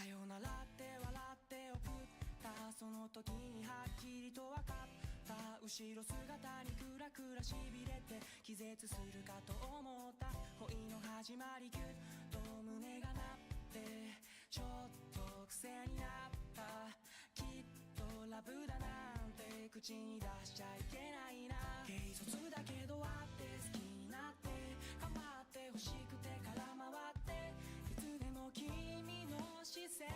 よならって笑って送ったその時にはっきりと分かった後ろ姿にクラクラしびれて気絶するかと思った恋の始まりキュッと胸が鳴ってちょっと癖になったきっとラブだなんて口に出しちゃいけないな軽率だけどあって好きになって頑張って欲しくて空回っていつでも君の視線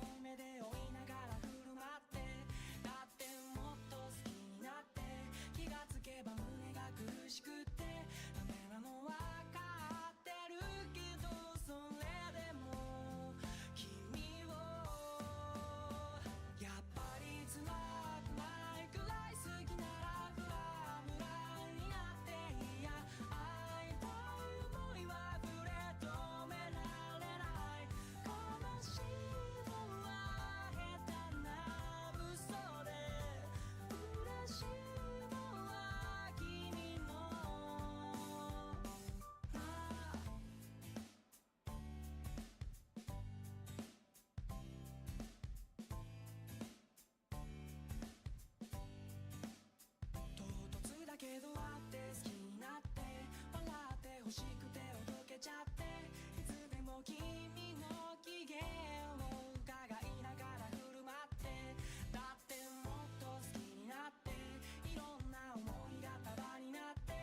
を目で追いながら振る舞ってだってもっと好きになって気がつけば胸が苦しくってダメなの分かってるけどそれでも君をやっぱり辛くないくらい好きならフラフラになっていや愛という想いは触れ止められない悲しいのは下手な嘘で嬉しいのは君の唐突だけど会って好きになって笑って欲しくておどけちゃっていつでも君の機嫌を伺いながら振る舞ってだってもっと好きになっていろんな思いが束になって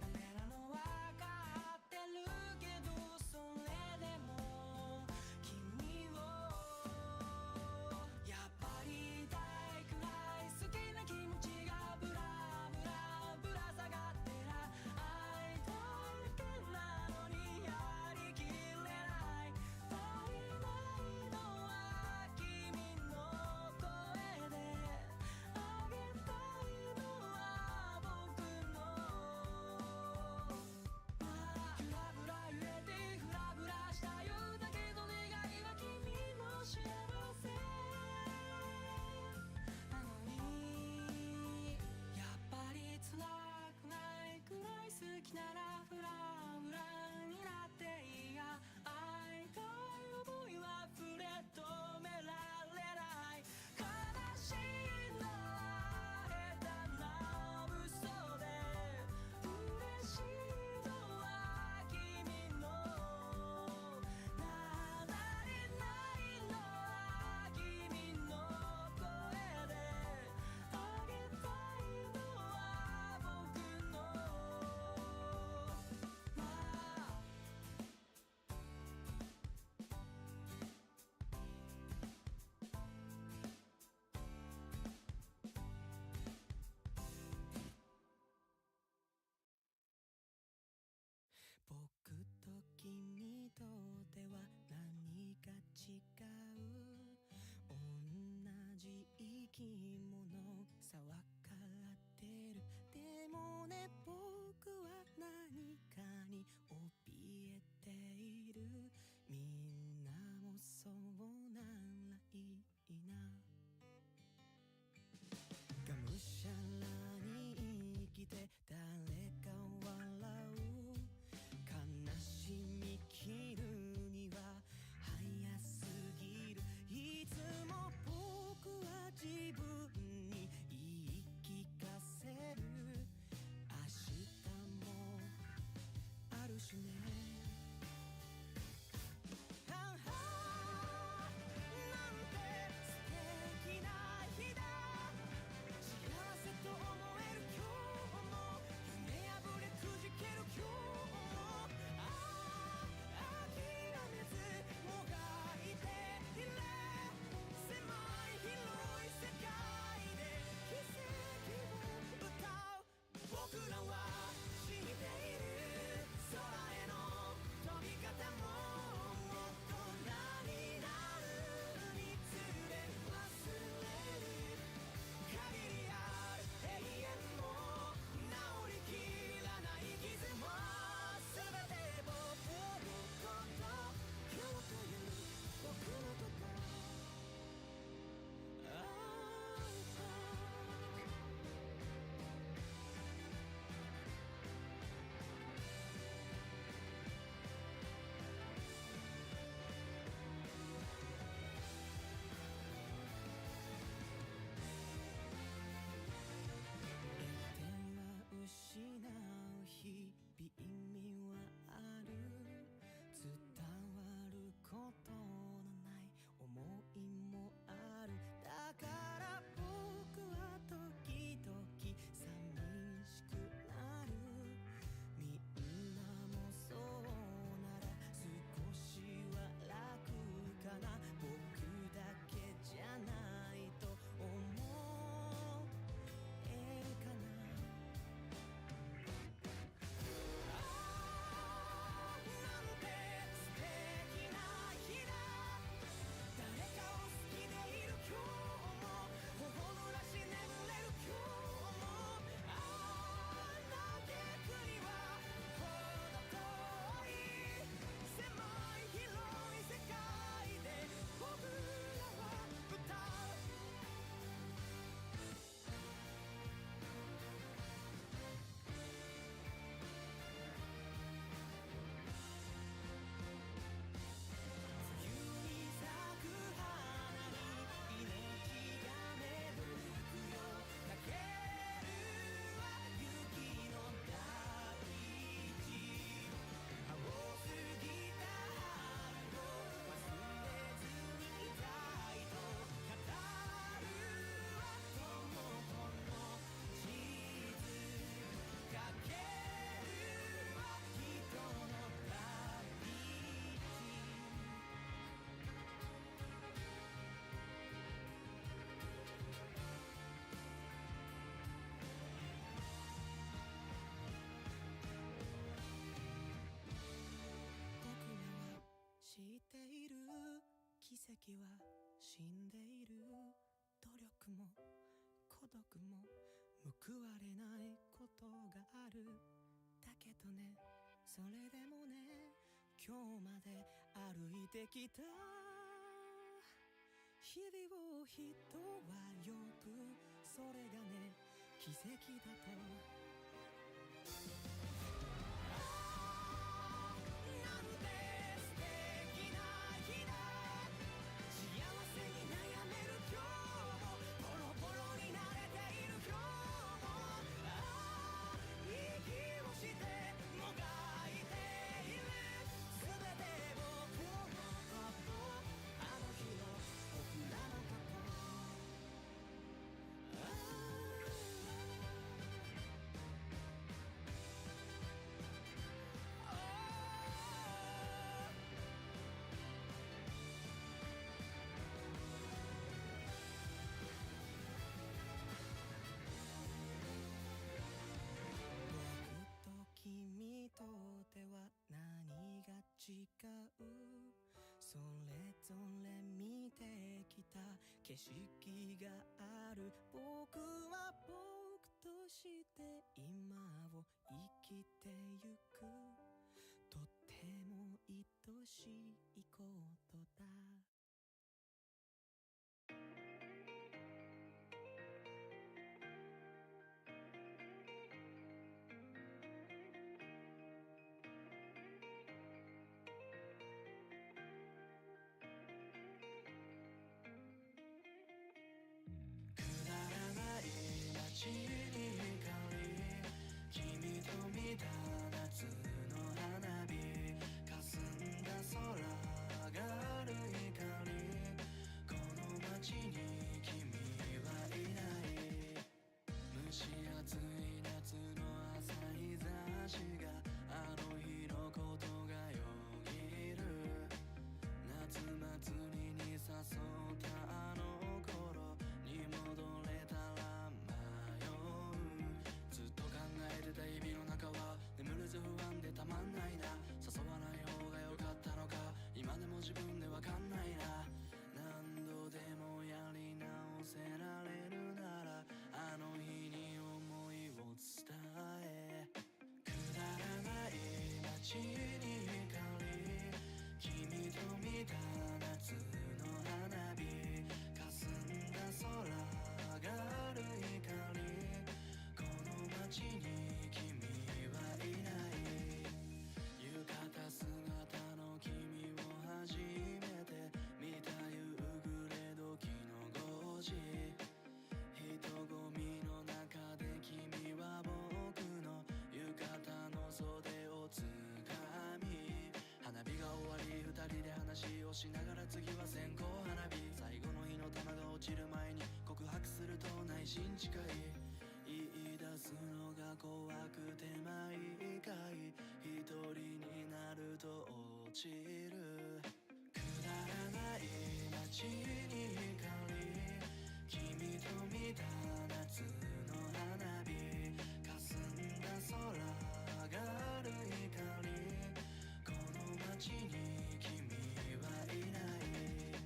ダメなの分かってるけどそれでも君をやっぱり痛いくらい好きな気持ちがブラブラぶら下がってら会いたいだけなのにやりきれない足りないのは君の声であげたいのは僕のフラフラ揺れてフラフラしたよだけど願いは君の幸せなのにやっぱり辛くないくらい好きならフラフラになっていいや会いたい想いは触れ止められない悲しいのは下手な嘘で嬉しいのは君のなだれないのは君の声であげたいのは僕の僕と君とでは何が違う同じ生き物さ分かってるでもね僕は何かに怯えているみんなもそうならいいながむしゃらに生きて誰か笑う悲しみ切るには早すぎるいつも僕は自分に言い聞かせる明ている奇跡は死んでいる努力も孤独も報われないことがあるだけどねそれでもね今日まで歩いてきた日々を人は呼ぶそれがね奇跡だと君とでは何が違うそれぞれ見てきた景色がある僕は僕として今を生きてゆくとっても愛しいことだ街に光君と見た夏の花火霞んだ空がある光この街に君はいない蒸し暑い夏の朝日差しがあの日のことがよぎる夏祭りに誘ったあの頃に戻れたらずっと考えてた日々の中は眠れず不安でたまんないな誘わない方が良かったのか今でも自分でわかんないな何度でもやり直せられるならあの日に思いを伝えくだらない街に光君と見た夏の花火霞んだ空がある光この街に君はいない浴衣姿の君を初めて見た夕暮れ時の5時人混みの中で君は僕の浴衣の袖をつかみ花火が終わり二人で話をしながら次は線香花火最後の日の玉が落ちる前に告白すると内心誓い言い出すのが怖くて毎回一人になると落ちるくだらない街に光君と見た夏の花火霞んだ空がある光この街に君はいない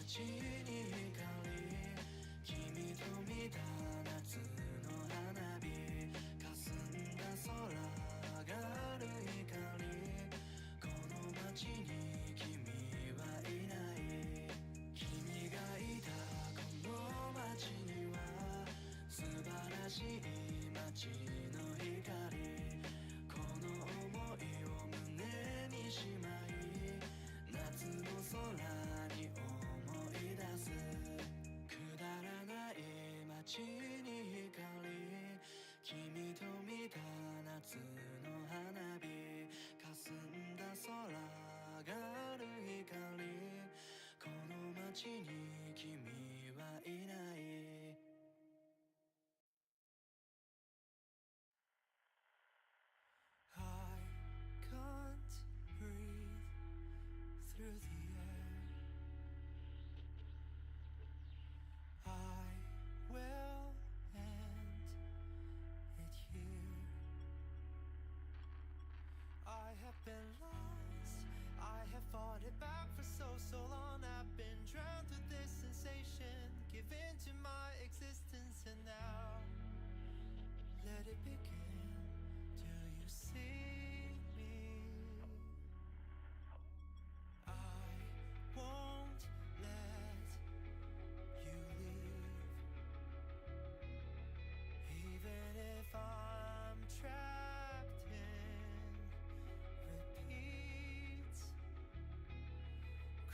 街に光君と見た夏の花火霞んだ空がある光この街に君はいない君がいたこの街には素晴らしい街の光この想いを胸にしまい夏の空に思い出すくだらない街に光君と見た夏の花火霞んだ空がある光この街に君はいない it begin? Do you see me? I won't let you leave, even if I'm trapped in repeats.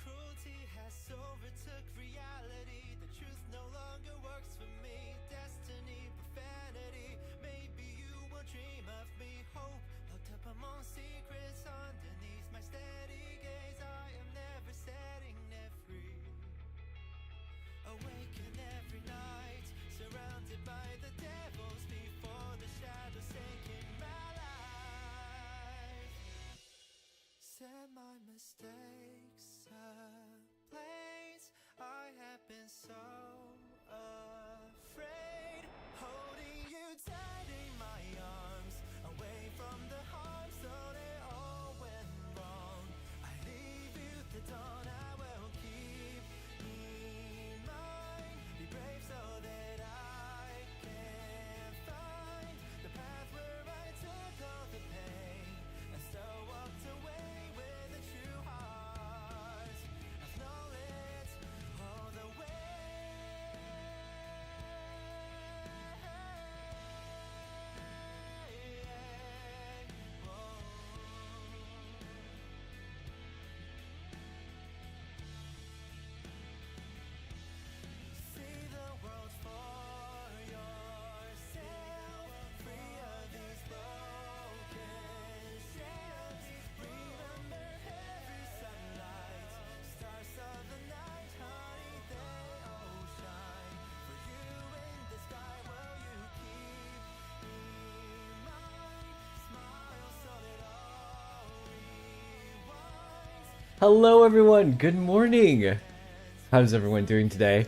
Cruelty has overtook reality. The truth no longer works for me. Destiny, profanity. Maybe you will dream of me. Hope locked up among secrets underneath my steady gaze. I am never setting it free. Awaken every night, surrounded by the devils before the shadows take in my life. Set my mistakes ablaze. I have been so afraid, holding you tight in my arms, away from the harm, so it all went wrong. I leave you the dawn, I will keep me mine. Be brave so that I can find the path where I took all the pain and still walked away with a true heart. I've known it all the way. See the world for yourself, free of these broken shells. Remember every sunlight, stars of the night, honey, they all shine. For you in the sky, will you keep me mine? Smile so that all rewinds. Hello everyone, good morning! How's everyone doing today?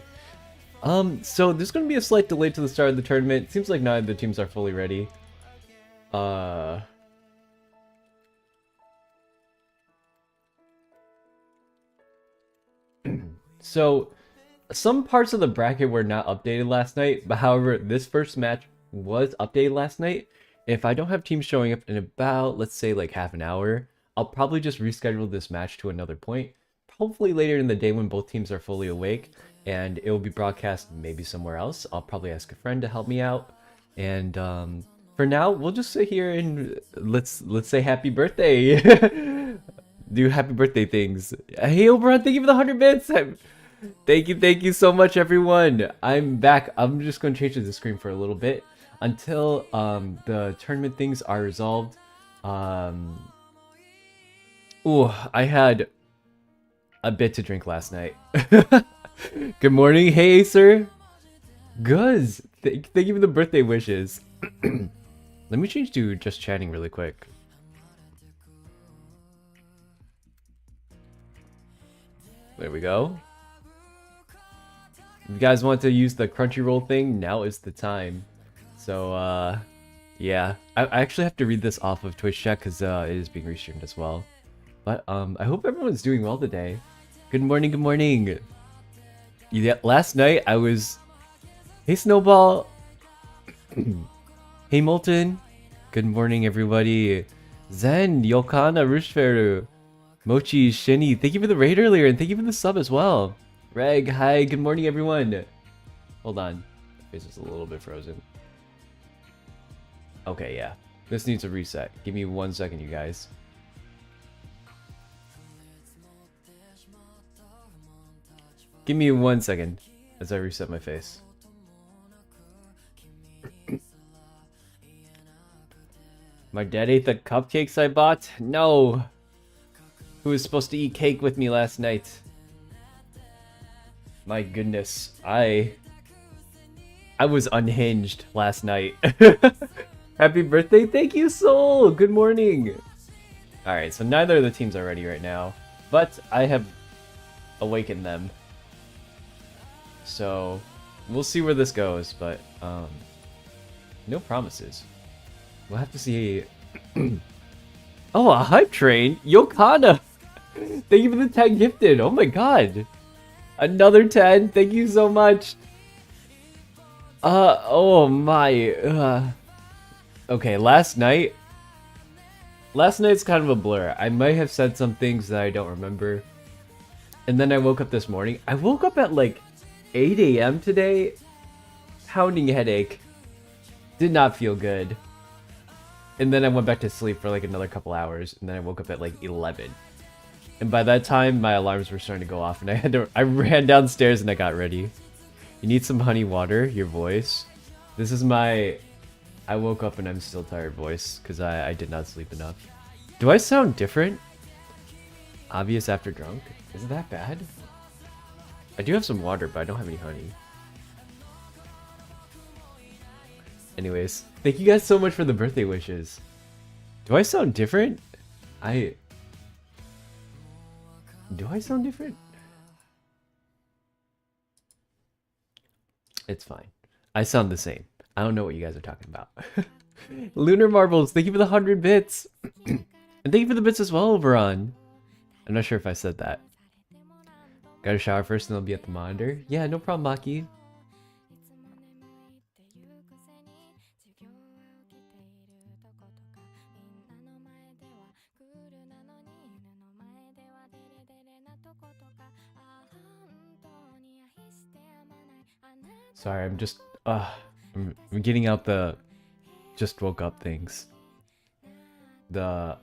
So there's gonna be a slight delay to the start of the tournament. Seems like none of the teams are fully ready. So some parts of the bracket were not updated last night, but however, this first match was updated last night. If I don't have teams showing up in about, let's say, like half an hour, I'll probably just reschedule this match to another point. Hopefully later in the day when both teams are fully awake, and it will be broadcast maybe somewhere else. I'll probably ask a friend to help me out. And for now, we'll just sit here and let's say happy birthday. Do happy birthday things. Hey Oberon, thank you for the 100 bits. Thank you so much, everyone. I'm back. I'm just going to change the screen for a little bit until the tournament things are resolved. Ooh, I had a bit to drink last night. Good morning, hey sir. Guz, thank you for the birthday wishes. Let me change to just chatting really quick. There we go. If you guys want to use the Crunchyroll thing, now is the time. So, yeah. I actually have to read this off of Twitch chat because it is being restreamed as well. But, I hope everyone's doing well today. Good morning, good morning. Yeah, last night I was... Hey, Snowball. Hey, Molten. Good morning, everybody. Zen, Yokana, Rushferu, Mochi, Shinny. Thank you for the raid earlier, and thank you for the sub as well. Reg, hi. Good morning, everyone. Hold on. My face is a little bit frozen. Okay, yeah. This needs a reset. Give me 1 second, you guys. Give me 1 second as I reset my face. My dad ate the cupcakes I bought? No! Who was supposed to eat cake with me last night? My goodness, I was unhinged last night. Happy birthday, thank you, Soul! Good morning! Alright, so neither of the teams are ready right now, but I have awakened them. So, we'll see where this goes, but, no promises. We'll have to see. Oh, a hype train? Yokana! Thank you for the 10 gifted. Oh my god. Another 10. Thank you so much. Oh my. Okay, last night's kind of a blur. I might have said some things that I don't remember. And then I woke up this morning. I woke up at like 8 a.m. today. Pounding headache. Did not feel good. And then I went back to sleep for like another couple hours. And then I woke up at like 11. And by that time, my alarms were starting to go off. And I ran downstairs and I got ready. You need some honey water, your voice. This is my... I woke up and I'm still tired voice. Because I did not sleep enough. Do I sound different? Obvious after drunk? Is it that bad? I do have some water, but I don't have any honey. Anyways, thank you guys so much for the birthday wishes. Do I sound different? Do I sound different? It's fine. I sound the same. I don't know what you guys are talking about. Lunar Marbles, thank you for the 100 bits. And thank you for the bits as well, Veron. I'm not sure if I said that. Gotta shower first and I'll be at the monitor. Yeah, no problem, Maki. Sorry, I'm just I'm getting out the just woke up things. The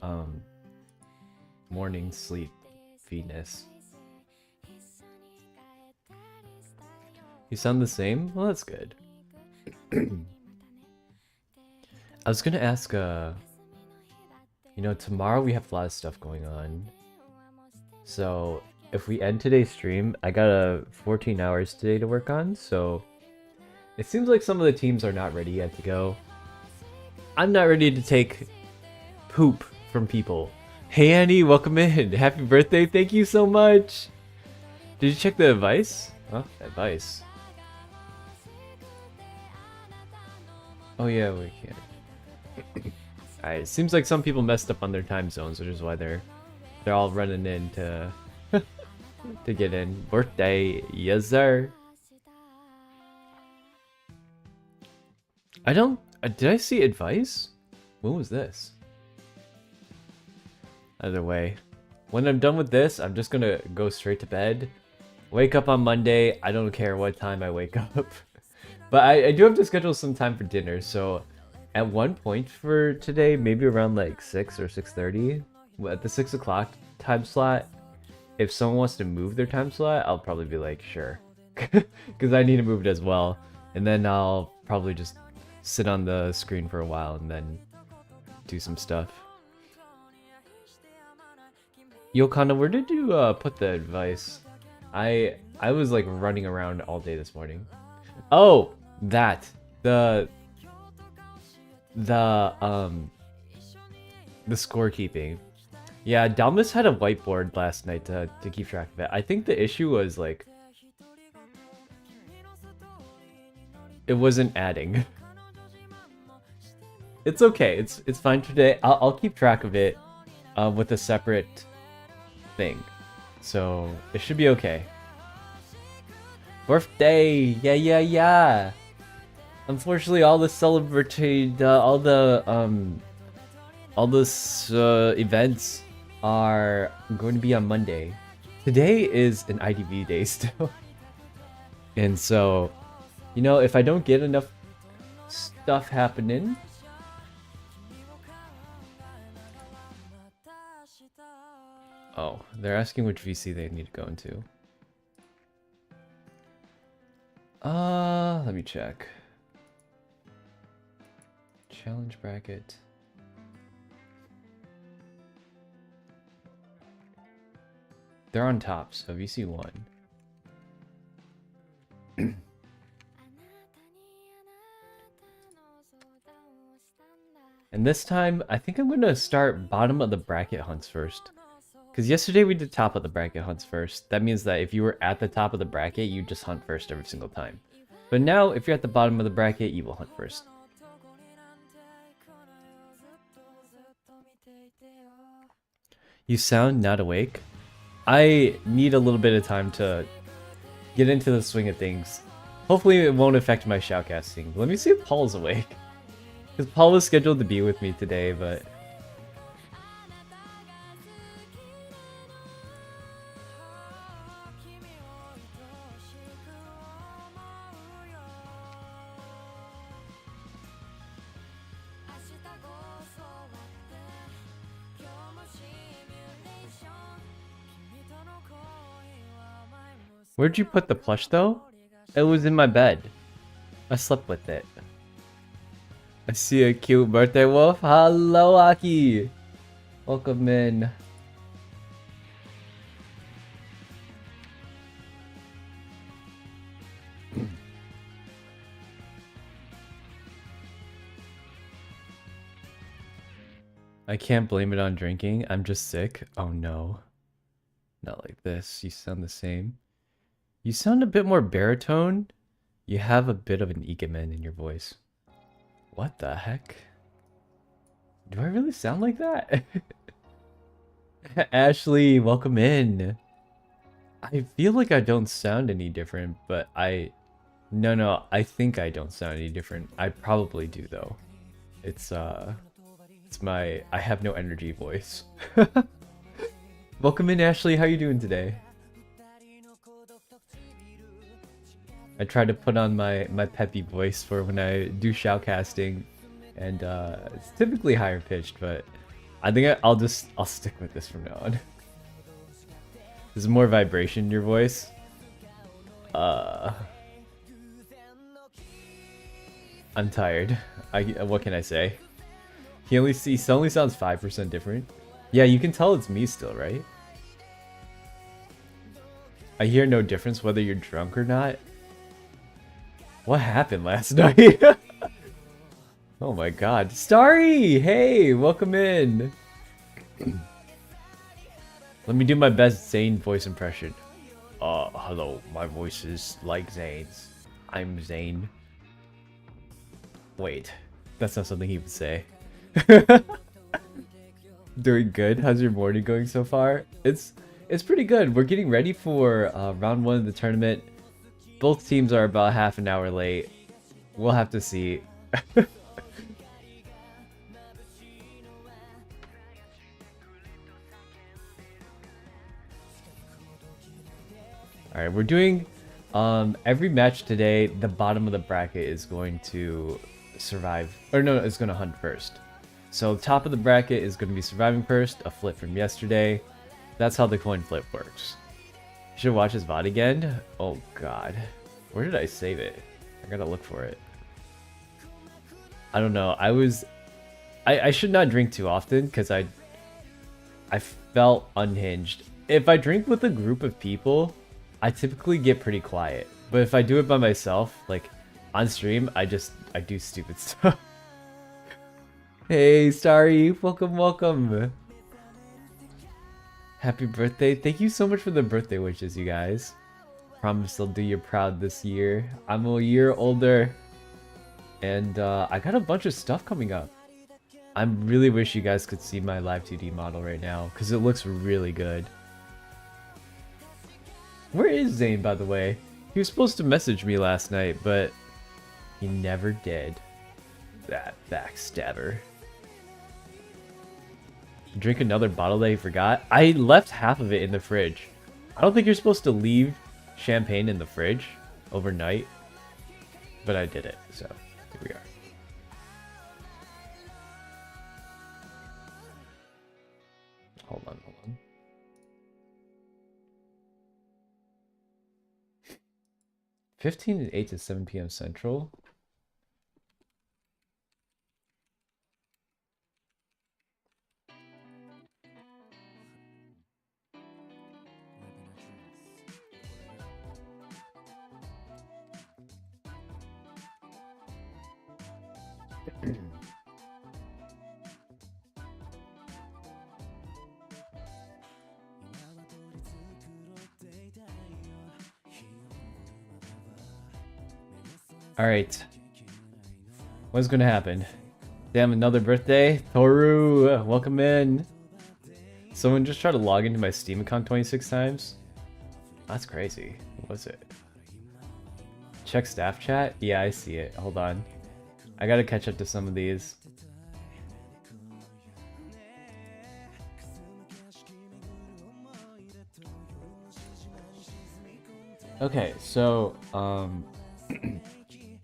morning sleep feedness. You sound the same? Well, that's good. I was gonna ask, you know, tomorrow we have a lot of stuff going on. So, if we end today's stream, I got 14 hours today to work on, so... It seems like some of the teams are not ready yet to go. I'm not ready to take poop from people. Hey Annie, welcome in! Happy birthday, thank you so much! Did you check the advice? Oh, advice. Oh yeah, we can't. Alright, seems like some people messed up on their time zones, which is why they're all running in to to get in. Birthday, yes sir. I don't... did I see advice? When was this? Either way. When I'm done with this, I'm just gonna go straight to bed. Wake up on Monday. I don't care what time I wake up. But I do have to schedule some time for dinner, so... At one point for today, maybe around like 6 or 6:30, at the 6 o'clock time slot, if someone wants to move their time slot, I'll probably be like, sure. Because I need to move it as well. And then I'll probably just sit on the screen for a while and then do some stuff. Yokana, where did you put the advice? I was like running around all day this morning. Oh, that. The scorekeeping. Yeah, Dalmas had a whiteboard last night to keep track of it. I think the issue was like it wasn't adding. It's okay. It's fine today. I'll keep track of it with a separate thing. So it should be okay. Birthday! Yeah. Unfortunately, all the events are going to be on Monday. Today is an IDV day still. And so, you know, if I don't get enough stuff happening... Oh, they're asking which VC they need to go into. Let me check. Challenge bracket. They're on top, so VC 1. And this time, I think I'm going to start bottom of the bracket hunts first. Because yesterday we did top of the bracket hunts first. That means that if you were at the top of the bracket, you just hunt first every single time. But now, if you're at the bottom of the bracket, you will hunt first. You sound not awake. I need a little bit of time to get into the swing of things. Hopefully it won't affect my shoutcasting. Let me see if Paul's awake. Because Paul was scheduled to be with me today, but... Where'd you put the plush though? It was in my bed. I slept with it. I see a cute birthday wolf. Hello, Aki. Welcome in. I can't blame it on drinking. I'm just sick. Oh no. Not like this. You sound the same. You sound a bit more baritone. You have a bit of an Ikemen in your voice. What the heck? Do I really sound like that? Ashley, welcome in. I feel like I don't sound any different, but No, I think I don't sound any different. I probably do though. It's my I have no energy voice. Welcome in, Ashley. How you doing today? I try to put on my peppy voice for when I do shoutcasting, and it's typically higher pitched, but I think I'll stick with this from now on. There's more vibration in your voice. I'm tired. What can I say? He only sounds 5% different. Yeah, you can tell it's me still, right? I hear no difference whether you're drunk or not. What happened last night? Oh my god. Starry! Hey, welcome in. Let me do my best Zane voice impression. Hello, my voice is like Zane's. I'm Zane. Wait, that's not something he would say. Doing good. How's your morning going so far? It's pretty good. We're getting ready for round 1 of the tournament. Both teams are about half an hour late. We'll have to see. Alright, we're doing every match today. The bottom of the bracket is going to survive, or no, it's going to hunt first. So top of the bracket is going to be surviving first, a flip from yesterday. That's how the coin flip works. You should watch his VOD again. Oh god, where did I save it? I gotta look for it. I don't know. I should not drink too often because I felt unhinged. If I drink with a group of people, I typically get pretty quiet. But if I do it by myself, like on stream, I do stupid stuff. Hey, Starry, welcome. Happy birthday. Thank you so much for the birthday wishes, you guys. Promise I'll do you proud this year. I'm a year older. And I got a bunch of stuff coming up. I really wish you guys could see my live 2D model right now, because it looks really good. Where is Zane, by the way? He was supposed to message me last night, but he never did. That backstabber. Drink another bottle that he forgot? I left half of it in the fridge. I don't think you're supposed to leave champagne in the fridge overnight, but I did it, so here we are. Hold on. 15 and 8 to 7 p.m. Central. Alright. What's gonna happen? Damn, another birthday? Toru, welcome in. Someone just tried to log into my Steam account 26 times? That's crazy. What was it? Check staff chat? Yeah, I see it. Hold on. I gotta catch up to some of these. Okay, so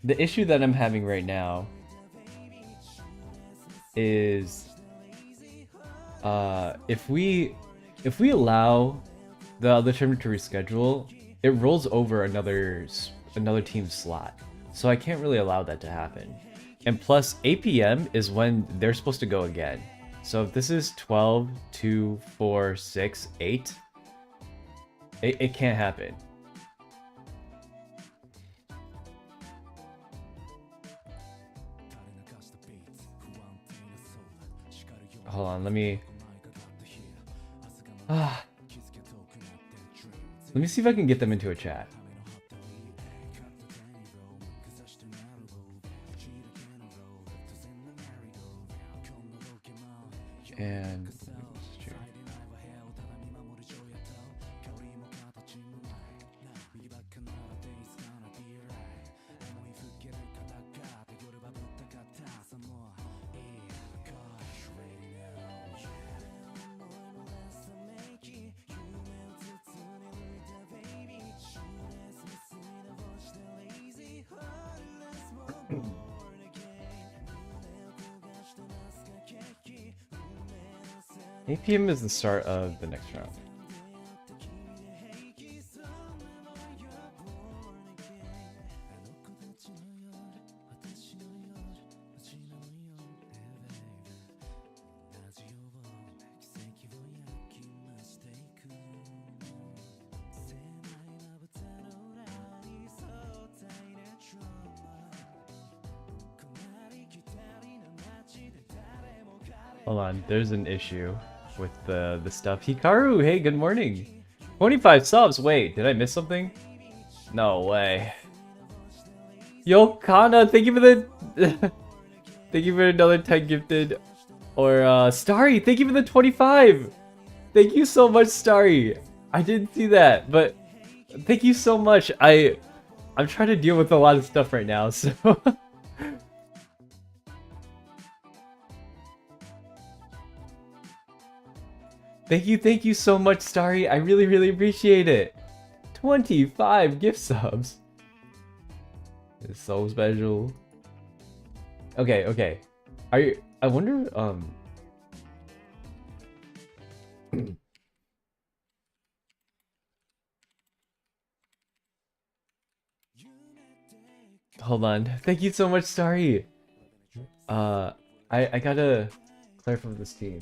the issue that I'm having right now is if we allow the other tournament to reschedule, it rolls over another team's slot. So I can't really allow that to happen. And plus 8 p.m. is when they're supposed to go again. So if this is 12, 2, 4, 6, 8, it can't happen. Hold on, let me see if I can get them into a chat. And eight PM is the start of the next round. Hold on, there's an issue with the stuff. Hikaru, hey, good morning. 25 subs. Wait, did I miss something? No way. Yo, Kana, thank you for the thank you for another 10 gifted. Or Starry, thank you for the 25. Thank you so much, Starry. I didn't see that, but thank you so much. I'm trying to deal with a lot of stuff right now, so Thank you so much, Starry. I really appreciate it. 25 gift subs. It's so special. Okay. I wonder, hold on. Thank you so much, Starry. I gotta clarify with this team.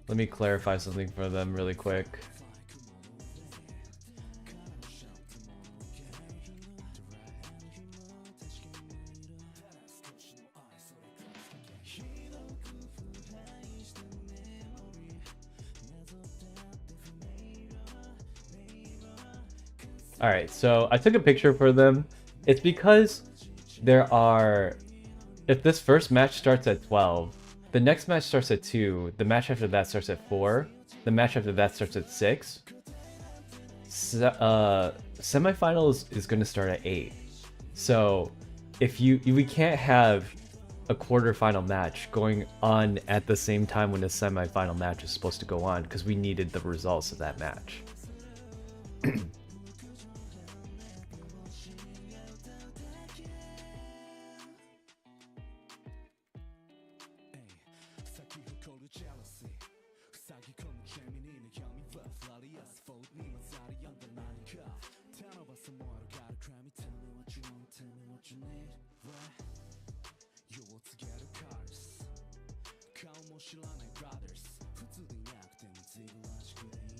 Let me clarify something for them really quick. Alright, so I took a picture for them. It's because there are... If this first match starts at 12, the next match starts at 2, the match after that starts at 4, the match after that starts at 6. Semifinals is going to start at 8. So if we can't have a quarterfinal match going on at the same time when the semifinal match is supposed to go on, because we needed the results of that match.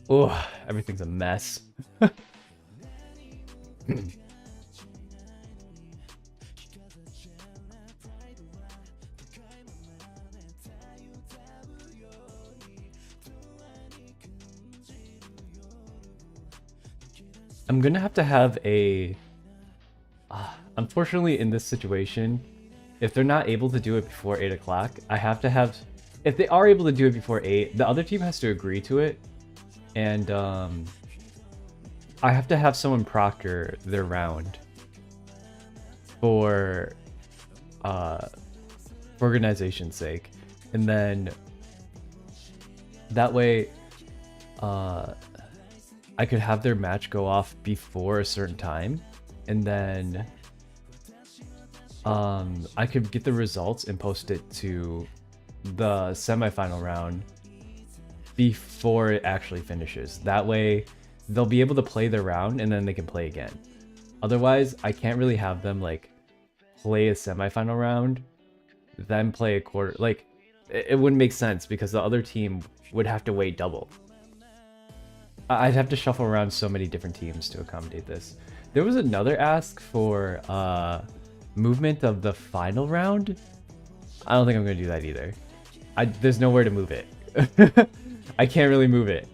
Oh, everything's a mess. I'm gonna have to have a... unfortunately, in this situation, if they're not able to do it before 8 o'clock, I have to have if they are able to do it before 8, the other team has to agree to it, and I have to have someone proctor their round for organization's sake, and then that way I could have their match go off before a certain time, and then I could get the results and post it to the semifinal round before it actually finishes. That way they'll be able to play their round and then they can play again. Otherwise, I can't really have them like play a semifinal round, then play a quarter. Like, it wouldn't make sense because the other team would have to wait double. I'd have to shuffle around so many different teams to accommodate this. There was another ask for movement of the final round. I don't think I'm gonna do that either. There's nowhere to move it. I can't really move it.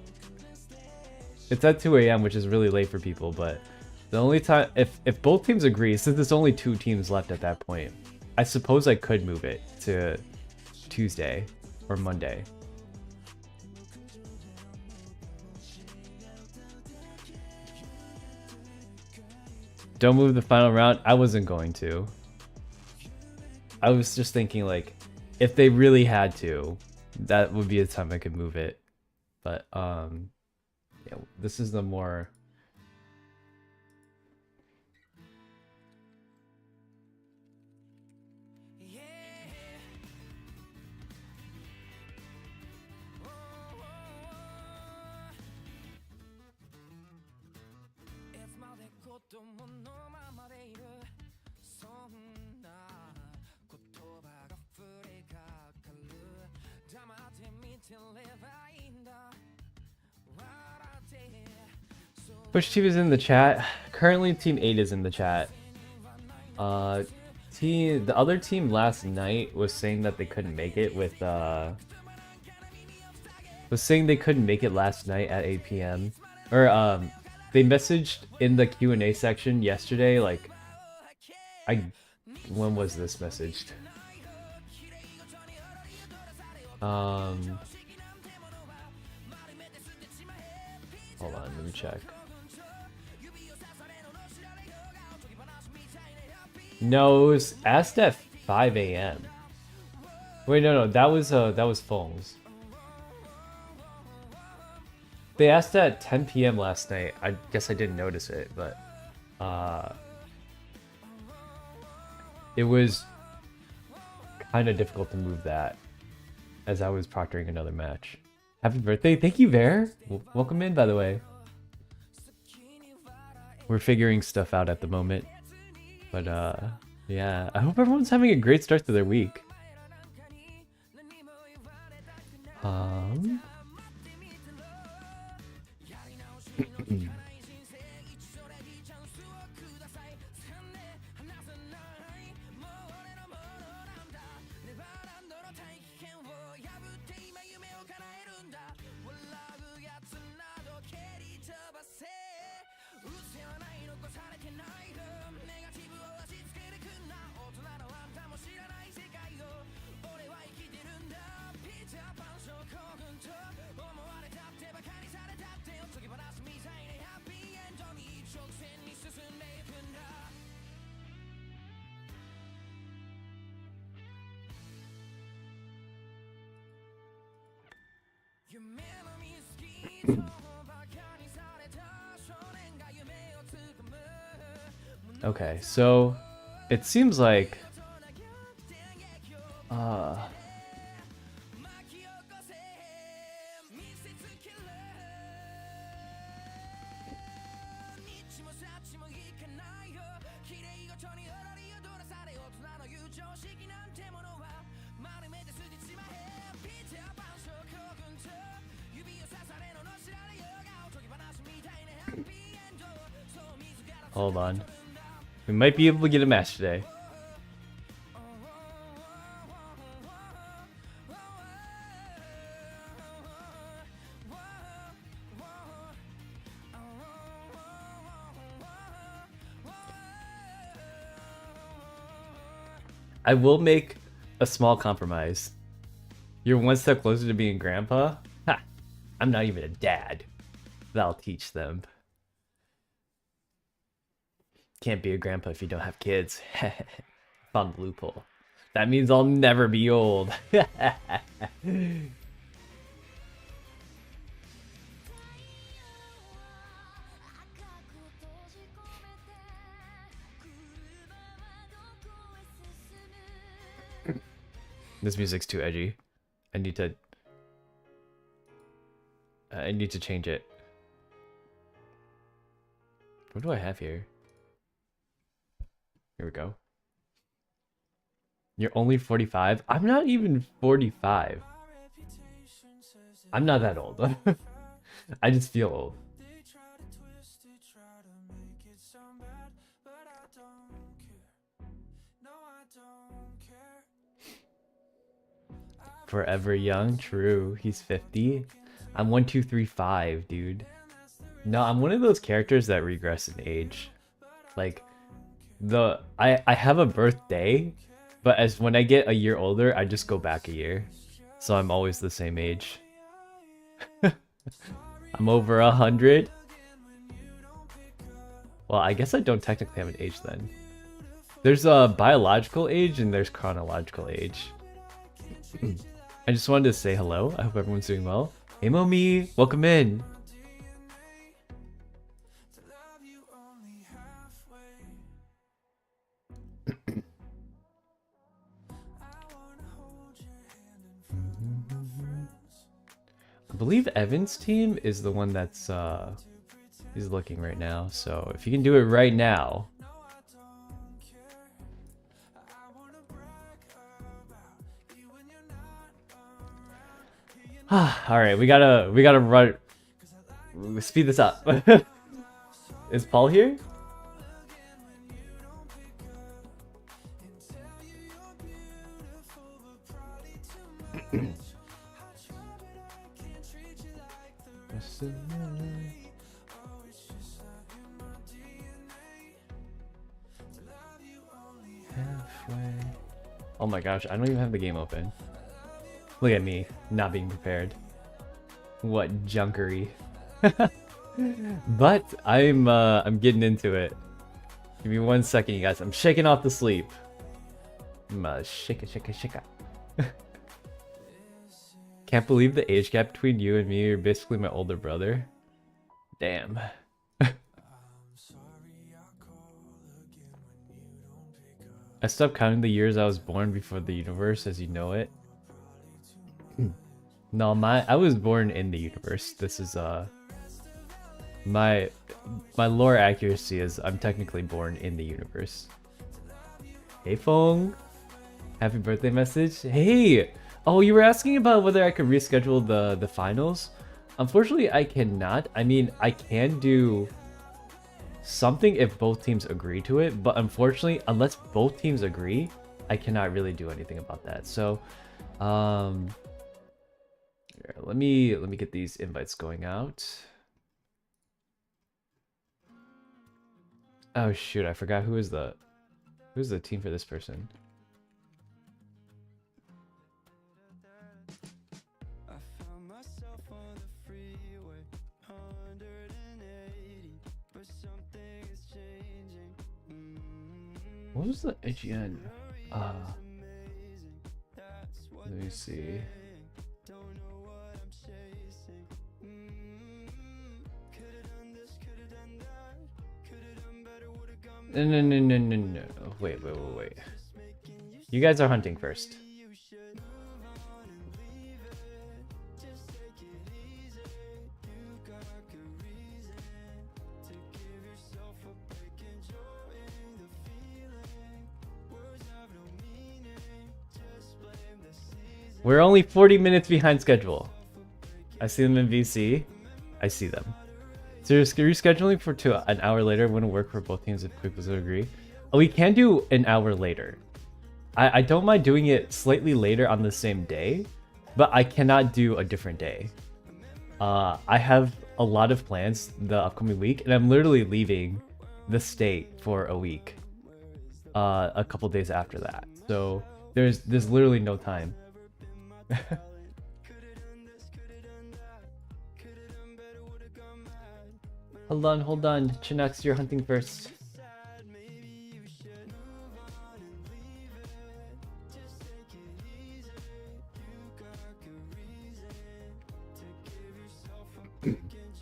It's at 2 a.m., which is really late for people, but the only time, if both teams agree, since there's only 2 teams left at that point, I suppose I could move it to Tuesday or Monday. Don't move the final round. I wasn't going to. I was just thinking, like, if they really had to, that would be a time I could move it. But yeah, this is the more Push Team is in the chat. Currently, Team 8 is in the chat. The other team last night was saying that they couldn't make it with was saying they couldn't make it last night at 8 p.m. Or they messaged in the Q&A section yesterday, like, when was this messaged? Hold on, let me check. No, it was asked at 5 a.m. Wait, no, that was Fong's. They asked at 10 p.m. last night. I guess I didn't notice it, but it was kind of difficult to move that as I was proctoring another match. Happy birthday. Thank you, Bear. Welcome in, by the way. We're figuring stuff out at the moment. But yeah, I hope everyone's having a great start to their week. Okay, so it seems like hold on. We might be able to get a match today. I will make a small compromise. You're one step closer to being grandpa? Ha! I'm not even a dad. That'll teach them. Can't be a grandpa if you don't have kids. Found the loophole. That means I'll never be old. This music's too edgy. I need to change it. What do I have here? Here we go. You're only 45? I'm not even 45. I'm not that old. I just feel old. Forever young, true. He's 50. I'm 1235, dude. No, I'm one of those characters that regress in age. Like, I have a birthday, but as when I get a year older, I just go back a year. So I'm always the same age. I'm over 100. Well, I guess I don't technically have an age then. There's a biological age and there's chronological age. I just wanted to say hello. I hope everyone's doing well. Hey Momi, welcome in. I believe Evan's team is the one that's he's looking right now. So if you can do it right now. All right, we gotta run. Speed this up. Is Paul here? Oh my gosh, I don't even have the game open. Look at me, not being prepared. What junkery. But I'm getting into it. Give me 1 second, you guys. I'm shaking off the sleep. Shake it. Can't believe the age gap between you and me. You're basically my older brother. Damn. I stopped counting the years I was born before the universe as you know it. No, I was born in the universe. This is my lore accuracy is I'm technically born in the universe. Hey Fong, happy birthday message. Hey, oh, you were asking about whether I could reschedule the finals. Unfortunately, I cannot. I mean, I can do something if both teams agree to it, but unfortunately, unless both teams agree, I cannot really do anything about that. So, here, let me get these invites going out. Oh shoot, I forgot who's the team for this person. What was the IGN? Let me see. No. Wait. You guys are hunting first. We're only 40 minutes behind schedule. I see them in VC. I see them. So rescheduling for an hour later wouldn't work for both teams if people would agree. Oh, we can do an hour later. I don't mind doing it slightly later on the same day, but I cannot do a different day. I have a lot of plans the upcoming week, and I'm literally leaving the state for a week. A couple days after that. So there's literally no time. Hold on. Chinox, you're hunting first.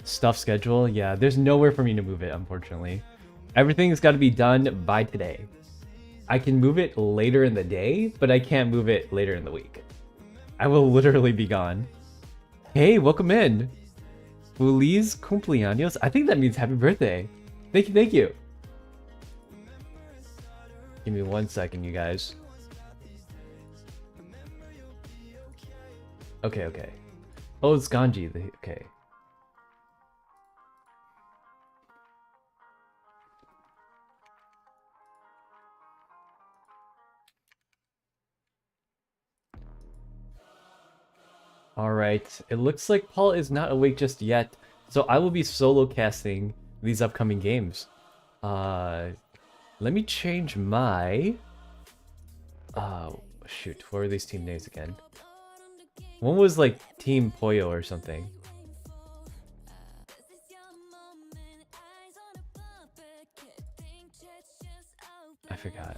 Stuff schedule? Yeah, there's nowhere for me to move it, unfortunately. Everything's got to be done by today. I can move it later in the day, but I can't move it later in the week. I will literally be gone. Hey, welcome in. Feliz cumpleaños? I think that means happy birthday. Thank you, thank you. Give me 1 second, you guys. Okay. Oh, it's Ganji. Okay. Alright, it looks like Paul is not awake just yet, so I will be solo casting these upcoming games. Let me change my... shoot, what are these team names again? One was like Team Pollo or something. I forgot.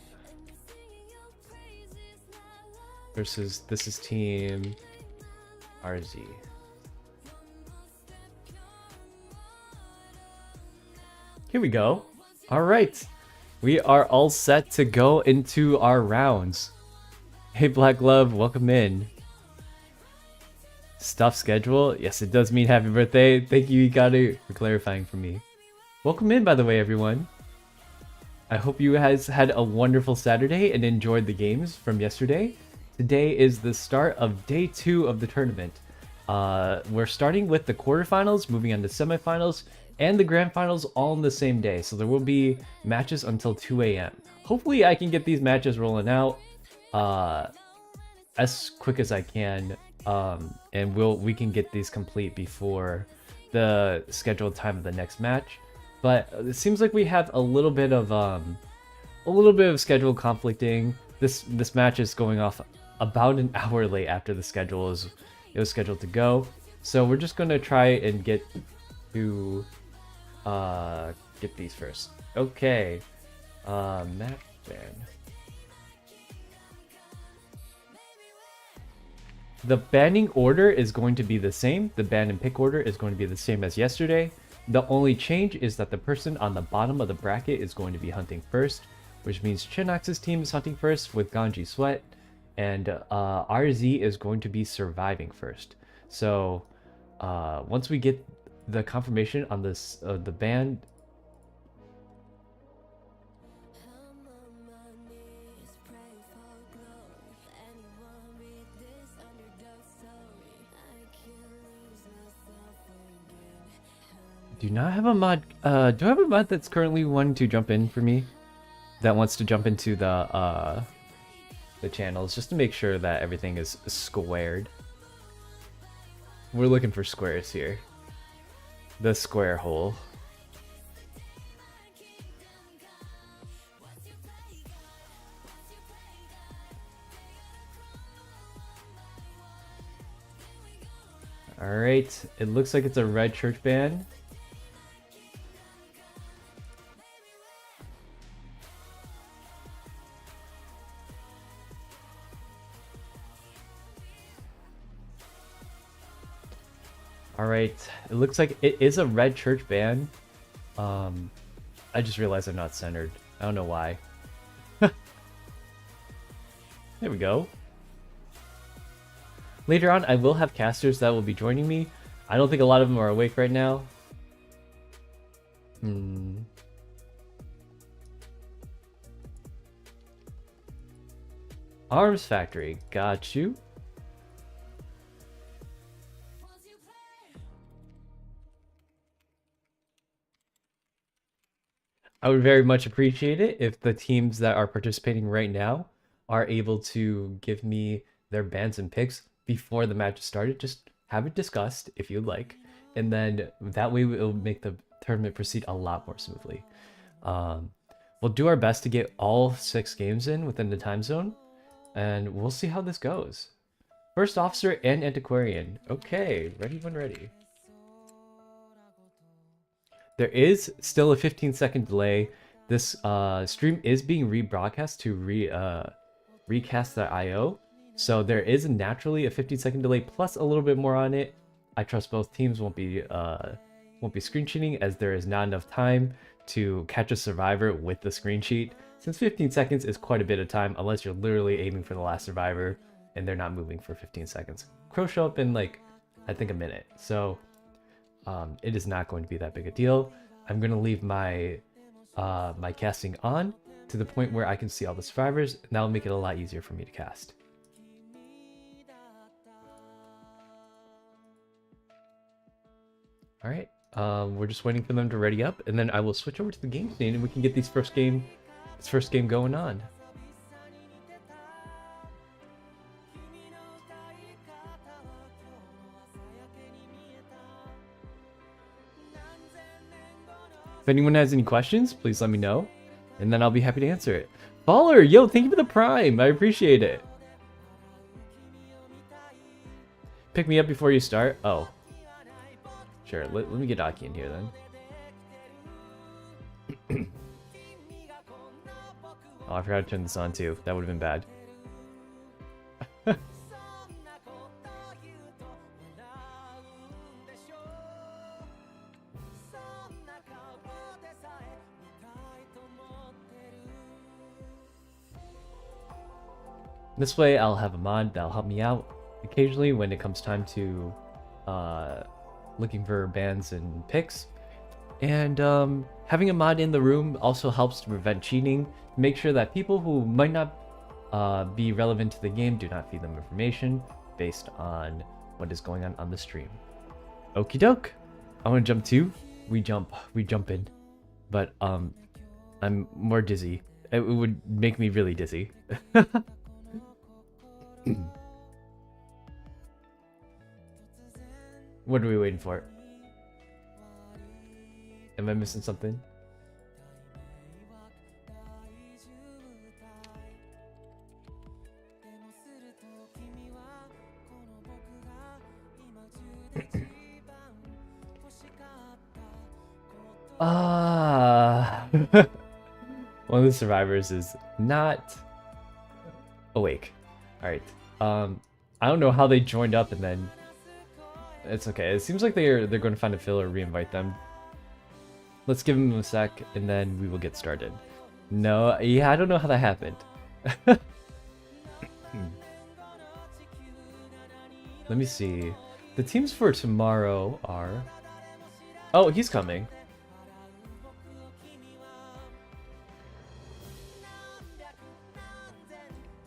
Versus, this is Team RZ. Here we go. All right. We are all set to go into our rounds. Hey, Black Glove, welcome in. Stuff schedule? Yes, it does mean happy birthday. Thank you, Ikadu, for clarifying for me. Welcome in, by the way, everyone. I hope you guys had a wonderful Saturday and enjoyed the games from yesterday. Today is the start of day 2 of the tournament. We're starting with the quarterfinals, moving on to semifinals, and the grand finals all on the same day. So there will be matches until 2 a.m. Hopefully I can get these matches rolling out as quick as I can, and we can get these complete before the scheduled time of the next match. But it seems like we have a little bit of schedule conflicting. This match is going off about an hour late after the schedule was scheduled to go. So we're just gonna try and get these first. Okay. Match ban. The banning order is going to be the same. The ban and pick order is going to be the same as yesterday. The only change is that the person on the bottom of the bracket is going to be hunting first, which means Chinox's team is hunting first with Ganji Sweat, and RZ is going to be surviving first. So once we get the confirmation on this the ban, do not have a mod. Do I have a mod that's currently wanting to jump in for me? That wants to jump into the channels just to make sure that everything is squared. We're looking for squares here. The square hole. All right, it looks like it's a red church band. Alright, it looks like it is a red church ban. I just realized I'm not centered. I don't know why. There we go. Later on, I will have casters that will be joining me. I don't think a lot of them are awake right now. Arms Factory, got you. I would very much appreciate it if the teams that are participating right now are able to give me their bans and picks before the match started. Just have it discussed if you'd like, and then that way it'll make the tournament proceed a lot more smoothly. We'll do our best to get all 6 games in within the time zone, and we'll see how this goes. First Officer and Antiquarian. Okay, ready when ready. There is still a 15-second delay. This stream is being rebroadcast to recast.io. So there is naturally a 15-second delay plus a little bit more on it. I trust both teams won't be screen cheating, as there is not enough time to catch a survivor with the screen cheat, since 15 seconds is quite a bit of time unless you're literally aiming for the last survivor and they're not moving for 15 seconds. Crows show up in like, I think, a minute. So it is not going to be that big a deal. I'm going to leave my my casting on to the point where I can see all the survivors, and that'll make it a lot easier for me to cast. All right, we're just waiting for them to ready up, and then I will switch over to the game scene, and we can get this first game going on. If anyone has any questions, please let me know, and then I'll be happy to answer it. Baller, yo, thank you for the prime. I appreciate it. Pick me up before you start. Oh, sure. Let me get Aki in here then. Oh, I forgot to turn this on too. That would have been bad. This way I'll have a mod that'll help me out occasionally when it comes time to looking for bans and picks. And having a mod in the room also helps to prevent cheating. Make sure that people who might not be relevant to the game do not feed them information based on what is going on the stream. Okie doke. I want to jump too. We jump in. But I'm more dizzy. It would make me really dizzy. What are we waiting for? Am I missing something? One of the survivors is not awake. Alright. I don't know how they joined up, and then it's okay. It seems like they're going to find a fill or re-invite them. Let's give them a sec, and then we will get started. No, yeah, I don't know how that happened. Let me see. The teams for tomorrow are... Oh, he's coming.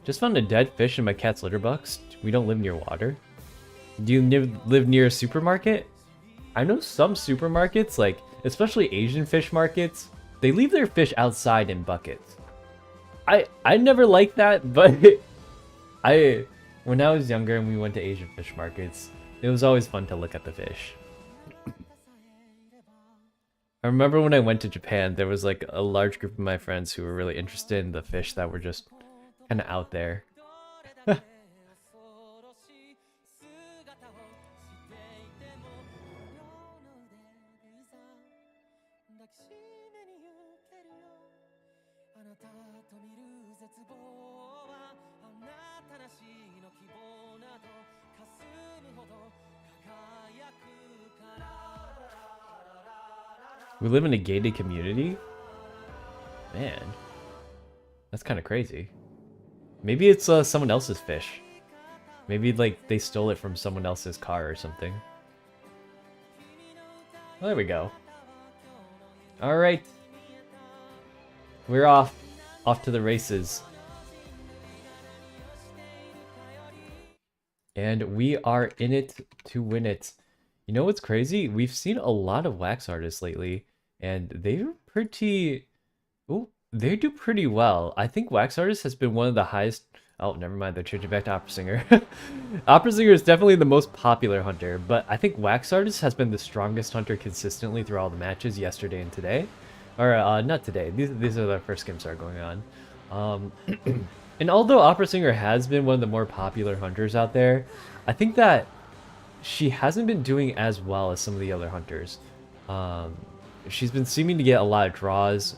Just found a dead fish in my cat's litter box. We don't live near water. Do you live near a supermarket? I know some supermarkets, like especially Asian fish markets, they leave their fish outside in buckets. I never liked that, but when I was younger and we went to Asian fish markets, it was always fun to look at the fish. I remember when I went to Japan, there was like a large group of my friends who were really interested in the fish that were just kind of out there. We live in a gated community? Man, that's kind of crazy. Maybe it's someone else's fish. Maybe like they stole it from someone else's car or something. Well, there we go. All right. We're off to the races. And we are in it to win it. You know what's crazy? We've seen a lot of wax artists lately, and they're pretty... Ooh, they do pretty well. I think wax artist has been one of the highest... Oh, never mind. They're changing back to opera singer. Opera singer is definitely the most popular hunter, but I think wax artist has been the strongest hunter consistently through all the matches yesterday and today. Or, not today. These are the first games that are going on. And although opera singer has been one of the more popular hunters out there, I think that she hasn't been doing as well as some of the other hunters. she's been seeming to get a lot of draws,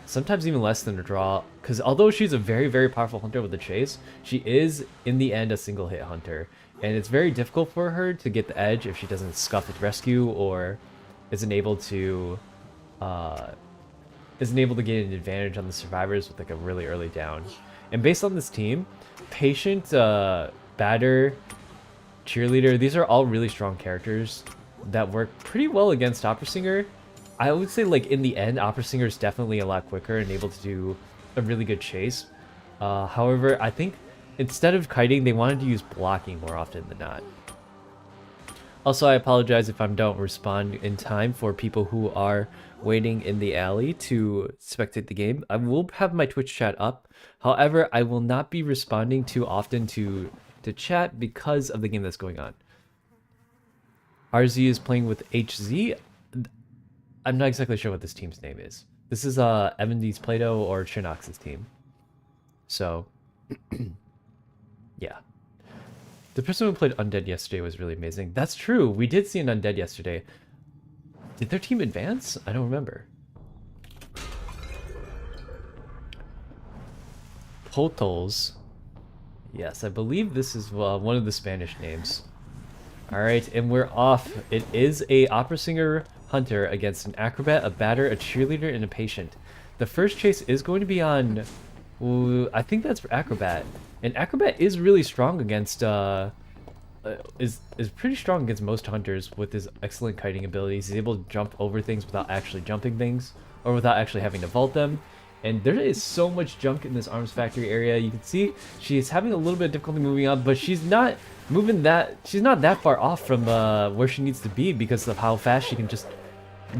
sometimes even less than a draw, because although she's a very, very powerful hunter with the chase, she is, in the end, a single hit hunter. And it's very difficult for her to get the edge if she doesn't scuff with rescue or isn't able to get an advantage on the survivors with like a really early down. And based on this team, Patient, Batter, Cheerleader, these are all really strong characters that work pretty well against Opera Singer. I would say, like, in the end, Opera Singer is definitely a lot quicker and able to do a really good chase. However, I think instead of kiting, they wanted to use blocking more often than not. Also, I apologize if I don't respond in time for people who are waiting in the alley to spectate the game. I will have my Twitch chat up. However, I will not be responding too often to chat because of the game that's going on. RZ is playing with HZ. I'm not exactly sure what this team's name is. This is Evan D's Plato or Chinox's team. So, yeah. The person who played Undead yesterday was really amazing. That's true. We did see an Undead yesterday. Did their team advance? I don't remember. Potols. Yes, I believe this is one of the Spanish names. Alright, and we're off. It is a Opera Singer hunter against an acrobat, a batter, a cheerleader, and a patient. The first chase is going to be on... I think that's for acrobat. And acrobat is really strong against... is pretty strong against most hunters with his excellent kiting abilities. He's able to jump over things without actually jumping things, or without actually having to vault them. And there is so much junk in this Arms Factory area. You can see she's having a little bit of difficulty moving up, but she's not moving that... She's not that far off from where she needs to be because of how fast she can just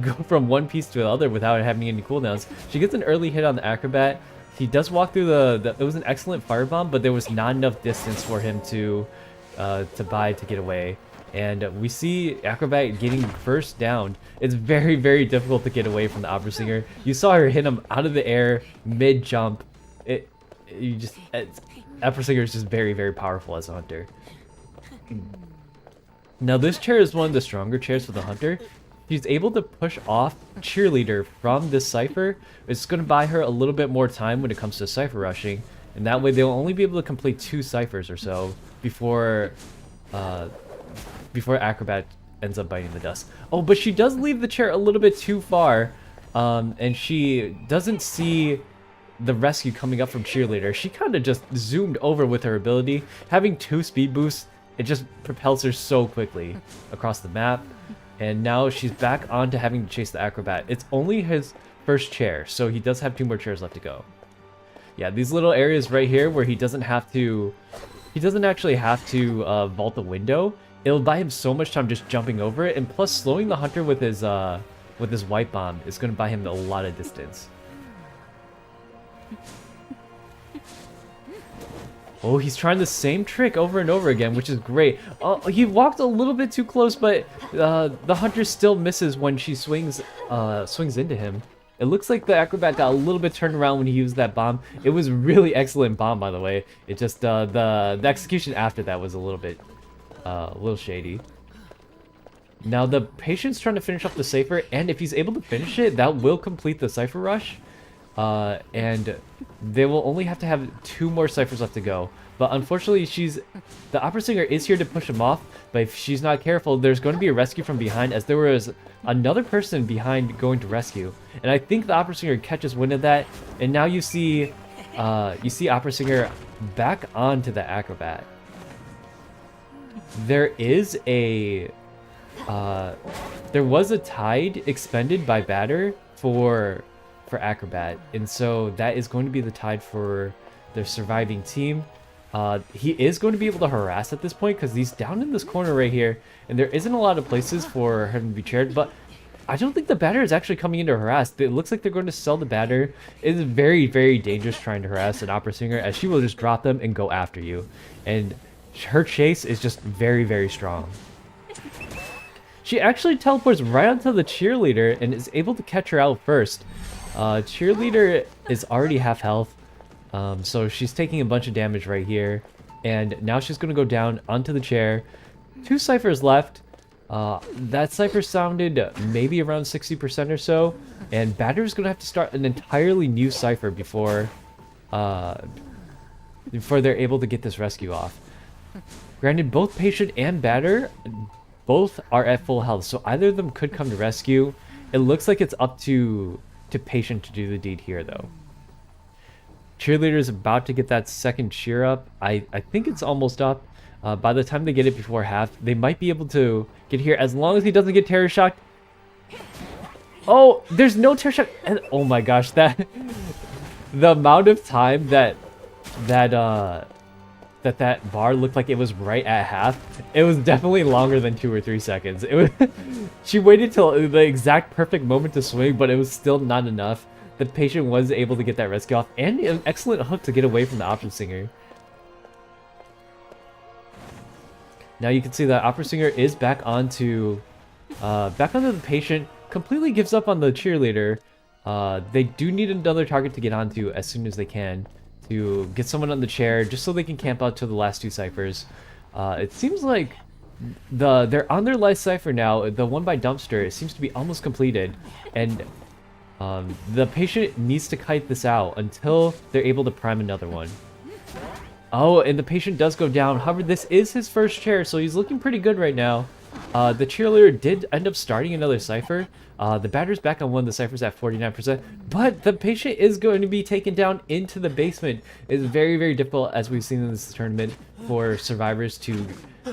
go from one piece to the other without having any cooldowns. She gets an early hit on the acrobat. He does walk through the it was an excellent firebomb, but there was not enough distance for him to buy to get away. And we see Acrobat getting first down. It's very, very difficult to get away from the Opera Singer. You saw her hit him out of the air, mid-jump. Opera Singer is just very, very powerful as a hunter. Now this chair is one of the stronger chairs for the hunter. She's able to push off Cheerleader from this Cypher. It's going to buy her a little bit more time when it comes to Cypher rushing. And that way they'll only be able to complete 2 Cyphers or so before Acrobat ends up biting the dust. Oh, but she does leave the chair a little bit too far. And she doesn't see the rescue coming up from Cheerleader. She kind of just zoomed over with her ability. Having 2 speed boosts, it just propels her so quickly across the map. And now she's back on to having to chase the Acrobat. It's only his first chair, so he does have 2 more chairs left to go. Yeah, these little areas right here where he doesn't actually have to vault the window. It'll buy him so much time just jumping over it, and plus slowing the hunter with his white bomb is going to buy him a lot of distance. Oh, he's trying the same trick over and over again, which is great. He walked a little bit too close, but the hunter still misses when she swings into him. It looks like the Acrobat got a little bit turned around when he used that bomb. It was really excellent bomb, by the way. It just the execution after that was a little shady. Now the patient's trying to finish off the Cypher, and if he's able to finish it, that will complete the Cypher rush. And they will only have to have 2 more Cyphers left to go. But unfortunately, the Opera Singer is here to push him off, but if she's not careful, there's going to be a rescue from behind, as there was another person behind going to rescue. And I think the Opera Singer catches wind of that, and now you see Opera Singer back onto the Acrobat. There was a tide expended by Batter for Acrobat, and so that is going to be the tide for their surviving team. He is going to be able to harass at this point because he's down in this corner right here, and there isn't a lot of places for him to be chaired, but I don't think the Batter is actually coming in to harass. It looks like they're going to sell the Batter. It is very, very dangerous trying to harass an Opera Singer, as she will just drop them and go after you, and her chase is just very, very strong. She actually teleports right onto the Cheerleader and is able to catch her out first. Cheerleader is already half health, so she's taking a bunch of damage right here, and now she's going to go down onto the chair. 2 Cyphers left. That cipher sounded maybe around 60% or so, and Batter's gonna have to start an entirely new cipher uh, before they're able to get this rescue off. Granted, both Patient and Batter, both are at full health, so either of them could come to rescue. It looks like it's up to Patient to do the deed here, though. Cheerleader is about to get that second cheer up. I think it's almost up. By the time they get it before half, they might be able to get here as long as he doesn't get terror shocked. Oh, there's no terror shock. And oh my gosh, that the amount of time that bar looked like it was right at half. It was definitely longer than 2 or 3 seconds. It was she waited till the exact perfect moment to swing, but it was still not enough. The Patient was able to get that rescue off, and an excellent hook to get away from the opera singer. Now you can see that opera singer is back onto the Patient. Completely gives up on the cheerleader. They do need another target to get onto as soon as they can to get someone on the chair, just so they can camp out to the last 2 ciphers. It seems like they're on their last cipher now. The one by Dumpster, it seems to be almost completed, and the Patient needs to kite this out until they're able to prime another one. Oh, and the Patient does go down. However, this is his first chair, so he's looking pretty good right now. The cheerleader did end up starting another cipher. The Batter's back on one of the ciphers at 49%, but the Patient is going to be taken down into the basement. It's very, very difficult, as we've seen in this tournament, for survivors to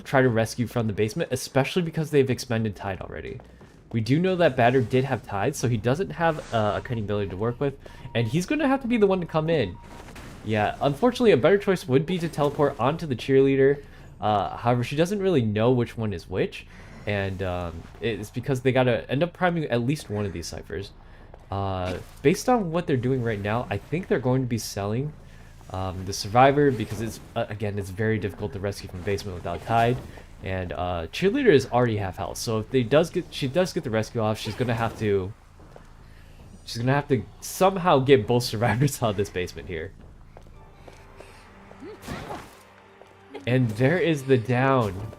try to rescue from the basement, especially because they've expended Tide already. We do know that Batter did have Tide, so he doesn't have a kiting ability to work with, and he's going to have to be the one to come in. Yeah, unfortunately, a better choice would be to teleport onto the cheerleader. However, she doesn't really know which one is which, and it's because they gotta end up priming at least one of these ciphers. Based on what they're doing right now, I think they're going to be selling the survivor, because it's again, it's very difficult to rescue from the basement without Tide, and cheerleader is already half health, so if she does get the rescue off, she's gonna have to somehow get both survivors out of this basement here. And there is the down.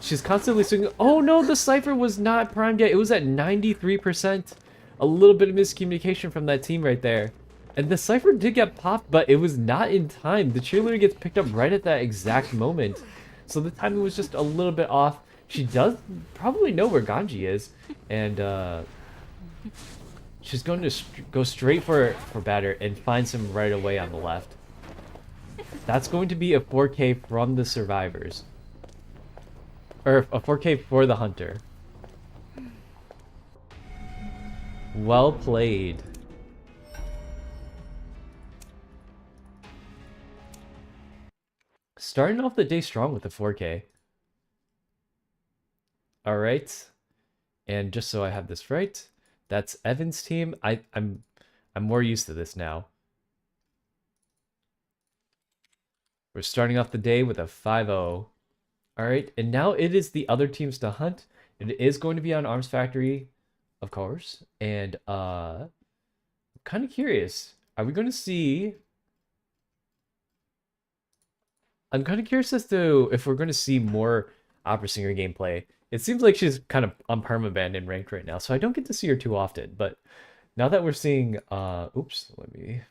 She's constantly swinging. Oh no, the cipher was not primed yet. It was at 93%. A little bit of miscommunication from that team right there. And the cipher did get popped, but it was not in time. The cheerleader gets picked up right at that exact moment. So the timing was just a little bit off. She does probably know where Ganji is. And she's going to go straight for Batter and finds him right away on the left. That's going to be a 4K from the survivors. Or a 4K for the hunter. Well played. Starting off the day strong with the 4K. Alright. And just so I have this right, that's Evan's team. I'm more used to this now. We're starting off the day with a 5-0. Alright, and now it is the other teams to hunt. It is going to be on Arms Factory, of course. And I'm kind of curious. Are we going to see... I'm kind of curious as to if we're going to see more Opera Singer gameplay. It seems like she's kind of on permaban in ranked right now, so I don't get to see her too often. But now that we're seeing... oops, let me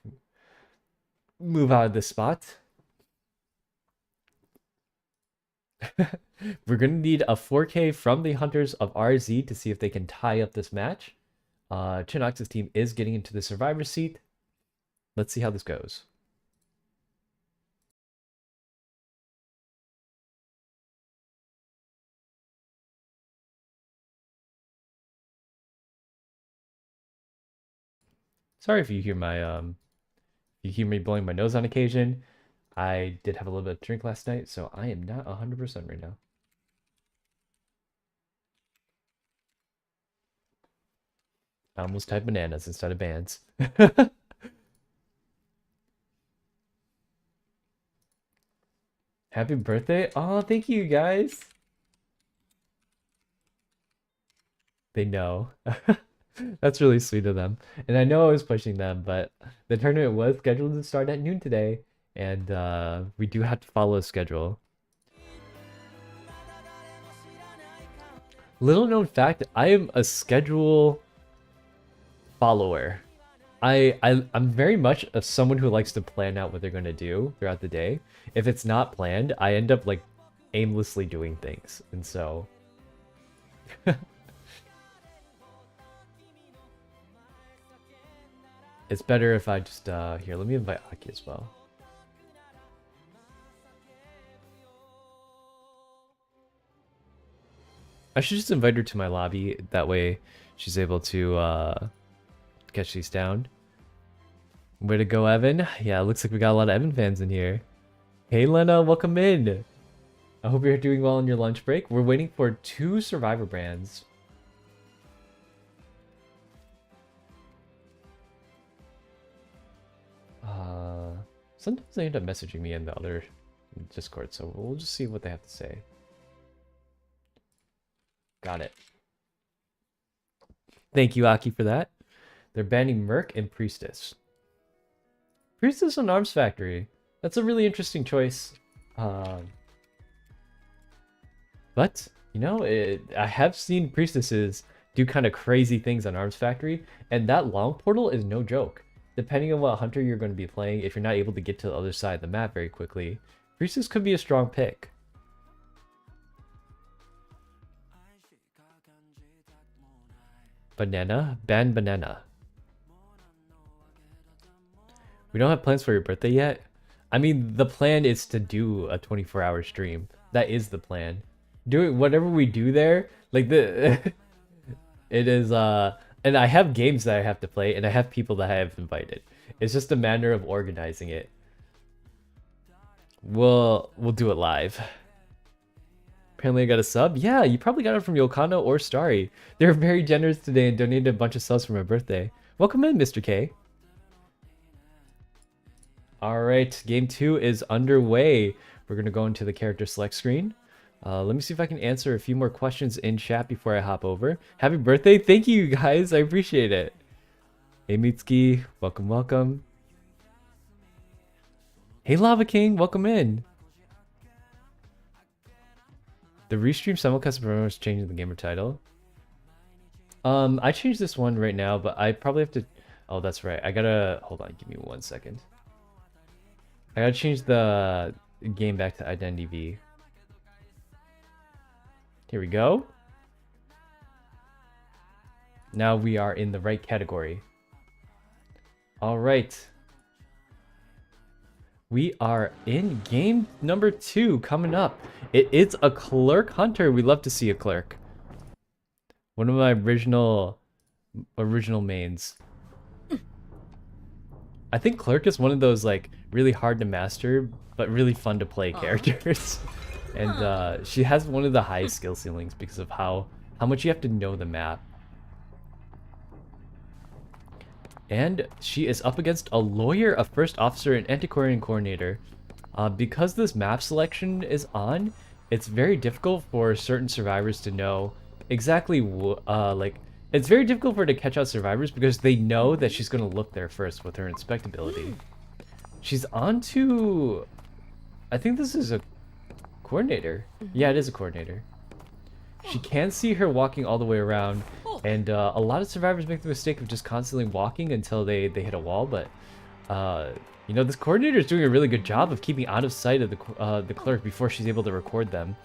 move out of this spot. We're going to need a 4K from the Hunters of RZ to see if they can tie up this match. Chinox's team is getting into the survivor seat. Let's see how this goes. Sorry if you hear me blowing my nose on occasion. I did have a little bit of drink last night, so I am not 100% right now. I almost typed bananas instead of bands. Happy birthday. Oh, thank you guys. They know. That's really sweet of them. And I know I was pushing them, but the tournament was scheduled to start at noon today. And we do have to follow a schedule. Little known fact, I am a schedule follower. I'm very much someone who likes to plan out what they're gonna do throughout the day. If it's not planned, I end up like aimlessly doing things, and so it's better if I just here. Let me invite Aki as well. I should just invite her to my lobby. That way, she's able to catch these down. Way to go, Evan. Yeah, it looks like we got a lot of Evan fans in here. Hey, Lena, welcome in. I hope you're doing well on your lunch break. We're waiting for 2 Survivor brands. Sometimes they end up messaging me in the other Discord, so we'll just see what they have to say. Got it. Thank you, Aki, for that. They're banning Merc and Priestess. Priestess on Arms Factory. That's a really interesting choice. But, you know, I have seen Priestesses do kind of crazy things on Arms Factory, and that long portal is no joke. Depending on what hunter you're going to be playing, if you're not able to get to the other side of the map very quickly, Priestess could be a strong pick. Banana? Ban banana. We don't have plans for your birthday yet? I mean, the plan is to do a 24-hour stream. That is the plan. Doing whatever we do there, like it is, and I have games that I have to play, and I have people that I have invited. It's just a matter of organizing it. We'll do it live. Apparently I got a sub. Yeah, you probably got it from Yokano or Starry. They were very generous today and donated a bunch of subs for my birthday. Welcome in, Mr. K. Alright, game 2 is underway. We're going to go into the character select screen. Let me see if I can answer a few more questions in chat before I hop over. Happy birthday. Thank you, guys. I appreciate it. Hey, Mitsuki. Welcome, welcome. Hey, Lava King. Welcome in. The Restream simulcast promo is changing the gamer title. I changed this one right now, but I probably have to... Oh, that's right. I gotta... Hold on. Give me 1 second. I gotta change the game back to Identity V. Here we go. Now we are in the right category. All right. We are in game number 2 coming up. It is a clerk hunter. We love to see a clerk. One of my original mains. I think clerk is one of those like really hard to master but really fun to play characters. And she has one of the highest skill ceilings because of how much you have to know the map. And she is up against a lawyer, a first officer, an antiquarian coordinator. Because this map selection is on, it's very difficult for certain survivors to know exactly it's very difficult for her to catch out survivors because they know that she's going to look there first with her inspectability. She's on to... I think this is a coordinator. Yeah, it is a coordinator. She can see her walking all the way around, and a lot of survivors make the mistake of just constantly walking until they hit a wall, but you know, this coordinator is doing a really good job of keeping out of sight of the clerk before she's able to record them.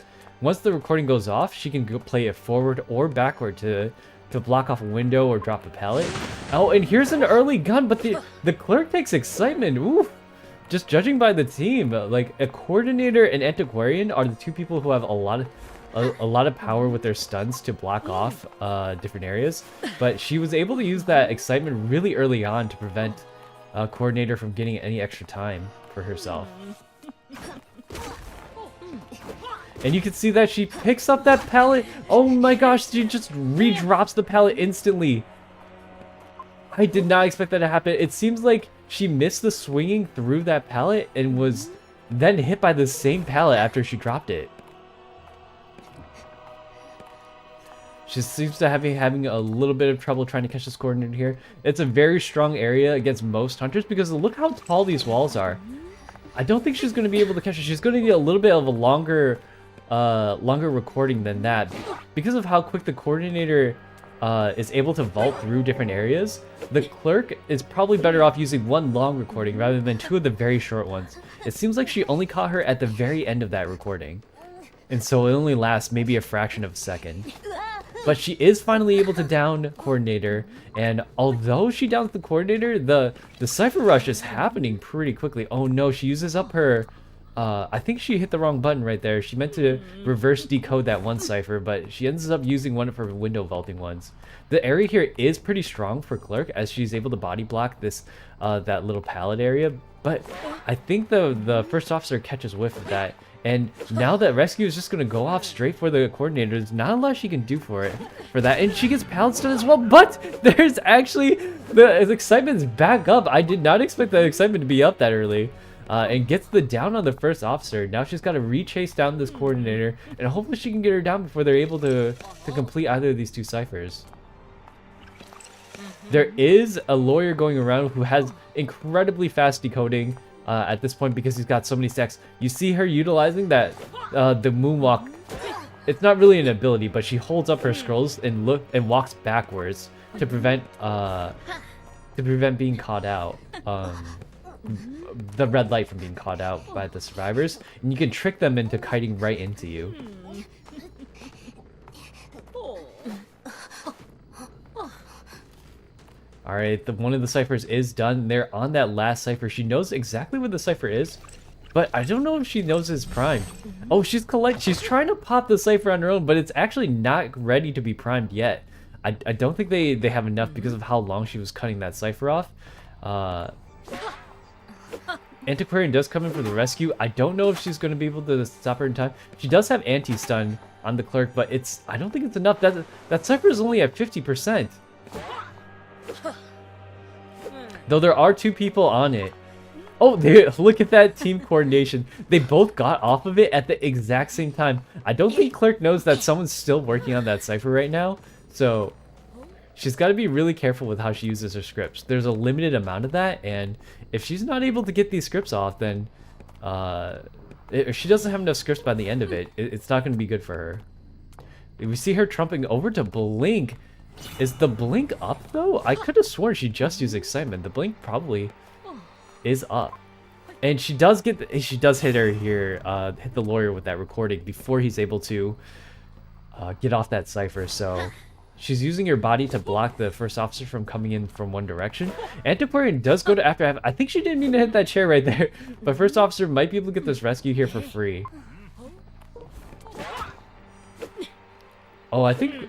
Once the recording goes off, she can go play it forward or backward to block off a window or drop a pallet. Oh, and here's an early gun, but the clerk takes excitement. Ooh. Just judging by the team, like a coordinator and antiquarian are the two people who have a lot of power with their stunts to block off different areas. But she was able to use that excitement really early on to prevent coordinator from getting any extra time for herself. And you can see that she picks up that pallet. Oh my gosh, she just re-drops the pallet instantly. I did not expect that to happen. It seems like she missed the swinging through that pallet and was then hit by the same pallet after she dropped it. She seems to having a little bit of trouble trying to catch this coordinator here. It's a very strong area against most hunters because look how tall these walls are. I don't think she's going to be able to catch it. She's going to need a little bit of a longer longer recording than that. Because of how quick the coordinator is able to vault through different areas, the clerk is probably better off using one long recording rather than two of the very short ones. It seems like she only caught her at the very end of that recording, and so it only lasts maybe a fraction of a second. But she is finally able to down coordinator, and although she downs the coordinator, the cipher rush is happening pretty quickly. Oh no, she uses up her I think she hit the wrong button right there. She meant to reverse decode that one cipher, but she ends up using one of her window vaulting ones. The area here is pretty strong for Clerk, as she's able to body block this that little pallet area, but I think the first officer catches whiff of that. And now that Rescue is just going to go off straight for the coordinator, there's not a lot she can do for that. And she gets pallet stun as well, but there's actually, the excitement's back up. I did not expect the excitement to be up that early. And gets the down on the first officer. Now she's got to re-chase down this coordinator, and hopefully she can get her down before they're able to complete either of these two ciphers. There is a lawyer going around who has incredibly fast decoding at this point because he's got so many stacks. You see her utilizing that the moonwalk. It's not really an ability, but she holds up her scrolls and walks backwards to prevent being caught out. The red light from being caught out by the survivors, and you can trick them into kiting right into you. Alright, one of the ciphers is done. They're on that last cipher. She knows exactly what the cipher is, but I don't know if she knows it's primed. Oh, she's trying to pop the cipher on her own, but it's actually not ready to be primed yet. I don't think they have enough because of how long she was cutting that cipher off. Antiquarian does come in for the rescue. I don't know if she's going to be able to stop her in time. She does have anti-stun on the clerk, but I don't think it's enough. That cipher is only at 50%. Though there are two people on it. Oh, look at that team coordination. They both got off of it at the exact same time. I don't think Clerk knows that someone's still working on that cipher right now. So she's got to be really careful with how she uses her scripts. There's a limited amount of that, and if she's not able to get these scripts off, then if she doesn't have enough scripts by the end of it, it's not going to be good for her. We see her trumping over to Blink. Is the Blink up, though? I could have sworn she just used Excitement. The Blink probably is up. And she does hit her here, hit the lawyer with that recording before he's able to get off that cipher, so she's using her body to block the first officer from coming in from one direction. Antiquarian does go to after. I think she didn't mean to hit that chair right there, but first officer might be able to get this rescue here for free. Oh, I think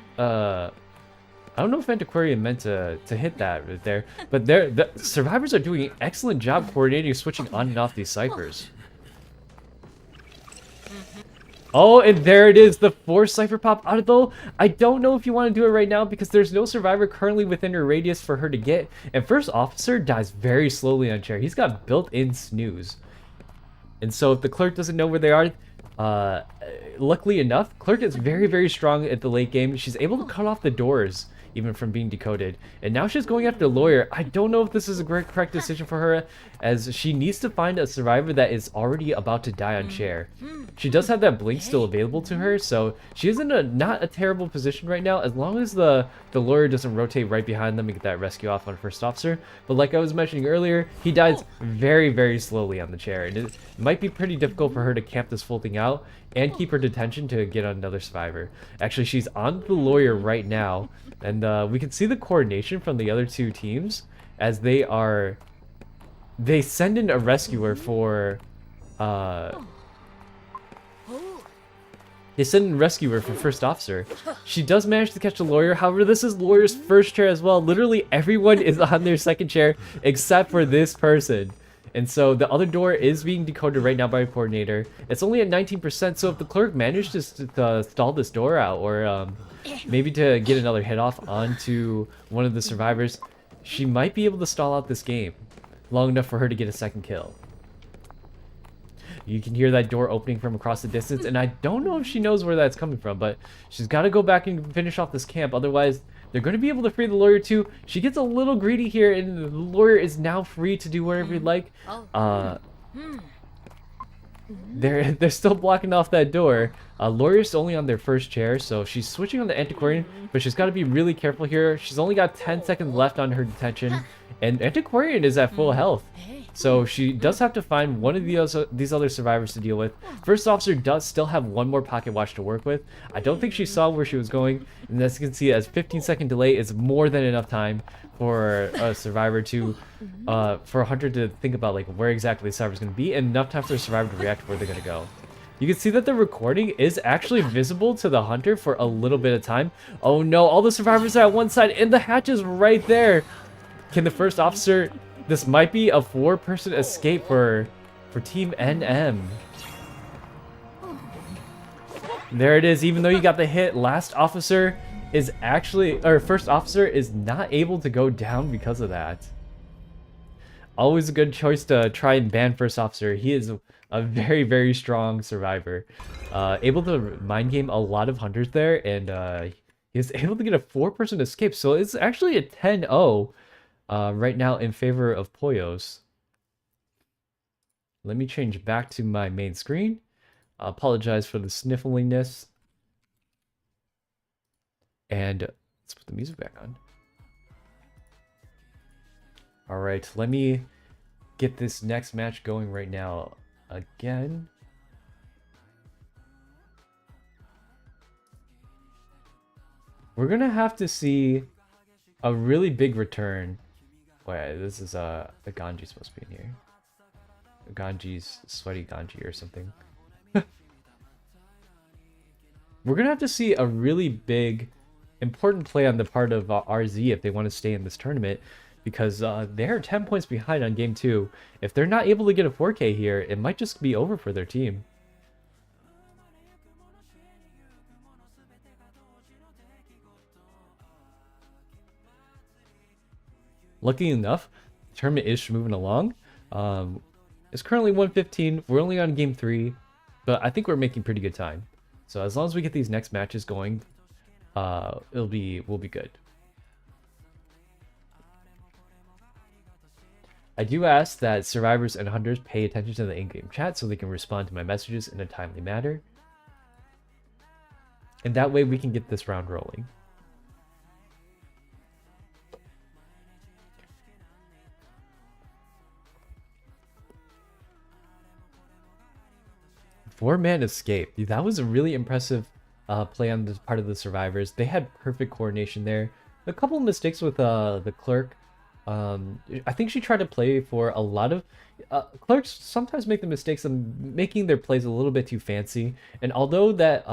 I don't know if Antiquarian meant to hit that right there, but the survivors are doing an excellent job coordinating, switching on and off these ciphers. Oh, and there it is, the fourth cipher pop out. Though I don't know if you want to do it right now because there's no survivor currently within her radius for her to get, and first officer dies very slowly on chair. He's got built-in snooze, and so if the clerk doesn't know where they are, luckily enough, clerk is very, very strong at the late game. She's able to cut off the doors even from being decoded, and now she's going after the lawyer. I don't know if this is a correct decision for her, as she needs to find a survivor that is already about to die on chair. She does have that blink still available to her, so she is in not a terrible position right now, as long as the lawyer doesn't rotate right behind them and get that rescue off on first officer. But like I was mentioning earlier, he dies very, very slowly on the chair, and it might be pretty difficult for her to camp this full thing out and keep her detention to get on another survivor. Actually, she's on the lawyer right now, and we can see the coordination from the other two teams as they send in a rescuer for first officer. She does manage to catch the lawyer. However, this is lawyer's first chair as well. Literally everyone is on their second chair except for this person. And so the other door is being decoded right now by a coordinator. It's only at 19%, so if the clerk managed to stall this door out, or maybe to get another hit off onto one of the survivors, she might be able to stall out this game long enough for her to get a second kill. You can hear that door opening from across the distance, and I don't know if she knows where that's coming from, but she's got to go back and finish off this camp, otherwise they're going to be able to free the lawyer too. She gets a little greedy here, and the lawyer is now free to do whatever he'd like. They're still blocking off that door. Lawyer's only on their first chair, so she's switching on the Antiquarian, but she's got to be really careful here. She's only got 10 seconds left on her detention, and Antiquarian is at full health. So she does have to find one of these other survivors to deal with. First officer does still have one more pocket watch to work with. I don't think she saw where she was going, and as you can see, as 15-second delay is more than enough time for a survivor to, for a hunter to think about like where exactly the survivor is going to be, and enough time for a survivor to react to where they're going to go. You can see that the recording is actually visible to the hunter for a little bit of time. Oh no, all the survivors are at one side, and the hatch is right there. Can the first officer... This might be a 4-person escape for Team NM. There it is. Even though you got the hit, last officer is actually, or first officer is not able to go down because of that. Always a good choice to try and ban first officer. He is a very, very strong survivor. Able to mind game a lot of hunters there, and he is able to get a 4-person escape. So it's actually a 10-0. Right now in favor of Poyos. Let me change back to my main screen. I apologize for the sniffliness. And let's put the music back on. Alright, let me get this next match going right now. Again. We're gonna have to see a really big return. Wait, this is the Ganji's supposed to be in here. Ganji's sweaty Ganji or something. We're gonna have to see a really big, important play on the part of RZ if they want to stay in this tournament, because they're 10 points behind on game 2. If they're not able to get a 4K here, it might just be over for their team. Lucky enough, the tournament is moving along. It's currently 1:15. We're only on game 3, but I think we're making pretty good time. So as long as we get these next matches going, we'll be good. I do ask that survivors and hunters pay attention to the in-game chat so they can respond to my messages in a timely manner. And that way we can get this round rolling. Four-man escape. That was a really impressive play on the part of the survivors. They had perfect coordination there. A couple of mistakes with the clerk. I think she tried to play for a lot of... clerks sometimes make the mistakes of making their plays a little bit too fancy. And although that,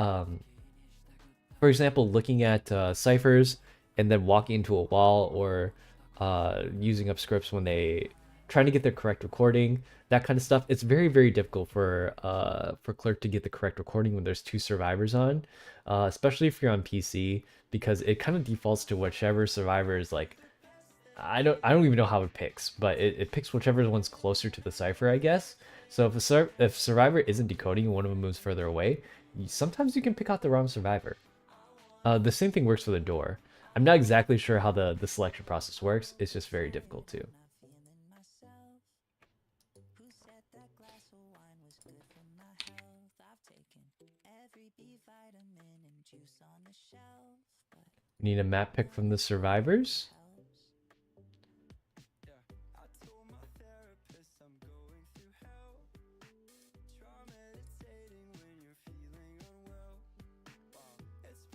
for example, looking at ciphers and then walking into a wall, or using up scripts when they trying to get the correct recording, that kind of stuff, it's very, very difficult for clerk to get the correct recording when there's 2 survivors on, especially if you're on PC, because it kind of defaults to whichever survivor is like, I don't even know how it picks, but it picks whichever one's closer to the cipher, I guess. So if survivor isn't decoding and one of them moves further away, sometimes you can pick out the wrong survivor. The same thing works for the door. I'm not exactly sure how the selection process works. It's just very difficult too. Need a map pick from the survivors.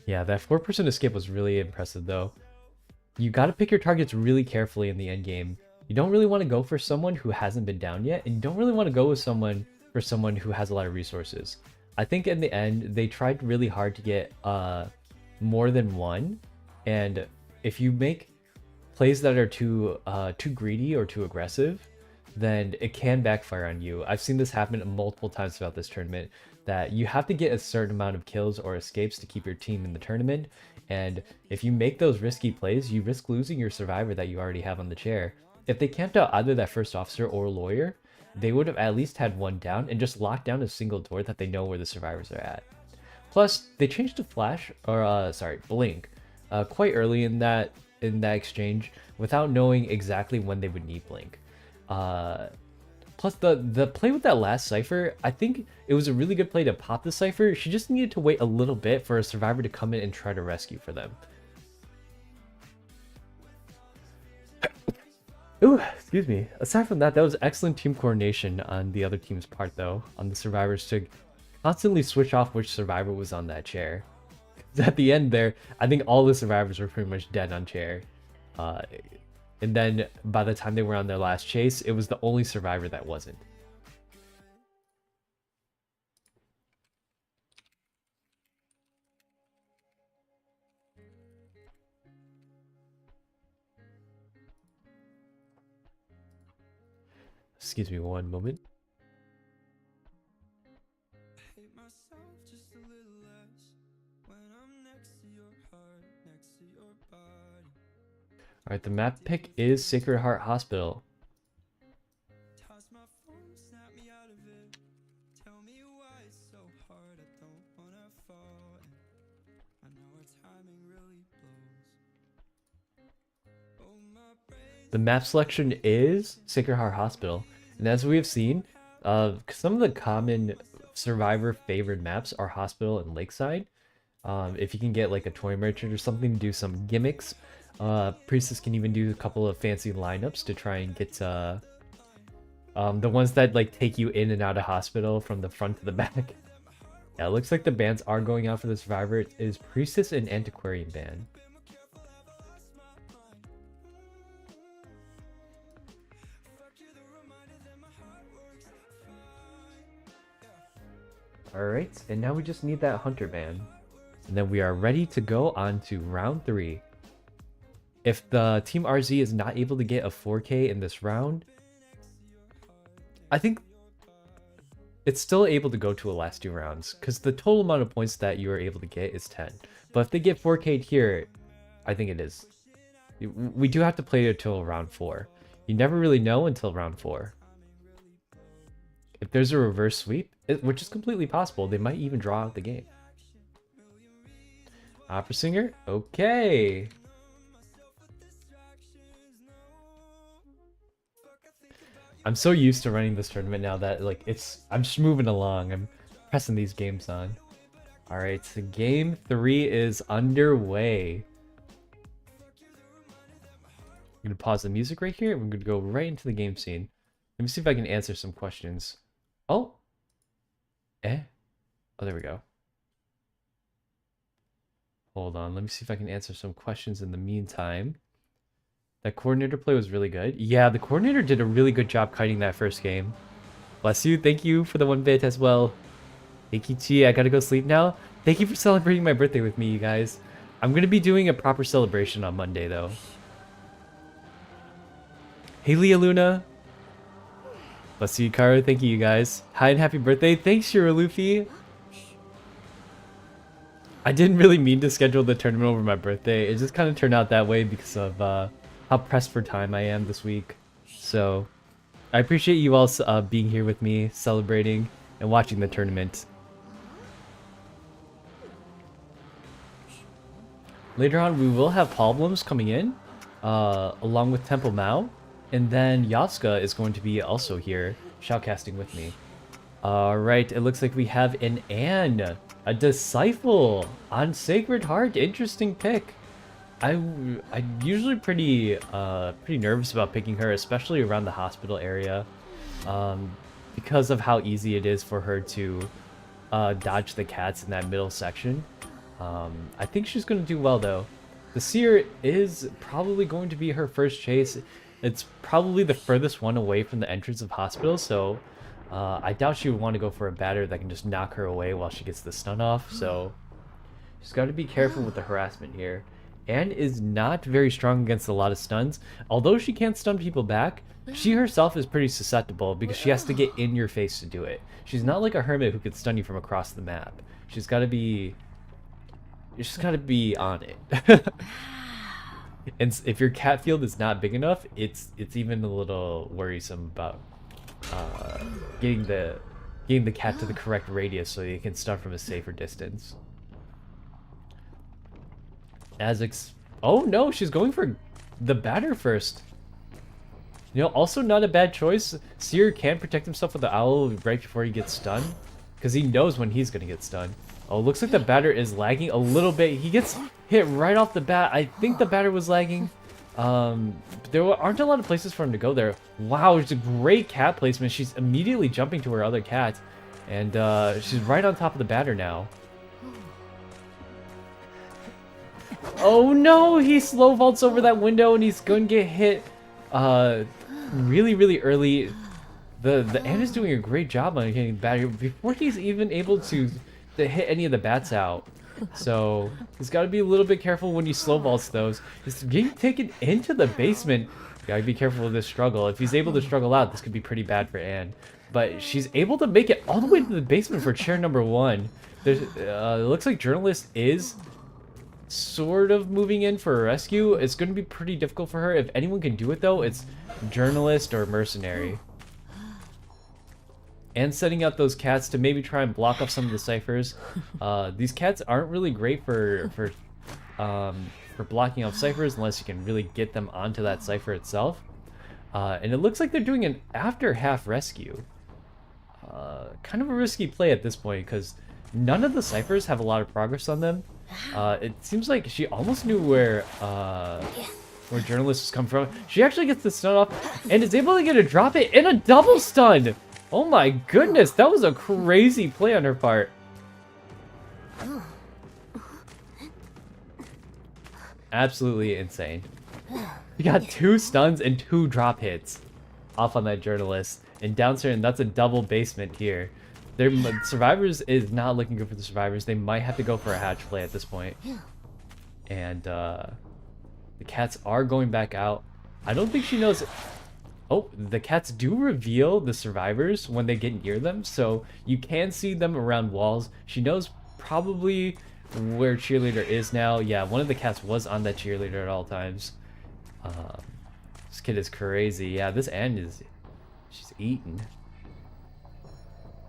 Yeah, that 4-person escape was really impressive though. You gotta pick your targets really carefully in the end game. You don't really want to go for someone who hasn't been down yet, and you don't really want to go with someone who has a lot of resources. I think in the end, they tried really hard to get more than one, and if you make plays that are too greedy or too aggressive, then it can backfire on you. I've seen this happen multiple times throughout this tournament, that you have to get a certain amount of kills or escapes to keep your team in the tournament, and if you make those risky plays, you risk losing your survivor that you already have on the chair. If they camped out either that first officer or lawyer, they would have at least had one down and just locked down a single door that they know where the survivors are at. Plus, they changed to flash, or blink, quite early in that exchange without knowing exactly when they would need blink. Plus, the play with that last Cypher, I think it was a really good play to pop the Cypher. She just needed to wait a little bit for a survivor to come in and try to rescue for them. Ooh, excuse me. Aside from that, that was excellent team coordination on the other team's part, though, on the survivors to constantly switch off which survivor was on that chair. At the end there, I think all the survivors were pretty much dead on chair. And then by the time they were on their last chase, it was the only survivor that wasn't. Excuse me one moment. Alright, the map pick is Sacred Heart Hospital. The map selection is Sacred Heart Hospital. And as we have seen, some of the common survivor favored maps are Hospital and Lakeside. If you can get like a toy merchant or something to do some gimmicks, Priestess can even do a couple of fancy lineups to try and get the ones that like take you in and out of Hospital from the front to the back. Yeah, it looks like the bans are going out for the survivor. It is Priestess and Antiquarian ban. Alright, and now we just need that Hunter ban. And then we are ready to go on to round 3. If the Team RZ is not able to get a 4K in this round, I think it's still able to go to a last 2 rounds, because the total amount of points that you are able to get is 10. But if they get 4K'd here, I think it is. We do have to play it until round 4. You never really know until round 4. If there's a reverse sweep, which is completely possible, they might even draw out the game. Opera singer? Okay. I'm so used to running this tournament now that like I'm just moving along. I'm pressing these games on. Alright, so game 3 is underway. I'm gonna pause the music right here and we're gonna go right into the game scene. Let me see if I can answer some questions. Oh. Oh, there we go. Hold on, let me see if I can answer some questions in the meantime. That coordinator play was really good. Yeah, the coordinator did a really good job kiting that first game. Bless you. Thank you for the 1 bit as well. Eikichi, I gotta go sleep now. Thank you for celebrating my birthday with me, you guys. I'm gonna be doing a proper celebration on Monday, though. Hey, Leah Luna. Bless you, Kara. Thank you, you guys. Hi and happy birthday. Thanks, Shiro Luffy. I didn't really mean to schedule the tournament over my birthday. It just kind of turned out that way because of how pressed for time I am this week. So I appreciate you all being here with me, celebrating, and watching the tournament. Later on, we will have Problems coming in, along with Temple Mao. And then Yasuka is going to be also here, shoutcasting with me. Alright, it looks like we have an Anne, a Disciple on Sacred Heart. Interesting pick. I'm usually pretty nervous about picking her, especially around the hospital area, because of how easy it is for her to dodge the cats in that middle section. I think she's going to do well, though. The Seer is probably going to be her first chase. It's probably the furthest one away from the entrance of hospital, so I doubt she would want to go for a batter that can just knock her away while she gets the stun off, so she's got to be careful with the harassment here. Anne is not very strong against a lot of stuns. Although she can't stun people back, she herself is pretty susceptible because she has to get in your face to do it. She's not like a hermit who could stun you from across the map. She's got to be on it. And if your cat field is not big enough, it's even a little worrisome about getting the cat to the correct radius so you can stun from a safer distance. Oh no, she's going for the batter first. You know, also not a bad choice. Seer can protect himself with the owl right before he gets stunned, because he knows when he's gonna get stunned. Oh, looks like the batter is lagging a little bit. He gets hit right off the bat. I think the batter was lagging. There aren't a lot of places for him to go there. Wow, it's a great cat placement. She's immediately jumping to her other cat, and she's right on top of the batter now. Oh no, he slow vaults over that window and he's going to get hit really early. The ant is doing a great job on hitting the batter before he's even able to hit any of the bats out. So he's got to be a little bit careful when he slow vaults those. He's getting taken into the basement. Gotta be careful with this struggle. If he's able to struggle out, this could be pretty bad for Anne. But she's able to make it all the way to the basement for chair number 1. There's it looks like Journalist is sort of moving in for a rescue. It's going to be pretty difficult for her. If anyone can do it though, it's Journalist or Mercenary. And setting out those cats to maybe try and block off some of the ciphers. These cats aren't really great for blocking off ciphers unless you can really get them onto that cipher itself. And it looks like they're doing an after half rescue. Kind of a risky play at this point because none of the ciphers have a lot of progress on them. It seems like she almost knew where Journalist was coming from. She actually gets the stun off and is able to get a drop hit and a double stun. Oh my goodness, that was a crazy play on her part. Absolutely insane. We got 2 stuns and 2 drop hits off on that Journalist. And downstairs, and that's a double basement here. Their survivors is not looking good for the survivors. They might have to go for a hatch play at this point. And the cats are going back out. I don't think she knows. Oh, the cats do reveal the survivors when they get near them, so you can see them around walls. She knows probably where Cheerleader is now. Yeah, one of the cats was on that Cheerleader at all times. This kid is crazy. Yeah, this Anne is... she's eaten.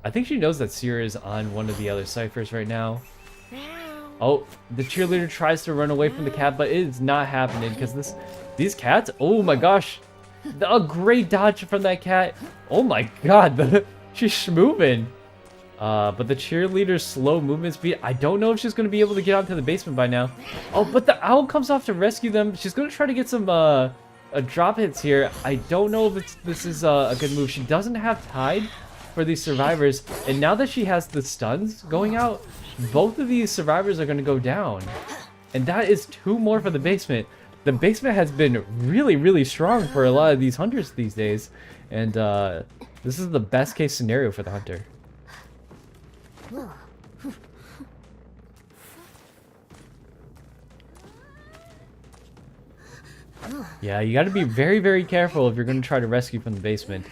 I think she knows that Seer is on one of the other ciphers right now. Oh, the Cheerleader tries to run away from the cat, but it is not happening because these cats... oh my gosh. A great dodge from that cat. Oh my god, she's moving. But the Cheerleader's slow movement speed, I don't know if she's going to be able to get onto the basement by now. Oh, but the owl comes off to rescue them. She's going to try to get some drop hits here. I don't know if this is a good move. She doesn't have Tide for these survivors. And now that she has the stuns going out, both of these survivors are going to go down. And that is 2 more for the basement. The basement has been really strong for a lot of these hunters these days. And this is the best case scenario for the hunter. Yeah, you got to be very careful if you're going to try to rescue from the basement.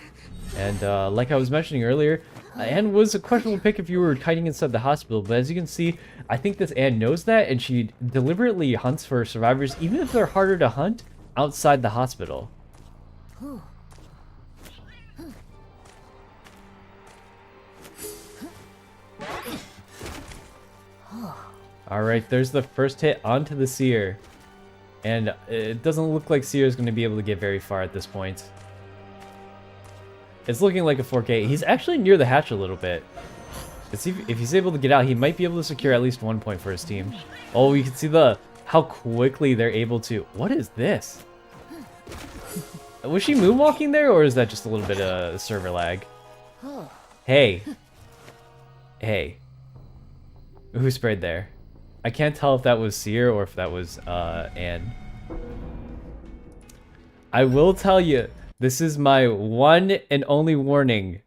And like I was mentioning earlier, Anne was a questionable pick if you were hiding inside the hospital, but as you can see, I think this Anne knows that, and she deliberately hunts for survivors, even if they're harder to hunt, outside the hospital. Alright, there's the first hit onto the Seer. And it doesn't look like Seer is going to be able to get very far at this point. It's looking like a 4K. He's actually near the hatch a little bit. Let's see if he's able to get out, he might be able to secure at least 1 point for his team. Oh, you can see how quickly they're able to... what is this? Was she moonwalking there, or is that just a little bit of server lag? Hey. Hey. Who sprayed there? I can't tell if that was Seer or if that was Anne. I will tell you, this is my one and only warning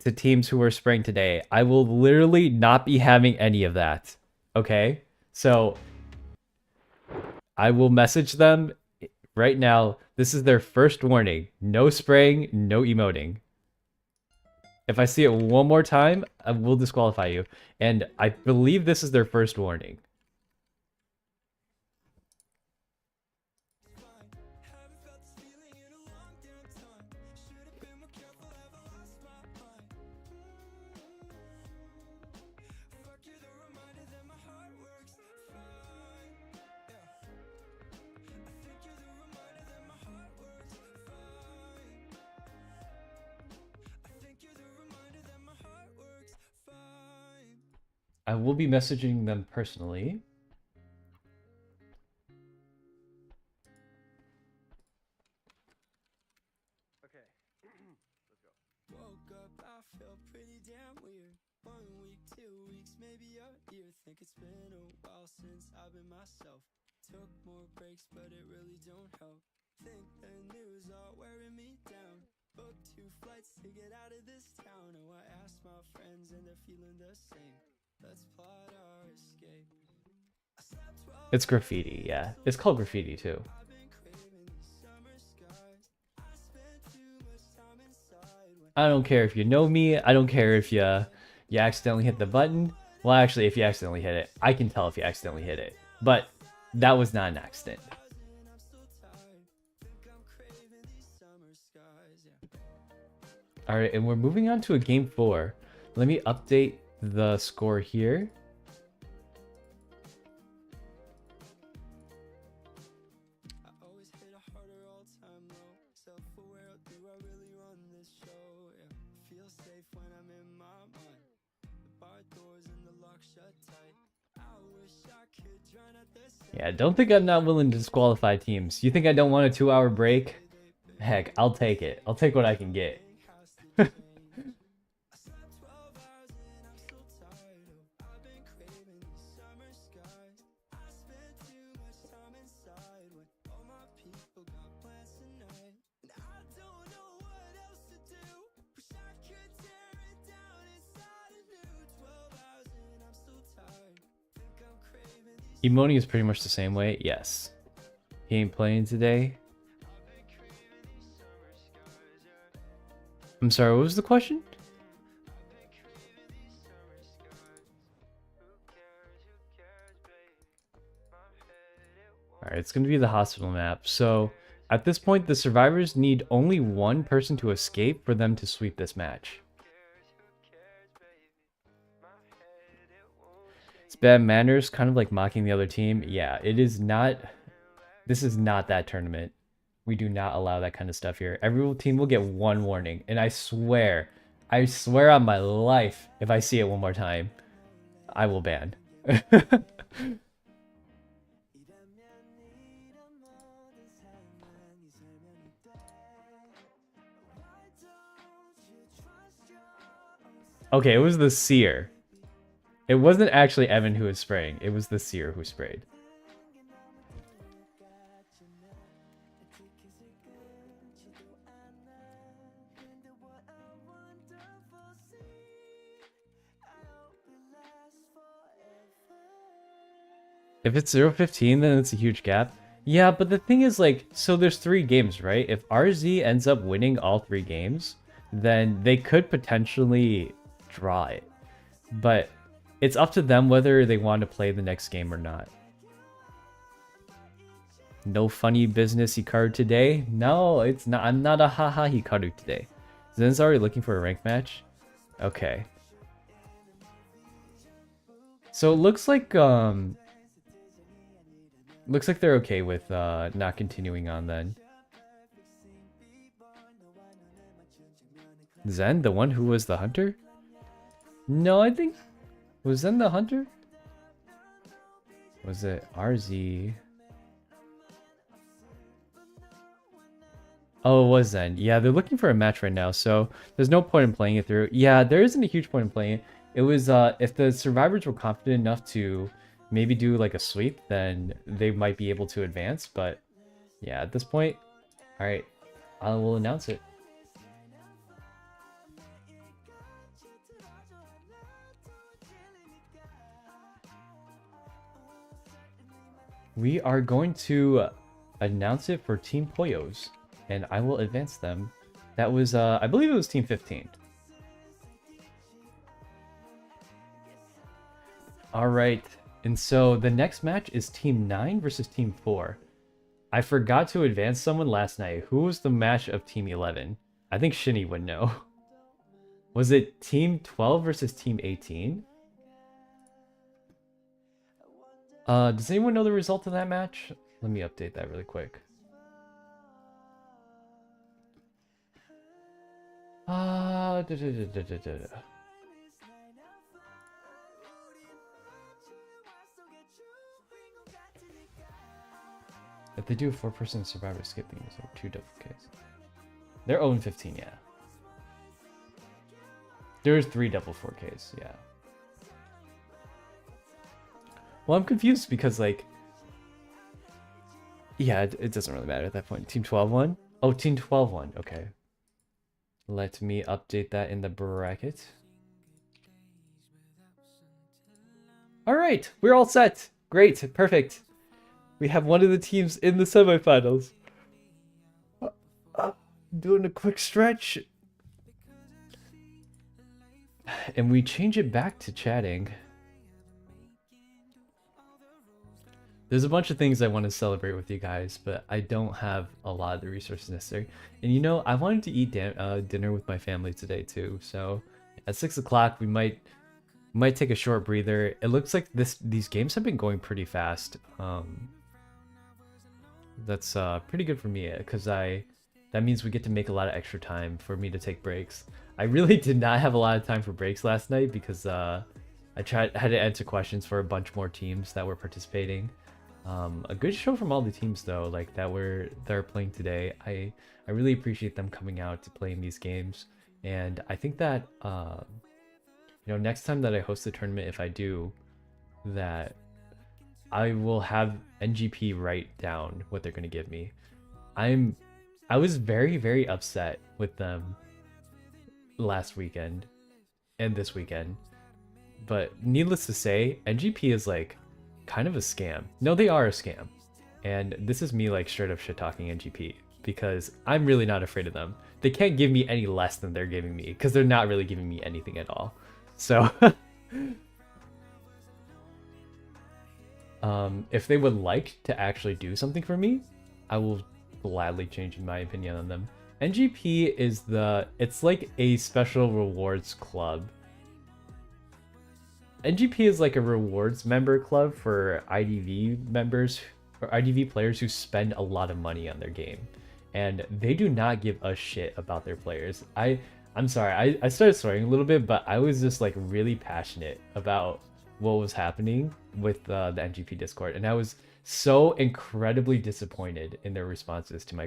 to teams who are spraying today. I will literally not be having any of that. Okay? So I will message them right now. This is their first warning. No spraying, no emoting. If I see it one more time, I will disqualify you. And I believe this is their first warning. I will be messaging them personally. Okay. Let's go. Woke up, I feel pretty damn weird. 1 week, 2 weeks, maybe a year. Think it's been a while since I've been myself. Took more breaks, but it really don't help. Think the news all wearing me down. Booked 2 flights to get out of this town. Oh, I asked my friends and they're feeling the same. Let's plot our escape. I slept 12 It's graffiti, yeah. It's called graffiti too. I've been craving these summer skies. I spent too much time inside when I don't care if you know me. I don't care if you accidentally hit the button. Well, actually, if you accidentally hit it, I can tell if you accidentally hit it. But that was not an accident. I'm so tired. Think I'm craving these summer skies. Yeah. All right, and we're moving on to a game 4. Let me update the score here. I always hit a harder all-time low. Self-aware, do I really run this show? Yeah. Feel safe when I'm in my mind. The bar doors and the lock shut tight. I wish I could drown at the same. Yeah, don't think I'm not willing to disqualify teams. You think I don't want a 2-hour break? Heck, I'll take it. I'll take what I can get. Has to change. I slept 12 hours and I'm so tired. Oh, I've been craving these summer skies. I spent too much time inside when all my people got plans tonight. And I don't know what else to do. Wish I could tear it down inside anew. 12 hours and I'm so tired. Think I'm craving these. Emoting is pretty much the same way. Yes. He ain't playing today. I've been craving these summer skies. Yeah. I'm sorry, what was the question? I've been craving these summer skies. Who cares, babe? My head, it won't. Alright, it's going to be the hospital map. So, at this point, the survivors need only one person to escape for them to sweep this match. Who cares, baby? My head, it won't change. It's bad manners, kind of like mocking the other team. Yeah, it is not... This is not that tournament. We do not allow that kind of stuff here. Every team will get 1 warning. And I swear on my life, if I see it one more time, I will ban. Okay, it was the seer. It wasn't actually Evan who was spraying. It was the seer who sprayed. If it's 0-15, then it's a huge gap. Yeah, but the thing is, like, so there's 3 games, right? If RZ ends up winning all 3 games, then they could potentially draw it. But it's up to them whether they want to play the next game or not. No funny business Hikaru today? No, it's not. I'm not a haha Hikaru today. Zen's already looking for a rank match? Okay. So it looks like they're okay with not continuing on then. Zen, the one who was the hunter? No, I think... Was Zen the hunter? Was it RZ? Oh, it was Zen. Yeah, they're looking for a match right now, so there's no point in playing it through. Yeah, there isn't a huge point in playing it. It was, if the survivors were confident enough to maybe do like a sweep, then they might be able to advance, but yeah, at this point, alright, I will announce it. We are going to announce it for Team Poyos, and I will advance them. That was, I believe it was Team 15. Alright, and so the next match is Team 9 versus Team 4. I forgot to advance someone last night. Who was the match of Team 11? I think Shinny would know. Was it Team 12 versus Team 18? Does anyone know the result of that match? Let me update that really quick. If they do a 4-person survivor skip thing, is there 2 double Ks? They're 0-15, yeah. There's 3 double 4Ks, yeah. Well, I'm confused because, like... Yeah, it doesn't really matter at that point. Team 12 won? Oh, Team 12 won. Okay. Let me update that in the bracket. Alright, we're all set. Great, perfect. We have one of the teams in the semifinals. Doing a quick stretch. And we change it back to chatting. There's a bunch of things I want to celebrate with you guys, but I don't have a lot of the resources necessary. And you know, I wanted to eat dinner with my family today too. So at 6 o'clock, we might take a short breather. It looks like these games have been going pretty fast. That's pretty good for me because that means we get to make a lot of extra time for me to take breaks. I really did not have a lot of time for breaks last night because I had to answer questions for a bunch more teams that were participating. A good show from all the teams though, like that are playing today. I really appreciate them coming out to play in these games, and I think that you know, next time that I host the tournament, if I do, that I will have NGP write down what they're gonna give me. I was very upset with them last weekend and this weekend, but needless to say, NGP is like kind of a scam. No, they are a scam. And this is me like straight up shit talking NGP because I'm really not afraid of them. They can't give me any less than they're giving me because they're not really giving me anything at all. So if they would like to actually do something for me, I will gladly change my opinion on them. NGP is it's like a special rewards club. NGP is like a rewards member club for IDV members or IDV players who spend a lot of money on their game, and they do not give a shit about their players. I'm sorry, I started swearing a little bit, but I was just like really passionate about what was happening with the NGP Discord, and I was so incredibly disappointed in their responses to my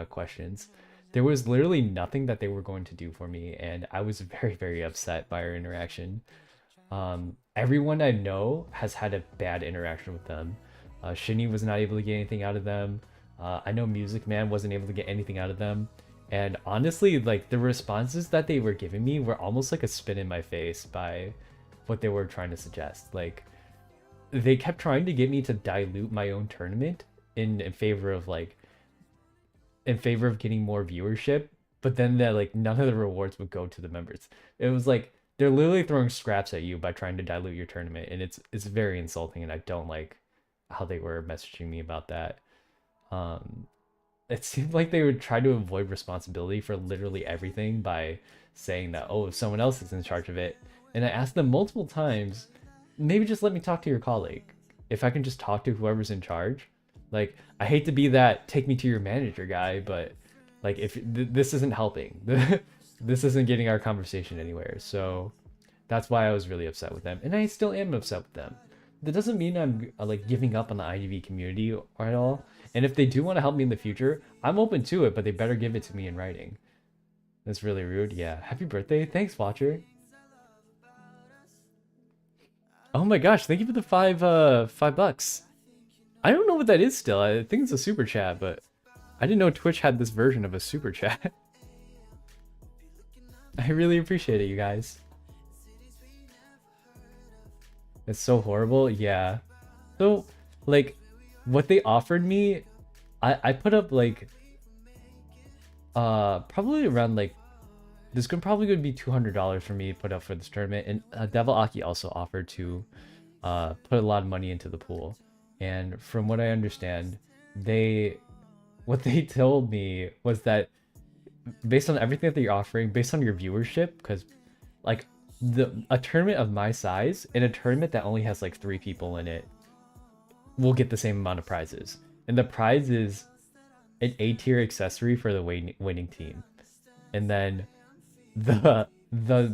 questions. There was literally nothing that they were going to do for me, and I was very upset by our interaction. Everyone I know has had a bad interaction with them. Shinny was not able to get anything out of them. I know Music Man wasn't able to get anything out of them. And honestly, like the responses that they were giving me were almost like a spin in my face by what they were trying to suggest. Like they kept trying to get me to dilute my own tournament in favor of getting more viewership, but then like none of the rewards would go to the members. It was like they're literally throwing scraps at you by trying to dilute your tournament, and it's very insulting, and I don't like how they were messaging me about that. It seemed like they would try to avoid responsibility for literally everything by saying that, oh, someone else is in charge of it. And I asked them multiple times, maybe just let me talk to your colleague. If I can just talk to whoever's in charge. Like, I hate to be that take me to your manager guy, but like if this isn't helping. This isn't getting our conversation anywhere. So that's why I was really upset with them. And I still am upset with them. That doesn't mean I'm like giving up on the IDV community or at all. And if they do want to help me in the future, I'm open to it, but they better give it to me in writing. That's really rude. Yeah. Happy birthday. Thanks, Watcher. Oh my gosh, thank you for the $5. I don't know what that is still. I think it's a super chat, but I didn't know Twitch had this version of a super chat. I really appreciate it, you guys. It's so horrible. Yeah. So, like, what they offered me, I put up, like, probably around, like, this could probably going to be $200 for me to put up for this tournament. And Devil Aki also offered to put a lot of money into the pool. And from what I understand, what they told me was that based on everything that you're offering, based on your viewership, because like a tournament of my size and a tournament that only has like 3 people in it will get the same amount of prizes. And the prize is an A-tier accessory for the winning team. And then the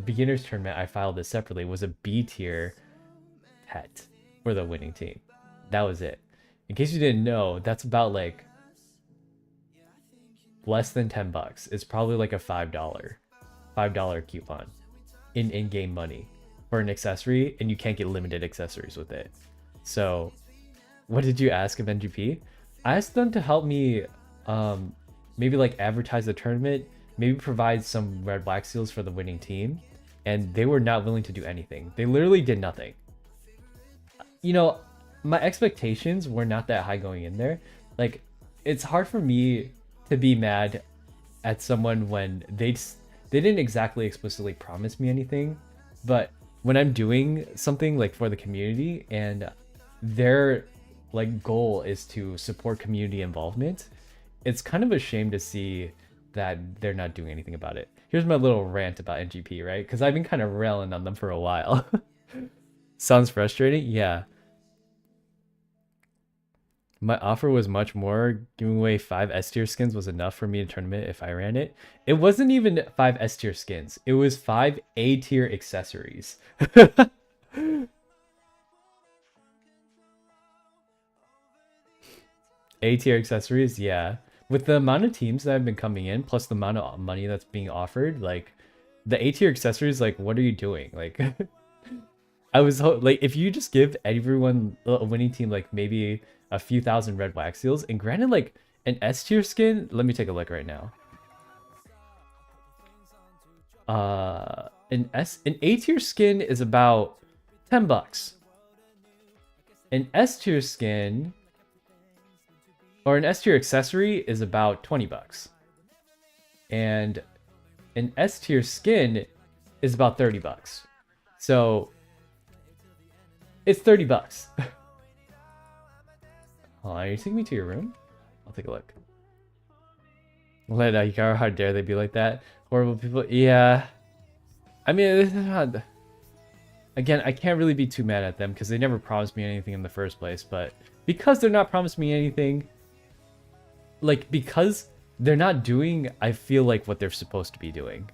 beginners tournament, I filed this separately, was a B-tier pet for the winning team. That was it. In case you didn't know, that's about like less than $10. It's probably like a $5 coupon in in-game money for an accessory, and you can't get limited accessories with it. So what did you ask of NGP? I asked them to help me maybe like advertise the tournament, maybe provide some red black seals for the winning team, and they were not willing to do anything. They literally did nothing. You know, my expectations were not that high going in there. Like, it's hard for me to be mad at someone when they didn't exactly explicitly promise me anything, but when I'm doing something like for the community and their like goal is to support community involvement, it's kind of a shame to see that they're not doing anything about it. Here's my little rant about NGP, right? Because I've been kind of railing on them for a while. Sounds frustrating? Yeah. My offer was much more. Giving away 5 S tier skins was enough for me to tournament if I ran it. It wasn't even 5 S tier skins. It was 5 A tier accessories. A tier accessories, yeah. With the amount of teams that have been coming in, plus the amount of money that's being offered, like the A tier accessories, like what are you doing? Like I was like, if you just give everyone a winning team like maybe a few thousand red wax seals, and granted like an S tier skin, let me take a look right now. An A tier skin is about $10. An S tier skin or an S tier accessory is about $20. And an S tier skin is about $30. So it's $30. Hold on, are you taking me to your room? I'll take a look. Let Hikaru, how dare they be like that? Horrible people. Yeah. I mean, again, I can't really be too mad at them because they never promised me anything in the first place. But because they're not promising me anything, like, because they're not doing, I feel like, what they're supposed to be doing.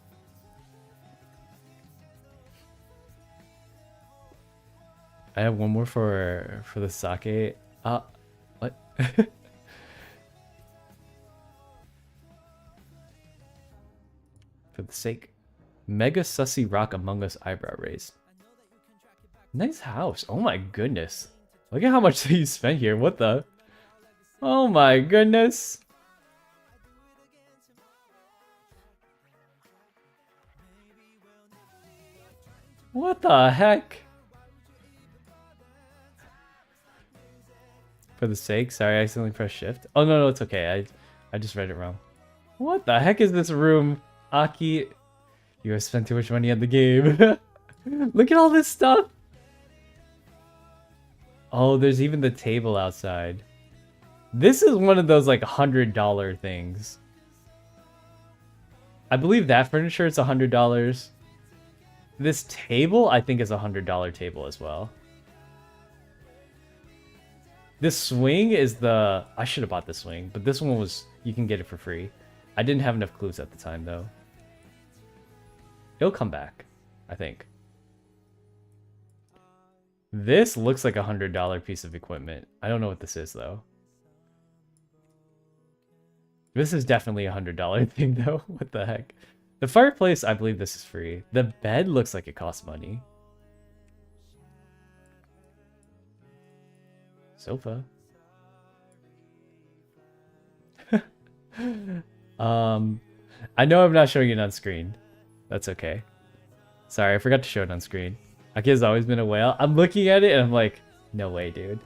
I have one more for the sake. What? For the sake. Mega sussy rock among us eyebrow raised. Nice house. Oh my goodness. Look at how much you spent here. What the? Oh my goodness. What the heck? For the sake, sorry, I accidentally pressed shift. Oh no, it's okay. I just read it wrong. What the heck is this room? Aki, you have spent too much money on the game. Look at all this stuff. Oh, there's even the table outside. This is one of those like $100 things. I believe that furniture is $100. This table, I think, is a $100 table as well. This swing is the... I should have bought this swing, but this one was... You can get it for free. I didn't have enough clues at the time, though. It'll come back, I think. This looks like a $100 piece of equipment. I don't know what this is, though. This is definitely a $100 thing, though. What the heck? The fireplace, I believe this is free. The bed looks like it costs money. Sofa. I know I'm not showing it on screen. That's okay. Sorry, I forgot to show it on screen. Aki's always been a whale. I'm looking at it and I'm like, no way, dude.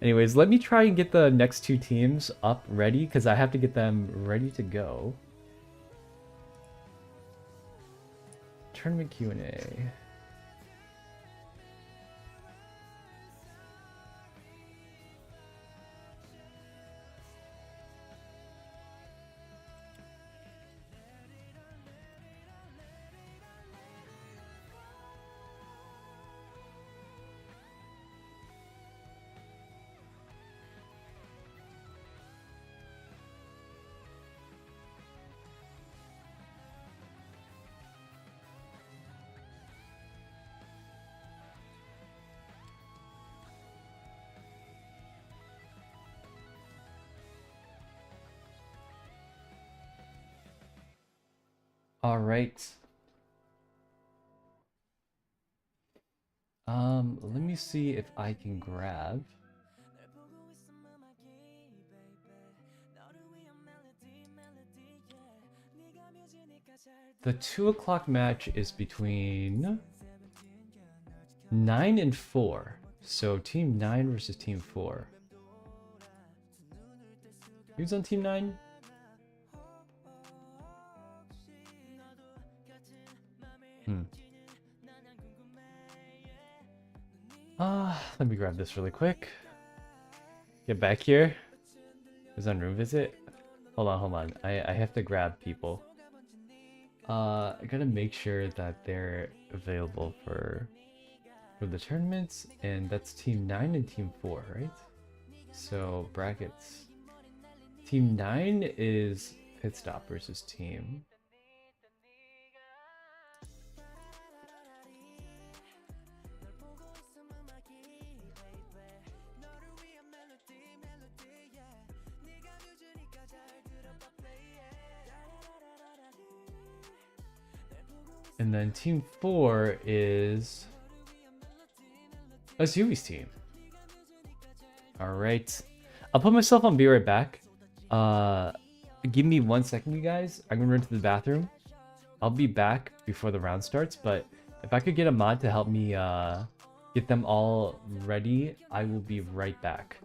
Anyways, let me try and get the next 2 teams up ready because I have to get them ready to go. Tournament Q&A. All right. Let me see if I can grab the 2 o'clock match is between 9 and 4. So team 9 versus team 4. Who's on team 9? Let me grab this really quick. Get back here. Who's on room visit? Hold on. I have to grab people. I gotta make sure that they're available for the tournaments, and that's team 9 and team 4, right? So brackets. Team 9 is pit stop versus team. And then team 4 is Azui's team. Alright. I'll put myself on be right back. Give me 1 second, you guys. I'm gonna run to the bathroom. I'll be back before the round starts, but if I could get a mod to help me get them all ready, I will be right back.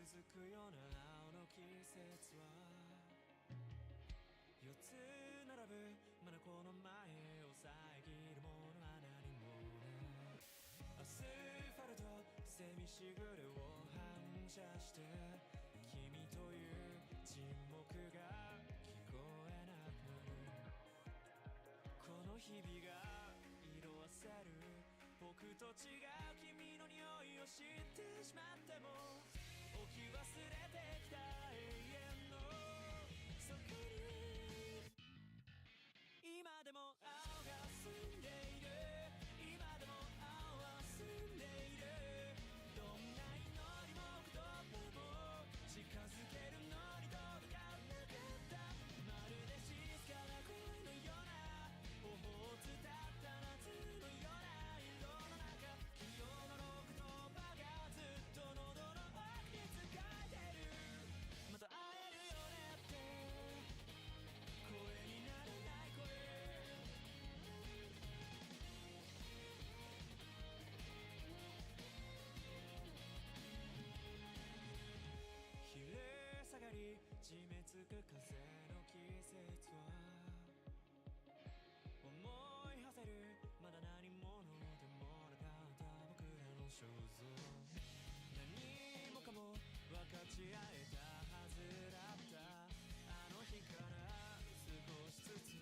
づくような青の季節は4つ並ぶ眼の前を遮るものは何もないアスファルトセミしぐれを反射して君という沈黙が聞こえなくなるこの日々が色あせる僕と違う君の匂いを知ってしまっても置き忘れてきた永遠のそこに今でも青が澄んでいる今でも青は澄んでいるどんな祈りも言葉も近づけるのに届かなかったまるで静かな恋のような頬を伝った夏のような色の中昨日の言葉がずっと喉の奥に使えてるまた会えるよねって声にならない声昼下がり締め付く風の季節は思い馳せるまだ何者でもなかった僕らの肖像何もかも分かち合えたはずだったあの日から少しずつ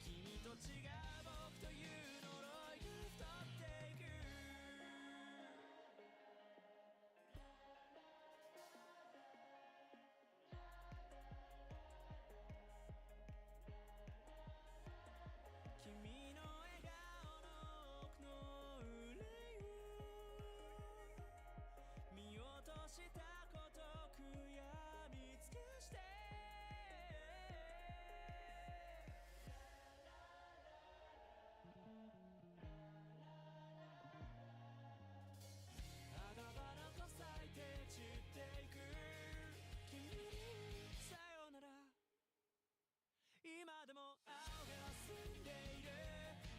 君と違う僕という呪いが太っていく君の笑顔の奥の憂いを見落としたこと悔やみつけして赤花と咲いて散っていく君にさよなら今でも青が澄んでいる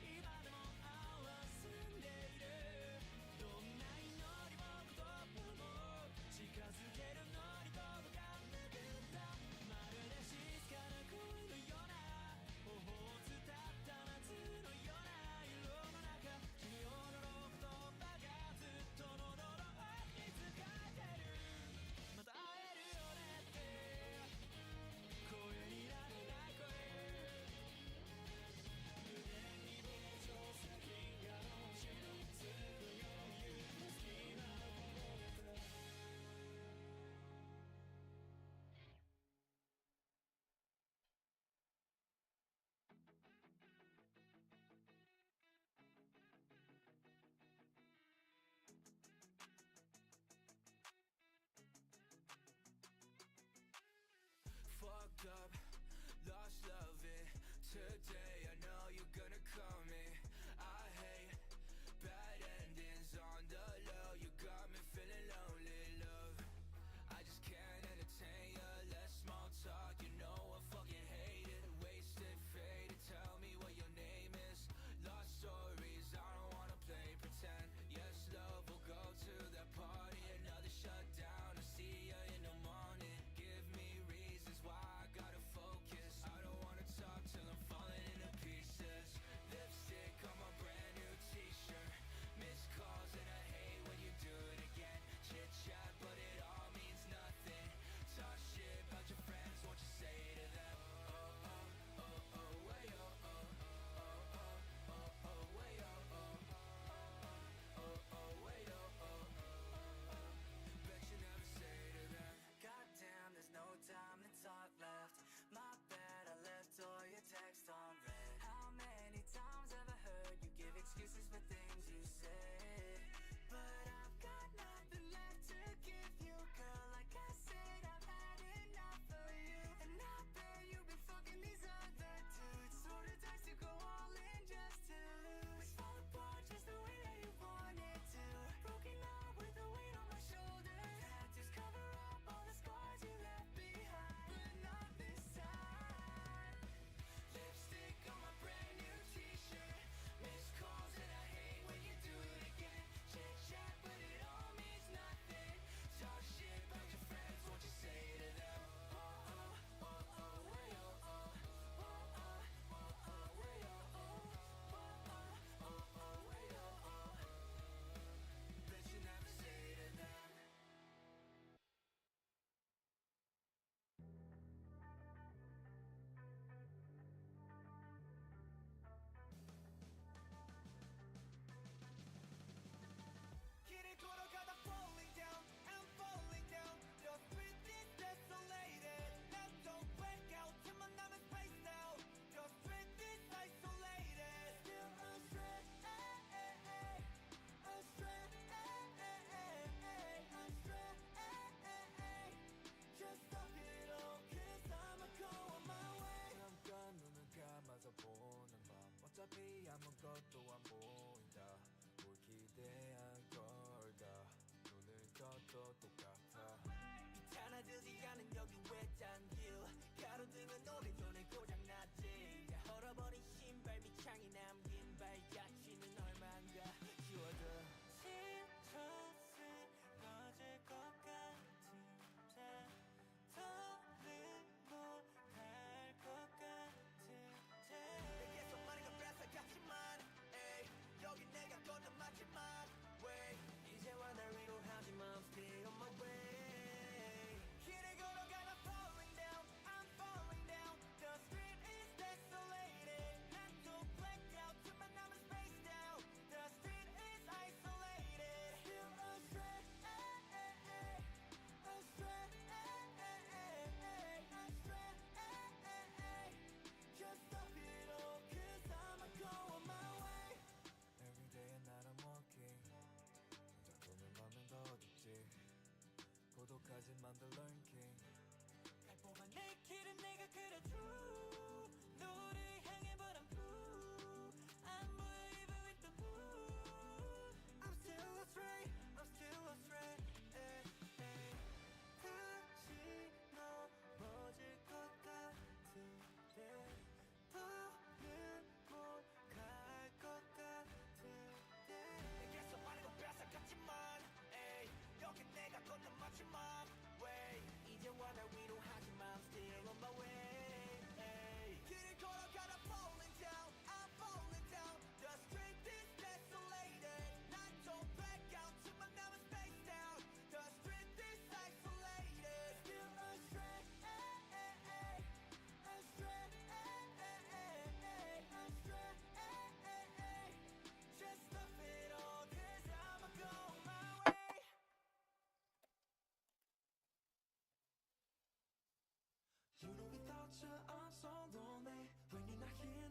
今でも青は澄んでいるどんな祈りも言葉も近づけるのに届かなかったまるで静かな恋のような頬を伝った夏のような色の中君を呪う言葉がずっと喉の奥に使えてるまた会えるよねって声にならない声胸に膨張する銀河の印つくように隙間をこぼれてFucked up, lost loving today. I know you're gonna call me. I hate bad endings on the low. You got me feeling lonely, love. I just can't entertain you. Less small talk, you know I fucking hate it. Wasted, faded. Tell me what your name is. Lost stories, I don't wanna play pretend. Yes, love, we'll go to that party. Another shutdown. I'll see you in the morning. Give me reasons why I gotta focus. I don't wanna talk till I'm falling in a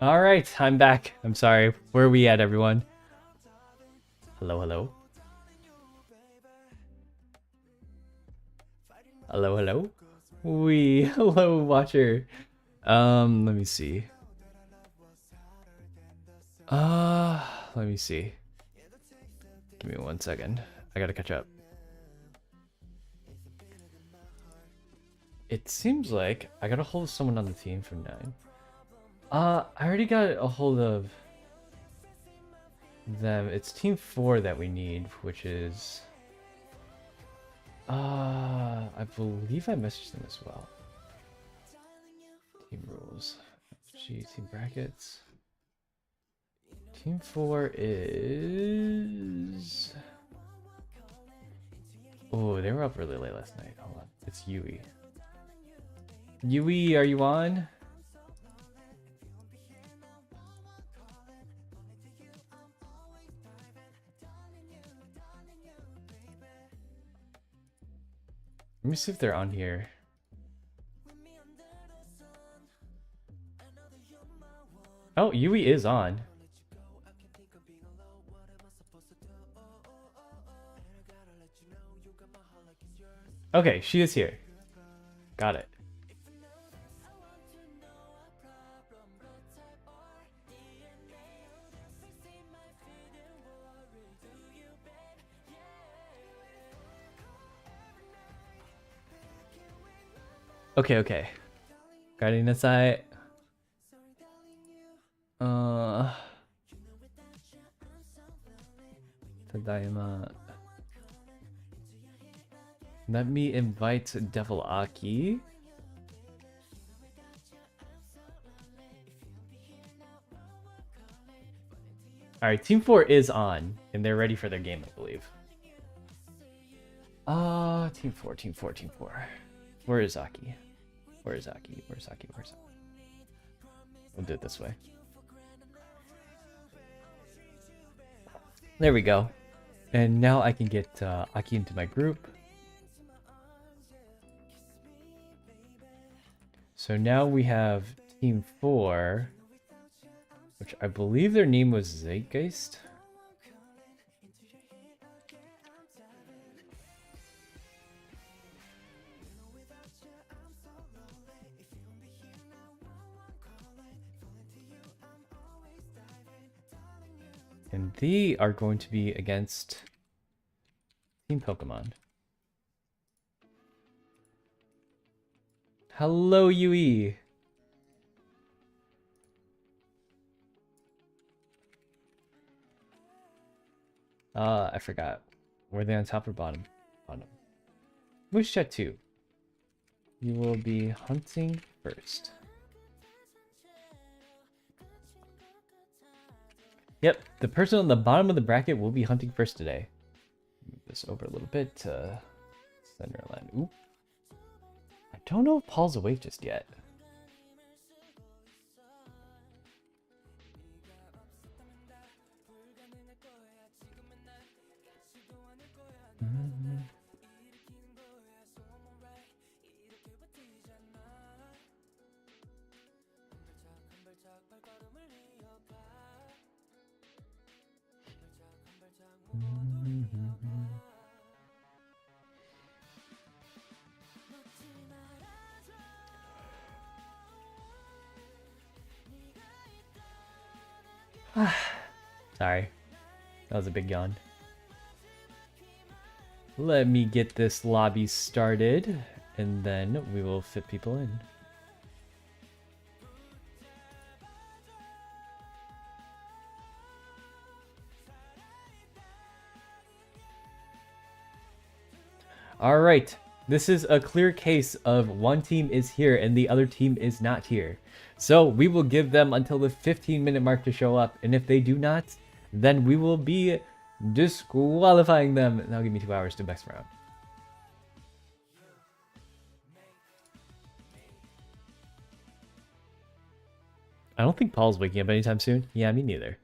All right, I'm back. I'm sorry. Where are we at, everyone? Hello, hello. Hello, hello. Hello, watcher. Let me see. Let me see. Give me 1 second. I gotta catch up. It seems like I got a hold of someone on the team from 9. I already got a hold of them. It's team 4 that we need, which is I believe I messaged them as well. Team rules. Gee, team brackets. Team 4 is oh, they were up really late last night. Hold on. It's Yui. Yui, are you on? Let me see if they're on here. Oh, Yui is on. Okay, she is here. Got it. Okay. Guarding the side. Tadaima. Let me invite Devil Aki. Alright, Team 4 is on, and they're ready for their game, I believe. Team 4. Where is Aki? Where's Aki? We'll do it this way. There we go. And now I can get Aki into my group. So now we have Team 4, which I believe their name was Zeitgeist. And they are going to be against Team Pokemon. Hello, Yui. I forgot. Were they on top or bottom? Bottom. Wish chat 2. You will be hunting first. Yep, the person on the bottom of the bracket will be hunting first today. Move this over a little bit to center line. Oop. I don't know if Paul's awake just yet. Sorry. That was a big yawn. Let me get this lobby started, and then we will fit people in. Alright, this is a clear case of one team is here and the other team is not here. So we will give them until the 15-minute mark to show up, and if they do not, then we will be disqualifying them. That'll give me 2 hours to next round. I don't think Paul's waking up anytime soon. Yeah, me neither.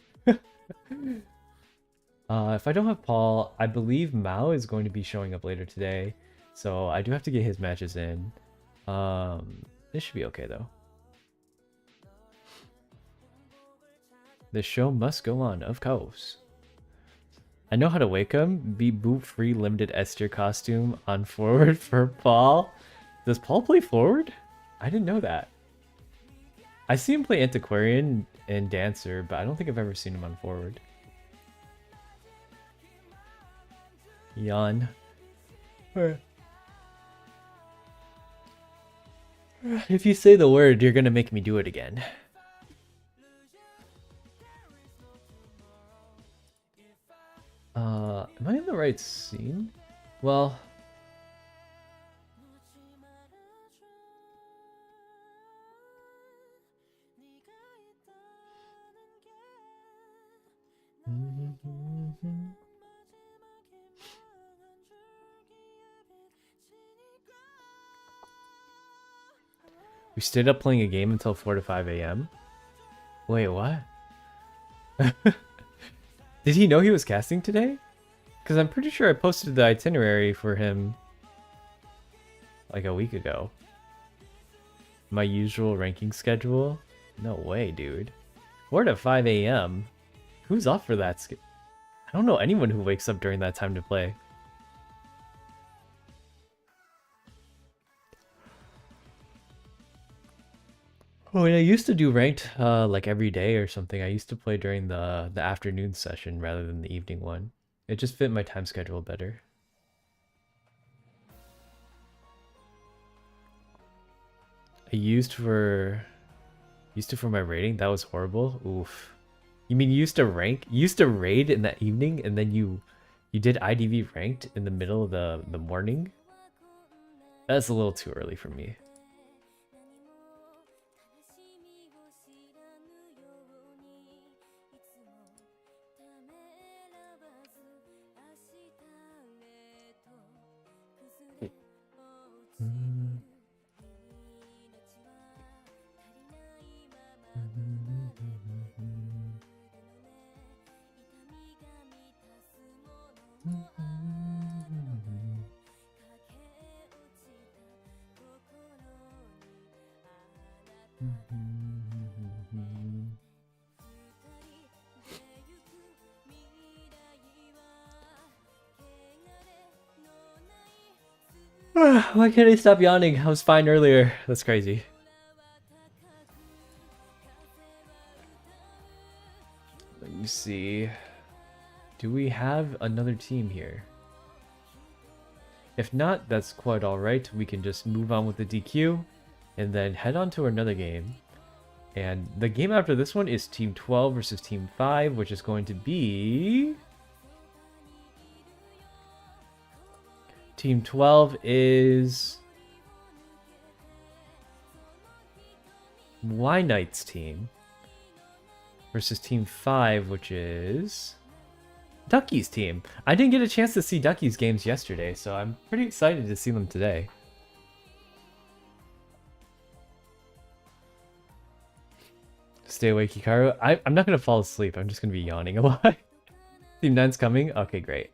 If I don't have Paul, I believe Mao is going to be showing up later today. So I do have to get his matches in. This should be okay though. The show must go on, of course. I know how to wake him. Be boot free limited Esther costume on forward for Paul. Does Paul play forward? I didn't know that. I see him play Antiquarian and Dancer, but I don't think I've ever seen him on forward. Yawn. If you say the word, you're gonna make me do it again. Am I in the right scene? Well... We stayed up playing a game until 4 to 5 a.m. Wait, what? Did he know he was casting today? Because I'm pretty sure I posted the itinerary for him like a week ago. My usual ranking schedule? No way, dude. 4 to 5 a.m. Who's up for that? I don't know anyone who wakes up during that time to play. When I used to do ranked like every day or something, I used to play during the afternoon session rather than the evening one. It just fit my time schedule better. I used for my rating. That was horrible. Oof. You mean you used to rank? You used to raid in the evening and then you did IDV ranked in the middle of the morning? That's a little too early for me. Why can't I stop yawning? I was fine earlier. That's crazy. Let me see. Do we have another team here? If not, that's quite alright. We can just move on with the DQ and then head on to another game. And the game after this one is Team 12 versus Team 5, which is going to be... Team 12 is... Y Knight's team. Versus Team 5, which is... Ducky's team. I didn't get a chance to see Ducky's games yesterday, so I'm pretty excited to see them today. Stay awake, Hikaru. I'm not going to fall asleep. I'm just going to be yawning a lot. Team 9's coming? Okay, great.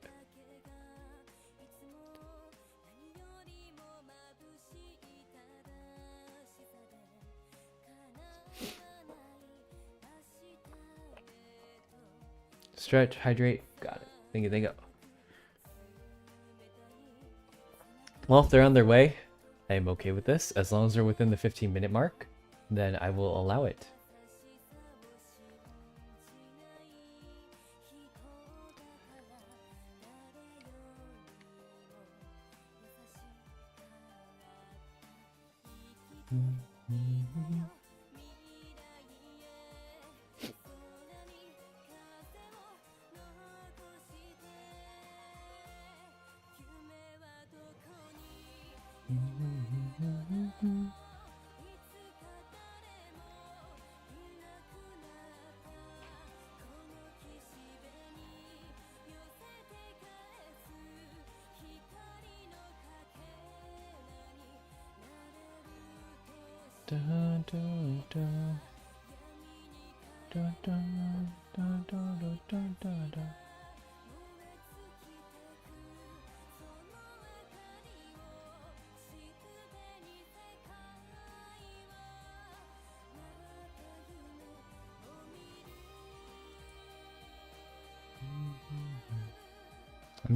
Stretch, hydrate. Got it. Thank you, thank you. Well, if they're on their way, I am okay with this. As long as they're within the 15-minute mark, then I will allow it. I'm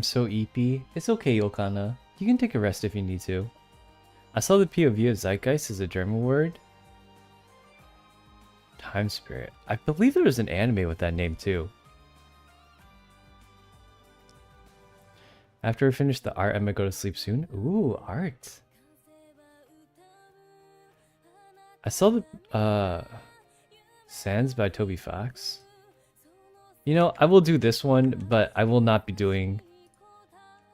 so EP. It's okay, Yokana. You can take a rest if you need to. I saw the POV of Zeitgeist as a German word. Time Spirit. I believe there was an anime with that name too. After I finish the art, I might go to sleep soon. Ooh, art. I saw the Sands by Toby Fox. You know, I will do this one, but I will not be doing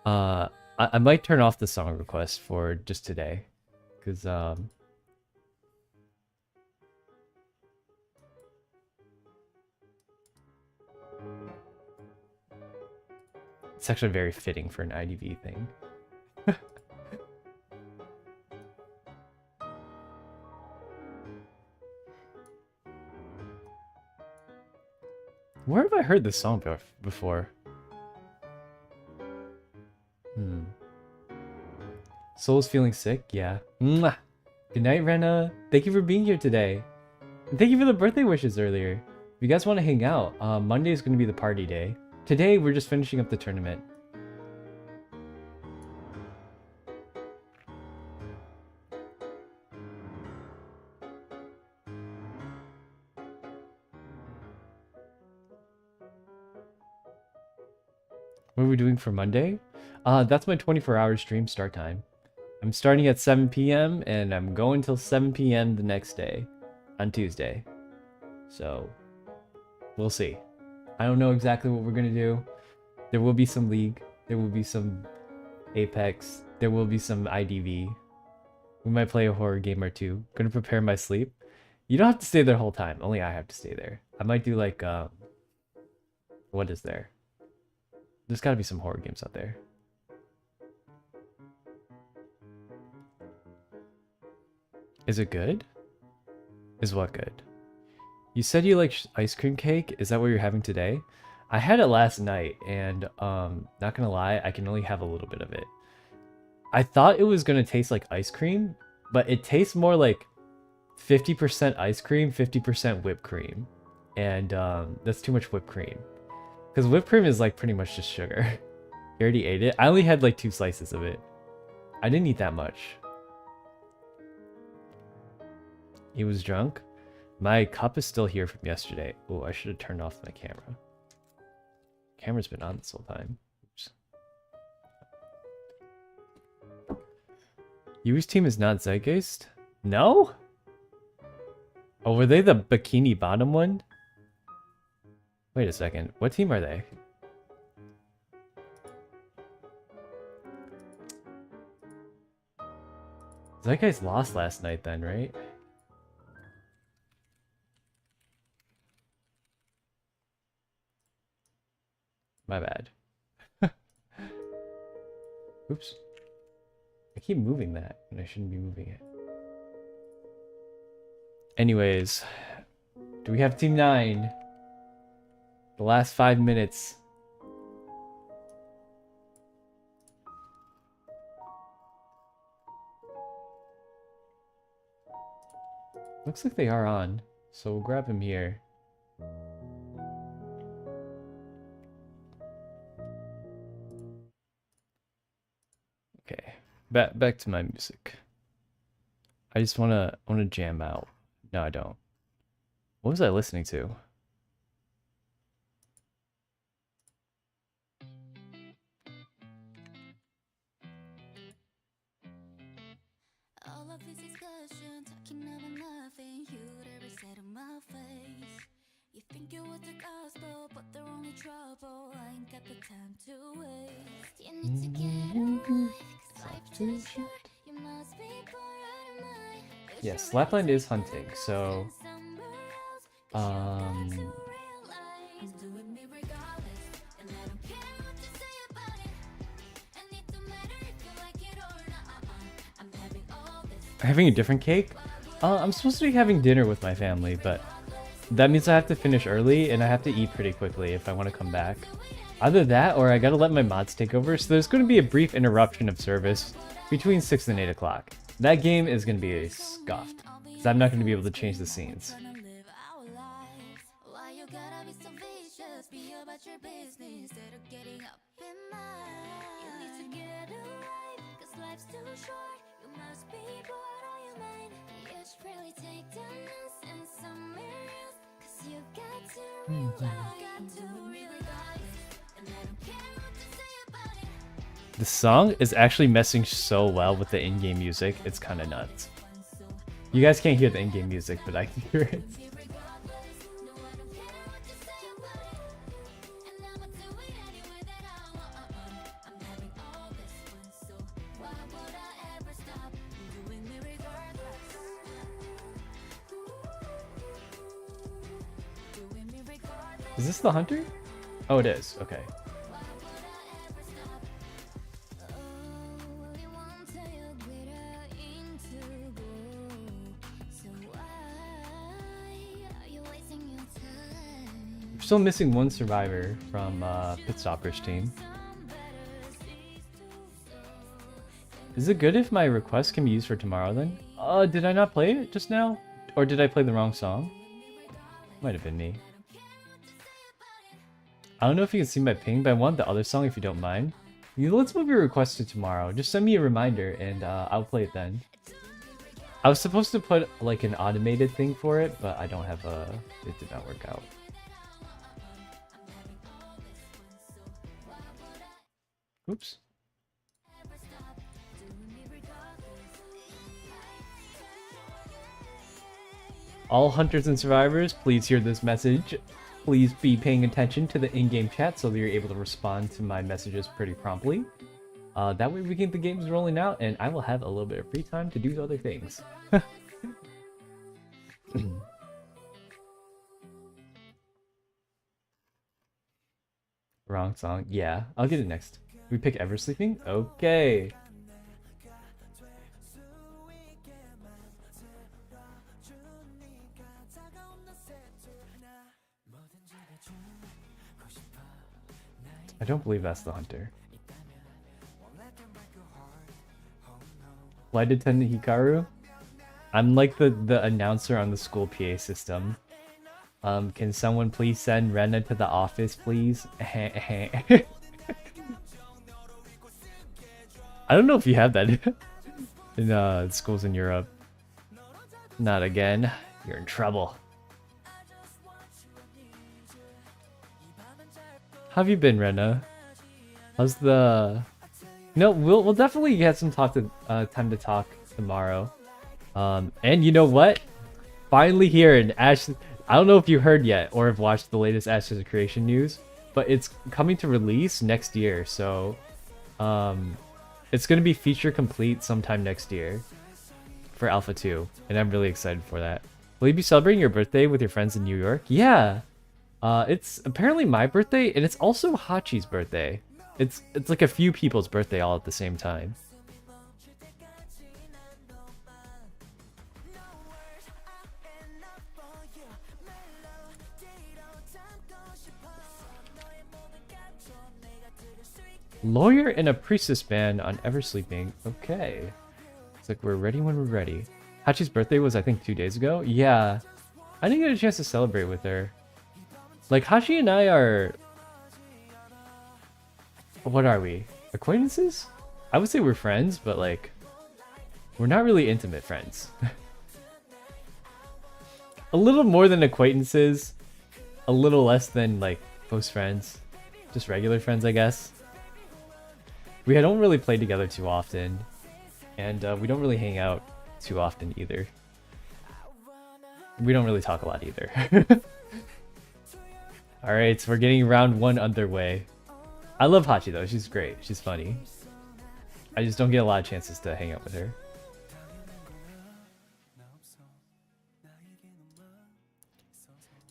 I might turn off the song request for just today. Cause it's actually very fitting for an IDV thing. Where have I heard this song before? Soul's feeling sick? Yeah. Mwah. Good night, Rena. Thank you for being here today. And thank you for the birthday wishes earlier. If you guys want to hang out, Monday is going to be the party day. Today, we're just finishing up the tournament. What are we doing for Monday? That's my 24-hour stream start time. I'm starting at 7 p.m. and I'm going till 7 p.m. the next day, on Tuesday. So, we'll see. I don't know exactly what we're gonna do. There will be some League. There will be some Apex. There will be some IDV. We might play a horror game or two. Gonna prepare my sleep. You don't have to stay there the whole time. Only I have to stay there. I might do like, what is there? There's gotta be some horror games out there. Is it good? Is what good? You said you like ice cream cake. Is that what you're having today? I had it last night, and not gonna lie, I can only have a little bit of it. I thought it was gonna taste like ice cream, but it tastes more like 50% ice cream, 50% whipped cream. And that's too much whipped cream. Because whipped cream is like pretty much just sugar. You already ate it? I only had like 2 slices of it. I didn't eat that much. He was drunk? My cup is still here from yesterday. Oh, I should have turned off my camera. Camera's been on this whole time. Oops. Yui's team is not Zeitgeist? No? Oh, were they the bikini bottom one? Wait a second. What team are they? Zeitgeist lost last night then, right? My bad. Oops. I keep moving that, and I shouldn't be moving it. Anyways, do we have Team 9? The last 5 minutes. Looks like they are on, so we'll grab him here. Okay, back to my music. I just wanna jam out. No, I don't. What was I listening to? of this discussion, talking about nothing you'd ever said to my face. You think it was the gospel, but they're only trouble. I ain't got the time to waste. You need to get a life, 'cause life's too short. You must be bored out of mind. Yes, Lapland is hunting, so having a different cake? I'm supposed to be having dinner with my family, but that means I have to finish early and I have to eat pretty quickly if I want to come back. Either that or I gotta let my mods take over, so there's going to be a brief interruption of service between 6 and 8 o'clock. That game is going to be scuffed, because I'm not going to be able to change the scenes. The song is actually messing so well with the in-game music, it's kind of nuts. You guys can't hear the in-game music, but I can hear it. Is this the hunter? Oh, it is. Okay. We're still missing one survivor from Pit Stopper's team. Is it good if my request can be used for tomorrow then? Did I not play it just now? Or did I play the wrong song? Might have been me. I don't know if you can see my ping, but I want the other song if you don't mind. Let's move your request to tomorrow. Just send me a reminder and I'll play it then. I was supposed to put like an automated thing for it, but I don't have a... It did not work out. Oops. All hunters and survivors, please hear this message. Please be paying attention to the in-game chat so that you're able to respond to my messages pretty promptly. That way we can get the games rolling out and I will have a little bit of free time to do other things. Wrong song. Yeah, I'll get it next. We pick Ever Sleeping? Okay. I don't believe that's the hunter. Flight attendant Hikaru? I'm like the announcer on the school PA system. Can someone please send Rena to the office, please? I don't know if you have that in schools in Europe. Not again. You're in trouble. How have you been, Rena? How's the... No, we'll definitely get some time to talk tomorrow. And you know what? Finally here in Ash... I don't know if you heard yet or have watched the latest Ashes of Creation news, but it's coming to release next year, so... it's going to be feature complete sometime next year for Alpha 2, and I'm really excited for that. Will you be celebrating your birthday with your friends in New York? Yeah! It's apparently my birthday, and it's also Hachi's birthday. It's like a few people's birthday all at the same time. Lawyer and a priestess band on Ever Sleeping. Okay. It's like we're ready when we're ready. Hachi's birthday was, I think, 2 days ago? Yeah. I didn't get a chance to celebrate with her. Like, Hachi and I are... What are we? Acquaintances? I would say we're friends, but like... We're not really intimate friends. A little more than acquaintances. A little less than, like, close friends. Just regular friends, I guess. We don't really play together too often. And we don't really hang out too often either. We don't really talk a lot either. Alright, so we're getting round 1 underway. I love Hachi though, she's great, she's funny. I just don't get a lot of chances to hang out with her.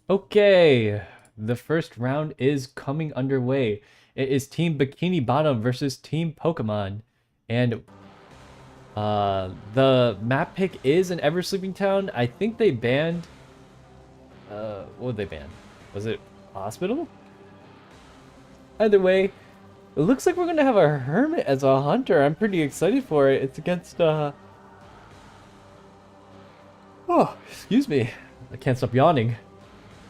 Okay, the first round is coming underway. It is Team Bikini Bottom versus Team Pokemon. And the map pick is an Ever Sleeping Town. I think they banned... what did they ban? Was it Hospital? Either way, it looks like we're gonna have a Hermit as a hunter. I'm pretty excited for it. It's against oh, excuse me. I can't stop yawning.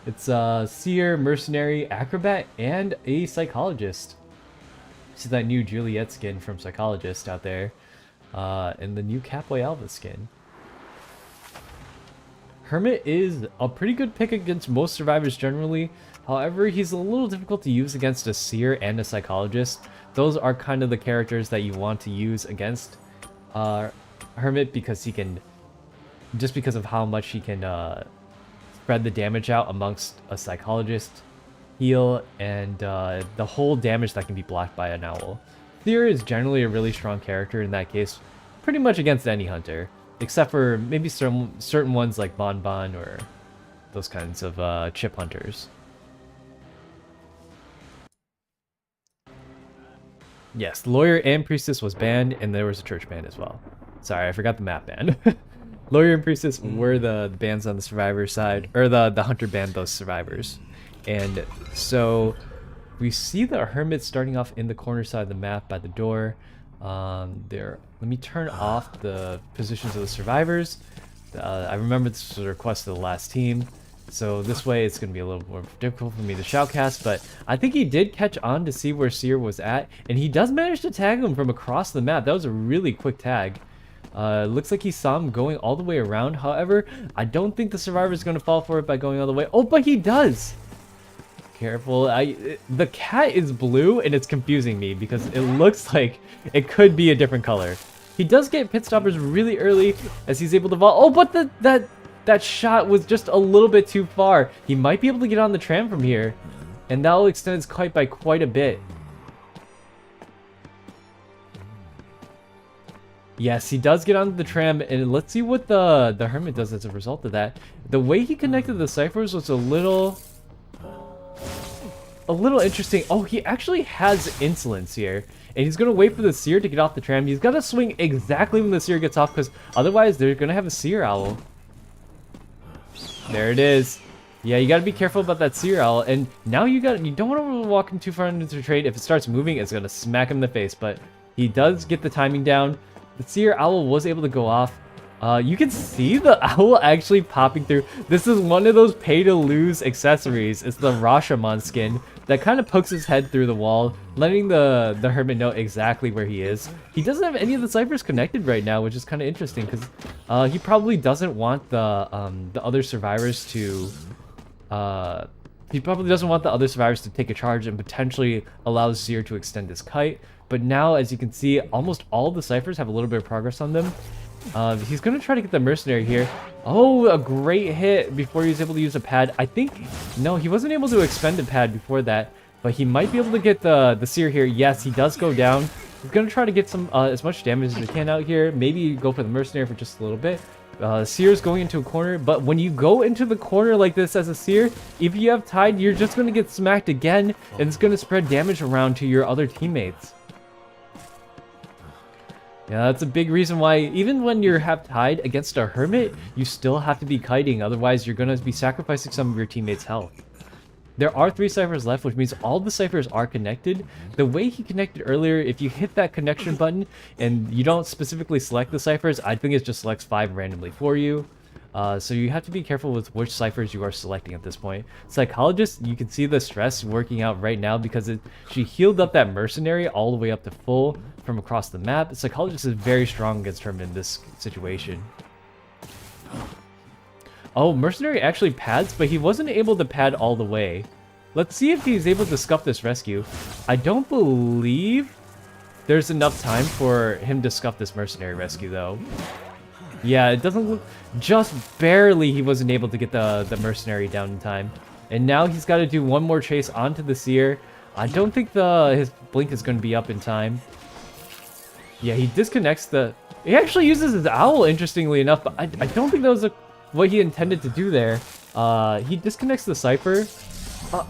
It's Seer, Mercenary, Acrobat, and a Psychologist. This is that new Juliet skin from Psychologist out there. And the new Catboy Alva skin. Hermit is a pretty good pick against most survivors generally. However, he's a little difficult to use against a Seer and a Psychologist. Those are kind of the characters that you want to use against Hermit because he can... just because of how much he can spread the damage out amongst a Psychologist, heal, and the whole damage that can be blocked by an owl. Seer is generally a really strong character in that case, pretty much against any hunter, except for maybe certain ones like Bon Bon or those kinds of chip hunters. Yes, Lawyer and Priestess was banned, and there was a Church ban as well. Sorry, I forgot the map ban. Lawyer and Priestess were the bans on the survivor side, or the hunter banned those survivors. And so we see the Hermit starting off in the corner side of the map by the door. Let me turn off the positions of the survivors. I remember this was a request of the last team, so this way it's going to be a little more difficult for me to shoutcast, but I think he did catch on to see where Seer was at, and he does manage to tag him from across the map. That was a really quick tag. Looks like he saw him going all the way around. However, I don't think the survivor is going to fall for it by going all the way. Oh, but he does! Careful. The cat is blue, and it's confusing me because it looks like it could be a different color. He does get pit stoppers really early as he's able to vault. Oh, but that shot was just a little bit too far. He might be able to get on the tram from here, and that will extend his kite by quite a bit. Yes, he does get onto the tram, and let's see what the Hermit does as a result of that. The way he connected the ciphers was a little interesting. Oh, he actually has insolence here, and he's gonna wait for the Seer to get off the tram. He's gotta swing exactly when the Seer gets off, because otherwise they're gonna have a Seer Owl. There it is. Yeah, you gotta be careful about that Seer Owl, and now you don't want to walk him too far into the trade. If it starts moving, it's gonna smack him in the face, but he does get the timing down. The Seer Owl was able to go off. You can see the owl actually popping through. This is one of those pay-to-lose accessories. It's the Rashomon skin that kind of pokes his head through the wall, letting the Hermit know exactly where he is. He doesn't have any of the ciphers connected right now, which is kind of interesting because he probably doesn't want the other survivors to... he probably doesn't want the other survivors to take a charge and potentially allow Seer to extend his kite. But now, as you can see, almost all the ciphers have a little bit of progress on them. He's going to try to get the Mercenary here. Oh, a great hit before he was able to use a pad. I think... no, he wasn't able to expend a pad before that. But he might be able to get the Seer here. Yes, he does go down. He's going to try to get some as much damage as he can out here. Maybe go for the Mercenary for just a little bit. Seer's going into a corner. But when you go into the corner like this as a Seer, if you have Tide, you're just going to get smacked again. And it's going to spread damage around to your other teammates. Yeah, that's a big reason why even when you have Tide against a Hermit, you still have to be kiting, otherwise you're going to be sacrificing some of your teammates' health. There are 3 ciphers left, which means all the ciphers are connected. The way he connected earlier, if you hit that connection button and you don't specifically select the ciphers, I think it just selects 5 randomly for you. So you have to be careful with which ciphers you are selecting at this point. Psychologist, you can see the stress working out right now because she healed up that Mercenary all the way up to full from across the map. Psychologist is very strong against her in this situation. Oh, Mercenary actually pads, but he wasn't able to pad all the way. Let's see if he's able to scuff this rescue. I don't believe there's enough time for him to scuff this Mercenary rescue, though. Yeah, it doesn't look... Just barely he wasn't able to get the mercenary down in time. And now he's got to do one more chase onto the seer. I don't think his blink is going to be up in time. Yeah, he disconnects the... He actually uses his owl, interestingly enough, but I don't think that was what he intended to do there. He disconnects the Cypher.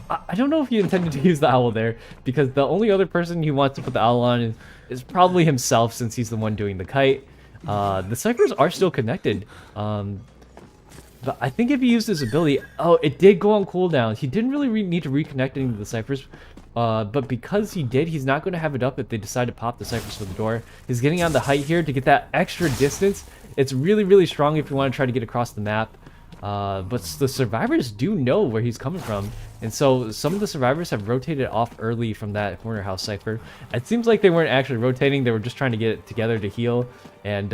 I don't know if he intended to use the owl there, because the only other person he wants to put the owl on is probably himself, since he's the one doing the kite. The Cyphers are still connected. But I think if he used his ability... Oh, it did go on cooldown. He didn't really need to reconnect any of the Cyphers. But because he did, he's not going to have it up if they decide to pop the Cyphers for the door. He's getting on the height here to get that extra distance. It's really, really strong if you want to try to get across the map. But the survivors do know where he's coming from. And so some of the survivors have rotated off early from that corner house Cypher. It seems like they weren't actually rotating. They were just trying to get it together to heal. And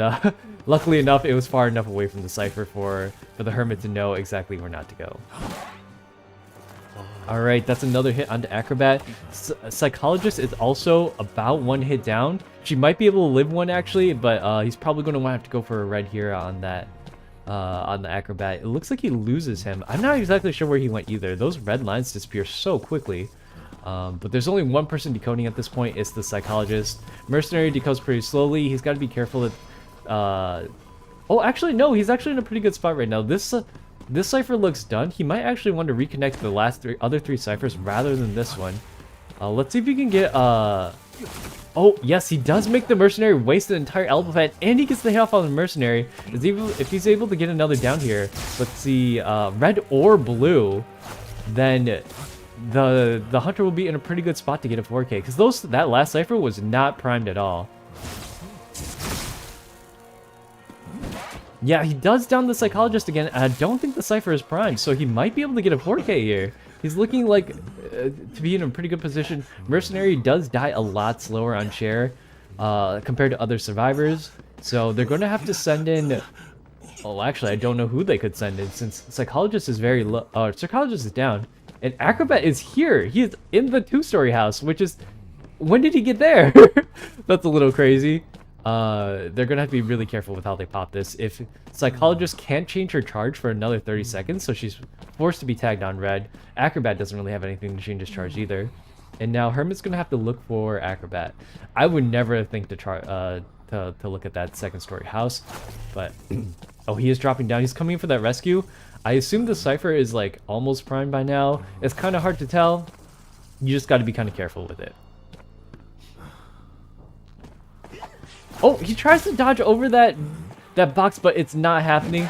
luckily enough, it was far enough away from the Cypher for the Hermit to know exactly where not to go. Alright, that's another hit onto Acrobat. Psychologist is also about one hit down. She might be able to live one actually, but he's probably going to have to go for a red here on that. On the Acrobat. It looks like he loses him. I'm not exactly sure where he went either. Those red lines disappear so quickly. But there's only one person decoding at this point. It's the Psychologist. Mercenary decodes pretty slowly. He's got to be careful that... Oh, actually, no. He's actually in a pretty good spot right now. This Cypher looks done. He might actually want to reconnect the other three Cyphers rather than this one. Let's see if he can get... Oh, yes, he does make the Mercenary waste the entire elbow pad, and he gets the hit off on the Mercenary. If he's able to get another down here, let's see, red or blue, then the Hunter will be in a pretty good spot to get a 4K, because that last Cypher was not primed at all. Yeah, he does down the Psychologist again, and I don't think the Cypher is primed, so he might be able to get a 4K here. He's looking like to be in a pretty good position. Mercenary does die a lot slower on share compared to other survivors, so they're going to have to send in... Oh, actually, I don't know who they could send in, since Psychologist is very low. Psychologist is down, and Acrobat is here. He is in the two-story house, which is... When did he get there? That's a little crazy. They're gonna have to be really careful with how they pop this. If Psychologist can't change her charge for another 30 seconds, so she's forced to be tagged on red. Acrobat doesn't really have anything to change his charge either. And now Hermit's gonna have to look for Acrobat. I would never think to look at that second story house, but oh, he is dropping down. He's coming in for that rescue. I assume the Cypher is like almost primed by now. It's kind of hard to tell. You just got to be kind of careful with it. Oh, he tries to dodge over that box, but it's not happening.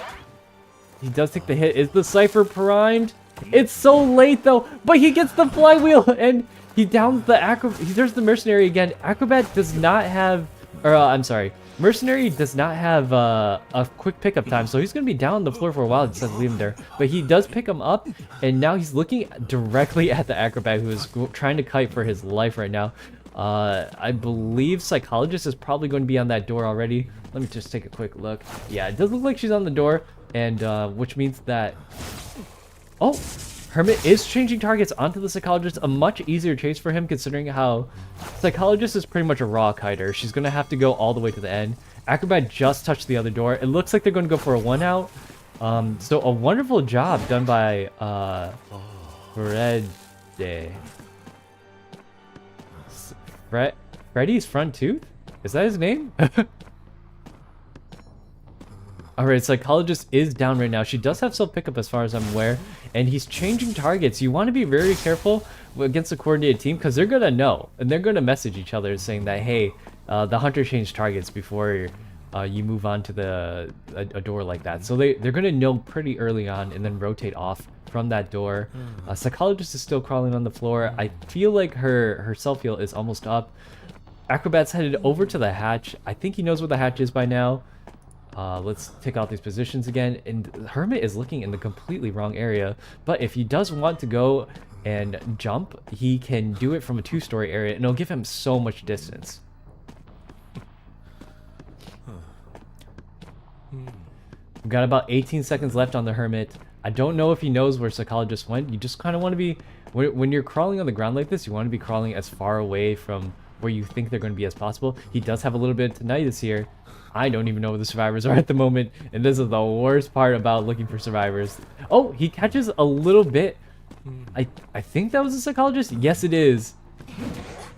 He does take the hit. Is the Cypher primed? It's so late, though. But he gets the flywheel, and he downs the Acrobat. There's the Mercenary again. Acrobat does not have... Or, I'm sorry. Mercenary does not have a quick pickup time, so he's going to be down on the floor for a while. It says leave him there. But he does pick him up, and now he's looking directly at the Acrobat, who is trying to kite for his life right now. I believe Psychologist is probably going to be on that door already. Let me just take a quick look. Yeah, it does look like she's on the door, and which means that... Oh, Hermit is changing targets onto the Psychologist. A much easier chase for him, considering how Psychologist is pretty much a raw kiter. She's going to have to go all the way to the end. Acrobat just touched the other door. It looks like they're going to go for a 1-out. So a wonderful job done by Freddy's Front Tooth? Is that his name? Alright, Psychologist is down right now. She does have self-pickup as far as I'm aware. And he's changing targets. You want to be very careful against a coordinated team, because they're going to know. And they're going to message each other saying that, hey, the Hunter changed targets before you move on to a door like that. So they're going to know pretty early on and then rotate off from that door. Psychologist is still crawling on the floor. I feel like her self-heal is almost up. Acrobat's headed over to the hatch. I think he knows where the hatch is by now. Let's take out these positions again. And Hermit is looking in the completely wrong area. But if he does want to go and jump, he can do it from a 2-story area, and it'll give him so much distance. We've got about 18 seconds left on the Hermit. I don't know if he knows where Psychologist went. You just kind of want to be... When you're crawling on the ground like this, you want to be crawling as far away from where you think they're going to be as possible. He does have a little bit of tinnitus here. I don't even know where the survivors are at the moment, and this is the worst part about looking for survivors. Oh, he catches a little bit. I think that was a psychologist. Yes, it is.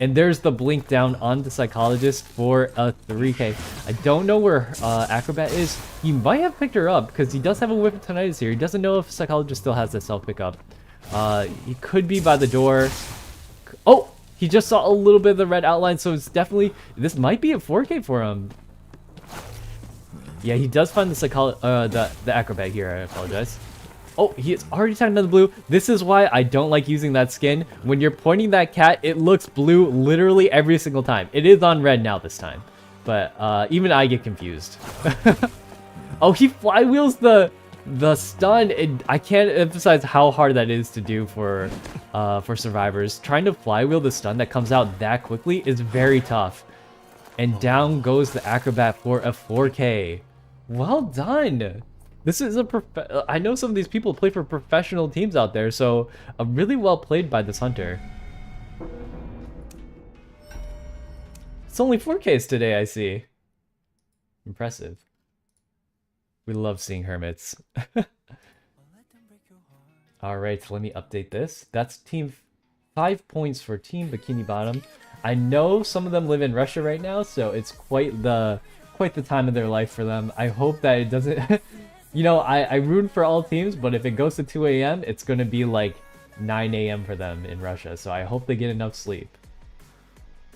And there's the blink down on the psychologist for a 3k. I don't know where Acrobat is. He might have picked her up because he does have a whip of tinnitus here. He doesn't know if psychologist still has that self pickup. He could be by the door. Oh, he just saw a little bit of the red outline, so it's definitely, this might be a 4k for him. Yeah, he does find the Acrobat here. I apologize. Oh, he is already talking to the blue. This is why I don't like using that skin. When you're pointing that cat, it looks blue literally every single time. It is on red now this time. But even I get confused. Oh, he flywheels the stun. I can't emphasize how hard that is to do for survivors. Trying to flywheel the stun that comes out that quickly is very tough. And down goes the Acrobat for a 4k. Well done. This is I know some of these people play for professional teams out there, so really well played by this hunter. It's only 4Ks today, I see. Impressive. We love seeing hermits. Alright, let me update this. That's team 5 points for Team Bikini Bottom. I know some of them live in Russia right now, so it's quite the time of their life for them. I hope that it doesn't... You know, I root for all teams, but if it goes to 2 a.m., it's going to be like 9 a.m. for them in Russia, so I hope they get enough sleep.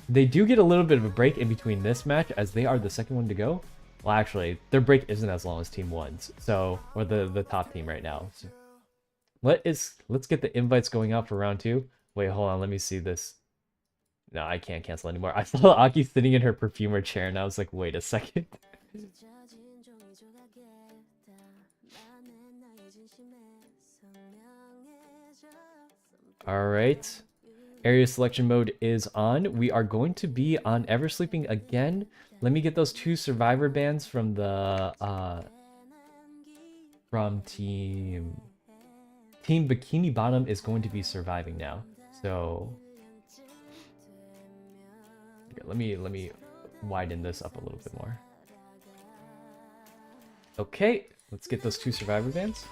They do get a little bit of a break in between this match, as they are the second one to go. Well, actually, their break isn't as long as Team 1's, so, or the top team right now. So, let's get the invites going out for round 2. Wait, hold on, let me see this. No, I can't cancel anymore. I saw Aki sitting in her perfumer chair, and I was like, wait a second. Alright, area selection mode is on. We are going to be on Ever Sleeping again. Let me get those 2 survivor bands from the team Bikini Bottom is going to be surviving now. So let me widen this up a little bit more. Okay, let's get those 2 survivor bands.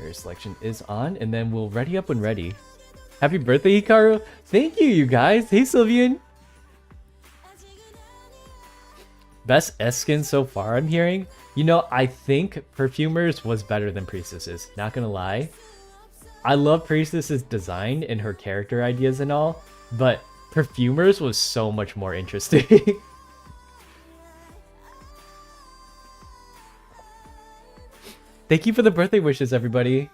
Area selection is on, and then we'll ready up when ready. Happy birthday, Hikaru! Thank you, you guys! Hey, Sylvian! Best S skin so far, I'm hearing? You know, I think Perfumers was better than Priestesses, not gonna lie. I love Priestess's design and her character ideas and all, but Perfumers was so much more interesting. Thank you for the birthday wishes, everybody.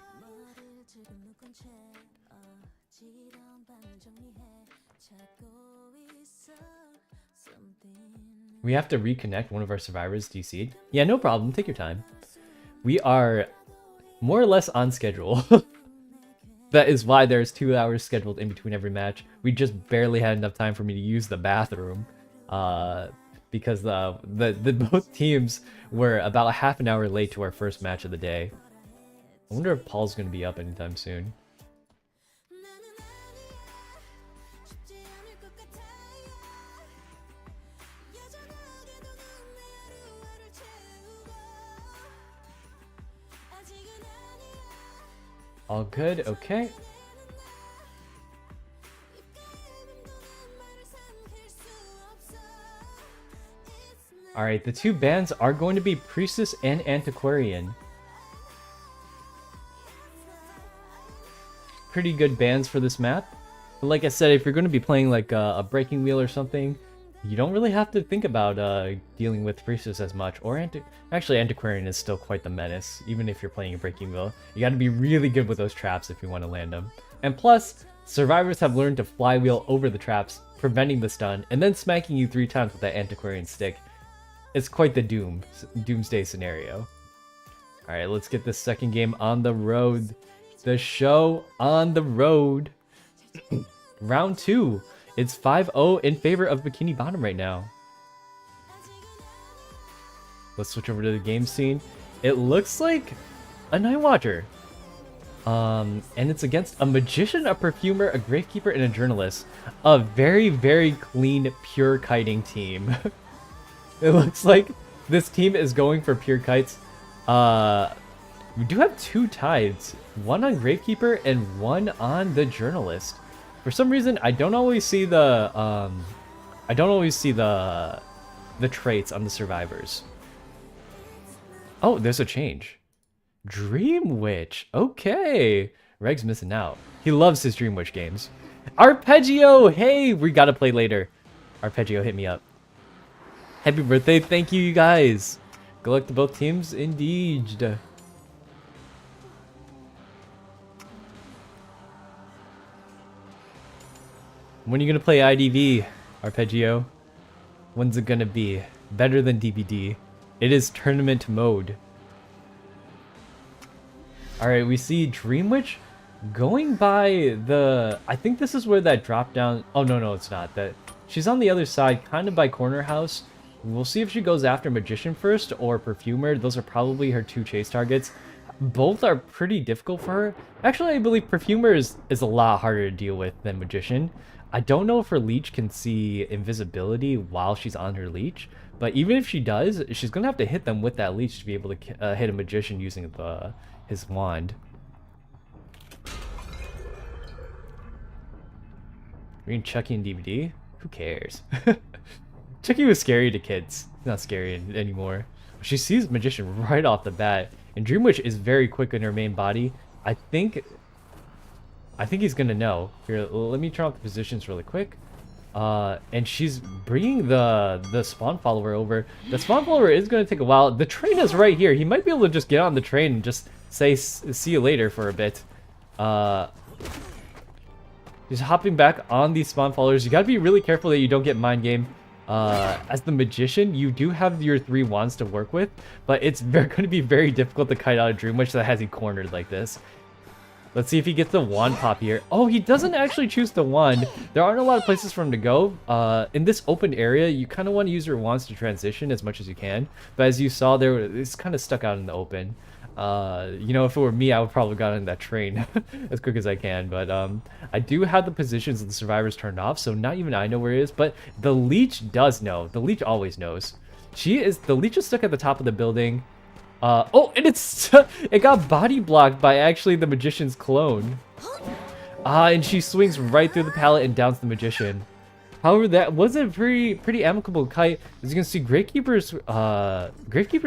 We have to reconnect one of our survivors DC'd. Yeah, no problem. Take your time. We are more or less on schedule. That is why there's 2 hours scheduled in between every match. We just barely had enough time for me to use the bathroom. Because both teams were about half an hour late to our first match of the day. I wonder if Paul's going to be up anytime soon. All good, okay. Alright, the 2 bands are going to be Priestess and Antiquarian. Pretty good bands for this map. But like I said, if you're going to be playing like a Breaking Wheel or something, you don't really have to think about dealing with Priestess as much. Or actually, Antiquarian is still quite the menace, even if you're playing a Breaking Wheel. You got to be really good with those traps if you want to land them. And plus, survivors have learned to flywheel over the traps, preventing the stun, and then smacking you 3 times with that Antiquarian stick. It's quite the doomsday scenario. Alright, let's get this second game on the road. The show on the road. Round 2. It's 5-0 in favor of Bikini Bottom right now. Let's switch over to the game scene. It looks like a Night Watcher. And it's against a magician, a perfumer, a gravekeeper, and a journalist. A very, very clean, pure kiting team. It looks like this team is going for pure kites. We do have 2 tides. One on gravekeeper and one on the journalist. For some reason, I don't always see the the traits on the survivors. Oh, there's a change. Dream Witch. Okay. Reg's missing out. He loves his Dream Witch games. Arpeggio! Hey, we gotta play later. Arpeggio, hit me up. Happy birthday. Thank you, you guys. Good luck to both teams, indeed. When are you gonna play IDV, Arpeggio? When's it gonna be? Better than DVD. It is tournament mode. Alright, we see Dream Witch going by the... I think this is where that drop down... Oh, no, it's not. She's on the other side, kind of by Corner House. We'll see if she goes after Magician first or Perfumer. Those are probably her 2 chase targets. Both are pretty difficult for her. Actually, I believe Perfumer is a lot harder to deal with than Magician. I don't know if her leech can see invisibility while she's on her leech, but even if she does, she's gonna have to hit them with that leech to be able to hit a magician using his wand. Reading Chucky and DVD? Who cares? Chucky was scary to kids. He's not scary anymore. She sees Magician right off the bat, and Dream Witch is very quick in her main body. I think he's gonna know. Here, let me turn off the positions really quick. And she's bringing the spawn follower over. The spawn follower is gonna take a while. The train is right here. He might be able to just get on the train and just say see you later for a bit. He's hopping back on these spawn followers. You gotta be really careful that you don't get mind game. As the magician, you do have your 3 wands to work with, but it's going to be very difficult to kite out a Dream Witch that has you cornered like this. Let's see if he gets the wand pop here. Oh, he doesn't actually choose the wand. There aren't a lot of places for him to go. In this open area, you kind of want to use your wands to transition as much as you can. But as you saw, it's kind of stuck out in the open. You know, if it were me, I would probably have gotten that train as quick as I can. But I do have the positions of the survivors turned off, so not even I know where it is. But the leech does know. The leech always knows. The leech is stuck at the top of the building. Oh, and it got body blocked by actually the magician's clone. And she swings right through the pallet and downs the magician. However, that was a pretty amicable kite. As you can see, Gravekeeper's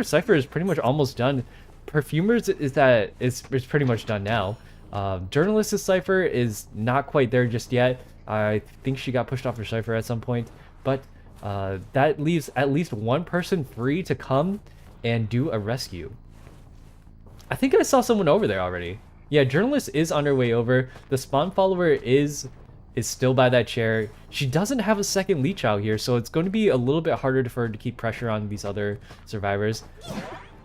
Cypher is pretty much almost done. Perfumer's is pretty much done now. Journalist's Cypher is not quite there just yet. I think she got pushed off her Cypher at some point, but that leaves at least one person free to come and do a rescue. I think I saw someone over there already. Yeah, Journalist is on her way over. The spawn follower is still by that chair. She doesn't have a second leech out here, so it's going to be a little bit harder for her to keep pressure on these other survivors.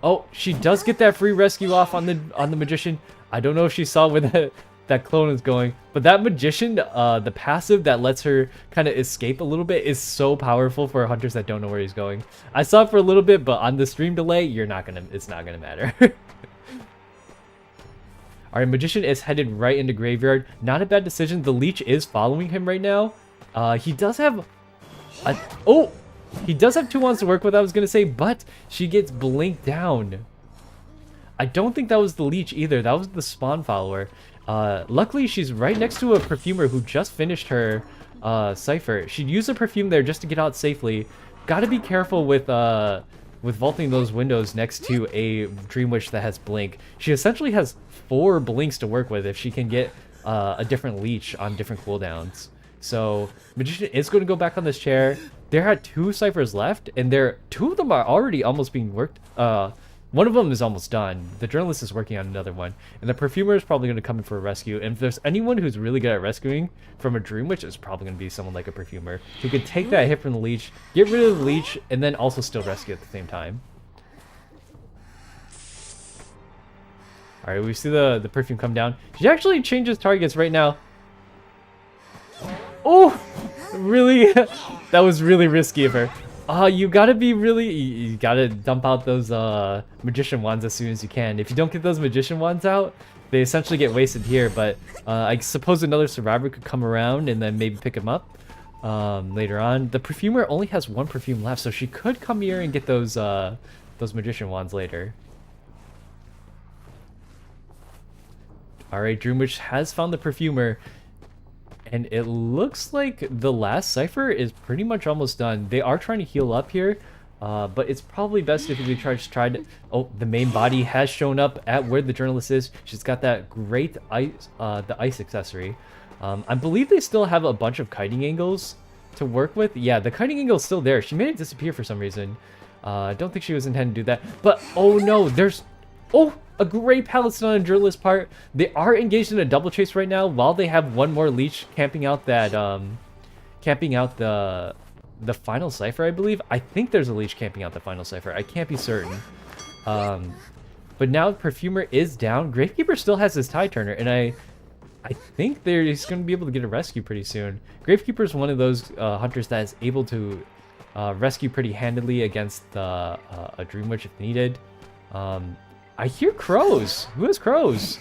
Oh, she does get that free rescue off on the magician. I don't know if she saw where that clone is going, but that magician, the passive that lets her kind of escape a little bit is so powerful for hunters that don't know where he's going. I saw it for a little bit, but on the stream delay, it's not gonna matter. Alright, magician is headed right into graveyard. Not a bad decision. The leech is following him right now. He does have he does have 2 wands to work with, I was gonna say, but she gets blinked down. I don't think that was the leech either. That was the spawn follower. Luckily, she's right next to a perfumer who just finished her Cypher. She'd use a perfume there just to get out safely. Gotta be careful with vaulting those windows next to a Dream Witch that has blink. She essentially has 4 blinks to work with if she can get a different leech on different cooldowns. So magician is going to go back on this chair. There are 2 ciphers left, and 2 of them are already almost being worked. One of them is almost done. The journalist is working on another one, and the perfumer is probably going to come in for a rescue. And if there's anyone who's really good at rescuing from a Dream Witch, it's probably going to be someone like a perfumer who can take that hit from the leech, get rid of the leech, and then also still rescue at the same time. All right, we see the perfume come down. She actually changes targets right now. Oh, really? That was really risky of her. You gotta be you gotta dump out those magician wands as soon as you can. If you don't get those magician wands out, they essentially get wasted here, but I suppose another survivor could come around and then maybe pick him up later on. The perfumer only has one perfume left, so she could come here and get those magician wands later. Alright, Dream Witch has found the perfumer, and it looks like the last cipher is pretty much almost done. They are trying to heal up here, but it's probably best if we try to... Oh, the main body has shown up at where the journalist is. She's got that great ice, the ice accessory. I believe they still have a bunch of kiting angles to work with. Yeah, the kiting angle is still there. She made it disappear for some reason. I don't think she was intending to do that. But, oh no, there's... Oh, a great pallet stun on journalist part. They are engaged in a double chase right now while they have one more leech camping out that, camping out the final cipher, I believe. I think there's a leech camping out the final cipher. I can't be certain. But now Perfumer is down. Gravekeeper still has his tie turner, and I think he's going to be able to get a rescue pretty soon. Gravekeeper is one of those hunters that is able to rescue pretty handily against a Dream Witch if needed. I hear crows. Who has crows?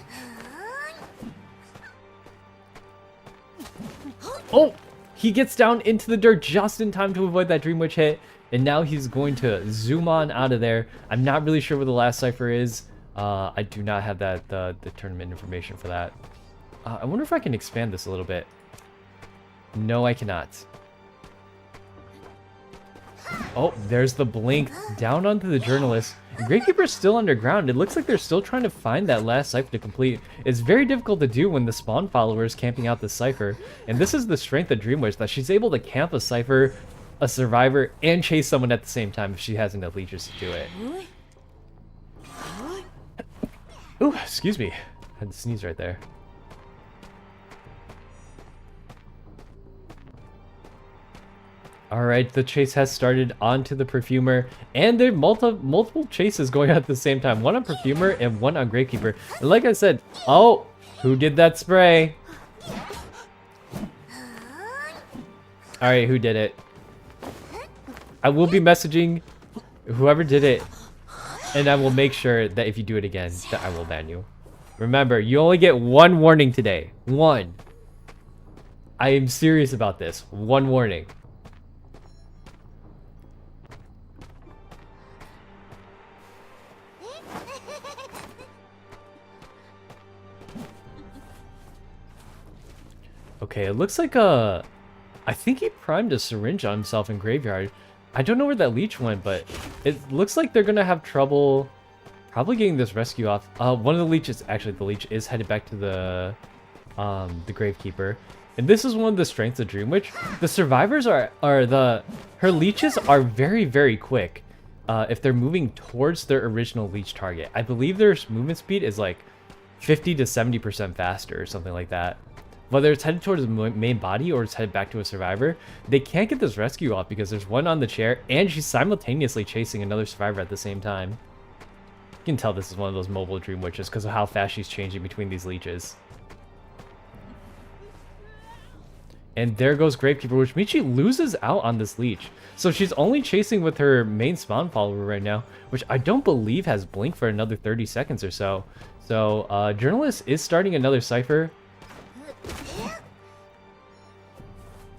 Oh! He gets down into the dirt just in time to avoid that Dream Witch hit. And now he's going to zoom on out of there. I'm not really sure where the last cipher is. I do not have that the tournament information for that. I wonder if I can expand this a little bit. No, I cannot. Oh, there's the blink down onto the journalist. Gravekeeper's still underground. It looks like they're still trying to find that last cipher to complete. It's very difficult to do when the spawn follower is camping out the cipher. And this is the strength of Dream Witch, that she's able to camp a cipher, a survivor, and chase someone at the same time if she has enough leeches to do it. Ooh, excuse me. I had to sneeze right there. Alright, the chase has started onto the Perfumer, and there are multiple chases going on at the same time. One on Perfumer and one on Gravekeeper. And like I said, oh, who did that spray? Alright, who did it? I will be messaging whoever did it, and I will make sure that if you do it again, that I will ban you. Remember, you only get one warning today. One. I am serious about this. One warning. Okay, it looks like I think he primed a syringe on himself in Graveyard. I don't know where that leech went, but it looks like they're gonna have trouble probably getting this rescue off. One of the leeches, actually the leech is headed back to the Gravekeeper. And this is one of the strengths of Dream Witch. The survivors her leeches are very, very quick if they're moving towards their original leech target. I believe their movement speed is like 50 to 70% faster or something like that. Whether it's headed towards the main body or it's headed back to a survivor, they can't get this rescue off because there's one on the chair and she's simultaneously chasing another survivor at the same time. You can tell this is one of those mobile Dream Witches because of how fast she's changing between these leeches. And there goes Gravekeeper, which means she loses out on this leech. So she's only chasing with her main spawn follower right now, which I don't believe has blink for another 30 seconds or so. So Journalist is starting another cipher.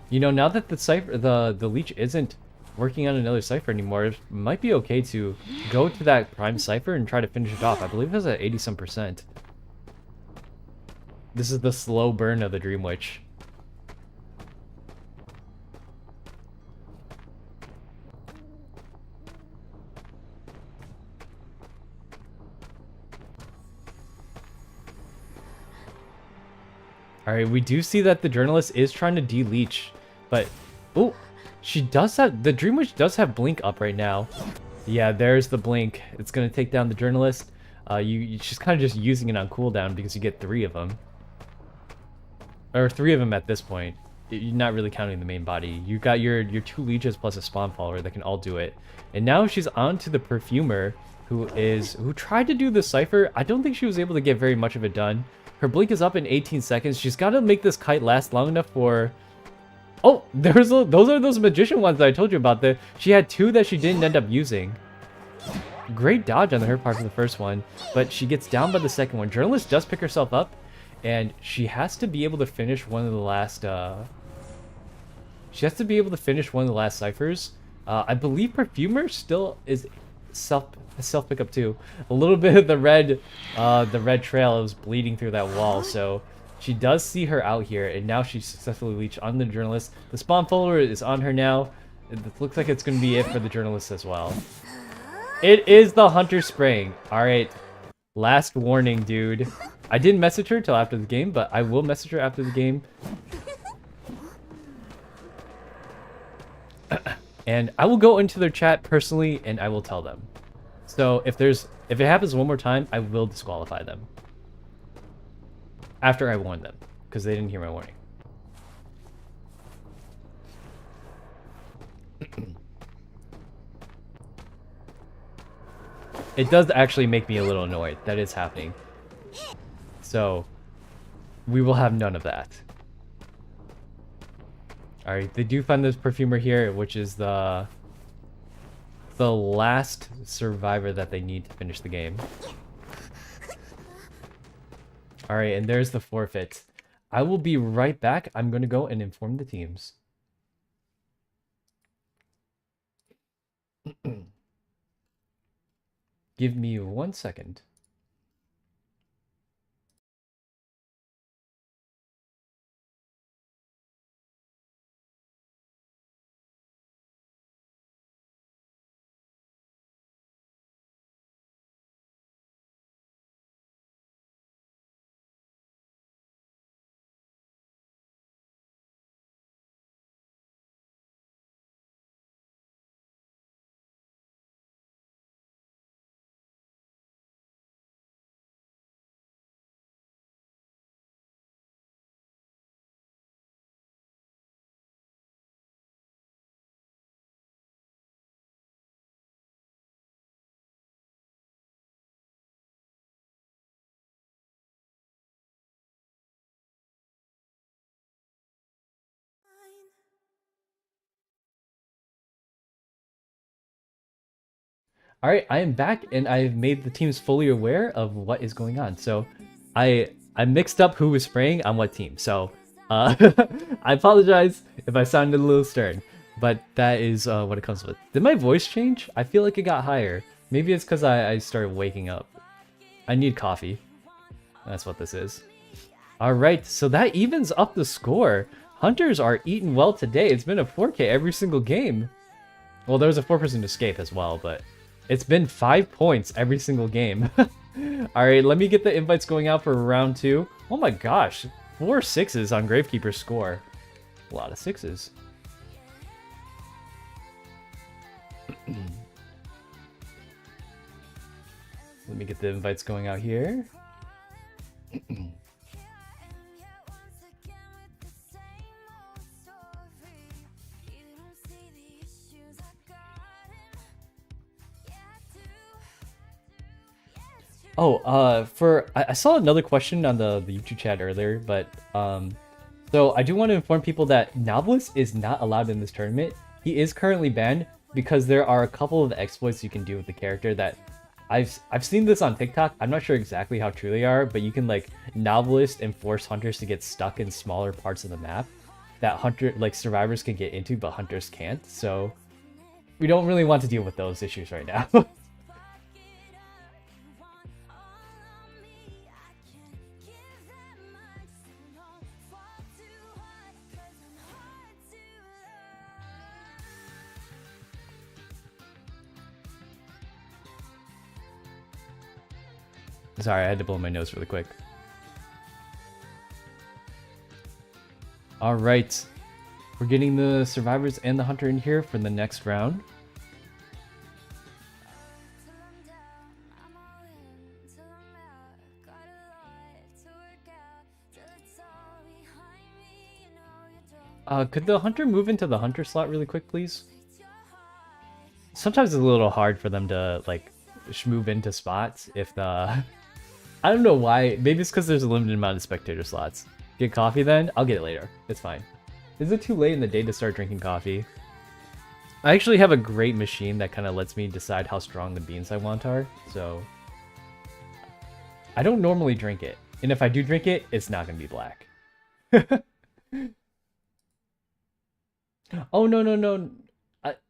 You know, now that the cipher, the leech isn't working on another cipher anymore, it might be okay to go to that prime cipher and try to finish it off. I believe it's at 80-some%. This is the slow burn of the Dream Witch. Alright, we do see that the journalist is trying to de-leech, but... Oh, she does have... The Dream Witch does have blink up right now. Yeah, there's the blink. It's going to take down the journalist. She's kind of just using it on cooldown because you get 3 of them. Or 3 of them at this point. You're not really counting the main body. You got your 2 leeches plus a spawn follower that can all do it. And now she's on to the Perfumer, who tried to do the cipher. I don't think she was able to get very much of it done. Her blink is up in 18 seconds. She's got to make this kite last long enough for... Oh, those are those magician ones that I told you about. She had 2 that she didn't end up using. Great dodge on her part for the first one, but she gets down by the second one. Journalist does pick herself up, and she has to be able to finish one of the last, ciphers. I believe Perfumer still is self pickup too. A little bit of the red trail is bleeding through that wall, so she does see her out here, and now she's successfully leached on the journalist. The spawn folder is on her now. It looks like it's going to be it for the journalist as well. It is the hunter spraying. Alright, last warning, dude. I didn't message her till after the game, but I will message her after the game. And I will go into their chat personally, and I will tell them. So if it happens one more time, I will disqualify them. After I warn them, because they didn't hear my warning. It does actually make me a little annoyed that it's happening. So, we will have none of that. Alright, they do find this perfumer here, which is the last survivor that they need to finish the game. Alright, and there's the forfeit. I will be right back. I'm going to go and inform the teams. Give me 1 second. Alright, I am back, and I've made the teams fully aware of what is going on. So, I mixed up who was spraying on what team. So, I apologize if I sounded a little stern, but that is what it comes with. Did my voice change? I feel like it got higher. Maybe it's because I started waking up. I need coffee. That's what this is. Alright, so that evens up the score. Hunters are eating well today. It's been a 4K every single game. Well, there was a 4% escape as well, but it's been 5 points every single game. Alright, let me get the invites going out for round 2. Oh my gosh, 4 6s on Gravekeeper's score. A lot of 6s. Let me get the invites going out here. Oh, I saw another question on the YouTube chat earlier, but so I do want to inform people that Novelist is not allowed in this tournament. He is currently banned because there are a couple of exploits you can do with the character that I've seen this on TikTok. I'm not sure exactly how true they are, but you can like Novelist and force hunters to get stuck in smaller parts of the map that survivors can get into, but hunters can't. So we don't really want to deal with those issues right now. Sorry, I had to blow my nose really quick. Alright. We're getting the survivors and the hunter in here for the next round. Could the hunter move into the hunter slot really quick, please? Sometimes it's a little hard for them to, like, move into spots if the... I don't know why. Maybe it's because there's a limited amount of spectator slots. Get coffee then? I'll get it later. It's fine. Is it too late in the day to start drinking coffee? I actually have a great machine that kind of lets me decide how strong the beans I want are, so I don't normally drink it. And if I do drink it, it's not going to be black. Oh, no, no, no.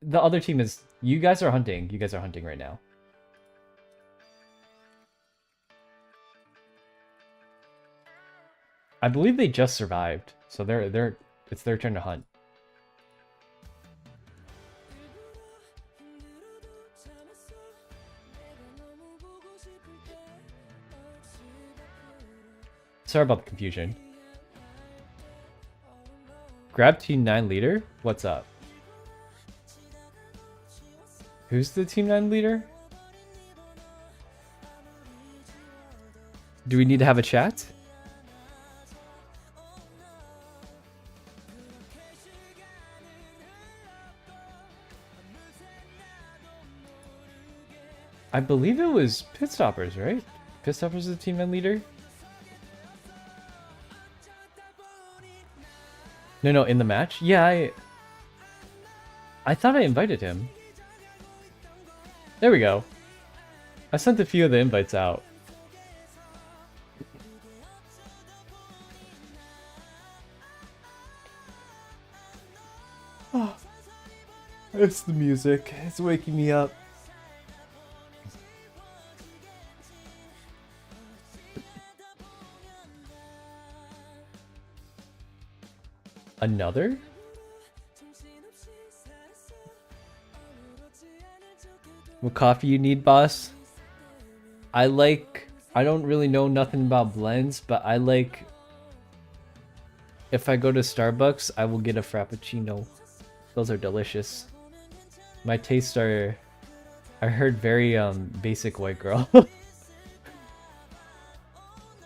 The other team is... You guys are hunting. You guys are hunting right now. I believe they just survived, so it's their turn to hunt. Sorry about the confusion. Grab Team 9 leader? What's up? Who's the Team 9 leader? Do we need to have a chat? I believe it was Pitstoppers, right? Pitstoppers is the Team 9 leader? No, in the match? Yeah, I thought I invited him. There we go. I sent a few of the invites out. Oh, it's the music. It's waking me up. Another? What coffee you need, boss? I don't really know nothing about blends, but I like... If I go to Starbucks, I will get a Frappuccino. Those are delicious. My tastes are... I heard very, basic white girl.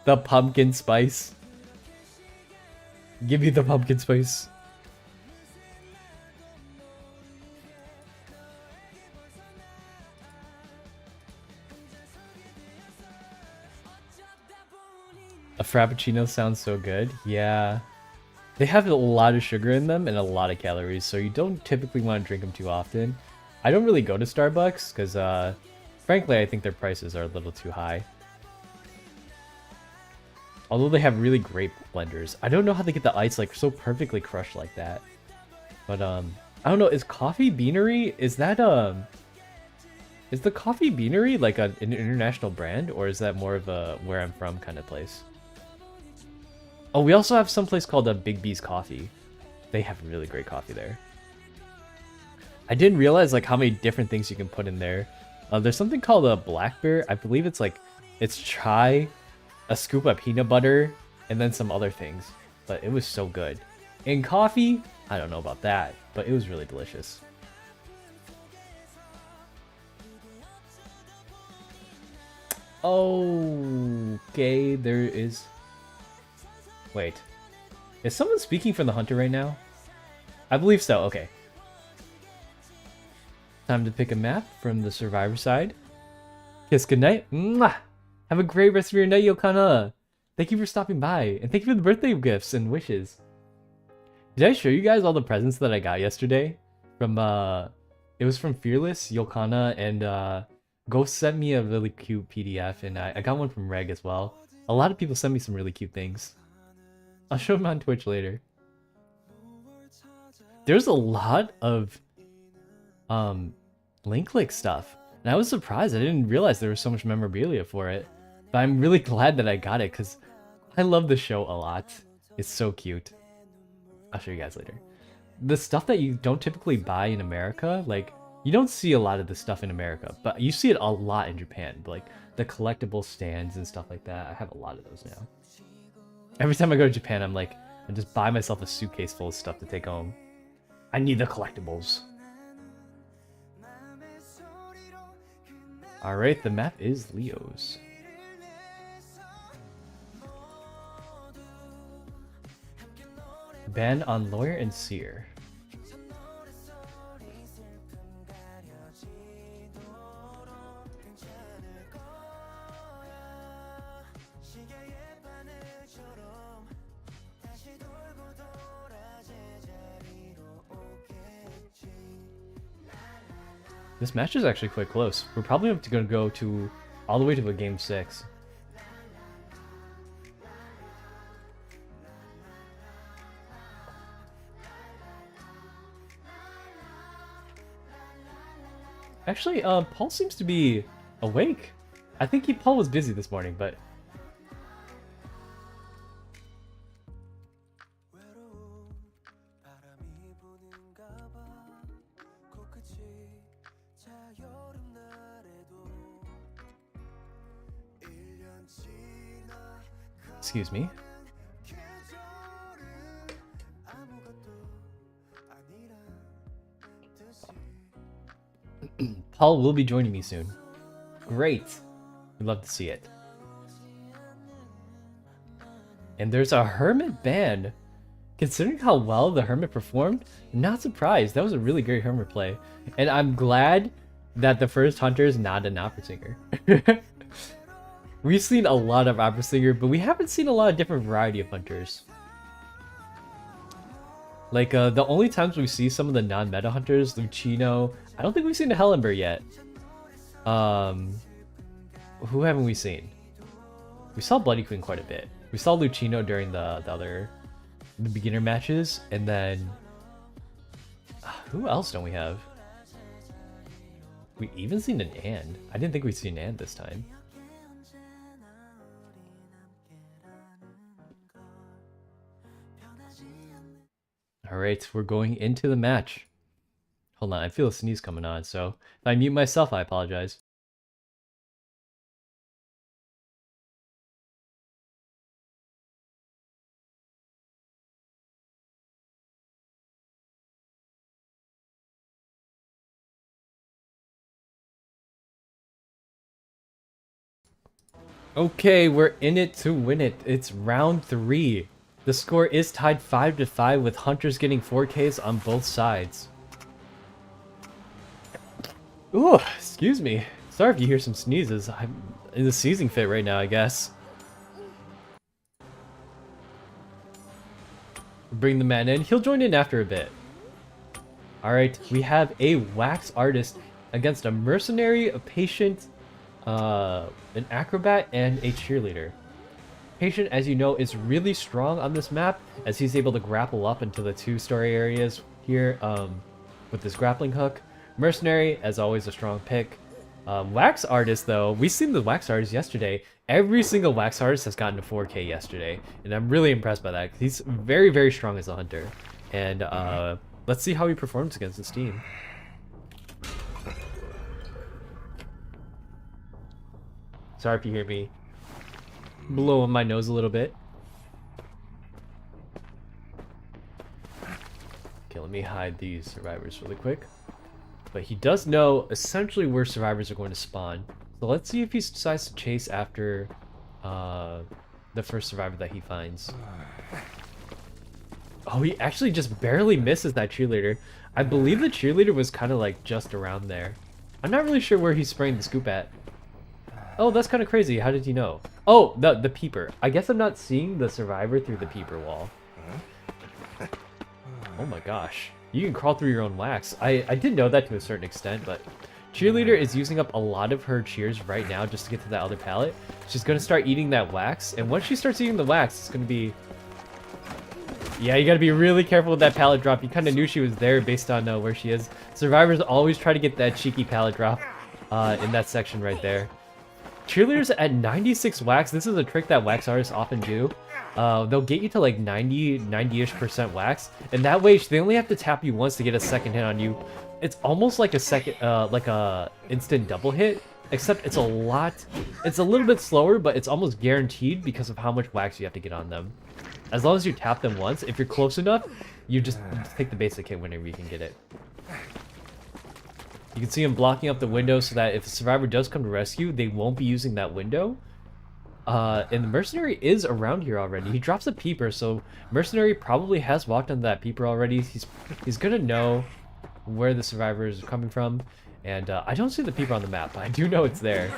The pumpkin spice. Give me the pumpkin spice. A Frappuccino sounds so good. Yeah. They have a lot of sugar in them and a lot of calories, so you don't typically want to drink them too often. I don't really go to Starbucks because, frankly, I think their prices are a little too high. Although they have really great blenders. I don't know how they get the ice like so perfectly crushed like that. But I don't know, is Coffee Beanery, is the Coffee Beanery like an international brand, or is that more of a where I'm from kind of place? Oh, we also have some place called Big B's Coffee. They have really great coffee there. I didn't realize like how many different things you can put in there. There's something called a black bear. I believe it's chai, a scoop of peanut butter, and then some other things. But it was so good. In coffee, I don't know about that, but it was really delicious. Okay, there is... Wait. Is someone speaking from the hunter right now? I believe so, okay. Time to pick a map from the survivor side. Kiss goodnight. Mwah! Have a great rest of your night, Yokana. Thank you for stopping by, and thank you for the birthday gifts and wishes. Did I show you guys all the presents that I got yesterday? From, it was from Fearless, Yokana, and, Ghost sent me a really cute PDF, and I got one from Reg as well. A lot of people sent me some really cute things. I'll show them on Twitch later. There's a lot of, link click stuff. And I was surprised. I didn't realize there was so much memorabilia for it. But I'm really glad that I got it because I love the show a lot. It's so cute. I'll show you guys later. The stuff that you don't typically buy in America, like, you don't see a lot of this stuff in America, but you see it a lot in Japan. Like, the collectible stands and stuff like that. I have a lot of those now. Every time I go to Japan, I'm like, I just buy myself a suitcase full of stuff to take home. I need the collectibles. Alright, the map is Leo's. Ban on Lawyer and Seer. This match is actually quite close. We're probably going to go to all the way to a game 6. Actually, Paul seems to be awake. I think Paul was busy this morning, but... Excuse me. Paul will be joining me soon. Great. We'd love to see it. And there's a Hermit ban. Considering how well the Hermit performed, not surprised. That was a really great Hermit play. And I'm glad that the first Hunter is not an opera singer. We've seen a lot of opera singer, but we haven't seen a lot of different variety of Hunters. Like, the only times we see some of the non-meta Hunters, Lucino, I don't think we've seen a Hellenberg yet. Who haven't we seen? We saw Bloody Queen quite a bit. We saw Lucino during the beginner matches, and then... who else don't we have? We even seen an And. I didn't think we'd seen an And this time. Alright, we're going into the match. Hold on, I feel a sneeze coming on, so if I mute myself, I apologize. Okay, we're in it to win it. It's round 3. The score is tied 5-5 with Hunters getting 4Ks on both sides. Ooh, excuse me. Sorry if you hear some sneezes. I'm in a sneezing fit right now, I guess. Bring the man in. He'll join in after a bit. Alright, we have a wax artist against a mercenary, a patient, an acrobat, and a cheerleader. Patient, as you know, is really strong on this map, as he's able to grapple up into the 2-story areas here with this grappling hook. Mercenary, as always, a strong pick. Wax artist, though, we've seen the wax artist yesterday. Every single wax artist has gotten to 4K yesterday, and I'm really impressed by that. He's very, very strong as a hunter. And let's see how he performs against this team. Sorry if you hear me blowing my nose a little bit. Okay, let me hide these survivors really quick. But he does know essentially where survivors are going to spawn. So let's see if he decides to chase after the first survivor that he finds. Oh, he actually just barely misses that cheerleader. I believe the cheerleader was kind of like just around there. I'm not really sure where he's spraying the scoop at. Oh, that's kind of crazy. How did he know? Oh, the peeper. I guess I'm not seeing the survivor through the peeper wall. Oh my gosh. You can crawl through your own wax. I did know that to a certain extent, but cheerleader is using up a lot of her cheers right now just to get to that other pallet. She's going to start eating that wax, and once she starts eating the wax, it's going to be... Yeah, you got to be really careful with that pallet drop. You kind of knew she was there based on where she is. Survivors always try to get that cheeky pallet drop in that section right there. Cheerleaders at 96 wax. This is a trick that wax artists often do. They'll get you to like 90-ish% wax, and that way they only have to tap you once to get a second hit on you. It's almost like a second, like a instant double hit, except it's a little bit slower, but it's almost guaranteed because of how much wax you have to get on them. As long as you tap them once, if you're close enough, you just take the basic hit whenever you can get it. You can see him blocking up the window so that if the survivor does come to rescue, they won't be using that window. And the mercenary is around here already. He drops a peeper, so mercenary probably has walked on that peeper already. He's gonna know where the survivor is coming from. And I don't see the peeper on the map, but I do know it's there.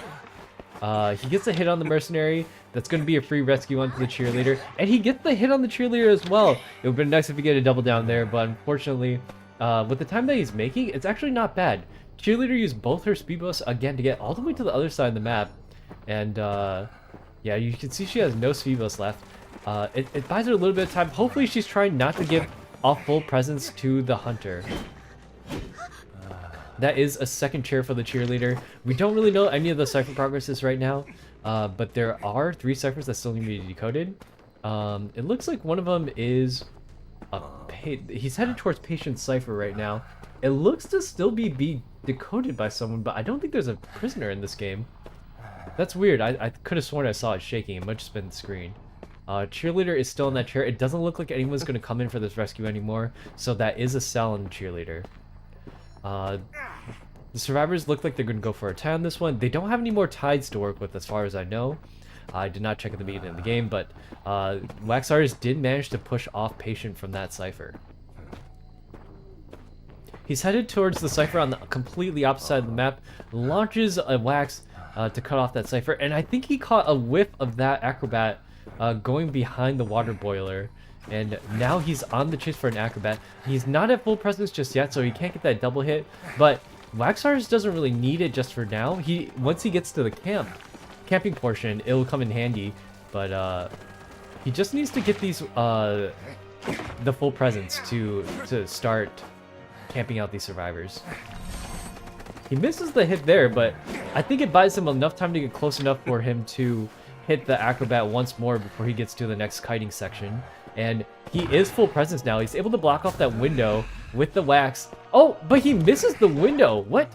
He gets a hit on the mercenary. That's going to be a free rescue onto the cheerleader. And he gets the hit on the cheerleader as well. It would have been nice if he get a double down there, but unfortunately, with the time that he's making, it's actually not bad. Cheerleader used both her speed boosts again to get all the way to the other side of the map. And yeah, you can see she has no speed boost left. It buys her a little bit of time. Hopefully she's trying not to give off full presence to the hunter. That is a second chair for the cheerleader. We don't really know any of the cipher progresses right now, but there are 3 ciphers that still need to be decoded. It looks like one of them is he's headed towards patient cipher right now. It looks to still be decoded by someone, but I don't think there's a prisoner in this game. That's weird. I could have sworn I saw it shaking. It might just been the screen. Cheerleader is still in that chair. It doesn't look like anyone's going to come in for this rescue anymore, so that is a cell on the cheerleader. The survivors look like they're going to go for a tie on this one. They don't have any more tides to work with as far as I know. I did not check at the beginning of the game, but Wax Artist did manage to push off Patient from that cipher. He's headed towards the cipher on the completely opposite side of the map, launches a Wax to cut off that cipher, and I think he caught a whiff of that Acrobat going behind the water boiler. And now he's on the chase for an Acrobat. He's not at full presence just yet, so he can't get that double hit. But Wax Artist doesn't really need it just for now. Once he gets to the camping portion, it'll come in handy. But he just needs to get these the full presence to start camping out these survivors. He misses the hit there, but I think it buys him enough time to get close enough for him to hit the Acrobat once more before he gets to the next kiting section. And he is full presence now. He's able to block off that window with the Wax. Oh, but he misses the window. What?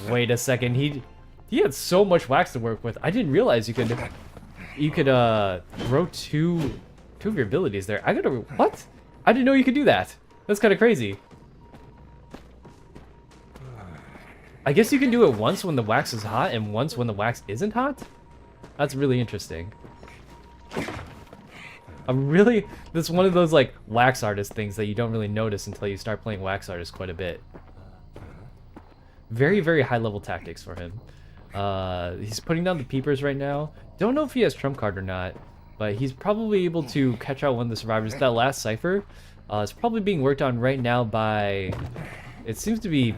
Wait a second. He had so much Wax to work with. I didn't realize you could throw two of your abilities there. What? I didn't know you could do that. That's kind of crazy. I guess you can do it once when the Wax is hot and once when the Wax isn't hot? That's really interesting. This is one of those like Wax Artist things that you don't really notice until you start playing Wax Artist quite a bit. Very, very high level tactics for him. He's putting down the peepers right now. Don't know if he has trump card or not, but he's probably able to catch out one of the survivors. That last cipher is probably being worked on right now by, it seems to be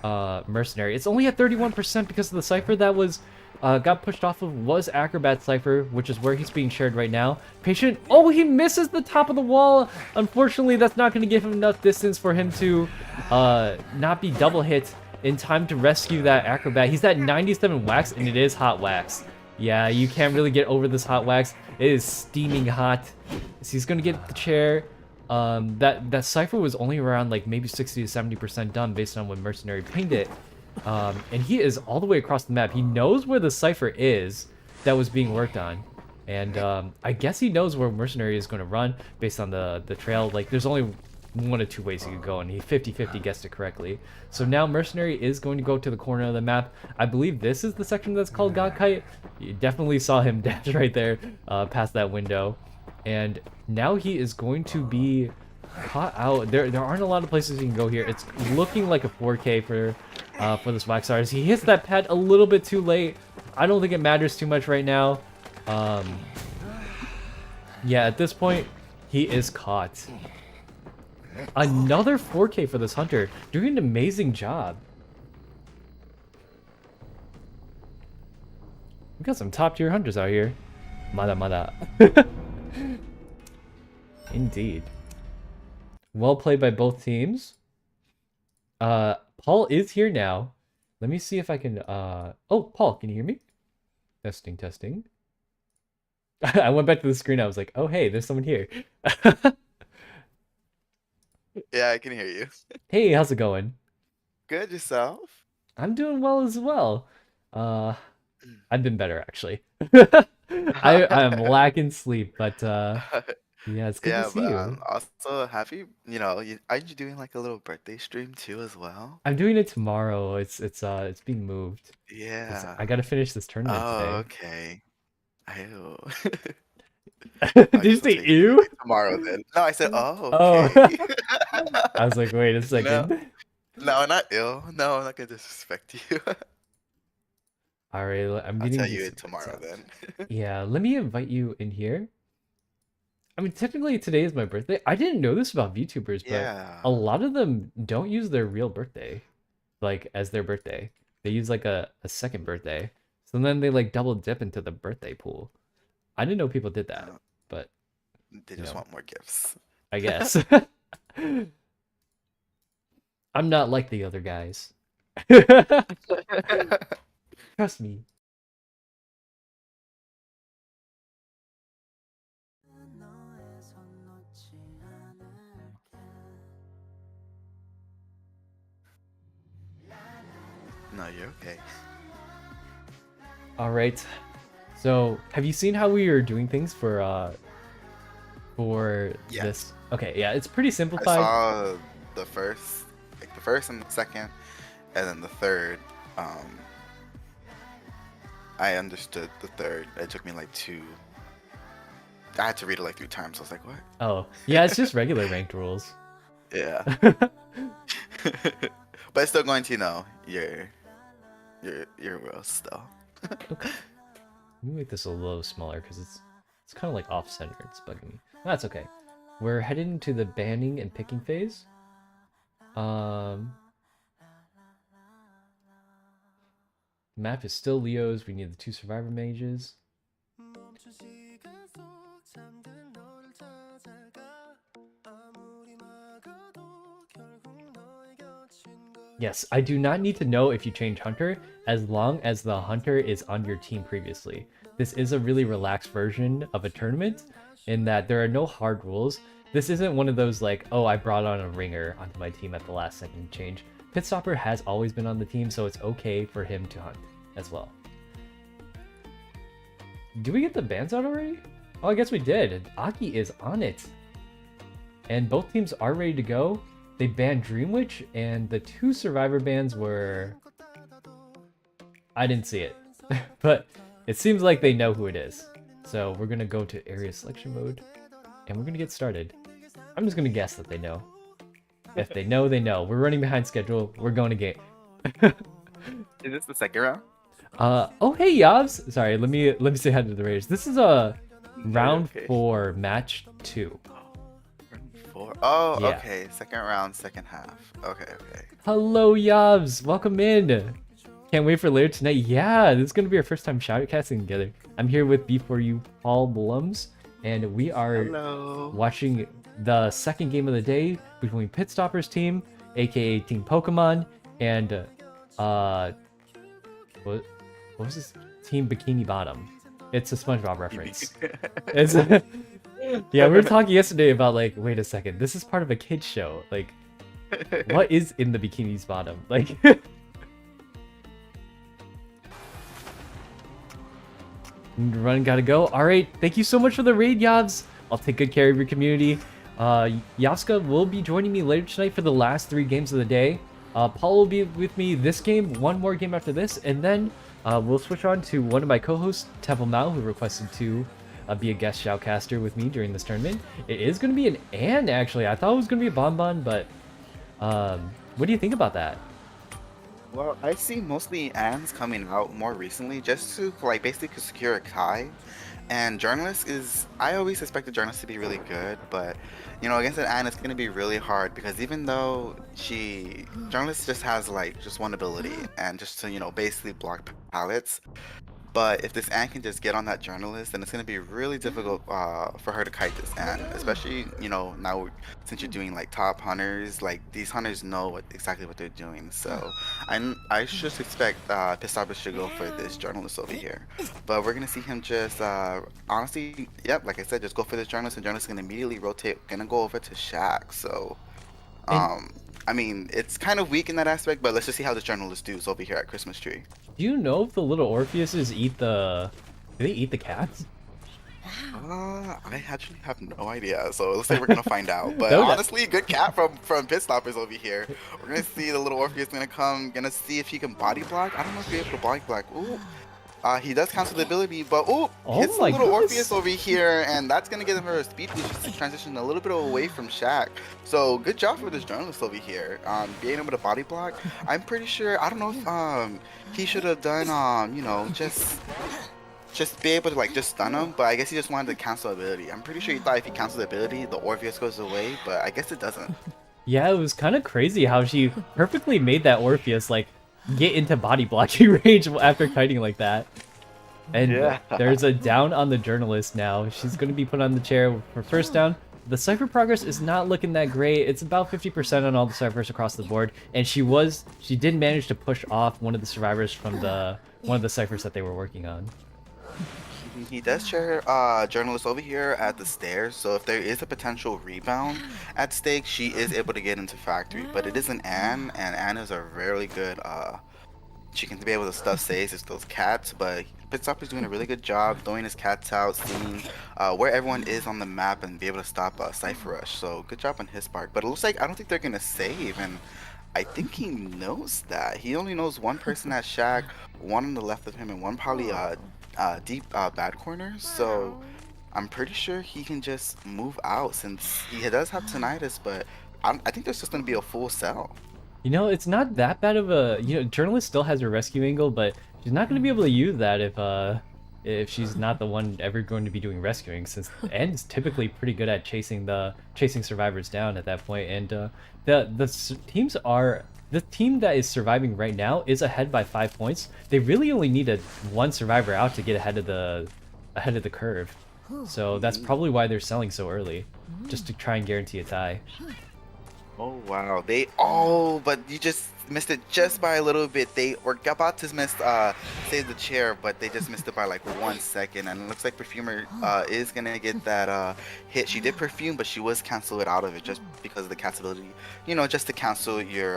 Mercenary. It's only at 31% because of the cipher that was got pushed off of was Acrobat cipher, which is where he's being shared right now. Patient, oh, he misses the top of the wall. Unfortunately, that's not going to give him enough distance for him to not be double hit in time to rescue that Acrobat. He's at 97 Wax, and it is hot Wax. Yeah, you can't really get over this hot Wax. It is steaming hot. So he's going to get the chair. That cipher was only around like maybe 60 to 70% done based on when Mercenary pinged it. And he is all the way across the map. He knows where the cipher is that was being worked on. And I guess he knows where Mercenary is going to run based on the trail. Like, there's only one of two ways he could go, and he 50-50 guessed it correctly. So now Mercenary is going to go to the corner of the map. I believe this is the section that's called God Kite. You definitely saw him dash right there past that window. And now he is going to be caught out. There aren't a lot of places you can go here. It's looking like a 4K for this Wax Artist. He hits that pad a little bit too late. I don't think it matters too much right now. Yeah, at this point, he is caught. Another 4K for this hunter, doing an amazing job. We got some top tier hunters out here. Mada mada. Indeed. Well played by both teams. Paul is here now. Let me see if I can oh, Paul, can you hear me? Testing, testing. I went back to the screen. I was like, oh hey, there's someone here. Yeah, I can hear you. Hey, how's it going? Good, yourself? I'm doing well as well. I've been better actually. I'm lacking sleep, but yeah, it's good to see but you. I'm also happy, are you doing like a little birthday stream too as well? I'm doing it tomorrow. It's being moved. 'Cause Yeah. I gotta finish this tournament Oh, today. okay. Ew. Did you say ew? Tomorrow then. No, I said, oh, Oh. okay. I was like, wait a second. No, not ill. No, I'm not gonna disrespect you. All right, I'm I'll getting tell you these- it tomorrow then. Yeah, let me invite you in here. I mean, technically today is my birthday. I didn't know this about VTubers, but Yeah. a lot of them don't use their real birthday. like as their birthday. They use like a second birthday. So then they like double dip into the birthday pool. I didn't know people did that, Uh, but they you just know, want more gifts. I guess. I'm not like the other guys. Trust me. No, you're okay. All right. So, have you seen how we are doing things for Yeah, this? Okay, yeah, it's pretty I simplified. saw the first, like the first and the second, and then the third. Um, I understood the third. It took me like two. I had to read it like 3 times. I was like, what? Oh, yeah, it's just regular ranked rules. Yeah. But it's still going to, your rules still. Okay. Let me make this a little smaller because it's kind of like off center. It's bugging me. That's okay. We're headed into the banning and picking phase. Map is still Leo's. We need the 2 survivor mages. Yes, I do not need to know if you change hunter as long as the hunter is on your team previously. This is a really relaxed version of a tournament in that there are no hard rules. This isn't one of those like, oh, I brought on a ringer onto my team at the last second change. Pitstopper has always been on the team, so it's okay for him to hunt as well. Do we get the bans out already? Oh, I guess we did. Aki is on it. And both teams are ready to go. They banned Dream Witch, and the 2 survivor bans were... I didn't see it. But it seems like they know who it is. So we're going to go to area selection mode, and we're going to get started. I'm just going to guess that they know. If they know, they know. We're running behind schedule. We're going to game. Is this the second round? Oh hey Yavs. Sorry, let me say hi to the Raiders. This is a round Okay. 4, match 2. Round 4. Oh, Yeah. okay. Second round, second half. Okay, okay. Hello Yavs, welcome in. Can't wait for later tonight. Yeah, this is gonna be our first time shoutcasting together. I'm here with B4U Paul Blums, and we are Hello. watching the second game of the day between Pitstopper's team, aka Team Pokemon, and what was this? Team Bikini Bottom. It's a SpongeBob reference. It's yeah, we were talking yesterday about like, wait a second, this is part of a kids show. Like, what is in the bikini's bottom? Like, run, gotta go. All right, thank you so much for the raid, Yavs. I'll take good care of your community. Yaska will be joining me later tonight for the last 3 games of the day. Paul will be with me this game, 1 more game after this, and then we'll switch on to one of my co-hosts, Temple Mao, who requested to be a guest shoutcaster with me during this tournament. It is going to be an Ann, actually. I thought it was going to be a Bonbon, but what do you think about that? Well, I see mostly Anns coming out more recently just to like basically secure a Kai. And journalist is, I always expected journalist to be really good, but against an Ann it's gonna be really hard because even though journalist just has like just one ability and just to basically block pallets. But if this Ann can just get on that journalist, then it's going to be really difficult for her to kite this Ann. Especially, now since you're doing like top hunters, like these hunters know exactly what they're doing. So I just expect Pistabris should go for this journalist over here. But we're going to see him just, honestly, yep, like I said, just go for this journalist, and journalist is going to immediately rotate, going to go over to Shaq. So, I mean, it's kind of weak in that aspect, but let's just see how this journalist does over here at Christmas Tree. Do you know if the little Orpheuses eat do they eat the cats? I actually have no idea, so let's say we're gonna find out. But No, honestly, good cat from Pitstoppers over here. We're gonna see the little Orpheus gonna come, gonna see if he can body block. I don't know if he's able to body block. Ooh. He does cancel the ability, but hits the my little goodness. Orpheus over here, and that's gonna give him a speed boost just to transition a little bit away from Shaq. So good job for this journalist over here, being able to body block. I'm pretty sure, I don't know if he should have done just be able to like just stun him, but I guess he just wanted to cancel ability. I'm pretty sure he thought if he cancels the ability, the Orpheus goes away, but I guess it doesn't. Yeah, it was kind of crazy how she perfectly made that Orpheus like get into body blocking range after kiting like that. And Yeah. there's a down on the journalist now. She's going to be put on the chair for first down. The cipher progress is not looking that great. It's about 50% on all the ciphers across the board, and she did manage to push off one of the survivors from one of the ciphers that they were working on. He does share journalist over here at the stairs, so if there is a potential rebound at stake, she is able to get into factory. But it is an Anne, and Anne is a really good she can be able to stuff saves it's those cats, but Pitstopper's doing a really good job throwing his cats out, seeing where everyone is on the map and be able to stop Cypher Rush. So good job on his part. But it looks like I don't think they're gonna save, and I think he knows that. He only knows one person at Shack, one on the left of him, and one probably deep bad corner. So I'm pretty sure he can just move out since he does have tinnitus, but I think there's just gonna be a full sell. You know, it's not that bad of a, journalist still has her rescue angle, but she's not going to be able to use that if she's not the one ever going to be doing rescuing, since N is typically pretty good at chasing survivors down at that point. And the team that is surviving right now is ahead by 5 points. They really only need one survivor out to get ahead of the curve. So that's probably why they're selling so early, just to try and guarantee a tie. Oh wow, but you just missed it just by a little bit. They were about to save the chair, but they just missed it by like 1 second, and it looks like Perfumer is gonna get that hit. She did perfume, but she was canceled out of it just because of the cat's ability, just to cancel your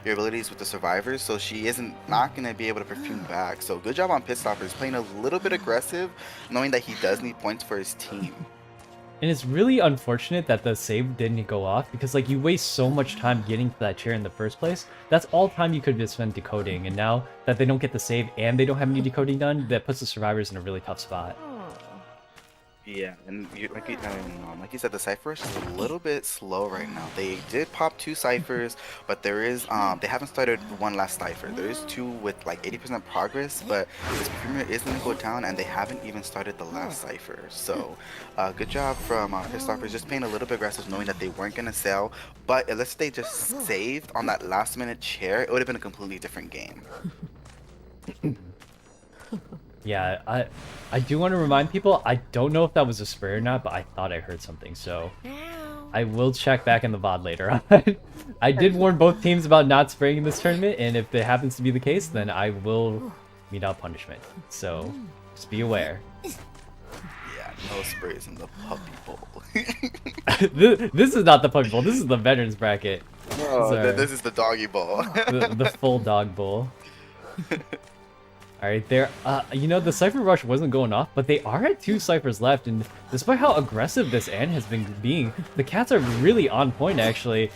abilities with the survivors. So she isn't not gonna be able to perfume back. So good job on Pitstopper. He's playing a little bit aggressive, knowing that he does need points for his team. And it's really unfortunate that the save didn't go off, because like you waste so much time getting to that chair in the first place. That's all time you could have spent decoding, and now that they don't get the save and they don't have any decoding done, that puts the survivors in a really tough spot. Yeah, and like you said, the Cypher Rush is a little bit slow right now. They did pop 2 ciphers, but there is they haven't started one last cipher. There is 2 with like 80% progress, but this Perfumer is gonna go down, and they haven't even started the last cipher. So good job from Pitstoppers, just playing a little bit aggressive, knowing that they weren't gonna sell. But unless they just saved on that last minute chair, it would have been a completely different game. Yeah, I do want to remind people, I don't know if that was a spray or not, but I thought I heard something, so I will check back in the VOD later on. I did warn both teams about not spraying in this tournament, and if it happens to be the case, then I will mete out punishment. So just be aware. Yeah, no sprays in the puppy bowl. This is not the puppy bowl, this is the veterans bracket. No, this is the doggy bowl. the full dog bowl. Alright, there, the Cypher Rush wasn't going off, but they are at 2 ciphers left, and despite how aggressive this Anne has been being, the cats are really on point, actually.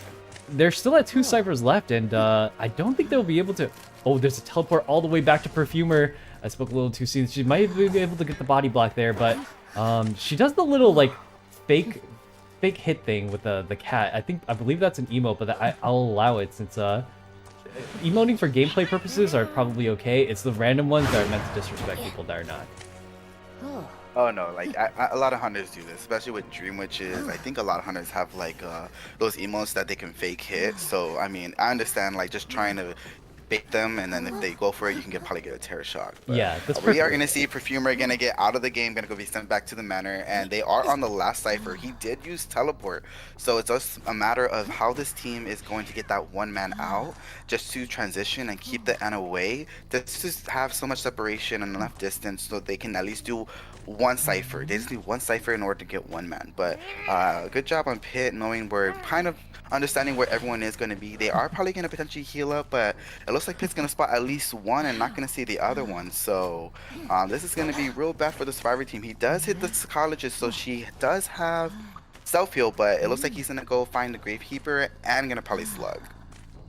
They're still at 2 ciphers left, and I don't think they'll be able to... Oh, there's a teleport all the way back to Perfumer. I spoke a little too soon. She might be able to get the body block there, but she does the little, like, fake hit thing with the cat. I believe that's an emote, but I'll allow it, since... emoting for gameplay purposes are probably okay. It's the random ones that are meant to disrespect people that are not. Oh no, like a lot of hunters do this, especially with Dream Witches. I think a lot of hunters have like those emotes that they can fake hit. So I mean, I understand like just trying to bait them, and then if they go for it, you can probably get a terror shock. But yeah, that's we are gonna see Perfumer gonna get out of the game, gonna go be sent back to the manor, and they are on the last cipher. He did use teleport, so it's just a matter of how this team is going to get that one man out, just to transition and keep the N away, just to have so much separation and enough distance so they can at least do one cipher. They just need one cipher in order to get one man. But good job on Pit, knowing we're kind of understanding where everyone is going to be. They are probably going to potentially heal up, but it looks like Pit's going to spot at least one and not going to see the other one. So this is going to be real bad for the survivor team. He does hit the psychologist, so she does have self-heal, but it looks like he's going to go find the Gravekeeper and going to probably slug.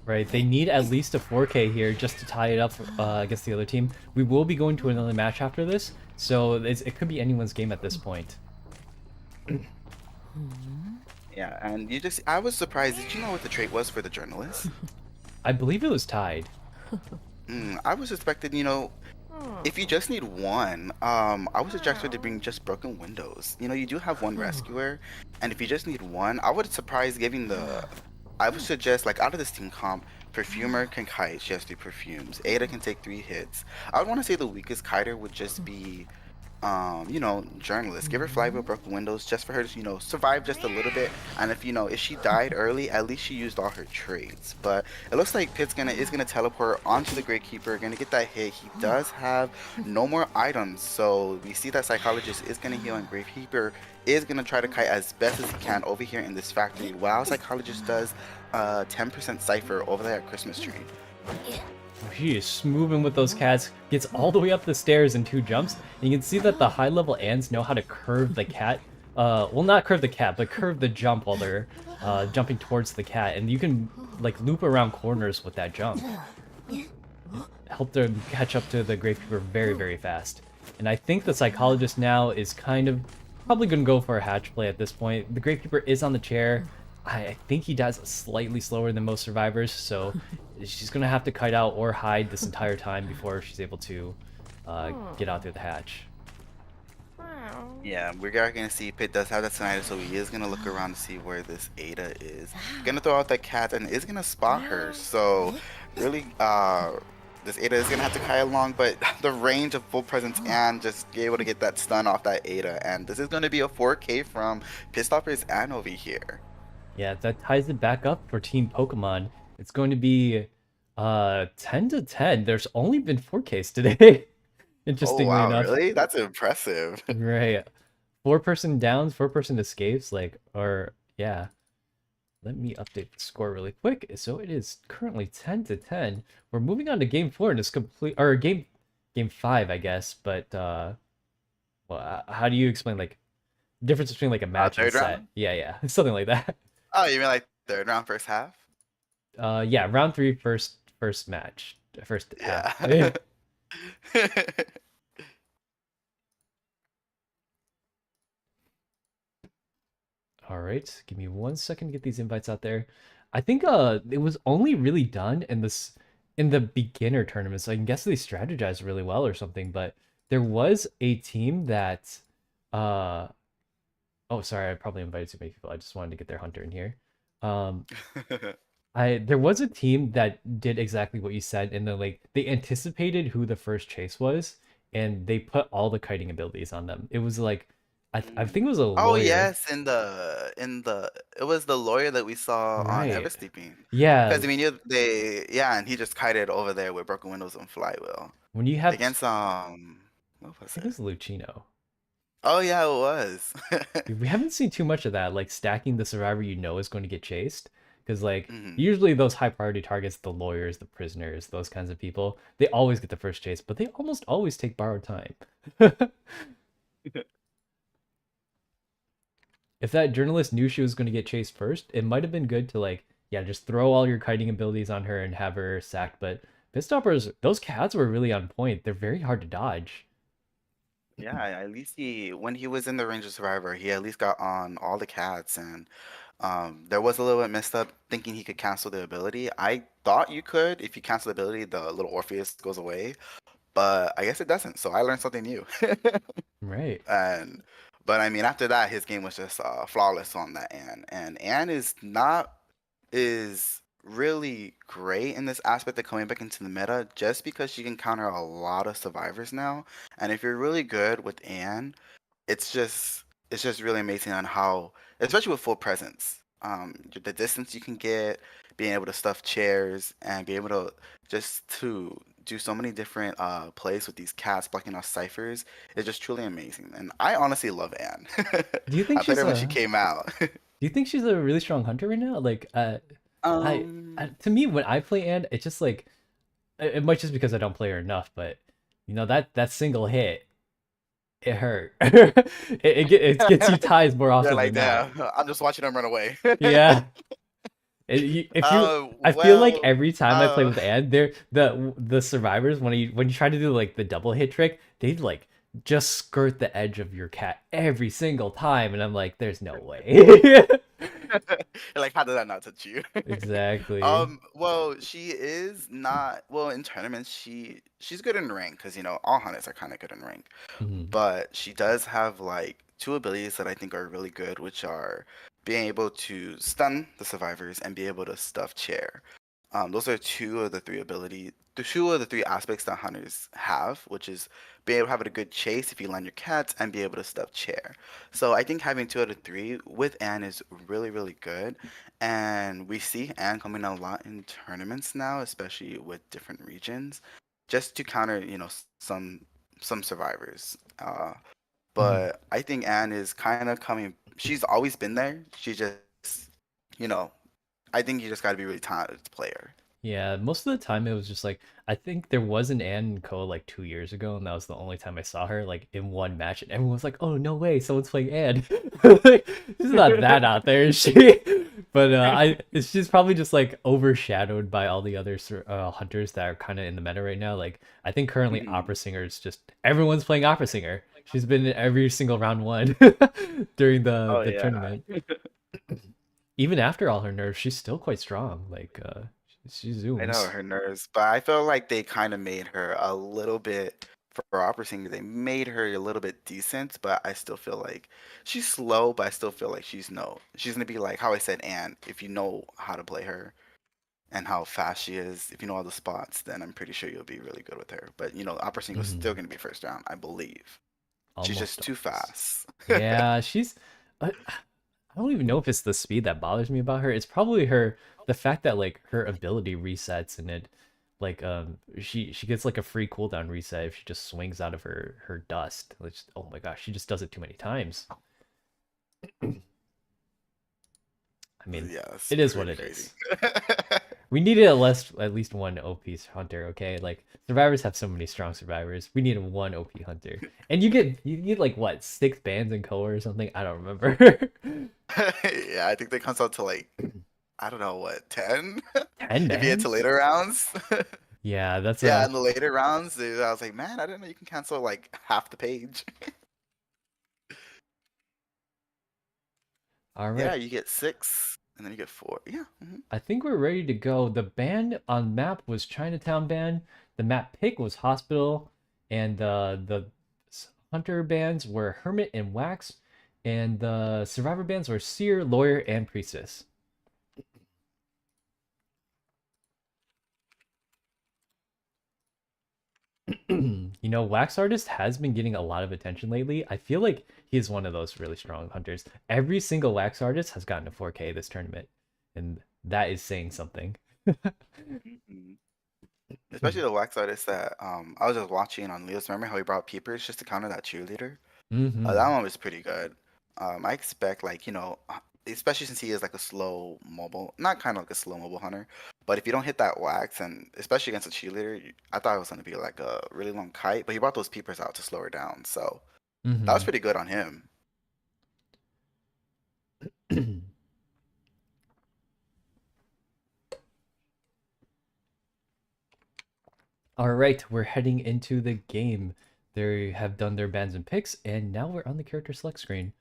Right, they need at least a 4K here just to tie it up against the other team. We will be going to another match after this, so it could be anyone's game at this point. Yeah, and I was surprised. Did you know what the trait was for the journalist? I believe it was tied. I was expecting, if you just need one, I was expecting to bring just broken windows. You do have one rescuer, and if you just need one, I would surprise giving the I would suggest, like, out of this team comp, Perfumer can kite. She has 3 perfumes. Ada can take 3 hits. I would want to say the weakest kiter would just be journalist. Give her flywheel broken windows just for her to, survive just a little bit. And if she died early, at least she used all her trades. But it looks like Pit's gonna teleport onto the Gravekeeper, gonna get that hit. He does have no more items, so we see that Psychologist is gonna heal, and Gravekeeper is gonna try to kite as best as he can over here in this factory, while Psychologist does 10% Cypher over there at Christmas Tree. He is moving with those cats, gets all the way up the stairs in 2 jumps. And you can see that the high level Ans know how to curve the cat. Well, not curve the cat, but curve the jump while they're jumping towards the cat. And you can like loop around corners with that jump. Help them catch up to the Gravekeeper very, very fast. And I think the Psychologist now is kind of probably going to go for a hatch play at this point. The Gravekeeper is on the chair. I think he dies slightly slower than most survivors, so she's gonna have to kite out or hide this entire time before she's able to get out through the hatch. Yeah, we're gonna see Pit does have that Snyder, so he is gonna look around to see where this Ada is. Gonna throw out that cat and is gonna spot her. So really, this Ada is gonna have to kite along, but the range of full presence and just be able to get that stun off that Ada, and this is gonna be a 4K from Pitstoppers and over here. Yeah, that ties it back up for Team Pokemon. It's going to be 10 to 10. There's only been 4Ks today. Interestingly wow, enough. really? That's impressive. Right. 4-person downs, 4-person escapes, yeah. Let me update the score really quick. So it is currently 10 to 10. We're moving on to game 4 and it's complete, or game 5, I guess, but well, how do you explain like difference between like a match and third set? round? Yeah, something like that. Oh, you mean like third round, first half? Yeah, round 3, first match, first half. Yeah. All right, give me 1 second to get these invites out there. I think it was only really done in the beginner tournament, so I can guess they strategized really well or something. But there was a team that oh, sorry, I probably invited too many people. I just wanted to get their hunter in here. There was a team that did exactly what you said, and they anticipated who the first chase was, and they put all the kiting abilities on them. It was like I think it was a lawyer. Oh yes, it was the lawyer that we saw on Right. Eversleeping. Yeah. Because I mean, and he just kited over there with broken windows and flywheel. When you have Against what I was think it? it was Lucino. Oh yeah, it was. We haven't seen too much of that, like stacking the survivor you know is going to get chased. Because like Mhm. usually those high priority targets, the lawyers, the prisoners, those kinds of people, they always get the first chase, but they almost always take borrowed time. If that journalist knew she was going to get chased first, it might have been good to like, yeah, just throw all your kiting abilities on her and have her sacked. But Pitstoppers, those cats were really on point. They're very hard to dodge. Yeah, at least when he was in the Ranger Survivor, he at least got on all the cats, and there was a little bit messed up thinking he could cancel the ability. I thought you could. If you cancel the ability, the little Orpheus goes away, but I guess it doesn't. So I learned something new. Right. But I mean, after that, his game was just flawless on that. And Anne is really great in this aspect of coming back into the meta, just because she can counter a lot of survivors now. And if you're really good with Anne, it's just really amazing on how, especially with full presence, the distance you can get, being able to stuff chairs, and be able to do so many different plays with these cats blocking off ciphers is just truly amazing. And I honestly love Anne. Do you think I played she's her when she a came out. Do you think she's a really strong hunter right now? Like, um, to me, when I play Anne, it's just like, it might just because I don't play her enough, but you know that single hit, it hurt. It gets you ties more often they're like, than damn, I'm just watching them run away. Yeah. If you, I feel like Well, every time I play with Anne, the survivors when you try to do like the double hit trick, they like just skirt the edge of your cat every single time, and I'm like, there's no way. like, how did that not touch you? Exactly. Well, she is not, well, in tournaments, she's good in rank, because, all hunters are kind of good in rank. Mhm. But she does have, like, 2 abilities that I think are really good, which are being able to stun the survivors and be able to stuff chair. Those are two of the three aspects that hunters have, which is being able to have a good chase if you land your cats and be able to stuff chair. So I think having two out of three with Anne is really, really good. And we see Anne coming a lot in tournaments now, especially with different regions, just to counter, some survivors. Mhm. But I think Anne is kind of coming. She's always been there. She just, you know, I think you just got to be really talented to play her. Yeah, most of the time it was just like I think there was an Ann Co like 2 years ago, and that was the only time I saw her like in one match, and everyone was like, "Oh no way, someone's playing Ann." Like, she's not that out there, is she? But she's probably just like overshadowed by all the other hunters that are kind of in the meta right now. Like I think currently Mhm. Opera Singer is just everyone's playing Opera Singer. She's been in every single round one during Oh the yeah, tournament. Even after all her nerfs, she's still quite strong. Like she I know zooms. her nerves, but I feel like they kind of made her a little bit for opera singer. They made her a little bit decent, but I still feel like she's slow. But I still feel like she's gonna be like how I said, Anne. If you know how to play her and how fast she is, if you know all the spots, then I'm pretty sure you'll be really good with her. But opera singer is still Mhm. gonna be first round, I believe. She's Almost just too always. fast. Yeah, she's. I don't even know if it's the speed that bothers me about her. It's probably the fact that like her ability resets and it, like she gets like a free cooldown reset if she just swings out of her dust. Which oh my gosh, she just does it too many times. I mean, Yeah, that's it is what pretty it crazy. is. We needed at least one OP hunter, okay? Like survivors have so many strong survivors. We needed one OP hunter. And you get like what, 6 bans in Koa or something? I don't remember. Yeah, I think they comes out to like I don't know what 10 10 if you get to bans? later rounds. Yeah, that's Yeah, a in the later rounds, dude, I was like, man, I didn't know you can cancel like half the page. all Yeah, right. you get 6 and then you get 4. Yeah. I think we're ready to go. The ban on map was Chinatown ban. The map pick was Hospital, and hunter bans were Hermit and Wax, and the survivor bans were Seer, Lawyer, and Priestess. Wax Artist has been getting a lot of attention lately. I feel like he's one of those really strong hunters. Every single Wax Artist has gotten a 4K this tournament, and that is saying something. Mhm. Especially the wax artist that I was just watching on Leo's. Remember how he brought peepers just to counter that cheerleader? That Mm-hmm. one was pretty good. I expect like especially since he is like a slow mobile, not kind of like a slow mobile hunter, but if you don't hit that wax and especially against a cheerleader, I thought it was gonna be like a really long kite, but he brought those peepers out to slow her down, so that was Mm-hmm. pretty good on him. All right, we're heading into the game. They have done their bans and picks, and now we're on the character select screen.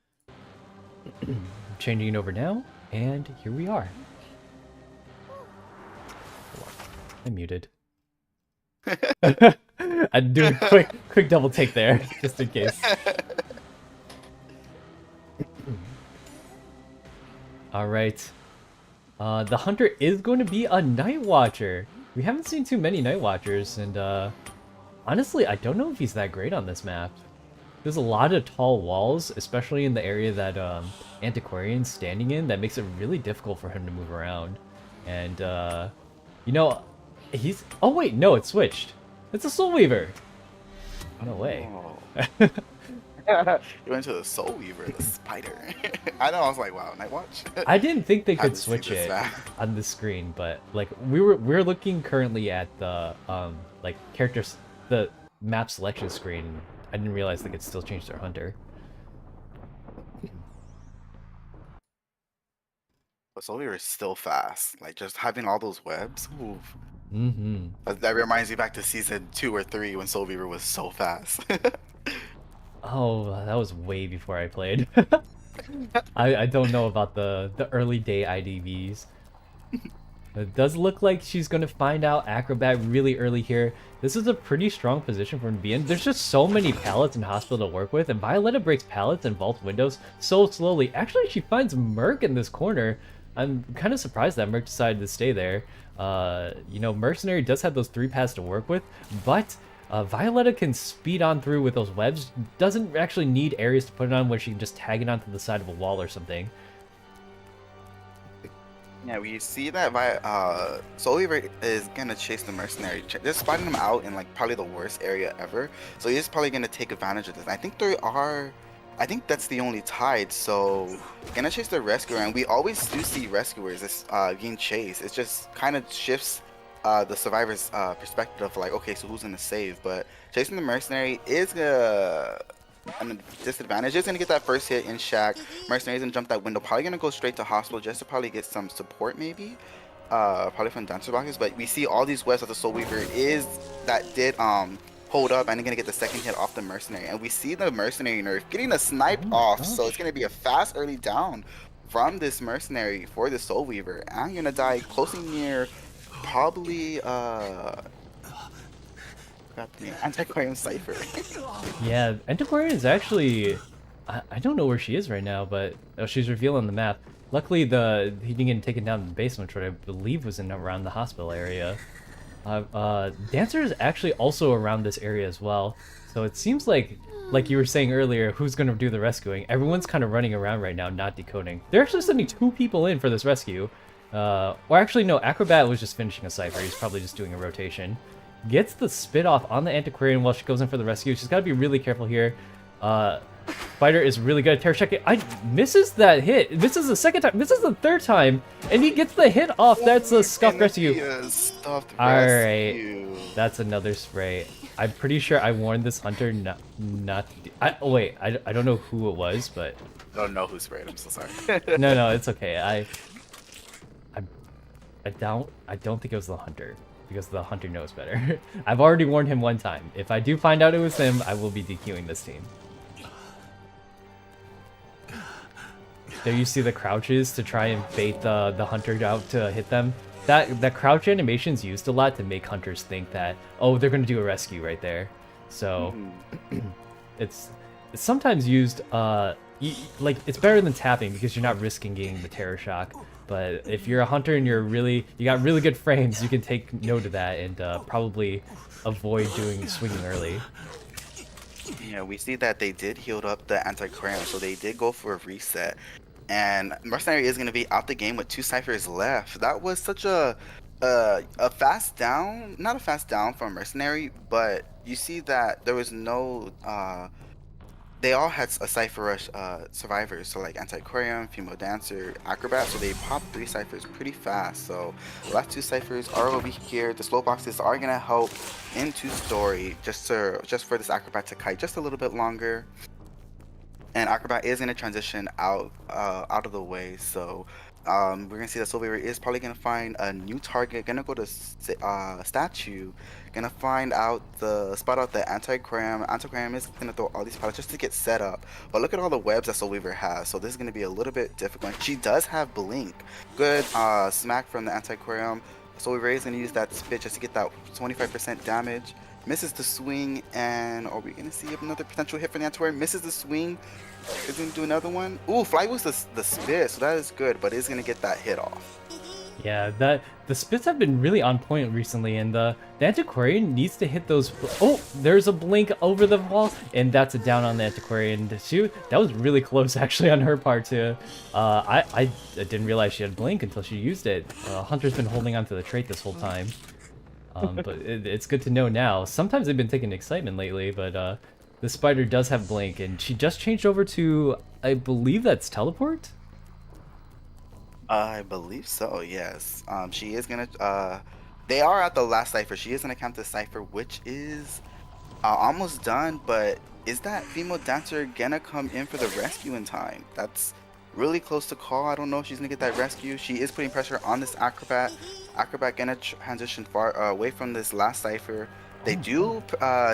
Changing it over now, and here we are. I'm muted. I'd do a quick double take there, just in case. All right. The hunter is going to be a night watcher. We haven't seen too many night watchers, and honestly, I don't know if he's that great on this map. There's a lot of tall walls, especially in the area that Antiquarian's standing in, that makes it really difficult for him to move around. And, you know, he's... Oh, wait, no, it switched. It's a Soul Weaver. No way. Oh. You went to the Soul Weaver, the spider. I know. I was like, wow, Night Watch. I didn't think they Had could to see switch this it man. on the screen, but like we're looking currently at the like characters the map selection screen. I didn't realize they could still change their hunter. But Soul Weaver is still fast. Like just having all those webs. Ooh. Mm-hmm. That reminds me back to season 2 or 3 when Soul Weaver was so fast. Oh, that was way before I played. I don't know about the early day IDVs. It does look like she's going to find out Acrobat really early here. This is a pretty strong position for him to be in. There's just so many pallets in Hospital to work with, and Violetta breaks pallets and vaults windows so slowly. Actually, she finds Merc in this corner. I'm kind of surprised that Merc decided to stay there. You know, Mercenary does have those 3 paths to work with, but Violetta can speed on through with those webs. Doesn't actually need areas to put it on where she can just tag it onto the side of a wall or something. Yeah, we see that Soul Weaver is gonna chase the mercenary. They're spotting him out in like probably the worst area ever. So he's probably gonna take advantage of this. I think that's the only tide. So gonna chase the rescuer, and we always do see rescuers being chased. It just kind of shifts the survivor's perspective of like, okay, so who's gonna save? But chasing the mercenary is a disadvantage. Is gonna get that first hit in Shack. Mercenary's gonna jump that window. Probably gonna go straight to hospital just to probably get some support maybe. Probably from dancer boxes. But we see all these webs that the Soul Weaver did hold up, and they're gonna get the second hit off the mercenary. And we see the mercenary nerf getting a snipe off. So it's gonna be a fast early down from this mercenary for the Soul Weaver. And you're gonna die closely near probably got the Antiquarian Cypher. Yeah, Antiquarian is actually... I don't know where she is right now, but... Oh, she's revealing the map. Luckily, he didn't get taken down in the basement, which I believe was in around the hospital area. Dancer is actually also around this area as well. So it seems like you were saying earlier, who's going to do the rescuing? Everyone's kind of running around right now, not decoding. They're actually sending 2 people in for this rescue. Or actually, no, Acrobat was just finishing a Cypher. He's probably just doing a rotation. Gets the spit off on the Antiquarian while she goes in for the rescue. She's got to be really careful here. Spider is really good at terror checking. Misses that hit. This is the second time. This is the 3rd time. And he gets the hit off. That's a scuffed rescue. Alright. That's another spray. I'm pretty sure I warned this hunter not to oh wait, I don't know who it was, but... I don't know who sprayed. I'm so sorry. No, it's okay. I don't think it was the hunter, because the hunter knows better. I've already warned him 1 time. If I do find out it was him, I will be DQing this team. There you see the crouches to try and bait the hunter out to hit them. That crouch animation's used a lot to make hunters think that, oh, they're gonna do a rescue right there. So it's sometimes used like it's better than tapping because you're not risking getting the terror shock. But if you're a hunter and you got really good frames, you can take note of that and probably avoid doing swinging early. Yeah, we see that they did heal up the Antiquarian, so they did go for a reset. And Mercenary is going to be out the game with 2 ciphers left. That was such a fast down, not a fast down from Mercenary, but you see that there was no, they all had a cipher rush survivors, so like Antiquarian, Female Dancer, Acrobat, so they popped 3 ciphers pretty fast. So the last 2 ciphers are over here. The slow boxes are going to help into story just for this Acrobat to kite just a little bit longer. And Acrobat is going to transition out of the way, so we're going to see that Soul Weaver is probably going to find a new target, going to go to Statue, going to spot out the Antiquarian. Antiquarian is going to throw all these pallets just to get set up, but look at all the webs that Soul Weaver has, so this is going to be a little bit difficult. She does have Blink. Good smack from the Antiquarian. Soul Weaver is going to use that spit just to get that 25% damage. Misses the swing, and are we going to see another potential hit from the Antiquarian? Misses the swing. Is going to do another one. Ooh, Fly was the spit, so that is good, but it's going to get that hit off. Yeah, the spits have been really on point recently, and the Antiquarian needs to hit those... Oh, there's a blink over the wall, and that's a down on the Antiquarian. That was really close, actually, on her part, too. I didn't realize she had blink until she used it. Hunter's been holding on to the trait this whole time. But it's good to know now. Sometimes they've been taking excitement lately, but the Spider does have blink, and she just changed over to, I believe that's teleport? I believe so, yes. She is gonna they are at the last cipher. She is gonna count the cipher, which is almost done, but is that Female Dancer gonna come in for the rescue in time? That's really close to call. I don't know if she's gonna get that rescue. She is putting pressure on this Acrobat. Acrobat gonna transition far away from this last cipher. They do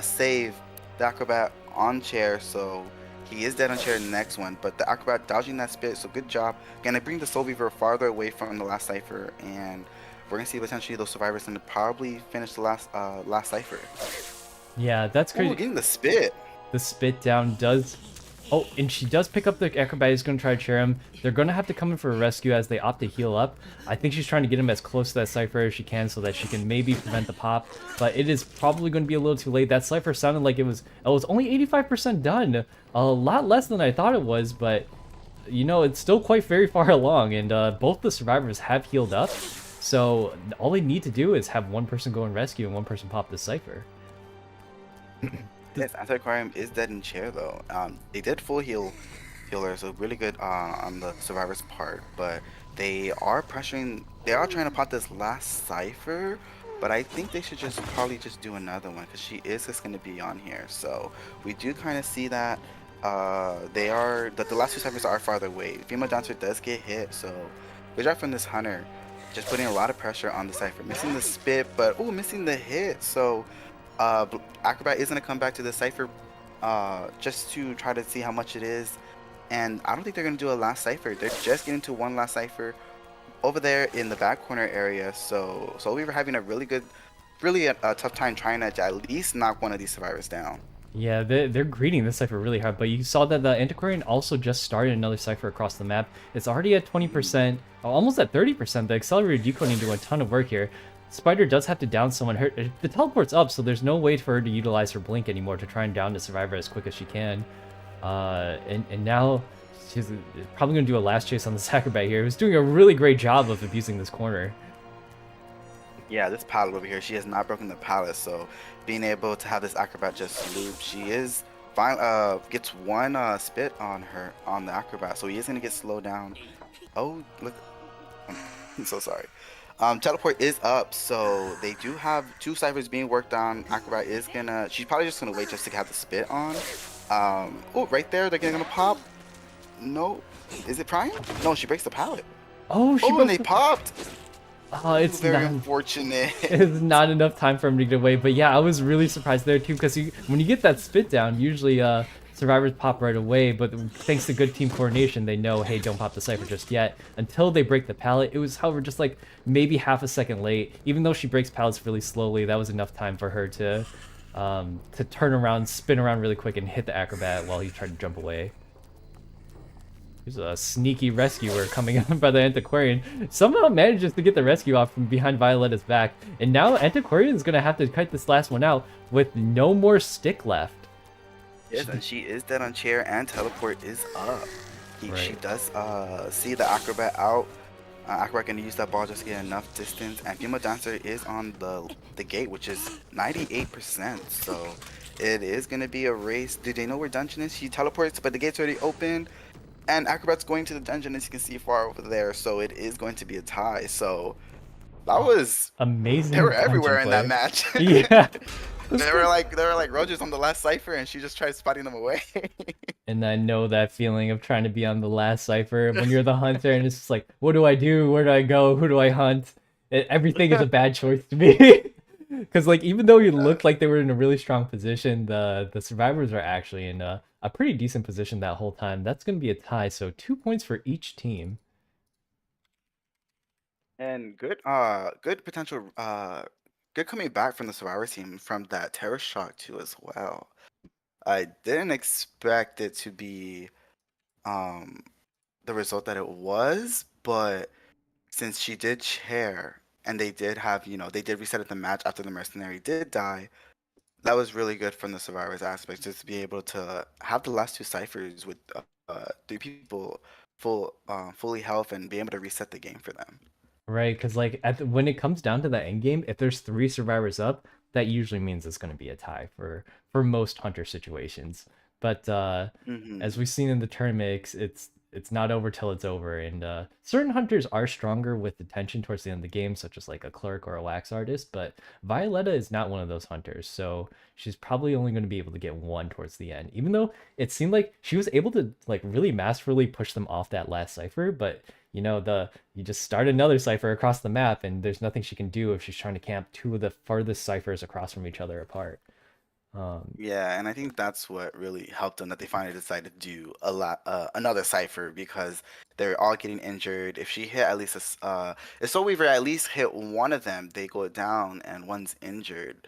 save the Acrobat on chair, so he is dead on chair in the next one, but the Acrobat dodging that spit, so good job. Gonna bring the Soul Weaver farther away from the last cipher, and we're gonna see potentially those survivors and probably finish the last cipher. Yeah, that's Ooh, crazy. getting the spit. The spit down does... Oh, and she does pick up the acrobat. He's going to try to chair him. They're going to have to come in for a rescue as they opt to heal up. I think she's trying to get him as close to that Cypher as she can so that she can maybe prevent the pop. But it is probably going to be a little too late. That Cypher sounded like it was only 85% done. A lot less than I thought it was, but... You know, it's still quite very far along, and both the survivors have healed up. So all they need to do is have one person go and rescue and one person pop the Cypher. Yes, Anti-Aquarium is dead in chair though. They did full healer, so really good on the survivor's part, but they are pressuring. They are trying to pop this last cipher, but I think they should probably just do another one because she is just going to be on here. So we do kind of see that the last two ciphers are farther away. Female dancer does get hit, so good job from this hunter, just putting a lot of pressure on the cipher, missing the spit, but missing the hit. So Acrobat is going to come back to the cipher just to try to see how much it is. And I don't think they're going to do a last cipher. They're just getting to one last cipher over there in the back corner area. So we were having a really tough time trying to at least knock one of these survivors down. Yeah, they're greeting this cipher really hard, but you saw that the Antiquarian also just started another cipher across the map. It's already at 20%, almost at 30%. The accelerated decoding doing a ton of work here. Spider does have to down someone. The teleport's up, so there's no way for her to utilize her blink anymore to try and down the survivor as quick as she can. And now she's probably going to do a last chase on this acrobat here, who's doing a really great job of abusing this corner. Yeah, this pallet over here, she has not broken the pallet, so being able to have this acrobat just loop, she is fine. Gets one spit on the acrobat, so he is gonna get slowed down. Oh, look, I'm so sorry. Teleport is up, so they do have two ciphers being worked on. Acrobat is she's probably just gonna wait just to have the spit on. Oh, right there, they're gonna pop. No, is it Prime? No, she breaks the pallet. Oh, and they popped. Oh, it's very unfortunate. It's not enough time for him to get away. But yeah, I was really surprised there too, because when you get that spit down, usually survivors pop right away. But thanks to good team coordination, they know, hey, don't pop the cipher just yet until they break the pallet. It was, however, just like maybe half a second late. Even though she breaks pallets really slowly, that was enough time for her to turn around, spin around really quick, and hit the acrobat while he tried to jump away. Here's a sneaky rescuer coming up by the Antiquarian. Somehow manages to get the rescue off from behind Violetta's back. And now Antiquarian is going to have to cut this last one out with no more stick left. Yes, and she is dead on chair and teleport is up. Right. She does see the acrobat out. Acrobat going to use that ball just to get enough distance. And female dancer is on the gate, which is 98%. So it is going to be a race. Do they know where dungeon is? She teleports, but the gate's already open. And Acrobat's going to the dungeon, as you can see far over there, so it is going to be a tie. So that was amazing. They were everywhere in that match. Yeah. they were like roaches on the last cipher, and she just tried spotting them away. And I know that feeling of trying to be on the last cipher when you're the hunter, and it's just like, what do I do? Where do I go? Who do I hunt? Everything is a bad choice to me. Because like, even though you looked like they were in a really strong position, the survivors are actually in a pretty decent position that whole time. That's going to be a tie, so 2 points for each team. And good potential, good coming back from the survivor team from that terror shock too as well. I didn't expect it to be the result that it was, but since she did chair and they did have, they did reset the match after the mercenary did die, that was really good from the survivors aspect, just to be able to have the last two ciphers with 3 people fully health and be able to reset the game for them. Right, because like when it comes down to the end game, if there's 3 survivors up, that usually means it's going to be a tie for most hunter situations. But as we've seen in the tournament, it's not over till it's over, and certain hunters are stronger with the tension towards the end of the game, such as like a cleric or a wax artist, but Violetta is not one of those hunters, so she's probably only going to be able to get 1 towards the end, even though it seemed like she was able to like really masterfully push them off that last cipher. But you just start another cipher across the map, and there's nothing she can do if she's trying to camp 2 of the farthest ciphers across from each other apart. Yeah, and I think that's what really helped them, that they finally decided to do another cipher, because they're all getting injured. If she hit at least if Soul Weaver at least hit one of them, they go down and one's injured.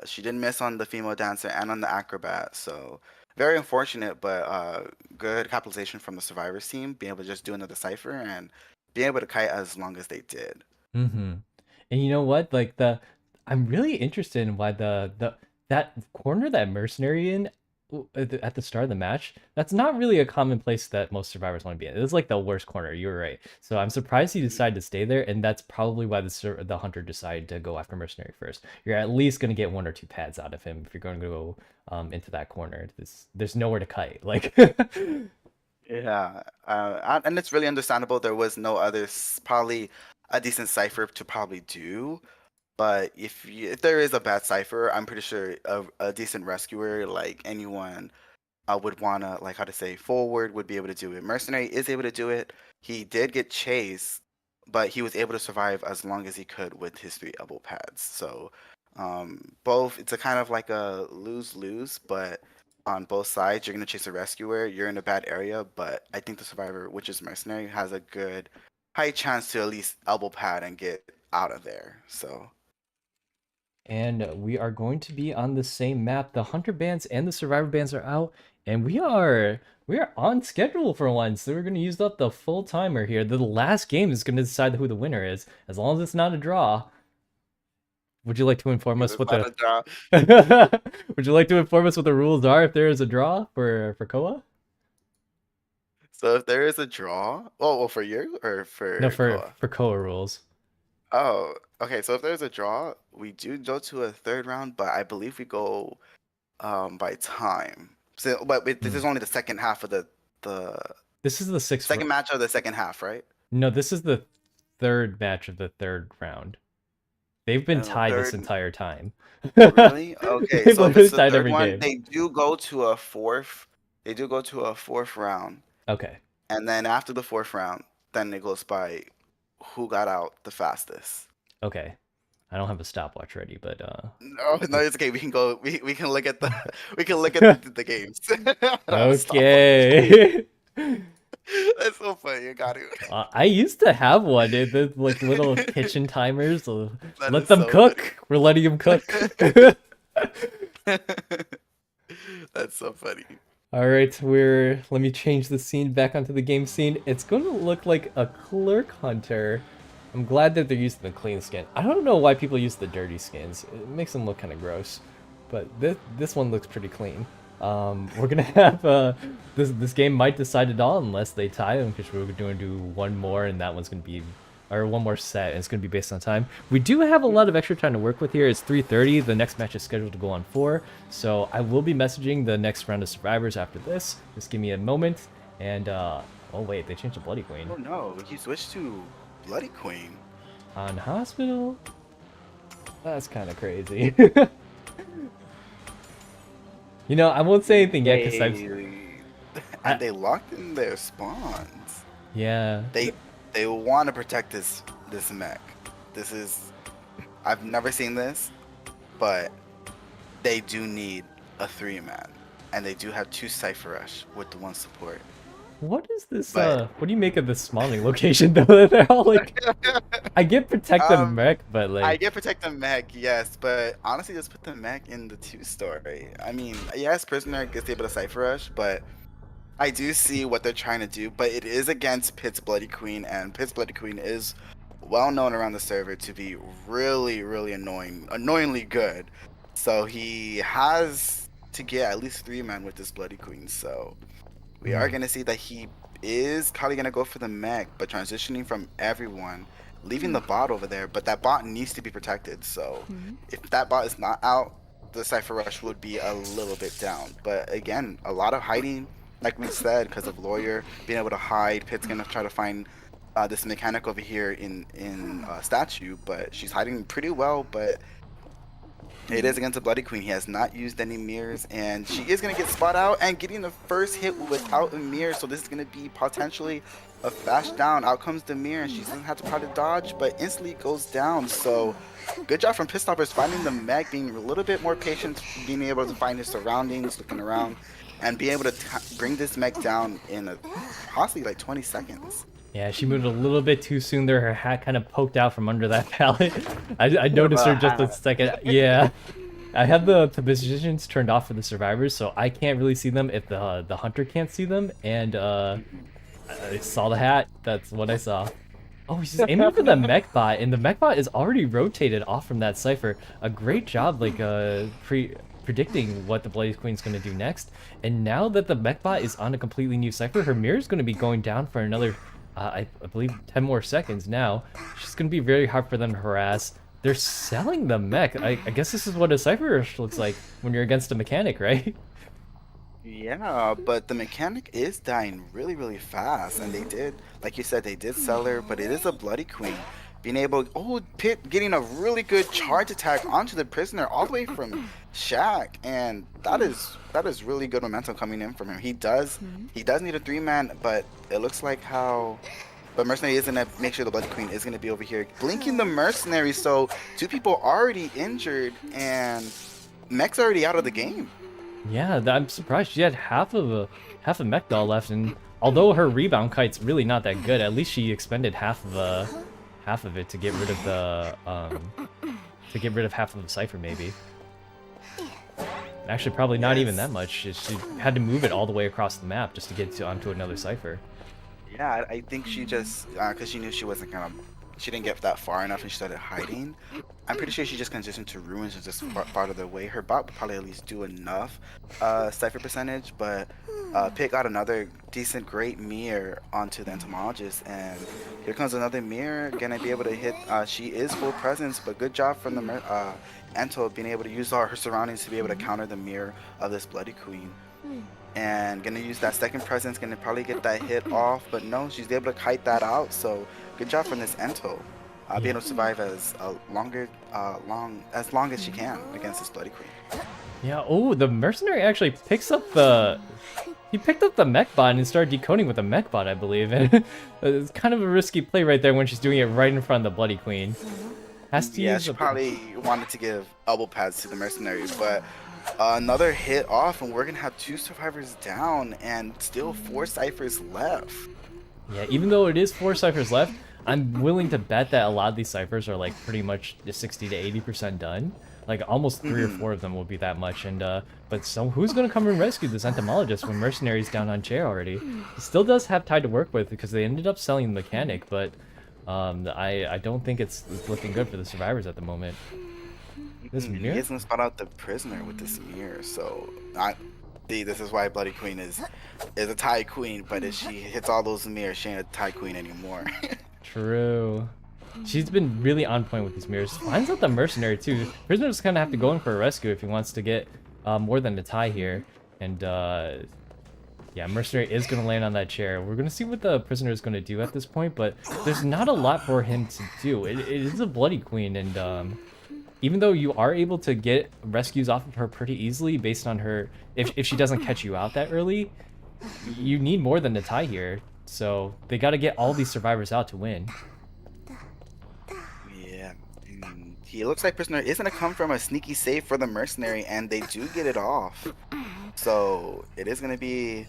She did miss on the female dancer and on the acrobat, so very unfortunate, but good capitalization from the survivors team, being able to just do another cipher and being able to kite as long as they did. Mm-hmm. And you know what? Like I'm really interested in why the that corner that mercenary in at the start of the match. That's not really a common place that most survivors want to be in. It was like the worst corner. You were right. So I'm surprised he decided to stay there, and that's probably why the hunter decided to go after mercenary first. You're at least gonna get 1 or 2 pads out of him if you're going to go into that corner. There's nowhere to kite. Like. Yeah, and it's really understandable. There was no other probably a decent cipher to probably do. But if there is a bad cipher, I'm pretty sure a decent rescuer, like anyone, would wanna, like, how to say, forward would be able to do it. Mercenary is able to do it. He did get chased, but he was able to survive as long as he could with his 3 elbow pads. So both, it's a kind of like a lose-lose, but on both sides, you're gonna chase a rescuer. You're in a bad area, but I think the survivor, which is mercenary, has a good high chance to at least elbow pad and get out of there. So. And we are going to be on the same map. The hunter bands and the survivor bands are out, and we are on schedule for once. So we're going to use up the full timer here. The last game is going to decide who the winner is, as long as it's not a draw. Would you like to inform us It's what not the a draw. Would you like to inform us what the rules are if there is a draw for Koa? So if there is a draw, well, for you or No, for for Koa? for Koa rules. Oh, okay. So if there's a draw, we do go to a third round, but I believe we go by time. So, but this Hmm. is only the second half of the This is the sixth. second match of the second half, right? No, this is the third match of the third round. They've been tied this Third, entire time. really? Okay, They've so if literally it's the tied third every one, game. they do go to a fourth. They do go to a fourth round, Okay. and then after the fourth round, then it goes by who got out the fastest. Okay. I don't have a stopwatch ready, but No, no, it's okay. We can go. We can look at the we can look at the games. I don't have a stopwatch. okay. That's so funny. You got it. I used to have one. The like little kitchen timers. That Let is them so cook. We're letting them cook. funny. That's so funny. All right, let me change the scene back onto the game scene. It's going to look like a clerk hunter. I'm glad that they're using the clean skin. I don't know why people use the dirty skins. It makes them look kind of gross. But this one looks pretty clean. We're gonna have this game might decide it all unless they tie them, because we're going to do one more, and that one's gonna be, or one more set, and it's gonna be based on time. We do have a lot of extra time to work with here. It's 3:30. The next match is scheduled to go on 4, so I will be messaging the next round of survivors after this. Just give me a moment, and oh wait, they changed to Bloody Queen Oh no, he switched to Bloody Queen. on Hospital. That's kind of crazy. You know, I won't say anything yet because And they locked in their spawns. yeah. They want to protect this mech. This is, I've never seen this, but they do need a 3-man, and they do have 2 Cypher Rush with the 1 support. What is this? But What do you make of this spawning location though? They're all like, I get protect the mech, but I like, get protect the mech, yes, but honestly, just put the mech in the 2 story. I mean, yes, prisoner gets able to Cypher Rush, but I do see what they're trying to do. But it is against Pitt's Bloody Queen, and Pitt's Bloody Queen is well known around the server to be really, really annoyingly good. So he has to get at least 3-man with this Bloody Queen. So we are going to see that he is probably going to go for the mech, but transitioning from everyone, leaving the bot over there. But that bot needs to be protected. So if that bot is not out, the Cypher Rush would be a little bit down. But again, a lot of hiding, like we said, because of Lawyer being able to hide. Pitt's going to try to find this mechanic over here in statue, but she's hiding pretty well. But It is against the Bloody Queen. He has not used any mirrors, and she is going to get spot out and getting the first hit without a mirror. So this is going to be potentially a fast down. Out comes the mirror, and she doesn't have to try to dodge, but instantly goes down. So good job from Pistolpers finding the mech, being a little bit more patient, being able to find his surroundings, looking around, and being able to bring this mech down in possibly like 20 seconds. Yeah, she moved a little bit too soon there. Her hat kind of poked out from under that pallet. I noticed her just a second. Yeah. I have the positions turned off for the survivors, so I can't really see them if the hunter can't see them. And I saw the hat. That's what I saw. Oh, she's aiming for the mech bot, and the mech bot is already rotated off from that cipher. A great job, like predicting what the Bloody Queen's going to do next. And now that the mech bot is on a completely new cipher, her mirror is going to be going down for another. I believe 10 more seconds now. She's going to be very hard for them to harass. They're selling the mech. I guess this is what a Cypher Rush looks like when you're against a mechanic, right? Yeah, but the mechanic is dying really, really fast. And they did, like you said, they did sell her, but it is a Bloody Queen. Being able, Pit getting a really good charge attack onto the prisoner all the way from Shaq. And that is really good momentum coming in from him. He does need a 3-man, but it looks like but Mercenary is going to make sure the Bloody Queen is going to be over here blinking the Mercenary. So 2 people already injured and Mech's already out of the game. Yeah, I'm surprised. She had half a mech doll left, and although her rebound kite's really not that good, at least she expended half of it to get rid of the half of the cipher, maybe. Actually, probably not even that much. She had to move it all the way across the map just to get onto another cipher. Yeah, I think she just, because she knew she wasn't she didn't get that far enough and she started hiding. I'm pretty sure she just transitioned to ruins and just farther the way. Her bot would probably at least do enough cipher percentage, but Pit got another decent, great mirror onto the entomologist, and here comes another mirror, gonna be able to hit. She is full presence, but good job from the Ento being able to use all her surroundings to be able to counter the mirror of this Bloody Queen. And gonna use that second presence, gonna probably get that hit off, but no, she's able to kite that out. So good job from this Ento, being able to survive as long as she can against this Bloody Queen. Yeah. Oh, the Mercenary actually picks up he picked up the mech bot and started decoding with the mech bot, I believe. And it's kind of a risky play right there when she's doing it right in front of the Bloody Queen. Has to use she probably wanted to give elbow pads to the Mercenary, but another hit off, and we're gonna have 2 survivors down and still 4 ciphers left. Yeah, even though it is 4 ciphers left, I'm willing to bet that a lot of these ciphers are like pretty much 60 to 80% done. Like almost 3 or 4 of them will be that much. And but so who's gonna come and rescue this entomologist when Mercenary's down on chair already? He still does have Tide to work with because they ended up selling the mechanic, but I don't think it's looking good for the survivors at the moment. This mirror? He is gonna spot out the prisoner with this mirror, so this is why Bloody Queen is a Tide Queen, but if she hits all those mirrors, she ain't a Tide Queen anymore. True. She's been really on point with these mirrors. Finds out the Mercenary too. Prisoner's gonna have to go in for a rescue if he wants to get more than a tie here. And yeah, Mercenary is gonna land on that chair. We're gonna see what the prisoner is gonna do at this point, but there's not a lot for him to do. It is a Bloody Queen, and even though you are able to get rescues off of her pretty easily based on her, if she doesn't catch you out that early, you need more than a tie here. So they got to get all these survivors out to win. Yeah, he looks like Prisoner is gonna come from a sneaky save for the Mercenary, and they do get it off. So it is gonna be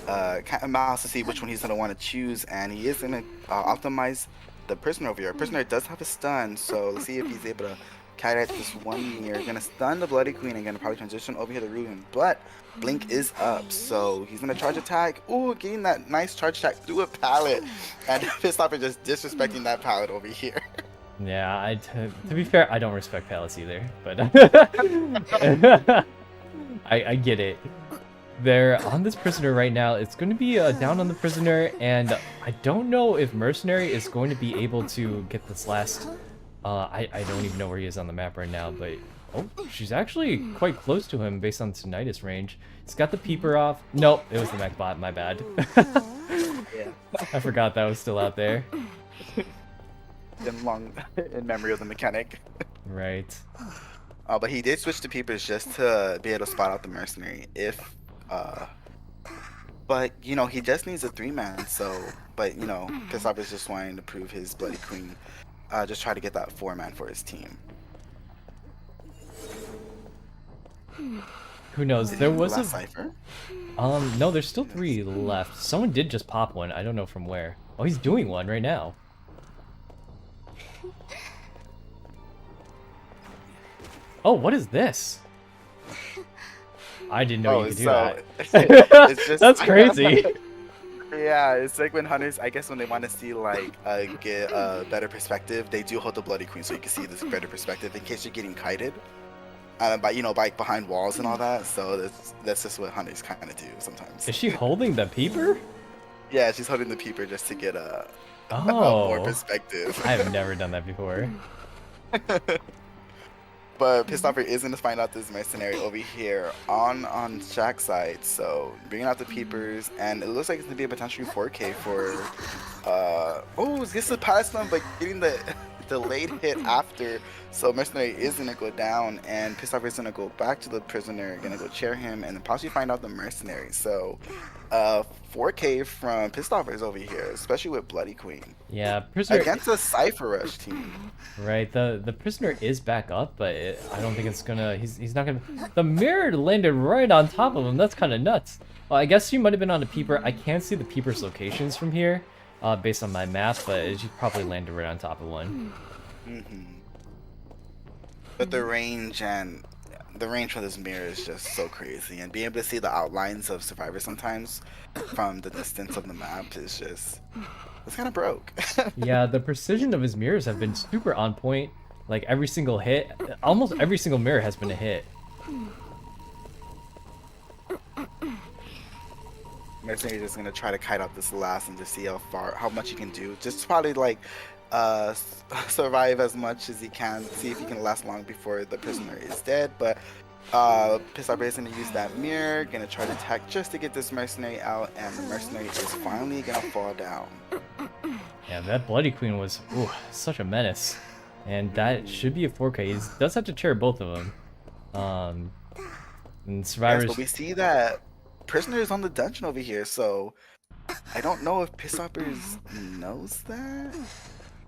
cat and mouse to see which one he's gonna want to choose, and he is gonna optimize the Prisoner over here. Prisoner does have a stun, so let's see if he's able to kite at this one mirror. Gonna stun the Bloody Queen and gonna probably transition over here to Ruin, but Blink is up, so he's gonna charge attack. Ooh, getting that nice charge attack through a pallet, and Pistolper just disrespecting that pallet over here. Yeah, to be fair, I don't respect pallets either, but I get it. They're on this prisoner right now. It's going to be down on the prisoner, and I don't know if Mercenary is going to be able to get this last. I don't even know where he is on the map right now, but oh, she's actually quite close to him based on Tinnitus range. He's got the peeper off. Nope, it was the mech bot. My bad. Yeah, I forgot that was still out there. In memory of the mechanic. Right. But he did switch to peepers just to be able to spot out the mercenary if but you know, he just needs a 3-man, so but you know, Pistop is just wanting to prove his Bloody Queen. Just try to get that 4-man for his team. Who knows? Did There he was a last cipher? no, there's still 3 left. Someone did just pop one. I don't know from where. Oh, he's doing one right now. Oh, what is this? I didn't know you could do that. It's just That's crazy. Yeah, it's like when hunters, I guess when they want to see like get a better perspective, they do hold the Bloody Queen so you can see this better perspective in case you're getting kited. By behind walls and all that. So that's just what hunters kind of do sometimes. Is she holding the peeper? Yeah, she's holding the peeper just to get a more Oh, perspective. I have never done that before. But Pistopper is gonna find out this mercenary over here on Shaq's side. So bringing out the peepers, and it looks like it's gonna be a potentially 4K for gets the past one, but getting the delayed hit after. So mercenary is gonna go down, and Pistopper is gonna go back to the prisoner, gonna go chair him, and then possibly find out the mercenary. So 4K from Pistopper is over here, especially with Bloody Queen. Yeah, prisoner. Against a Cypher Rush team. Right, the prisoner is back up, but I don't think it's gonna. He's not gonna. The mirror landed right on top of him. That's kind of nuts. Well, I guess she might have been on a peeper. I can't see the peeper's locations from here, based on my map, but she probably landed right on top of one. But the range for this mirror is just so crazy, and being able to see the outlines of survivors sometimes from the distance of the map is just, it's kind of broke. Yeah, the precision of his mirrors have been super on point. Like every single hit, almost every single mirror has been a hit. Mercenary is just gonna try to kite out this last and just see how much he can do. Just probably like survive as much as he can, see if he can last long before the prisoner is dead. But Pistopper is gonna use that mirror, gonna try to attack just to get this mercenary out, and the mercenary is finally gonna fall down. Yeah, that Bloody Queen was such a menace, and that should be a 4K. He does have to chair both of them. And survivors. Yes, but we see that prisoner is on the dungeon over here, so I don't know if Pistopper knows that.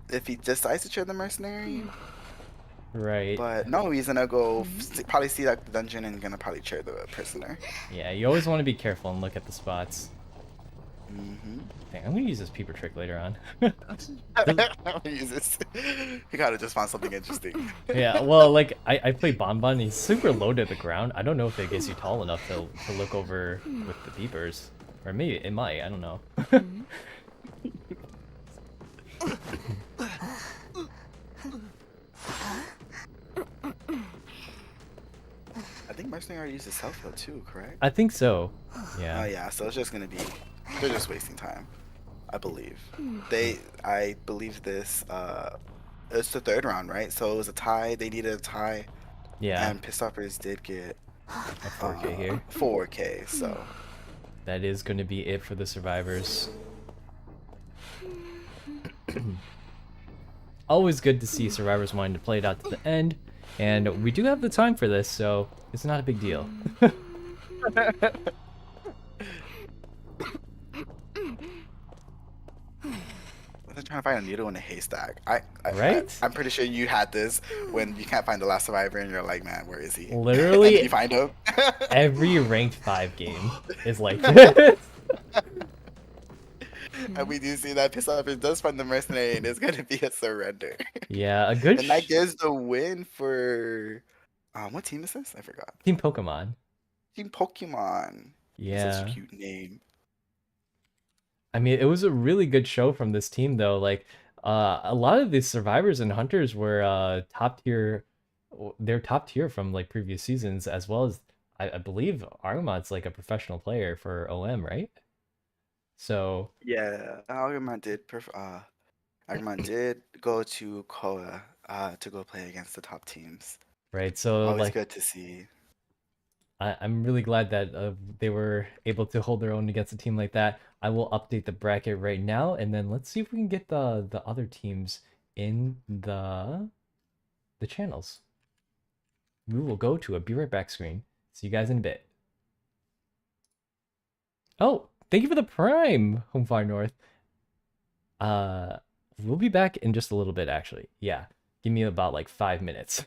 If he decides to chair the mercenary. Right. But no, he's gonna go probably see that dungeon and gonna probably chair the prisoner. Yeah, you always want to be careful and look at the spots. Mm-hmm. Dang, I'm gonna use this peeper trick later on. I'm gonna use this. You gotta just find something interesting. Yeah, well, like I play Bonbon and he's super low to the ground. I don't know if it gets you tall enough to look over with the peepers. Or maybe it might, I don't know. I think mercenary already uses self heal too, correct? I think so. Yeah. Oh yeah, so it's just gonna be, they're just wasting time, I believe. I believe this, it's the 3rd round, right? So it was a tie, they needed a tie. Yeah. And Pistoppers did get A 4K here. 4K, so. That is going to be it for the survivors. Always good to see survivors wanting to play it out to the end. And we do have the time for this, so it's not a big deal. I'm trying to find a needle in a haystack. Right? I'm pretty sure you had this when you can't find the last survivor and you're like, man, where is he? Literally, and you find him. every ranked 5 game is like this. And we do see that Pistopper does find the mercenary and it's going to be a surrender. Yeah, a good And that gives the win for... what team is this? I forgot. Team Pokemon. Team Pokemon. Yeah. Such a cute name. I mean, it was a really good show from this team, though. Like, a lot of these survivors and hunters were top tier. They're top tier from like previous seasons, as well as I believe Argomon's like a professional player for OM, right? So Yeah, Agumon did go to Koa to go play against the top teams. right. So Always like, good to see. I'm really glad that they were able to hold their own against a team like that. I will update the bracket right now, and then let's see if we can get the other teams in the channels. we will go to a be right back screen. See you guys in a bit. Oh, thank you for the Prime, Home Far North. We'll be back in just a little bit, actually. Yeah, give me about like 5 minutes.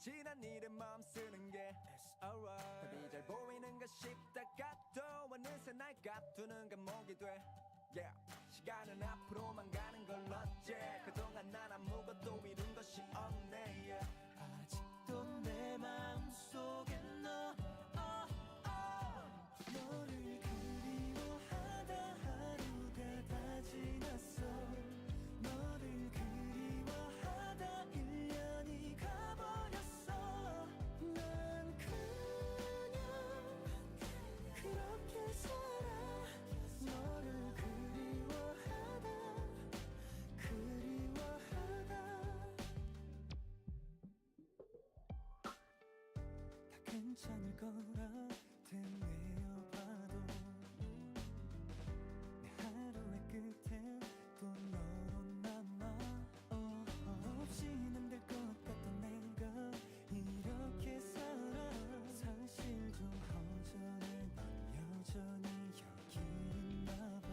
지난 일에 마음 쓰는 게 It's alright 답이 잘 보이는가 싶다가 또 어느새 날 가두는 감옥이 돼 Yeah 시간은 앞으로만 가는 걸 어째 그동안 난 아무것도 이룬 것이 없네 yeah. 아직도 내 마음속에 너 너를 그리워하다 하루가 다 지났어 너를 그리워하다 1년이 가버렸어 난 그냥 그렇게 살아 너를 그리워하다 다 괜찮을 거라 되뇌어봐도 내 하루의 끝엔 또 너로 남아 없이는 될 것 같던 내가 이렇게 살아 사실 좀 허전해 넌 여전히 여기 있나봐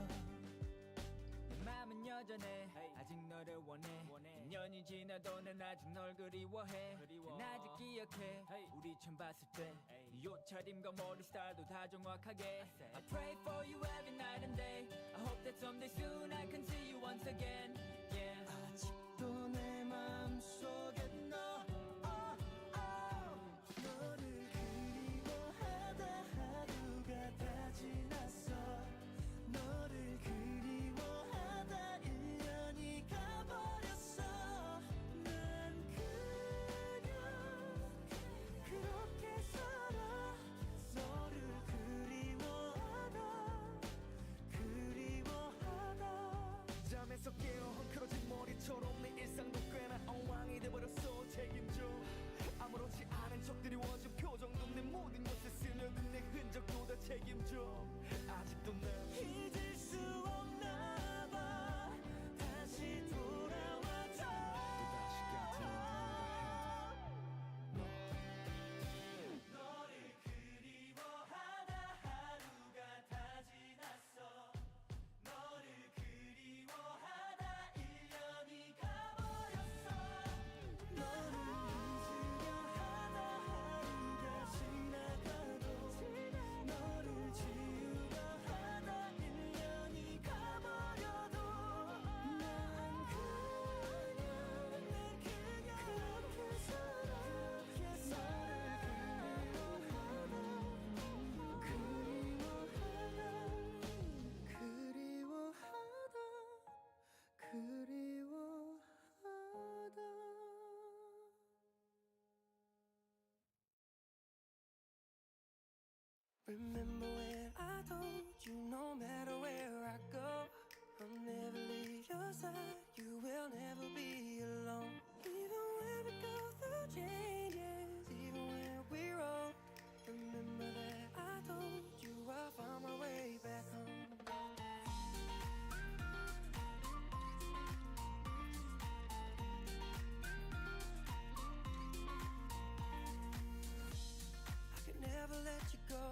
내 맘은 여전해 아직 너를 원해 2년이 지나도 난 아직 널 그리워해 난 아직 기억해 우리 처음 봤을 때 네 옷차림과 머리 스타일도 다 정확하게 I pray for you every night and day I hope that someday soon I can see you once again yeah. 아직도 내 마음속에 너를 그리워하다 하루가 다 지났어 너를 그리워하다 1년이 가버렸어 난 그냥 그렇게 살아 너를 그리워하다 잠에서 깨어 헝클어진 머리처럼 내 일상도 꽤나 엉망이 돼버렸어 책임져 아무렇지 않은 척 드리워진 표정도 내 모든 것에 스며든 내 흔적도 다 책임져 아직도 난 잊을 수 없나 봐 다시 돌아와줘 또다시 같은 너를 그리워하다 하루가 다 지났어 너를 그리워하다 1년이 가버렸어 너를 잊으려 하다 하루가 지나가도 너를 지우려 하다 1년이 가버려도 난 그냥 그렇게 살아 그리워하다 Remember when I told you no matter where I go I'll never leave your side You will never be alone Even when we go through changes Even when we're old Remember that I told you I'll find my way back home I could never let you go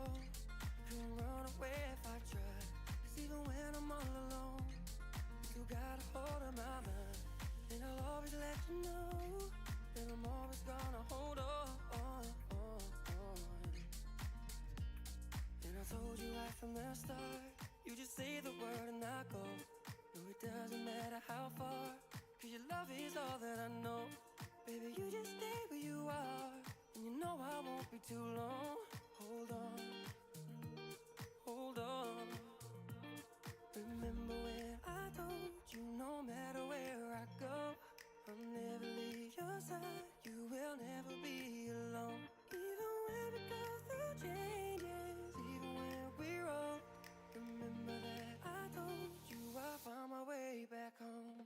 Couldn't run away if I tried Cause even when I'm all alone You still got a hold of my mind And I'll always let you know That I'm always gonna hold on And I told you right from the start You just say the word and I go No, it doesn't matter how far Cause your love is all that I know Baby, you just stay where you are And you know I won't be too long Hold on Remember when I told you no matter where I go I'll never leave your side You will never be alone Even when we go through changes Even when we're old Remember that I told you I'll find my way back home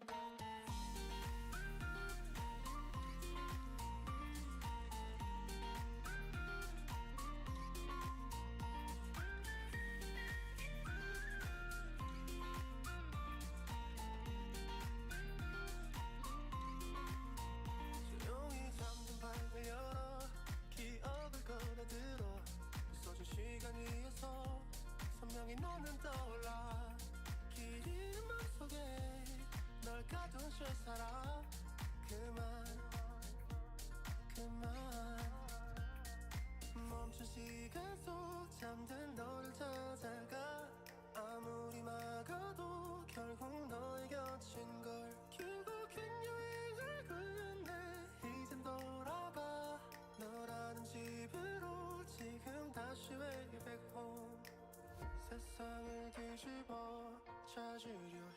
세상을 뒤집어 찾으려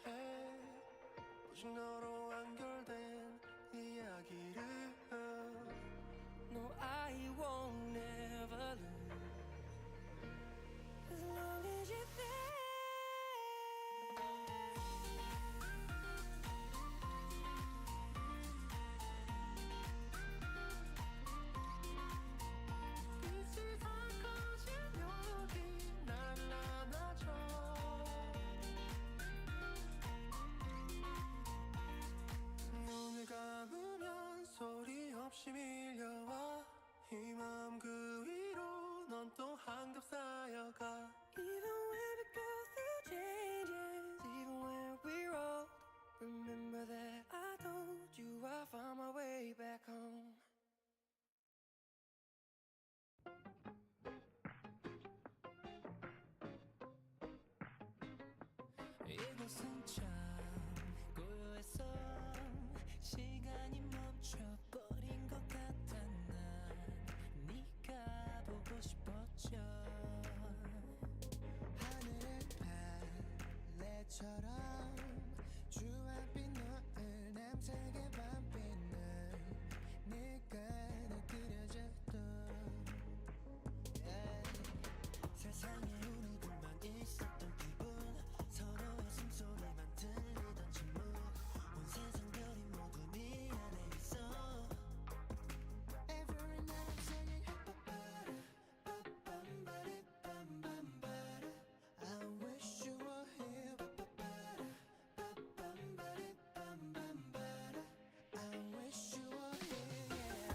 해 오직 너로 완결된 이야기를 No, I won't never lose As long as you're there 빛이 다 꺼진 여기 나를 안아줘 눈을 감으면 소리 없이 밀려와 이 마음 그 위로 넌 또 한겹 쌓여가 Even when we go through changes Even when we're old Remember that I told you I found my way back home 이곳은 참 고요했어 시간이 멈춰버린 것 같아 난 네가 보고 싶었죠 하늘의 발레처럼 주황빛 너의 남색의 밤빛날 네가 날 그려줬던 세상에 우리 둘만 있었던 기분 서로의 숨소리만 들리던 침묵 온 세상 별이 모두 네 안에 있어 Every night I'm singing I wish you were here I wish you were here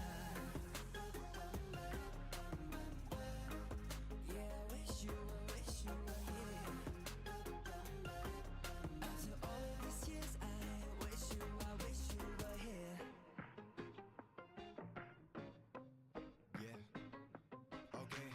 Yeah, I wish you were here After all these years I wish you were here Yeah, okay.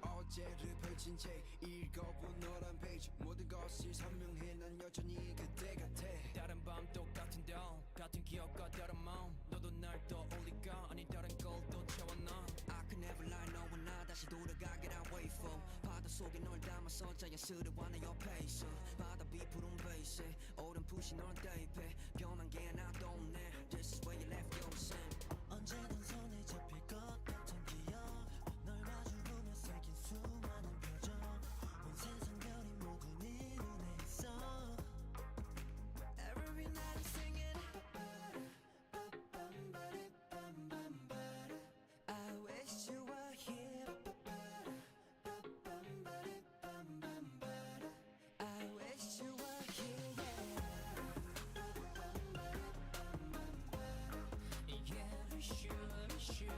어제를 펼친 책 읽어본 너란 페이지 모든 것이 선명해 난 여전히 그때 같아 다른 밤 똑같은 동 같은 기억과 다른 마음 너도 날 떠올릴까 아니 다른 걸 또 채웠나 I could never lie 너와 나 다시 돌아가길 I wait for 바다 속에 널 담아서 자연스러워 내 옆에 있어 바다 비 푸른 베이스에 오랜 푸시 널 대입해 변한 게 하나도 없네 This is where you left your sin 언제든 손에 잡힐 것 같은 기억 널 마주보며 새긴 수많은 표정 온 세상 별이 모두 네 눈에 있어 Every night I'm singing I wish you were here I wish you were here Yeah, wish you here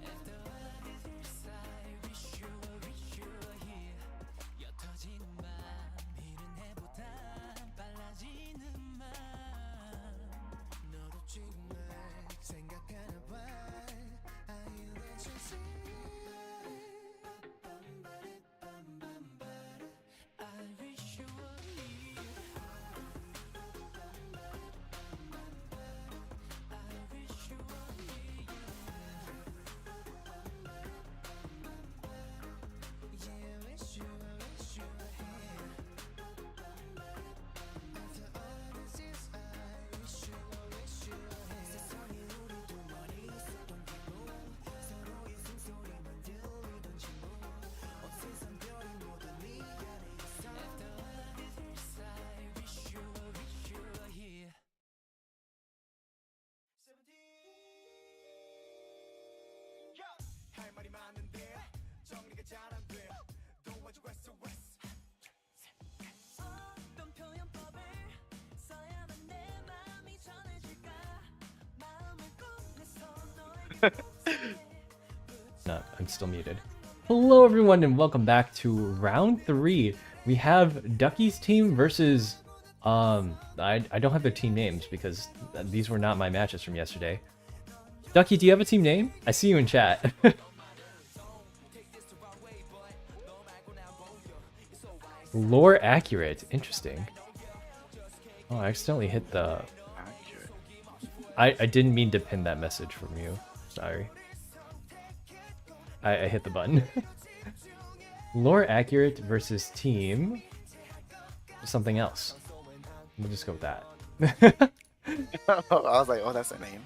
After all these years I wish you were here 옅어지는 맘 이른 해보다 빨라지는 맘 너도 지금 날 생각하나 봐 Are you interested? I wish you were here I wish you were here Yeah, I wish you were here After all these years I wish you were here 세상에 우리 둘만 있었던 기분 서로의 숨소리만 들리던 침묵 온 세상 별이 모두 네 안에 있어 After all these years I wish you were here 할 말이 많은데 정리가 잘 안 돼 도와줘 SOS 어떤 표현법을 써야만 내 마음이 전해질까 마음을 꺼내서 너에게 No, I'm still muted. Hello everyone and welcome back to round 3. We have Ducky's team versus I don't have their team names because these were not my matches from yesterday. Ducky, do you have a team name? I see you in chat. Lore accurate. Interesting. Oh, I accidentally hit the... Accurate. I didn't mean to pin that message from you. Sorry. I hit the button. Lore accurate versus team something else. We'll just go with that. I was like, oh, that's her name.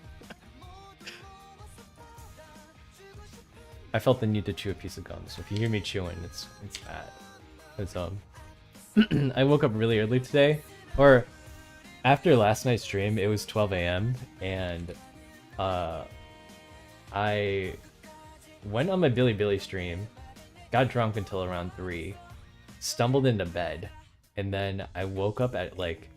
I felt the need to chew a piece of gum, so if you hear me chewing, it's that. It's I woke up really early today, or after last night's stream. It was 12 a.m. and I went on my Billy stream, got drunk until around 3, stumbled into bed, and then I woke up at like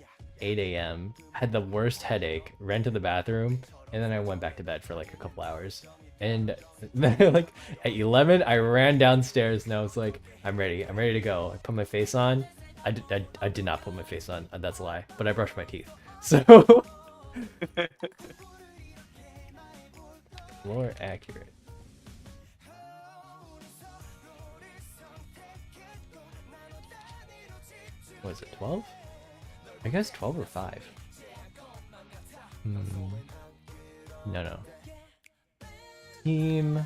8 a.m., had the worst headache, ran to the bathroom, and then I went back to bed for like a couple hours. And then like at 11, I ran downstairs and I was like, I'm ready to go. I put my face on. I did not put my face on, that's a lie, but I brushed my teeth. So more accurate. Was it 12? I guess 12 or 5. No. Team.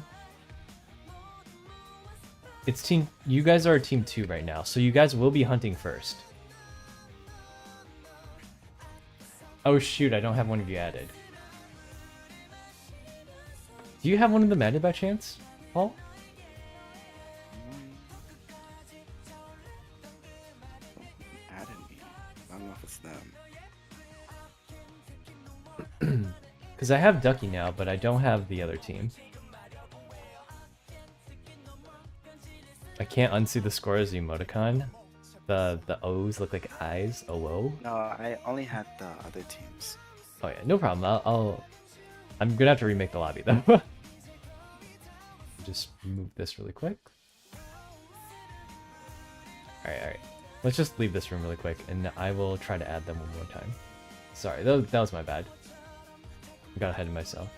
It's team. You guys are team 2 right now, so you guys will be hunting first. Oh shoot, I don't have one of you added. Do you have one of them added by chance, Paul? Added me. I don't know if it's them. Because I have Ducky now, but I don't have the other team. I can't unsee the score as emoticon. The O's look like eyes. Oh. No, I only had the other teams. Oh yeah, no problem. I'm gonna have to remake the lobby though. Just move this really quick. Alright. Let's just leave this room really quick, and I will try to add them one more time. Sorry, that was my bad. I got ahead of myself.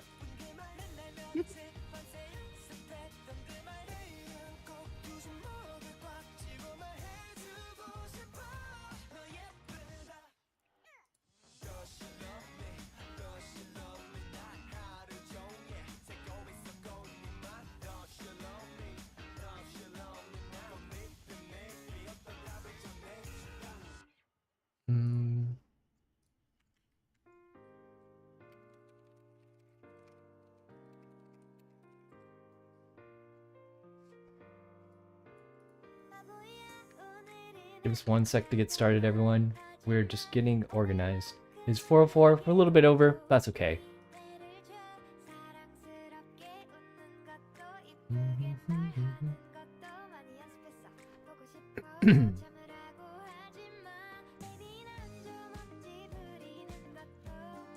Give us 1 sec to get started, everyone. We're just getting organized. It's 4:04. We're a little bit over. That's okay.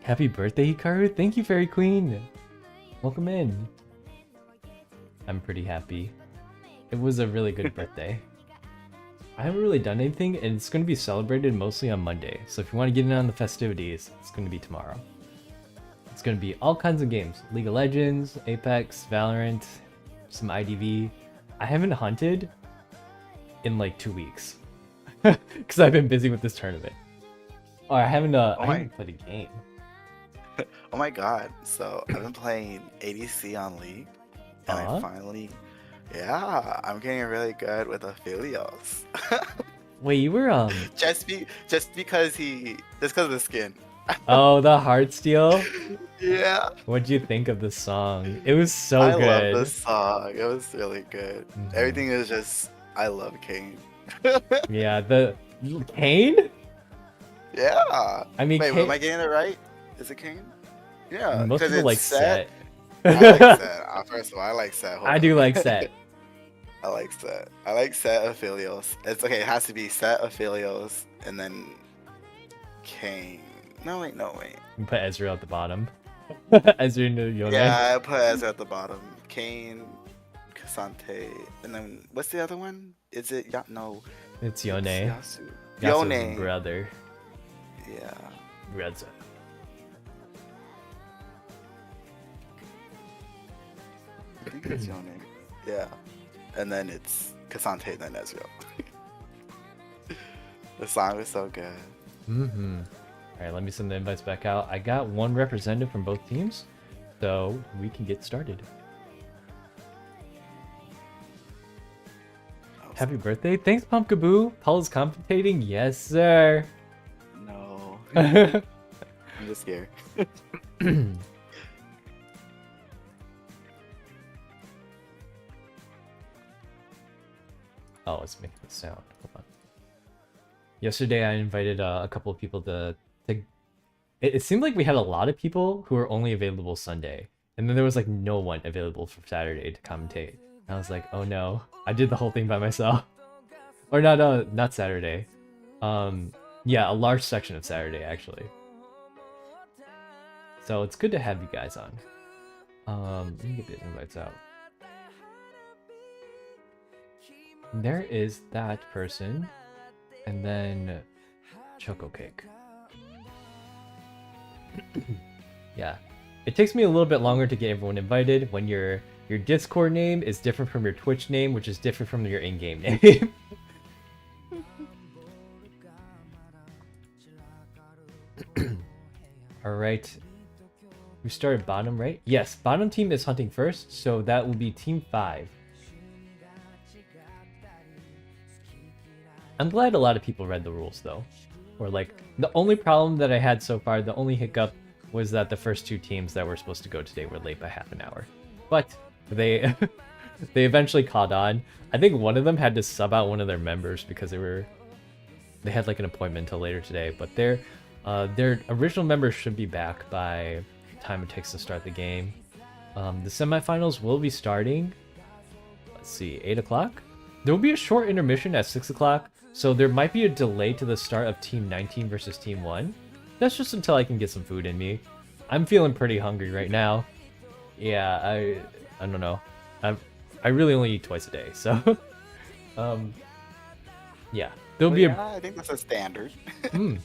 Happy birthday, Hikaru. Thank you, Fairy Queen. Welcome in. I'm pretty happy. It was a really good birthday. I haven't really done anything, and it's going to be celebrated mostly on Monday. So if you want to get in on the festivities, it's going to be tomorrow. It's going to be all kinds of games. League of Legends, Apex, Valorant, some IDV. I haven't hunted in like 2 weeks. Because I've been busy with this tournament. Oh, I haven't played a game. Oh my god. So I've been playing ADC on League. And I finally... Yeah, I'm getting really good with Aphelios. Wait, you were just because of the skin. Oh, the Heartsteel? Yeah. What'd you think of the song? It was so good. I love the song. It was really good. Everything is just... I love Kane. Yeah, the... Kane? Yeah. I mean, wait, Kane... am I getting it right? Is it Kane? Yeah. Most people like Set. I like Set. First of all, I like Set. I do like Set. I like Set. I like Set Aphelios. It's okay. It has to be Set Aphelios and then Kane. No wait. You put Ezreal at the bottom. Ezreal into Yone. Yeah, I put Ezreal at the bottom. Kane, Cassante, and then what's the other one? Is it no? It's Yone. It's Yasu's Yasu's brother. Yeah. Redza. I think it's Yone. Yeah. And then it's Cassante, then Ezreal. The song is so good. Alright, let me send the invites back out. I got one representative from both teams, so we can get started. Oh Happy birthday. Thanks, Pumpkaboo. Paul is commentating. Yes, sir. No. I'm just scared. Oh, it's making a sound. Hold on. Yesterday, I invited a couple of people to. It seemed like we had a lot of people who were only available Sunday, and then there was like no one available for Saturday to commentate. And I was like, oh no, I did the whole thing by myself. Or not Saturday. Yeah, a large section of Saturday actually. So it's good to have you guys on. Let me get the invites out. There is that person, and then Choco Cake. Yeah, it takes me a little bit longer to get everyone invited when your Discord name is different from your Twitch name, which is different from your in-game name. All right, we started bottom, right? Yes, bottom team is hunting first, so that will be team 5. I'm glad a lot of people read the rules though. Or like, the only problem that I had so far, the only hiccup was that the first 2 teams that were supposed to go today were late by half an hour. But they they eventually caught on. I think one of them had to sub out one of their members because they had like an appointment until later today, but their original members should be back by the time it takes to start the game. The semifinals will be starting, let's see, 8 o'clock? There will be a short intermission at 6 o'clock, so there might be a delay to the start of Team 19 versus Team 1. That's just until I can get some food in me. I'm feeling pretty hungry right now. Yeah, I don't know. I really only eat twice a day, so yeah. There'll be I think that's a standard. No,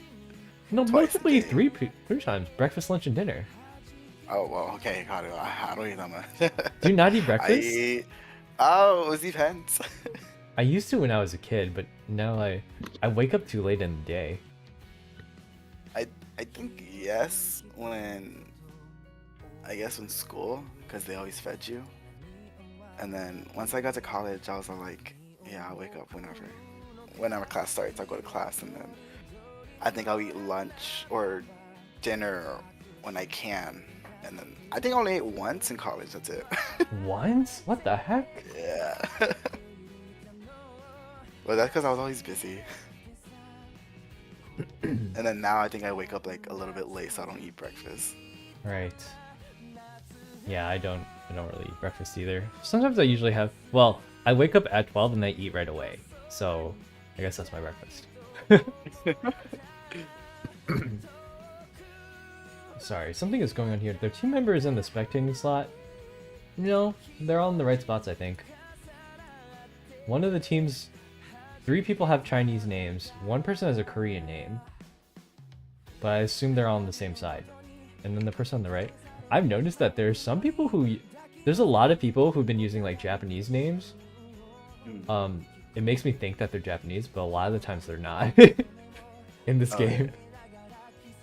Twice a mostly day. three times. Breakfast, lunch, and dinner. Oh well, okay, got it. I don't eat that much. Do you not eat breakfast? I eat... Oh, it depends. I used to when I was a kid, but now I wake up too late in the day. I think yes, when when school, because they always fed you. And then once I got to college, I was like, yeah, I'll wake up whenever class starts. I'll go to class, and then I think I'll eat lunch or dinner when I can. And then I think I only ate once in college. That's it. Once? What the heck? Yeah. Well, that's because I was always busy. And then now I think I wake up like a little bit late, so I don't eat breakfast. Right. Yeah, I don't really eat breakfast either. Sometimes I usually have. Well, I wake up at 12 and I eat right away. So I guess that's my breakfast. Sorry, something is going on here. Their team member is in the spectating slot. No, they're all in the right spots, I think. One of the teams, 3 people have Chinese names. 1 person has a Korean name. But I assume they're all on the same side. And then the person on the right. I've noticed that there's some people who... There's a lot of people who've been using like Japanese names. It makes me think that they're Japanese, but a lot of the times they're not. In this game. Yeah.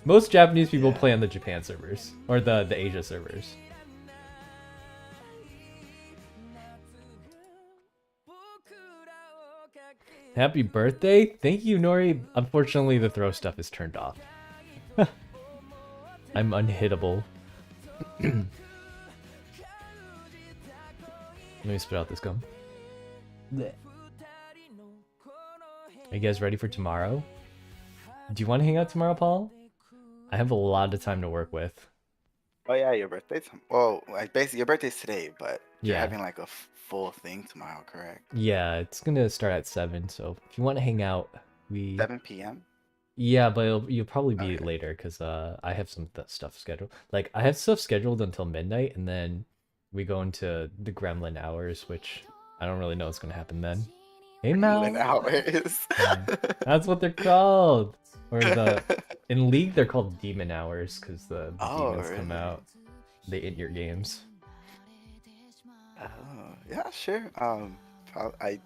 Most Japanese people play on the Japan servers. Or the Asia servers. Happy birthday! Thank you, Nori. Unfortunately, the throw stuff is turned off. I'm unhittable. Let me spit out this gum. Blech. Are you guys ready for tomorrow? Do you want to hang out tomorrow, Paul? I have a lot of time to work with. Oh yeah, your birthday's... Well, like basically your birthday's today, but you're Yeah. having like a full thing tomorrow, correct? Yeah, it's gonna start at 7, so if you want to hang out, 7 p.m.? Yeah, but you'll probably be Okay. later because I have some stuff scheduled. Like I have stuff scheduled until midnight, and then we go into the Gremlin hours, which I don't really know what's gonna happen then. Hey Mal, An hours. Yeah. That's what they're called. Or in League they're called Demon Hours because the Oh, demons come really? out. They in your games. Oh, yeah, sure. I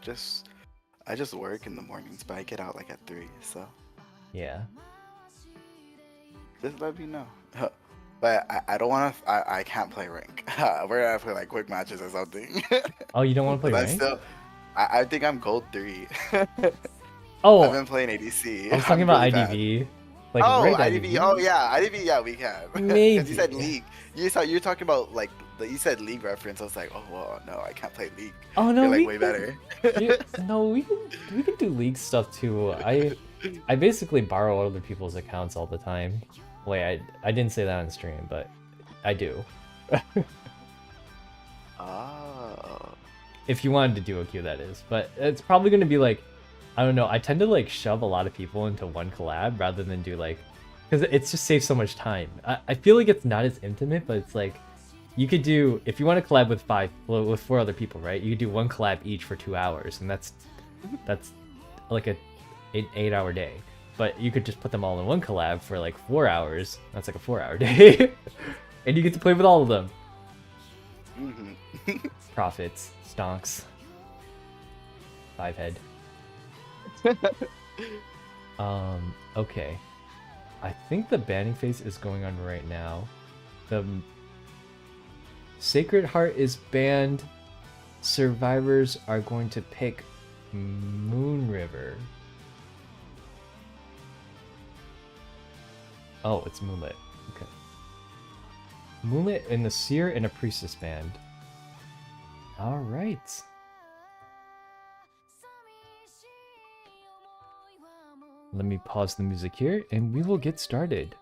just work in the mornings, but I get out like at 3, so Yeah. just let me know. But I don't want to. I can't play rank. We're gonna play like quick matches or something. Oh, you don't want to play 'Cause rank? I think I'm gold 3. I've Oh, been playing ADC. I was talking I'm about really bad. IDV. Like Oh, ranked IDV. Oh IDV? yeah, IDV. Yeah, we can. Because you said Maybe. league. You're talking about like you said league reference. I was like, oh well, no, I can't play league. Oh no, You're like we way can. better. No, we can do league stuff too. I basically borrow other people's accounts all the time. Wait, I didn't say that on stream, but I do. Oh. If you wanted to do a queue, that is. But it's probably gonna be like, I don't know. I tend to like shove a lot of people into one collab rather than do like, because it's just saves so much time. I feel like it's not as intimate, but it's like you could do if you want to collab with 4 other people, right? You could do one collab each for 2 hours, and that's like an 8 hour day. But you could just put them all in one collab for like 4 hours. That's like a 4 hour day, and you get to play with all of them. Profits, stonks, 5 head. Okay. I think the banning phase is going on right now. The Sacred Heart is banned. Survivors are going to pick Moon River. Oh, it's Moonlit. Okay. Moonlit and the Seer and a Priestess band. Alright. Let me pause the music here and we will get started.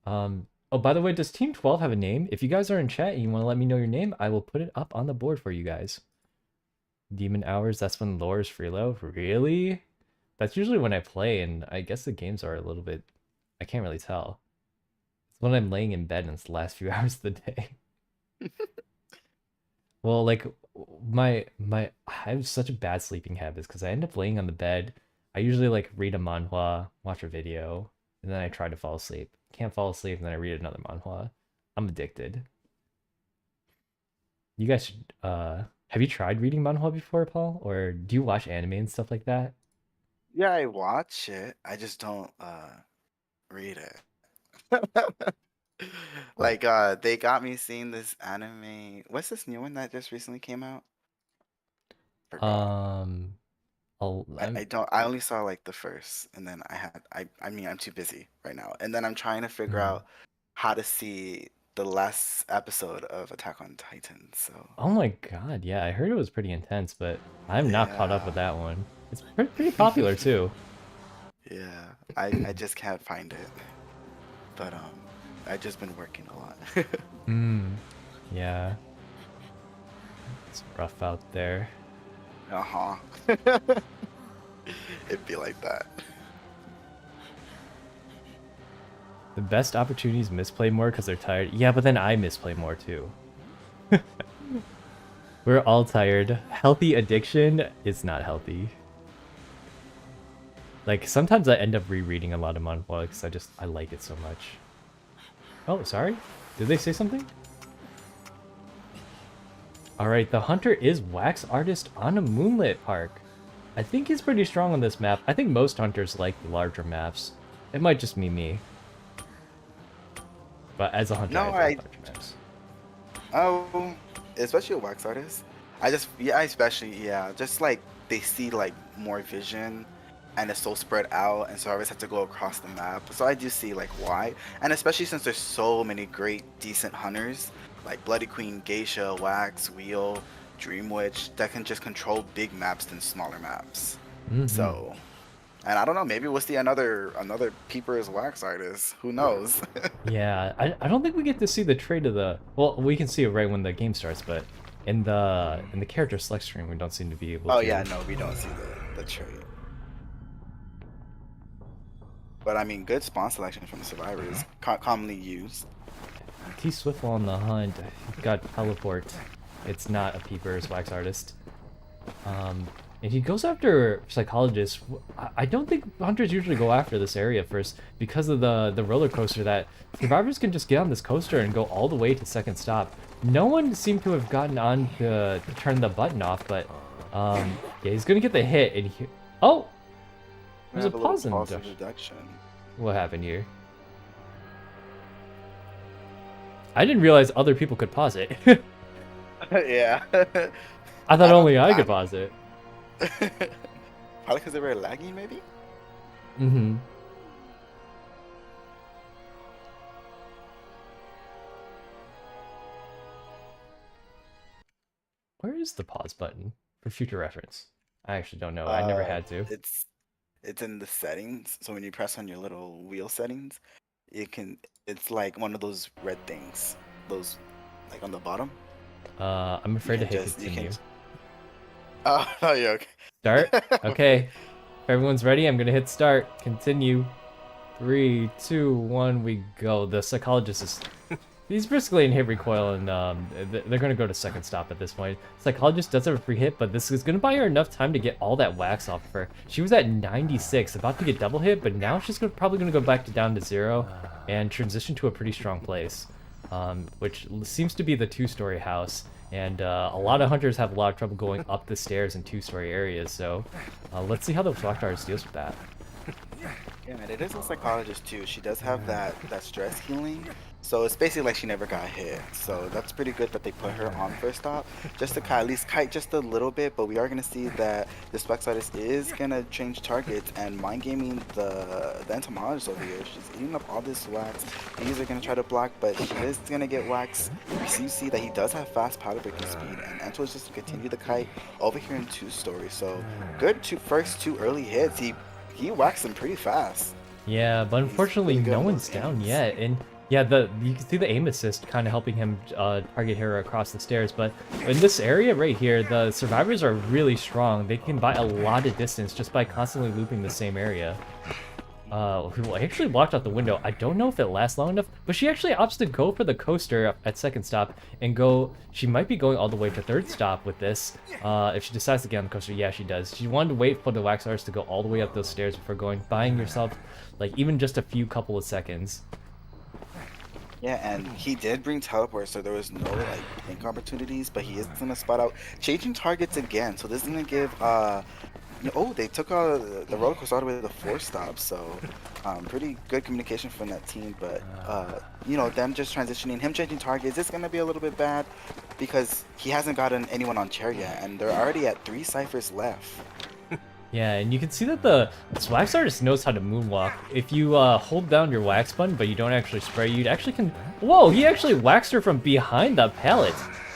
Oh, by the way, does Team 12 have a name? If you guys are in chat and you want to let me know your name, I will put it up on the board for you guys. Demon Hours, that's when lore is free low. Really? That's usually when I play, and I guess the games are a little bit... I can't really tell. It's when I'm laying in bed and it's the last few hours of the day. Well, like, I have such a bad sleeping habits because I end up laying on the bed. I usually, like, read a manhwa, watch a video, and then I try to fall asleep. Can't fall asleep, and then I read another manhwa. I'm addicted. You guys should, have you tried reading manhwa before, Paul? Or do you watch anime and stuff like that? Yeah, I watch it. I just don't read it. Oh, Like they got me seeing this anime. What's this new one that just recently came out? Forgot. um, I don't I only saw like the first, and then I mean I'm too busy right now. And then I'm trying to figure hmm. out how to see the last episode of Attack on Titan. So Oh my god, yeah, I heard it was pretty intense, but I'm not caught up with yeah. that one. It's pretty popular too. Yeah. I just can't find it. But I've just been working a lot. Hmm. Yeah, it's rough out there. Uh-huh. It'd be like that. The best opportunities misplay more because they're tired. Yeah, but then I misplay more too. We're all tired. Healthy addiction is not healthy. Like, sometimes I end up rereading a lot of manhwa because I like it so much. Oh, sorry? Did they say something? Alright, the hunter is Wax Artist on a Moonlit Park. I think he's pretty strong on this map. I think most hunters like the larger maps. It might just be me. But as a hunter, No, I like larger maps. oh, especially a wax artist. Just like they see like more vision, and it's so spread out, and so I always have to go across the map. So I do see like why, and especially since there's so many great, decent hunters like Bloody Queen, Geisha, Wax, Wheel, Dream Witch that can just control big maps than smaller maps. Mm-hmm. So, and I don't know, maybe we'll see another Peeper's Wax artist. Who knows? Yeah, I don't think we get to see the trait of the... Well, we can see it right when the game starts, but in the character select screen, we don't seem to be able Oh to. yeah, no, we don't see the trait. But I mean, good spawn selection from the survivors, commonly used. T Swiftwell on the hunt. Got teleport. It's not a Peeper's Wax Artist. And he goes after Psychologist. I don't think hunters usually go after this area first because of the roller coaster that survivors can just get on this coaster and go all the way to second stop. No one seemed to have gotten on to turn the button off, but yeah, he's gonna get the hit and oh! We There's a have a little pause in pause the of reduction. What happened here? I didn't realize other people could pause it. Yeah. I thought don't- only I could pause it. Probably because they were laggy, maybe? Mm-hmm. Where is the pause button for future reference? I actually don't know. I never had to. It's in the settings. So when you press on your little wheel settings, it can. It's like one of those red things. Those, like on the bottom. I'm You afraid to can hit just. You continue. can. Oh, oh yeah. Okay. Start? Okay. Okay. If everyone's ready, I'm gonna hit start. Continue. 3, 2, 1, we go. The psychologist is... He's basically in hit recoil, and they're gonna go to second stop at this point. Psychologist does have a free hit, but this is gonna buy her enough time to get all that wax off of her. She was at 96, about to get double hit, but now she's probably gonna go back to down to 0 and transition to a pretty strong place, which seems to be the 2-story house. And a lot of hunters have a lot of trouble going up the stairs in 2-story areas, so let's see how the Black Artist deals with that. Yeah, and it is a psychologist too. She does have that stress healing, so it's basically like she never got hit. So that's pretty good that they put her on first stop, just to at least kite just a little bit. But we are gonna see that this wax artist is gonna change targets and mind gaming the entomologist over here. She's eating up all this wax. These are gonna try to block, but she is gonna get wax. You see that he does have fast powder breaking speed, and Ento is just gonna continue the kite over here in 2-story. So good first 2 early hits. He waxed him pretty fast. Yeah, but unfortunately, pretty good no on one's those down aims. yet. And yeah, you can see the aim assist kind of helping him target her across the stairs. But in this area right here, the survivors are really strong. They can buy a lot of distance just by constantly looping the same area. Who actually blocked out the window. I don't know if it lasts long enough, but she actually opts to go for the coaster at second stop and go. She might be going all the way to third stop with this. If she decides to get on the coaster, yeah, she does. She wanted to wait for the wax artist to go all the way up those stairs before going, buying yourself like even just a couple of seconds. Yeah, and he did bring teleport, so there was no like blink opportunities, but he is gonna spot out changing targets again. So this is gonna give oh, they took the roller coaster all the way to the 4 stop, so pretty good communication from that team. But you know, them just transitioning, him changing targets, it's gonna be a little bit bad because he hasn't gotten anyone on chair yet, and they're already at 3 ciphers left. Yeah, and you can see that this wax artist knows how to moonwalk. If you hold down your wax button, but you don't actually spray, you actually can... Whoa, he actually waxed her from behind the pallet.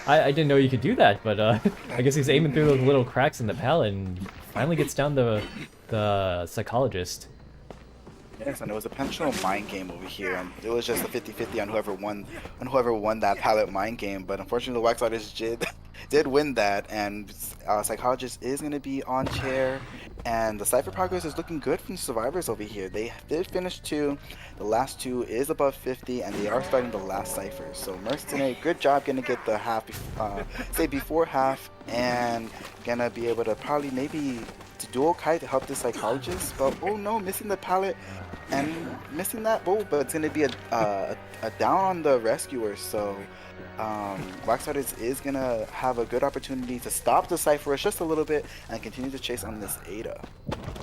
I didn't know you could do that, but I guess he's aiming through those little cracks in the pallet and finally gets down the psychologist. Yes, and it was a potential mind game over here, and it was just a 50-50 on whoever won that pallet mind game. But unfortunately, the wax artist did win that, and psychologist is going to be on chair, and the cipher progress is looking good from the survivors over here. They did finish 2, the last 2 is above 50, and they are starting the last cipher. So Mercenary, good job gonna get the half, say before half, and gonna be able to probably maybe to dual kite to help the psychologist. But oh no, missing the pallet and missing that. Oh, but it's gonna be a down on the rescuer. So Wax Artist is gonna have a good opportunity to stop the Cypher Rush just a little bit and continue to chase on this Ada.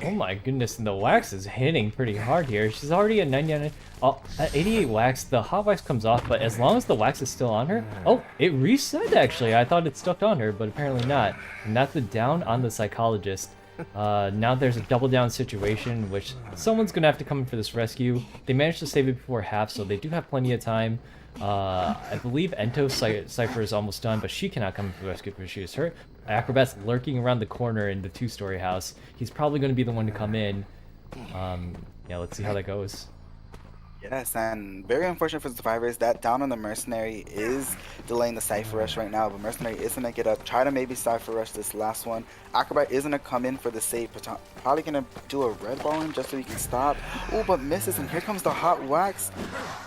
Oh my goodness, and the wax is hitting pretty hard here. She's already at 99. Oh, at 88 wax, the hot wax comes off, but as long as the wax is still on her... Oh, it reset actually. I thought it stuck on her, but apparently not. And that's the down on the psychologist. Now there's a double down situation, which someone's gonna have to come in for this rescue. They managed to save it before half, so they do have plenty of time. I believe Ento's Cypher is almost done, but she cannot come in for the rescue because she is hurt. Acrobat's lurking around the corner in the two-story house. He's probably going to be the one to come in. Yeah, let's see how that goes. Yes, and very unfortunate for the survivors. That down on the Mercenary is delaying the Cypher Rush right now, but Mercenary is going to get up, try to maybe Cypher Rush this last one. Acrobat is going to come in for the save, probably going to do a red ball him just so he can stop. Oh, but misses, and here comes the hot wax.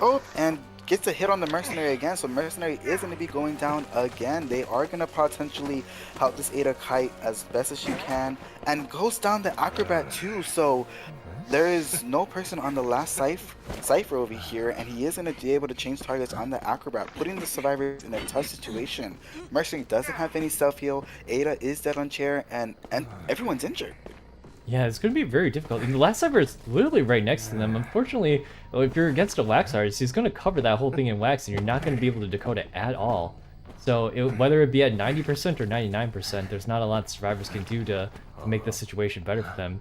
Oh, and gets a hit on the Mercenary again, so Mercenary is going to be going down again. They are going to potentially help this Ada kite as best as she can, and goes down the Acrobat too, so there is no person on the last Cypher over here, and he is going to be able to change targets on the Acrobat, putting the survivors in a tough situation. Mercenary doesn't have any self-heal, Ada is dead on chair, and everyone's injured. Yeah, it's going to be very difficult. And the last Cypher is literally right next to them. Unfortunately, if you're against a wax artist, he's going to cover that whole thing in wax, and you're not going to be able to decode it at all. So whether it be at 90% or 99%, there's not a lot survivors can do to make the situation better for them.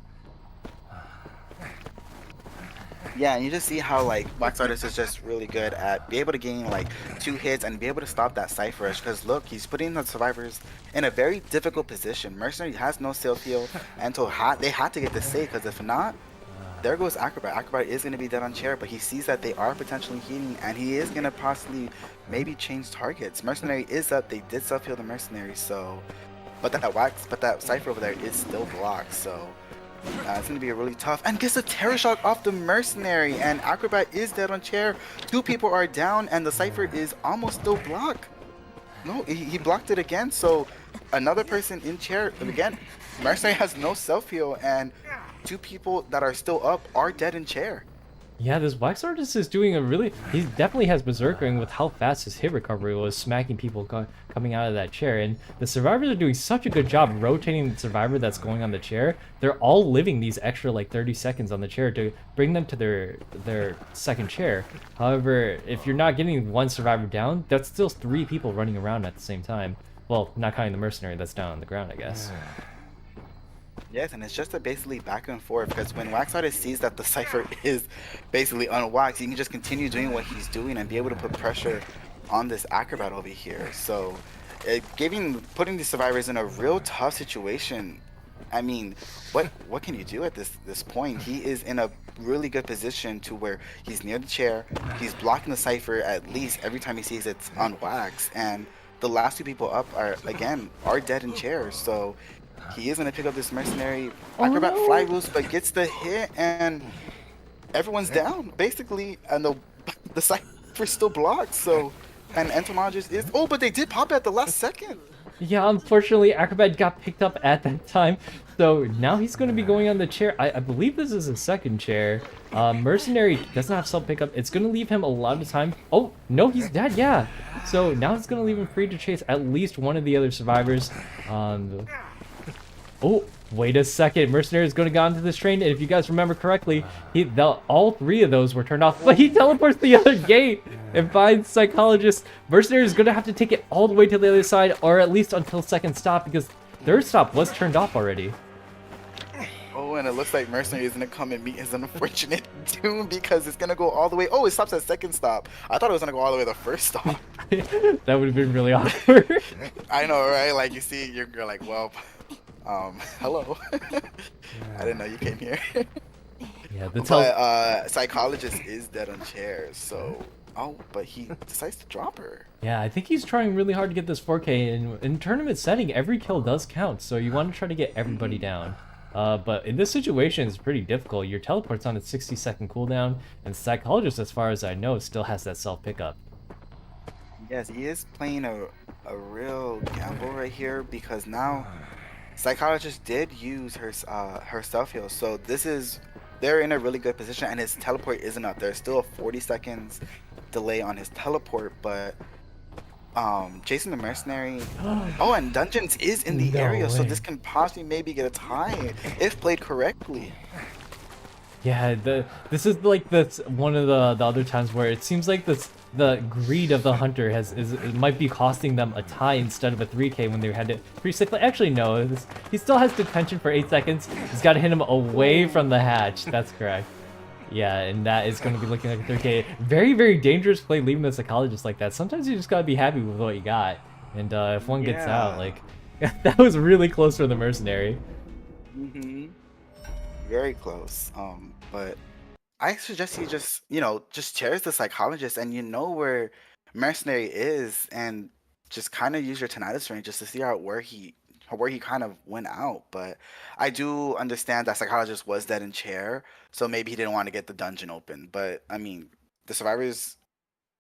Yeah, and you just see how like Wax Artist is just really good at be able to gain like 2 hits and be able to stop that Cypher Rush. Because look, he's putting the survivors in a very difficult position. Mercenary has no self heal, and so they had to get this save. Because if not, there goes Acrobat. Acrobat is going to be dead on chair, but he sees that they are potentially healing, and he is going to possibly maybe change targets. Mercenary is up. They did self heal the Mercenary, so but that Cypher over there is still blocked. So. It's going to be a really tough, and gets a Terror Shock off the Mercenary, and Acrobat is dead on chair. 2 people are down, and the Cypher is almost still blocked. No, he blocked it again, so another person in chair, again, Mercenary has no self-heal, and 2 people that are still up are dead in chair. Yeah, this Wax Artist is doing a really... He definitely has Berserkering with how fast his hit recovery was, smacking people coming out of that chair. And the survivors are doing such a good job rotating the survivor that's going on the chair. They're all living these extra like 30 seconds on the chair to bring them to their second chair. However, if you're not getting one survivor down, that's still 3 people running around at the same time. Well, not counting the Mercenary that's down on the ground, I guess. Yes, and it's just a basically back and forth, because when Wax Artist sees that the Cypher is basically unwaxed, he can just continue doing what he's doing and be able to put pressure on this Acrobat over here. So putting the survivors in a real tough situation. I mean, what can you do at this point? He is in a really good position to where he's near the chair, he's blocking the Cypher at least every time he sees it's unwaxed, and the last 2 people up are dead in chairs. So he is going to pick up this Mercenary. Acrobat fly loose, but gets the hit, and everyone's down, basically. And the Cypher's still blocked, so... And Entomologist is... Oh, but they did pop at the last second! Yeah, unfortunately, Acrobat got picked up at that time. So now he's going to be going on the chair. I believe this is his second chair. Mercenary doesn't have self-pickup. It's going to leave him a lot of time. Oh, no, he's dead, yeah. So now it's going to leave him free to chase at least one of the other survivors. Oh, wait a second. Mercenary is going to go onto this train, and if you guys remember correctly, all 3 of those were turned off, but he teleports the other gate and finds Psychologist. Mercenary is going to have to take it all the way to the other side, or at least until second stop, because third stop was turned off already. Oh, and it looks like Mercenary is going to come and meet his unfortunate doom, because it's going to go all the way. Oh, it stops at second stop. I thought it was going to go all the way to the first stop. That would have been really awkward. I know, right? Like, you see, you're like, well... hello. I didn't know you came here. Yeah, but Psychologist is dead on chairs, so... Oh, but he decides to drop her. Yeah, I think he's trying really hard to get this 4K, and in tournament setting, every kill does count, so you want to try to get everybody down. But in this situation, it's pretty difficult. Your teleport's on a 60-second cooldown, and Psychologist, as far as I know, still has that self-pickup. Yes, he is playing a real gamble right here, because now... Psychologist did use her self heal, so they're in a really good position, and his teleport isn't up. There's still a 40 seconds delay on his teleport, but chasing the Mercenary. Oh, and Dungeons is in the area, so this can possibly maybe get a tie if played correctly. Yeah, this is like one of the other times where it seems like the greed of the hunter it might be costing them a tie instead of a 3K when they had it pretty safely. Actually, no, he still has detention for 8 seconds. He's got to hit him away from the hatch. That's correct. Yeah, and that is going to be looking like a 3K. Very, very dangerous play leaving the Psychologist like that. Sometimes you just got to be happy with what you got. And if one gets out, like, that was really close for the Mercenary. Very close. But I suggest you just cherish the Psychologist, and you know where Mercenary is, and just kind of use your Tinnitus range just to see out where he kind of went out. But I do understand that Psychologist was dead in chair, so maybe he didn't want to get the dungeon open. But I mean, the survivors,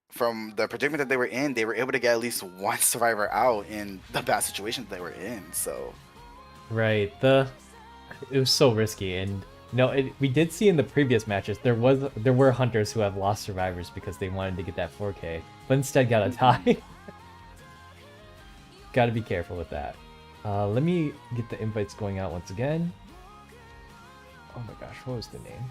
from the predicament that they were in, they were able to get at least one survivor out in the bad situation that they were in. So right, it was so risky. And no, we did see in the previous matches there were hunters who have lost survivors because they wanted to get that 4K, but instead got a tie. Got to be careful with that. Let me get the invites going out once again. Oh my gosh, what was the name?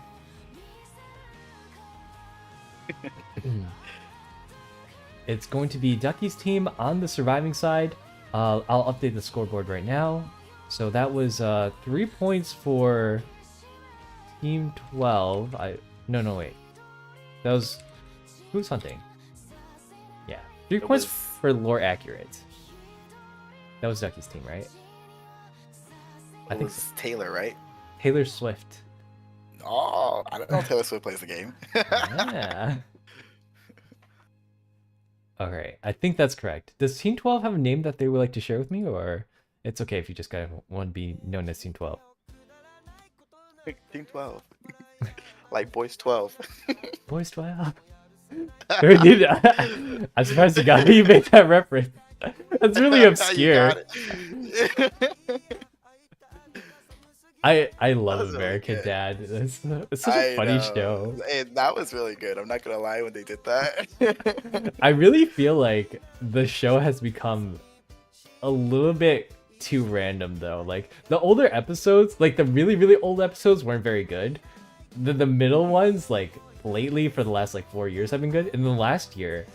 It's going to be Ducky's team on the surviving side. I'll update the scoreboard right now. So that was 3 points for Team 12. No, wait. That was... Who's hunting? Yeah. 3 points for Lore Accurate. That was Ducky's team, right? I think so. Taylor, right? Taylor Swift. Oh, I don't know if Taylor Swift plays the game. Yeah. Okay, I think that's correct. Does Team 12 have a name that they would like to share with me, or it's okay if you just kind of want to be known as Team 12? Team 12. Like Boys 12. Boys 12. Dude, I'm surprised you made that reference. That's really obscure. I love American Dad. It's such a funny show. Hey, that was really good. I'm not gonna lie when they did that. I really feel like the show has become a little bit too random though. Like the older episodes, like the really old episodes weren't very good. The middle ones, like lately for the last like 4 years have been good. And the last year,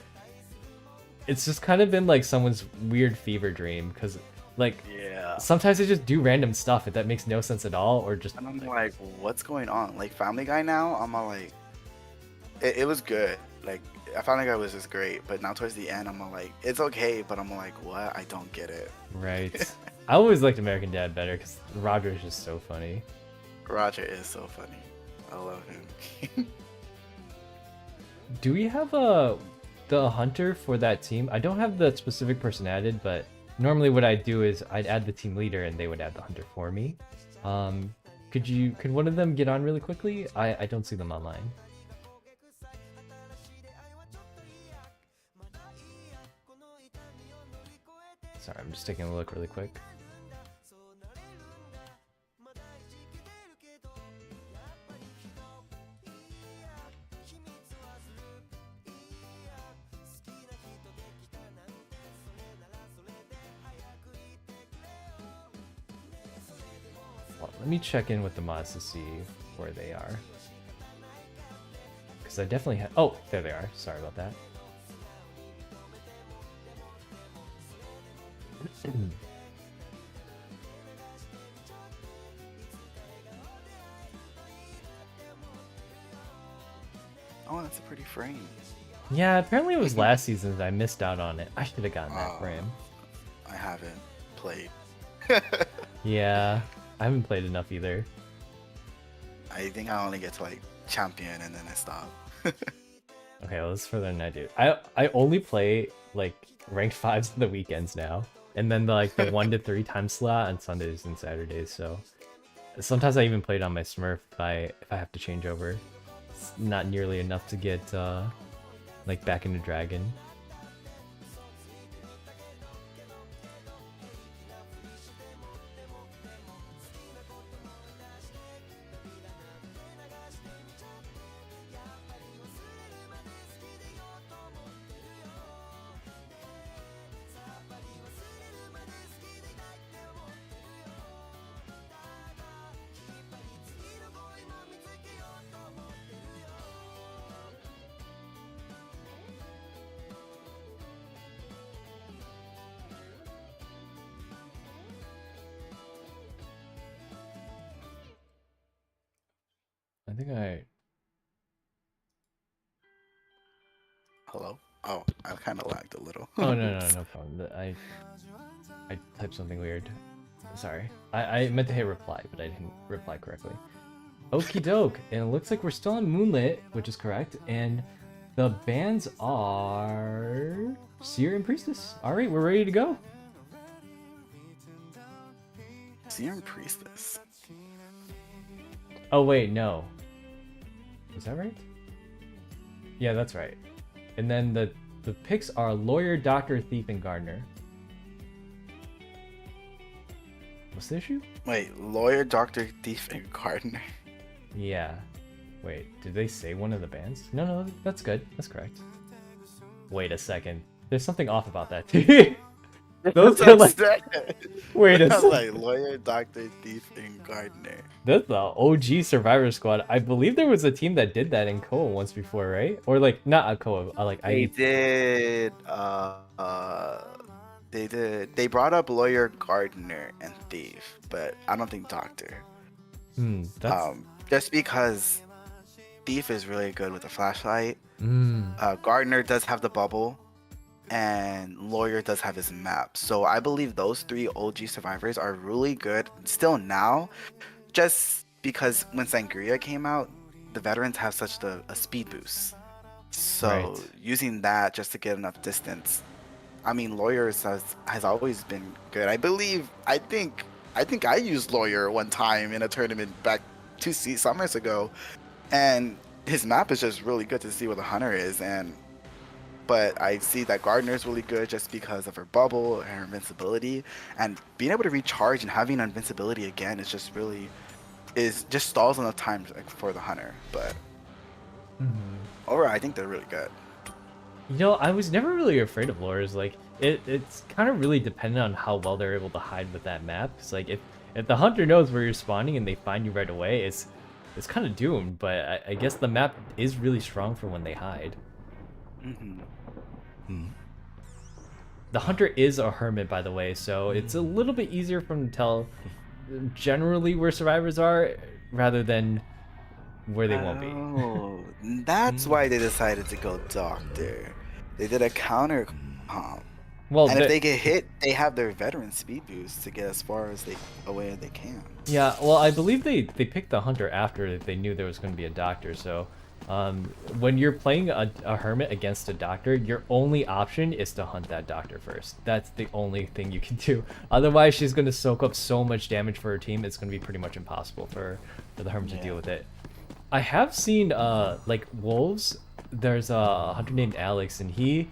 it's just kind of been like someone's weird fever dream because like sometimes they just do random stuff that makes no sense at all, or just and I'm like, what's going on? Like Family Guy now, I'm all like, it was good. Like Family Guy was just great, but now towards the end, I'm all like, it's okay, but I'm like, what? I don't get it. Right. I always liked American Dad better because Roger is just so funny. Roger is so funny. I love him. Do we have the hunter for that team? I don't have the specific person added, but normally what I'd do is I'd add the team leader and they would add the hunter for me. Could one of them get on really quickly? I don't see them online. Sorry, I'm just taking a look really quick. Let me check in with the mods to see where they are. Because I definitely have... Oh, there they are. Sorry about that. Oh, that's a pretty frame. Yeah, apparently it was last season that I missed out on it. I should have gotten that frame. I haven't played. Yeah, I haven't played enough either. I think I only get to like champion and then I stop. Okay, well, that's further than I do. I only play like ranked 5s on the weekends now, and then the 1 to 3 time slot on Sundays and Saturdays. So sometimes I even play it on my Smurf if I have to change over. It's not nearly enough to get like back into Dragon. I think Hello? Oh, I kind of lagged a little. Oh, no problem. I typed something weird. Sorry. I meant to hit reply, but I didn't reply correctly. Okie doke. And it looks like we're still on Moonlit, which is correct. And the bands are Seer and Priestess. Alright, we're ready to go. Seer and Priestess. Oh, wait, no. Is that right? Yeah, that's right. And then the picks are Lawyer, Doctor, Thief, and Gardener. What's the issue? Wait, Lawyer, Doctor, Thief, and Gardener? Yeah. Wait, did they say one of the bands? No, that's good. That's correct. Wait a second. There's something off about that. Those That's are what like, I said. wait a I was second. like lawyer, doctor, thief, and gardener. That's the OG Survivor Squad. I believe there was a team that did that in Koa once before, right? Or like not a Koa, like They I. did. They did. They brought up lawyer, gardener, and thief, but I don't think doctor. That's. Just because thief is really good with the flashlight. Mm, Gardener does have the bubble, and lawyer does have his map. So I believe those three OG survivors are really good still now, just because when Sangria came out, the veterans have such a speed boost. So Right. using that just to get enough distance. I mean, lawyers has always been good. I think I used lawyer one time in a tournament back 2 summers ago, and his map is just really good to see where the hunter is. But I see that Gardner is really good just because of her bubble and her invincibility, and being able to recharge and having invincibility again is just really just stalls enough time like, for the hunter. But overall, I think they're really good. You know, I was never really afraid of lures. Like, it's kind of really dependent on how well they're able to hide with that map. It's like if the hunter knows where you're spawning and they find you right away, it's kind of doomed. But I guess the map is really strong for when they hide. The hunter is a hermit, by the way, so it's a little bit easier for them to tell generally where survivors are rather than where they won't be. Oh, that's why they decided to go doctor. They did a counter comp. Well, And if they get hit, they have their veteran speed boost to get as far as away as they can. yeah, well, I believe they picked the hunter after they knew there was going to be a doctor. So, when you're playing a hermit against a doctor, your only option is to hunt that doctor first. That's the only thing you can do. Otherwise, she's going to soak up so much damage for her team. It's going to be pretty much impossible for the hermit to deal with it. I have seen like wolves. There's a hunter named Alex, and he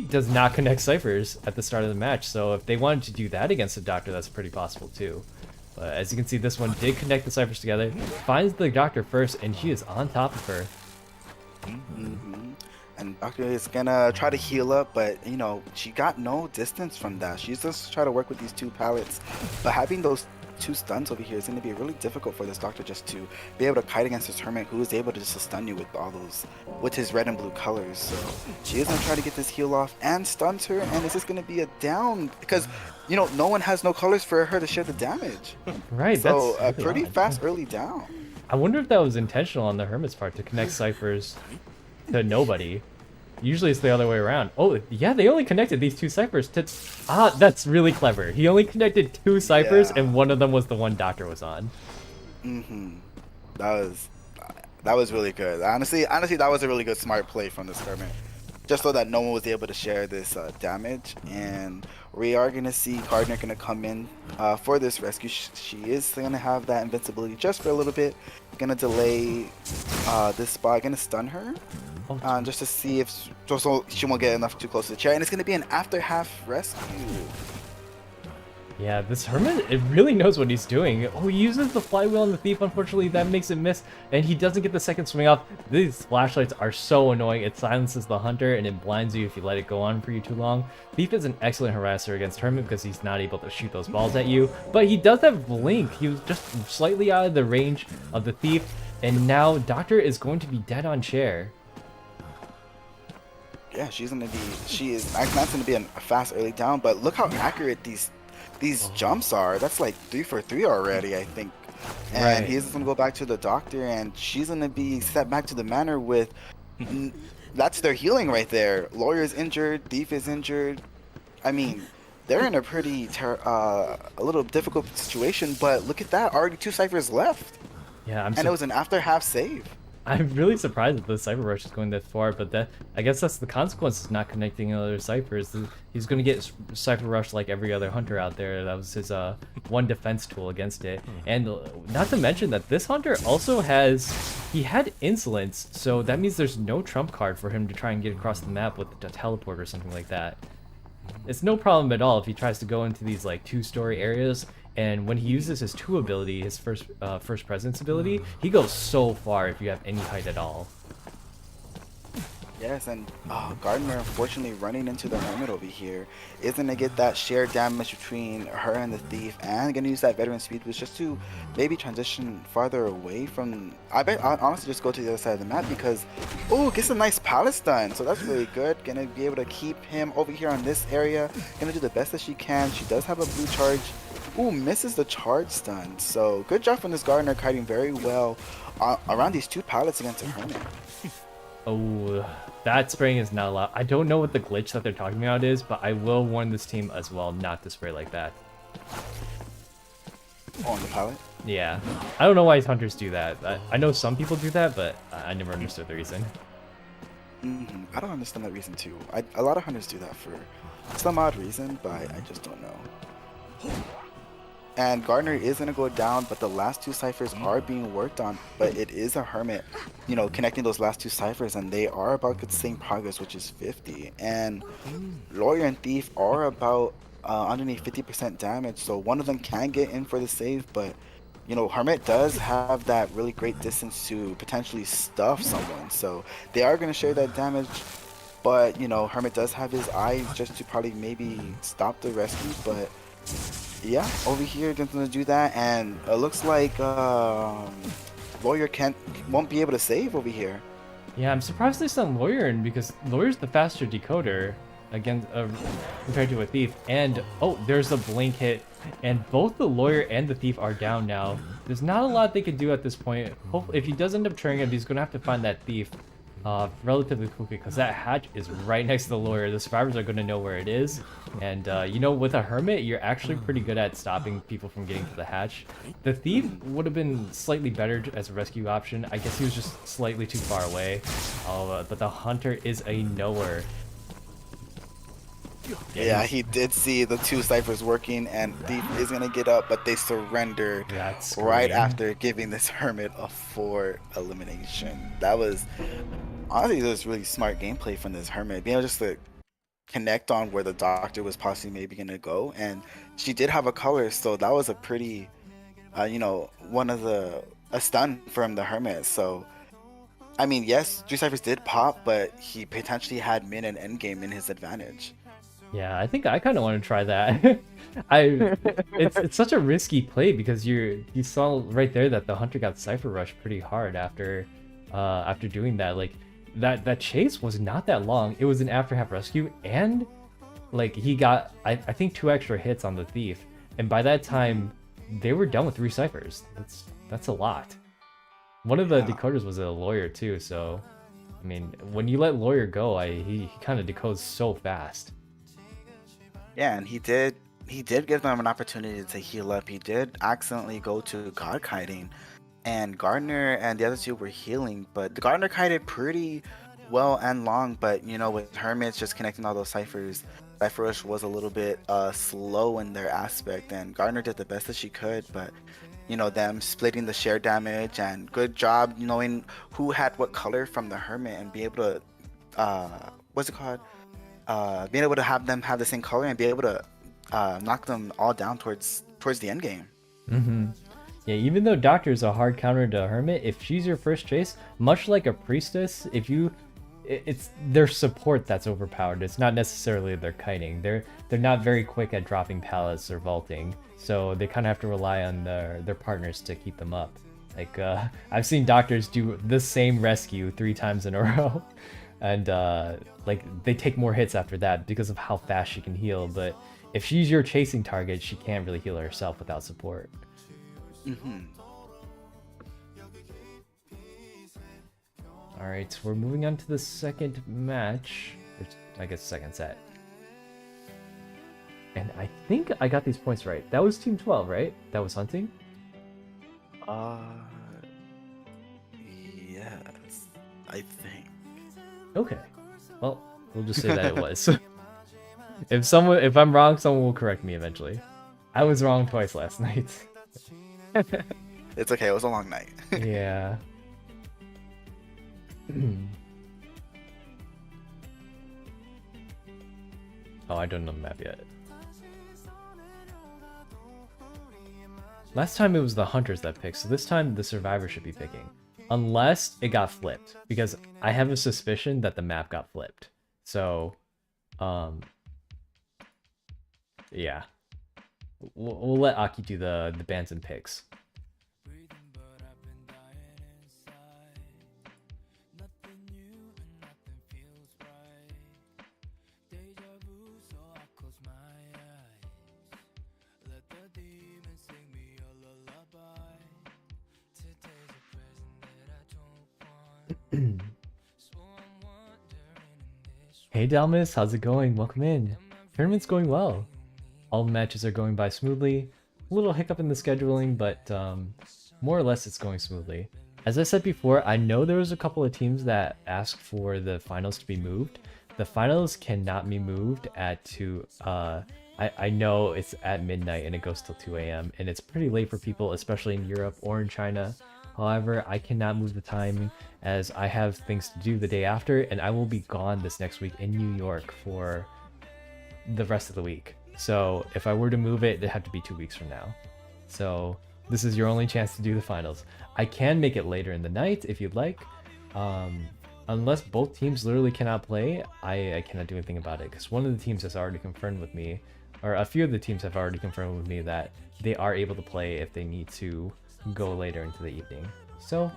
does not connect ciphers at the start of the match. So if they wanted to do that against a doctor, that's pretty possible too. But as you can see, this one did connect the ciphers together, finds the doctor first, and he is on top of her. And Doctor is gonna try to heal up, but you know, she got no distance from that. She's just trying to work with these two pallets. But having those two stuns over here is gonna be really difficult for this Doctor just to be able to kite against this hermit who is able to just stun you with all those, with his red and blue colors. So she is gonna try to get this heal off and stuns her, and this is gonna be a down because you know no one has no colors for her to share the damage. Right, So that's a pretty odd. fast early down. I wonder if that was intentional on the hermit's part to connect ciphers to nobody. Usually it's the other way around. Oh, yeah, they only connected these two ciphers to... Ah, that's really clever. He only connected two ciphers, Yeah. and one of them was the one Doctor was on. That was really good. Honestly, that was a really good smart play from this hermit, just so that no one was able to share this damage. And we are gonna see Gardner gonna come in for this rescue. She is gonna have that invincibility just for a little bit. Gonna delay this spot. Gonna stun her. Just to see if so she won't get enough too close to the chair, and it's gonna be an after half rescue. Yeah, this hermit, it really knows what he's doing. Oh, he uses the flywheel on the thief. Unfortunately, that makes it miss, and he doesn't get the second swing off. These flashlights are so annoying. It silences the hunter, and it blinds you if you let it go on for you too long. Thief is an excellent harasser against hermit because he's not able to shoot those balls at you, but he does have blink. He was just slightly out of the range of the thief, and now Doctor is going to be dead on chair. Yeah, that's gonna be a fast early down, but look how accurate these jumps are. That's like 3 for 3 already, I think. And Right. he's gonna go back to the doctor, and she's gonna be set back to the manor with. That's their healing right there. Lawyer's injured, thief is injured. I mean, they're in a pretty a little difficult situation. But look at that, already 2 ciphers left, Yeah, and it was an after half save. I'm really surprised that the Cypher Rush is going that far, but I guess that's the consequence of not connecting other ciphers. He's going to get Cypher Rush like every other hunter out there. That was his one defense tool against it. And not to mention that this hunter also he had insolence, so that means there's no trump card for him to try and get across the map with a teleport or something like that. It's no problem at all if he tries to go into these like 2-story areas. And when he uses his 2 ability, his first presence ability, he goes so far if you have any height at all. Yes, and Gardner unfortunately running into the Hermit over here is gonna get that shared damage between her and the Thief, and gonna use that veteran speed boost just to maybe transition farther away from. I bet I'll honestly just go to the other side of the map because, oh, gets a nice palace stun, so that's really good. Gonna be able to keep him over here on this area. Gonna do the best that she can. She does have a blue charge. Ooh, misses the charge stun. So good job from this Gardner kiting very well around these two pallets against a Hermit. Oh, that spraying is not allowed. I don't know what the glitch that they're talking about is, but I will warn this team as well not to spray like that. On the pallet? Yeah. I don't know why hunters do that. I know some people do that, but I never understood the reason. I don't understand that reason too. A lot of hunters do that for some odd reason, but I just don't know. And Gardner is going to go down, but the last two ciphers are being worked on. But it is a Hermit, you know, connecting those last two ciphers, and they are about the same progress, which is 50. And Lawyer and Thief are about underneath 50% damage, so one of them can get in for the save, but you know, Hermit does have that really great distance to potentially stuff someone, so they are going to share that damage. But you know, Hermit does have his eye just to probably maybe stop the rescue, but yeah, over here gonna do that, and it looks like Lawyer won't be able to save over here. Yeah, I'm surprised they sent Lawyer in because Lawyer's the faster decoder against compared to a Thief. And oh, there's a blink hit, and both the Lawyer and the Thief are down now. There's not a lot they can do at this point. Hopefully, if he does end up turning him, he's gonna have to find that Thief relatively quickly because that hatch is right next to the Lawyer. The survivors are gonna know where it is, and you know, with a Hermit, you're actually pretty good at stopping people from getting to the hatch. The Thief would have been slightly better as a rescue option. I guess he was just slightly too far away. But the Hunter is a knower. Yeah, he did see the two ciphers working, and Thief is gonna get up, but they surrendered right after giving this Hermit a 4 elimination. That was honestly just really smart gameplay from this Hermit, being able just to connect on where the doctor was possibly maybe gonna go, and she did have a color, so that was a pretty, you know, a stun from the Hermit. So I mean, yes, 3 ciphers did pop, but he potentially had mid and end game in his advantage. Yeah, I think I kind of want to try that. It's such a risky play because you saw right there that the Hunter got Cypher Rush pretty hard after doing that. Like that chase was not that long. It was an after half rescue, and like he got I think 2 extra hits on the Thief, and by that time they were done with 3 ciphers. That's a lot. One of the decoders was a Lawyer too, so I mean, when you let Lawyer go, he kind of decodes so fast. Yeah, and he did give them an opportunity to heal up. He did accidentally go to God Kiting, and Gardner and the other two were healing, but the Gardner kited pretty well and long, but you know, with Hermits just connecting all those ciphers, Cypher Rush was a little bit slow in their aspect, and Gardner did the best that she could, but you know, them splitting the share damage, and good job knowing who had what color from the Hermit and be able to what's it called? Being able to have them have the same color and be able to knock them all down towards the end game. Yeah, even though Doctor is a hard counter to Hermit, if she's your first chase, much like a Priestess, it's their support that's overpowered. It's not necessarily their kiting. They're not very quick at dropping pallets or vaulting, so they kind of have to rely on their partners to keep them up. Like I've seen Doctors do the same rescue 3 times in a row. And like they take more hits after that because of how fast she can heal, but if she's your chasing target, she can't really heal herself without support. Alright, so we're moving on to the second match, or I guess second set. And I think I got these points right. That was Team 12, right? That was hunting? Yes, I think. Okay, well, we'll just say that it was. If I'm wrong, someone will correct me eventually. I was wrong twice last night. It's okay, it was a long night. Yeah. Oh, I don't know the map yet. Last time it was the hunters that picked, so this time the survivors should be picking. unless it got flipped, because I have a suspicion that the map got flipped. So, yeah, we'll let Aki do the bans and picks. Hey Dalmas, how's it going? Welcome in. Tournament's going well. All the matches are going by smoothly. A little hiccup in the scheduling, but more or less it's going smoothly. As I said before, I know there was a couple of teams that asked for the finals to be moved. The finals cannot be moved at 2. I know it's at midnight and it goes till 2 a.m. and it's pretty late for people, especially in Europe or in China. However, I cannot move the timing as I have things to do the day after, and I will be gone this next week in New York for the rest of the week. So if I were to move it, it'd have to be 2 weeks from now. So this is your only chance to do the finals. I can make it later in the night if you'd like. Unless both teams literally cannot play, I cannot do anything about it, because one of the teams has already confirmed with me, or a few of the teams have already confirmed with me that they are able to play if they need to go later into the evening. So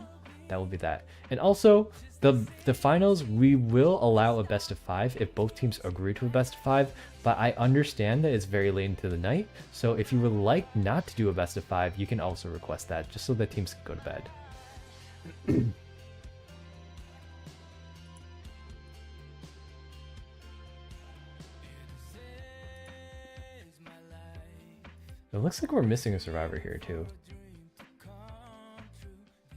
that will be that. And also the finals, we will allow a best of 5 if both teams agree to a best of 5, but I understand that it's very late into the night, so if you would like not to do a best of 5, you can also request that, just so that teams can go to bed. It looks like we're missing a survivor here too.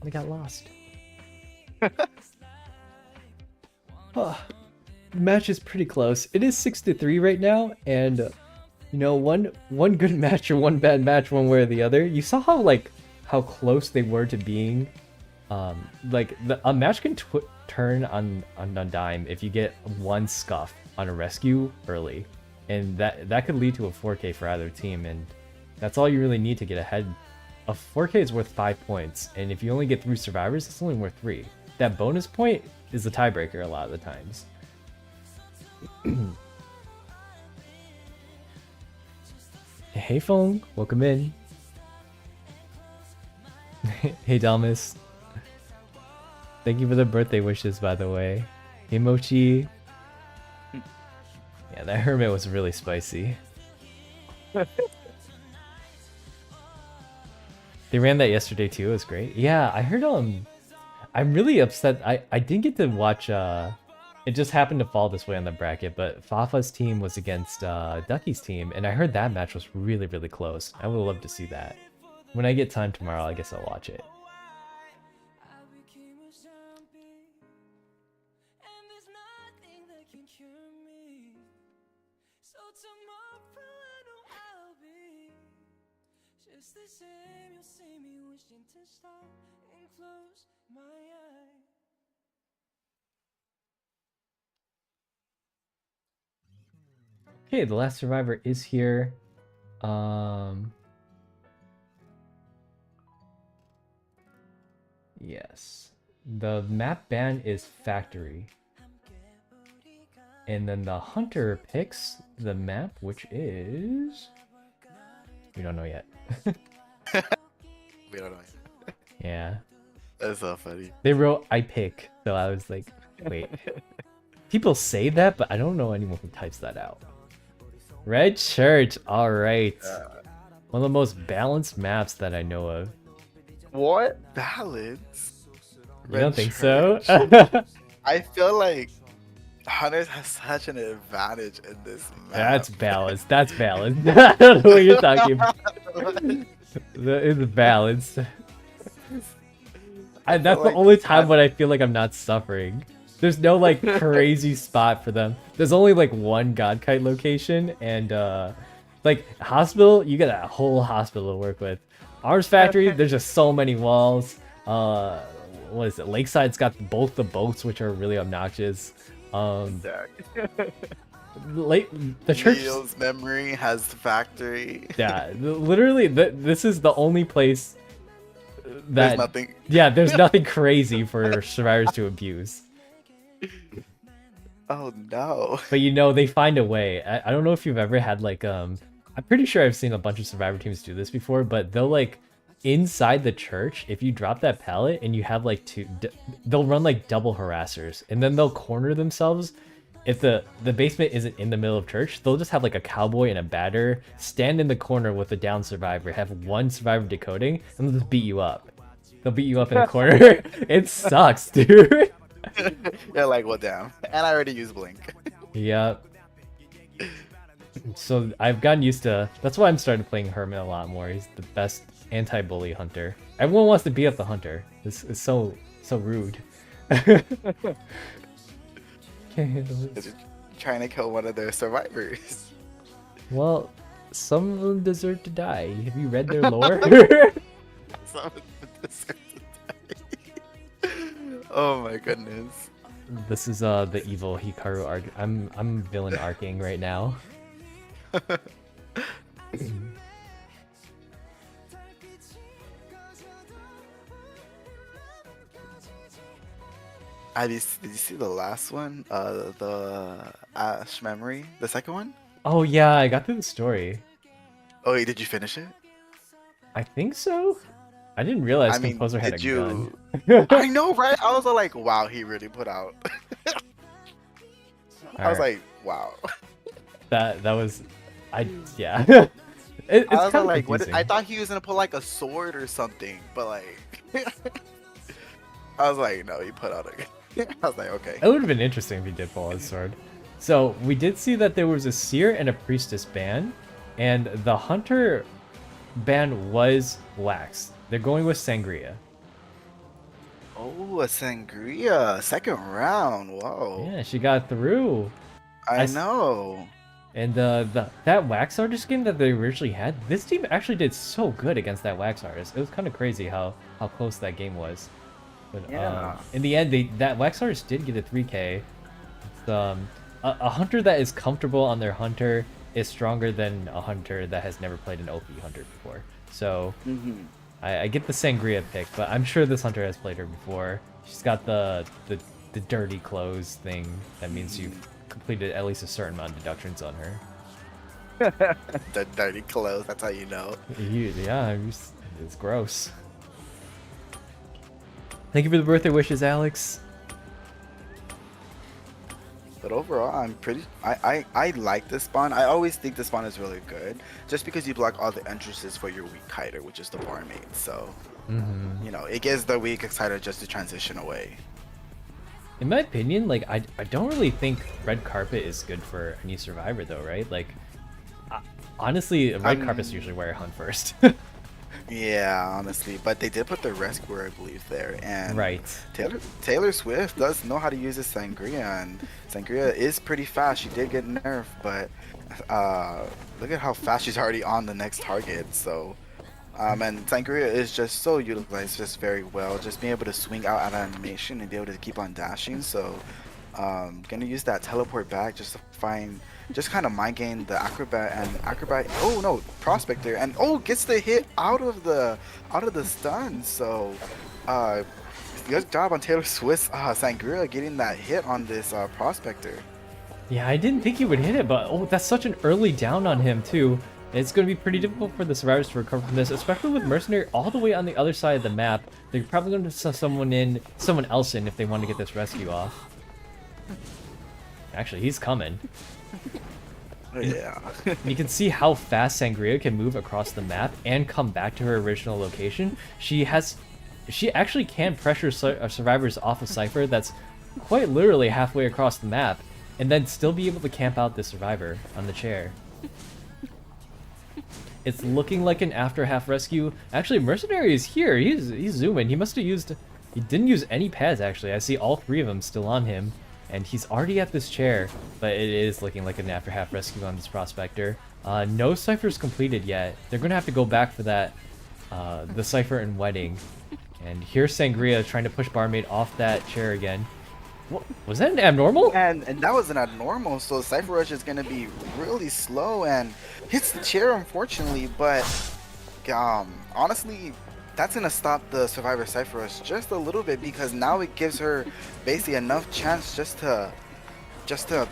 We got lost. Oh, the match is pretty close. It is 6-3 right now, and you know, one good match or one bad match, one way or the other. You saw how close they were to being. A match can turn on a dime if you get one scuff on a rescue early, and that could lead to a 4K for either team, and that's all you really need to get ahead. A 4K is worth 5 points, and if you only get 3 survivors, it's only worth 3. That bonus point is the tiebreaker a lot of the times. Hey Fong, welcome in. Hey Dalmas. Thank you for the birthday wishes, by the way. Hey Mochi. Yeah, that hermit was really spicy. They ran that yesterday too. It was great. Yeah, I heard. I'm really upset. I didn't get to watch. It just happened to fall this way on the bracket, but Fafa's team was against Ducky's team, and I heard that match was really, really close. I would love to see that. When I get time tomorrow, I guess I'll watch it. Okay, the last survivor is here. Yes. The map ban is factory. And then the hunter picks the map, which is... We don't know yet. We don't know yet. Yeah. That's so funny. They wrote, I pick. So I was like, wait. People say that, but I don't know anyone who types that out. Red shirt. All right. One of the most balanced maps that I know of. What? Balance? You don't think so? I feel like Hunters has such an advantage in this map. That's balanced. That's balanced. I don't know what you're talking about. It's balanced. That's the only time when I feel like I'm not suffering. There's no like crazy spot for them. There's only like one God Kite location, and like hospital, you get a whole hospital to work with. Arms Factory, there's just so many walls. What is it? Lakeside's got both the boats, which are really obnoxious. The church. Neil's memory has the factory. Yeah, literally, this is the only place that nothing. yeah, there's nothing crazy for survivors to abuse. Oh no. But they find a way. I don't know if you've ever had like I'm pretty sure I've seen a bunch of survivor teams do this before, but they'll like inside the church, if you drop that pallet and you have like they'll run like double harassers, and then they'll corner themselves. If the basement isn't in the middle of church, they'll just have like a cowboy and a batter stand in the corner with a down survivor, have one survivor decoding, and they'll just beat you up. They'll beat you up in the corner. It sucks, dude. You're like, well, damn. And I already used blink. Yep. So I've gotten used to. That's why I'm starting playing Hermit a lot more. He's the best anti-bully hunter. Everyone wants to beat up the hunter. It's so rude. Trying to kill one of their survivors. Well, some of them deserve to die. Have you read their lore? Some of them deserve to die. Oh my goodness. This is the evil Hikaru arc. I'm villain arcing right now. Did you see the last one? The Ash Memory? The second one? Oh yeah, I got through the story. Oh, wait, did you finish it? I think so. I didn't realize I mean, Composer had a did you... gun. I know, right? I was like, wow, he really put out. I was like, wow. That was, yeah. I was like, what? I thought he was gonna put like a sword or something, but like, I was like, no, he put out a. I was like, okay. It would have been interesting if he did pull his sword. So we did see that there was a seer and a priestess ban, and the hunter ban was waxed. They're going with sangria. Oh, a sangria, second round. Whoa. Yeah, she got through. I know. And that wax artist game that they originally had, this team actually did so good against that wax artist. It was kind of crazy how close that game was. But Yeah. In the end, that wax artist did get a 3K. It's, a hunter that is comfortable on their hunter is stronger than a hunter that has never played an OP hunter before. So I get the sangria pick, but I'm sure this hunter has played her before. She's got the dirty clothes thing. That means you've completed at least a certain amount of deductions on her. The dirty clothes. That's how you know. Yeah, it's gross. Thank you for the birthday wishes, Alex. But overall, I'm pretty. I like this spawn. I always think this spawn is really good, just because you block all the entrances for your weak hider, which is the barmaid. So, you know, it gives the weak hider just to transition away. In my opinion, like I don't really think red carpet is good for any survivor though, right? Like, honestly, red carpet's usually where I hunt first. Yeah, honestly, but they did put the rescuer, I believe, there, and right. Taylor Swift does know how to use his sangria, and sangria is pretty fast. She did get nerfed, but look at how fast she's already on the next target. So, and sangria is just so utilized just very well, just being able to swing out at animation and be able to keep on dashing. So, gonna use that teleport back just to find. Just kind of mind game the acrobat. Oh no, prospector, and gets the hit out of the stun. So, good job on Taylor Swift's sangria getting that hit on this prospector. Yeah, I didn't think he would hit it, but that's such an early down on him too. It's going to be pretty difficult for the survivors to recover from this, especially with Mercenary all the way on the other side of the map. They're probably going to send someone else in if they want to get this rescue off. Actually, he's coming. Yeah. You can see how fast Sangria can move across the map and come back to her original location. She actually can pressure survivors off a Cypher that's quite literally halfway across the map, and then still be able to camp out the survivor on the chair. It's looking like an after half rescue. Actually, Mercenary is here. He's zooming. He must have used. He didn't use any pads actually. I see all three of them still on him. And he's already at this chair, but it is looking like an after half rescue on this prospector. No ciphers completed yet. They're gonna have to go back for that, the cipher and wedding. And here's Sangria trying to push barmaid off that chair again. What, was that an abnormal? And that was an abnormal. So Cypher Rush is gonna be really slow and hits the chair unfortunately. But honestly, that's gonna stop the Survivor Cypher Rush just a little bit, because now it gives her basically enough chance just to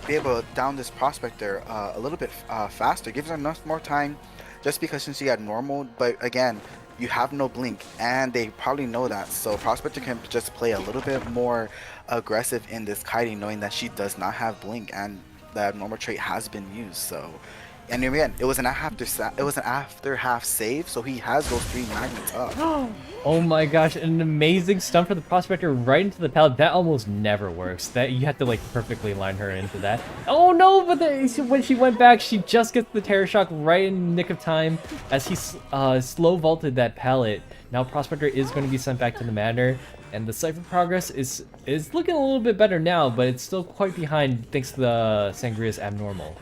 be able to down this prospector a little bit faster. Gives her enough more time, just because since she had normal. But again, you have no blink, and they probably know that. So prospector can just play a little bit more aggressive in this kiting, knowing that she does not have blink and that normal trait has been used. So. And again, it was an after half save, so he has those 3 magnets up. Oh my gosh, an amazing stun for the prospector right into the pallet. That almost never works. That you have to like perfectly line her into that. Oh no, but when she went back, she just gets the terror shock right in the nick of time as he slow vaulted that pallet. Now prospector is going to be sent back to the manor, and the Cypher progress is looking a little bit better now, but it's still quite behind thanks to the Sangria's abnormal.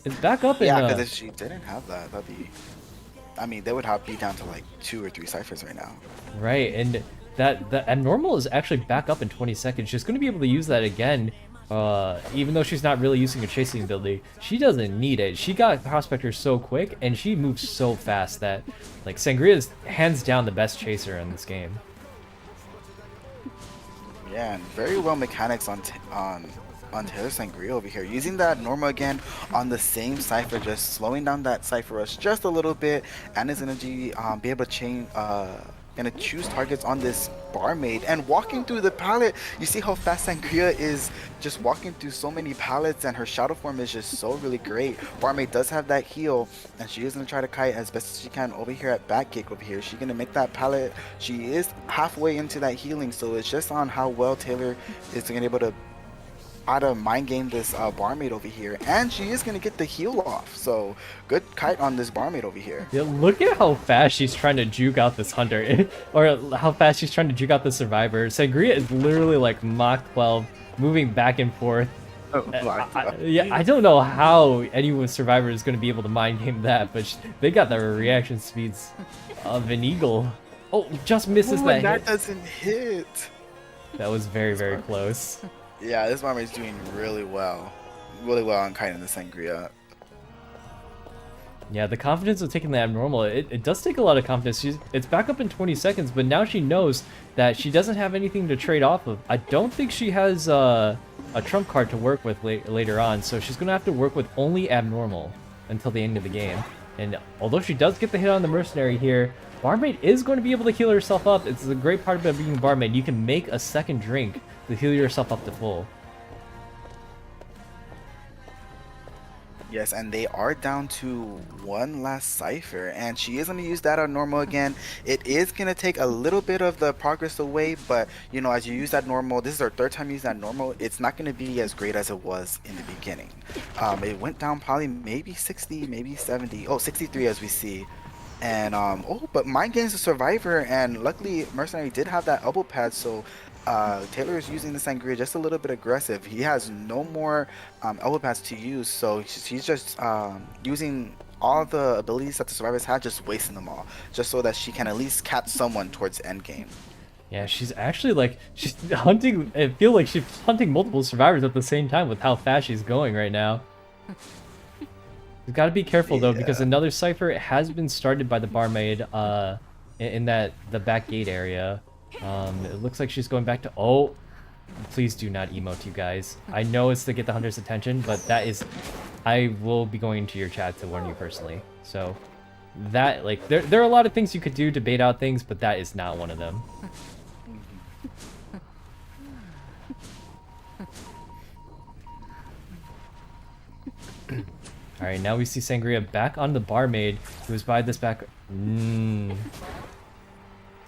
It's back up in... Yeah, because if she didn't have that, that'd be... I mean, they would be down to like 2 or 3 ciphers right now. Right, and the abnormal is actually back up in 20 seconds. She's going to be able to use that again, even though she's not really using a chasing ability. She doesn't need it. She got Prospector so quick, and she moves so fast that, like, Sangria is hands down the best chaser in this game. Yeah, and very well mechanics on Taylor Sangria over here, using that normal again on the same cipher, just slowing down that cipher rush just a little bit, and his energy be able to change gonna choose targets on this barmaid and walking through the pallet. You see how fast Sangria is just walking through so many pallets, and her shadow form is just so really great. Barmaid does have that heal, and she is gonna try to kite as best as she can over here at back kick over here. She's gonna make that pallet. She is halfway into that healing, so it's just on how well Taylor is gonna be able to mind game this barmaid over here, and she is gonna get the heal off. So good kite on this barmaid over here. Yeah, look at how fast she's trying to juke out this hunter, or how fast she's trying to juke out the survivor. Sangria is literally like Mach 12, moving back and forth. I don't know how any survivor is going to be able to mind game that, but they got the reaction speeds of an eagle. Oh, just misses that hit. Doesn't hit. That was very close. Yeah, this barmaid's doing really well on kiting the Sangria. Yeah, the confidence of taking the abnormal, it does take a lot of confidence. It's back up in 20 seconds, but now she knows that she doesn't have anything to trade off of. I don't think she has a trump card to work with later on, so she's going to have to work with only abnormal until the end of the game. And although she does get the hit on the mercenary here, barmaid is going to be able to heal herself up. It's a great part about being a barmaid. You can make a second drink to heal yourself up to full. Yes, and they are down to one last cipher, and she is going to use that on normal again. It is going to take a little bit of the progress away, but you know, as you use that normal, this is our 3rd time using that normal, it's not going to be as great as it was in the beginning. It went down probably maybe 60, maybe 70, 63 as we see. And but mind games a survivor, and luckily Mercenary did have that elbow pad, so Taylor is using the Sangria just a little bit aggressive. He has no more elbow pads to use, so he's just using all the abilities that the survivors had, just wasting them all, just so that she can at least catch someone towards the end game. Yeah, she's actually like, she's hunting, I feel like she's hunting multiple survivors at the same time with how fast she's going right now. You've got to be careful though, because another cipher has been started by the barmaid in the back gate area. It looks like she's going back to... Oh, please do not emote, you guys. I know it's to get the hunter's attention, but that is... I will be going into your chat to warn you personally. So, that, like, there are a lot of things you could do to bait out things, but that is not one of them. Alright, now we see Sangria back on the barmaid, who is by this back...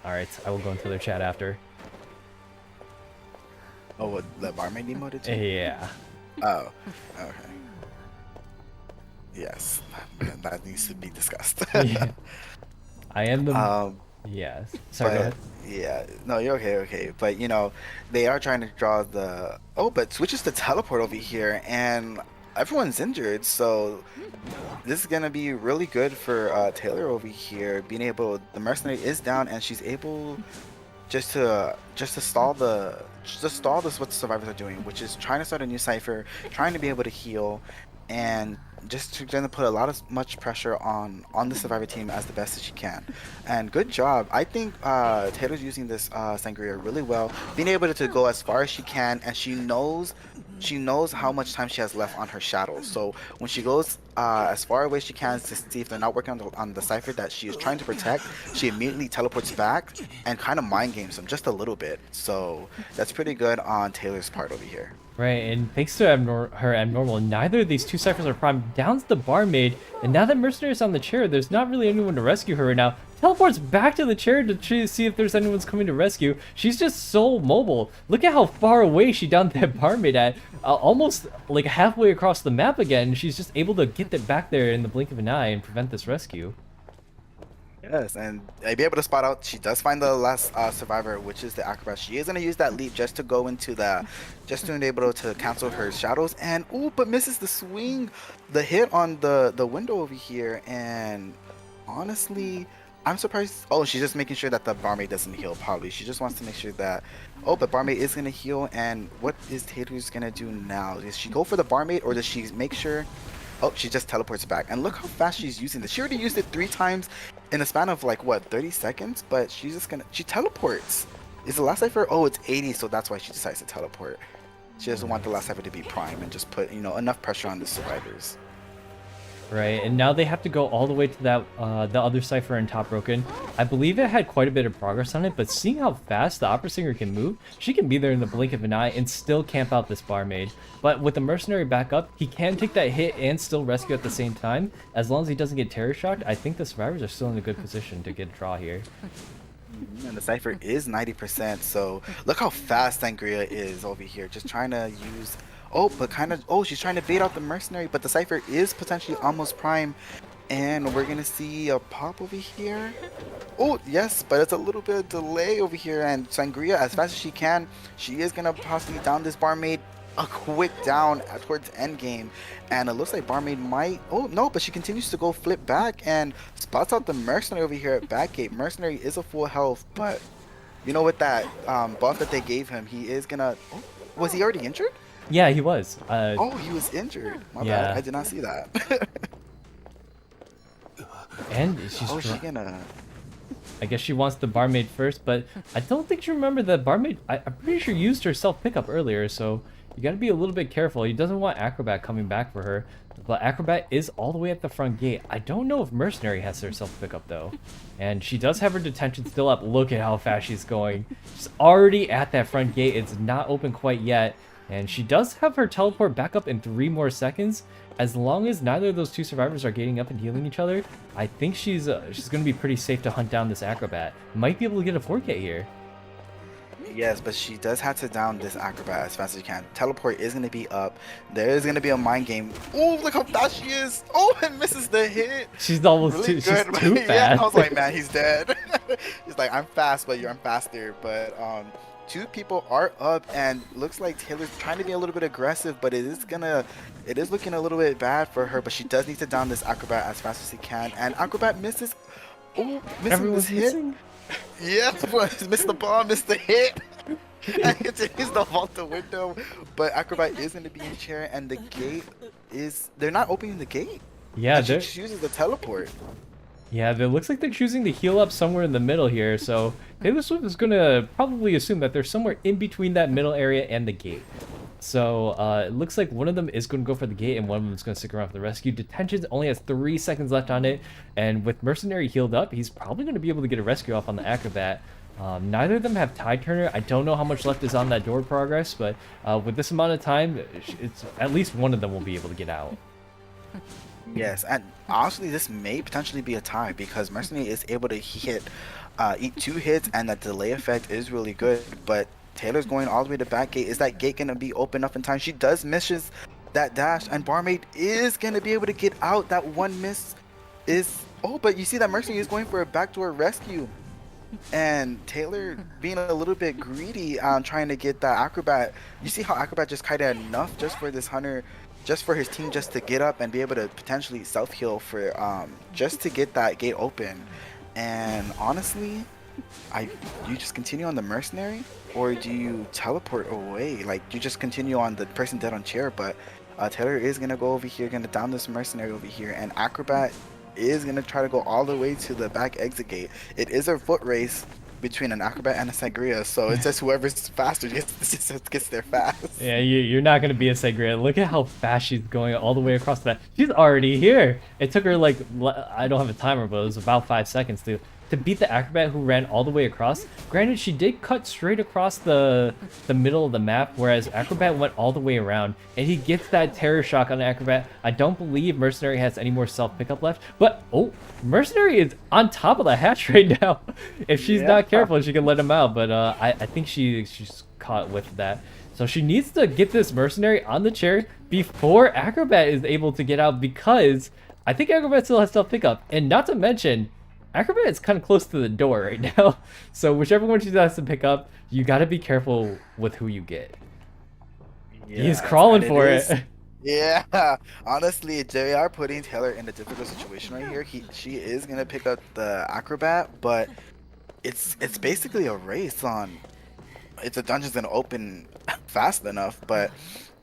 Alright, I will go into their chat after. Oh, what, the barmaid emoted too? Yeah. Oh, okay. Yes, that needs to be discussed. Yeah. I am the... yeah. Sorry, go ahead. Yeah, no, you're okay. But, you know, they are trying to draw the... Oh, but switches to teleport over here, and everyone's injured, so this is gonna be really good for Taylor over here. Being able, the mercenary is down, and she's able just to stall this what the survivors are doing, which is trying to start a new cipher, trying to be able to heal, and just trying to put a lot of much pressure on the survivor team as the best as she can. And good job. I think Taylor's using this Sangria really well, being able to go as far as she can, and she knows how much time she has left on her shadows. So when she goes as far away as she can to see if they're not working on the cipher that she is trying to protect, she immediately teleports back and kind of mind games them just a little bit. So that's pretty good on Taylor's part over here. Right, and thanks to her abnormal, neither of these two ciphers are primed. Down's the barmaid, and now that Mercenary's on the chair, there's not really anyone to rescue her right now. Teleports back to the chair to see if there's anyone's coming to rescue. She's just so mobile. Look at how far away she downed that barmaid at. Almost like halfway across the map again. She's just able to get that back there in the blink of an eye and prevent this rescue. Yes, and I'd be able to spot out. She does find the last survivor, which is the acrobat. She is gonna use that leap just to go into just to be able to cancel her shadows. And ooh, but misses the swing, the hit on the window over here. And honestly, I'm surprised. Oh, she's just making sure that the barmaid doesn't heal. Probably she just wants to make sure that. Oh, but barmaid is gonna heal. And what is Taylor's gonna do now? Does she go for the barmaid, or does she make sure? Oh, she just teleports back. And look how fast she's using this. She already used it 3 times in a span of like, what, 30 seconds? But she's just gonna, she teleports. Is the last cipher? Oh, it's 80, so that's why she decides to teleport. She doesn't want the last cipher to be prime and just put, enough pressure on the survivors. Right, and now they have to go all the way to that the other cipher in Top Broken. I believe it had quite a bit of progress on it, but seeing how fast the opera singer can move, she can be there in the blink of an eye and still camp out this barmaid. But with the mercenary back up, he can take that hit and still rescue at the same time. As long as he doesn't get terror shocked, I think the survivors are still in a good position to get a draw here. And the cipher is 90%, so look how fast Sangria is over here, just trying to use. Oh, but she's trying to bait out the mercenary, but the cipher is potentially almost prime, and we're gonna see a pop over here. Oh, yes, but it's a little bit of delay over here, and Sangria, as fast as she can, she is gonna possibly down this barmaid. A quick down towards end game, and it looks like barmaid might. Oh no, but she continues to go flip back and spots out the mercenary over here at backgate. Mercenary is a full health, but with that buff that they gave him, he is gonna. Oh, was he already injured? Yeah, he was. Oh, he was injured. My bad. I did not see that. And she's. Oh, she gonna. I guess she wants the barmaid first, but I don't think she remembered that barmaid. I'm pretty sure used her self pickup earlier, so you gotta be a little bit careful. He doesn't want Acrobat coming back for her, but Acrobat is all the way at the front gate. I don't know if Mercenary has her self pickup though, and she does have her detention still up. Look at how fast she's going. She's already at that front gate. It's not open quite yet. And she does have her teleport back up in 3 more seconds. As long as neither of those two survivors are getting up and healing each other, I think she's going to be pretty safe to hunt down this Acrobat. Might be able to get a 4K here. Yes, but she does have to down this Acrobat as fast as she can. Teleport is going to be up. There is going to be a mind game. Oh, look how fast she is. Oh, and misses the hit. She's almost really she's too fast. Yeah, I was like, man, he's dead. He's like, I'm fast, but I'm faster. But 2 people are up, and looks like Taylor's trying to be a little bit aggressive, but it is looking a little bit bad for her. But she does need to down this Acrobat as fast as she can, and Acrobat misses. Oh, missing Everyone's this hit. missing? Yeah, missed the ball, missed the hit. And it's the vault the window, but Acrobat is going to be in chair, and the gate they're not opening the gate. Yeah, she chooses the teleport. Yeah, it looks like they're choosing to heal up somewhere in the middle here, so Taylor Swift is going to probably assume that they're somewhere in between that middle area and the gate. So it looks like one of them is going to go for the gate and one of them is going to stick around for the rescue. Detentions only has 3 seconds left on it, and with Mercenary healed up, he's probably going to be able to get a rescue off on the Acrobat. Neither of them have Tide Turner. I don't know how much left is on that door progress, but with this amount of time, it's at least one of them will be able to get out. Yes, and honestly, this may potentially be a tie because Mercenary is able to eat 2 hits, and that delay effect is really good. But Taylor's going all the way to back gate. Is that gate gonna be open enough in time? She does misses that dash, and barmaid is gonna be able to get out. That one miss is but you see that Mercenary is going for a backdoor rescue, and Taylor being a little bit greedy on trying to get that Acrobat. You see how Acrobat just kind of enough just for this hunter. Just for his team just to get up and be able to potentially self-heal for just to get that gate open. And honestly, you just continue on the Mercenary, or do you teleport away? Like, you just continue on the person dead on chair, but Taylor is gonna go over here, gonna down this mercenary over here, and Acrobat is gonna try to go all the way to the back exit gate. It is a foot race between an Acrobat and a Sangria, so it's just whoever's faster gets there fast. Yeah, you're not gonna be a Sangria. Look at how fast she's going all the way across the map. She's already here. It took her like, I don't have a timer, but it was about 5 seconds to beat the Acrobat who ran all the way across. Granted, she did cut straight across the middle of the map, whereas Acrobat went all the way around, and he gets that terror shock on Acrobat. I don't believe Mercenary has any more self pickup left, but oh, Mercenary is on top of the hatch right now. If she's not careful, she can let him out, but I think she's caught with that. So she needs to get this Mercenary on the chair before Acrobat is able to get out, because I think Acrobat still has self pickup, and not to mention, Acrobat is kind of close to the door right now, so whichever one she has to pick up, you got to be careful with who you get. Yeah, he's crawling for it. Yeah, honestly, JR putting Taylor in a difficult situation right here. She is gonna pick up the Acrobat, but it's basically a race on. It's a dungeon's gonna open fast enough, but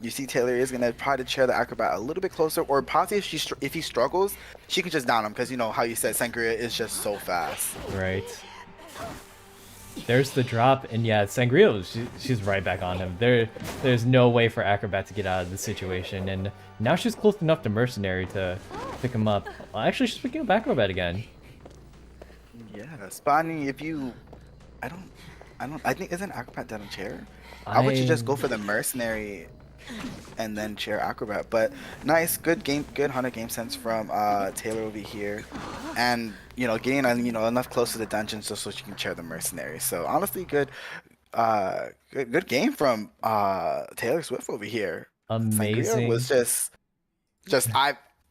you see Taylor is gonna try to chair the Acrobat a little bit closer, or possibly if he struggles, she can just down him, because you know how you said Sangria is just so fast. Right. There's the drop, and yeah, Sangria, she's right back on him. There's no way for Acrobat to get out of the situation, and now she's close enough to Mercenary to pick him up. Well, actually, she's picking up Acrobat again. Yeah, spawning. If you, I think isn't Acrobat dead on chair? How would you just go for the Mercenary and then chair Acrobat? But nice, good 100 game sense from Taylor over here, and you know, getting enough close to the dungeon so she can chair the Mercenary. So honestly, good game from Taylor Swift over here. Amazing. Sangria was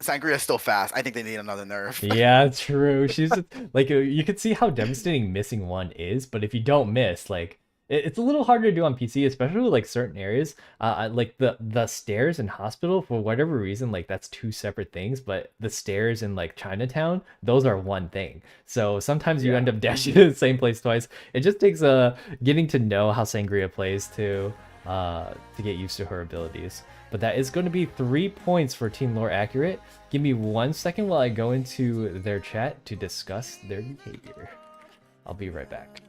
Sangria's still fast. I think they need another nerf. Yeah, true. She's just, like, you can see how devastating missing one is, but if you don't miss, like, it's a little harder to do on PC, especially with, like, certain areas. Like the stairs in hospital, for whatever reason, like, that's 2 separate things, but the stairs in, like, Chinatown, those are one thing. So sometimes you end up dashing to the same place twice. It just takes getting to know how Sangria plays to get used to her abilities. But that is going to be 3 points for Team Lore Accurate. Give me 1 second while I go into their chat to discuss their behavior. I'll be right back.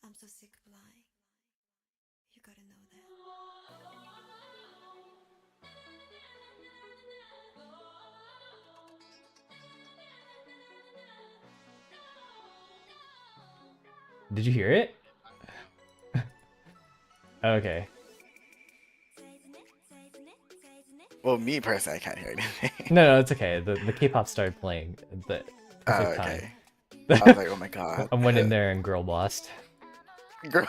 I'm so sick of lying. You gotta know that. Did you hear it? Okay. Well, me personally, I can't hear anything. No, it's okay. The K-pop started playing at the perfect okay. time. I was like, oh my god. I went in there and girl bossed. Girl.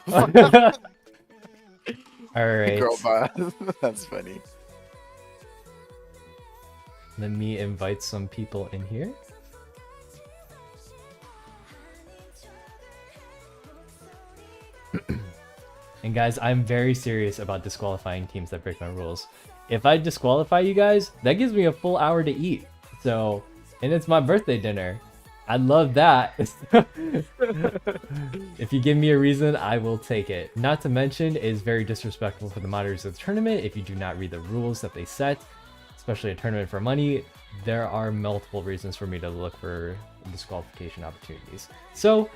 Alright. Girl boss. That's funny. Let me invite some people in here. And guys, I'm very serious about disqualifying teams that break my rules. If I disqualify you guys, that gives me a full hour to eat. So, and it's my birthday dinner. I love that. If you give me a reason, I will take it. Not to mention, it is very disrespectful for the moderators of the tournament if you do not read the rules that they set, especially a tournament for money. There are multiple reasons for me to look for disqualification opportunities. So,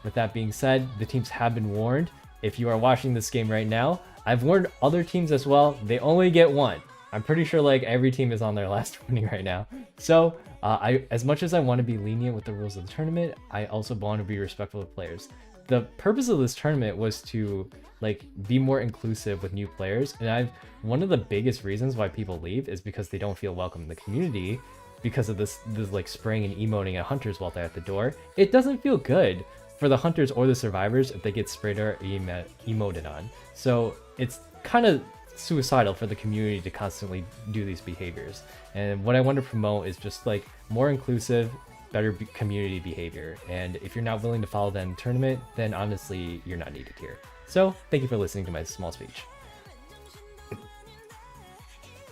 with that being said, the teams have been warned. If you are watching this game right now, I've warned other teams as well. They only get 1. I'm pretty sure like every team is on their last warning right now. So as much as I want to be lenient with the rules of the tournament, I also want to be respectful of players. The purpose of this tournament was to like be more inclusive with new players, and one of the biggest reasons why people leave is because they don't feel welcome in the community because of this like spraying and emoting at hunters while they're at the door. It doesn't feel good for the hunters or the survivors if they get sprayed or emoted on. So it's kind of suicidal for the community to constantly do these behaviors. And what I want to promote is just like more inclusive, better community behavior. And if you're not willing to follow that in the tournament, then honestly, you're not needed here. So thank you for listening to my small speech.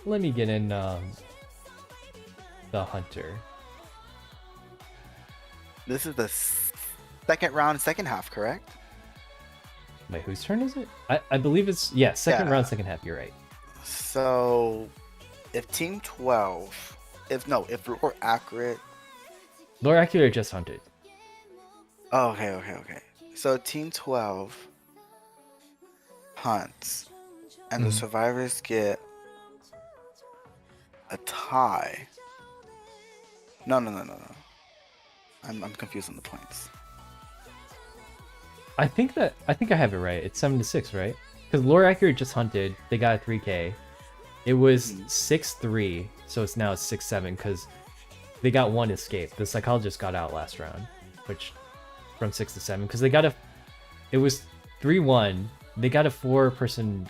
let me get in the hunter. This is the second round, second half, correct? Wait, whose turn is it? I believe it's second Yeah. round, second half. You're right. So, if Team 12, if we're accurate. Lord Accurate just hunted. Oh, okay. So Team 12 hunts, and the survivors get a tie. No. I'm confused on the points. I think I have it right. It's 7-6, right? Because Lore Accurate just hunted. They got a 3K. It was 6-3, so it's now 6-7 because they got one escape. The psychologist got out last round, which from 6 to 7 because they got a. It was 3-1. They got a 4-person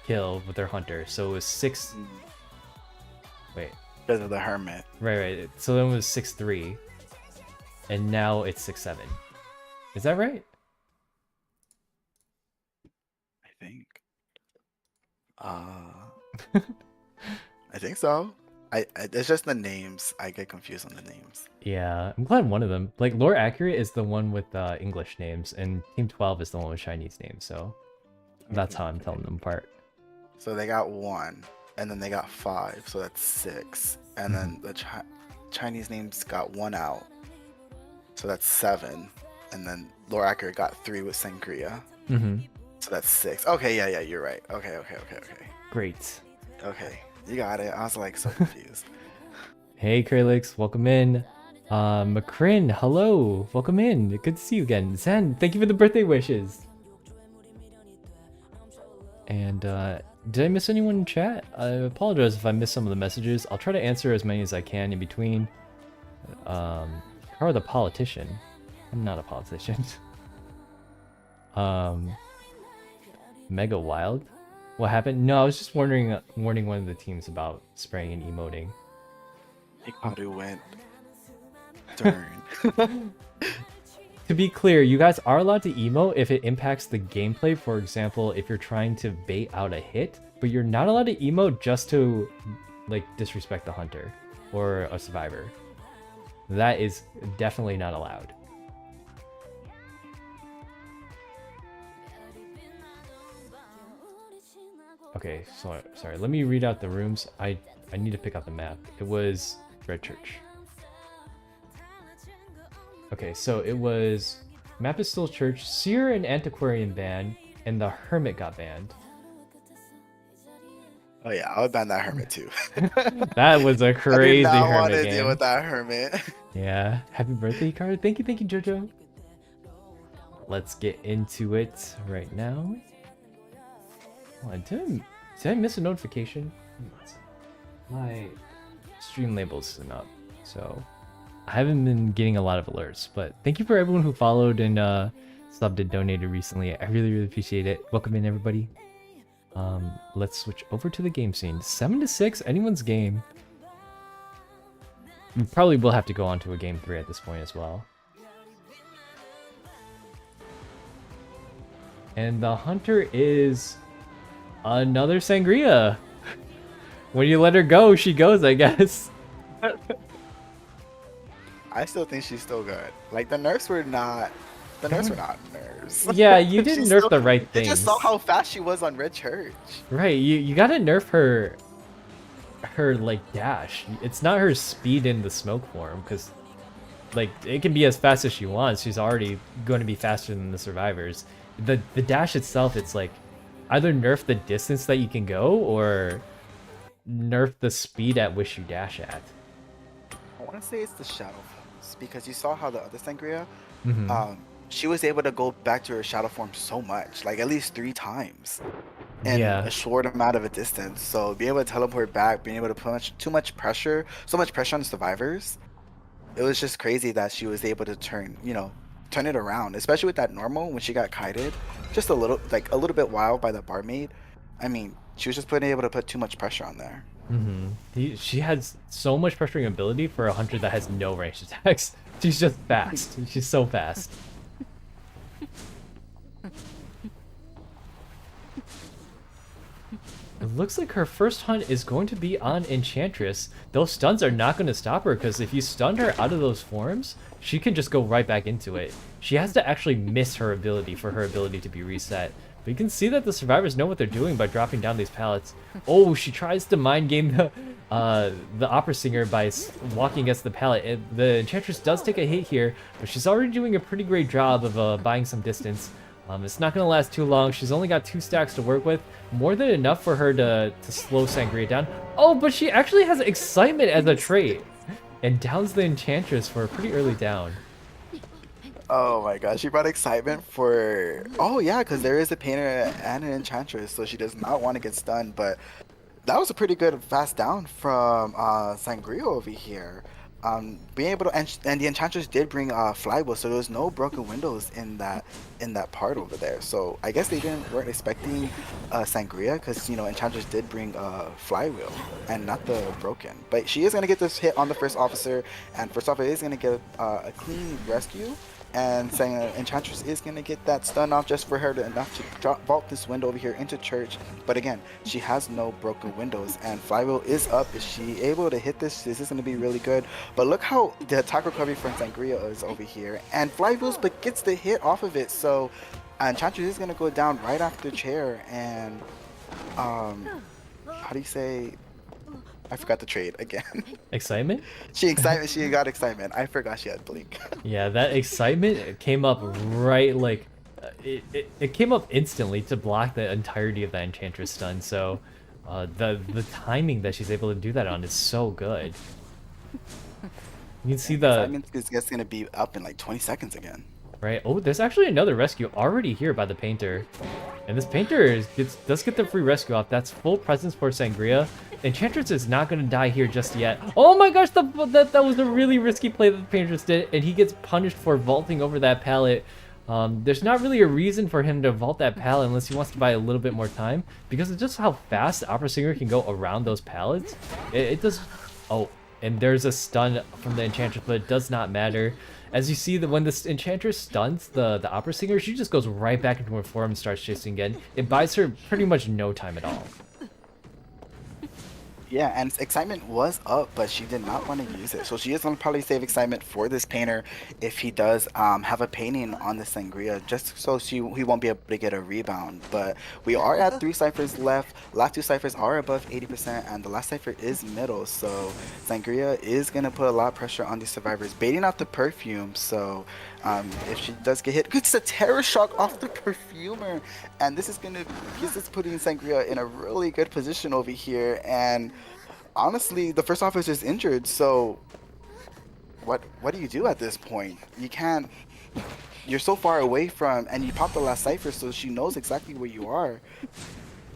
kill with their hunter, so it was 6. Wait. Because of the hermit. Right. So then it was 6-3, and now it's 6-7. Is that right? I think. I think so. It's just the names. I get confused on the names. Yeah, I'm glad one of them. Like, Lore Accurate is the one with English names, and Team 12 is the one with Chinese names, so that's how I'm telling them apart. So they got 1, and then they got 5, so that's 6. And then the Chinese names got 1 out, so that's 7. And then Lore Accurate got 3 with Sangria. So that's 6. Okay, yeah, you're right. Okay. Great. Okay, you got it. I was like so confused. Hey, Kralix, welcome in. Macrin, hello, welcome in. Good to see you again. Zen, thank you for the birthday wishes. And did I miss anyone in chat? I apologize if I missed some of the messages. I'll try to answer as many as I can in between. How are the politician? I'm not a politician. Mega Wild? What happened? No, I was just warning one of the teams about spraying and emoting. Hikaru went turn. To be clear, you guys are allowed to emote if it impacts the gameplay. For example, if you're trying to bait out a hit, but you're not allowed to emote just to like disrespect the hunter or a survivor. That is definitely not allowed. Okay, so sorry. Let me read out the rooms. I need to pick out the map. It was Red Church. Okay, so it was map is still Church, Seer and Antiquarian banned, and the Hermit got banned. Oh yeah, I would ban that hermit too. That was a crazy I did not want Hermit to game. deal with that hermit. Yeah, happy birthday, Hikaru. Thank you, Jojo. Let's get into it right now. Oh, did I miss a notification? My stream label's not, so I haven't been getting a lot of alerts. But thank you for everyone who followed and subbed and donated recently. I really appreciate it. Welcome in, everybody. Let's switch over to the game scene. 7-6, anyone's game. We probably will have to go on to a game 3 at this point as well. And the hunter is another Sangria. When you let her go, she goes, I guess. I still think she's still good. Like the nerfs were not. The nerfs were not nerfs. Yeah, you didn't nerf the right You things. just saw how fast she was on Red Church. Right, you gotta nerf her like dash. It's not her speed in the smoke form, because like it can be as fast as she wants. She's already going to be faster than the survivors. The dash itself, it's like either nerf the distance that you can go or nerf the speed at which you dash at. I want to say it's the shadow forms, because you saw how the other Sangria, Mhm. she was able to go back to her shadow form so much, like at least 3 times in Yeah. a short amount of a distance. So being able to teleport back, being able to put so much pressure on the survivors, it was just crazy that she was able to turn it around, especially with that normal when she got kited just a little bit wild by the barmaid. I mean, she was just able to put too much pressure on there. She has so much pressuring ability for a hunter that has no ranged attacks. She's just fast. She's so fast. It looks like her first hunt is going to be on Enchantress. Those stuns are not going to stop her, because if you stun her out of those forms, she can just go right back into it. She has to actually miss her ability for her ability to be reset. But you can see that the survivors know what they're doing by dropping down these pallets. Oh, she tries to mind game the opera singer by walking against the pallet. The Enchantress does take a hit here, but she's already doing a pretty great job of buying some distance. It's not going to last too long. She's only got 2 stacks to work with. More than enough for her to slow Sangria down. Oh, but she actually has excitement as a trait. And downs the Enchantress for a pretty early down. Oh my gosh, she brought excitement for... Oh yeah, because there is a painter and an enchantress, so she does not want to get stunned, but that was a pretty good fast down from Sangria over here. Being able to... And the enchantress did bring flywheel, so there was no broken windows in that part over there. So I guess they weren't expecting Sangria, because, you know, enchantress did bring flywheel and not the broken. But she is going to get this hit on the first officer, and first officer is going to get a clean rescue. And saying Enchantress is going to get that stun off just for her to enough to vault this window over here into church. But again, she has no broken windows, and Flywheel is up. Is she able to hit this? This is going to be really good. But look how the attack recovery from Sangria is over here, and Flywheels but gets the hit off of it. So Enchantress is going to go down right after chair, and how do you say? I forgot the trade again. Excitement? She got excitement. I forgot she had blink. Yeah, that excitement came up right, like, it came up instantly to block the entirety of that Enchantress stun, so the timing that she's able to do that on is so good. You can see the... Excitement is just going to be up in like 20 seconds again. Right, oh, there's actually another rescue already here by the Painter. And this Painter does get the free rescue off. That's full presence for Sangria. Enchantress is not going to die here just yet. Oh my gosh, that was a really risky play that the Painter did, and he gets punished for vaulting over that pallet. There's not really a reason for him to vault that pallet unless he wants to buy a little bit more time, because of just how fast the Opera Singer can go around those pallets. It does... Oh, and there's a stun from the Enchantress, but it does not matter. As you see, that when this Enchantress stuns the Opera Singer, she just goes right back into her form and starts chasing again. It buys her pretty much no time at all. Yeah, and excitement was up, but she did not want to use it. So she is going to probably save excitement for this painter if he does have a painting on the Sangria, just so he won't be able to get a rebound. But we are at 3 ciphers left. Last 2 ciphers are above 80%, and the last cipher is middle. So Sangria is going to put a lot of pressure on these survivors, baiting out the perfume. So if she does get hit, gets a terror shock off the perfumer, and this is putting Sangria in a really good position over here. And honestly, the first officer is injured, so what do you do at this point? You can't. You're so far away from, and you pop the last cipher, so she knows exactly where you are.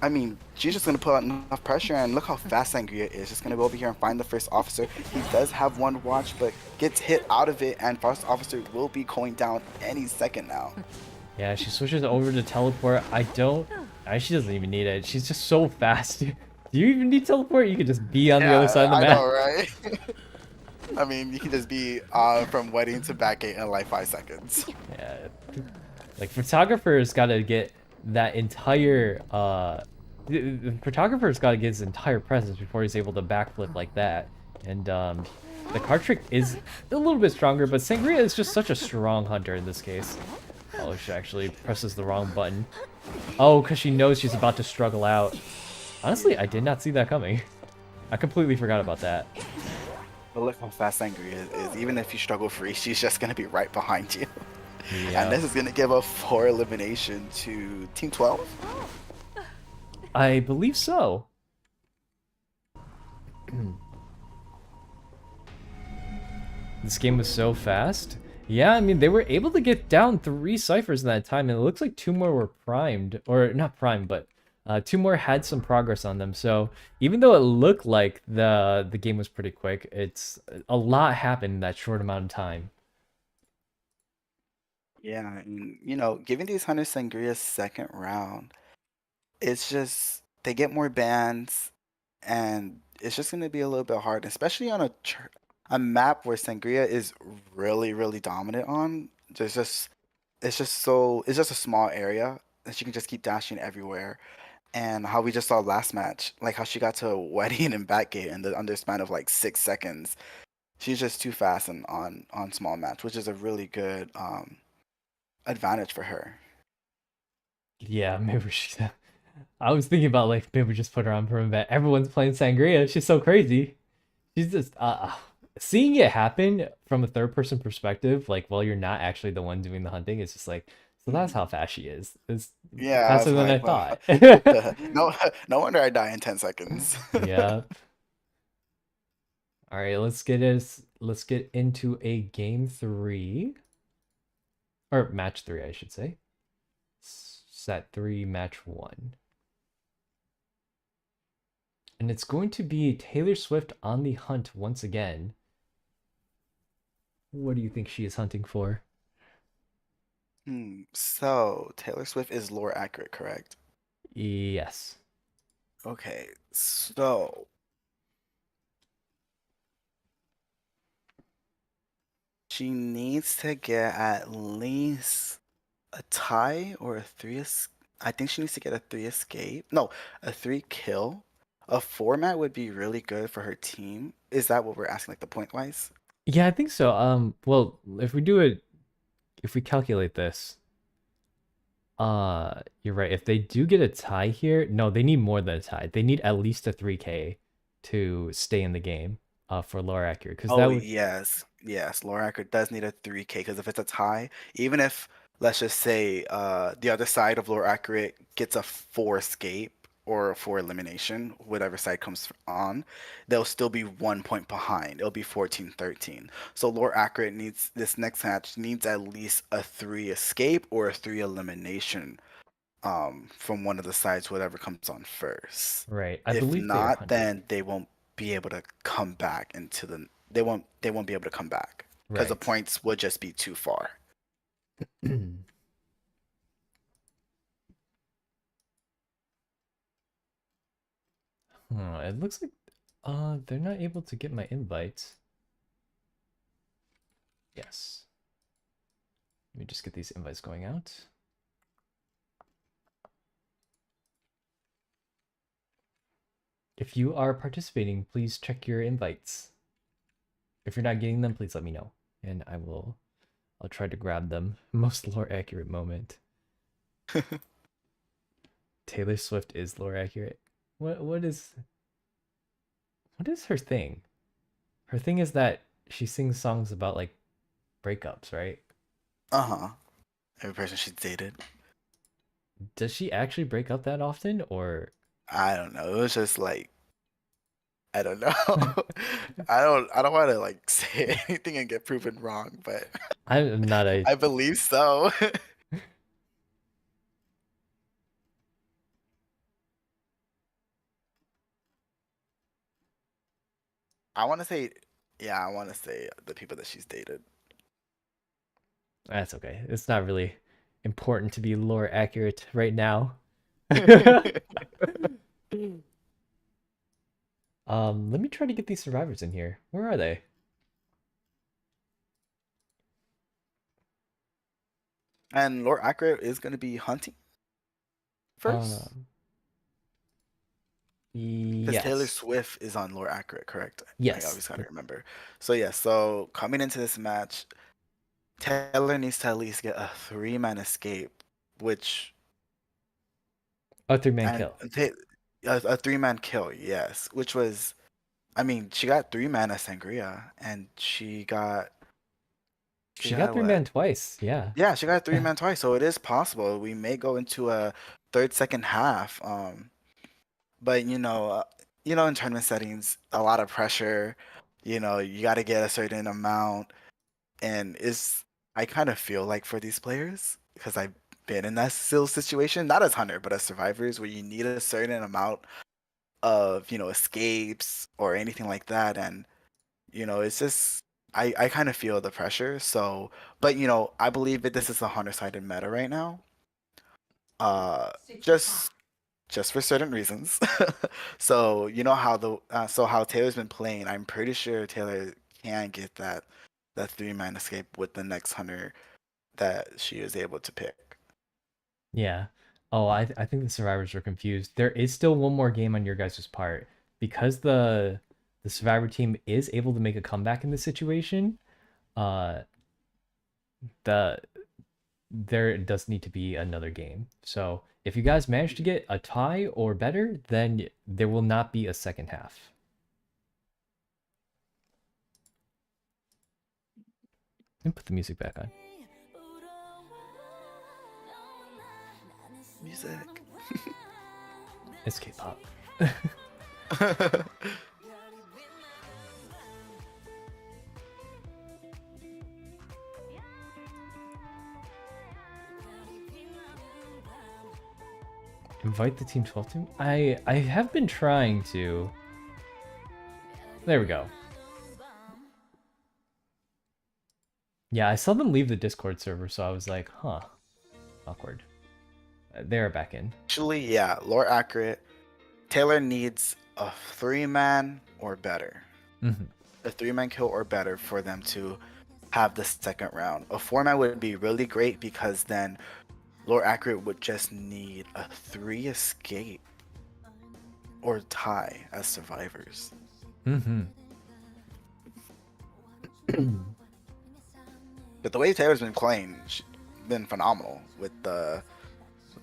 I mean, she's just going to put out enough pressure, and look how fast Sangria is. Just going to go over here and find the first officer. He does have one watch, but gets hit out of it, and first officer will be going down any second now. Yeah, she switches over to teleport. She doesn't even need it. She's just so fast. Do you even need teleport? You could just be on the other side of the map. I know, right? I mean, you can just be from wedding to back gate in like 5 seconds. Yeah. Like, photographer's got to get that entire... the photographer's got to get his entire presence before he's able to backflip like that. And the card trick is a little bit stronger, but Sangria is just such a strong hunter in this case. Oh, she actually presses the wrong button. Oh, because she knows she's about to struggle out. Honestly, I did not see that coming. I completely forgot about that. But look how fast Sangria is. Even if you struggle free, she's just going to be right behind you. Yeah. And this is going to give a 4 elimination to Team 12? I believe so. This game was so fast. Yeah, I mean, they were able to get down 3 ciphers in that time, and it looks like 2 more were primed. Or, not primed, but 2 more had some progress on them. So, even though it looked like the game was pretty quick, it's a lot happened in that short amount of time. Yeah, and, you know, giving these hunters Sangria's second round, it's just, they get more bans, and it's just going to be a little bit hard, especially on a map where Sangria is really, really dominant on. It's just a small area, and she can just keep dashing everywhere. and how we just saw last match, like how she got to a wedding in Batgate in the under span of like 6 seconds. She's just too fast and on small match, which is a really good advantage for her. Yeah, maybe she. I was thinking about like maybe just put her on permanent ban. Everyone's playing Sangria. She's so crazy. She's just seeing it happen from a third person perspective, like while you're not actually the one doing the hunting, it's just like, so that's Mhm. how fast she is. It's Yeah, I faster was than I like, well, thought. no, no wonder I die in 10 seconds. Yeah. All right, let's get into a game 3 or match 3, I should say. Set 3, match 1. And it's going to be Taylor Swift on the hunt once again. What do you think she is hunting for? So Taylor Swift is lore accurate, correct? Yes. Okay, so she needs to get at least a tie or a three. I think she needs to get a three escape. No, a three kill. A format would be really good for her team. Is that what we're asking, like the point wise? Yeah, I think so. Well, if we do it, if we calculate this, you're right. If they do get a tie here, no, they need more than a tie. They need at least a 3K to stay in the game, for lower accurate, because that Oh would, yes, yes. Loraker does need a 3K because if it's a tie, even if let's just say the other side of Lore Accurate gets a 4 escape or a 4 elimination, whatever side comes on, they'll still be 1 point behind. It'll be 14-13. So Lore Accurate needs this next match needs at least a 3 escape or a 3 elimination from one of the sides, whatever comes on first. right. I If believe they are not, hunting. then they won't be able to come back into they won't be able to come back because the Right. points would just be too far. It looks like they're not able to get my invite. Yes. Let me just get these invites going out. If you are participating, please check your invites. If you're not getting them, please let me know, and I'll try to grab them. Most lore accurate moment. Taylor Swift is lore accurate. What is her thing? Her thing is that she sings songs about like breakups, right? Uh-huh. Every person she's dated. Does she actually break up that often, or I don't know. It was just like I don't know. I don't want to like say anything and get proven wrong, but I'm not a I believe so. I want to say yeah, I want to say the people that she's dated. that's okay. It's not really important to be lore accurate right now. Let me try to get these survivors in here. Where are they? And Lord Accurate is going to be hunting first. Um, Because Taylor yes. Swift is on Lore Accurate, correct? I Yes. always gotta remember. So yeah, so coming into this match, Taylor needs to at least get a 3 man escape, which Oh, three-man and kill. a 3 man kill, yes. Which was, I mean, she got 3 man as Sangria, and she She got got three-man what? twice. Yeah. Yeah, she got 3 man twice, so it is possible. We may go into a third second half. But in tournament settings, a lot of pressure. You got to get a certain amount, and it's I kind of feel like for these players because I've been in that still situation, not as hunter, but as survivors, where you need a certain amount of escapes or anything like that, and it's just I kind of feel the pressure. So, but I believe that this is a hunter sided meta right now. Just for certain reasons. So how Taylor's been playing, I'm pretty sure Taylor can get that 3 man escape with the next hunter that she is able to pick. Yeah. Oh, I think the survivors were confused. There is still one more game on your guys' part because the survivor team is able to make a comeback in this situation. Uh, the there does need to be another game. So if you guys manage to get a tie or better, then there will not be a second half. And put the music back on. Music. It's K-pop. Invite the Team 12 team? I have been trying to. There we go. Yeah, I saw them leave the Discord server, so I was like, huh. Awkward. They're back in. Actually, yeah, lore accurate. Taylor needs a 3-man or better. Mhm. A 3-man kill or better for them to have the second round. A 4-man would be really great because then lore accurate would just need a 3 escape or tie as survivors. Mhm. But the way Taylor's been playing, been phenomenal with the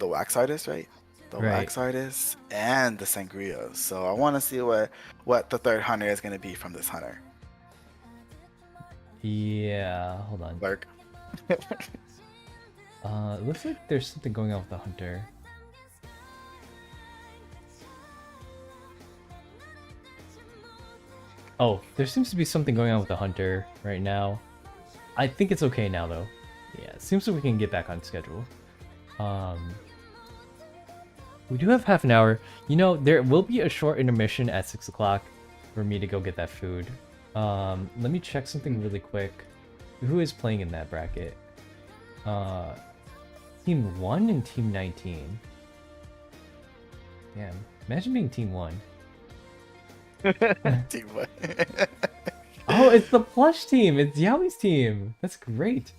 wax artist, right? The Right. wax artist and the sangria. So I want to see what the third hunter is going to be from this hunter. Yeah, hold on. Lurk. It looks like there's something going on with the hunter. Oh, there seems to be something going on with the hunter right now. I think it's okay now though. Yeah, it seems like we can get back on schedule. We do have half an hour. You know, there will be a short intermission at 6 o'clock for me to go get that food. Let me check something really quick. Who is playing in that bracket? Team 1 and Team 19. Damn, imagine being Team 1. Team one. Oh, it's the plush team. It's Yaoi's team. That's great.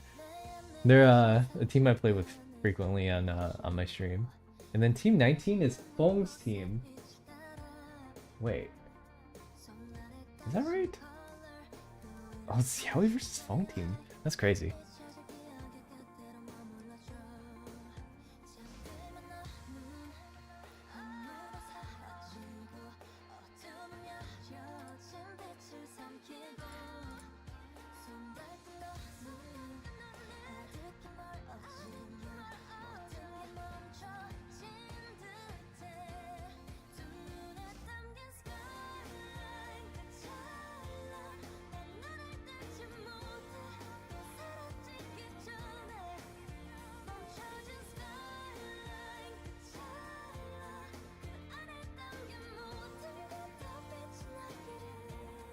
They're a team I play with frequently on my stream. And then Team 19 is Fong's team. Wait. Is that right? Oh, it's Yaoi versus Fong team. That's crazy.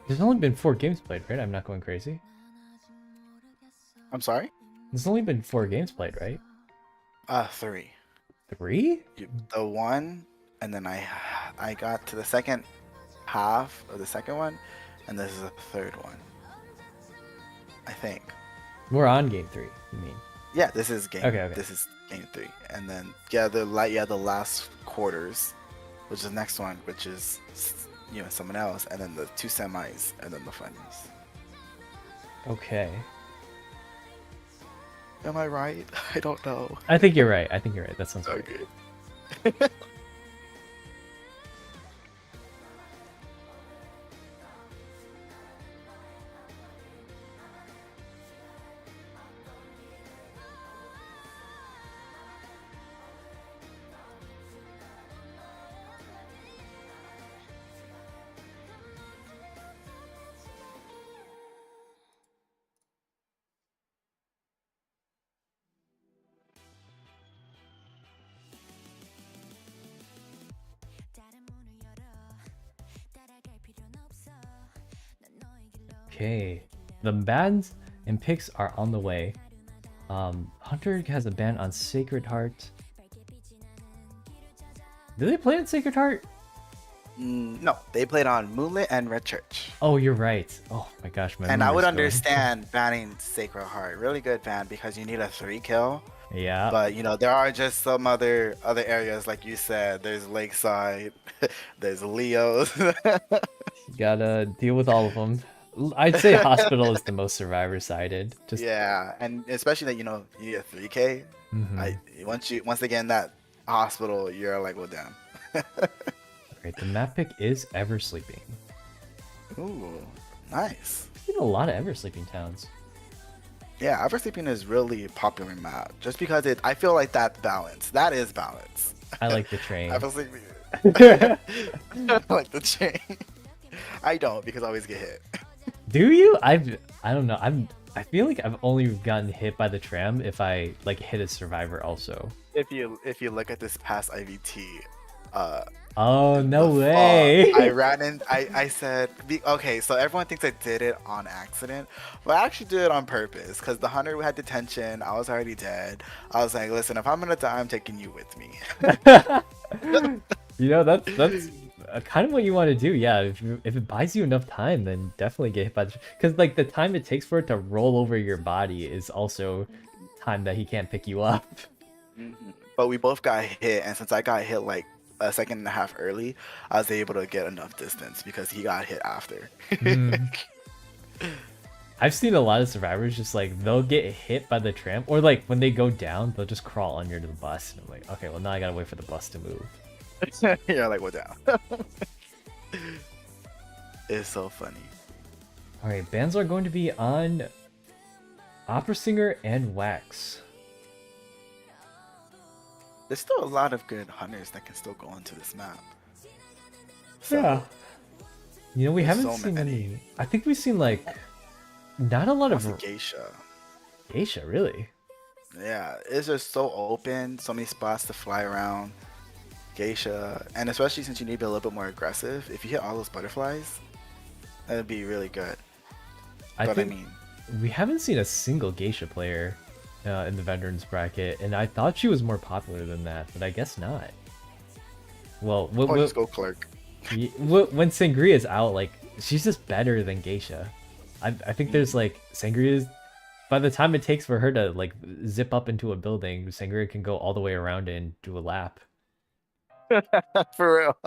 There's only been 4 games played, right? I'm not going crazy. I'm sorry? There's only been 4 games played, right? 3. 3? The one, and then I got to the second half of the second one, and this is the third one. I think. We're on game 3, you mean? Yeah, this is game. Okay. This is game 3, and then the last quarters, which is the next one, which is someone else, and then the 2 semis, and then the finals. Okay. Am I right? I don't know. I think you're right. That sounds right. Okay. Okay. The bans and picks are on the way. Hunter has a ban on Sacred Heart. Did they play on Sacred Heart? No, they played on Moonlit and Red Church. Oh, you're right. Oh my gosh, And I would understand banning Sacred Heart. Really good ban because you need a 3 kill Yeah, But you know, there are just some other areas, like you said. There's Lakeside, there's Leo's. you gotta deal with all of them. I'd say hospital is the most survivor sided. Just Yeah, and especially that, you know, you get 3K. mhm. Once they get in that hospital, you're like, well, damn. Right, the map pick is Ever Sleeping. Ooh, nice. There's been a lot of Ever Sleeping towns. Yeah, Eversleeping is really popular map just because I feel like that's balance. That is balance. I like the train. Eversleeping. I like the chain. I don't because I always get hit. Do you? I don't know. I feel like I've only gotten hit by the tram if I like hit a survivor also. If you look at this past IVT, Oh no the way! I ran in. I said, okay, so everyone thinks I did it on accident, but I actually did it on purpose because the hunter had detention. I was already dead. I was like, listen, if I'm gonna die, I'm taking you with me. You know that's kind of what you want to do. Yeah, if it buys you enough time, then definitely get hit by the because like the time it takes for it to roll over your body is also time that he can't pick you up. But we both got hit, and since I got hit like a second and a half early, I was able to get enough distance because he got hit after. I've seen a lot of survivors just like they'll get hit by the tram or like when they go down they'll just crawl under the bus and I'm like, okay, well now I gotta wait for the bus to move. You're like, what down? It's so funny. All right, bans are going to be on Opera Singer and Wax. There's still a lot of good hunters that can still go into this map. So, Yeah. You know, we there's haven't so seen many. any. I think we've seen like not a lot What's of a geisha? geisha, really. Yeah, it's just so open, so many spots to fly around. Geisha, and especially since you need to be a little bit more aggressive, if you hit all those butterflies, that'd be really good. I But think we haven't seen a single geisha player in the veterans bracket, and I thought she was more popular than that, but I guess not. Well, just go clerk. when Sangria's out, like she's just better than geisha. I think there's like Sangria's. By the time it takes for her to like zip up into a building, Sangria can go all the way around and do a lap. For real.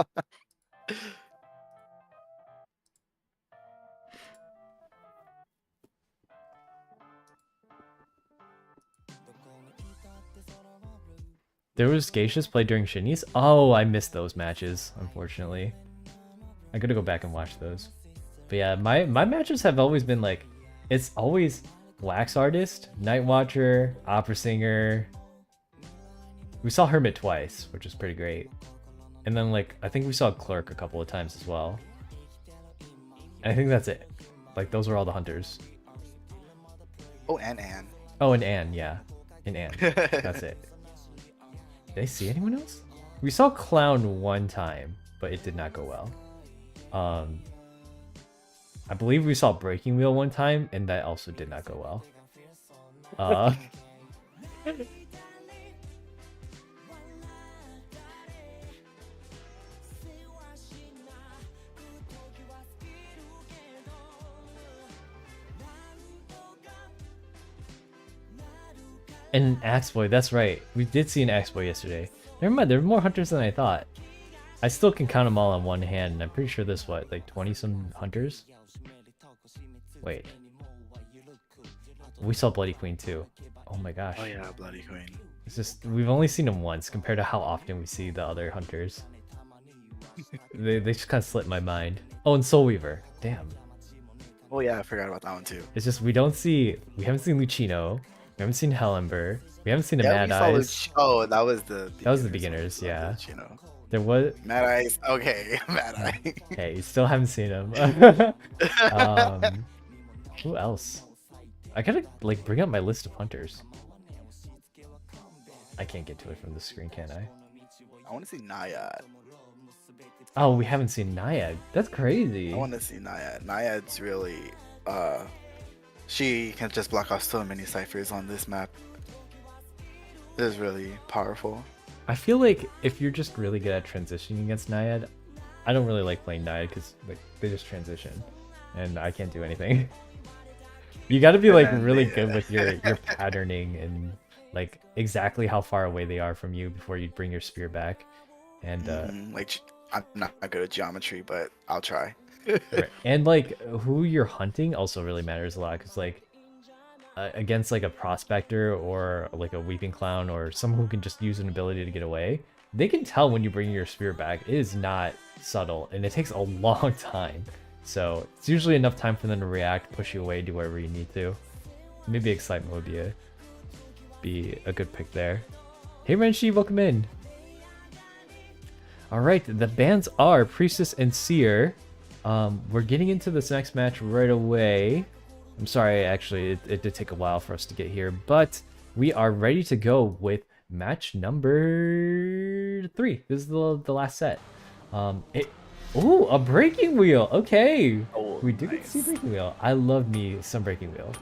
There was geishas played during Shinies. Oh, I missed those matches, unfortunately. I gotta go back and watch those. But yeah, my matches have always been like, it's always Wax Artist, Night Watcher, Opera Singer. We saw Hermit twice, which is pretty great. And then like, I think we saw Clerk a couple of times as well. And I think that's it. Like those were all the hunters. Oh, and Anne. Oh, and Anne, yeah. And Anne. That's it. Did I see anyone else? We saw Clown one time, but it did not go well. I believe we saw Breaking Wheel one time, and that also did not go well. And Axeboy, that's right. We did see an Axeboy yesterday. Never mind, there were more hunters than I thought. I still can count them all on one hand, and I'm pretty sure there's what, like 20-some hunters? Wait. We saw Bloody Queen too. Oh my gosh. Oh yeah, Bloody Queen. It's just, we've only seen him once compared to how often we see the other hunters. they just kind of slipped my mind. Oh, and Soul Weaver. Damn. Oh yeah, I forgot about that one too. It's just, we haven't seen Lucino. We haven't seen Hellember. We haven't seen a Yeah, Mad we saw Eyes. Oh, that was the beginners, yeah. You know. There was Mad Eyes. Okay, Mad Eye. Hey, you still haven't seen him. Who else? I gotta like bring up my list of hunters. I can't get to it from the screen, can I? I want to see Naiad. Oh, we haven't seen Naiad. That's crazy. I want to see Naiad. Naiad's really she can just block off so many ciphers on this map. It is really powerful. I feel like if you're just really good at transitioning against Naiad, I don't really like playing Naiad because like they just transition, and I can't do anything. You got to be like really good with your patterning and like exactly how far away they are from you before you bring your spear back. And Like, I'm not good at geometry, but I'll try. right. And like who you're hunting also really matters a lot, because like against like a prospector or like a weeping clown or someone who can just use an ability to get away, they can tell when you bring your spear back. It is not subtle, and it takes a long time. So it's usually enough time for them to react, push you away, do whatever you need to. Maybe excitement would be a good pick there. Hey Renshi, welcome in. Alright, the bans are Priestess and Seer. We're getting into this next match right away. I'm sorry, actually, it did take a while for us to get here, but we are ready to go with match number 3. This is the last set. Oh, a breaking wheel. Okay, Oh, we did nice. see breaking wheel. I love me some breaking wheel.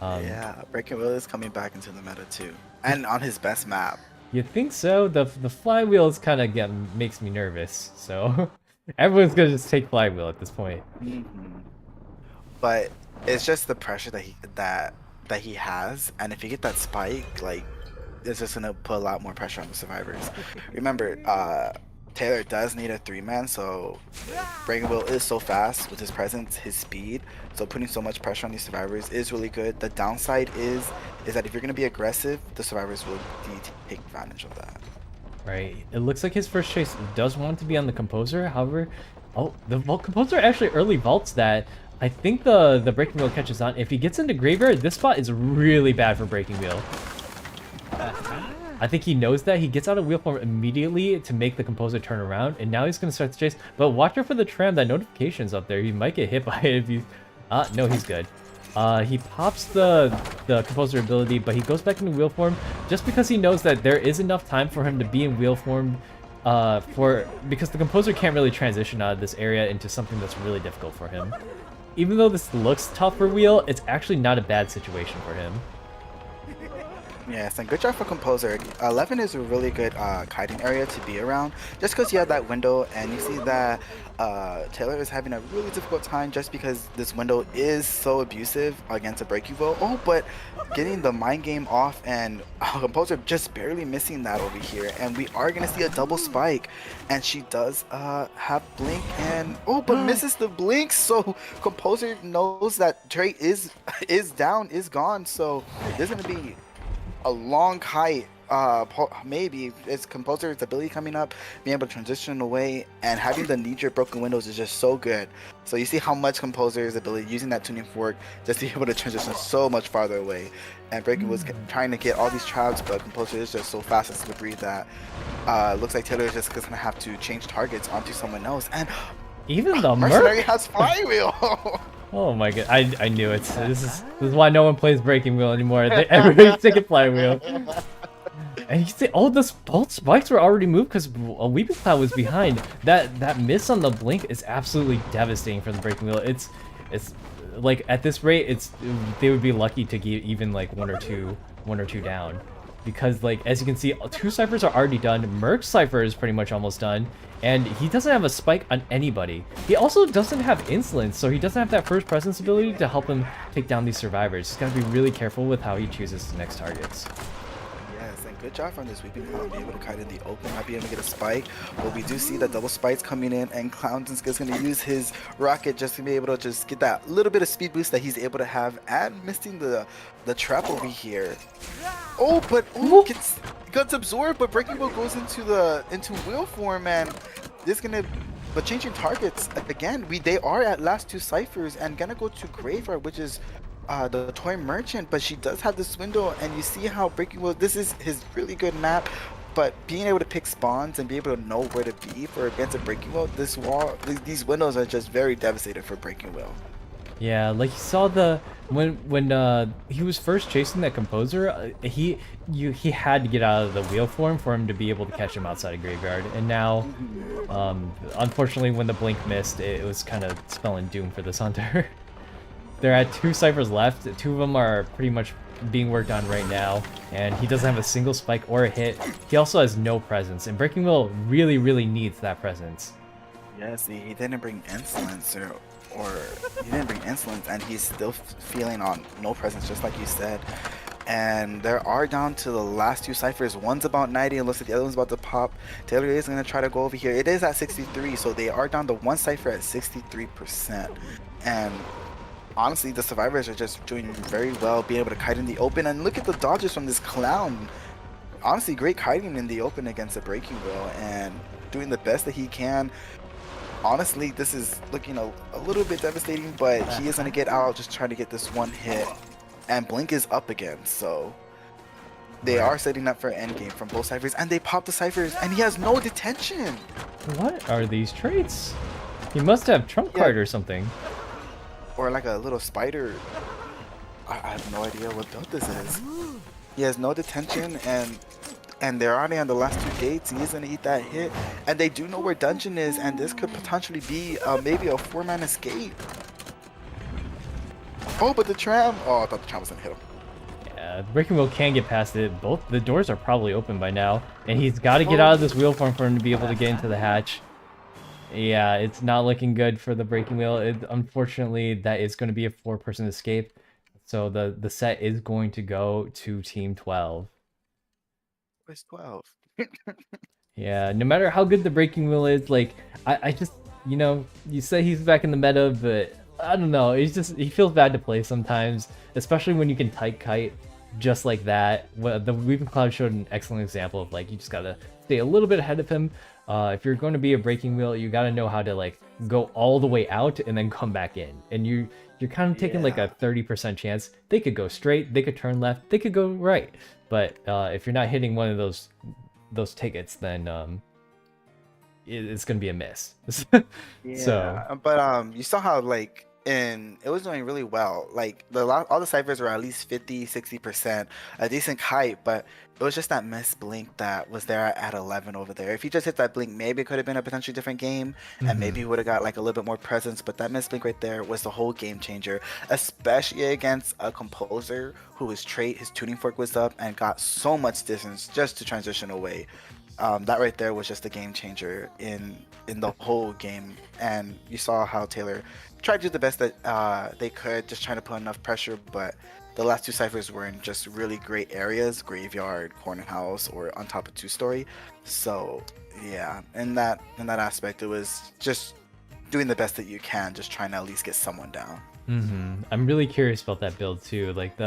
Yeah, Breaking Will is coming back into the meta too, and on his best map. You think so? The flywheel is kind of makes me nervous. So everyone's gonna just take flywheel at this point. But it's just the pressure that he has, and if you get that spike, like, it's just gonna put a lot more pressure on the survivors. Remember, Taylor does need a 3-man, so Breaking Will is so fast with his presence, his speed, so putting so much pressure on these survivors is really good. The downside is that if you're gonna be aggressive, the survivors will take advantage of that. Right. It looks like his first chase does want to be on the Composer. However, oh, the Composer actually early vaults that. I think the Breaking Wheel catches on. If he gets into Graveyard, this spot is really bad for Breaking Wheel. I think he knows that. He gets out of wheel form immediately to make the Composer turn around, and now he's going to start the chase. But watch out for the tram. That notification's up there. He might get hit by it if you... no, he's good. He pops the Composer ability, but he goes back into wheel form just because he knows that there is enough time for him to be in wheel form because the Composer can't really transition out of this area into something that's really difficult for him. Even though this looks tough for Wheel, it's actually not a bad situation for him. Yes, and good job for Composer. 11 is a really good kiting area to be around, just because you have that window, and you see that Taylor is having a really difficult time just because this window is so abusive against a breaking wheel. Oh, but getting the mind game off, and Composer just barely missing that over here, and we are going to see a double spike, and she does have blink, and but misses the blink, so Composer knows that Trey is down, is gone, so there's going to be a long kite. Maybe it's Composer's ability coming up, being able to transition away, and having the knee-jerk broken windows is just so good. So you see how much Composer's ability using that tuning fork just to be able to transition so much farther away. And Breaking was trying to get all these traps, but Composer is just so fast and slippery that looks like Taylor is just gonna have to change targets onto someone else. And even the Mercenary has flywheel. Oh my god, I knew it. This is why no one plays Breaking Wheel anymore. Everybody's taking Flywheel. And you see, both spikes were already moved because a Weeping Cloud was behind. That miss on the blink is absolutely devastating for the Breaking Wheel. It's like at this rate, they would be lucky to get even like one or two down, because like as you can see, 2 ciphers are already done. Merc's cipher is pretty much almost done, and he doesn't have a spike on anybody. He also doesn't have insolence, so he doesn't have that first presence ability to help him take down these survivors. He's got to be really careful with how he chooses his next targets. Yes, and good job from this Weeping Clown, be able to kite in the open, not be able to get a spike. But we do see that double spikes coming in, and Clown is going to use his rocket just to be able to just get that little bit of speed boost that he's able to have, and missing the trap over here. Gets absorbed, but Breaking Wheel goes into wheel form, and this gonna. But changing targets again, they are at last 2 ciphers and gonna go to Graveyard, which is the Toy Merchant, but she does have this window, and you see how Breaking Wheel, this is his really good map, but being able to pick spawns and be able to know where to be for against a Breaking Wheel, these windows are just very devastating for Breaking Wheel. Yeah, like you saw when he was first chasing that Composer, he had to get out of the wheel form for him to be able to catch him outside of Graveyard, and now unfortunately when the blink missed, it was kind of spelling doom for this hunter. They're at 2 ciphers left. 2 of them are pretty much being worked on right now, and he doesn't have a single spike or a hit. He also has no presence, and Breaking Wheel really needs that presence. Yes, he didn't bring insolence, or he didn't bring insolence, and he's still feeling on no presence, just like you said. and they are down to the last two ciphers. One's about 90, and looks like the other one's about to pop. Taylor is going to try to go over here. It is at 63, so they are down to one cipher at 63%. And honestly, the survivors are just doing very well, being able to kite in the open. And look at the dodges from this clown. Honestly, great kiting in the open against a breaking wheel and doing the best that he can. Honestly, this is looking a little bit devastating, but he is going to get out, just trying to get this one hit. And Blink is up again, so they are setting up for an endgame from both ciphers, and they pop the ciphers, and he has no detention. What are these traits? He must have trump card or something. Or like a little spider. I have no idea what build this is. He has no detention, and they're already on the last two gates. He is going to eat that hit, and they do know where dungeon is, and this could potentially be maybe a 4-man escape. Oh, but the tram. Oh, I thought the tram was going to hit him. Yeah, the breaking wheel can get past it. Both the doors are probably open by now, and he's got to get out of this wheel form for him to be able to get into the hatch. Yeah, it's not looking good for the breaking wheel. Unfortunately, that is going to be a 4-person escape. So the set is going to go to Team 12. Where's 12? Yeah, no matter how good the breaking wheel is, like, I just, you know, you say he's back in the meta, but I don't know. He feels bad to play sometimes, especially when you can tight kite just like that. The Weeping Cloud showed an excellent example of, like, you just gotta stay a little bit ahead of him. If you're going to be a breaking wheel, you gotta know how to, like, go all the way out and then come back in. And you're kind of taking like a 30% chance. They could go straight, they could turn left, they could go right. But if you're not hitting one of those tickets, then it's gonna be a miss. Yeah, So, but you saw how, like, and it was doing really well. Like all the ciphers were at least 50-60%, a decent kite, but it was just that miss blink that was there at 11 over there. If he just hit that blink, maybe it could have been a potentially different game, and maybe he would have got like a little bit more presence. But that miss blink right there was the whole game changer, especially against a composer who his tuning fork was up and got so much distance just to transition away. That right there was just a game changer in the whole game. And you saw how Taylor tried to do the best that they could, just trying to put enough pressure, but the last two ciphers were in just really great areas, graveyard, corner house, or on top of two-story. So yeah, in that aspect, it was just doing the best that you can, just trying to at least get someone down. I'm really curious about that build too. Like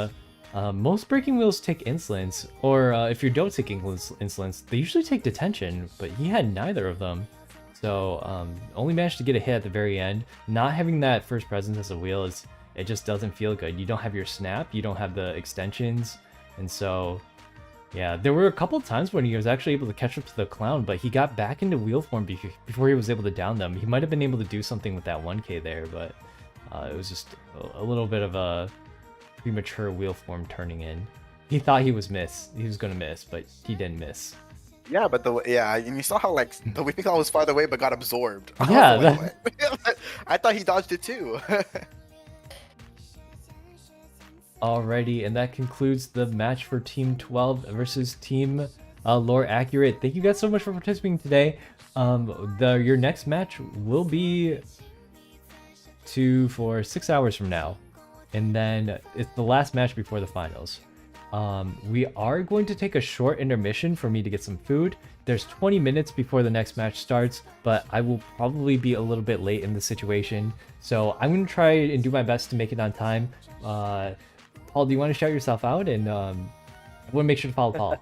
most breaking wheels take insolence, or if you don't take insolence, they usually take detention, but he had neither of them. So only managed to get a hit at the very end. Not having that first presence as a wheel, it just doesn't feel good. You don't have your snap, you don't have the extensions, and so yeah, there were a couple times when he was actually able to catch up to the clown, but he got back into wheel form before he was able to down them. He might have been able to do something with that 1k there, but it was just a little bit of a premature wheel form turning in. He thought he was gonna miss, but he didn't miss. Yeah, but and you saw how like the Weeping Cloud was farther away but got absorbed. Yeah, I thought he dodged it too. Alrighty, and that concludes the match for Team 12 versus Team Lore Accurate. Thank you guys so much for participating today. Your next match will be for 6 hours from now, and then it's the last match before the finals. We are going to take a short intermission for me to get some food. There's 20 minutes before the next match starts, but I will probably be a little bit late in the situation, so I'm going to try and do my best to make it on time. Paul, do you want to shout yourself out? And I want to make sure to follow Paul.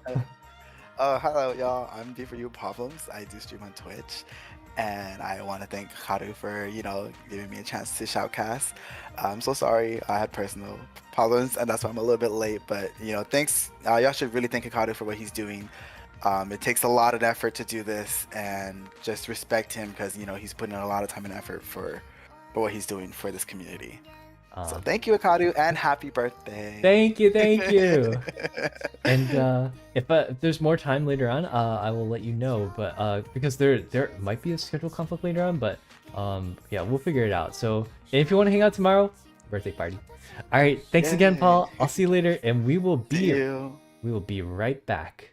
Hello, y'all. I'm D4U Problems. I do stream on Twitch, and I want to thank Haru for, giving me a chance to shoutcast. I'm so sorry. I had personal problems, and that's why I'm a little bit late. But, thanks. Y'all should really thank Hikaru for what he's doing. It takes a lot of effort to do this, and just respect him because, he's putting in a lot of time and effort for what he's doing for this community. So thank you, Hikaru, and happy birthday. Thank you. And if there's more time later on, I will let you know. But because there might be a schedule conflict later on, but yeah, we'll figure it out. So if you want to hang out tomorrow, birthday party. All right, thanks again, Paul. I'll see you later, and we will be right back.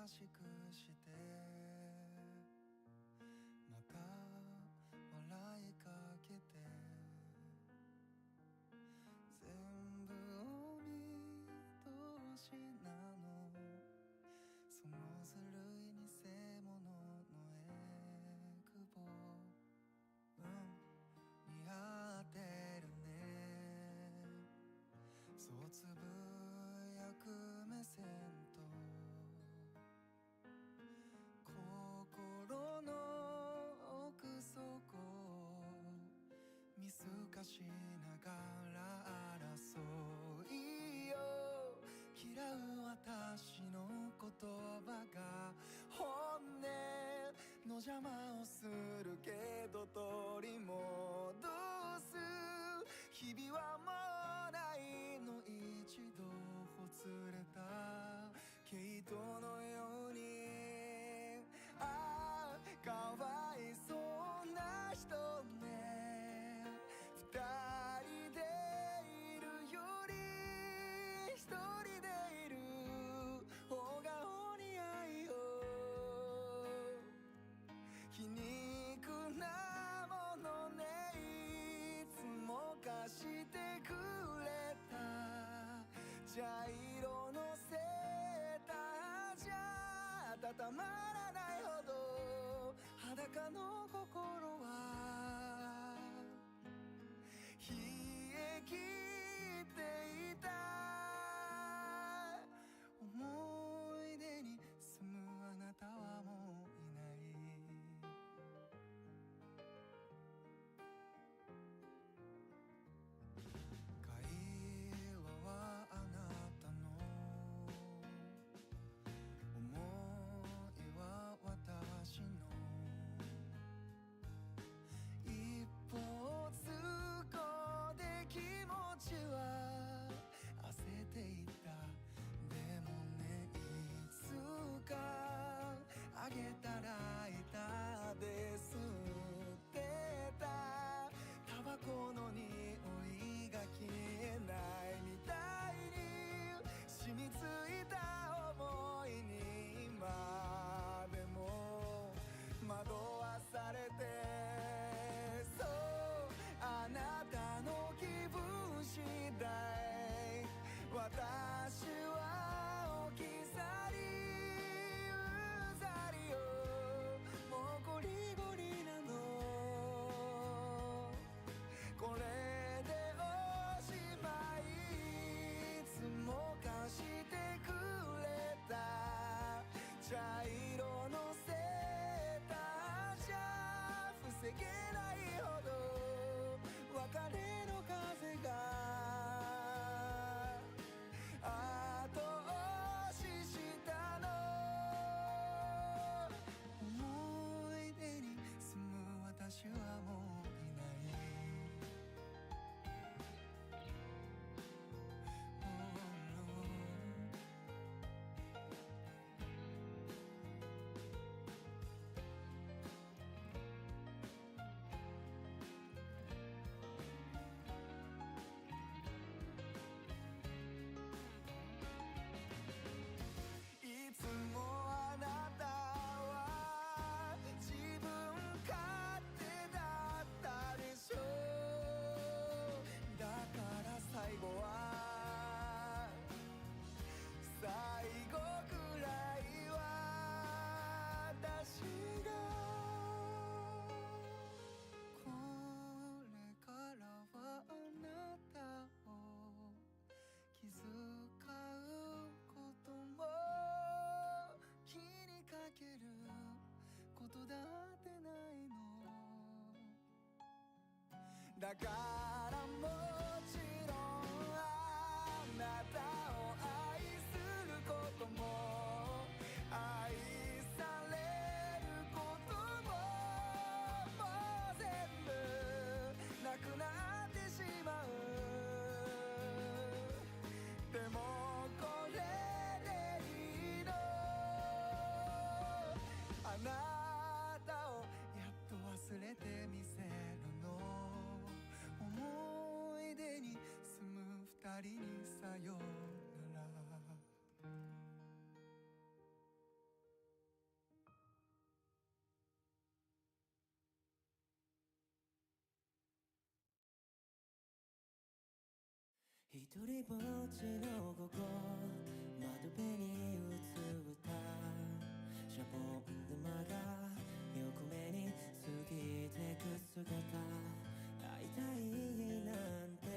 しくしてまた笑いかけて全部お見通しなのそのずるい偽物のエクボ似合ってるねそうつぶやく目線と心の奥底を見透かしながら争いよ嫌う私の言葉が本音の邪魔をするけど取り戻す日々はもうないの一度ほつれた毛糸のようにああかわいそうな人ね二人でいるより一人でいる方がお似合いよ皮肉なものねいつも貸してくれた茶色のセーターじゃ温まらないほど裸の心は冷え切っていた思い出に住むあなたはもういない会話はあなたの思いは私の一方通行で気持ちは焦っていたでもねいつかあげたら痛で吸ってたタバコの匂いが消えないみたいに染みついた思いに今でも惑わされてそうあなたの気分次第私は置き去りうざりよもうこりごりなのこれでおしまいいつも貸してくれた茶色のセーターじゃ防げないほど別れの風が後押ししたの思い出に住む私はもういないいつもあなたは自分勝手だったでしょだから最後は最後くらいは私がこれからはあなたを気遣うことも気にかけることだってないのだからもちろんあなたを愛することも愛されることももう全部なくなってしまうでもこれでいいのあなたをやっと忘れてみせるの思い出に住む二人にさよう人ぼっちの午後窓辺に映ったシャボン玉が横目に過ぎてく姿会いたいなんて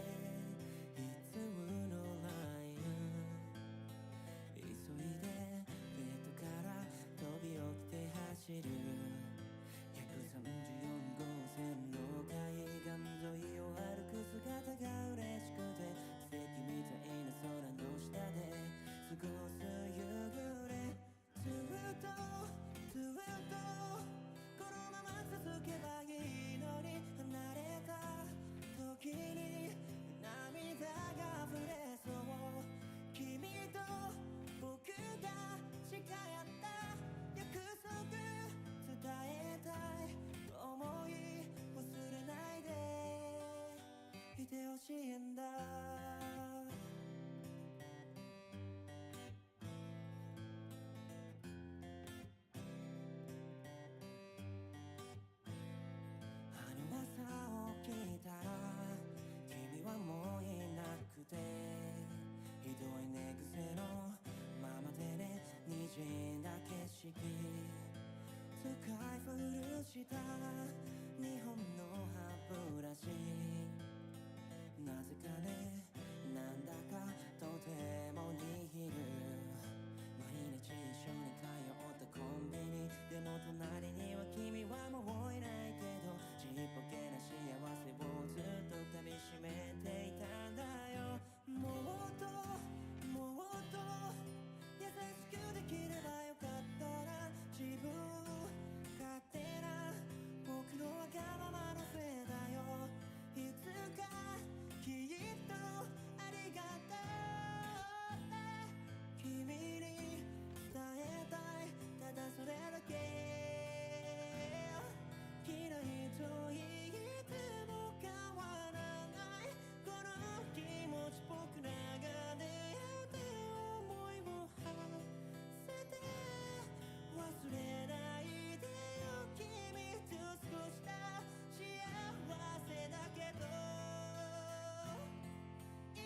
いつのライン急いでベッドから飛び起きて走る134号線の海岸沿いを歩く姿が嬉しくて奇跡みたいな空の下で過ごす夕暮れずっとこのまま続けばいいのに離れた時に涙が溢れそう君と僕が誓った約束伝えたい想い忘れないでいてほしいんだあの朝起きたら君はもういなくてひどい寝癖のままでね滲んだ景色使い古した日本の歯ブラシなぜかねなんだかとても握る毎日一緒に通ったコンビニでも隣には君はもういないけどちっぽけな幸せをずっと噛みしめていたんだよもっと優しくできればよかったな自分勝手な僕のわがままのせいだよいつかきっとありがとうって君に伝えたいただそれだけ嫌いと言っても変わらないこの気持ち僕らが出会って思いを馳せて忘れないでよ君と過ごした幸せだけど今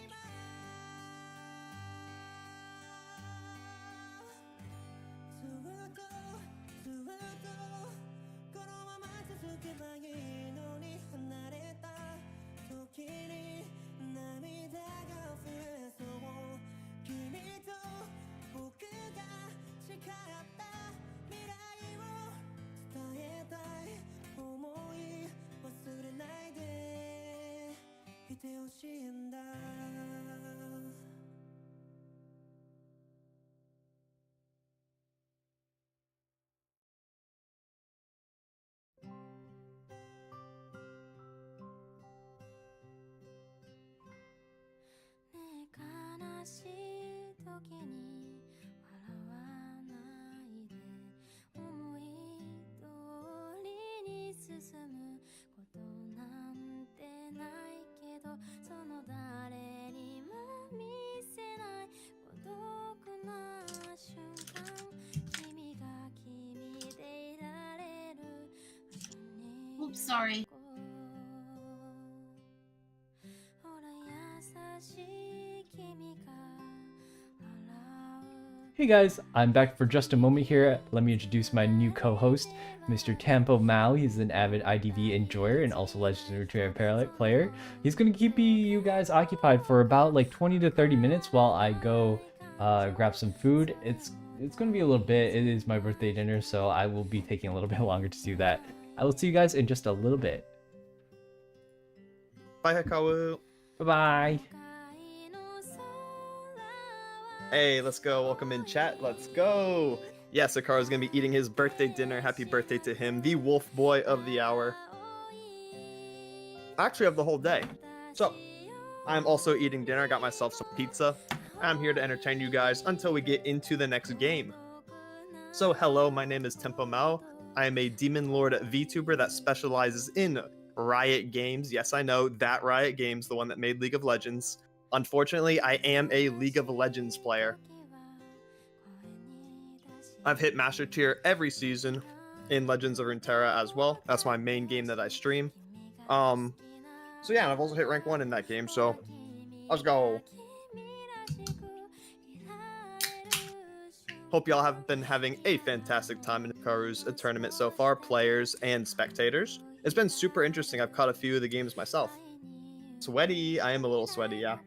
ずっとこのまま続けばいいのに離れた時に涙が溢れそう君と僕が誓った未来を伝えたい想い忘れないでいてほしいんだねえ悲しい時に笑わないで思い通りに進むことなんてないけどその誰にも見せない孤独な瞬間君が君でいられる場所に Oops, sorry. Hey guys, I'm back for just a moment here. Let me introduce my new co-host, Mr. Tempo Mao. He's an avid IDV enjoyer and also Legendary player. He's gonna keep you guys occupied for about like 20 to 30 minutes while I go grab some food. It's gonna be a little bit. It is my birthday dinner, so I will be taking a little bit longer to do that. I will see you guys in just a little bit. Bye, Hikaru. Bye-bye. Hey, let's go. Welcome in, chat. Let's go. Yes, Hikaru's gonna be eating his birthday dinner. Happy birthday to him, the wolf boy of the hour. Actually, of the whole day. So, I'm also eating dinner. I got myself some pizza. I'm here to entertain you guys until we get into the next game. So, hello, my name is Tempo Mao. I am a Demon Lord VTuber that specializes in Riot Games. Yes, I know, that Riot Games, the one that made League of Legends. Unfortunately, I am a League of Legends player. I've hit Master Tier every season in Legends of Runeterra as well. That's my main game that I stream. So yeah, I've also hit rank 1 in that game, so Let's go. Hope y'all have been having a fantastic time in Hikaru's tournament so far, players and spectators. It's been super interesting. I've caught a few of the games myself. Sweaty. I am a little sweaty, yeah.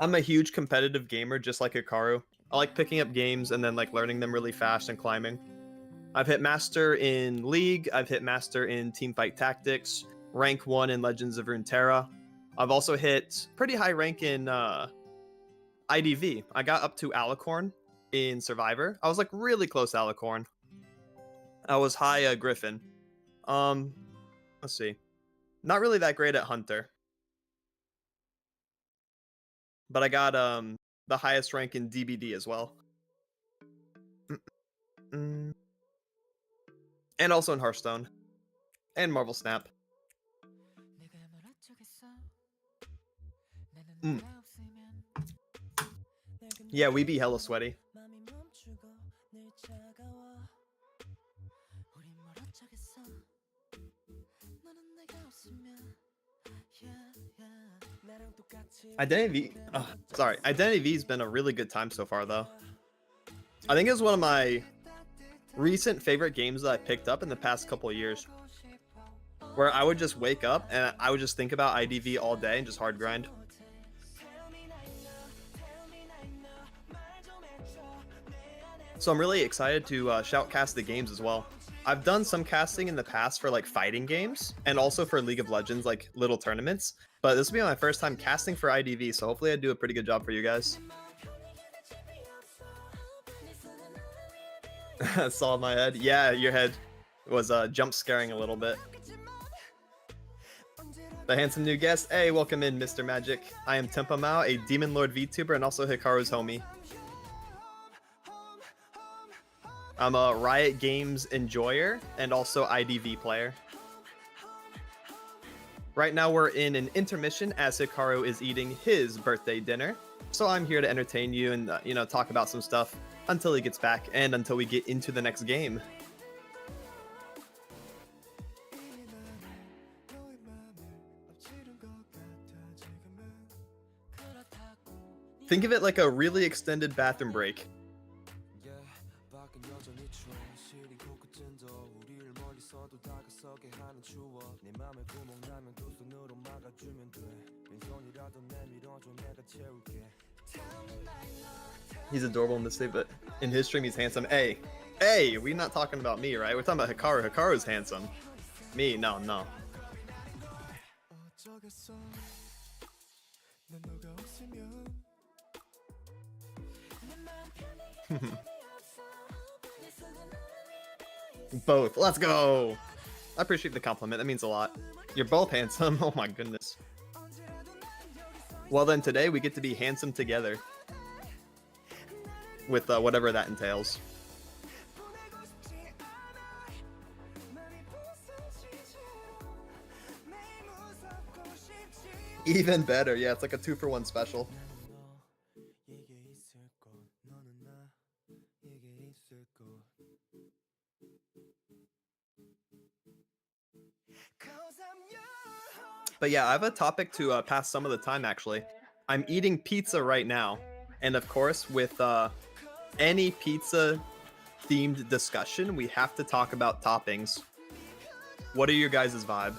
I'm a huge competitive gamer, just like Hikaru. I like picking up games and then like learning them really fast and climbing. I've hit master in League. I've hit master in Teamfight Tactics, rank 1 in Legends of Runeterra. I've also hit pretty high rank in IDV. I got up to Alicorn in Survivor. I was like really close to Alicorn. I was high Griffin. Let's see. Not really that great at Hunter. But I got the highest rank in DBD as well. And also in Hearthstone. And Marvel Snap. Yeah, we be hella sweaty. Identity V's been a really good time so far, though. I think it's one of my recent favorite games that I picked up in the past couple of years, where I would just wake up and I would just think about IDV all day and just hard grind. So I'm really excited to shoutcast the games as well. I've done some casting in the past for like fighting games and also for League of Legends, like little tournaments, but this will be my first time casting for IDV, so hopefully I do a pretty good job for you guys. Saw my head. Yeah, your head was jump scaring a little bit. The handsome new guest. Hey, welcome in, Mr. Magic. I am Tempa Mao, a Demon Lord VTuber and also Hikaru's homie. I'm a Riot Games enjoyer and also IDV player. Right now we're in an intermission as Hikaru is eating his birthday dinner. So I'm here to entertain you and, talk about some stuff until he gets back and until we get into the next game. Think of it like a really extended bathroom break. He's adorable in this state, but in his stream he's handsome. Hey, we're not talking about me, right? We're talking about Hikaru. Hikaru's handsome. Me, no. Both. Let's go. I appreciate the compliment. That means a lot. You're both handsome. Oh my goodness. Well then, today we get to be handsome together. With whatever that entails. Even better. Yeah, it's like a 2-for-1 special. But yeah, I have a topic to pass some of the time, actually. I'm eating pizza right now. And of course, with any pizza-themed discussion, we have to talk about toppings. What are your guys' vibe?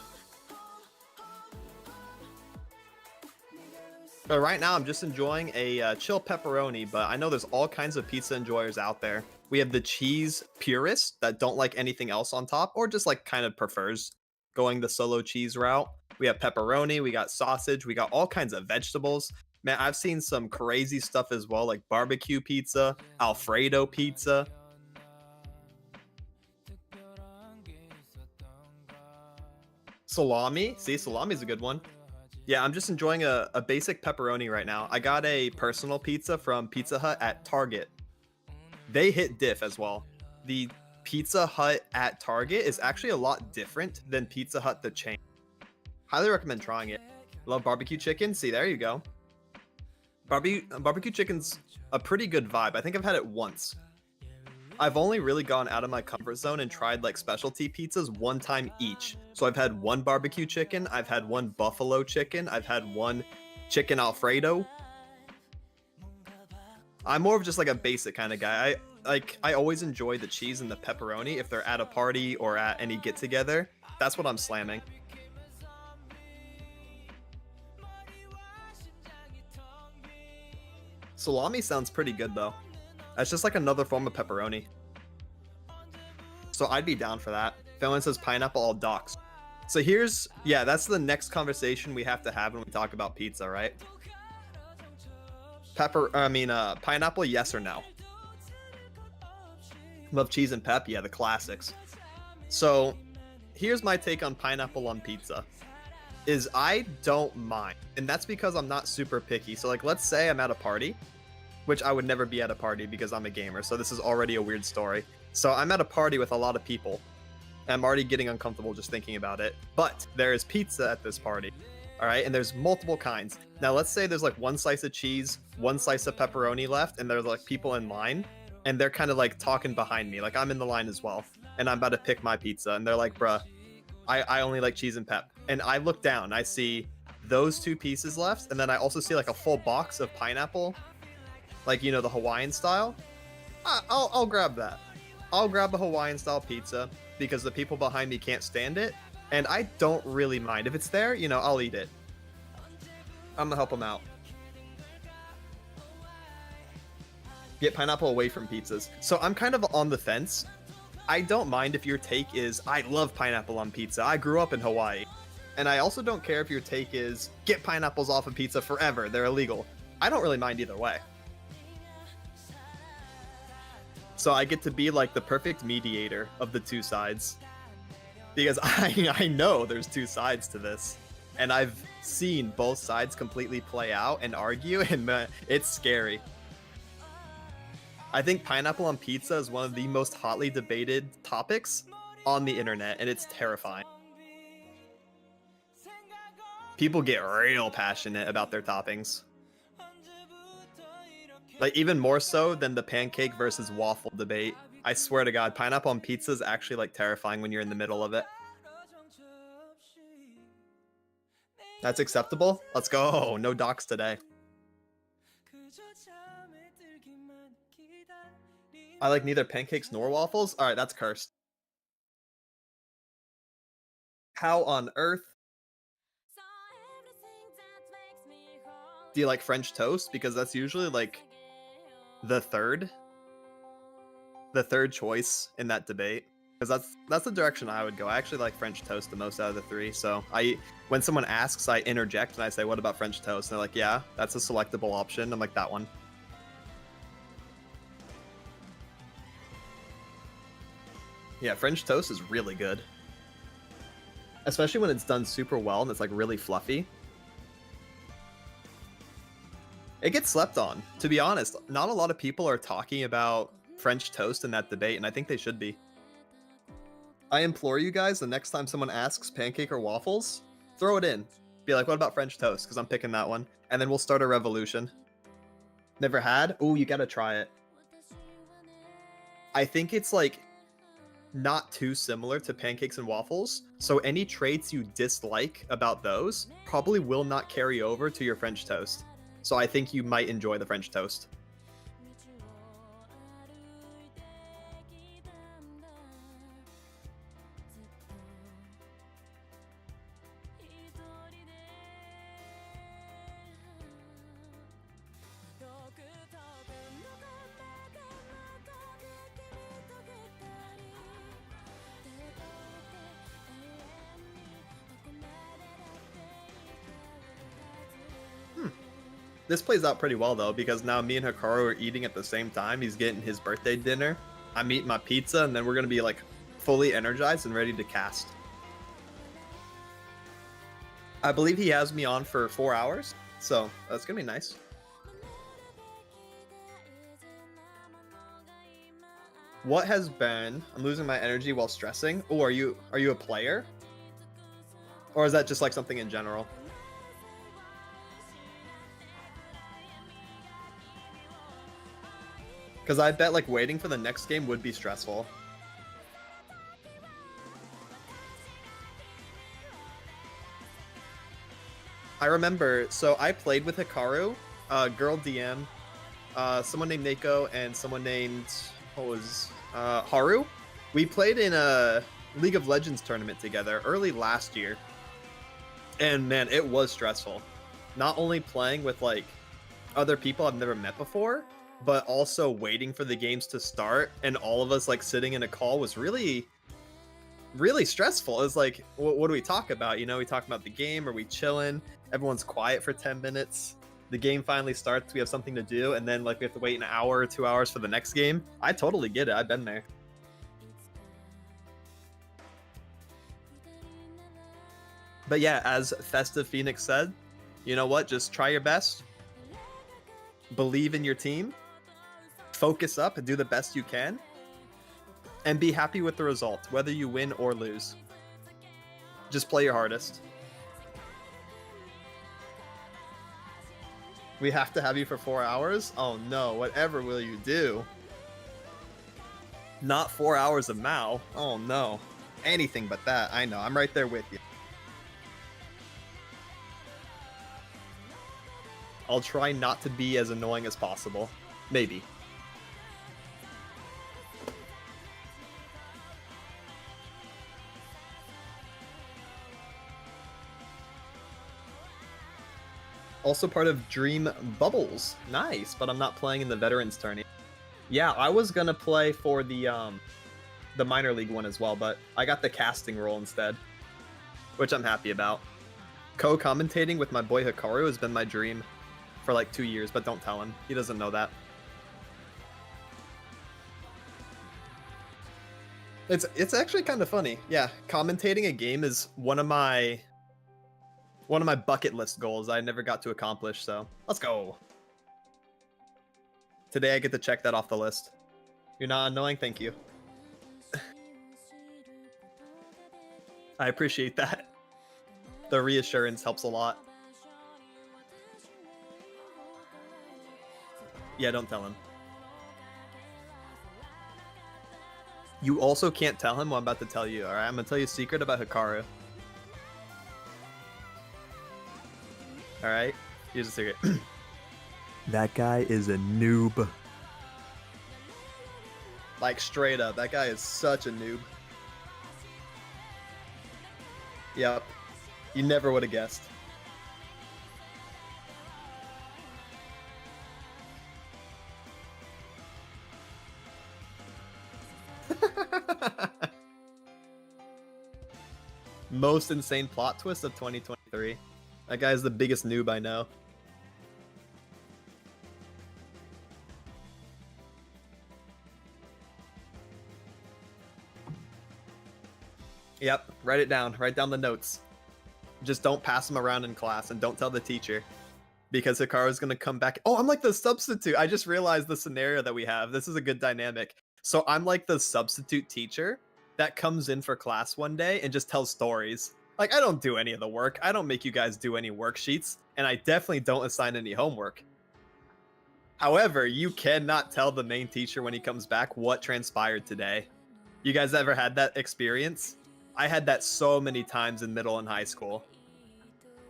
But right now, I'm just enjoying a chill pepperoni, but I know there's all kinds of pizza enjoyers out there. We have the cheese purists that don't like anything else on top, or just like kind of prefers going the solo cheese route. We have pepperoni, we got sausage, we got all kinds of vegetables. Man, I've seen some crazy stuff as well, like barbecue pizza, Alfredo pizza. Salami. See, salami's a good one. Yeah, I'm just enjoying a basic pepperoni right now. I got a personal pizza from Pizza Hut at Target. They hit diff as well. The Pizza Hut at Target is actually a lot different than Pizza Hut the chain. Highly recommend trying it. Love barbecue chicken. See, there you go. Barbecue chicken's a pretty good vibe. I think I've had it once. I've only really gone out of my comfort zone and tried like specialty pizzas one time each. So I've had one barbecue chicken, I've had one buffalo chicken, I've had one chicken Alfredo. I'm more of just like a basic kind of guy. I always enjoy the cheese and the pepperoni if they're at a party or at any get together. That's what I'm slamming. Salami sounds pretty good though. That's just like another form of pepperoni. So I'd be down for that. Finland says pineapple all docs. So here's, yeah, that's the next conversation we have to have when we talk about pizza, right? Pineapple, yes or no? Love cheese and pep, yeah, the classics. So here's my take on pineapple on pizza. Is I don't mind, and that's because I'm not super picky. So like, let's say I'm at a party, which I would never be at a party because I'm a gamer, so this is already a weird story. So I'm at a party with a lot of people. I'm already getting uncomfortable just thinking about it. But there is pizza at this party, all right? And there's multiple kinds. Now let's say there's like one slice of cheese, one slice of pepperoni left, and there's like people in line, and they're kind of like talking behind me. Like I'm in the line as well, and I'm about to pick my pizza, and they're like, bruh, I only like cheese and pep. And I look down, I see those two pieces left, and then I also see like a full box of pineapple, like, you know, the Hawaiian style. I'll grab that. I'll grab a Hawaiian style pizza because the people behind me can't stand it, and I don't really mind. If it's there, you know, I'll eat it. I'm gonna help them out. Get pineapple away from pizzas. So I'm kind of on the fence. I don't mind if your take is, I love pineapple on pizza. I grew up in Hawaii. And I also don't care if your take is, get pineapples off of pizza forever. They're illegal. I don't really mind either way. So I get to be like the perfect mediator of the two sides. Because I know there's two sides to this. And I've seen both sides completely play out and argue, and it's scary. I think pineapple on pizza is one of the most hotly debated topics on the internet, and it's terrifying. People get real passionate about their toppings. Like, even more so than the pancake versus waffle debate. I swear to God, pineapple on pizza is actually like terrifying when you're in the middle of it. That's acceptable? Let's go. No docs today. I like neither pancakes nor waffles? Alright, that's cursed. How on earth? Do you like French toast? Because that's usually like the third choice in that debate. Because that's the direction I would go. I actually like French toast the most out of the three. So when someone asks, I interject and I say, what about French toast? And they're like, yeah, that's a selectable option. I'm like, that one. Yeah, French toast is really good. Especially when it's done super well and it's like really fluffy. It gets slept on. To be honest, not a lot of people are talking about French toast in that debate, and I think they should be. I implore you guys, the next time someone asks pancake or waffles, throw it in. Be like, what about French toast? Because I'm picking that one. And then we'll start a revolution. Never had? Ooh, you gotta try it. I think it's like not too similar to pancakes and waffles, so any traits you dislike about those probably will not carry over to your French toast. So I think you might enjoy the French toast. This plays out pretty well, though, because now me and Hikaru are eating at the same time. He's getting his birthday dinner. I'm eating my pizza, and then we're going to be, like, fully energized and ready to cast. I believe he has me on for 4 hours, so that's going to be nice. What has been... I'm losing my energy while stressing. Oh, are you a player? Or is that just, like, something in general? Because I bet, like, waiting for the next game would be stressful. I remember, so I played with Hikaru, girl DM, someone named Neko, and someone named, Haru. We played in a League of Legends tournament together early last year. And man, it was stressful. Not only playing with like other people I've never met before, but also waiting for the games to start, and all of us like sitting in a call was really stressful. It was like, what do we talk about? You know, we talk about the game, are we chilling? Everyone's quiet for 10 minutes. The game finally starts, we have something to do, and then like we have to wait an hour or 2 hours for the next game. I totally get it. I've been there. But yeah, as Festive Phoenix said, you know what? Just try your best. Believe in your team. Focus up and do the best you can. And be happy with the result, whether you win or lose. Just play your hardest. We have to have you for 4 hours? Oh no, whatever will you do? Not 4 hours of Mao. Oh no. Anything but that. I know, I'm right there with you. I'll try not to be as annoying as possible. Maybe. Also part of Dream Bubbles. Nice, but I'm not playing in the Veterans Tourney. Yeah, I was gonna play for the minor league one as well, but I got the casting role instead, which I'm happy about. Co-commentating with my boy Hikaru has been my dream for like 2 years, but don't tell him. He doesn't know that. It's actually kind of funny. Yeah, commentating a game is one of my bucket list goals I never got to accomplish, so let's go. Today I get to check that off the list. You're not annoying? Thank you. I appreciate that. The reassurance helps a lot. Yeah, don't tell him. You also can't tell him what I'm about to tell you, alright? I'm gonna tell you a secret about Hikaru. Alright? Here's a secret. That guy is a noob. Like, straight up, that guy is such a noob. Yep. You never would have guessed. Most insane plot twist of 2023. That guy's the biggest noob I know. Yep, write it down. Write down the notes. Just don't pass them around in class and don't tell the teacher. Because Hikaru's gonna come back. Oh, I'm like the substitute. I just realized the scenario that we have. This is a good dynamic. So I'm like the substitute teacher that comes in for class one day and just tells stories. Like, I don't do any of the work. I don't make you guys do any worksheets. And I definitely don't assign any homework. However, you cannot tell the main teacher when he comes back what transpired today. You guys ever had that experience? I had that so many times in middle and high school.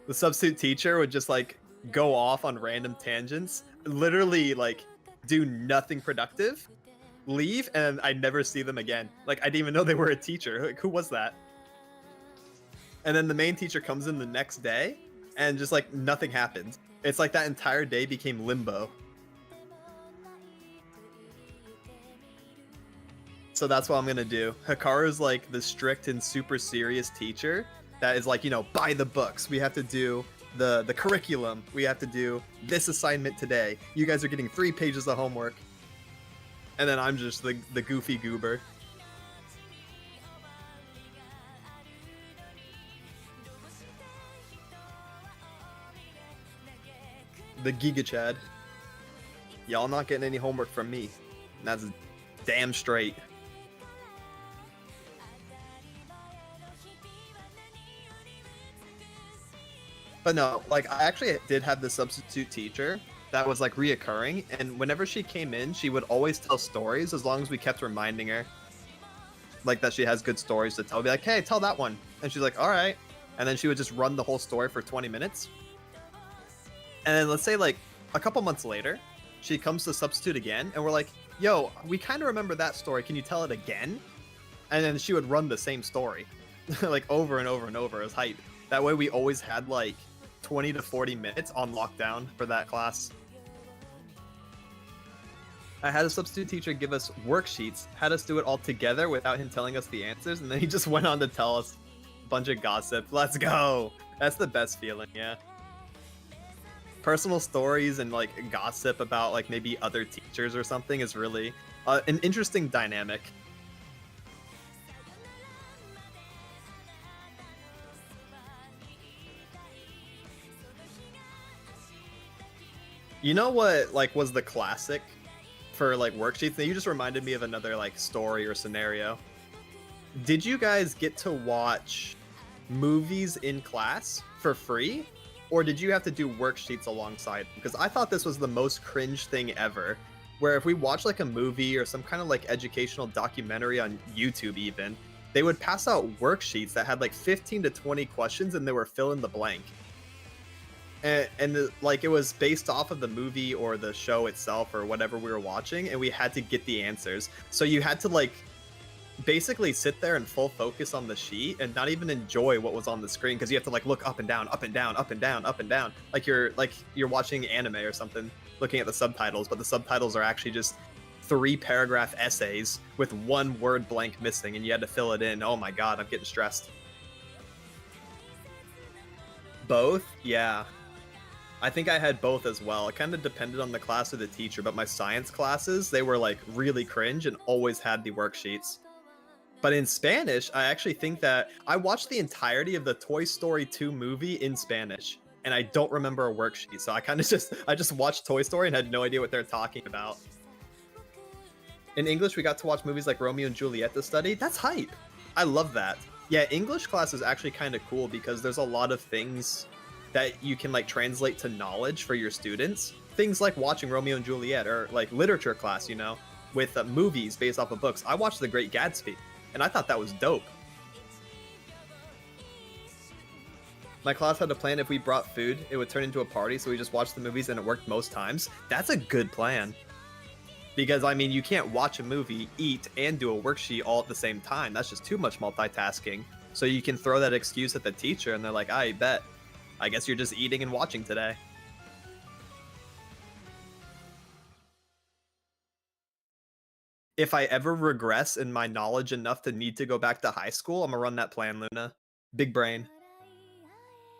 The substitute teacher would just like go off on random tangents, literally like do nothing productive, leave, and I'd never see them again. Like, I didn't even know they were a teacher. Like, who was that? And then the main teacher comes in the next day and just like nothing happened. It's like that entire day became limbo. So that's what I'm gonna do. Hikaru's like the strict and super serious teacher that is like, you know, by the books. We have to do the curriculum. We have to do this assignment today. You guys are getting 3 pages of homework. And then I'm just the goofy goober. The Giga Chad. Y'all not getting any homework from me. And that's damn straight. But no, like, I actually did have the substitute teacher that was like reoccurring, and whenever she came in, she would always tell stories as long as we kept reminding her like that she has good stories to tell. Be like, hey, tell that one. And she's like, all right. And then she would just run the whole story for 20 minutes. And then let's say like a couple months later, she comes to substitute again, and we're like, yo, we kind of remember that story. Can you tell it again? And then she would run the same story like over and over and over as hype. That way we always had like 20 to 40 minutes on lockdown for that class. I had a substitute teacher give us worksheets, had us do it all together without him telling us the answers, and then he just went on to tell us a bunch of gossip. Let's go! That's the best feeling, yeah. Personal stories and like gossip about like maybe other teachers or something is really an interesting dynamic. You know what like was the classic for like worksheets? Now you just reminded me of another like story or scenario. Did you guys get to watch movies in class for free, or did you have to do worksheets alongside? Because I thought this was the most cringe thing ever, where if we watch like a movie or some kind of like educational documentary on YouTube even, they would pass out worksheets that had like 15 to 20 questions and they were fill in the blank. And like it was based off of the movie or the show itself or whatever we were watching, and we had to get the answers. So you had to like basically sit there and full focus on the sheet and not even enjoy what was on the screen, because you have to like look up and down, up and down, up and down, up and down, like you're watching anime or something, looking at the subtitles, but the subtitles are actually just 3-paragraph essays with 1 word blank missing, and you had to fill it in. Oh my god, I'm getting stressed. Both? Yeah. I think I had both as well. It kind of depended on the class or the teacher, but my science classes, they were like really cringe and always had the worksheets. But in Spanish, I actually think that I watched the entirety of the Toy Story 2 movie in Spanish, and I don't remember a worksheet. So I kind of just watched Toy Story and had no idea what they're talking about. In English, we got to watch movies like Romeo and Juliet to study. That's hype. I love that. Yeah, English class is actually kind of cool because there's a lot of things that you can like translate to knowledge for your students. Things like watching Romeo and Juliet, or like literature class, you know, with movies based off of books. I watched The Great Gatsby, and I thought that was dope. My class had a plan: if we brought food, it would turn into a party, so we just watched the movies, and it worked most times. That's a good plan. Because, I mean, you can't watch a movie, eat, and do a worksheet all at the same time. That's just too much multitasking. So you can throw that excuse at the teacher, and they're like, I bet. I guess you're just eating and watching today. If I ever regress in my knowledge enough to need to go back to high school, I'm gonna run that plan, Luna. Big brain.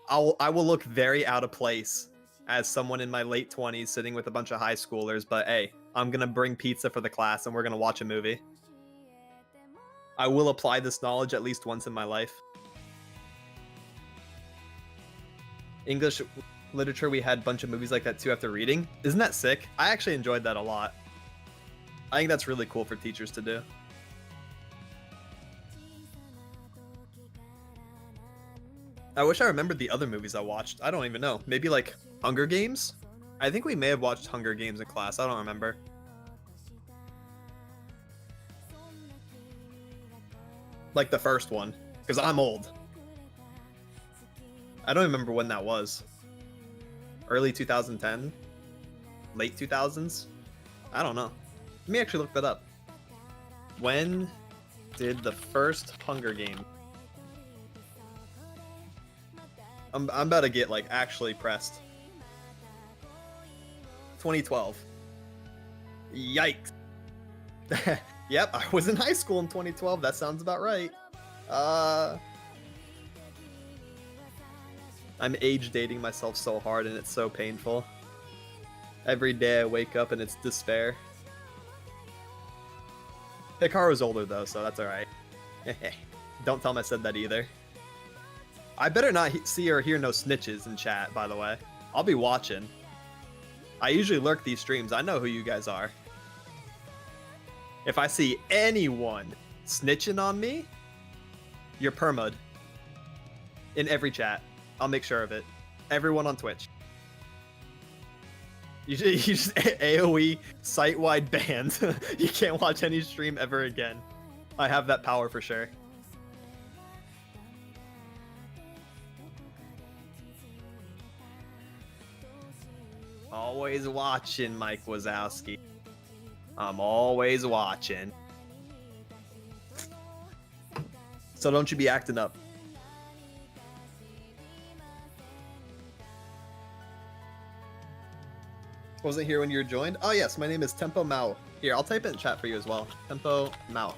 I will look very out of place as someone in my late 20s sitting with a bunch of high schoolers, but hey, I'm gonna bring pizza for the class and we're gonna watch a movie. I will apply this knowledge at least once in my life. English literature, we had a bunch of movies like that too after reading. Isn't that sick? I actually enjoyed that a lot. I think that's really cool for teachers to do. I wish I remembered the other movies I watched. I don't even know. Maybe like Hunger Games? I think we may have watched Hunger Games in class. I don't remember. Like the first one, because I'm old. I don't remember when that was. Early 2010? Late 2000s? I don't know. Let me actually look that up. When did the first Hunger Game? I'm about to get like actually pressed. 2012. Yikes. Yep, I was in high school in 2012. That sounds about right. I'm age dating myself so hard and it's so painful. Every day I wake up and it's despair. Hikaru's older though, so that's alright. Don't tell him I said that either. I better not see or hear no snitches in chat, by the way. I'll be watching. I usually lurk these streams. I know who you guys are. If I see anyone snitching on me, you're perma'd. In every chat. I'll make sure of it. Everyone on Twitch. You just AoE site-wide banned. You can't watch any stream ever again. I have that power for sure. always watching, Mike Wazowski. I'm always watching. So don't you be acting up. Wasn't here when you were joined? Oh yes, my name is Tempo Mao. Here, I'll type it in chat for you as well. Tempo Mao.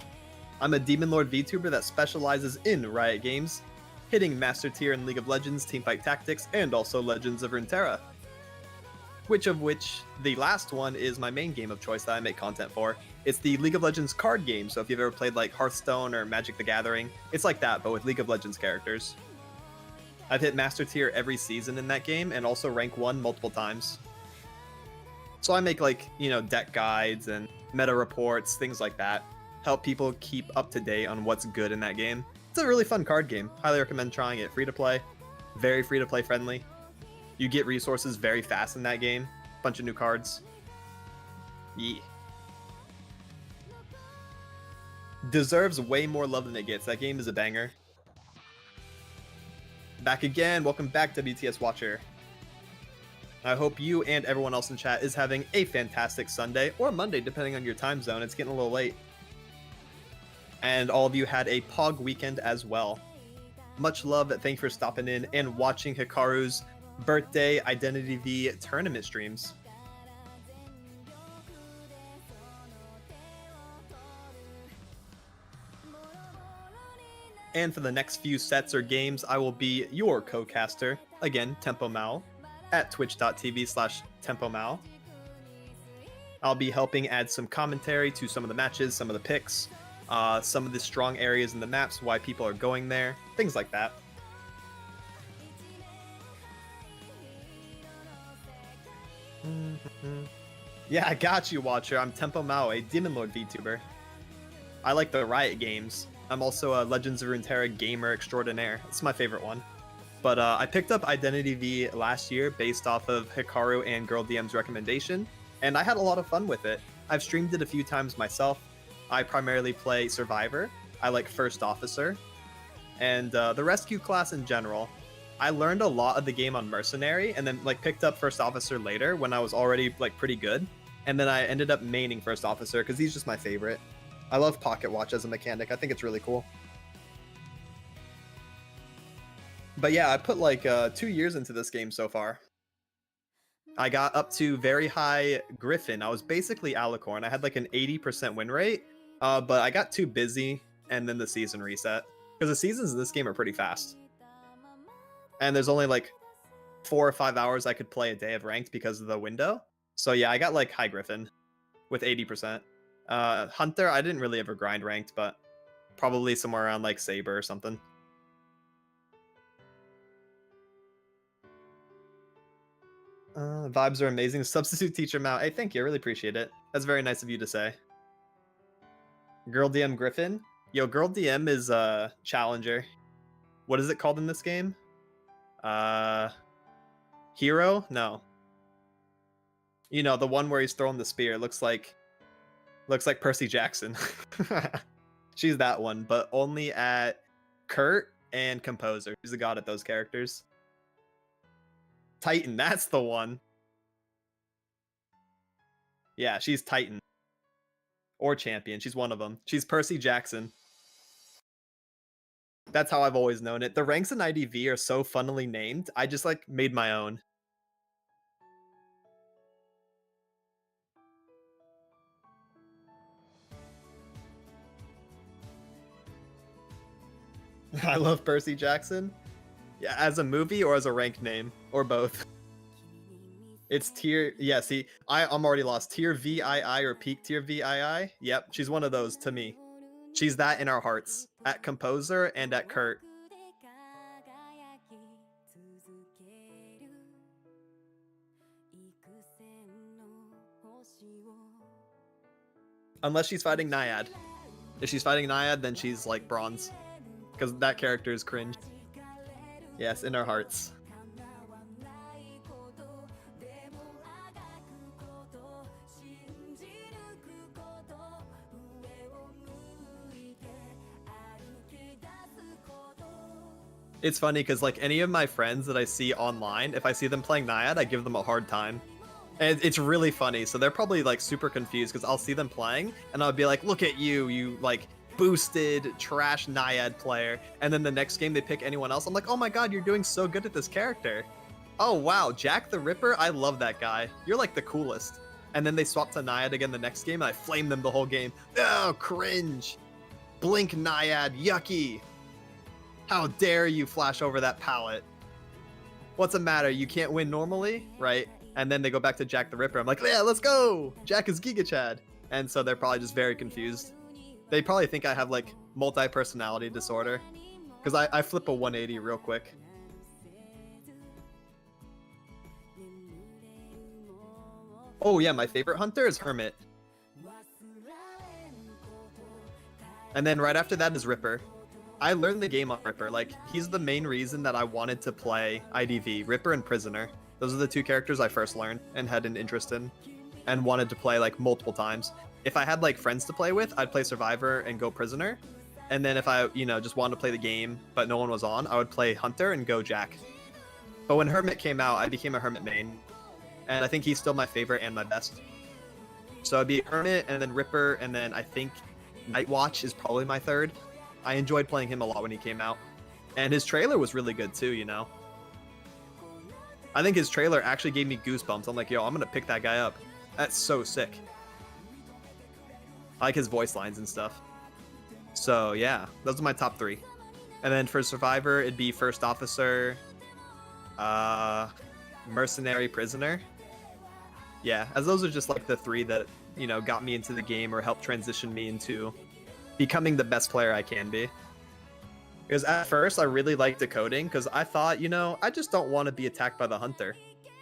I'm a Demon Lord VTuber that specializes in Riot games, hitting Master Tier in League of Legends, Teamfight Tactics, and also Legends of Runeterra. Which the last one is my main game of choice that I make content for. It's the League of Legends card game, so if you've ever played like Hearthstone or Magic the Gathering, it's like that, but with League of Legends characters. I've hit Master Tier every season in that game, and also rank 1 multiple times. So I make like, you know, deck guides and meta reports, things like that. Help people keep up to date on what's good in that game. It's a really fun card game. Highly recommend trying it. Free to play. Very free to play friendly. You get resources very fast in that game. Bunch of new cards. Yeah. Deserves way more love than it gets. That game is a banger. Back again. Welcome back, WTS Watcher. I hope you and everyone else in chat is having a fantastic Sunday or Monday, depending on your time zone. It's getting a little late. And all of you had a POG weekend as well. Much love. Thank you for stopping in and watching Hikaru's birthday Identity V tournament streams. And for the next few sets or games, I will be your co-caster. Again, Tempo Mao. At twitch.tv/TempoMao. I'll be helping add some commentary to some of the matches, some of the picks, some of the strong areas in the maps, why people are going there, things like that. Yeah, I got you, Watcher. I'm Tempo Mao, a Demon Lord VTuber. I like the Riot games. I'm also a Legends of Runeterra gamer extraordinaire. It's my favorite one. But I picked up Identity V last year based off of Hikaru and Girl DM's recommendation, and I had a lot of fun with it. I've streamed it a few times myself. I primarily play Survivor. I like First Officer, and the Rescue class in general. I learned a lot of the game on Mercenary, and then like picked up First Officer later when I was already like pretty good, and then I ended up maining First Officer because he's just my favorite. I love Pocket Watch as a mechanic. I think it's really cool. But yeah, I put like 2 years into this game so far. I got up to very high Griffin. I was basically Alicorn. I had like an 80% win rate, but I got too busy and then the season reset. Because the seasons in this game are pretty fast. And there's only like 4 or 5 hours I could play a day of ranked because of the window. So yeah, I got like high Griffin with 80%. Hunter, I didn't really ever grind ranked, but probably somewhere around like Saber or something. Vibes are amazing. Substitute teacher Mao. Hey, thank you. I really appreciate it. That's very nice of you to say. Girl DM Griffin. Yo, Girl DM is Challenger. What is it called in this game? Hero? No. You know, the one where he's throwing the spear. Looks like Percy Jackson. She's that one, but only at Kurt and Composer. She's a god at those characters. Titan, that's the one. Yeah, she's Titan. Or Champion, she's one of them. She's Percy Jackson. That's how I've always known it. The ranks in IDV are so funnily named, I just like made my own. I love Percy Jackson. Yeah, as a movie or as a ranked name, or both. It's tier, yeah, see, I'm already lost. Tier VII or peak tier VII? Yep, she's one of those to me. She's that in our hearts. At Composer and at Kurt. Unless she's fighting Naiad. If she's fighting Naiad, then she's like bronze. Because that character is cringe. Yes, in our hearts. It's funny because like any of my friends that I see online, if I see them playing Naiad, I give them a hard time. And it's really funny. So they're probably like super confused because I'll see them playing and I'll be like, look at you, you like boosted trash Naiad player. And then the next game they pick anyone else. I'm like, oh my god, you're doing so good at this character. Oh wow, Jack the Ripper, I love that guy. You're like the coolest. And then they swap to Naiad again the next game and I flame them the whole game. Oh, cringe. Blink Naiad, yucky. How dare you flash over that pallet? What's the matter? You can't win normally, right? And then they go back to Jack the Ripper. I'm like, yeah, let's go. Jack is Giga Chad. And so they're probably just very confused. They probably think I have like multi-personality disorder because I flip a 180 real quick. Oh yeah, my favorite hunter is Hermit. And then right after that is Ripper. I learned the game on Ripper. Like, he's the main reason that I wanted to play IDV. Ripper and Prisoner. Those are the two characters I first learned and had an interest in and wanted to play like multiple times. If I had like friends to play with, I'd play Survivor and go Prisoner. And then if I, just wanted to play the game but no one was on, I would play Hunter and go Jack. But when Hermit came out, I became a Hermit main. And I think he's still my favorite and my best. So it'd be Hermit and then Ripper, and then I think Nightwatch is probably my third. I enjoyed playing him a lot when he came out. And his trailer was really good too, I think his trailer actually gave me goosebumps. I'm like, yo, I'm gonna pick that guy up. That's so sick. I like his voice lines and stuff. So yeah, those are my top three. And then for Survivor, it'd be First Officer, Mercenary, Prisoner. Yeah, as those are just like the three that, got me into the game or helped transition me into becoming the best player I can be. Because at first I really liked decoding because I thought, I just don't want to be attacked by the hunter.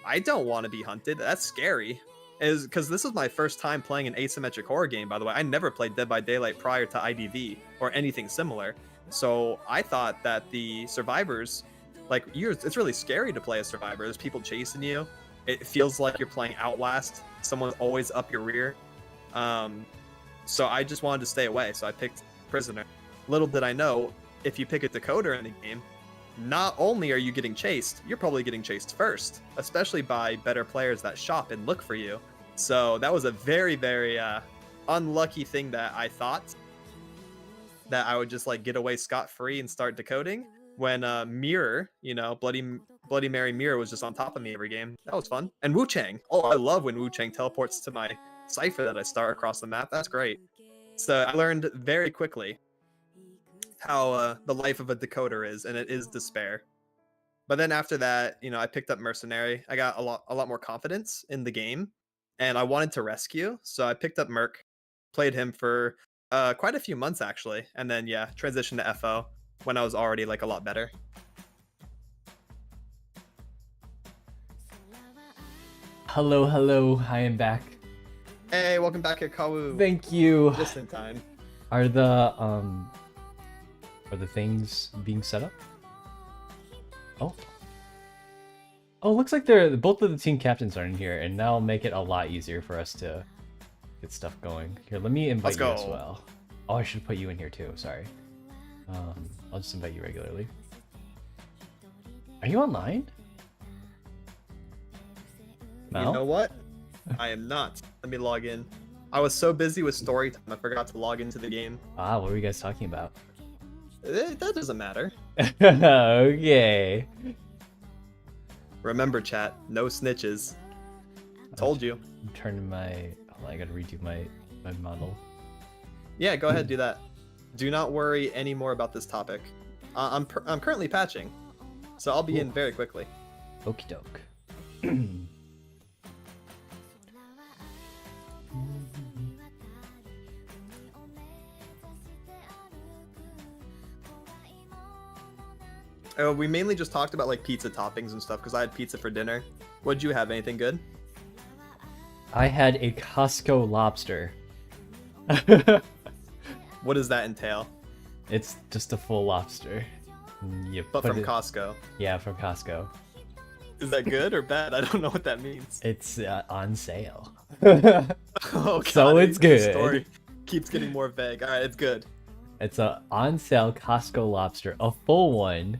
I don't want to be hunted. That's scary. Because this is my first time playing an asymmetric horror game, by the way. I never played Dead by Daylight prior to IDV or anything similar. So I thought that the survivors, it's really scary to play a survivor. There's people chasing you. It feels like you're playing Outlast. Someone's always up your rear. So I just wanted to stay away. So I picked Prisoner. Little did I know, if you pick a decoder in the game, not only are you getting chased, you're probably getting chased first, especially by better players that shop and look for you. So that was a very, very unlucky thing that I thought that I would just get away scot-free and start decoding when Mirror, Bloody Mary Mirror was just on top of me every game. That was fun. And Wu Chang. Oh, I love when Wu Chang teleports to my cipher that I start across the map. That's great. So I learned very quickly how the life of a decoder is, and it is despair. But then after that, I picked up Mercenary. I got a lot more confidence in the game, and I wanted to rescue, so I picked up Merc, played him for quite a few months actually, and then transitioned to FO when I was already a lot better. Hello, I am back. Hey, welcome back here, Kawu. Thank you. Just in time. Are the things being set up? Oh, looks like both of the team captains are in here, and that'll make it a lot easier for us to get stuff going. Here, let me invite you as well. Oh, I should put you in here too, sorry. I'll just invite you regularly. Are you online? Mel? You know what? I am not. Let me log in. I was so busy with story time, I forgot to log into the game. Ah, what were you guys talking about? That doesn't matter. Okay. Remember, chat, no snitches. Told you. I'm turning my... Hold on, I gotta redo my model. Yeah, go ahead, do that. Do not worry anymore about this topic. I'm currently patching, so I'll be in very quickly. Okie doke. We mainly just talked about pizza toppings and stuff because I had pizza for dinner. What'd you have? Anything good? I had a Costco lobster. What does that entail? It's just a full lobster. But from Costco. Yeah, from Costco. Is that good or bad? I don't know what that means. It's on sale. Oh, God, so it's good. The story keeps getting more vague. All right, it's good. It's a on sale Costco lobster, a full one,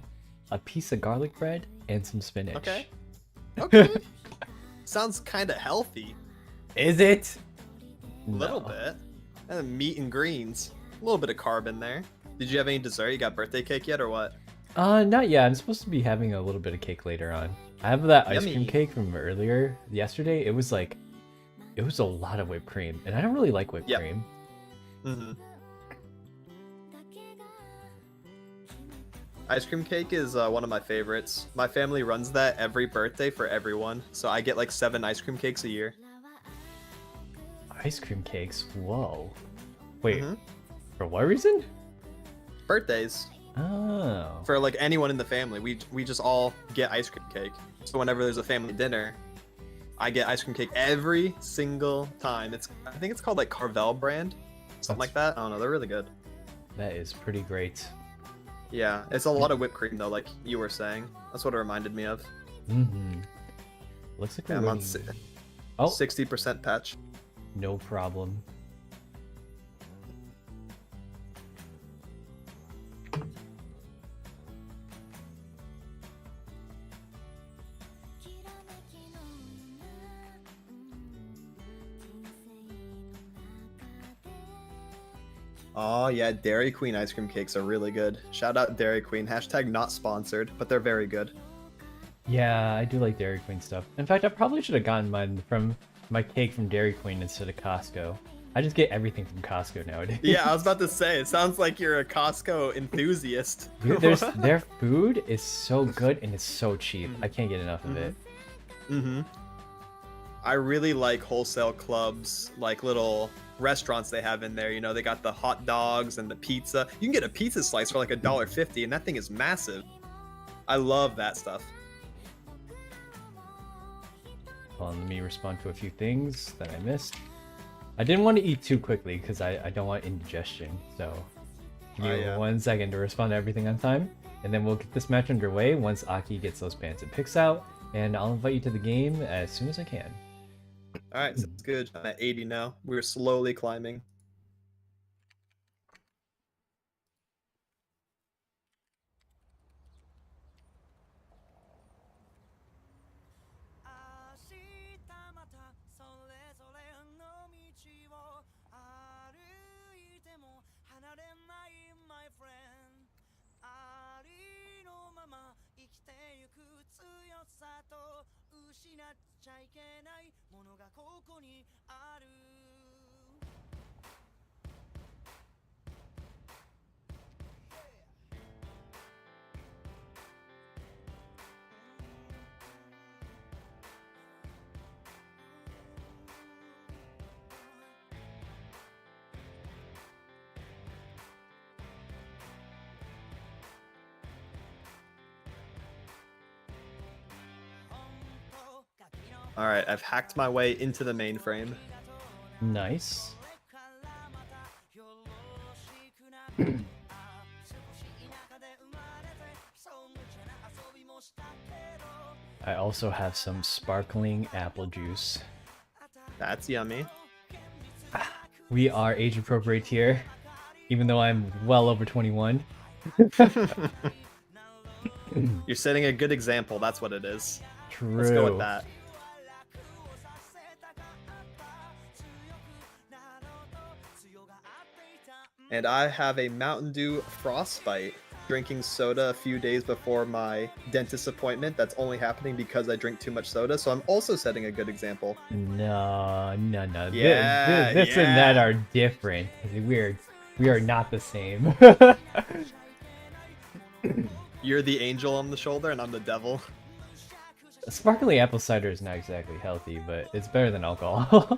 a piece of garlic bread, and some spinach. Okay. Sounds kind of healthy. Is it? A little No. bit. And then meat and greens. A little bit of carb in there. Did you have any dessert? You got birthday cake yet or what? Not yet. I'm supposed to be having a little bit of cake later on. I have that ice cream Yummy. cake from earlier yesterday. It was a lot of whipped cream, and I don't really like whipped Yep. cream. Mm-hmm. Ice cream cake is one of my favorites. My family runs that every birthday for everyone, so I get like 7 ice cream cakes a year. Ice cream cakes? Whoa. Wait, Mhm. for what reason? Birthdays Oh. for like anyone in the family. We just all get ice cream cake. So whenever there's a family dinner, I get ice cream cake every single time. I think it's called like Carvel brand, something like that. I don't know. They're really good. That is pretty great. Yeah, it's a lot of whipped cream though, like you were saying. That's what it reminded me of. Mm-hmm. Looks like Yeah, we're I'm on winning. 60% patch. No problem. Oh yeah, Dairy Queen ice cream cakes are really good. Shout out Dairy Queen. Hashtag not sponsored, but they're very good. Yeah, I do like Dairy Queen stuff. In fact, I probably should have gotten my cake from Dairy Queen instead of Costco. I just get everything from Costco nowadays. Yeah, I was about to say, it sounds like you're a Costco enthusiast. Dude, their food is so good and it's so cheap. I can't get enough of it. Mm-hmm. I really like wholesale clubs, like little restaurants they have in there. You know, they got the hot dogs and the pizza. You can get a pizza slice for like $1.50, and that thing is massive. I love that stuff. Hold on, let me respond to a few things that I missed. I didn't want to eat too quickly because I don't want indigestion. So give me yeah. 1 second to respond to everything on time. And then we'll get this match underway once Aki gets those pants and picks out. And I'll invite you to the game as soon as I can. All right, sounds good. I'm at 80 now. We're slowly climbing. All right, I've hacked my way into the mainframe. Nice. I also have some sparkling apple juice. That's yummy. We are age appropriate here, even though I'm well over 21. You're setting a good example. That's what it is. True. Let's go with that. And I have a Mountain Dew Frostbite. Drinking soda a few days before my dentist appointment. That's only happening because I drink too much soda. So I'm also setting a good example. No. Yeah, This and that are different. We are not the same. You're the angel on the shoulder and I'm the devil. Sparkling apple cider is not exactly healthy, but it's better than alcohol.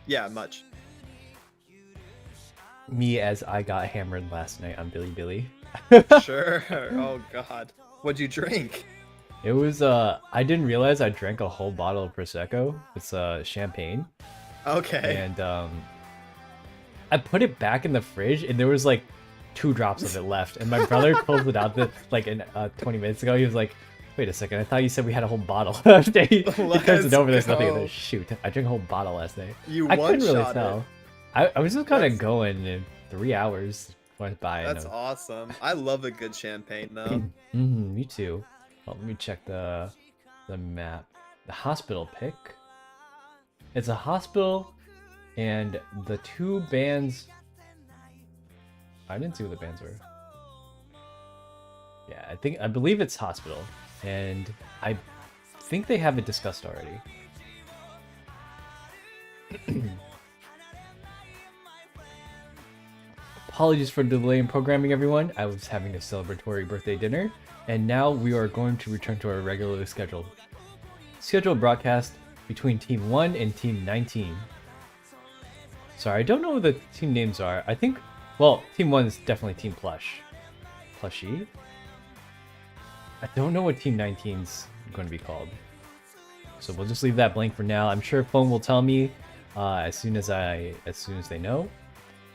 Yeah, much. Me as I got hammered last night on Billy. Sure. Oh god. What'd you drink? It was I didn't realize I drank a whole bottle of prosecco. It's champagne. Okay. And I put it back in the fridge and there was like 2 drops of it left. And my brother pulled it out 20 minutes ago. He was like, "Wait a second, I thought you said we had a whole bottle." After he turns it over, there's nothing in there. Shoot, I drank a whole bottle last night. You I couldn't really one-shot tell. it. I was just kind of going and 3 hours went by. That's awesome. I love a good champagne though. Me too. Well, let me check the map. The hospital pick. It's a hospital, and the two bands... I didn't see what the bands were. Yeah, I believe it's hospital, and I think they have it discussed already. Apologies for the delay in programming, everyone. I was having a celebratory birthday dinner, and now we are going to return to our regularly scheduled broadcast between Team 1 and Team 19. Sorry, I don't know what the team names are. I think, well, Team 1 is definitely Team Plushie. I don't know what Team 19's going to be called. So we'll just leave that blank for now. I'm sure Phone will tell me as soon as they know.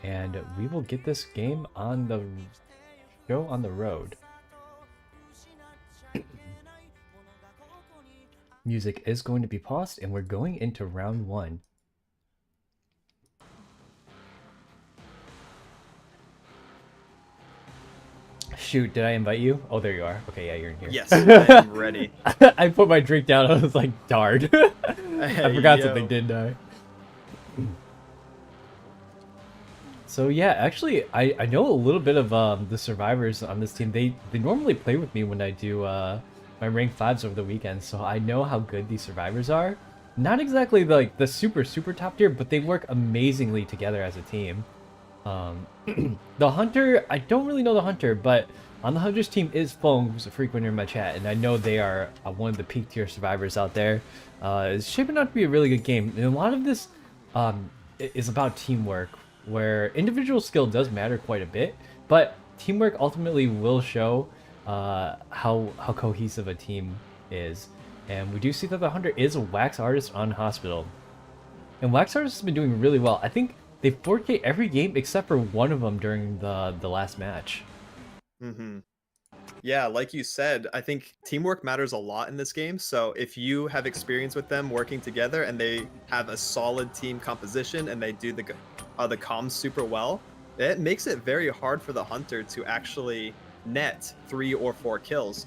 And we will get this game on the show on the road. Music is going to be paused, and we're going into round 1. Shoot, did I invite you? Oh, there you are. Okay, yeah, you're in here. Yes, I am ready. I put my drink down. I was like, darn. I forgot something, didn't I? So yeah, actually, I know a little bit of the survivors on this team. They normally play with me when I do my rank 5s over the weekend, so I know how good these survivors are. Not exactly like the super top tier, but they work amazingly together as a team. The Hunter, I don't really know the Hunter, but on the Hunter's team is Fong, who's a frequenter in my chat, and I know they are one of the peak tier survivors out there. It's shaping out to be a really good game, and a lot of this is about teamwork, where individual skill does matter quite a bit, but teamwork ultimately will show how cohesive a team is. And we do see that the Hunter is a wax artist on Hospital, and wax artist has been doing really well. I think they 4K every game except for one of them during the last match. Yeah, like you said, I think teamwork matters a lot in this game. So if you have experience with them working together and they have a solid team composition and they do the comms super well, it makes it very hard for the Hunter to actually net 3 or 4 kills.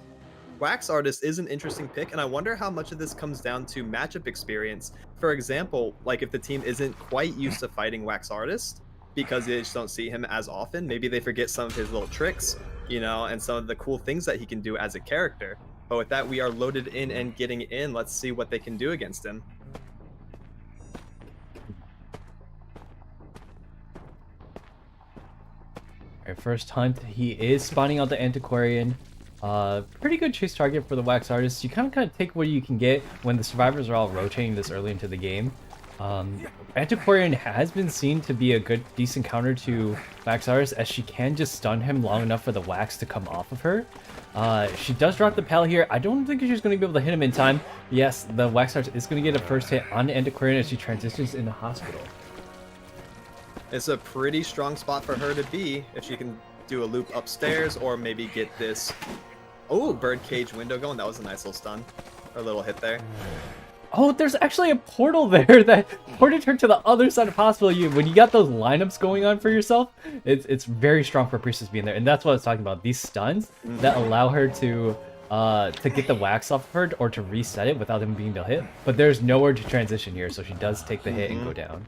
Wax Artist is an interesting pick, and I wonder how much of this comes down to matchup experience. For example, like if the team isn't quite used to fighting Wax Artist because they just don't see him as often, maybe they forget some of his little tricks, you know, and some of the cool things that he can do as a character. But with that, we are loaded in and getting in. Let's see what they can do against him. Alright, first hunt, he is spawning out the Antiquarian. Pretty good chase target for the Wax Artist. You kind of take what you can get when the survivors are all rotating this early into the game. Antiquarian has been seen to be a decent counter to Wax Artist, as she can just stun him long enough for the wax to come off of her. She does drop the pal here. I don't think she's going to be able to hit him in time. Yes, the Wax Artist is going to get a first hit on the Antiquarian as she transitions into Hospital. It's a pretty strong spot for her to be if she can do a loop upstairs or maybe get this birdcage window going. That was a nice little stun or a little hit there. Oh, there's actually a portal there that ported her to the other side of Hospital. When you got those lineups going on for yourself, it's very strong for Priestess being there, and that's what I was talking about. These stuns that allow her to get the wax off of her or to reset it without them being able to hit. But there's nowhere to transition here, so she does take the hit and go down.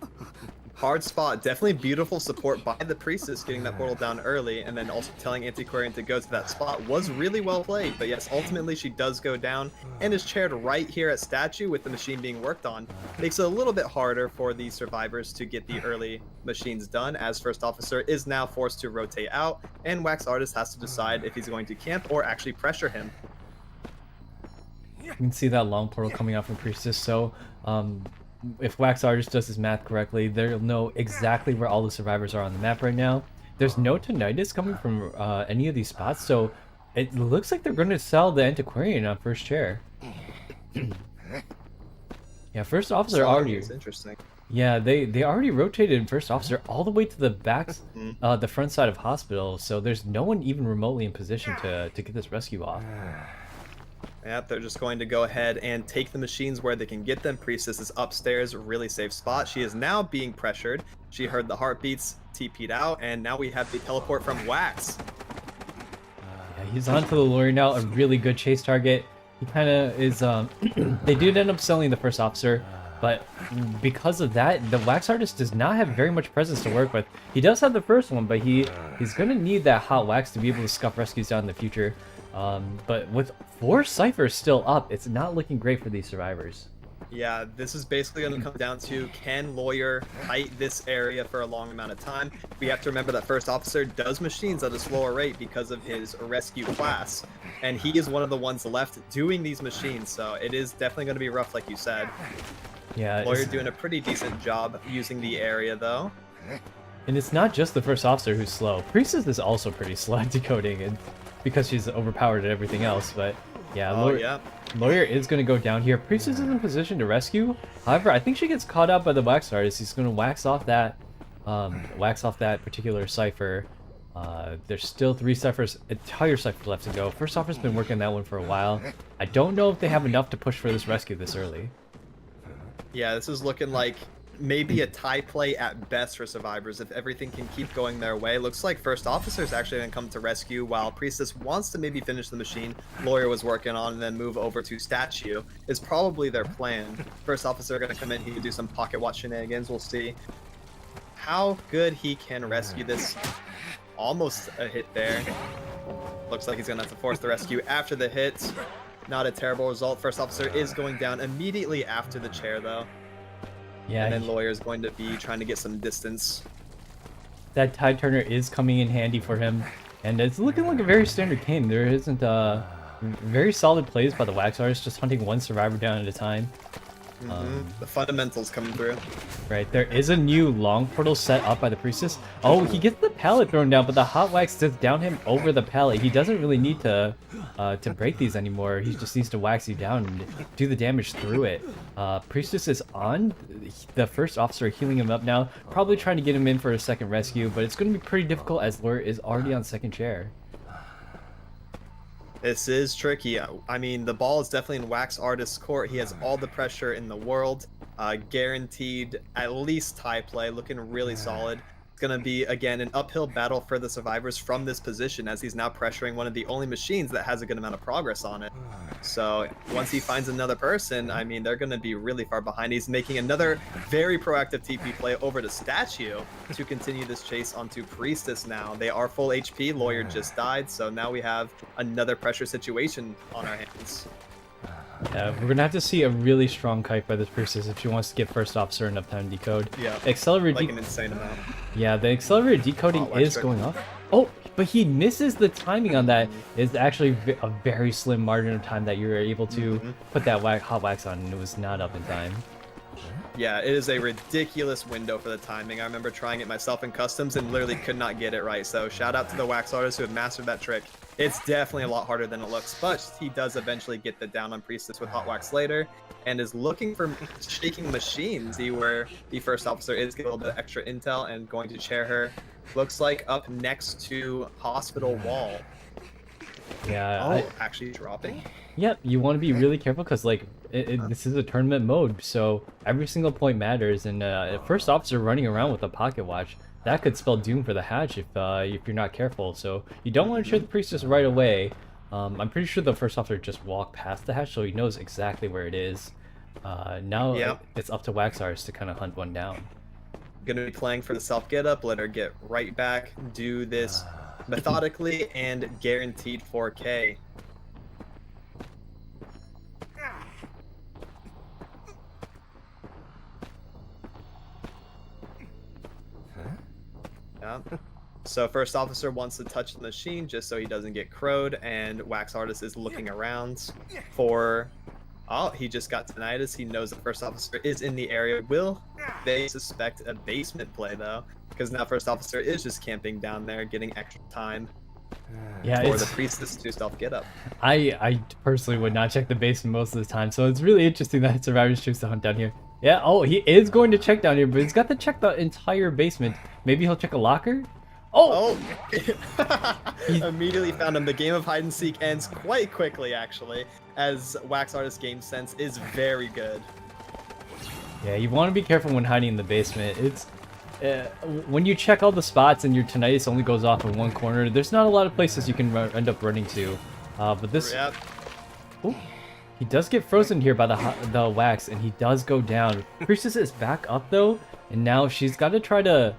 Hard spot. Definitely beautiful support by the Priestess getting that portal down early, and then also telling Antiquarian to go to that spot was really well played. But yes, ultimately she does go down and is chaired right here at Statue with the machine being worked on. Makes it a little bit harder for the survivors to get the early machines done, as First Officer is now forced to rotate out, and Wax Artist has to decide if he's going to camp or actually pressure him. You can see that long portal coming out from Priestess, so if Wax Artist does his math correctly, they'll know exactly where all the survivors are on the map right now. There's no tinnitus coming from any of these spots, so it looks like they're going to sell the Antiquarian on first chair. Yeah, First Officer already... It's interesting. Yeah, they already rotated First Officer all the way to the back, the front side of Hospital, so there's no one even remotely in position to get this rescue off. Yep, they're just going to go ahead and take the machines where they can get them. Priestess is upstairs, really safe spot. She is now being pressured. She heard the heartbeats, TP'd out, and now we have the teleport from Wax. Yeah, he's onto the lorry now, a really good chase target. He kind of is, they did end up selling the First Officer, But because of that, the wax artist does not have very much presence to work with. He does have the first one, but he's going to need that hot wax to be able to scuff rescues down in the future. But with 4 ciphers still up, it's not looking great for these survivors. Yeah, this is basically going to come down to, can Lawyer fight this area for a long amount of time? We have to remember that First Officer does machines at a slower rate because of his rescue class, and he is one of the ones left doing these machines, so it is definitely going to be rough, like you said. Yeah, Lawyer doing a pretty decent job using the area, though. And it's not just the First Officer who's slow. Priestess is also pretty slow at decoding, and because she's overpowered at everything else, but yeah, Lawyer is going to go down here. Priestess is in position to rescue. However, I think she gets caught out by the wax artist. He's going to wax off that particular cipher. There's still 3 ciphers, entire cipher left to go. First Officer's been working that one for a while. I don't know if they have enough to push for this rescue this early. Yeah, this is looking like maybe a tie play at best for survivors if everything can keep going their way. Looks like First Officer is actually going to come to rescue, while Priestess wants to maybe finish the machine Lawyer was working on and then move over to Statue is probably their plan. First Officer going to come in, he can do some pocket watch shenanigans. We'll see how good he can rescue this. Almost a hit there. Looks like he's going to have to force the rescue after the hit. Not a terrible result. First Officer is going down immediately after the chair, though. Yeah, And then Lawyer is going to be trying to get some distance. that Tide Turner is coming in handy for him, and it's looking like a very standard game. There isn't very solid plays by the wax artist, just hunting one survivor down at a time. The fundamentals coming through. Right, there is a new long portal set up by the Priestess. Oh, he gets the pallet thrown down, but the hot wax does down him over the pallet. He doesn't really need to break these anymore. He just needs to wax you down and do the damage through it. Priestess is on. The First Officer healing him up now, probably trying to get him in for a second rescue, but it's going to be pretty difficult as Lawyer is already on second chair. This is tricky. I mean, the ball is definitely in Wax Artist's court. He has all the pressure in the world. Guaranteed at least tie play, looking really solid. It's going to be, again, an uphill battle for the survivors from this position, as he's now pressuring one of the only machines that has a good amount of progress on it. So once he finds another person, I mean, they're going to be really far behind. He's making another very proactive TP play over to Statue to continue this chase onto Priestess now. They are full HP. Lawyer just died, so now we have another pressure situation on our hands. Yeah, we're gonna have to see a really strong kite by this Priestess if she wants to give First Officer enough time to decode. Yeah, accelerated like an insane amount. Yeah, the accelerated decoding is going off. Oh, but he misses the timing on that. It's actually a very slim margin of time that you're able to put that hot wax on, and it was not up in time. Yeah, it is a ridiculous window for the timing. I remember trying it myself in customs and literally could not get it right. So shout out to the wax artists who have mastered that trick. It's definitely a lot harder than it looks, but he does eventually get the down on Priestess with hot wax later, and is looking for shaking machines. Where the First Officer is getting a little bit of extra intel and going to chair her. Looks like up next to Hospital Wall. Yeah. Actually dropping. Yep, you want to be really careful because like this is a tournament mode, so every single point matters. And First Officer running around with a pocket watch, that could spell doom for the hatch if you're not careful. So you don't want to shoot the Priestess right away. I'm pretty sure the First Officer just walked past the hatch, so he knows exactly where it is. Now it's up to Wax Artist to kind of hunt one down. Gonna be playing for the self get up. Let her get right back. Do this methodically and guaranteed 4K. Yeah. So First Officer wants to touch the machine just so he doesn't get crowed, and Wax Artist is looking around for... Oh, he just got tinnitus. He knows the First Officer is in the area. Will they suspect a basement play, though? Because now First Officer is just camping down there, getting extra time for the Priestess to stealth get up. I personally would not check the basement most of the time, so it's really interesting that Survivors choose to hunt down here. Yeah, oh, he is going to check down here, but he's got to check the entire basement. Maybe he'll check a locker? Oh! He immediately found him. The game of hide and seek ends quite quickly, actually, as Wax Artist game sense is very good. Yeah, you want to be careful when hiding in the basement. It's when you check all the spots and your tinnitus only goes off in one corner, there's not a lot of places you can end up running to. But this... Yep. Ooh. He does get frozen here by the wax, and he does go down. Priestess is back up though, and now she's got to try to.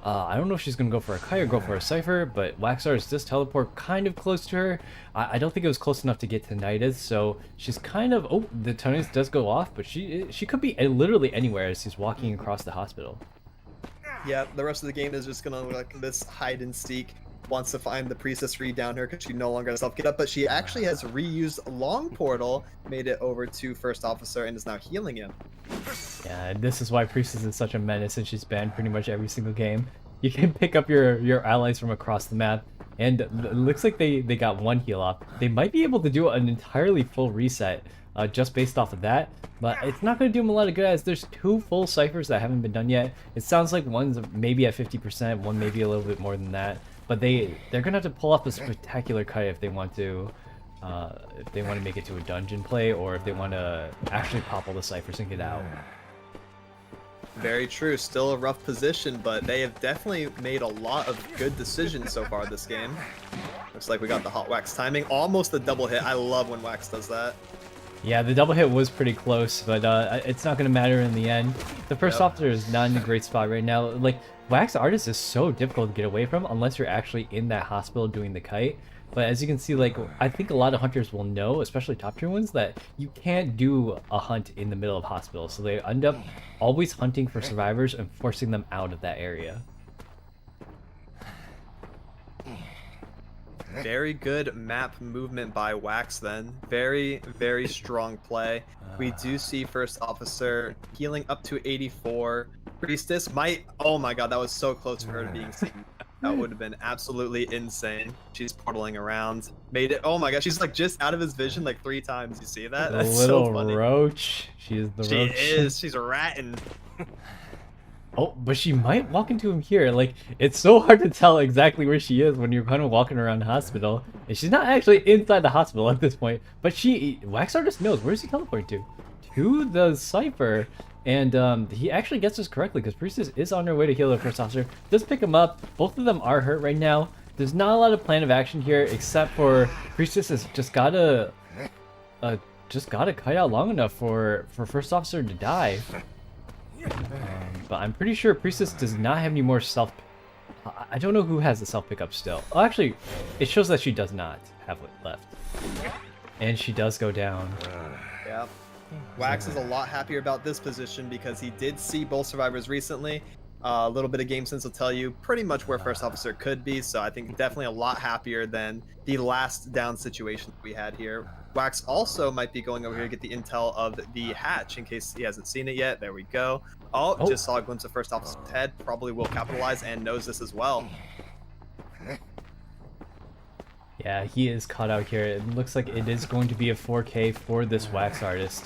I don't know if she's gonna go for a kite or go for a cipher, but Wax Artist does teleport kind of close to her. I don't think it was close enough to get to Nidus, so she's kind of. Oh, the Tinnitus does go off, but she could be literally anywhere as she's walking across the hospital. Yeah, the rest of the game is just gonna look like this hide and seek. Wants to find the priestess read down her because she no longer has self get up, but she actually has reused long portal, made it over to first officer, and is now healing him. Yeah, this is why Priestess is such a menace, and she's banned pretty much every single game. You can pick up your allies from across the map, and it looks like they got one heal off. They might be able to do an entirely full reset just based off of that, but it's not going to do them a lot of good as there's 2 full ciphers that haven't been done yet. It sounds like one's maybe at 50%, one maybe a little bit more than that, but they're going to have to pull off a spectacular kite if they want to make it to a dungeon play, or if they want to actually pop all the ciphers and get out. Very true. Still a rough position, but they have definitely made a lot of good decisions so far this game. Looks like we got the hot wax timing. Almost a double hit. I love when Wax does that. Yeah, the double hit was pretty close, but it's not going to matter in the end. The first officer is not in a great spot right now. Like, Wax Artist is so difficult to get away from unless you're actually in that hospital doing the kite. But as you can see, like, I think a lot of hunters will know, especially top tier ones, that you can't do a hunt in the middle of hospitals. So they end up always hunting for survivors and forcing them out of that area. Very good map movement by Wax then. Very, very strong play. We do see first officer healing up to 84. Priestess might... Oh my god, that was so close for her to being seen. That would have been absolutely insane. She's portaling around. Made it. Oh my god, she's like just out of his vision like 3 times. You see that? The That's little so funny. roach. She is the roach. She is. She's ratting. Oh, but she might walk into him here. Like, it's so hard to tell exactly where she is when you're kind of walking around the hospital. And she's not actually inside the hospital at this point. But Wax Artist knows. Where is he teleporting to? To the Cypher. And he actually gets this correctly because Priestess is on her way to heal the first officer. Does pick him up. Both of them are hurt right now. There's not a lot of plan of action here except for Priestess has just gotta kite out long enough for first officer to die. But I'm pretty sure Priestess does not have any more self... I don't know who has the self pickup still. Oh, actually, it shows that she does not have it left. And she does go down. Yeah. Wax is a lot happier about this position because he did see both survivors recently. A little bit of game sense will tell you pretty much where first officer could be, so I think definitely a lot happier than the last down situation that we had here. Wax also might be going over here to get the intel of the hatch in case he hasn't seen it yet. There we go. Oh, just saw a glimpse of first officer's head. Probably will capitalize and knows this as well. Yeah, he is caught out here. It looks like it is going to be a 4K for this Wax Artist.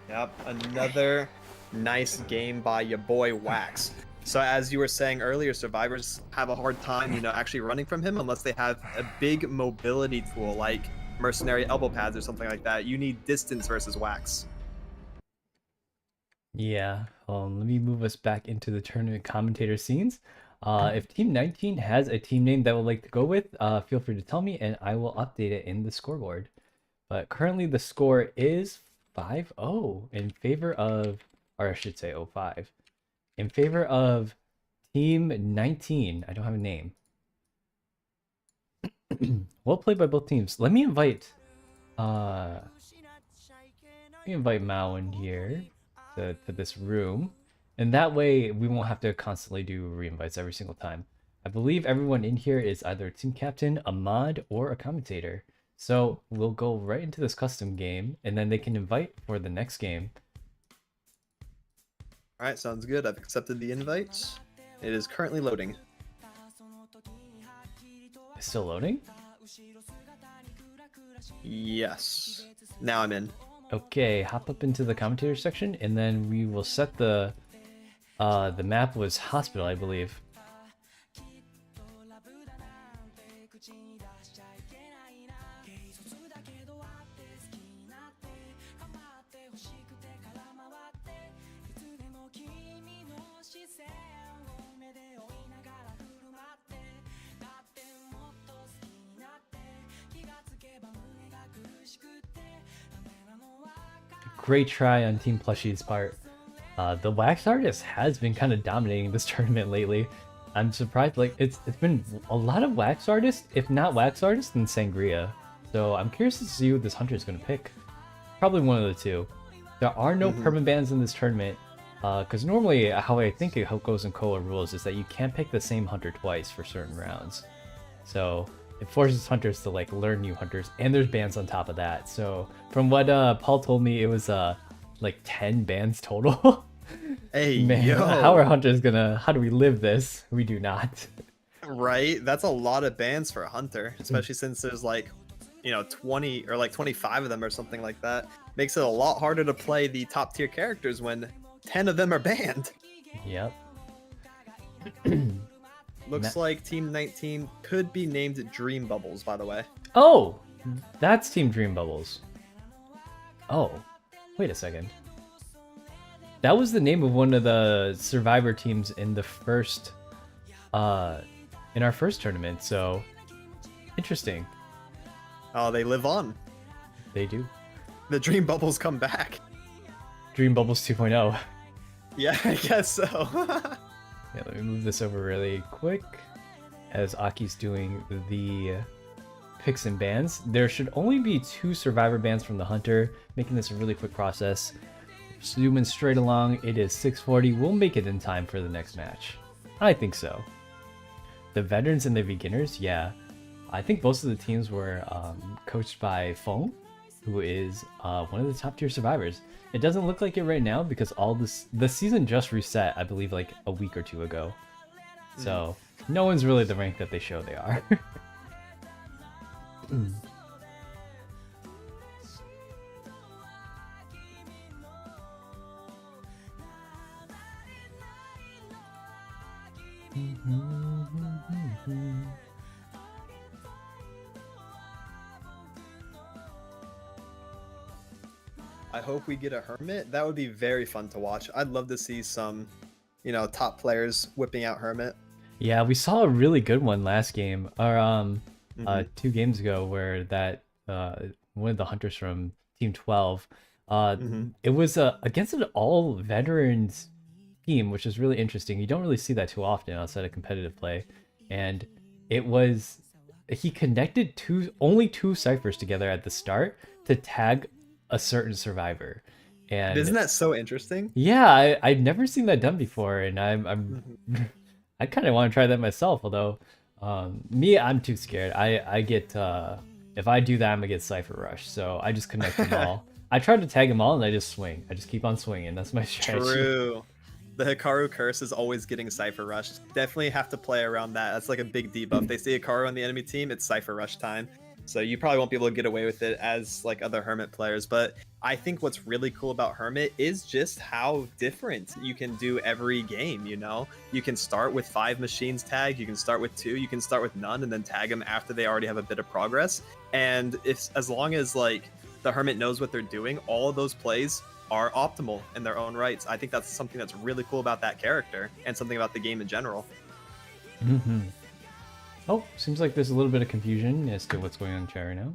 Yep, another nice game by your boy Wax. So as you were saying earlier, survivors have a hard time, actually running from him unless they have a big mobility tool like mercenary elbow pads or something like that. You need distance versus Wax. Yeah, let me move us back into the tournament commentator scenes. If Team 19 has a team name that would like to go with, feel free to tell me and I will update it in the scoreboard. But currently the score is 5-0 in favor of, or I should say 0-5, in favor of Team 19. I don't have a name. Well played by both teams. Let me invite Mao in here to this room. And that way we won't have to constantly do re-invites every single time. I believe everyone in here is either a team captain, a mod, or a commentator. So we'll go right into this custom game and then they can invite for the next game. Alright, sounds good. I've accepted the invite. It is currently loading. It's still loading? Yes. Now I'm in. Okay, hop up into the commentator section and then we will set the map was hospital, I believe. great try on Team Plushie's part. The Wax Artist has been kind of dominating this tournament lately. I'm surprised, like, it's been a lot of Wax Artists, if not Wax Artists, then Sangria. So I'm curious to see what this Hunter is going to pick. Probably one of the two. There are no permabans in this tournament, because normally how I think it goes in Cola rules is that you can't pick the same Hunter twice for certain rounds. So it forces hunters to like learn new hunters, and there's bans on top of that. So from what Paul told me, it was like 10 bans total. Hey, man, yo. how are hunters gonna? How do we live this? We do not. Right? That's a lot of bans for a hunter, especially since there's like, 20 or like 25 of them or something like that. Makes it a lot harder to play the top tier characters when 10 of them are banned. Yep. Looks like Team 19 could be named Dream Bubbles, by the way. Oh, that's Team Dream Bubbles. Oh, wait a second. That was the name of one of the Survivor teams in the first, in our first tournament. So, interesting. Oh, they live on. They do. The Dream Bubbles come back. Dream Bubbles 2.0. Yeah, I guess so. Yeah, let me move this over really quick as Aki's doing the picks and bans. There should only be 2 Survivor bans from the Hunter, making this a really quick process. Zooming straight along, it is 6:40. We'll make it in time for the next match. I think so. The veterans and the beginners, yeah. I think most of the teams were coached by Feng, who is one of the top tier survivors. It doesn't look like it right now because the season just reset, I believe, like a week or 2 ago. So no one's really the rank that they show they are. I hope we get a Hermit. That would be very fun to watch. I'd love to see some, top players whipping out Hermit. Yeah, we saw a really good one last game, or 2 games ago, where that one of the hunters from Team 12, it was against an all veterans team, which is really interesting. You don't really see that too often outside of competitive play, and he connected only 2 ciphers together at the start to tag a certain survivor. And isn't that so interesting? Yeah, I've never seen that done before, and I kind of want to try that myself. Although, I'm too scared. I get if I do that, I'm gonna get cipher rush. So I just connect them all. I try to tag them all, and I just swing. I just keep on swinging. That's my strategy. True. The Hikaru curse is always getting cipher rushed. Definitely have to play around that. That's like a big debuff. They see Hikaru on the enemy team, it's cipher rush time. So you probably won't be able to get away with it as like other Hermit players. But I think what's really cool about Hermit is just how different you can do every game, You can start with 5 machines tagged, you can start with 2, you can start with none, and then tag them after they already have a bit of progress. And as long as like the Hermit knows what they're doing, all of those plays are optimal in their own rights. I think that's something that's really cool about that character and something about the game in general. Oh, seems like there's a little bit of confusion as to what's going on in chat right now.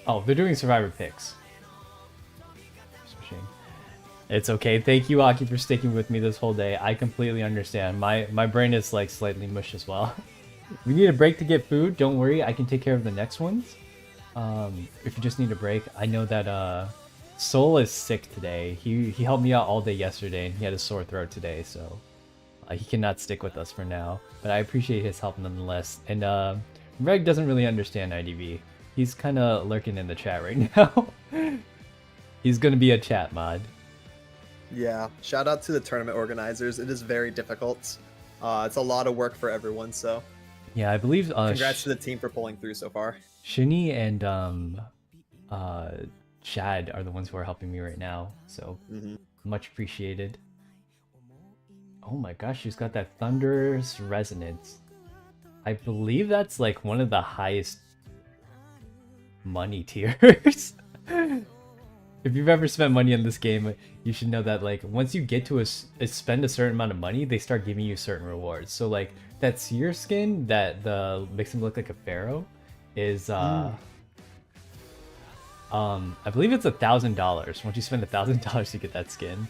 Oh, they're doing survivor picks. It's okay. Thank you, Aki, for sticking with me this whole day. I completely understand. My brain is like slightly mush as well. We need a break to get food. Don't worry, I can take care of the next ones. If you just need a break, I know that Soul is sick today. He helped me out all day yesterday, and he had a sore throat today, so he cannot stick with us for now. But I appreciate his help nonetheless. And Reg doesn't really understand IDV. He's kind of lurking in the chat right now. He's gonna be a chat mod. Yeah, shout out to the tournament organizers. It is very difficult. It's a lot of work for everyone, so yeah, I believe congrats to the team for pulling through so far. Shinny and Chad are the ones who are helping me right now, so much appreciated. Oh my gosh, she's got that thunderous resonance. I believe that's like one of the highest money tiers. If you've ever spent money on this game, you should know that like once you get to spend a certain amount of money, they start giving you certain rewards. So like that seer skin that makes him look like a pharaoh is I believe it's $1,000. Once you spend $1,000 to get that skin,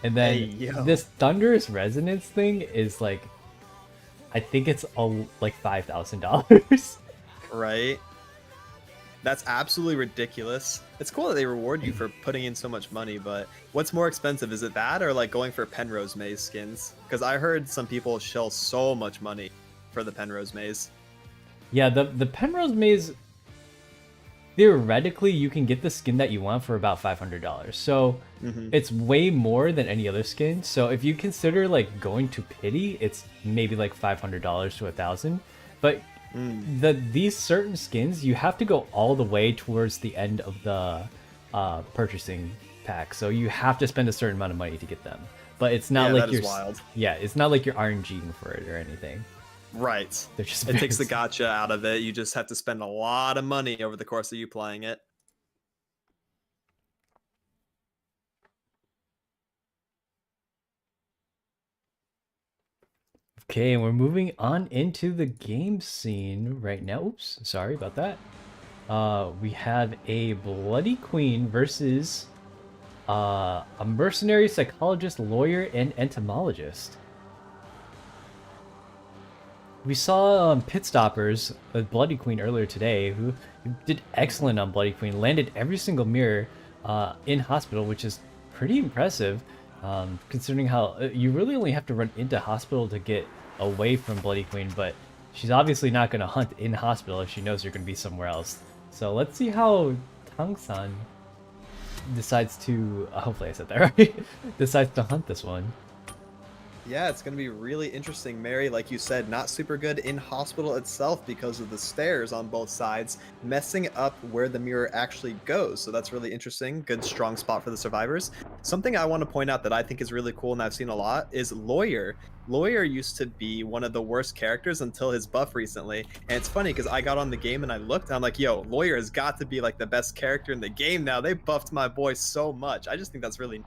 and then Hey, yo. this thunderous resonance thing is like, I think it's like $5,000. Right? That's absolutely ridiculous. It's cool that they reward you for putting in so much money, but what's more expensive? Is it that or like going for Penrose Maze skins? Because I heard some people shell so much money for the Penrose Maze. Yeah, the Penrose Maze, theoretically, you can get the skin that you want for about $500. So it's way more than any other skin. So if you consider like going to Pity, it's maybe like $500 to $1,000. But these certain skins, you have to go all the way towards the end of the purchasing pack. So you have to spend a certain amount of money to get them. But it's not like you're wild. Yeah, it's not like you're RNGing for it or anything. Right. They're just It takes the gotcha out of it. You just have to spend a lot of money over the course of you playing it. Okay, and we're moving on into the game scene right now. Oops, sorry about that. We have a Bloody Queen versus a mercenary, psychologist, lawyer, and entomologist. We saw Pit Stoppers with Bloody Queen earlier today, who did excellent on Bloody Queen, landed every single mirror in hospital, which is pretty impressive, considering how you really only have to run into hospital to get away from Bloody Queen, but she's obviously not going to hunt in hospital if she knows you're going to be somewhere else. So let's see how Tang-san decides to, hopefully I said that right, decides to hunt this one. Yeah, it's going to be really interesting. Mary, like you said, not super good in hospital itself because of the stairs on both sides, messing up where the mirror actually goes. So that's really interesting. Good, strong spot for the survivors. Something I want to point out that I think is really cool and I've seen a lot is Lawyer. Lawyer used to be one of the worst characters until his buff recently. And it's funny because I got on the game and I looked and I'm like, yo, Lawyer has got to be like the best character in the game now. They buffed my boy so much. I just think that's really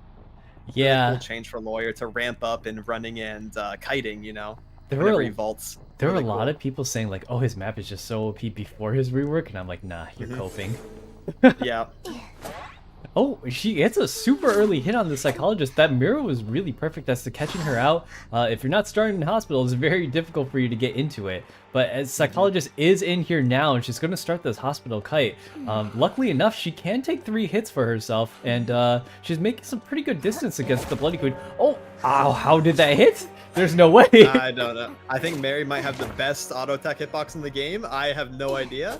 Yeah, really cool change for Lawyer to ramp up in running and kiting, you know, there whenever were he vaults. there were Really a lot cool. of people saying like, oh, his map is just so OP before his rework, and I'm like, nah, you're coping. Yeah. Oh, she hits a super early hit on the psychologist. That mirror was really perfect as to catching her out. If you're not starting in hospital, it's very difficult for you to get into it. But as psychologist is in here now, and she's going to start this hospital kite. Luckily enough, she can take 3 hits for herself, and she's making some pretty good distance against the Bloody Queen. Oh, ow, how did that hit? There's no way. I don't know. I think Mary might have the best auto attack hitbox in the game. I have no idea.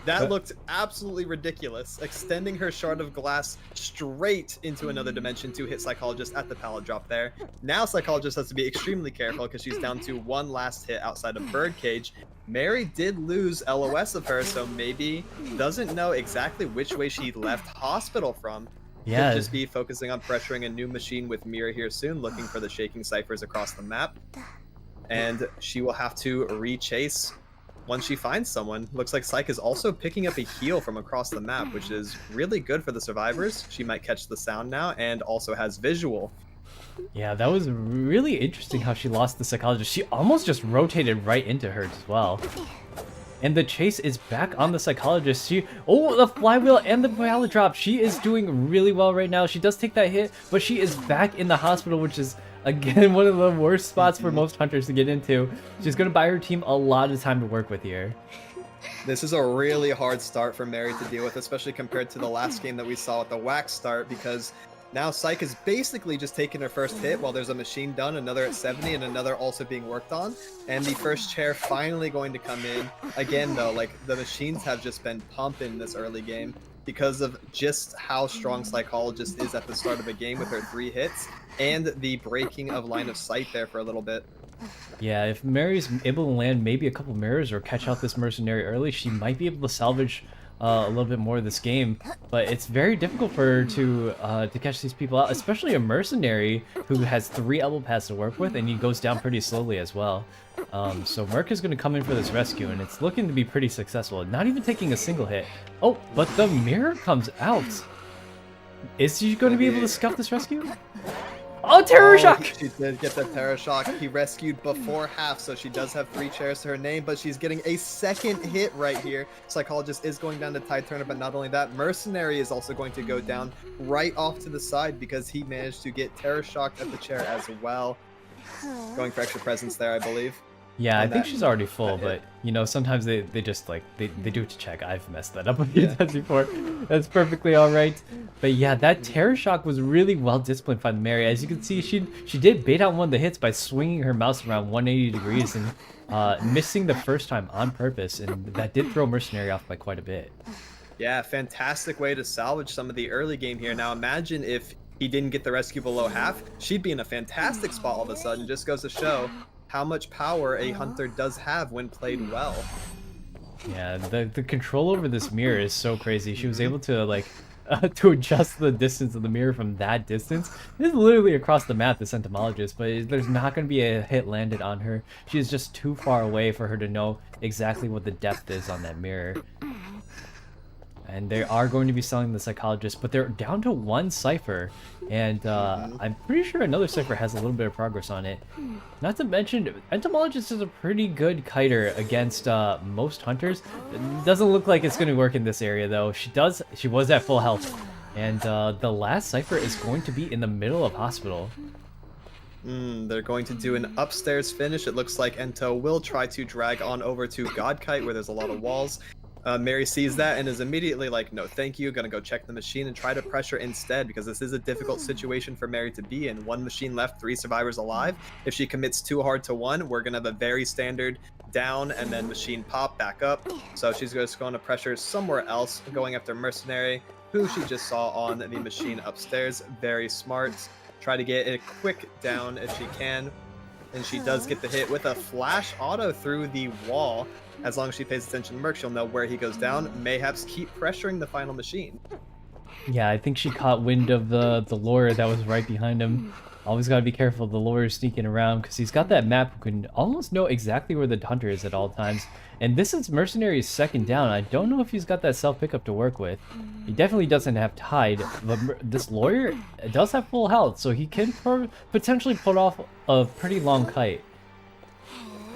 That looked absolutely ridiculous, extending her shard of glass straight into another dimension to hit Psychologist at the pallet drop there. Now Psychologist has to be extremely careful because she's down to 1 last hit outside of Birdcage. Mary did lose LOS of her, so maybe doesn't know exactly which way she left hospital from. Yeah. Could just be focusing on pressuring a new machine with Mira here soon, looking for the shaking ciphers across the map. And she will have to re-chase once she finds someone. Looks like Psyche is also picking up a heal from across the map, which is really good for the survivors. She might catch the sound now and also has visual. Yeah, that was really interesting how she lost the psychologist. She almost just rotated right into her as well. And the chase is back on the psychologist. Oh, the flywheel and the pallet drop. She is doing really well right now. She does take that hit, but she is back in the hospital, which is, again, one of the worst spots for most hunters to get into. She's going to buy her team a lot of time to work with here. This is a really hard start for Mary to deal with, especially compared to the last game that we saw at the wax start, because now Psyche is basically just taking her first hit while there's a machine done, another at 70, and another also being worked on. And the first chair finally going to come in. Again, though, like, the machines have just been pumping this early game because of just how strong Psychologist is at the start of a game with her 3 hits and the breaking of line of sight there for a little bit. Yeah, if Mary's able to land maybe a couple mirrors or catch out this mercenary early, she might be able to salvage a little bit more of this game, but it's very difficult for her to catch these people out, especially a mercenary who has 3 elbow pads to work with, and he goes down pretty slowly as well. So Merc is going to come in for this rescue, and it's looking to be pretty successful, not even taking a single hit. Oh, but the mirror comes out. Is she going to be able to scuff this rescue? Oh, terror shock! She did get the terror shock. He rescued before half, so she does have 3 chairs to her name, but she's getting a second hit right here. Psychologist is going down to Tide Turner, but not only that, Mercenary is also going to go down right off to the side because he managed to get terror shocked at the chair as well. Going for extra presence there, I believe. Yeah, I And think that- she's already full, that but hit. you know, sometimes they just like they do it to check. I've messed that up a few Yeah. times before. That's perfectly alright. But yeah, that terror shock was really well disciplined by Mary. As you can see, she did bait out one of the hits by swinging her mouse around 180 degrees and missing the first time on purpose, and that did throw Mercenary off by quite a bit. Yeah, fantastic way to salvage some of the early game here. Now imagine if he didn't get the rescue below half, she'd be in a fantastic spot all of a sudden. Just goes to show how much power a hunter does have when played well. Yeah, the control over this mirror is so crazy. She was able to like to adjust the distance of the mirror from that distance. It's literally across the map, this entomologist, but there's not going to be a hit landed on her. She is just too far away for her to know exactly what the depth is on that mirror. And they are going to be selling the psychologist, but they're down to 1 cipher, and I'm pretty sure another cipher has a little bit of progress on it. Not to mention, entomologist is a pretty good kiter against most hunters. It doesn't look like it's going to work in this area though. She was at full health, and the last cipher is going to be in the middle of hospital. They're going to do an upstairs finish. It looks like Ento will try to drag on over to Godkite where there's a lot of walls. Mary sees that and is immediately like, no thank you, gonna go check the machine and try to pressure instead because this is a difficult situation for Mary to be in. 1 machine left, 3 survivors alive. If she commits too hard to one, we're gonna have a very standard down and then machine pop back up. So she's just going to pressure somewhere else, going after Mercenary, who she just saw on the machine upstairs. Very smart. Try to get a quick down if she can. And she does get the hit with a flash auto through the wall. As long as she pays attention to Merc, she'll know where he goes down. Mayhaps keep pressuring the final machine. Yeah, I think she caught wind of the lawyer that was right behind him. Always gotta be careful of the lawyer sneaking around because he's got that map who can almost know exactly where the hunter is at all times. And this is Mercenary's second down. I don't know if he's got that self pickup to work with. He definitely doesn't have Tide, but this lawyer does have full health, so he can potentially put off a pretty long kite.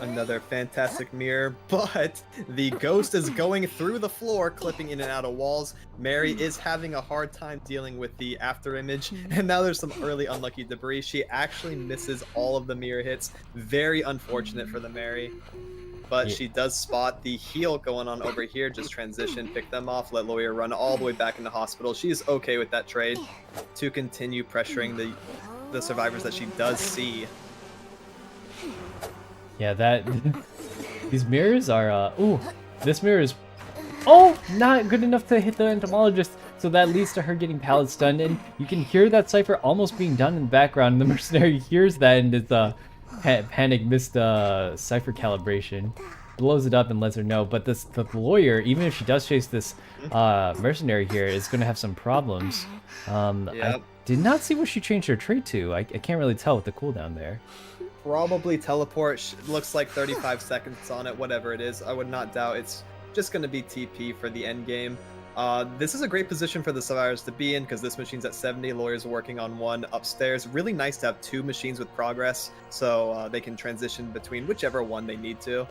Another fantastic mirror, but the ghost is going through the floor, clipping in and out of walls. Mary is having a hard time dealing with the after image, and now there's some early unlucky debris. She actually misses all of the mirror hits. Very unfortunate for the Mary. But she does spot the heal going on over here. Just transition, pick them off, let Lawyer run all the way back into hospital. She's okay with that trade to continue pressuring the survivors that she does see. Yeah, these mirrors are, ooh, this mirror is, oh, not good enough to hit the entomologist, so that leads to her getting pallet stunned, and you can hear that cipher almost being done in the background, and the mercenary hears that, and it's, panic missed, cipher calibration, blows it up and lets her know, but the lawyer, even if she does chase this, mercenary here, is gonna have some problems. I did not see what she changed her trait to. I can't really tell with the cooldown there. Probably teleport. Looks like 35 seconds on it, whatever it is. I would not doubt it's just going to be TP for the end game. This is a great position for the survivors to be in because this machine's at 70. Lawyers working on one upstairs. Really nice to have 2 machines with progress so they can transition between whichever one they need to.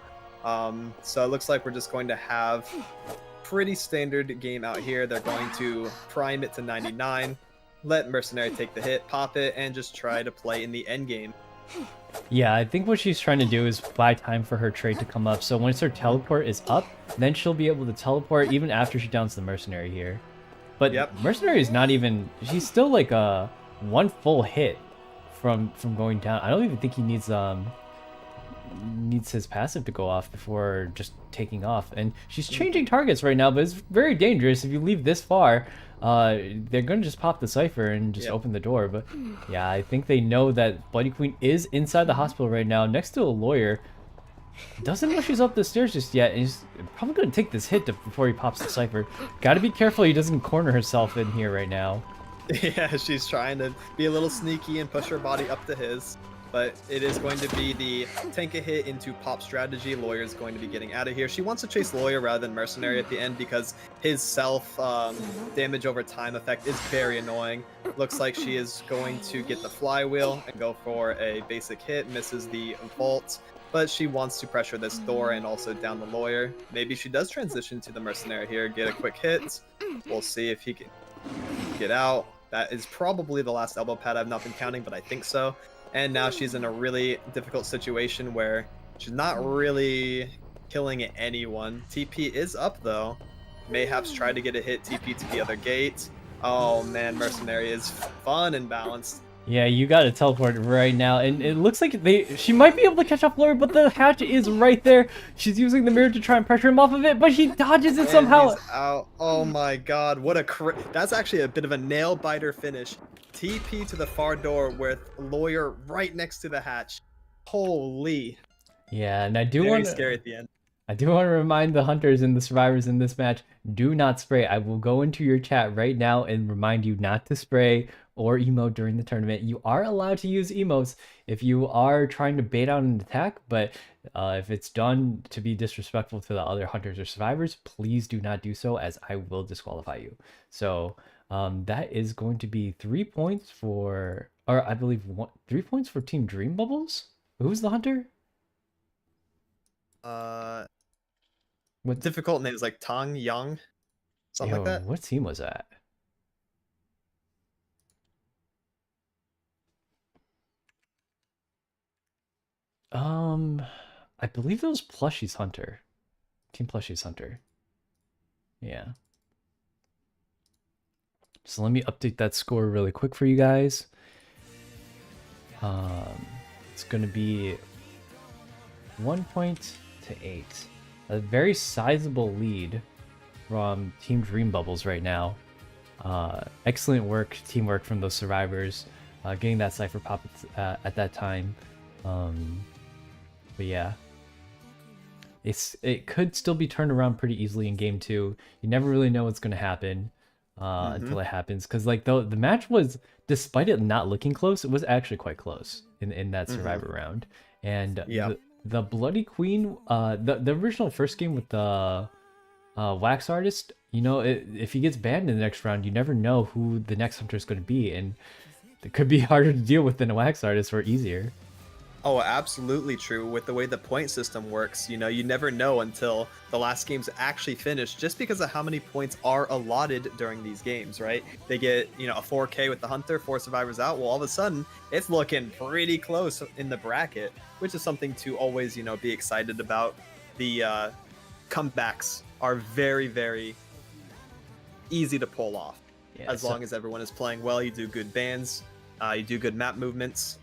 So it looks like we're just going to have pretty standard game out here. They're going to prime it to 99, let Mercenary take the hit, pop it, and just try to play in the end game. Yeah, I think what she's trying to do is buy time for her trait to come up. So once her teleport is up, then she'll be able to teleport even after she downs the mercenary here. But mercenary is not even, she's still like a 1 full hit from going down. I don't even think he needs his passive to go off before just taking off. And she's changing targets right now, but it's very dangerous. If you leave this far, they're gonna just pop the cipher and just open the door. But yeah, I think they know that Bloody Queen is inside the hospital right now, next to a lawyer. Doesn't know she's up the stairs just yet, and he's probably gonna take this hit before he pops the cipher. Gotta be careful he doesn't corner herself in here right now. Yeah, she's trying to be a little sneaky and push her body up to his. but it is going to be the tank a hit into pop strategy. Lawyer's going to be getting out of here. She wants to chase Lawyer rather than Mercenary at the end because his self damage over time effect is very annoying. Looks like she is going to get the flywheel and go for a basic hit, misses the vault, but she wants to pressure this door and also down the Lawyer. Maybe she does transition to the Mercenary here, get a quick hit. We'll see if he can get out. That is probably the last elbow pad. I've not been counting, but I think so. And now she's in a really difficult situation where she's not really killing anyone. TP is up, though. Mayhaps tried to get a hit TP to the other gate. Oh, man, Mercenary is fun and balanced. Yeah, you gotta teleport right now, and it looks like she might be able to catch up Lawyer, but the hatch is right there. She's using the mirror to try and pressure him off of it, but he dodges it somehow. He's out. Oh my god, what a that's actually a bit of a nail biter finish. TP to the far door with Lawyer right next to the hatch. Holy. Yeah, and I do Very want scary at the end. I do want to remind the hunters and the survivors in this match, do not spray. I will go into your chat right now and remind you not to spray or emote during the tournament. You are allowed to use emotes if you are trying to bait out an attack, but if it's done to be disrespectful to the other hunters or survivors, please do not do so, as I will disqualify you. So that is going to be 3 points for, or I believe 3 points for Team Dream Bubbles. Who's the hunter? What difficult names like Tang Yang, something like that. What team was that? I believe it was Plushy's Hunter. Team Plushy's Hunter. Yeah. So let me update that score really quick for you guys. It's gonna be 1 point to 8. A very sizable lead from Team Dream Bubbles right now. Excellent work, teamwork from those survivors, getting that Cypher pop at that time. But yeah, it could still be turned around pretty easily in game 2. You never really know what's gonna happen until it happens, because like the match was, despite it not looking close, it was actually quite close in that survivor round. And the Bloody Queen, the original first game with the Wax Artist, you know, if he gets banned in the next round, you never know who the next hunter is going to be, and it could be harder to deal with than a Wax Artist, or easier. Oh, absolutely true. With the way the point system works, you know, you never know until the last game's actually finished, just because of how many points are allotted during these games, right? They get, you know, a 4K with the hunter, 4 survivors out. Well, all of a sudden, it's looking pretty close in the bracket, which is something to always, you know, be excited about. The comebacks are very, very easy to pull off. Yeah, as long as everyone is playing well, you do good bans, you do good map movements.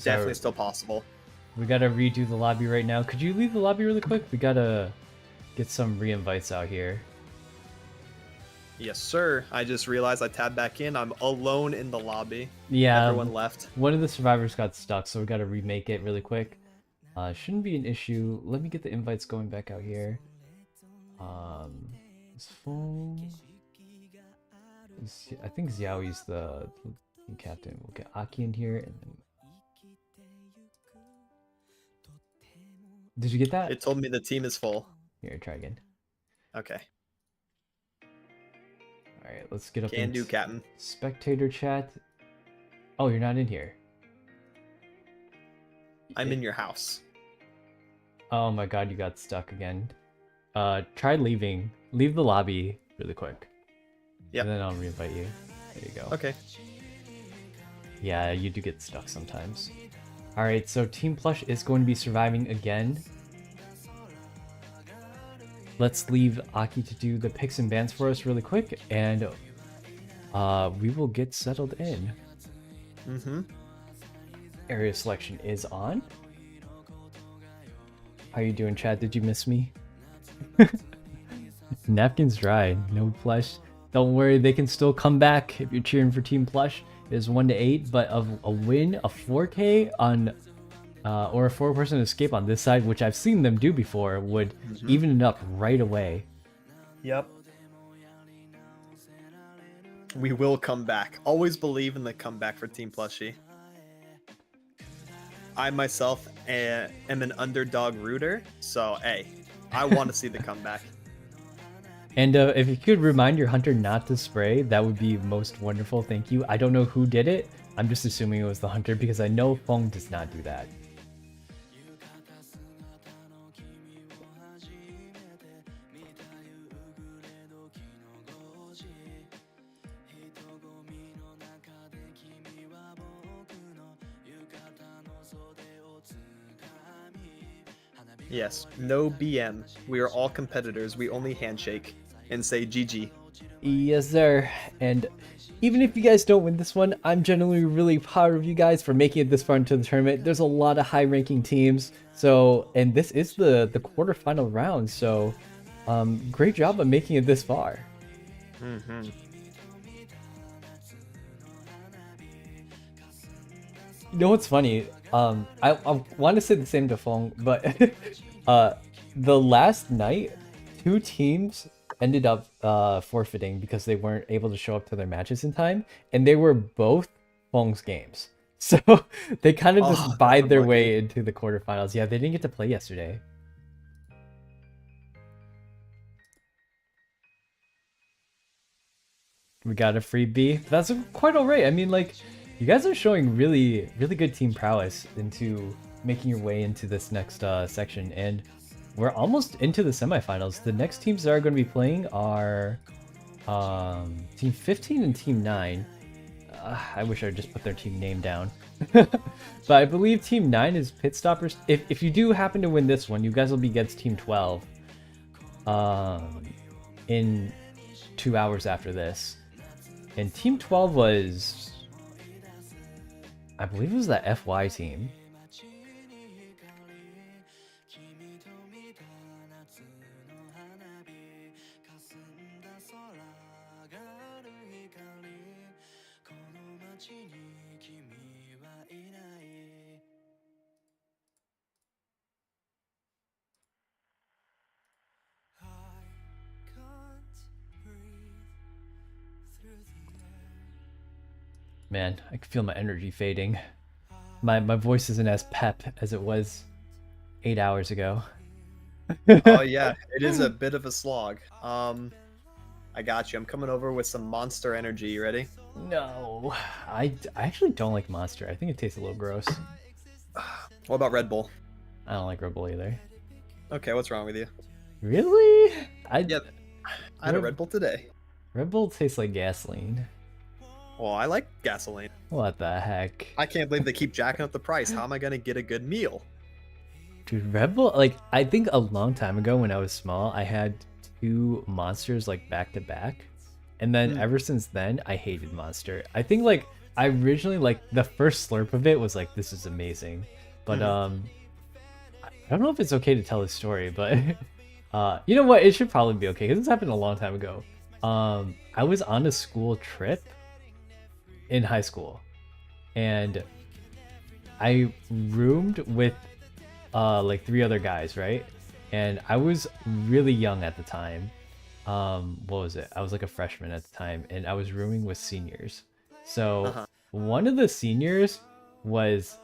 Definitely still possible. We gotta redo the lobby right now. Could you leave the lobby really quick? We gotta get some re-invites out here. Yes, sir. I just realized I tabbed back in. I'm alone in the lobby. Yeah. Everyone left. One of the survivors got stuck, so we gotta remake it really quick. Shouldn't be an issue. Let me get the invites going back out here. It's full. I think Xiaoi's the captain. We'll get Aki in here, and then. Did you get that? It told me the team is full. Here, try again. Okay. Alright, let's get up Can do, Captain. Spectator chat. Oh, you're not in here. I'm in your house. Oh my god, you got stuck again. Try leaving. Leave the lobby really quick. Yeah. And then I'll reinvite you. There you go. Okay. Yeah, you do get stuck sometimes. Alright, so Team Plush is going to be surviving again. Let's leave Aki to do the picks and bans for us really quick, and we will get settled in. Area selection is on. How you doing, Chad? Did you miss me? Napkins dry, no Plush. Don't worry, they can still come back if you're cheering for Team Plush. It is 1 to 8, but of a win, a 4K on, or a 4-person escape on this side, which I've seen them do before, would even it up right away. Yep. We will come back. Always believe in the comeback for Team Plushy. I myself am an underdog rooter, so hey, I want to see the comeback. And if you could remind your hunter not to spray, that would be most wonderful. Thank you. I don't know who did it. I'm just assuming it was the hunter because I know Feng does not do that. Yes, no BM. We are all competitors. We only handshake and say GG. Yes, sir. And even if you guys don't win this one, I'm genuinely really proud of you guys for making it this far into the tournament. There's a lot of high-ranking teams. So, and this is the quarterfinal round. So, great job of making it this far. Mm-hmm. You know what's funny? I want to say the same to Feng, but the last night, 2 teams ended up forfeiting because they weren't able to show up to their matches in time, and they were both Feng's games. So they kind of just bide their way into the quarterfinals. Yeah, they didn't get to play yesterday. We got a free B. That's quite alright. I mean, like, you guys are showing really, really good team prowess into making your way into this next section, and we're almost into the semifinals. The next teams that are going to be playing are Team 15 and Team 9. I wish I would just put their team name down. But I believe Team 9 is Pit Stoppers. If you do happen to win this one, you guys will be against Team 12 in 2 hours after this. And Team 12 was, I believe it was that FY team. Man, I can feel my energy fading. My voice isn't as pep as it was 8 hours ago. Oh yeah, it is a bit of a slog. I got you. I'm coming over with some Monster Energy. You ready? No, I actually don't like Monster. I think it tastes a little gross. What about Red Bull? I don't like Red Bull either. Okay, what's wrong with you? Really? I had a Red Bull today. Red Bull tastes like gasoline. Well, I like gasoline. What the heck? I can't believe they keep jacking up the price. How am I gonna get a good meal? Dude, Red Bull, like, I think a long time ago when I was small, I had 2 Monsters, like, back to back. And then ever since then, I hated Monster. I think, like, I originally, like, the first slurp of it was like, this is amazing. But, I don't know if it's okay to tell this story, but, you know what? It should probably be okay, because this happened a long time ago. I was on a school trip in high school, and I roomed with like 3 other guys, right? And I was really young at the time. What was it? I was like a freshman at the time, and I was rooming with seniors. So one of the seniors was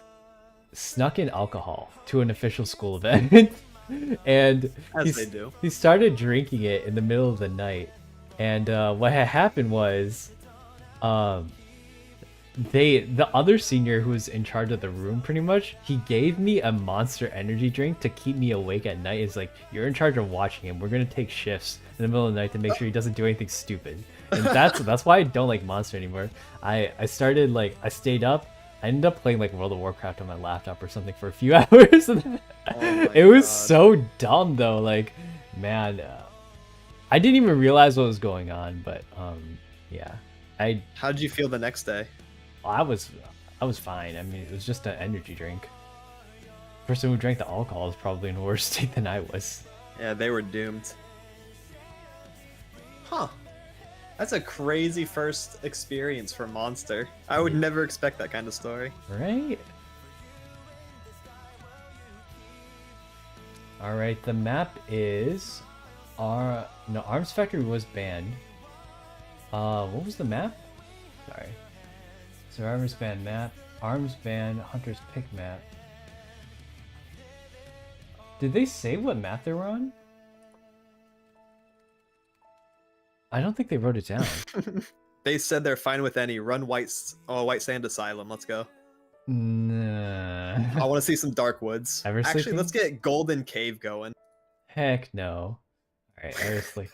snuck in alcohol to an official school event. And he started drinking it in the middle of the night. And what had happened was the other senior who was in charge of the room, pretty much, he gave me a Monster Energy drink to keep me awake at night. It's like, you're in charge of watching him. We're gonna take shifts in the middle of the night to make sure he doesn't do anything stupid. And that's why I don't like Monster anymore. I started, like, I stayed up. I ended up playing like World of Warcraft on my laptop or something for a few hours. It was so dumb though. Like, man, I didn't even realize what was going on. But yeah, How did you feel the next day? I was fine. I mean, it was just an energy drink. The person who drank the alcohol was probably in a worse state than I was. Yeah, they were doomed. Huh. That's a crazy first experience for Monster. I would never expect that kind of story. Right? Alright, the map is... Arms Factory was banned. What was the map? Sorry. So Arms ban map, Arms ban, Hunter's Pick map. Did they say what map they were on? I don't think they wrote it down. They said they're fine with any. Run White Sand Asylum. Let's go. Nah. I want to see some Dark Woods. Ever Actually, sleeping? let's get Golden Cave going. Heck no. Alright, honestly.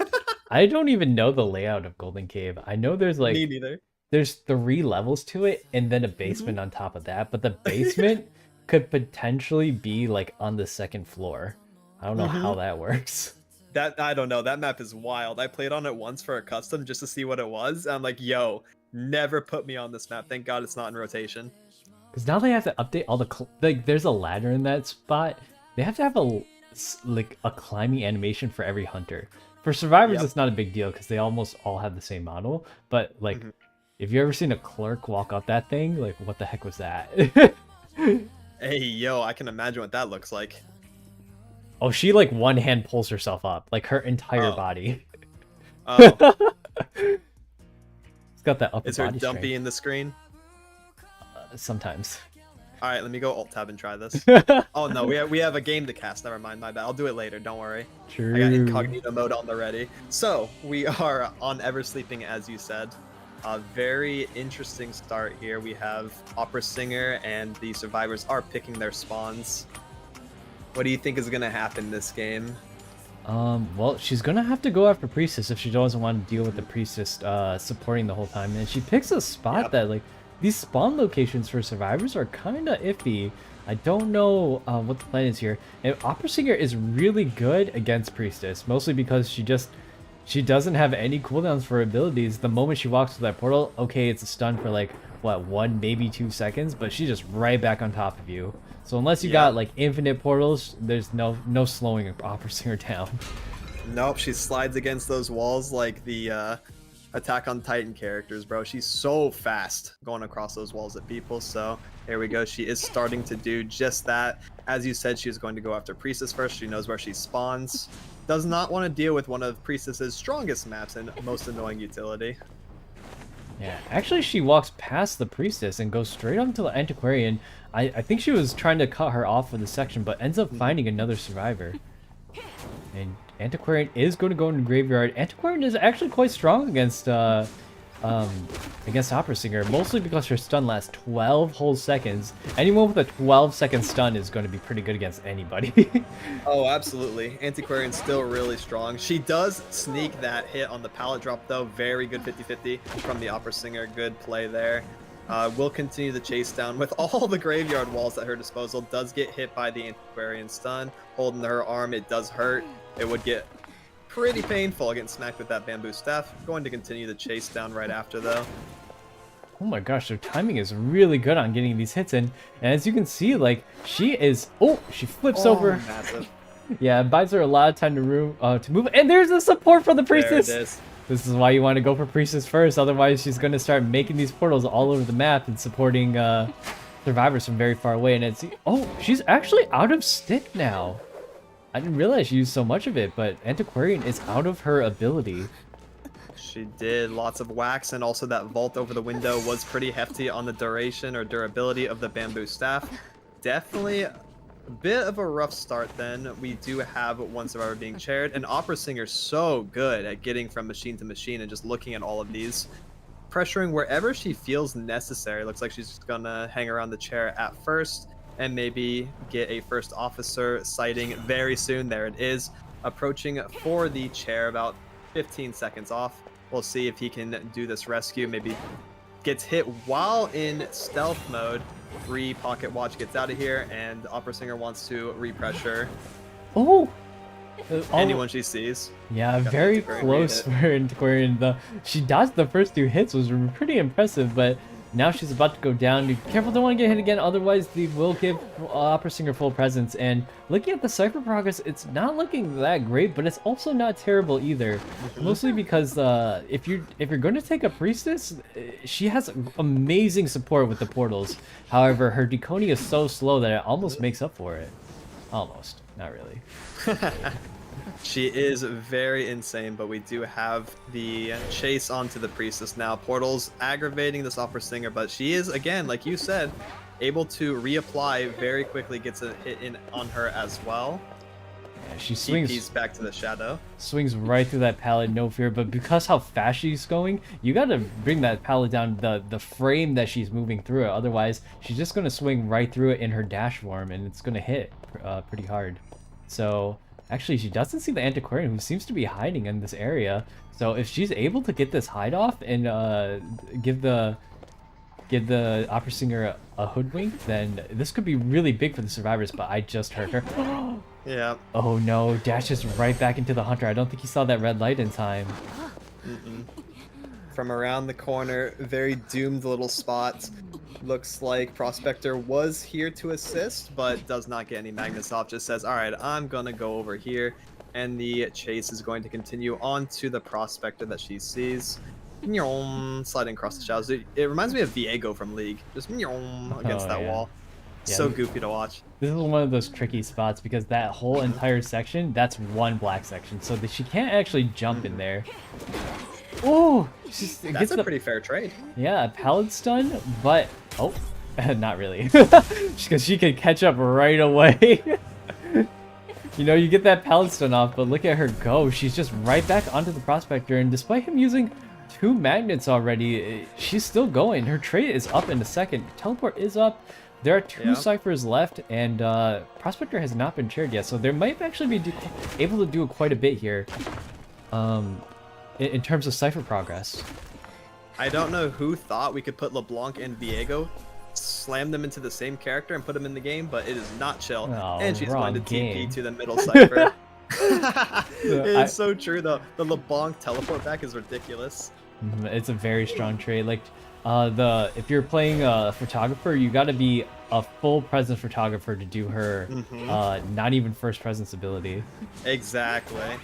I don't even know the layout of Golden Cave. I know there's like Me neither. there's 3 levels to it and then a basement on top of that, but the basement could potentially be like on the 2nd floor. I don't know how that works. That I don't know. That map is wild. I played on it once for a custom just to see what it was. And I'm like, yo, never put me on this map. Thank God it's not in rotation. Because now they have to update all the like. There's a ladder in that spot. They have to have a climbing animation for every hunter. For survivors, it's not a big deal because they almost all have the same model. But like, if you ever seen a clerk walk up that thing, like, what the heck was that? Hey, yo, I can imagine what that looks like. Oh, she like one hand pulls herself up, like her entire body. Oh, It's got that upper is her body dumpy strength. in the screen? Sometimes. All right, let me go alt tab and try this. Oh no, we have a game to cast. Never mind, my bad. I'll do it later. Don't worry. True. I got incognito mode on the ready. So we are on Ever Sleeping, as you said. A very interesting start here. We have Opera Singer and the survivors are picking their spawns. What do you think is gonna happen this game? Well, she's gonna have to go after Priestess if she doesn't want to deal with the Priestess supporting the whole time. And she picks a spot that, like, these spawn locations for survivors are kind of iffy. I don't know what the plan is here. And Opera Singer is really good against Priestess, mostly because she doesn't have any cooldowns for abilities. The moment she walks through that portal, okay, it's a stun for like, what, 1, maybe 2 seconds, but she's just right back on top of you. So unless you got like infinite portals, there's no slowing Opera Singer down. Nope, she slides against those walls like the Attack on Titan characters, bro. She's so fast going across those walls at people. So here we go. She is starting to do just that. As you said, she is going to go after Priestess first. She knows where she spawns. Does not want to deal with one of Priestess's strongest maps and most annoying utility. Yeah, actually she walks past the Priestess and goes straight onto the Antiquarian. I think she was trying to cut her off for the section, but ends up finding another survivor. And Antiquarian is going to go into Graveyard. Antiquarian is actually quite strong against Opera Singer, mostly because her stun lasts 12 whole seconds. Anyone with a 12-second stun is going to be pretty good against anybody. Oh, absolutely. Antiquarian's still really strong. She does sneak that hit on the pallet drop, though. Very good 50-50 from the Opera Singer. Good play there. Will continue the chase down with all the graveyard walls at her disposal. Does get hit by the Antiquarian stun. Holding her arm, it does hurt. It would get pretty painful getting smacked with that bamboo staff. Going to continue the chase down right after, though. Oh my gosh, their timing is really good on getting these hits in. And as you can see, like, she flips over. Massive. Yeah, it buys her a lot of time to move. And there's the support for the Priestess! There it is. This is why you want to go for Priestess first, otherwise she's going to start making these portals all over the map and supporting survivors from very far away. And she's actually out of stick now. I didn't realize she used so much of it, but Antiquarian is out of her ability. She did lots of wax, and also that vault over the window was pretty hefty on the duration or durability of the bamboo staff. Definitely a bit of a rough start then. We do have one survivor being chaired, and Opera Singer so good at getting from machine to machine and just looking at all of these. Pressuring wherever she feels necessary. Looks like she's just gonna hang around the chair at first and maybe get a first officer sighting very soon. There it is, approaching for the chair, about 15 seconds off. We'll see if he can do this rescue. Maybe gets hit while in stealth mode. Free pocket watch gets out of here, and Opera Singer wants to repressure anyone she sees. Yeah, Got very Antiquarian close for Antiquarian. She dodged the first 2 hits, was pretty impressive, but now she's about to go down. Be careful, don't want to get hit again, otherwise they will give Opera Singer full presence. And looking at the Cypher progress, it's not looking that great, but it's also not terrible either. Mostly because if you're going to take a Priestess, she has amazing support with the portals. However, her Deconia is so slow that it almost makes up for it. Almost, not really. She is very insane, but we do have the chase onto the Priestess now. Portals aggravating this Opera Singer, but she is, again, like you said, able to reapply very quickly, gets a hit in on her as well. Yeah, she swings. TP's back to the shadow. Swings right through that pallet, no fear. But because how fast she's going, you gotta bring that pallet down the frame that she's moving through it. Otherwise, she's just gonna swing right through it in her dash form, and it's gonna hit pretty hard. So actually, she doesn't see the antiquarian, who seems to be hiding in this area. So if she's able to get this hide off and give the opera singer a hoodwink, then this could be really big for the survivors. But I just heard her. Yeah. Oh no, dashes right back into the hunter. I don't think he saw that red light in time. From around the corner, very doomed little spot. Looks like Prospector was here to assist, but does not get any magnets off. Just says, all right, I'm going to go over here. And the chase is going to continue on to the Prospector that she sees. Sliding across the shadows. It reminds me of Viego from League. Just against that wall. Yeah, So goofy to watch. This is one of those tricky spots because that whole entire section, that's one black section. So that she can't actually jump in there. Oh, That's a pretty fair trade. Yeah, a pallet stun, but oh, not really, because she can catch up right away. You know, you get that pallet stun off, but look at her go. She's just right back onto the Prospector, and despite him using 2 magnets already, she's still going. Her trait is up in a second. Teleport is up. There are 2 ciphers left, and Prospector has not been chaired yet, so there might actually be able to do quite a bit here. In terms of cipher progress. I don't know who thought we could put LeBlanc and Viego, slam them into the same character and put them in the game, but it is not chill. Oh, and she's going to game. TP to the middle cipher. It's so true though. The LeBlanc teleport back is ridiculous. It's a very strong trait. Like if you're playing a photographer, you got to be a full presence photographer to do her not even first presence ability. Exactly.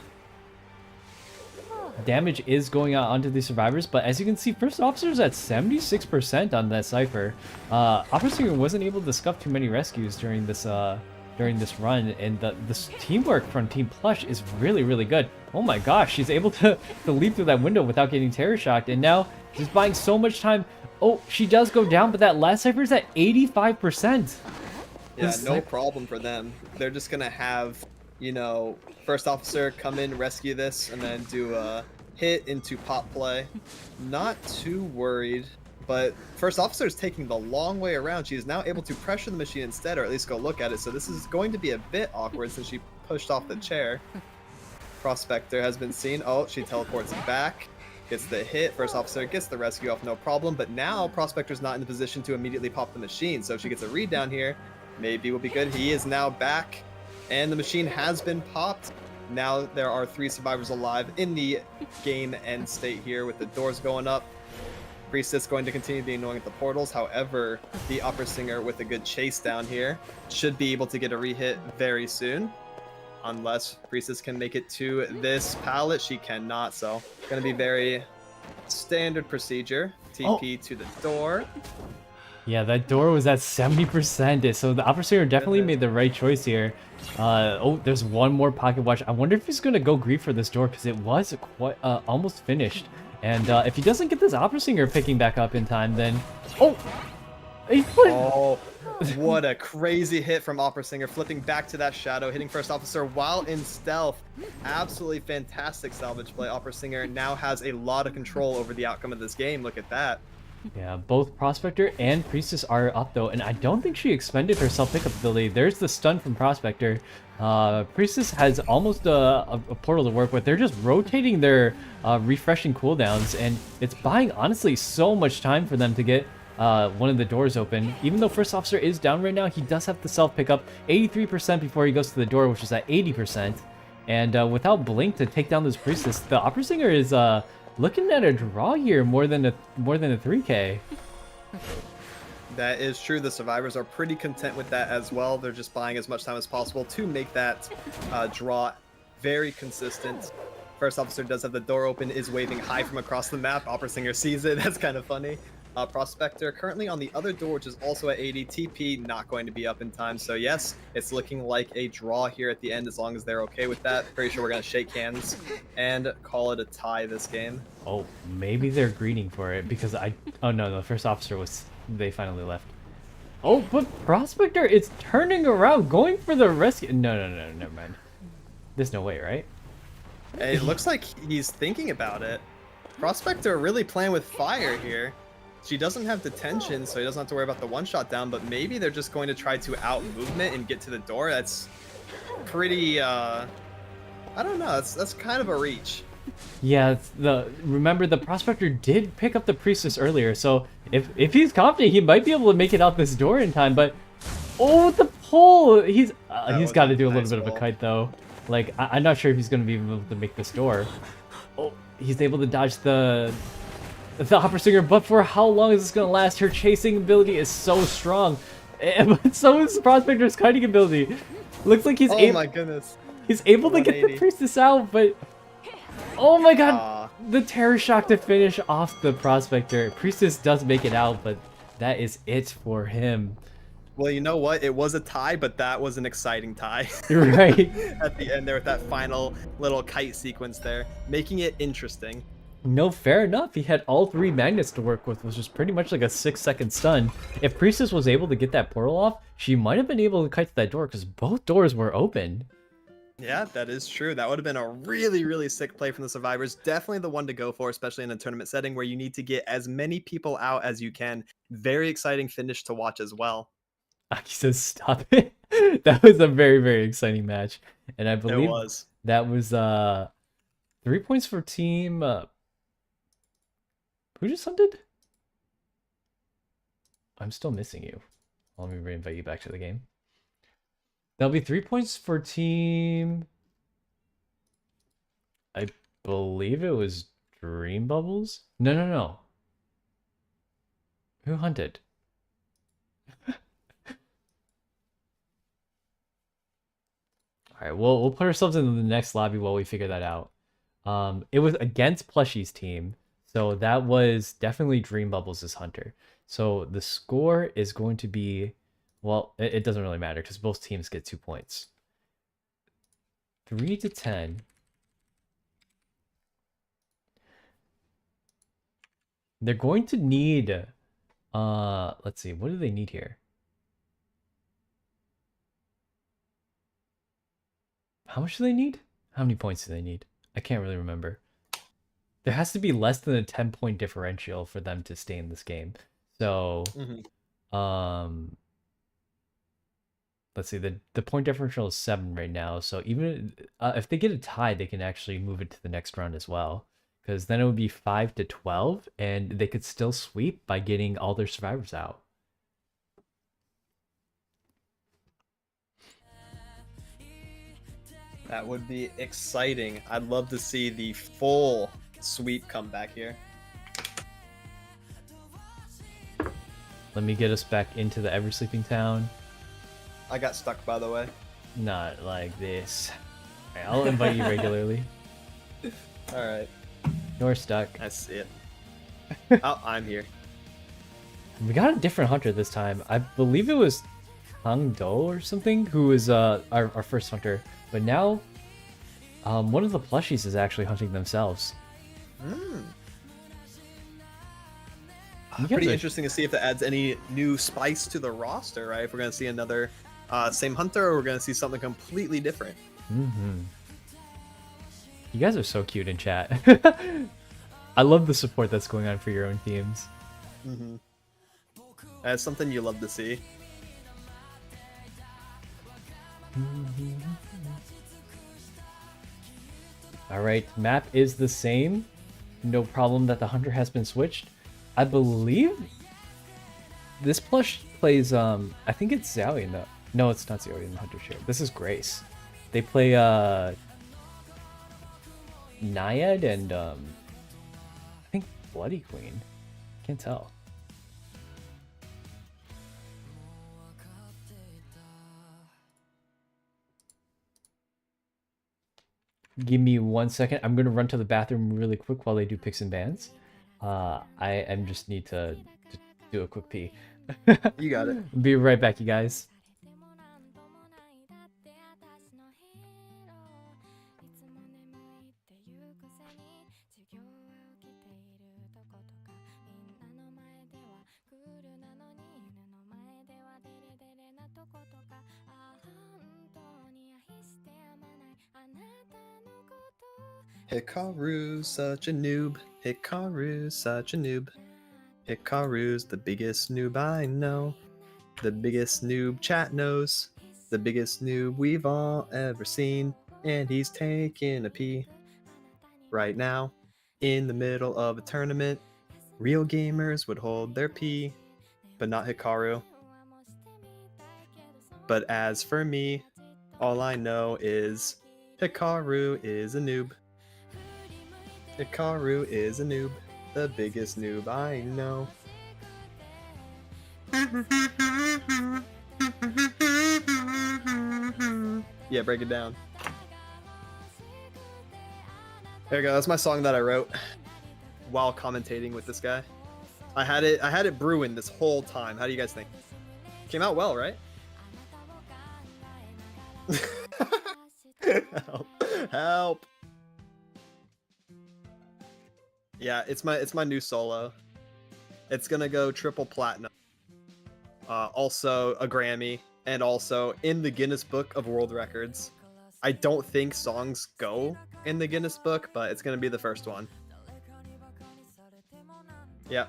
Damage is going out onto the survivors, but as you can see, first officer's at 76% on that cipher. Opera Singer wasn't able to scuff too many rescues during this run, and this teamwork from Team Plush is really, really good. Oh my gosh, she's able to leap through that window without getting terror shocked, and now she's buying so much time. Oh, she does go down, but that last cipher is at 85%. Yeah, no problem for them. They're just gonna have, you know, first officer come in, rescue this, and then do a hit into pop play. Not too worried, but first officer is taking the long way around. She is now able to pressure the machine instead, or at least go look at it. So this is going to be a bit awkward since she pushed off the chair. Prospector has been seen. Oh, she teleports back. Gets the hit. First officer gets the rescue off, no problem. But now Prospector's not in the position to immediately pop the machine. So if she gets a read down here, maybe will be good. He is now back. And the machine has been popped. Now there are 3 survivors alive in the game end state here with the doors going up. Priestess going to continue being annoying at the portals. However, the Opera Singer with a good chase down here should be able to get a re-hit very soon. Unless Priestess can make it to this pallet. She cannot, so going to be very standard procedure. TP to the door. Yeah, that door was at 70%, so the Opera Singer definitely made the right choice here. Oh, there's one more pocket watch. I wonder if he's gonna go grief for this door because it was quite almost finished. And if he doesn't get this Opera Singer picking back up in time, then Oh, what a crazy hit from Opera Singer, flipping back to that shadow, hitting first officer while in stealth. Absolutely fantastic salvage play. Opera Singer now has a lot of control over the outcome of this game. Look at that. Yeah, both Prospector and Priestess are up though, and I don't think she expended her self-pickup ability. There's the stun from Prospector. Priestess has almost a portal to work with. They're just rotating their refreshing cooldowns, and it's buying, honestly, so much time for them to get one of the doors open. Even though First Officer is down right now, he does have the self-pickup 83% before he goes to the door, which is at 80%. And without Blink to take down this Priestess, the Opera Singer is looking at a draw here more than a 3K. That is true. The survivors are pretty content with that as well. They're just buying as much time as possible to make that draw very consistent. First officer does have the door open, is waving high from across the map. Opera Singer sees it. That's kind of funny. Prospector currently on the other door, which is also at 80. TP not going to be up in time. So yes, it's looking like a draw here at the end as long as they're okay with that. Pretty sure we're going to shake hands and call it a tie this game. Oh, maybe they're greeting for it because oh no, the First Officer they finally left. Oh, but Prospector is turning around, going for the rescue. No, never mind. There's no way, right? It looks like he's thinking about it. Prospector really playing with fire here. She doesn't have detention, so he doesn't have to worry about the one-shot down, but maybe they're just going to try to out-movement and get to the door. That's pretty, I don't know, that's kind of a reach. Yeah, remember the prospector did pick up the priestess earlier, so if he's confident, he might be able to make it out this door in time. But oh, the pull! He's got to do a little bit of a kite though. Like I'm not sure if he's gonna be able to make this door. Oh, he's able to dodge the opera singer, but for how long is this gonna last? Her chasing ability is so strong, but so is prospector's kiting ability. Looks like he's Oh my goodness. He's able to get the priestess out, but oh my god, the terror shock to finish off the prospector. Priestess does make it out, but that is it for him. Well, you know what? It was a tie, but that was an exciting tie. Right. At the end there with that final little kite sequence there, making it interesting. No, fair enough. He had all 3 magnets to work with, which was pretty much like a 6-second stun. If Priestess was able to get that portal off, she might have been able to kite to that door because both doors were open. Yeah, that is true. That would have been a really, really sick play from the survivors. Definitely the one to go for, especially in a tournament setting where you need to get as many people out as you can. Very exciting finish to watch as well. Aki says, "Stop it." That was a very, very exciting match, and I believe that was 3 points for team. Who just hunted? I'm still missing you. Let me reinvite you back to the game. That'll be 3 points for team. I believe it was Dream Bubbles. No. Who hunted? All right, we'll put ourselves into the next lobby while we figure that out. It was against Plushie's team, so that was definitely Dream Bubbles' Hunter. So the score is going to be, well, it doesn't really matter because both teams get 2 points. 3-10. They're going to need, let's see, what do they need here? How much do they need? How many points do they need? I can't really remember. There has to be less than a 10-point differential for them to stay in this game. So, let's see, the point differential is 7 right now. So even if they get a tie, they can actually move it to the next round as well. Because then it would be 5-12, and they could still sweep by getting all their survivors out. That would be exciting. I'd love to see the full sweep come back here. Let me get us back into the Ever Sleeping Town. I got stuck, by the way. Not like this. Right, I'll invite you regularly. Alright. You're stuck. I see it. Oh, I'm here. We got a different hunter this time. I believe it was Hang Do or something, who was our first hunter. But now, one of the plushies is actually hunting themselves. Pretty interesting to see if that adds any new spice to the roster, right? If we're going to see another same hunter, or we're going to see something completely different. You guys are so cute in chat. I love the support that's going on for your own teams. That's something you love to see. Alright, map is the same. No problem that the hunter has been switched. I believe this plush plays, I think it's Zowie in the... No, it's not Zowie in the hunter share. This is Grace. They play, Naiad and, I think Bloody Queen. Can't tell. Give me 1 second. I'm gonna run to the bathroom really quick while they do picks and bans. I just need to do a quick pee. You got it. Be right back, you guys. Hikaru's such a noob. Hikaru's such a noob. Hikaru's the biggest noob I know. The biggest noob chat knows. The biggest noob we've all ever seen. And he's taking a pee right now in the middle of a tournament. Real gamers would hold their pee, but not Hikaru. But as for me, all I know is Hikaru is a noob. Hikaru is a noob, the biggest noob I know. Yeah, break it down. There you go. That's my song that I wrote while commentating with this guy. I had it brewing this whole time. How do you guys think? Came out well, right? Help. Yeah, it's my new solo. It's gonna go triple platinum. Also a Grammy, and also in the Guinness Book of World Records. I don't think songs go in the Guinness Book, but it's gonna be the first one. Yeah.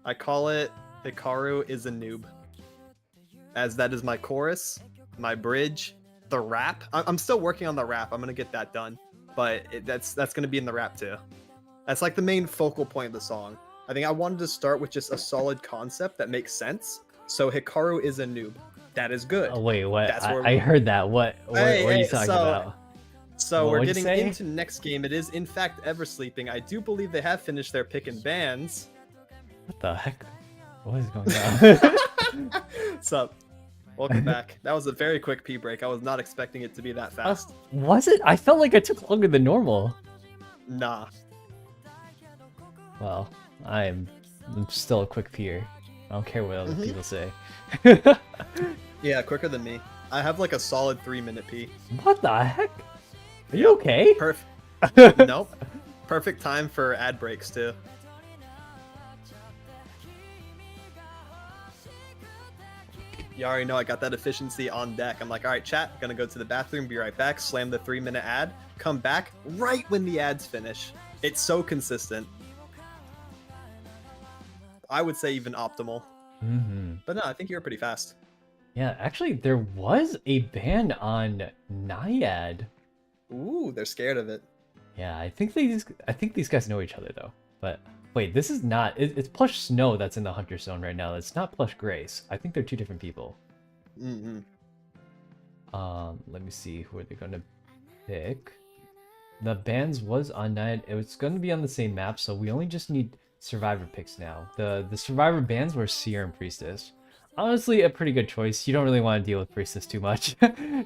I call it Hikaru is a noob. As that is my chorus, my bridge, the rap. I'm still working on the rap. I'm gonna get that done, but that's gonna be in the rap too. That's like the main focal point of the song. I think I wanted to start with just a solid concept that makes sense. So Hikaru is a noob. That is good. Oh, wait, what? That's where I heard that. What are you talking about? So What we're would you getting say? into next game. It is in fact Eversleeping. I do believe they have finished their pick and bans. What the heck? What is going on? What's up? Welcome back. That was a very quick pee break. I was not expecting it to be that fast. Was it? I felt like it took longer than normal. Nah. Well, I'm still a quick peer. I don't care what other people say. Yeah, quicker than me. I have like a solid 3-minute pee. What the heck? Are you okay? Nope. Perfect time for ad breaks too. You already know I got that efficiency on deck. I'm like, all right, chat, gonna go to the bathroom, be right back, slam the 3-minute ad, come back right when the ads finish. It's so consistent. I would say even optimal. But no, I think you're pretty fast. Yeah, actually, there was a ban on Naiad. Ooh, they're scared of it. Yeah, I think these guys know each other though. But wait, this is not. It's Plush Snow that's in the Hunter Zone right now. It's not Plush Grace. I think they're two different people. Let me see who are they gonna pick. The bans was on Naiad. It was gonna be on the same map, so we only just need Survivor picks now. The Survivor bans were Seer and Priestess. Honestly, a pretty good choice. You don't really want to deal with Priestess too much.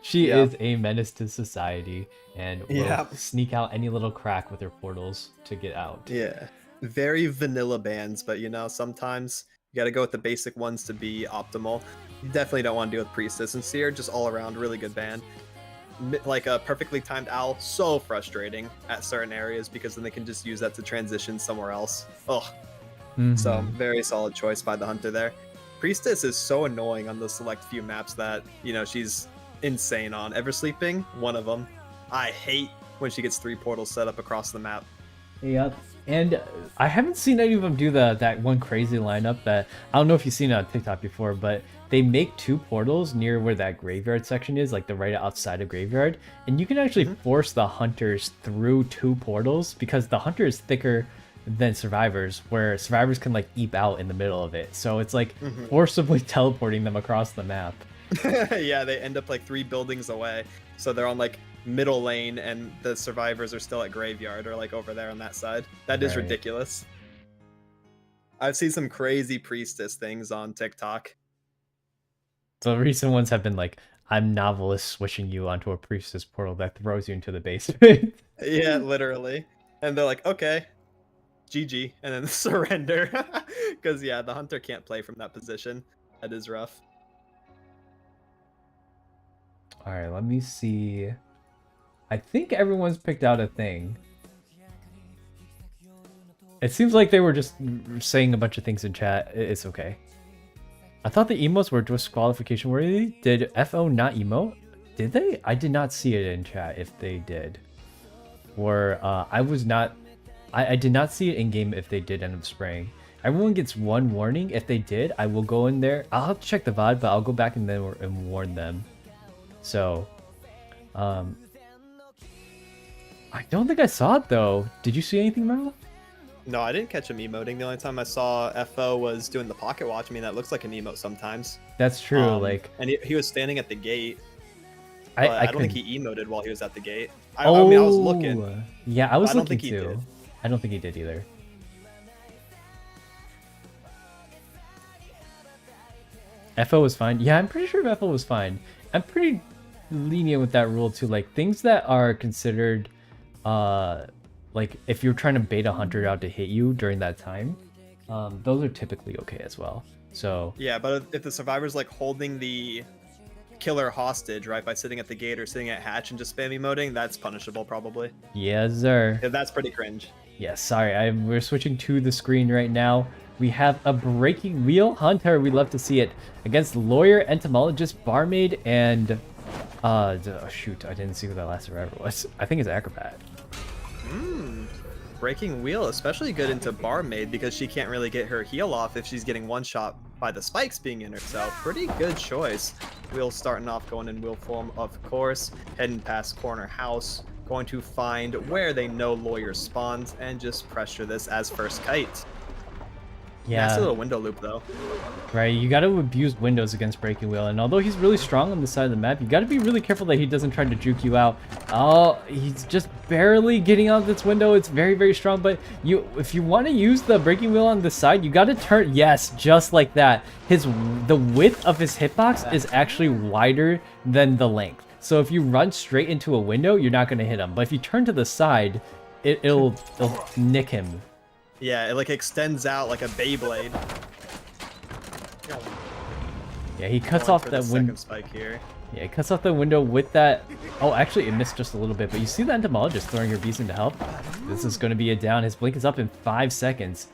She is a menace to society and will sneak out any little crack with her portals to get out. Yeah. Very vanilla bans, but you know, sometimes you gotta go with the basic ones to be optimal. You definitely don't want to deal with Priestess and Seer, just all around really good ban. Like a perfectly timed owl, so frustrating at certain areas because then they can just use that to transition somewhere else. Ugh. So very solid choice by the Hunter there. Priestess is so annoying on those select few maps that, you know, she's insane on. Eversleeping, one of them. I hate when she gets 3 portals set up across the map. Yep. And I haven't seen any of them do that one crazy lineup that, I don't know if you've seen it on TikTok before, but they make 2 portals near where that graveyard section is, like the right outside of graveyard, and you can actually force the hunters through 2 portals because the hunter is thicker than survivors, where survivors can like eep out in the middle of it. So it's like forcibly teleporting them across the map. Yeah, they end up like 3 buildings away. So they're on like middle lane and the survivors are still at graveyard or like over there on that side. That is ridiculous. I've seen some crazy Priestess things on TikTok. So recent ones have been like, I'm novelist switching you onto a Priestess portal that throws you into the basement. Yeah, literally. And they're like, okay, GG, and then surrender. Because yeah, the hunter can't play from that position. That is rough. Alright, let me see. I think everyone's picked out a thing. It seems like they were just saying a bunch of things in chat. It's okay. I thought the emotes were disqualification worthy. Did FO not emote? Did they? I did not see it in chat if they did. where I did not see it in game if they did end up spraying. Everyone gets one warning. If they did, I will go in there. I'll have to check the VOD, but I'll go back and warn them. So, I don't think I saw it though. Did you see anything, Mel? No, I didn't catch him emoting. The only time I saw FO was doing the pocket watch. I mean, that looks like an emote sometimes. That's true. And he was standing at the gate. I don't think he emoted while he was at the gate. I mean, I was looking. Yeah, I was don't looking think he too. did. I don't think he did either. FO was fine. Yeah, I'm pretty sure FO was fine. I'm pretty lenient with that rule too. Like things that are considered, like if you're trying to bait a hunter out to hit you during that time, those are typically okay as well. So yeah, but if the survivor's like holding the killer hostage, right, by sitting at the gate or sitting at hatch and just spam emoting, that's punishable probably. Yes, sir. Yeah, that's pretty cringe. Yeah, sorry. We're switching to the screen right now. We have a breaking wheel hunter. We love to see it against lawyer, entomologist, barmaid, and shoot, I didn't see what that last survivor was. I think it's acrobat. Breaking wheel, especially good into barmaid because she can't really get her heal off if she's getting one shot by the spikes being in herself. Pretty good choice. Wheel starting off going in wheel form, of course, heading past corner house, going to find where they know lawyer spawns and just pressure this as first kite. Yeah, Nice little window loop though. Right, you got to abuse windows against breaking wheel, and although he's really strong on the side of the map, you got to be really careful that he doesn't try to juke you out. Oh, he's just barely getting out this window. It's very, very strong, but if you want to use the breaking wheel on the side, you got to turn. Yes, just like that. The width of his hitbox is actually wider than the length. So if you run straight into a window, you're not going to hit him. But if you turn to the side, it'll nick him. Yeah, it like extends out like a Beyblade. Yeah, he cuts off that window. Spike here. Yeah, he cuts off the window with that. Oh, actually, it missed just a little bit. But you see the entomologist throwing her bees in to help. This is going to be a down. His blink is up in 5 seconds.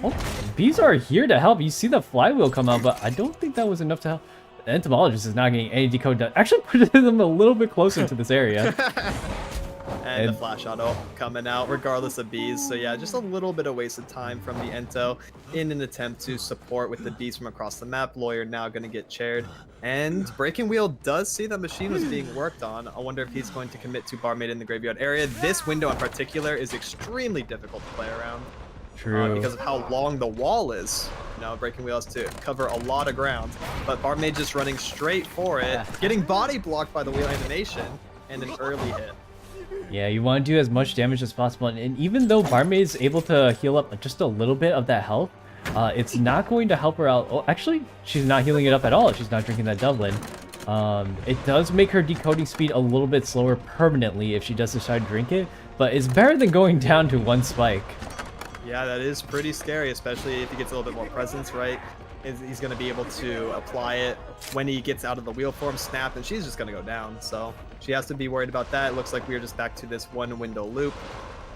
Oh, bees are here to help. You see the flywheel come out, but I don't think that was enough to help. The entomologist is not getting any decode done. Actually, put them a little bit closer to this area. And the flash auto coming out regardless of bees. So yeah, just a little bit of wasted time from the Ento in an attempt to support with the bees from across the map. Lawyer now going to get chaired. And Breaking Wheel does see that machine was being worked on. I wonder if he's going to commit to barmaid in the graveyard area. This window in particular is extremely difficult to play around. True. Because of how long the wall is. You know, Breaking Wheel has to cover a lot of ground. But barmaid just running straight for it. Getting body blocked by the wheel animation and an early hit. Yeah, you want to do as much damage as possible, and even though barmaid is able to heal up just a little bit of that health, it's not going to help her out. Oh, actually, she's not healing it up at all. She's not drinking that Dublin. It does make her decoding speed a little bit slower permanently if she does decide to drink it, but it's better than going down to 1 spike. Yeah, that is pretty scary, especially if he gets a little bit more presence, right? He's going to be able to apply it when he gets out of the wheel form, snap, and she's just going to go down. So she has to be worried about that. It looks like we're just back to this one window loop.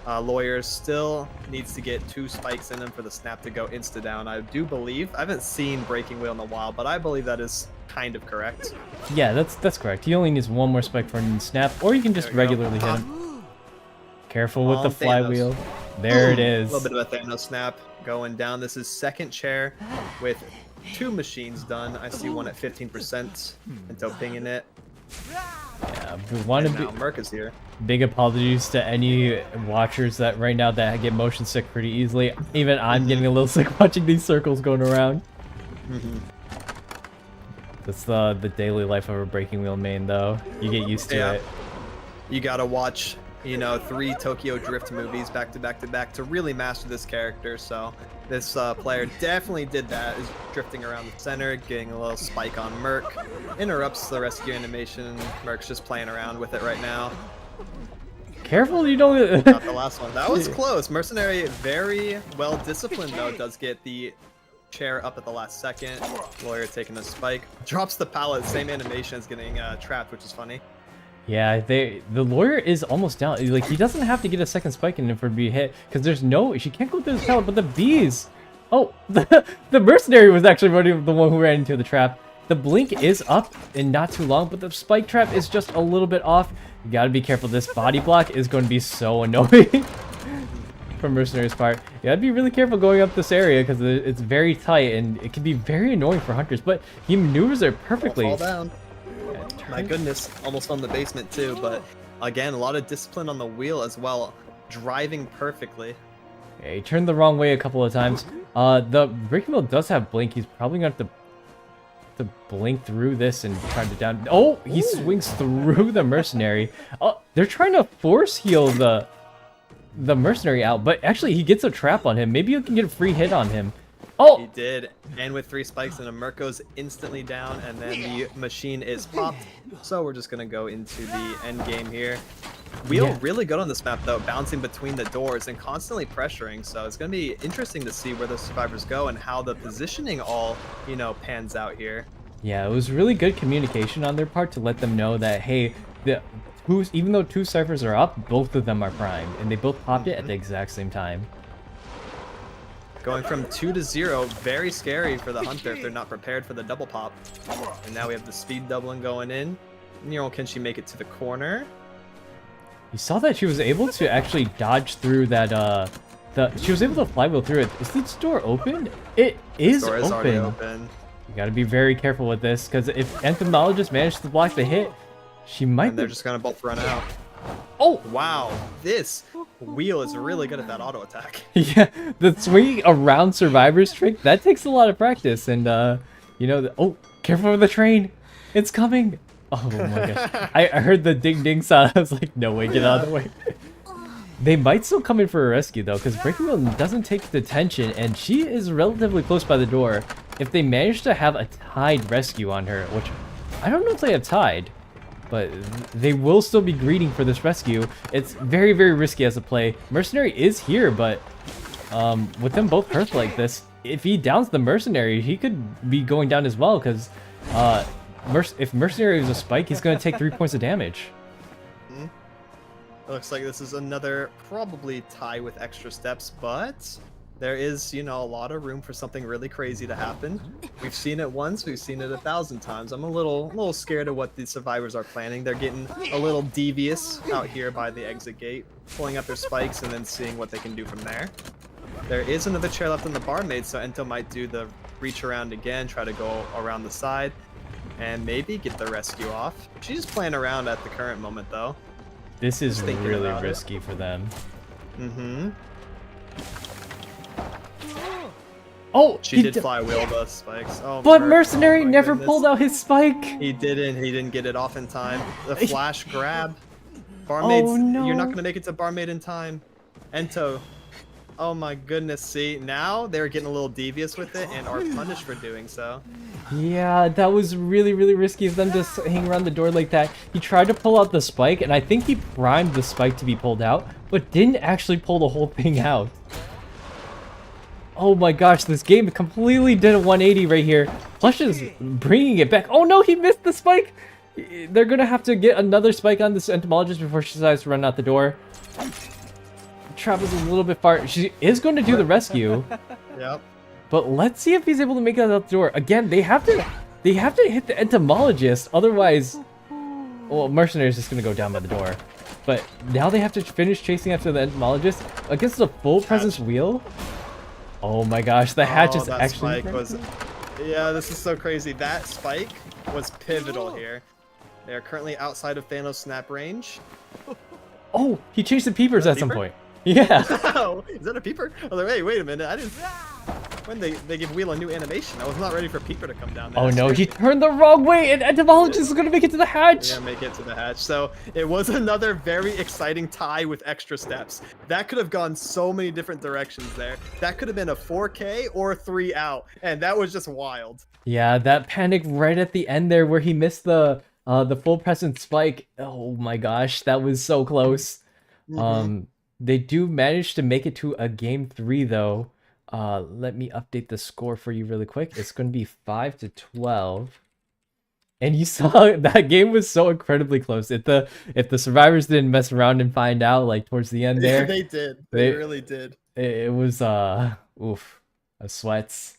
Lawyer still needs to get 2 spikes in him for the snap to go insta-down. I do believe, I haven't seen Breaking Wheel in a while, but I believe that is kind of correct. Yeah, that's correct. He only needs 1 more spike for a snap, or you can just regularly hit him. Careful with the flywheel. There it is. A little bit of a Thanos snap going down. This is second chair with 2 machines done. I see one at 15%. Into pinging it. Yeah, we want to be. Merc is here. Big apologies to any watchers that right now that get motion sick pretty easily. Even I'm getting a little sick watching these circles going around. That's the daily life of a Breaking Wheel main, though. You get used to it. You gotta watch, you know, 3 Tokyo Drift movies back to back to back to really master this character. So this player definitely did that. Is drifting around the center, getting a little spike on Merc, interrupts the rescue animation. Merc's just playing around with it right now. Careful, you don't. Not the last one. That was close. Mercenary, very well disciplined though. Does get the chair up at the last second. Lawyer taking a spike. Drops the pallet. Same animation as getting trapped, which is funny. Yeah, the lawyer is almost down. Like, he doesn't have to get a second spike in him for to be hit, because there's no, she can't go through this pallet, but the bees. Oh, the mercenary was actually the one who ran into the trap. The blink is up in not too long, but the spike trap is just a little bit off. You gotta be careful. This body block is going to be so annoying from Mercenary's part. You gotta be really careful going up this area because it's very tight and it can be very annoying for hunters, but he maneuvers there perfectly. Fall down. My goodness, almost on the basement too, but again, a lot of discipline on the wheel as well, driving perfectly. Yeah, he turned the wrong way a couple of times. The braking wheel does have blink. He's probably gonna have to blink through this and try to down. Oh, he swings through the mercenary. Oh, they're trying to force heal the mercenary out, but actually he gets a trap on him. Maybe you can get a free hit on him. Oh, He did, and with 3 spikes and a Mirko's instantly down, and then the machine is popped. So we're just gonna go into the end game here. Wheel Yeah. really good on this map though, bouncing between the doors and constantly pressuring. So it's gonna be interesting to see where the survivors go and how the positioning all, you know, pans out here. yeah, it was really good communication on their part to let them know that, hey, even though 2 ciphers are up, both of them are primed, and they both popped it at the exact same time. Going from 2 to 0, very scary for the hunter if they're not prepared for the double pop. And now we have the speed doubling going in. You know, can she make it to the corner? You saw that she was able to actually dodge through that, she was able to flywheel through it. Is this door open? It is Door open. is already open. You gotta be very careful with this, because if Entomologist manages to block the hit, she might And they're just gonna both run out. Oh! Wow, this wheel is really good at that auto attack. Yeah, the swinging around survivors trick, that takes a lot of practice, and, you know, oh, careful with the train! It's coming! Oh my gosh. I heard the ding-ding sound, I was like, no way, get out of the way. They might still come in for a rescue, though, because Breaking Wheel doesn't take the tension, and she is relatively close by the door. If they manage to have a tied rescue on her, which I don't know if they have tied, but they will still be greeting for this rescue. It's very, very risky as a play. Mercenary is here, but with them both hurt like this, if he downs the Mercenary, he could be going down as well, because if Mercenary is a spike, he's going to take 3 points of damage. It looks like this is another probably tie with extra steps, but there is, you know, a lot of room for something really crazy to happen. We've seen it once, we've seen it 1,000 times. I'm a little scared of what the survivors are planning. They're getting a little devious out here by the exit gate, pulling up their spikes and then seeing what they can do from there. There is another chair left in the barmaid, so Ento might do the reach around again, try to go around the side, and maybe get the rescue off. She's just playing around at the current moment, though. This is Just thinking really about it. risky for them. Mm-hmm. Oh, She did flywheel the spikes. Oh, but Merc, Mercenary oh my never goodness. pulled out his spike. He didn't get it off in time. The flash grab. Barmaid's, Oh, no. You're not gonna make it to barmaid in time. Ento. Oh my goodness, see, now they're getting a little devious with it and are punished for doing so. Yeah, that was really, really risky of them to hang around the door like that. He tried to pull out the spike, and I think he primed the spike to be pulled out, but didn't actually pull the whole thing out. Oh my gosh, this game completely did a 180 right here. Plush is bringing it back. Oh no, he missed the spike! They're gonna have to get another spike on this Entomologist before she decides to run out the door. Travels a little bit far. She is going to do the rescue. Yep. But let's see if he's able to make it out the door. Again, they have to hit the Entomologist, otherwise, well, Mercenary is just gonna go down by the door. But now they have to finish chasing after the Entomologist against the full presence wheel. Oh my gosh, the hatch is that actually. spike was, yeah, this is so crazy. That spike was pivotal here. They are currently outside of Thanos snap range. Oh, he changed the peepers at some peeper? point. Yeah. Oh, is that a peeper? I was like, hey, wait a minute. I didn't. When they give Wheel a new animation, I was not ready for peeper to come down. Oh no, he turned the wrong way, and Entomologist is gonna make it to the hatch. Yeah, make it to the hatch. So it was another very exciting tie with extra steps. That could have gone so many different directions there. That could have been a 4K or 3 out, and that was just wild. Yeah, that panic right at the end there where he missed the full presence spike. Oh my gosh, that was so close. They do manage to make it to a game 3 though. Let me update the score for you really quick. It's going to be 5-12. And you saw that game was so incredibly close. If the survivors didn't mess around and find out like towards the end there, They did. They really did. it was oof, sweats.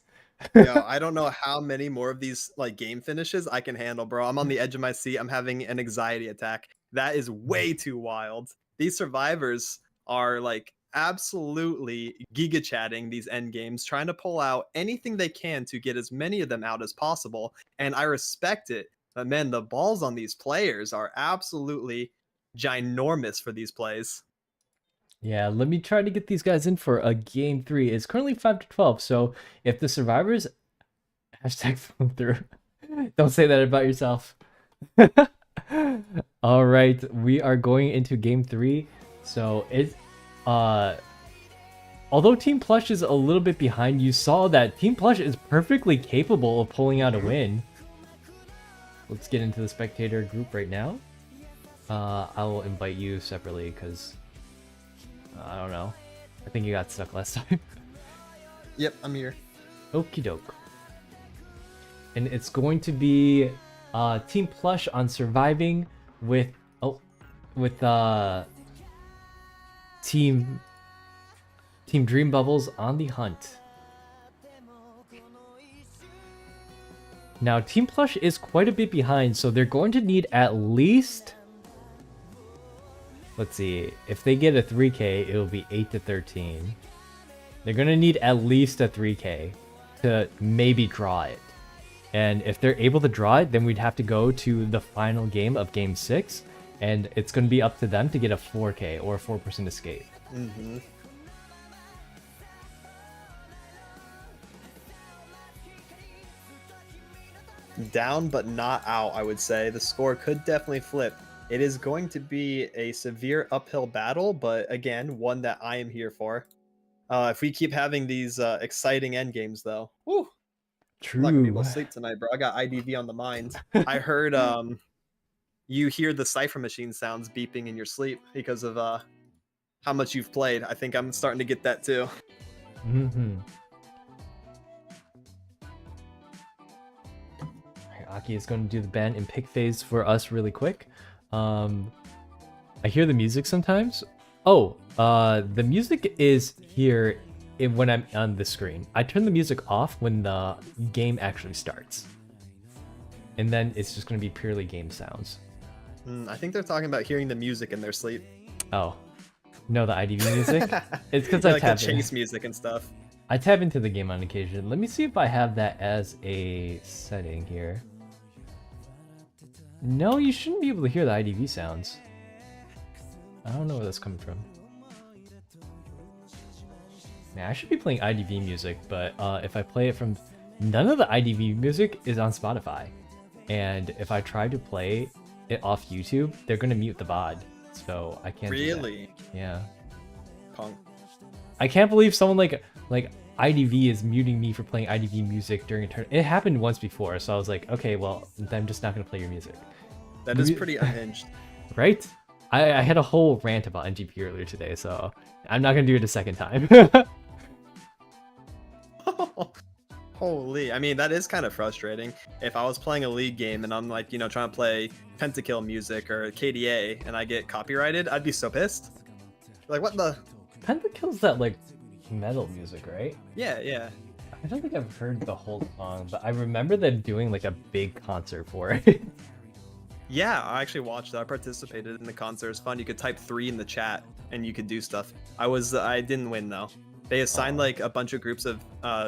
Yo, I don't know how many more of these like game finishes I can handle, bro. I'm on the edge of my seat. I'm having an anxiety attack. That is way too wild. These survivors are like absolutely giga chatting these end games, trying to pull out anything they can to get as many of them out as possible. And I respect it. But man, the balls on these players are absolutely ginormous for these plays. Yeah, let me try to get these guys in for a game 3. It's currently 5-12, so if the survivors hashtag fall through, don't say that about yourself. All right, we are going into game 3. So it's although Team Plush is a little bit behind, you saw that Team Plush is perfectly capable of pulling out a win. Let's get into the spectator group right now. I will invite you separately because I don't know. I think you got stuck last time. Yep, I'm here. Okie doke. And it's going to be Team Plush on surviving with Team Dream Bubbles on the hunt. Now Team Plush is quite a bit behind, so they're going to need at least, let's see, if they get a 3k, it'll be 8-13. They're gonna need at least a 3k to maybe draw it. And if they're able to draw it, then we'd have to go to the final game of game 6, and it's gonna be up to them to get a 4k or a 4% escape. Mm-hmm. Down but not out, I would say. The score could definitely flip. It is going to be a severe uphill battle, but again, one that I am here for. If we keep having these exciting end games, though, whew, I'm not gonna be able to sleep tonight, bro. I got IDV on the mind. I heard you hear the cipher machine sounds beeping in your sleep because of how much you've played. I think I'm starting to get that too. Mm-hmm. Aki is going to do the ban and pick phase for us really quick. I hear the music sometimes. Oh, the music is here when I'm on the screen. I turn the music off when the game actually starts. And then it's just going to be purely game sounds. I think they're talking about hearing the music in their sleep. Oh. No, the IDV music? It's because I like tap the chase music and stuff. I tap into the game on occasion. Let me see if I have that as a setting here. No, you shouldn't be able to hear the IDV sounds. I don't know where that's coming from. Man, I should be playing IDV music, but if I play it from... None of the IDV music is on Spotify. And if I try to play it off YouTube, they're going to mute the VOD. So I can't do that. Really? Yeah. Punk. I can't believe someone like IDV is muting me for playing IDV music during a turn. It happened once before, so I was like, okay, well, I'm just not going to play your music. That is pretty unhinged. Right? I had a whole rant about NGP earlier today, so I'm not going to do it a second time. Holy, I mean, that is kind of frustrating. If I was playing a league game and I'm like, trying to play Pentakill music or KDA and I get copyrighted, I'd be so pissed. Like, what the? Pentakill's that, like, metal music, right? Yeah, yeah. I don't think I've heard the whole song, but I remember them doing, like, a big concert for it. Yeah, I actually watched that. I participated in the concert. It was fun. You could type 3 in the chat and you could do stuff. I didn't win, though. They assigned like a bunch of groups of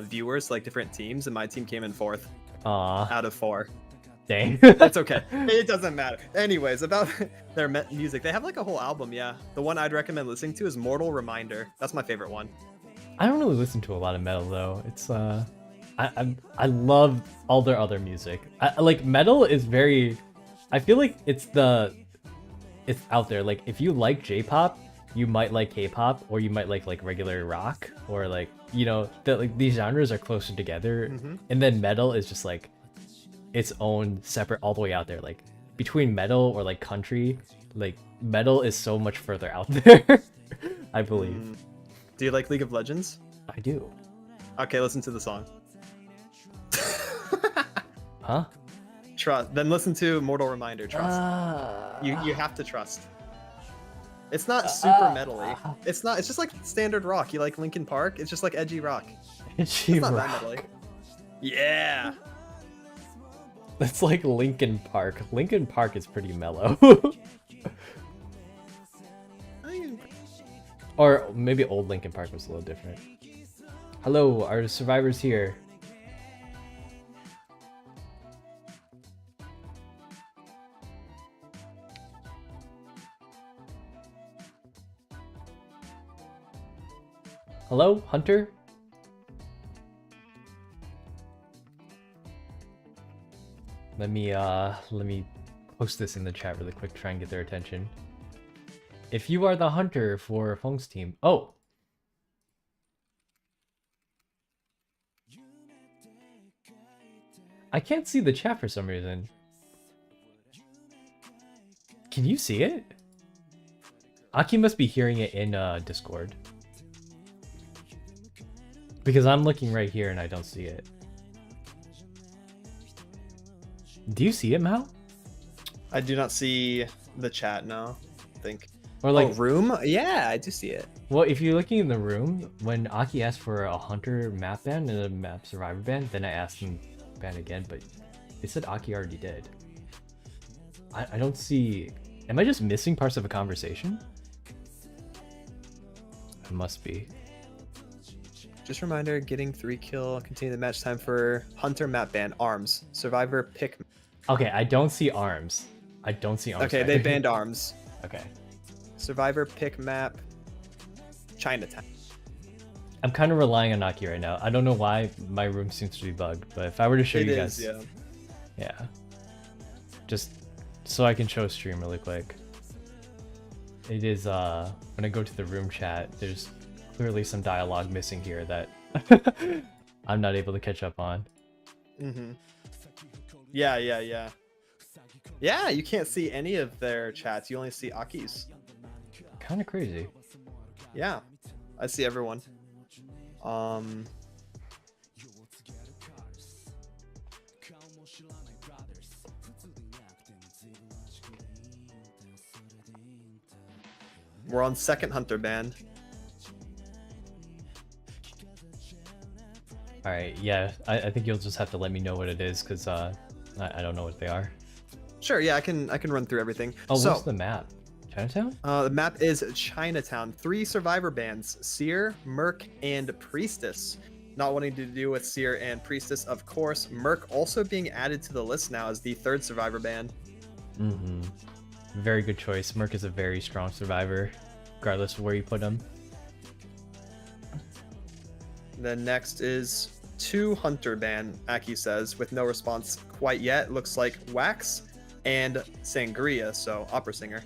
viewers, like different teams, and my team came in 4th. Aww. Out of 4. Dang. That's okay. It doesn't matter. Anyways, about their music, they have like a whole album. Yeah, the one I'd recommend listening to is "Mortal Reminder." That's my favorite one. I don't really listen to a lot of metal though. It's I love all their other music. Like metal is very. I feel like it's out there. Like if you like J-pop, you might like K-pop, or you might like regular rock, or like these genres are closer together. Mm-hmm. And then metal is just like its own separate, all the way out there. Like between metal or like country, like metal is so much further out there. I believe. Do you like League of Legends? I do. Okay, listen to the song. Huh? Trust. Then listen to Mortal Reminder. Trust. You have to trust. It's not super metally. It's just like standard rock. You like Linkin Park? It's just like edgy rock. Edgy it's not rock. that metally. Yeah. That's like Linkin Park. Linkin Park is pretty mellow. Or maybe old Linkin Park was a little different. Hello, are survivors here? Hello, Hunter? Let me post this in the chat really quick, try and get their attention. If you are the hunter for Feng's team. Oh! I can't see the chat for some reason. Can you see it? Aki must be hearing it in Discord. Because I'm looking right here and I don't see it. Do you see it, Mal? I do not see the chat now, I think. Or like room? Yeah, I do see it. Well, if you're looking in the room, when Aki asked for a hunter map ban and a map survivor ban, then I asked him ban again, but they said Aki already did. I don't see... Am I just missing parts of a conversation? It must be. Just a reminder, getting 3 kill, continue the match time for hunter map ban, arms, survivor pick. Okay, I don't see arms. I don't see arms. Okay, they banned arms. Okay. Survivor pick map, Chinatown. I'm kind of relying on Aki right now. I don't know why my room seems to be bugged, but if I were to show you guys... yeah. Yeah. Just so I can show stream really quick. It is, when I go to the room chat, there's clearly some dialogue missing here that I'm not able to catch up on. Mm-hmm. Yeah. Yeah, you can't see any of their chats. You only see Aki's. Kind of crazy. Yeah, I see everyone. We're on second hunter ban. Alright, yeah, I think you'll just have to let me know what it is, because I don't know what they are. Sure, yeah, I can run through everything. Oh, so, what's the map? Chinatown? The map is Chinatown. 3 survivor bands, Seer, Merc, and Priestess. Not wanting to do with Seer and Priestess, of course. Merc also being added to the list now as the 3rd survivor band. Mm-hmm. Very good choice. Merc is a very strong survivor, regardless of where you put him. Then next is 2 hunter ban, Aki says, with no response quite yet. Looks like Wax and Sangria, so opera singer.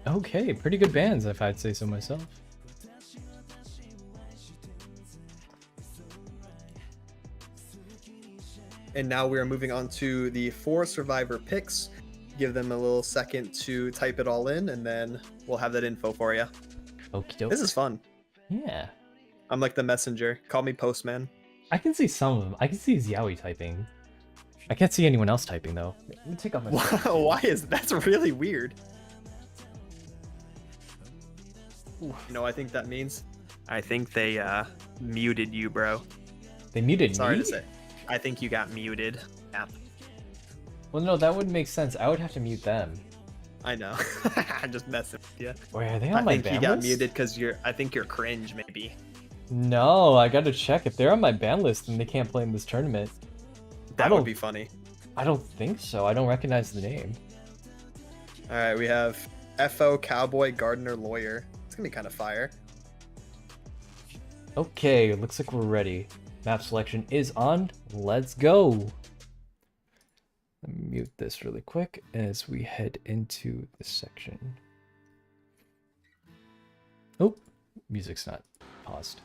Okay, pretty good bands, if I'd say so myself. And now we are moving on to the 4 survivor picks. Give them a little second to type it all in, and then we'll have that info for you. Okie doke. This is fun. Yeah. I'm like the messenger. Call me postman. I can see some of them. I can see Xiaoi typing. I can't see anyone else typing, though. Let me take off my... Why is that's really weird? You know, I think that means. I think they muted you, bro. They muted Sorry me? to say. I think you got muted. Yeah. Well, no, that wouldn't make sense. I would have to mute them. I know. I'm just messing with you. Wait, are they on my I think ban you got list? muted because I think you're cringe, maybe. No, I gotta check. If they're on my ban list, then they can't play in this tournament. That would be funny. I don't think so. I don't recognize the name. All right, we have FO, Cowboy, Gardener, Lawyer. It's gonna be kind of fire. Okay, looks like we're ready. Map selection is on. Let's go. Let me mute this really quick as we head into this section. Oh, music's not paused.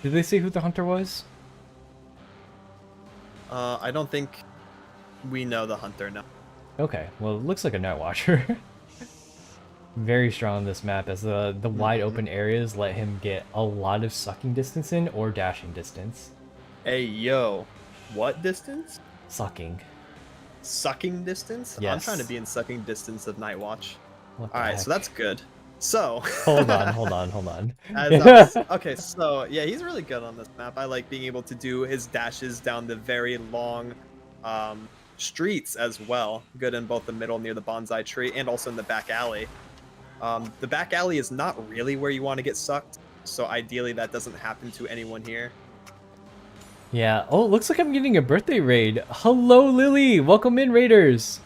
Did they say who the hunter was? I don't think we know the hunter now. Okay, well, it looks like a Night Watcher. Very strong on this map, as the wide open areas let him get a lot of sucking distance in or dashing distance. Hey, yo. What distance? Sucking. Sucking distance? Yes. I'm trying to be in sucking distance of Night Watch. What the Alright, heck? so that's good. So Hold on. okay, so yeah, he's really good on this map. I like being able to do his dashes down the very long streets as well. Good in both the middle near the bonsai tree and also in the back alley. The back alley is not really where you want to get sucked, so ideally that doesn't happen to anyone here. Yeah. Oh, looks like I'm getting a birthday raid. Hello, Lily. Welcome in, Raiders.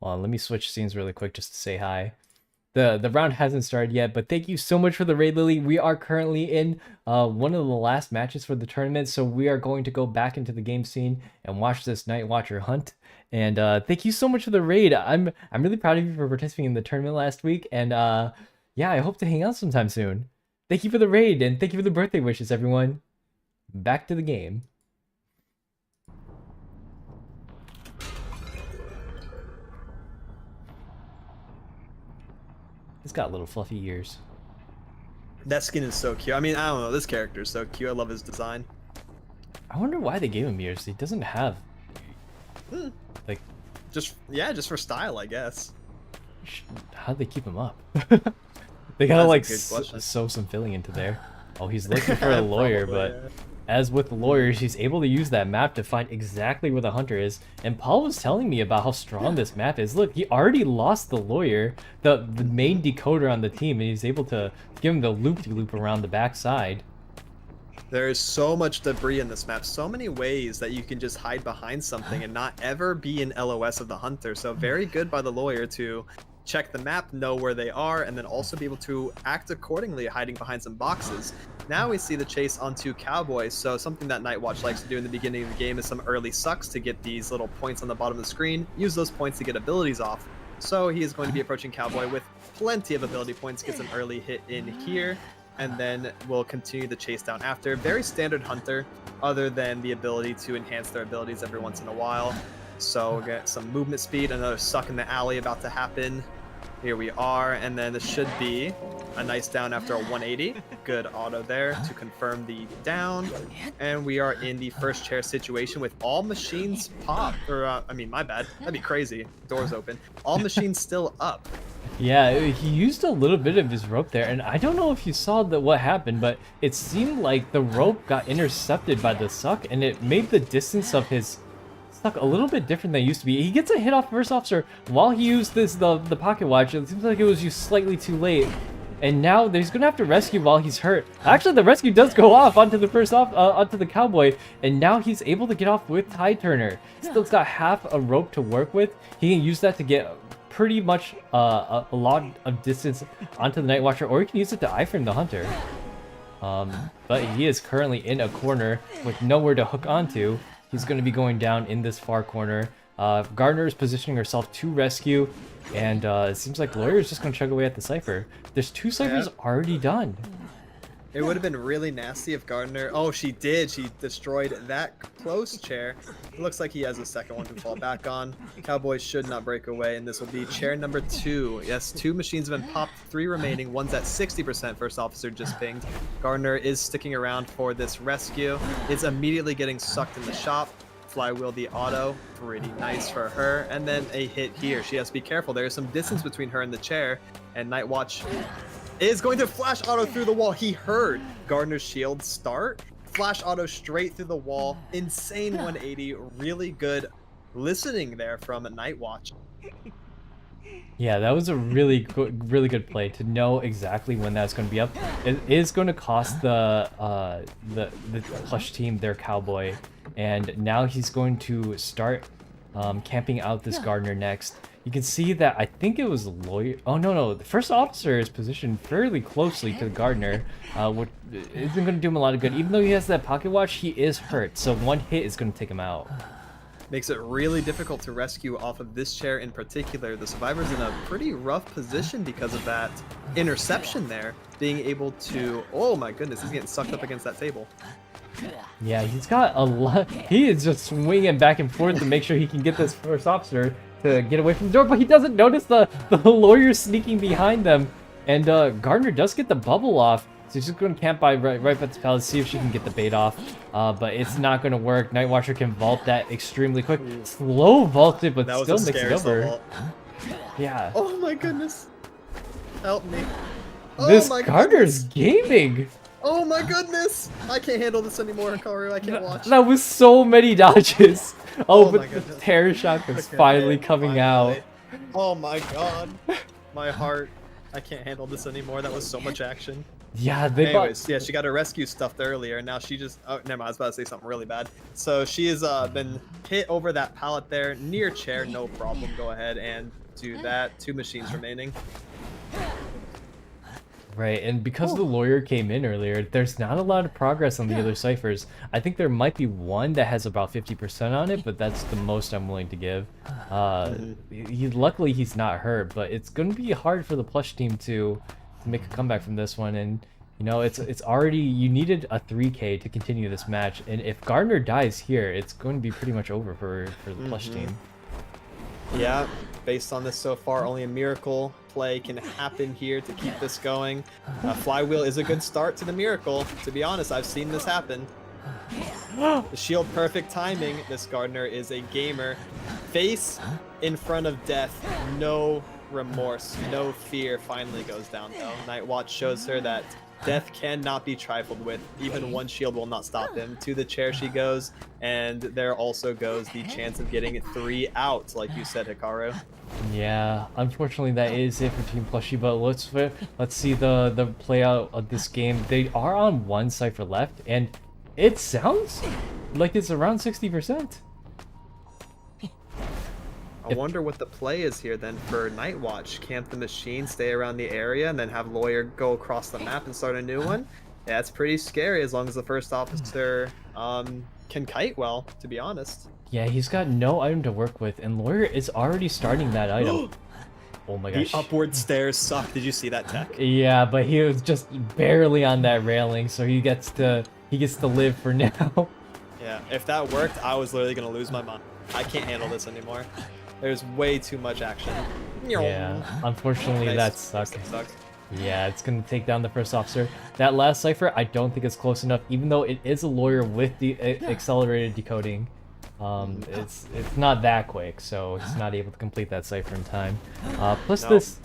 Hold on, let me switch scenes really quick just to say hi. The round hasn't started yet, but thank you so much for the raid, Lily. We are currently in one of the last matches for the tournament, so we are going to go back into the game scene and watch this Night Watcher hunt. And thank you so much for the raid. I'm really proud of you for participating in the tournament last week, and yeah, I hope to hang out sometime soon. Thank you for the raid, and thank you for the birthday wishes, everyone. Back to the game. It's got little fluffy ears. That skin is so cute. I mean, I don't know, this character is so cute. I love his design. I wonder why they gave him ears. He doesn't have like Just for style, I guess. how'd they keep him up? They gotta That's a like good question. sew some filling into there. Oh, he's looking for a lawyer, Probably, but yeah. as with the lawyers, he's able to use that map to find exactly where the hunter is. And Paul was telling me about how strong this map is. Look, he already lost the lawyer, the main decoder on the team, and he's able to give him the loop-de-loop around the backside. There is so much debris in this map, so many ways that you can just hide behind something and not ever be an LOS of the hunter. So very good by the lawyer to check the map, know where they are, and then also be able to act accordingly, hiding behind some boxes. Now we see the chase onto Cowboy, so something that Nightwatch likes to do in the beginning of the game is some early sucks to get these little points on the bottom of the screen, use those points to get abilities off. So he is going to be approaching Cowboy with plenty of ability points, gets an early hit in here, and then we'll continue the chase down after. Very standard hunter, other than the ability to enhance their abilities every once in a while. So we'll get some movement speed, another suck in the alley about to happen. Here we are, and then this should be a nice down after a 180. Good auto there to confirm the down. And we are in the first chair situation with all machines pop. Or, I mean, my bad. That'd be crazy. Doors open. All machines still up. Yeah, he used a little bit of his rope there, and I don't know if you saw what happened, but it seemed like the rope got intercepted by the suck, and it made the distance of his suck a little bit different than it used to be. He gets a hit off first officer while he used the pocket watch. It seems like it was used slightly too late, and now he's gonna have to rescue while he's hurt. Actually, the rescue does go off onto onto the Cowboy, and now he's able to get off with Tide Turner. Still's got half a rope to work with. He can use that to get pretty much a lot of distance onto the Night Watcher, or he can use it to iframe the hunter. But he is currently in a corner with nowhere to hook onto. He's going to be going down in this far corner. Gardner is positioning herself to rescue, and it seems like Lawyer is just going to chug away at the Cypher. There's 2 Cyphers already done. It would have been really nasty if Gardner... Oh, she did. She destroyed that close chair. It looks like he has a second one to fall back on. Cowboys should not break away, and this will be chair number 2. Yes, 2 machines have been popped, 3 remaining. One's at 60%. First officer just pinged. Gardner is sticking around for this rescue. Is immediately getting sucked in the shop. Flywheel the auto. Pretty nice for her. And then a hit here. She has to be careful. There is some distance between her and the chair, and Nightwatch is going to flash auto through the wall. He heard Gardner's shield start. Flash auto straight through the wall. Insane 180. Really good listening there from Nightwatch. Yeah, that was a really good play to know exactly when that's going to be up. It is going to cost the plush team their Cowboy, and now he's going to start camping out this Gardner next. You can see that I think it was Lawyer. Oh no, the first officer is positioned fairly closely to Gardner, which isn't going to do him a lot of good. Even though he has that pocket watch, he is hurt, so one hit is going to take him out. Makes it really difficult to rescue off of this chair in particular. The survivor's in a pretty rough position because of that interception there. Being able to... Oh my goodness, he's getting sucked up against that table. Yeah, he's got a lot. He is just swinging back and forth to make sure he can get this first officer to get away from the door, but he doesn't notice the lawyer sneaking behind them. And Gardner does get the bubble off, so he's just going to camp by right by the palace, see if she can get the bait off. But it's not going to work. Nightwatcher can vault that extremely quick. Slow vaulted, but still makes it over. Yeah. Oh my goodness. Help me. Oh This my Carter's goodness. gaming. Oh my goodness! I can't handle this anymore, Hikaru. I can't watch. That was so many dodges. Oh, Oh but my the goodness. terror shock is Took a finally hit, coming out. finally. Oh my god. My heart. I can't handle this anymore. That was so much action. Yeah, they Anyways, yeah, she got her rescue stuffed earlier, and now she just... Oh, never mind, I was about to say something really bad. So she has been hit over that pallet there, near chair, no problem. Go ahead and do that. 2 machines remaining. Right, and because the lawyer came in earlier, there's not a lot of progress on the other ciphers. I think there might be one that has about 50% on it, but that's the most I'm willing to give. Luckily, he's not hurt, but it's going to be hard for the plush team to make a comeback from this one. And you know, it's already, you needed a 3K to continue this match, and if Gardner dies here, it's going to be pretty much over for the plush team. Yeah, based on this so far, only a miracle play can happen here to keep this going. Flywheel is a good start to the miracle. To be honest, I've seen this happen. The shield perfect timing. This Gardner is a gamer. Face in front of death. No remorse, no fear. Finally goes down though. Nightwatch shows her that death cannot be trifled with. Even one shield will not stop him. To the chair she goes, and there also goes the chance of getting 3 out, like you said, Hikaru. Yeah, unfortunately that is it for Team Plushie, but let's see the play out of this game. They are on 1 cipher left, and it sounds like it's around 60%. I wonder what the play is here then for Nightwatch. Camp the machine, stay around the area, and then have Lawyer go across the map and start a new one? Yeah, it's pretty scary as long as the first officer can kite well, to be honest. Yeah, he's got no item to work with, and Lawyer is already starting that item. Oh my gosh. The upward stairs suck. Did you see that tech? Yeah, but he was just barely on that railing, so he gets to live for now. Yeah, if that worked, I was literally gonna lose my mind. I can't handle this anymore. There's way too much action. Yeah, unfortunately Nice. that sucked. That sucked. Yeah, it's gonna take down the first officer. That last cipher, I don't think it's close enough, even though it is a lawyer with the accelerated decoding. It's not that quick, so he's not able to complete that cipher in time. Plus No. this,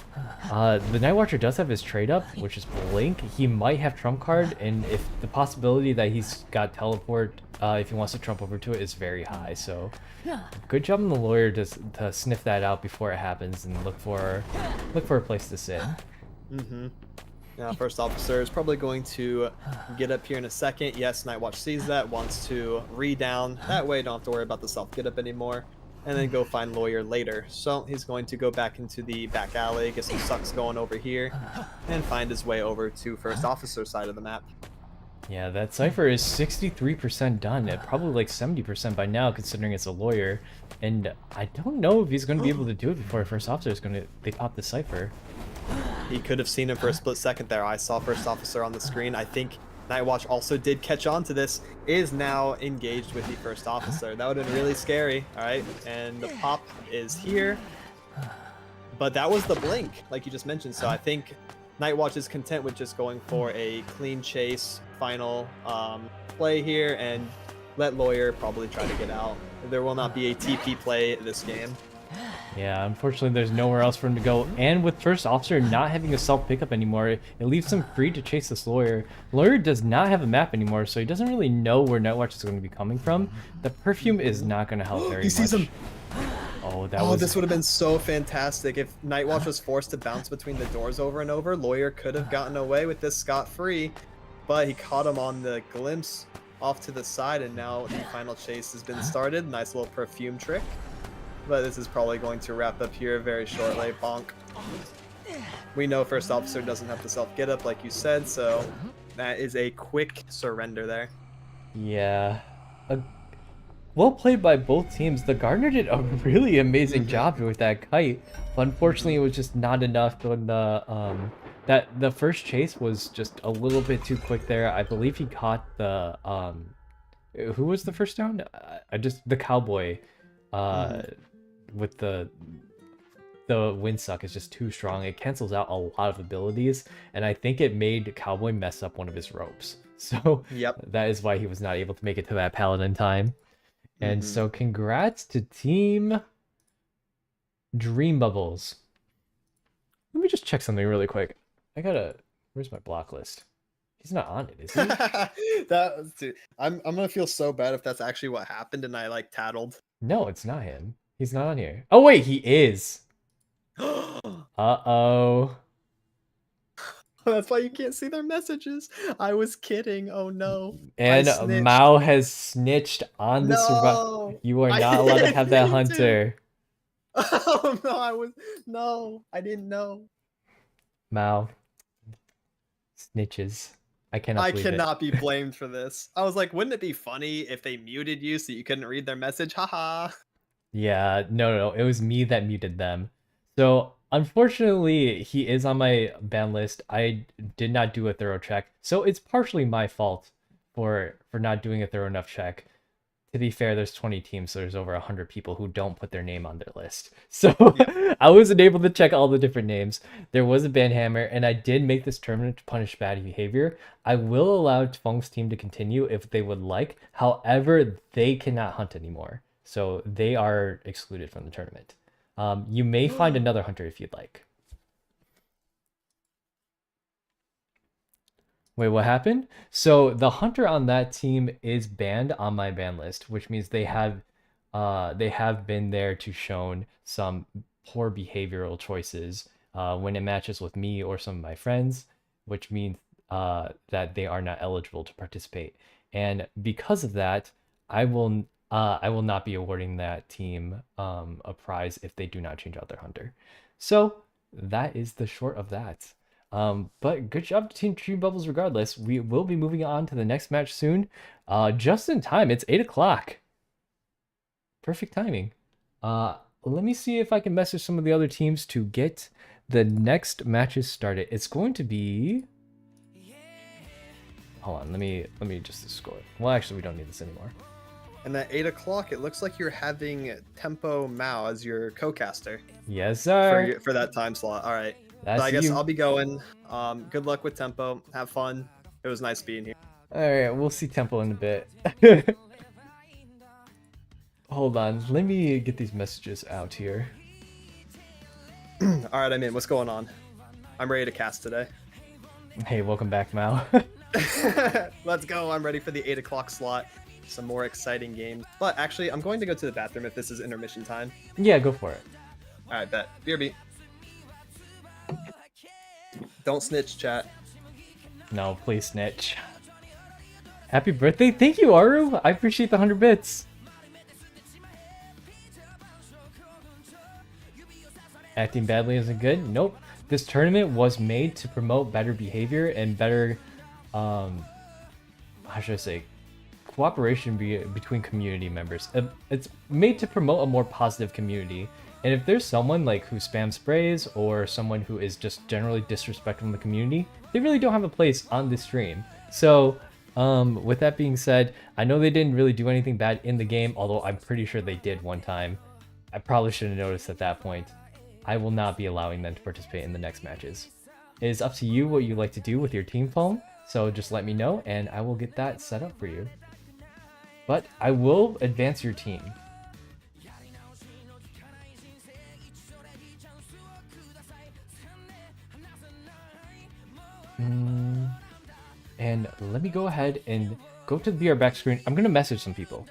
the Night Watcher does have his trade up, which is Blink. He might have trump card, and if the possibility that he's got teleport, if he wants to trump over to it, is very high. So, good job on the lawyer to sniff that out before it happens and look for a place to sit. Now, first officer is probably going to get up here in a second. Yes, Nightwatch sees that, wants to re-down. That way, don't have to worry about the self-get-up anymore. And then go find Lawyer later. So he's going to go back into the back alley, get some sucks going over here, and find his way over to first officer side of the map. Yeah, that cipher is 63% done. Probably like 70% by now, considering it's a lawyer. And I don't know if he's going to be able to do it before first officer is going to... They pop the cipher. He could have seen him for a split second there. I saw first officer on the screen. I think Nightwatch also did catch on to this, is now engaged with the first officer. That would have been really scary, all right? And the pop is here. But that was the blink, like you just mentioned. So I think Nightwatch is content with just going for a clean chase final play here and let Lawyer probably try to get out. There will not be a TP play this game. Yeah, unfortunately there's nowhere else for him to go, and with first officer not having a self pickup anymore, it leaves him free to chase this lawyer. Lawyer does not have a map anymore, so he doesn't really know where Nightwatch is going to be coming from. The perfume is not going to help very much. He sees him. Oh, that Oh, was... this would have been so fantastic if Nightwatch was forced to bounce between the doors over and over. Lawyer could have gotten away with this scot-free, but he caught him on the glimpse off to the side, and now the final chase has been started. Nice little perfume trick. But this is probably going to wrap up here very shortly. Bonk. We know first officer doesn't have to self-get up like you said, so that is a quick surrender there. Yeah. Well played by both teams. The Gardner did a really amazing job with that kite, but unfortunately it was just not enough when the first chase was just a little bit too quick there. I believe he caught the who was the first down? The cowboy. With the wind suck is just too strong. It cancels out a lot of abilities, and I think it made Cowboy mess up one of his ropes. So Yep. that is why he was not able to make it to that pallet in time. And so congrats to Team Dream Bubbles. Let me just check something really quick. I gotta Where's my block list? He's not on it, is he? Dude, I'm gonna feel so bad if that's actually what happened and I like tattled. No, it's not him. He's not on here. Oh wait, he is. Uh-oh. That's why you can't see their messages. I was kidding. Oh no. I And snitched. Mao has snitched on the survivor. No. You are I not allowed to didn't have that mean to. hunter. Oh no, I didn't know. Mao. Snitches. I cannot I believe it. cannot be blamed for this. I was like, wouldn't it be funny if they muted you so you couldn't read their message? Haha. Yeah, no. It was me that muted them. So, unfortunately, he is on my ban list. I did not do a thorough check. So, it's partially my fault for not doing a thorough enough check. To be fair, there's 20 teams, so there's over 100 people who don't put their name on their list. So, I wasn't able to check all the different names. There was a ban hammer, and I did make this tournament to punish bad behavior. I will allow Feng's team to continue if they would like. However, they cannot hunt anymore. So they are excluded from the tournament. You may find another hunter if you'd like. Wait, what happened? So the hunter on that team is banned on my ban list, which means they have been there to shown some poor behavioral choices when it matches with me or some of my friends, which means that they are not eligible to participate. And because of that, I will not be awarding that team a prize if they do not change out their hunter. So that is the short of that. But good job to Team Tree Bubbles regardless. We will be moving on to the next match soon. Just in time. It's 8 o'clock. Perfect timing. Let me see if I can message some of the other teams to get the next matches started. It's going to be... Hold on, let me just score. Well, actually, we don't need this anymore. And at 8 o'clock, it looks like you're having Tempo Mao as your co-caster. Yes, sir. For that time slot. All right. That's So I guess you. I'll be going. Good luck with Tempo. Have fun. It was nice being here. All right, we'll see Temple in a bit. Hold on, let me get these messages out here. All right, I'm in. What's going on? I'm ready to cast today. Hey, welcome back, Mao. Let's go. I'm ready for the 8 o'clock slot. Some more exciting games. But actually, I'm going to go to the bathroom if this is intermission time. Yeah, go for it. All right, bet. BRB. Don't snitch, chat. No, please snitch. Happy birthday. Thank you, Aru. I appreciate the 100 bits. Acting badly isn't good? Nope. This tournament was made to promote better behavior and better, how should I say, cooperation between community members. It's made to promote a more positive community. And if there's someone like who spams sprays or someone who is just generally disrespectful in the community, they really don't have a place on this stream. So, with that being said, I know they didn't really do anything bad in the game, although I'm pretty sure they did one time. I probably should have noticed at that point. I will not be allowing them to participate in the next matches. It is up to you what you like to do with your team phone, so just let me know and I will get that set up for you. But I will advance your team. And let me go ahead and go to the VR back screen. I'm going to message some people.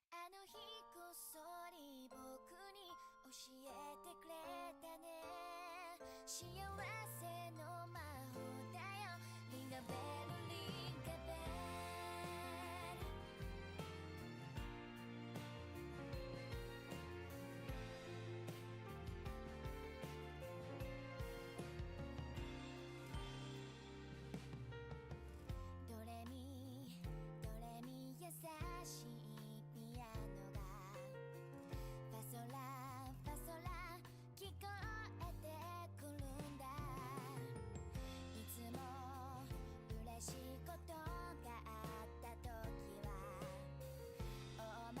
あの日こっそり僕に教えてくれたね幸せの魔法だよリンガベルリンガベルドレミ優しいピアノがファソラファソラ聞こえてくるんだいつも嬉しいことがあった時はおま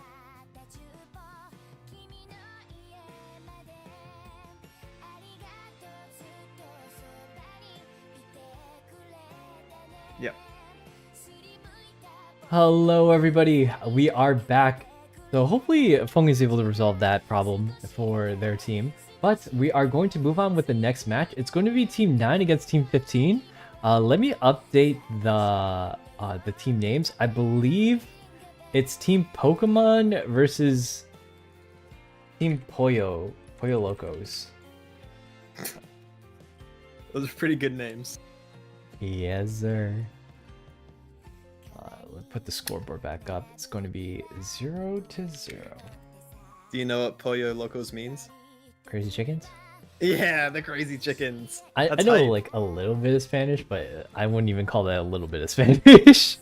た10歩君の家までありがとうずっとそばにいてくれたね Yep. Hello everybody, we are back. So hopefully Feng is able to resolve that problem for their team. But we are going to move on with the next match. It's going to be Team 9 against Team 15. Let me update the team names. I believe it's Team Pokemon versus Team Pollo Locos. Those are pretty good names. Yes, sir. Let's put the scoreboard back up. It's going to be 0-0. Do you know what Pollo Locos means? Crazy chickens? Yeah, the crazy chickens. I That's know hype. like a little bit of Spanish, but I wouldn't even call that a little bit of Spanish.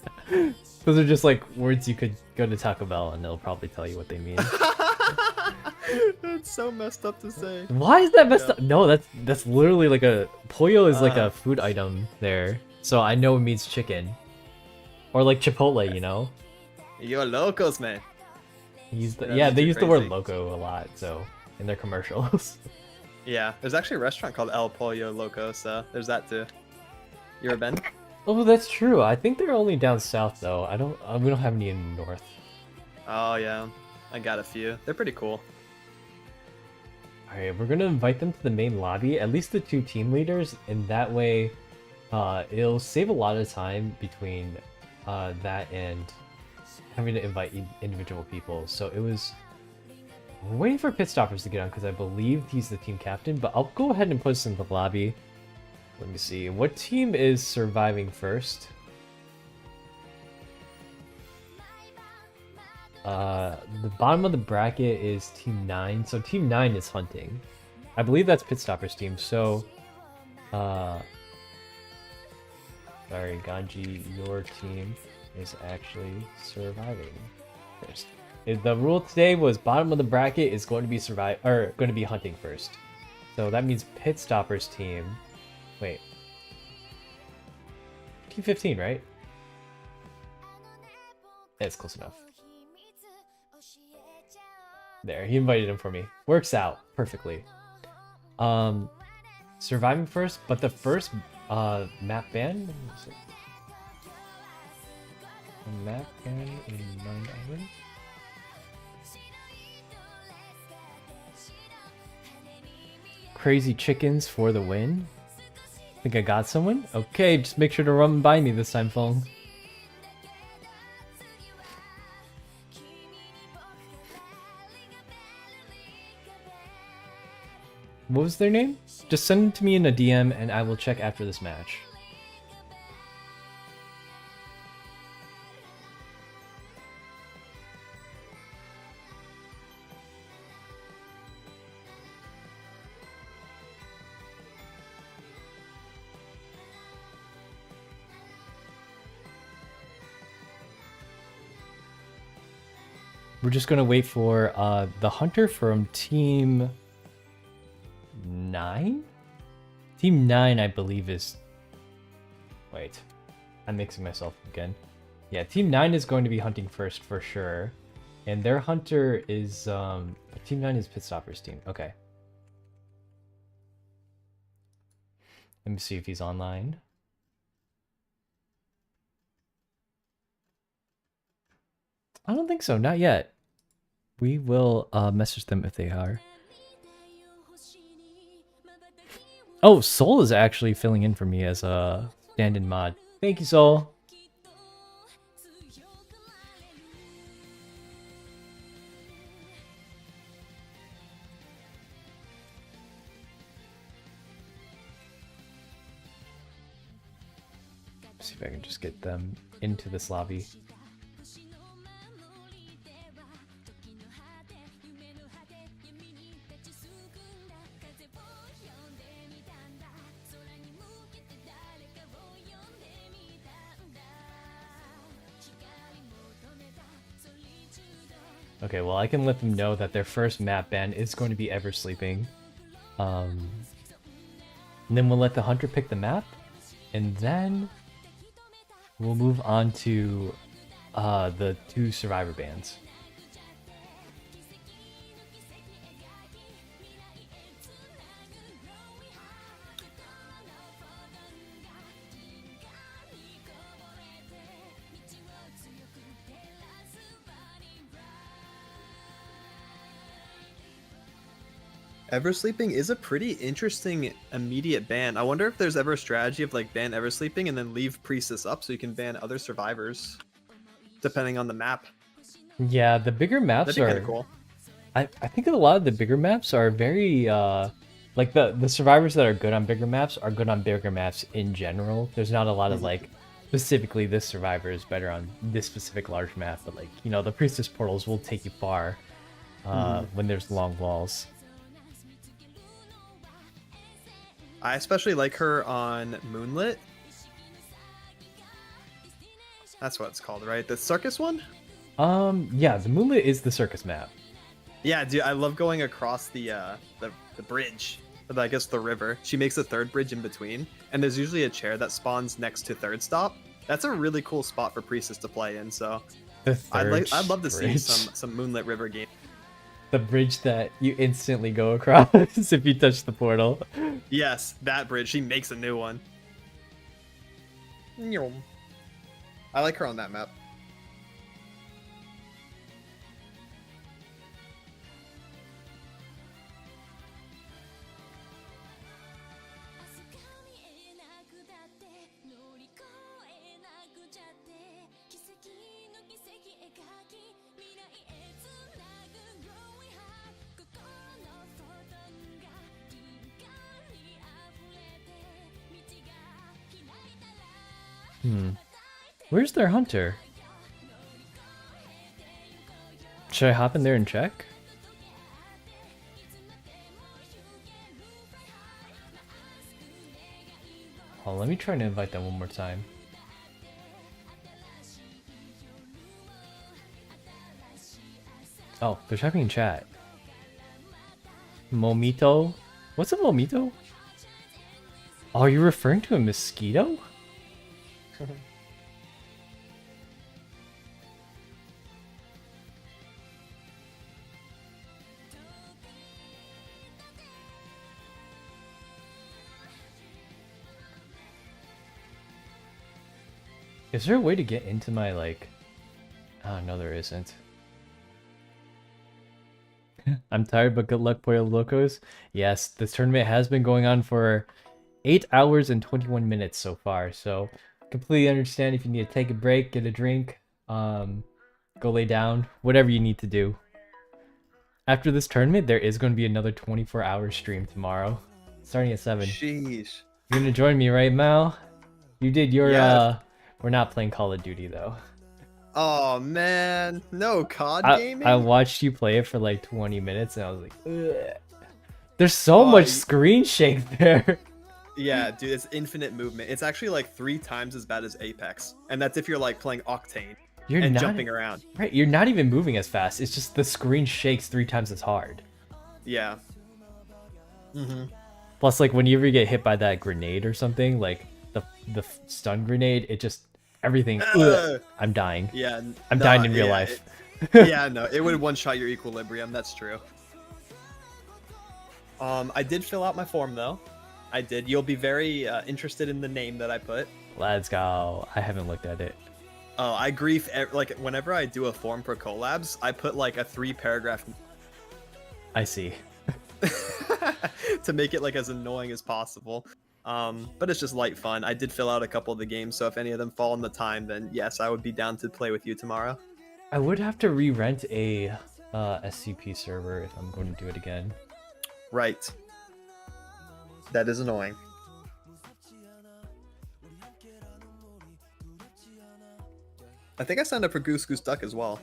Those are just like words you could go to Taco Bell and they'll probably tell you what they mean. That's so messed up to say. Why is that messed Yeah. up? No, that's literally like a pollo is like a food item there, so I know it means chicken, or like Chipotle, you know. You're locos, man. Yeah, they too use the word crazy. loco a lot, so in their commercials. Yeah, there's actually a restaurant called El Pollo Loco, so there's that too. You ever been? Oh, that's true. I think they're only down south though. I don't. We don't have any in the north. Oh yeah, I got a few. They're pretty cool. Alright, we're gonna invite them to the main lobby, at least the two team leaders, and that way it'll save a lot of time between that and having to invite individual people. So it was... We're waiting for Pitstoppers to get on because I believe he's the team captain, but I'll go ahead and put us in the lobby. Let me see, what team is surviving first? The bottom of the bracket is Team 9, so Team 9 is hunting. I believe that's Pitstopper's team, so... Sorry, Ganji, your team is actually surviving first. The rule today was bottom of the bracket is going to be going to be hunting first. So that means Pitstopper's team... Wait. Team 15, right? That's close enough. There, he invited him for me. Works out perfectly. Surviving first, but the first map ban? Map ban in Mind Island? Crazy chickens for the win. Think I got someone? Okay, just make sure to run by me this time, Fong. What was their name? Just send it to me in a DM and I will check after this match. We're just gonna wait for the hunter from team 9? Team 9, I believe, is... Wait. I'm mixing myself again. Yeah, team 9 is going to be hunting first for sure. And their hunter is... Team 9 is Pitstopper's team. Okay. Let me see if he's online. I don't think so, not yet. We will message them if they are. Oh, Soul is actually filling in for me as a stand-in mod. Thank you, Soul. See if I can just get them into this lobby. Okay, well, I can let them know that their first map ban is going to be Ever Sleeping. And then we'll let the hunter pick the map, and then we'll move on to the 2 survivor bans. Eversleeping is a pretty interesting immediate ban. I wonder if there's ever a strategy of like ban Eversleeping and then leave Priestess up so you can ban other survivors, depending on the map. Yeah, the bigger maps That'd be are kind of cool. I think a lot of the bigger maps are very like the survivors that are good on bigger maps are good on bigger maps in general. There's not a lot of like specifically this survivor is better on this specific large map, but like, you know, the Priestess portals will take you far when there's long walls. I especially like her on Moonlit. That's what it's called, right? The circus one? Yeah, the Moonlit is the circus map. Yeah, dude, I love going across the bridge. Or I guess the river. She makes a third bridge in between, and there's usually a chair that spawns next to third stop. That's a really cool spot for Priestess to play in, so I'd love to see some Moonlit River game. The bridge that you instantly go across if you touch the portal. Yes, that bridge. She makes a new one. I like her on that map. Where's their hunter? Should I hop in there and check? Oh, let me try to invite them one more time. Oh, they're typing in chat. Momito? What's a Momito? Oh, you're referring to a mosquito? Is there a way to get into my, like... Oh, no, there isn't. I'm tired, but good luck, Pollo Locos. Yes, this tournament has been going on for 8 hours and 21 minutes so far, so completely understand if you need to take a break, get a drink, go lay down, whatever you need to do. after this tournament, there is going to be another 24-hour stream tomorrow, starting at 7. Sheesh. You're gonna join me, right, Mal? You did your Yes. We're not playing Call of Duty though. Oh man, no COD I gaming. watched you play it for like 20 minutes and I was like, ugh. There's so Oh, much screen shake there. Yeah, dude, it's infinite movement. It's actually like 3 times as bad as Apex, and that's if you're like playing Octane You're and not jumping around. right. You're not even moving as fast. It's just the screen shakes 3 times as hard. Yeah. Plus, like whenever you get hit by that grenade or something, like the stun grenade, it just everything. Ugh, I'm dying. Yeah. I'm nah, dying in real yeah, life. Yeah, no, it would one-shot your equilibrium. That's true. I did fill out my form though. I did. You'll be very interested in the name that I put. Let's go. I haven't looked at it. Oh, I grief like whenever I do a form for collabs, I put like a 3-paragraph I see. to make it like as annoying as possible. But it's just light fun. I did fill out a couple of the games, so if any of them fall in the time, then yes, I would be down to play with you tomorrow. I would have to re-rent a SCP server if I'm going to do it again. Right. That is annoying. I think I signed up for Goose Goose Duck as well.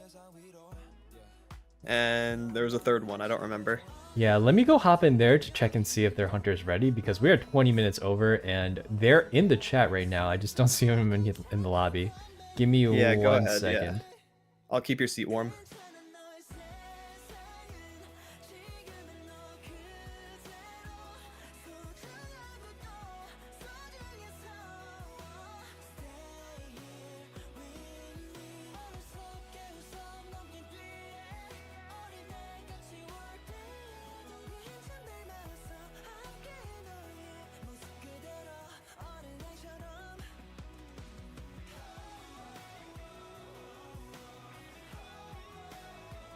And there was a third one, I don't remember. Yeah, let me go hop in there to check and see if their hunter's ready because we are 20 minutes over and they're in the chat right now. I just don't see them in the lobby. Give me Yeah, go one ahead, second. yeah. I'll keep your seat warm.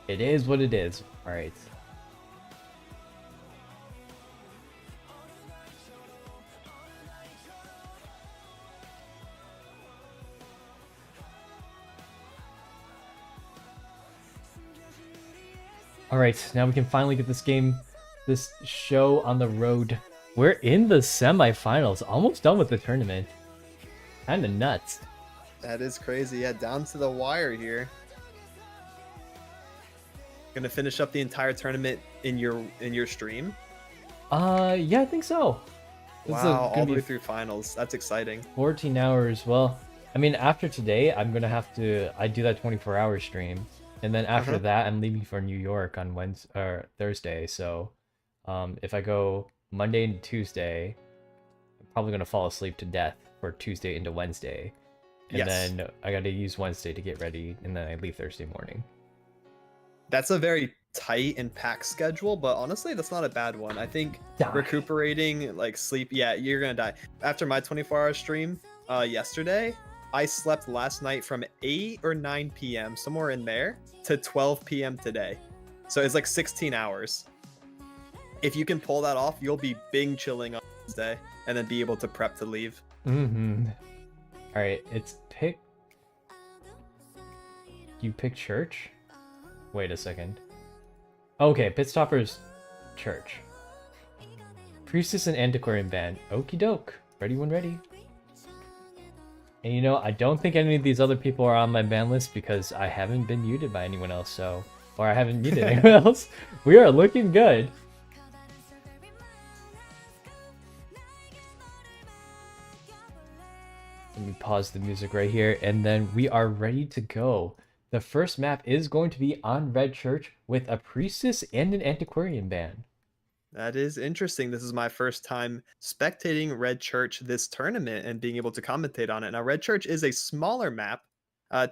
It is what it is. All right. All right, now we can finally get this show on the road. We're in the semifinals, almost done with the tournament. Kinda nuts. That is crazy. Yeah, down to the wire here. Gonna finish up the entire tournament in your stream. Yeah, I think so. Wow, all the way through finals. That's exciting. 14 hours. Well, I mean, after today, I'm gonna have to. I do that 24-hour stream, and then after that, I'm leaving for New York on Wednesday or Thursday. So, if I go Monday and Tuesday, I'm probably gonna fall asleep to death for Tuesday into Wednesday, and then I gotta use Wednesday to get ready, and then I leave Thursday morning. That's a very tight and packed schedule, but honestly, that's not a bad one. I think recuperating, like sleep, yeah, you're gonna die. After my 24-hour stream yesterday, I slept last night from 8 or 9 p.m., somewhere in there, to 12 p.m. today. So it's like 16 hours. If you can pull that off, you'll be bing chilling on Wednesday and then be able to prep to leave. Mm-hmm. All right, it's pick. You pick church? Wait a second. Okay, Pitstopper's church. Priestess and Antiquarian Band. Okie doke. Ready when ready. And you know, I don't think any of these other people are on my ban list because I haven't been muted by anyone else, so... Or I haven't muted anyone else. We are looking good. Let me pause the music right here, and then we are ready to go. The first map is going to be on Red Church with a Priestess and an Antiquarian Band. That is interesting. This is my first time spectating Red Church this tournament and being able to commentate on it. Now, Red Church is a smaller map,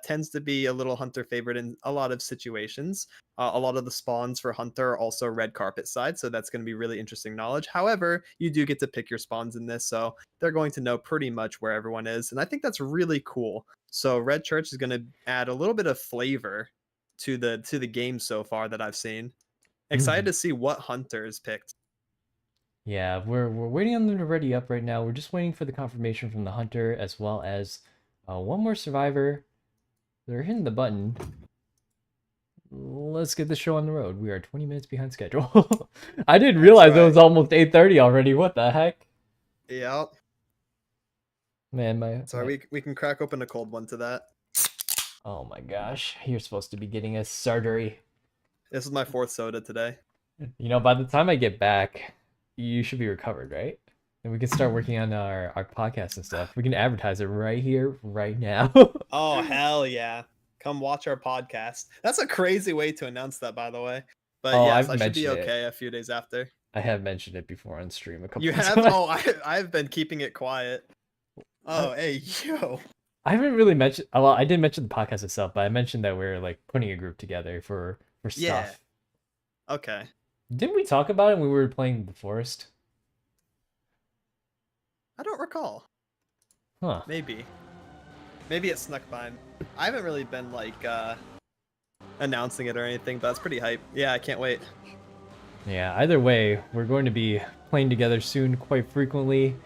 tends to be a little Hunter favorite in a lot of situations. A lot of the spawns for Hunter are also red carpet side, so that's going to be really interesting knowledge. However, you do get to pick your spawns in this, so they're going to know pretty much where everyone is, and I think that's really cool. So Red Church is going to add a little bit of flavor to the game so far that I've seen. Excited to see what Hunter is picked. Yeah, we're waiting on them to ready up right now. We're just waiting for the confirmation from the Hunter as well as one more survivor. They're hitting the button. let's get the show on the road. We are 20 minutes behind schedule. I didn't realize it was almost 8:30 already. What the heck? Yep. Man, Sorry, we can crack open a cold one to that. Oh my gosh, you're supposed to be getting a surgery. This is my 4th soda today. You know, by the time I get back, you should be recovered, right? And we can start working on our podcast and stuff. We can advertise it right here, right now. Oh, hell yeah. Come watch our podcast. That's a crazy way to announce that, by the way. But Oh, yes, I've I should be mentioned it. okay a few days after. I have mentioned it before on stream a couple You of have? times. Oh, I've been keeping it quiet. Oh, hey, yo. I haven't really mentioned. Well, I didn't mention the podcast itself, but I mentioned that we're like putting a group together for stuff. Yeah. Okay. Didn't we talk about it when we were playing the forest? I don't recall. Huh. Maybe it snuck by. I haven't really been like announcing it or anything, but it's pretty hype. Yeah, I can't wait. Yeah, either way, we're going to be playing together soon quite frequently.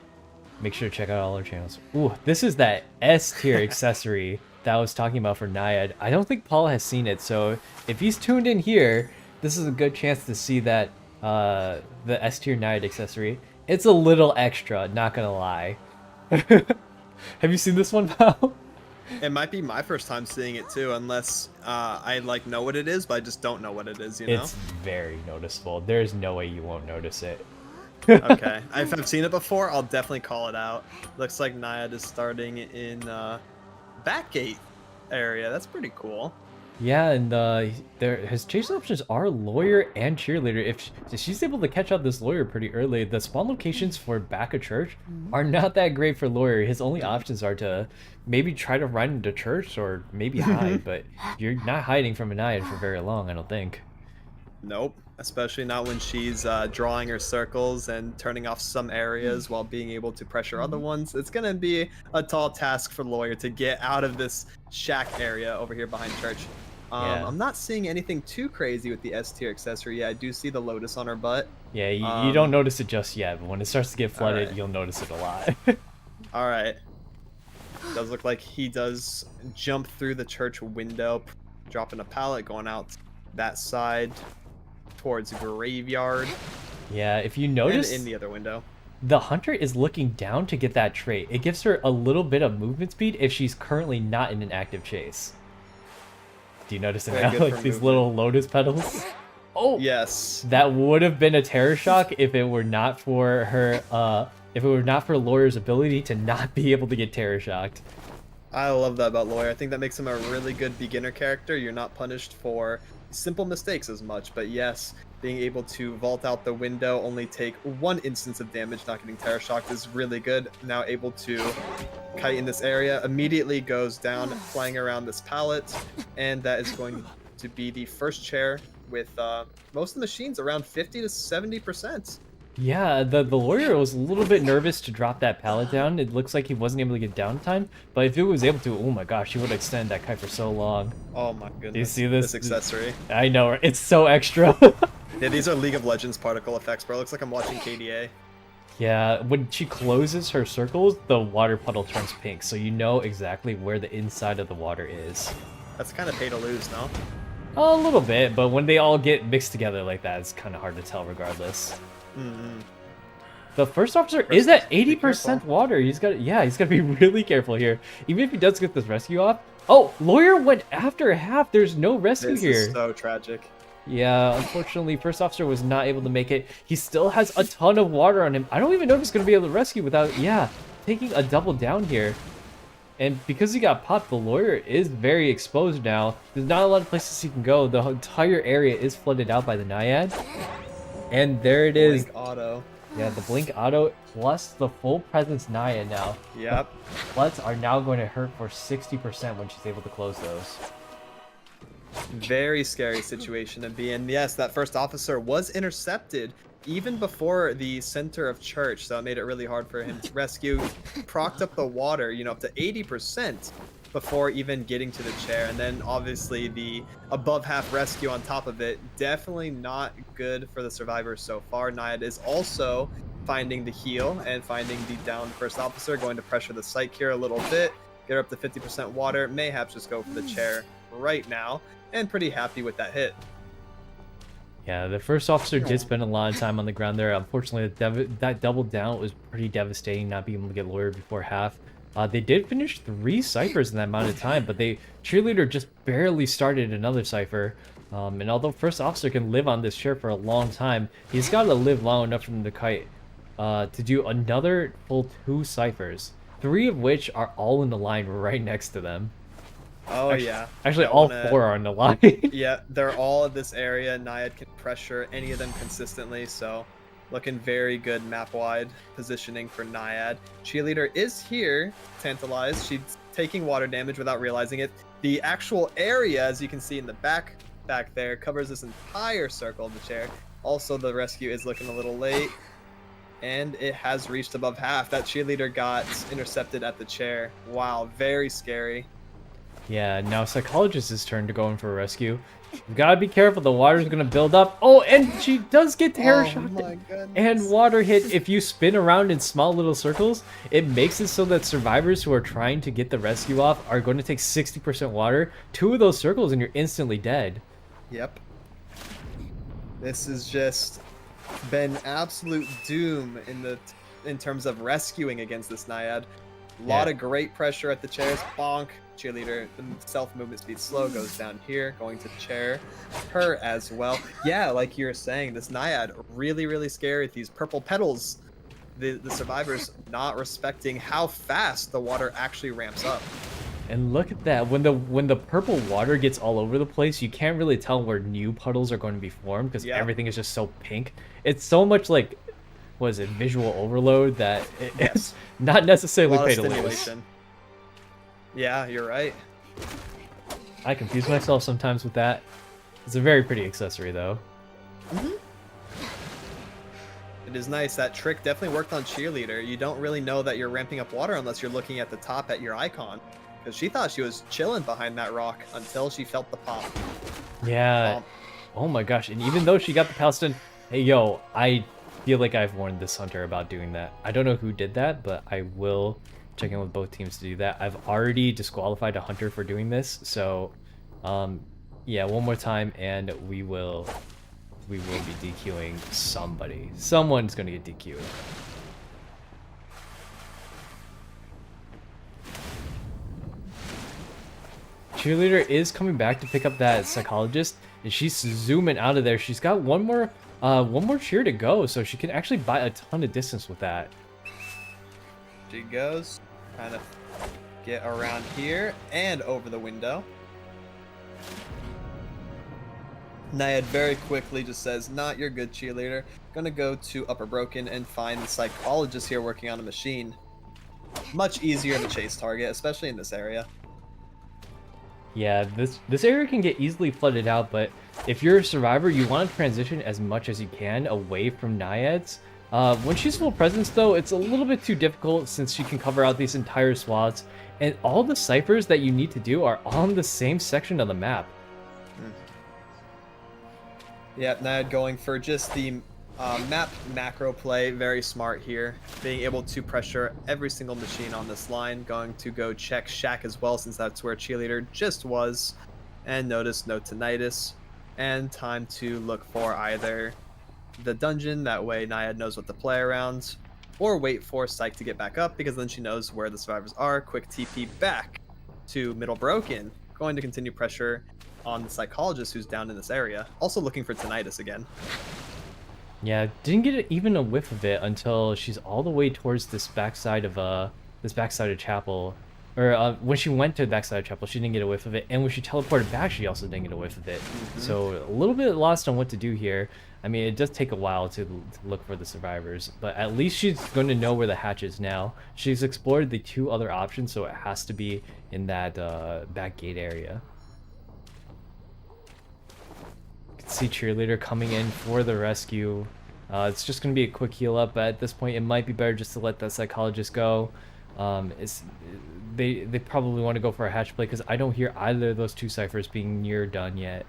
Make sure to check out all our channels. Ooh, this is that S tier accessory that I was talking about for Naiad. I don't think Paul has seen it, so if he's tuned in here, this is a good chance to see that the S tier Naiad accessory. It's a little extra, not gonna lie. Have you seen this one, Paul? It might be my first time seeing it too, unless I like know what it is, but I just don't know what it is, you know? It's very noticeable. There's no way you won't notice it. Okay. If I've seen it before, I'll definitely call it out. Looks like Naiad is starting in Backgate area. That's pretty cool. Yeah, and his chase options are lawyer and cheerleader. If she's able to catch up this lawyer pretty early, the spawn locations for back of church are not that great for lawyer. His only options are to maybe try to run into church or maybe hide, but you're not hiding from an eye for very long, I don't think. Nope. Especially not when she's drawing her circles and turning off some areas while being able to pressure other ones. It's going to be a tall task for the lawyer to get out of this shack area over here behind church. Yeah. I'm not seeing anything too crazy with the S tier accessory. Yeah, I do see the lotus on her butt. Yeah, you don't notice it just yet, but when it starts to get flooded, right. you'll notice it a lot. All right. Does look like he does jump through the church window, dropping a pallet, going out that side towards graveyard. Yeah, if you notice, and in the other window. the hunter is looking down to get that trait. It gives her a little bit of movement speed if she's currently not in an active chase. Do you notice it Very now? good Like for these movement. little lotus petals? Oh! Yes. That would have been a terror shock if it were not for her, if it were not for Lawyer's ability to not be able to get terror shocked. I love that about Lawyer. I think that makes him a really good beginner character. You're not punished for simple mistakes as much, but yes, being able to vault out the window, only take one instance of damage, not getting terror shocked is really good. Now able to kite in this area, immediately goes down, flying around this pallet, and that is going to be the first chair with most of the machines around 50 to 70%. Yeah, the lawyer was a little bit nervous to drop that pallet down. It looks like he wasn't able to get downtime, but if he was able to, oh my gosh, he would extend that kite for so long. Oh my goodness. Do you see this? accessory? I know, right? It's so extra. Yeah, these are League of Legends particle effects, bro. It looks like I'm watching KDA. Yeah, when she closes her circles, the water puddle turns pink, so you know exactly where the inside of the water is. That's kind of pay to lose, no? A little bit, but when they all get mixed together like that, it's kind of hard to tell regardless. Mm-hmm. The first officer is at be 80% careful. water. He's got to be really careful here. Even if he does get this rescue off. Oh, lawyer went after half. There's no rescue This here. is so tragic. Yeah, unfortunately, first officer was not able to make it. He still has a ton of water on him. I don't even know if he's going to be able to rescue without, taking a double down here. And because he got popped, the lawyer is very exposed now. There's not a lot of places he can go. The entire area is flooded out by the Naiad. And there it is. Blink auto. Yeah, the blink auto plus the full presence Naiad now. Yep. Floods are now going to hurt for 60% when she's able to close those. Very scary situation to be in. Yes, that first officer was intercepted even before the center of church, so it made it really hard for him to rescue. Procced up the water, up to 80% before even getting to the chair, and then obviously the above half rescue on top of it. Definitely not good for the survivors so far. Naiad is also finding the heal and finding the downed first officer, going to pressure the psych here a little bit, get her up to 50% water, mayhaps just go for the chair. right now, and pretty happy with that hit. Yeah, the first officer did spend a lot of time on the ground there. Unfortunately, that double down was pretty devastating, not being able to get lawyer before half. They did finish 3 ciphers in that amount of time, but cheerleader just barely started another cipher. And although first officer can live on this chair for a long time, he's got to live long enough for them to kite to do another full 2 ciphers, 3 of which are all in the line right next to them. Oh, yeah. Actually, all 4 are in the line. Yeah, they're all in this area. Naiad can pressure any of them consistently, so looking very good map-wide positioning for Naiad. Cheerleader is here, tantalized. She's taking water damage without realizing it. The actual area, as you can see in the back there, covers this entire circle of the chair. Also, the rescue is looking a little late, and it has reached above half. That cheerleader got intercepted at the chair. Wow, very scary. Yeah, now Psychologist's turn to go in for a rescue. You gotta be careful, the water's gonna build up. Oh, and she does get terror shocked and water hit. If you spin around in small little circles, it makes it so that survivors who are trying to get the rescue off are going to take 60% water. 2 of those circles and you're instantly dead. Yep. This has just been absolute doom in terms of rescuing against this Naiad. A lot of great pressure at the chairs. Bonk. Cheerleader, the self-movement speed slow, goes down here, going to chair her as well. Yeah, like you were saying, this Naiad, really, really scary. These purple petals, the survivors not respecting how fast the water actually ramps up. And look at that, when the purple water gets all over the place, you can't really tell where new puddles are going to be formed because everything is just so pink. It's so much like, what is it, visual overload that it's not necessarily paid to lose. Yeah, you're right. I confuse myself sometimes with that. It's a very pretty accessory, though. It is nice. That trick definitely worked on Cheerleader. You don't really know that you're ramping up water unless you're looking at the top at your icon. Because she thought she was chilling behind that rock until she felt the pop. Yeah. Oh my gosh. And even though she got the Palestine, hey, yo, I feel like I've warned this hunter about doing that. I don't know who did that, but I will check in with both teams to do that. I've already disqualified a hunter for doing this, so yeah, one more time and we will be DQing somebody. Someone's gonna get DQ'd. Cheerleader is coming back to pick up that psychologist, and she's zooming out of there. She's got one more cheer to go, so she can actually buy a ton of distance with that. She goes, kind of get around here and over the window. Naiad very quickly just says, "Not your good, Cheerleader. Gonna go to Upper Broken and find the psychologist here working on a machine." Much easier to chase target, especially in this area. Yeah, this area can get easily flooded out, but if you're a survivor, you want to transition as much as you can away from Naiads. When she's full presence, though, it's a little bit too difficult since she can cover out these entire swaths, and all the ciphers that you need to do are on the same section of the map. Yeah, Naiad going for just the map macro play, very smart here. Being able to pressure every single machine on this line. Going to go check Shack as well, since that's where Cheerleader just was. And notice no tinnitus. And time to look for either the dungeon, that way Naiad knows what to play around, or wait for Psych to get back up, because then she knows where the survivors are. Quick TP back to Middle Broken. Going to continue pressure on the psychologist who's down in this area. Also looking for tinnitus again. Yeah, didn't get even a whiff of it until she's all the way towards this backside of Chapel. Or when she went to the backside of Chapel, she didn't get a whiff of it, and when she teleported back, she also didn't get a whiff of it. So a little bit lost on what to do here. I mean, it does take a while to look for the survivors, but at least she's going to know where the hatch is now. She's explored the 2 other options, so it has to be in that back gate area. You can see Cheerleader coming in for the rescue. It's just going to be a quick heal up, but at this point, it might be better just to let that psychologist go. They probably want to go for a hatch play because I don't hear either of those 2 ciphers being near done yet.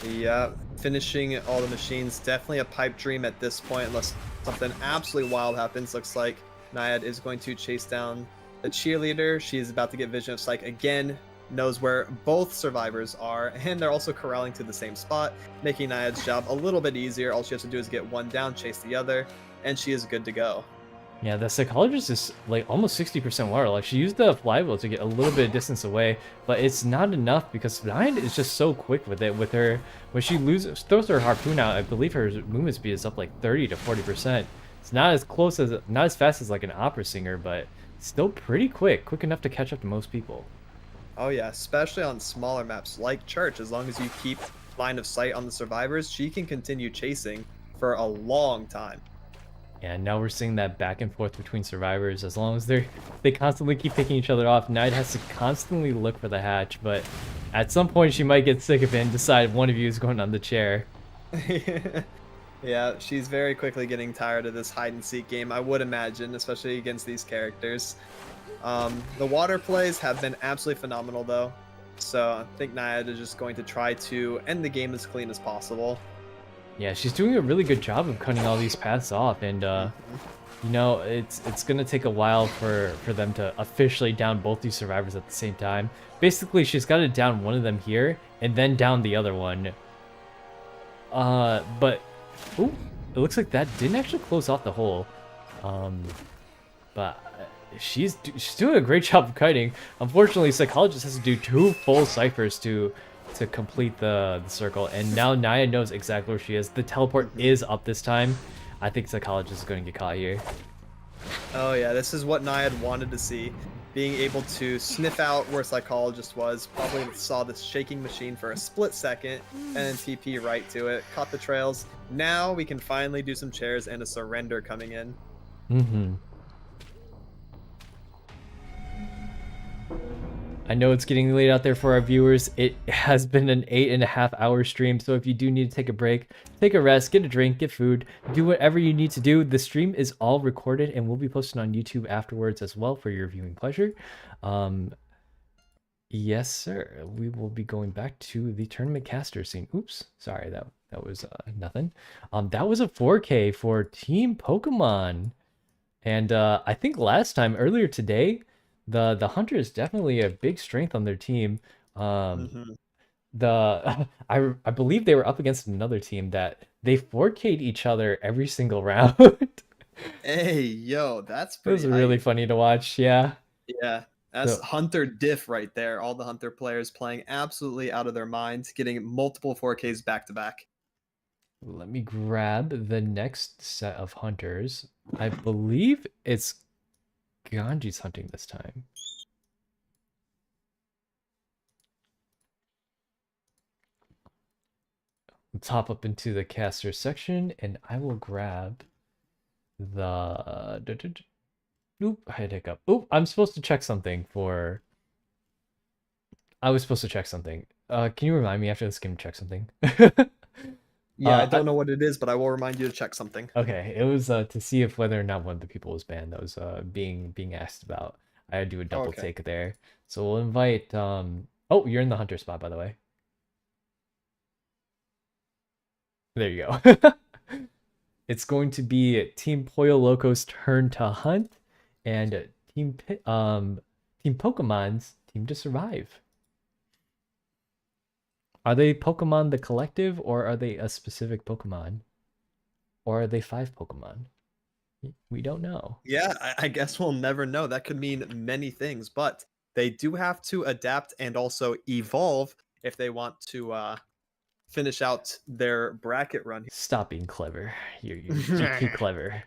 Yeah, finishing all the machines, definitely a pipe dream at this point, unless something absolutely wild happens. Looks like Naiad is going to chase down the Cheerleader. She is about to get Vision of Psych again. knows where both survivors are, and they're also corralling to the same spot, making Naiad's job a little bit easier. All she has to do is get one down, chase the other, and she is good to go. Yeah, the psychologist is like almost 60% water. Like, she used the flywheel to get a little bit of distance away, but it's not enough because Naiad is just so quick with it. With her, when she throws her harpoon out, I believe her movement speed is up like 30 to 40%. It's not as fast as like an opera singer, but still pretty quick enough to catch up to most people. Oh yeah, especially on smaller maps like Church. As long as you keep line of sight on the survivors, she can continue chasing for a long time. And now we're seeing that back and forth between survivors. As long as they constantly keep picking each other off, Knight has to constantly look for the hatch, but at some point she might get sick of it and decide one of you is going on the chair. Yeah, she's very quickly getting tired of this hide and seek game, I would imagine, especially against these characters. The water plays have been absolutely phenomenal though, so I think Naiad is just going to try to end the game as clean as possible. Yeah, she's doing a really good job of cutting all these paths off, and you know, it's gonna take a while for them to officially down both these survivors at the same time. Basically, she's got to down one of them here and then down the other one. But ooh, it looks like that didn't actually close off the hole. But she's doing a great job of kiting. Unfortunately, Psychologist has to do 2 full ciphers to complete the circle, and now Naya knows exactly where she is. The teleport is up this time. I think Psychologist is going to get caught here. Oh yeah, this is what Naiad wanted to see. Being able to sniff out where Psychologist was, probably saw this shaking machine for a split second, and then TP right to it, caught the trails. Now we can finally do some chairs and a surrender coming in. Mm-hmm. I know it's getting late out there for our viewers. It has been an 8.5-hour stream, so if you do need to take a break, take a rest, get a drink, get food, do whatever you need to do. The stream is all recorded and will be posted on YouTube afterwards as well for your viewing pleasure. Yes, sir. We will be going back to the tournament caster scene. Oops, sorry, that was nothing. That was a 4K for Team Pokemon, and I think earlier today, the Hunter is definitely a big strength on their team. I believe they were up against another team that they 4K'd each other every single round. Hey, yo, that's It pretty was really hype. funny to watch, yeah. Yeah, that's So- Hunter diff right there. All the Hunter players playing absolutely out of their minds, getting multiple 4Ks back to back. Let me grab the next set of hunters. I believe it's Ganji's hunting this time. Let's hop up into the caster section, and I will grab the... Oop, I had a hiccup. Oop, I'm supposed to check something for... I was supposed to check something. Can you remind me after this game to check something? Yeah, I don't know what it is, but I will remind you to check something. Okay, it was to see if whether or not one of the people was banned that was being asked about. I had to do a double Okay. take there. So we'll invite oh, you're in the hunter spot, by the way. There you go. It's going to be Team Pollo Loco's turn to hunt, and Team Pokemon's team to survive. Are they Pokemon the collective, or are they a specific Pokemon? Or are they 5 Pokemon? We don't know. Yeah, I guess we'll never know. That could mean many things, but they do have to adapt and also evolve if they want to finish out their bracket run. Stop being clever. You're too clever.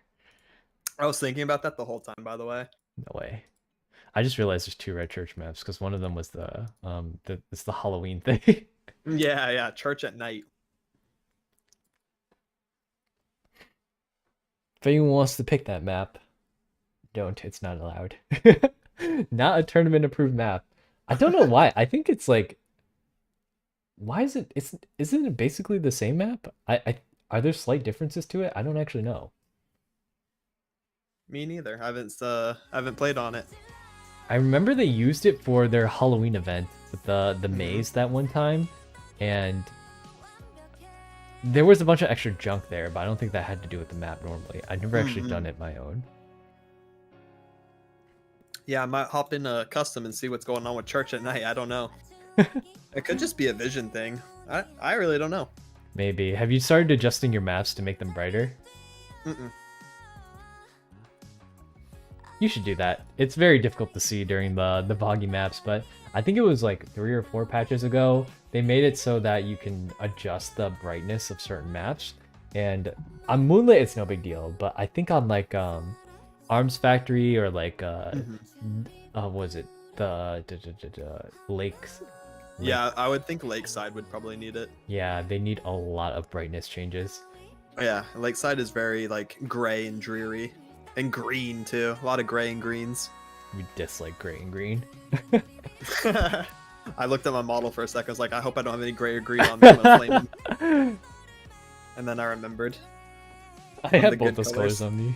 I was thinking about that the whole time, by the way. No way. I just realized there's 2 red church maps because one of them was it's the Halloween thing. Yeah, church at night. If anyone wants to pick that map, don't. It's not allowed. Not a tournament approved map. I don't know why. I think it's like, why is it? Isn't it basically the same map? Are there slight differences to it? I don't actually know. Me neither. I haven't played on it. I remember they used it for their Halloween event with the maze that one time, and there was a bunch of extra junk there, but I don't think that had to do with the map normally. I've never actually done it my own. Yeah, I might hop in a custom and see what's going on with church at night. I don't know. It could just be a vision thing. I really don't know. Maybe. Have you started adjusting your maps to make them brighter? Mm-mm. You should do that. It's very difficult to see during the boggy maps, but I think it was like 3 or 4 patches ago, they made it so that you can adjust the brightness of certain maps. And on Moonlit, it's no big deal, but I think on like Arms Factory or like was it the Lakes? Yeah, I would think Lakeside would probably need it. Yeah, they need a lot of brightness changes. Yeah, Lakeside is very like gray and dreary. And green too. A lot of gray and greens. We dislike gray and green. I looked at my model for a second. I was like, I hope I don't have any gray or green on me. I'm gonna flame him. And then I remembered. I have the both good those colors. colors on me.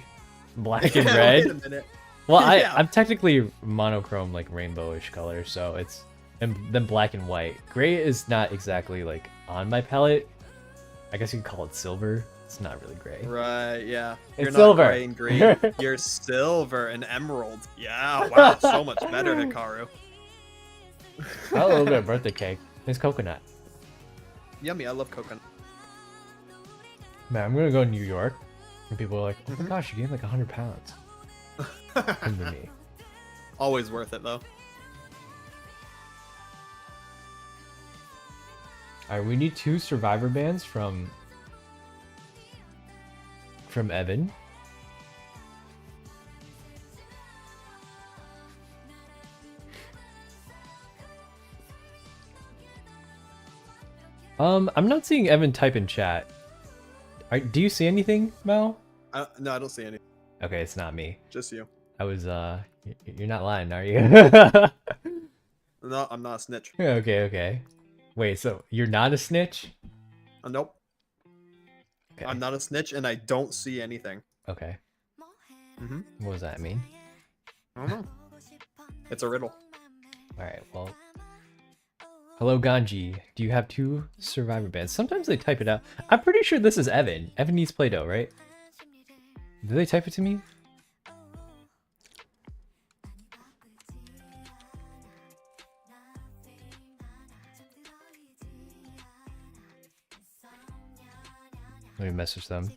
Black and Wait a red. minute. Well, Yeah. I'm technically monochrome, like rainbowish color, so it's and then black and white. Gray is not exactly like on my palette. I guess you could call it silver. It's not really gray. Right, yeah. You're It's not silver. gray and green. You're silver and emerald. Yeah, wow, so much better, Hikaru. I got a little bit of birthday cake. It's coconut. Yummy, I love coconut. Man, I'm gonna go to New York, and people are like, "Oh Mm-hmm. my gosh, you gained like 100 pounds." Come to me. Always worth it though. All right, we need 2 survivor bands from Evan. I'm not seeing Evan type in chat. Do you see anything, Mel? No, I don't see any. Okay, it's not me. Just you. I was you're not lying, are you? No, I'm not a snitch. Okay. Wait, so you're not a snitch? Nope. Okay. I'm not a snitch and I don't see anything. Okay. Mm-hmm. What does that mean? I don't know. It's a riddle. Alright, well. Hello, Ganji. Do you have 2 survivor bands? Sometimes they type it out. I'm pretty sure this is Evan. Evan needs Play-Doh, right? Did they type it to me? Let me message them.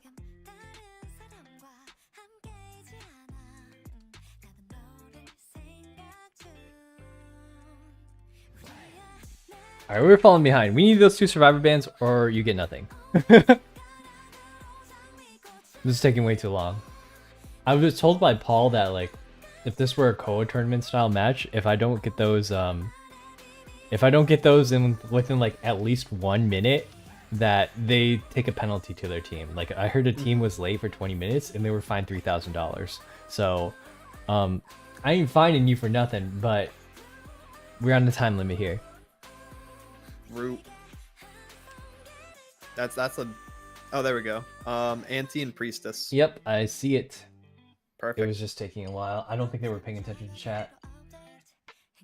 Alright, we're falling behind. We need those 2 survivor bands or you get nothing. This is taking way too long. I was told by Paul that like if this were a Koa tournament style match, if I don't get those in within like at least 1 minute, that they take a penalty to their team. Like I heard a team was late for 20 minutes and they were fined $3,000. So I ain't fining you for nothing, but we're on the time limit here. Root. That's a. Oh, there we go. Auntie and Priestess. Yep, I see it. Perfect. It was just taking a while. I don't think they were paying attention to chat.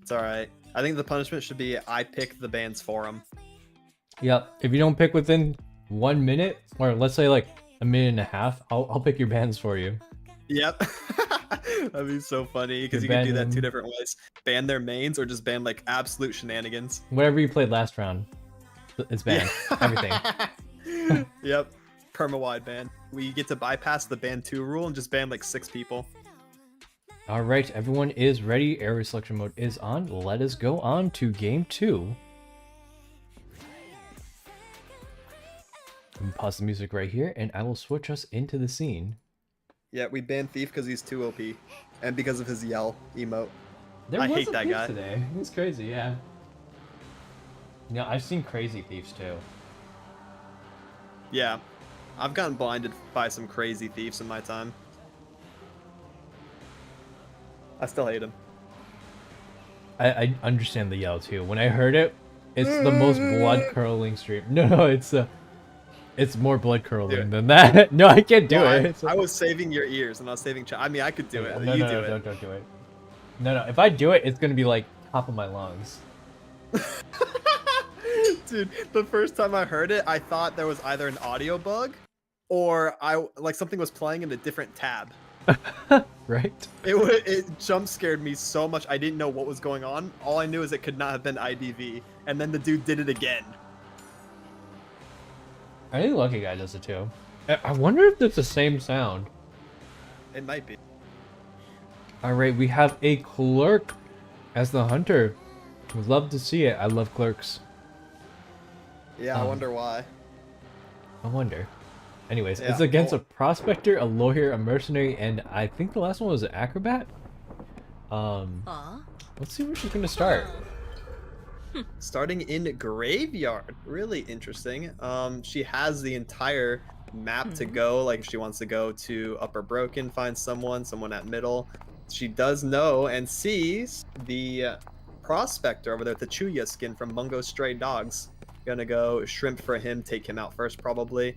It's all right. I think the punishment should be I pick the bands for them. Yep. If you don't pick within 1 minute, or let's say like a minute and a half, I'll pick your bands for you. Yep. That'd be so funny because You're you can do that banning 2 different ways. Ban their mains or just ban like absolute shenanigans. Whatever you played last round, it's banned. Everything. Yep. Perma-wide ban. We get to bypass the ban 2 rule and just ban like 6 people. All right, everyone is ready. Area selection mode is on. Let us go on to game 2. Let me pause the music right here, and I will switch us into the scene. Yeah, we banned Thief because he's too OP. And because of his yell emote. There I was hate a that thief guy. today. It's crazy, yeah. Yeah, I've seen crazy thieves too. Yeah. I've gotten blinded by some crazy thieves in my time. I still hate him. I understand the yell too. When I heard it, it's the most blood curdling stream. No, it's more blood curdling than that. No, I can't do Well, it. I was saving your ears and I was saving I mean, I could do it. No, You no, do no, it. don't do it. No, if I do it, it's gonna be like top of my lungs. Dude, the first time I heard it, I thought there was either an audio bug or something was playing in a different tab. Right? It jump scared me so much. I didn't know what was going on. All I knew is it could not have been IDV. And then the dude did it again. I think Lucky Guy does it too. I wonder if it's the same sound. It might be. Alright, we have a clerk as the hunter. Would love to see it. I love clerks. Yeah, I wonder why. I wonder. Anyways, Yeah, it's against well- a prospector, a lawyer, a mercenary, and I think the last one was an acrobat. Let's see where she's gonna start. Starting in Graveyard. Really interesting. She has the entire map to go. Like if she wants to go to Upper Broken, find someone at Middle. She does know and sees the prospector over there with the Chuya skin from Mungo Stray Dogs. Gonna go shrimp for him, take him out first probably.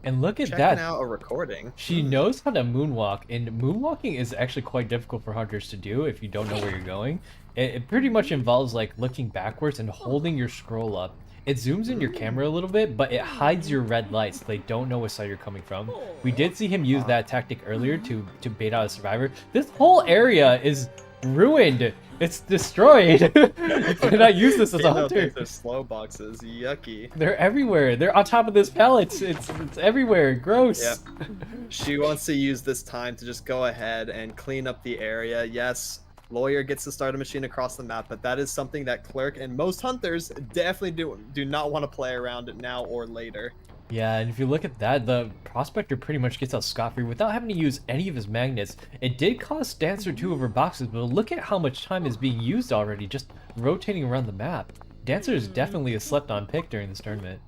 And look at Checking that. out a recording. She knows how to moonwalk, and moonwalking is actually quite difficult for hunters to do if you don't know where you're going. It pretty much involves like looking backwards and holding your scroll up. It zooms in your camera a little bit, but it hides your red lights so they don't know what side you're coming from. We did see him use that tactic earlier to bait out a survivor. This whole area is ruined. It's destroyed. You cannot use this as a hunter. They're slow boxes. Yucky. They're everywhere. They're on top of this pallet. It's everywhere. Gross. Yep. She wants to use this time to just go ahead and clean up the area. Yes, lawyer gets to start a machine across the map, but that is something that clerk and most hunters definitely do not want to play around it now or later. Yeah, and if you look at that, the prospector pretty much gets out scot-free without having to use any of his magnets. It did cost Dancer 2 of her boxes, but look at how much time is being used already just rotating around the map. Dancer is definitely a slept-on pick during this tournament.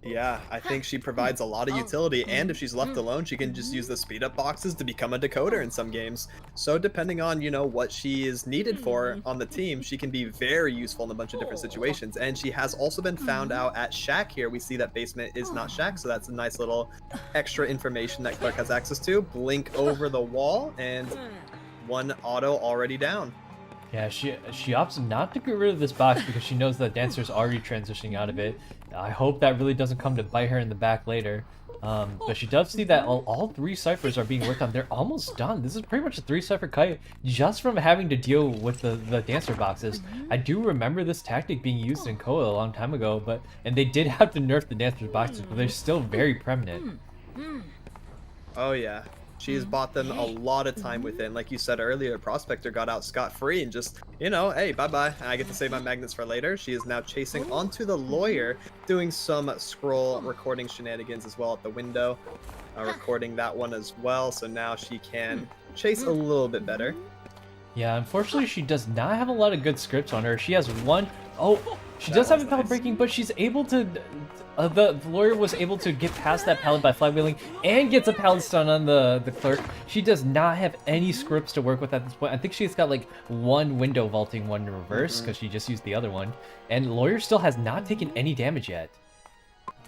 Yeah, I think she provides a lot of utility, and if she's left alone, she can just use the speed up boxes to become a decoder in some games. So depending on, you know, what she is needed for on the team, she can be very useful in a bunch of different situations. And she has also been found out at Shack here. We see that basement is not Shack, so that's a nice little extra information that Clark has access to. Blink over the wall, and one auto already down. Yeah, she opts not to get rid of this box because she knows that Dancer's already transitioning out of it. I hope that really doesn't come to bite her in the back later. But she does see that all three ciphers are being worked on. They're almost done. This is pretty much a 3-cipher kite just from having to deal with the Dancer boxes. I do remember this tactic being used in Koa a long time ago, and they did have to nerf the Dancer's boxes, but they're still very permanent. Oh yeah. She has bought them a lot of time within. Like you said earlier, Prospector got out scot-free and just, you know, hey, bye-bye. I get to save my magnets for later. She is now chasing onto the lawyer, doing some scroll recording shenanigans as well at the window. Recording that one as well, so now she can chase a little bit better. Yeah, unfortunately, she does not have a lot of good scripts on her. She has one... Oh, she does have a pallet breaking, but she's able to... the lawyer was able to get past that pallet by flywheeling and gets a pallet stun on the clerk. She does not have any scripts to work with at this point. I think she's got like one window vaulting, one in reverse, because she just used the other one. And lawyer still has not taken any damage yet.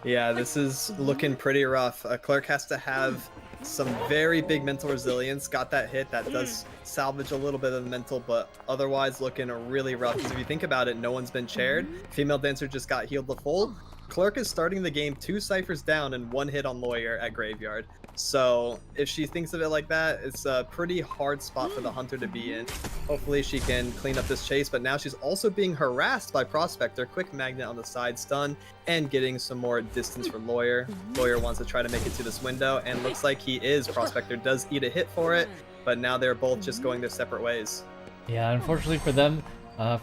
Yeah, this is looking pretty rough. Clerk has to have some very big mental resilience. Got that hit. That does salvage a little bit of the mental, but otherwise looking really rough. Because if you think about it, no one's been chaired. Female Dancer just got healed the full. Clerk is starting the game 2 ciphers down and 1 hit on Lawyer at Graveyard. So if she thinks of it like that, it's a pretty hard spot for the Hunter to be in. Hopefully she can clean up this chase, but now she's also being harassed by Prospector. Quick magnet on the side stun and getting some more distance for Lawyer. Lawyer wants to try to make it to this window and looks like he is. Prospector does eat a hit for it, but now they're both just going their separate ways. Yeah, unfortunately for them,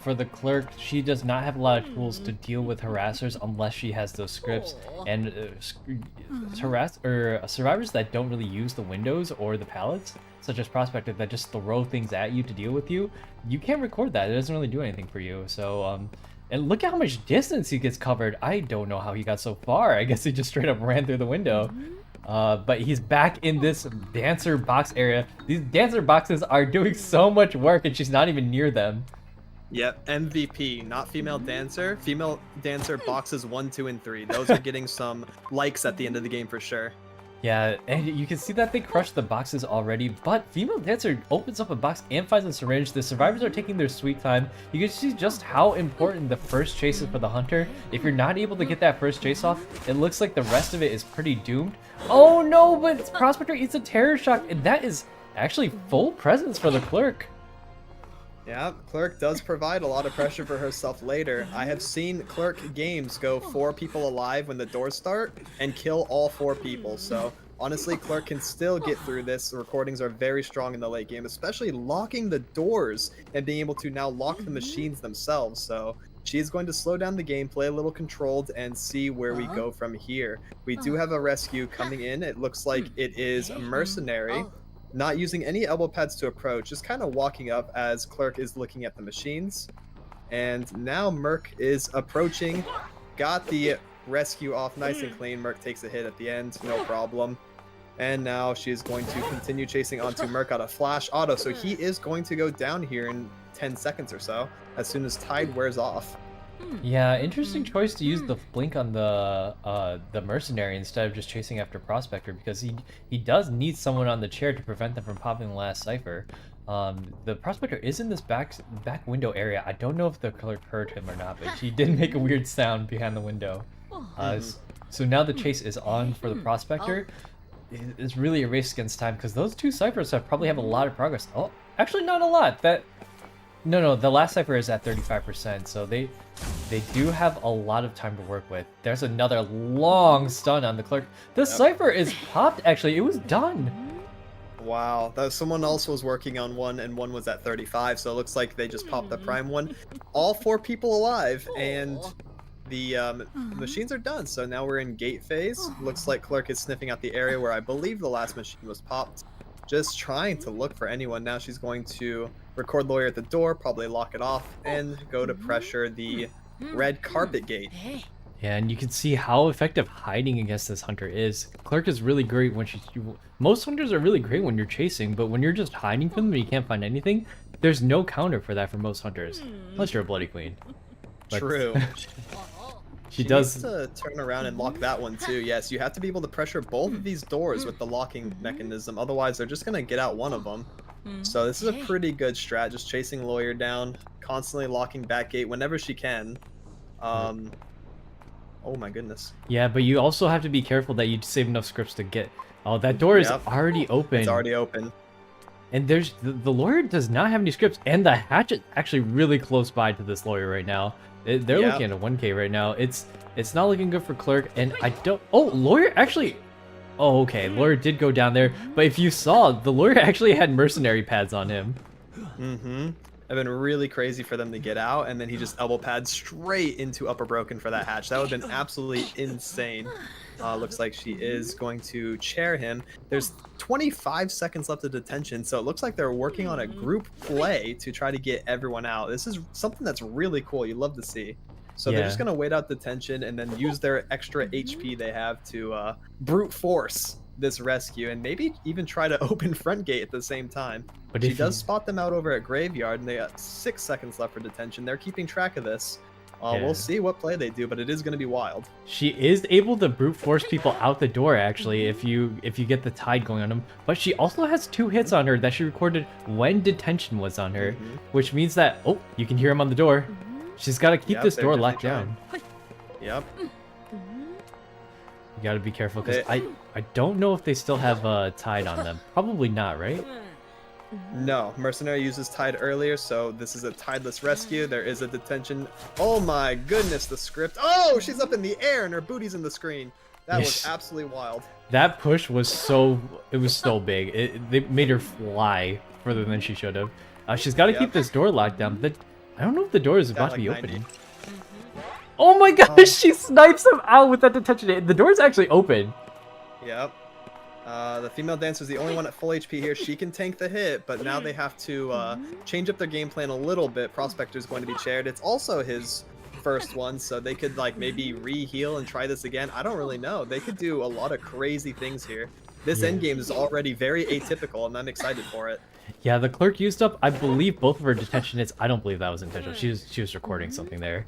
for the clerk, she does not have a lot of tools to deal with harassers unless she has those scripts. And survivors that don't really use the windows or the pallets, such as Prospector, that just throw things at you to deal with you, you can't record that. It doesn't really do anything for you. So, and look at how much distance he gets covered. I don't know how he got so far. I guess he just straight up ran through the window. But he's back in this Dancer box area. These Dancer boxes are doing so much work and she's not even near them. Yep, MVP, not Female Dancer. Female Dancer boxes 1, 2, and 3. Those are getting some likes at the end of the game for sure. Yeah, and you can see that they crushed the boxes already, but Female Dancer opens up a box and finds a syringe. The survivors are taking their sweet time. You can see just how important the first chase is for the hunter. If you're not able to get that first chase off, it looks like the rest of it is pretty doomed. Oh no, but Prospector eats a terror shock, and that is actually full presence for the Clerk. Yeah, Clerk does provide a lot of pressure for herself later. I have seen Clerk games go 4 people alive when the doors start and kill all 4 people. So honestly, Clerk can still get through this. The recordings are very strong in the late game, especially locking the doors and being able to now lock the machines themselves. So she is going to slow down the game, play a little controlled, and see where we go from here. We do have a rescue coming in. It looks like it is a mercenary. Not using any elbow pads to approach, just kind of walking up as Clerk is looking at the machines. And now Merc is approaching, got the rescue off nice and clean. Merc takes a hit at the end, no problem. And now she's going to continue chasing onto Merc out of flash auto, so he is going to go down here in 10 seconds or so, as soon as Tide wears off. Yeah, interesting choice to use the blink on the mercenary instead of just chasing after Prospector, because he does need someone on the chair to prevent them from popping the last cipher. The Prospector is in this back window area. I don't know if the Clerk heard him or not, but he did make a weird sound behind the window. So now the chase is on for the Prospector. It's really a race against time because those 2 ciphers probably have a lot of progress. Oh, actually not a lot. No, the last cipher is at 35%, so they do have a lot of time to work with. There's another long stun on the Clerk. The cipher is popped, actually. It was done. Wow, someone else was working on one, and one was at 35, so it looks like they just popped the prime one. All 4 people alive, and the machines are done. So now we're in gate phase. Looks like Clerk is sniffing out the area where I believe the last machine was popped. Just trying to look for anyone. Now she's going to record Lawyer at the door, probably lock it off, and go to pressure the red carpet gate. Yeah, and you can see how effective hiding against this hunter is. Clerk is really great when most hunters are really great when you're chasing, but when you're just hiding from them and you can't find anything, there's no counter for that for most hunters. Unless you're a Bloody Queen. But True. She does needs to turn around and lock that one too. Yes, you have to be able to pressure both of these doors with the locking mechanism. Otherwise, they're just going to get out one of them. So this is a pretty good strat, just chasing Lawyer down, constantly locking back gate whenever she can. Oh my goodness. Yeah, but you also have to be careful that you save enough scripts to get... Oh, that door is already open. It's already open. And there's the Lawyer does not have any scripts, and the hatch is actually really close by to this Lawyer right now. They're looking at a 1k right now. It's not looking good for Clerk, and I don't... Oh, Lawyer actually... Oh, okay. Lawyer did go down there, but if you saw, the Lawyer actually had mercenary pads on him. It's been really crazy for them to get out, and then he just elbow pads straight into upper broken for that hatch. That would have been absolutely insane. Looks like she is going to chair him. There's 25 seconds left of detention, so it looks like they're working on a group play to try to get everyone out. This is something that's really cool. You love to see. So they're just going to wait out detention and then use their extra HP they have to brute force this rescue and maybe even try to open front gate at the same time. But she does spot them out over at Graveyard, and they got 6 seconds left for detention. They're keeping track of this. We'll see what play they do, but it is going to be wild. She is able to brute force people out the door, actually, if you get the Tide going on them. But she also has 2 hits on her that she recorded when detention was on her, which means that, oh, you can hear him on the door. She's got to keep this door locked down. Yep. You got to be careful, because I don't know if they still have a Tide on them. Probably not, right? No, Mercenary uses Tide earlier, so this is a tideless rescue. There is a detention. Oh my goodness, the script. Oh, she's up in the air and her booty's in the screen. That was absolutely wild. That push was so big. They made her fly further than she should have. She's got to keep this door locked down. I don't know if the door is about to be opening. Oh my gosh, she snipes him out with that detention. The door's actually open. Yep. The female dancer is the only one at full HP here. She can tank the hit, but now they have to change up their game plan a little bit. Prospector is going to be chaired. It's also his first one, so they could like maybe re-heal and try this again. I don't really know. They could do a lot of crazy things here. This endgame is already very atypical, and I'm excited for it. Yeah, the Clerk used up, I believe, both of her detention hits. I don't believe that was intentional. She was recording something there.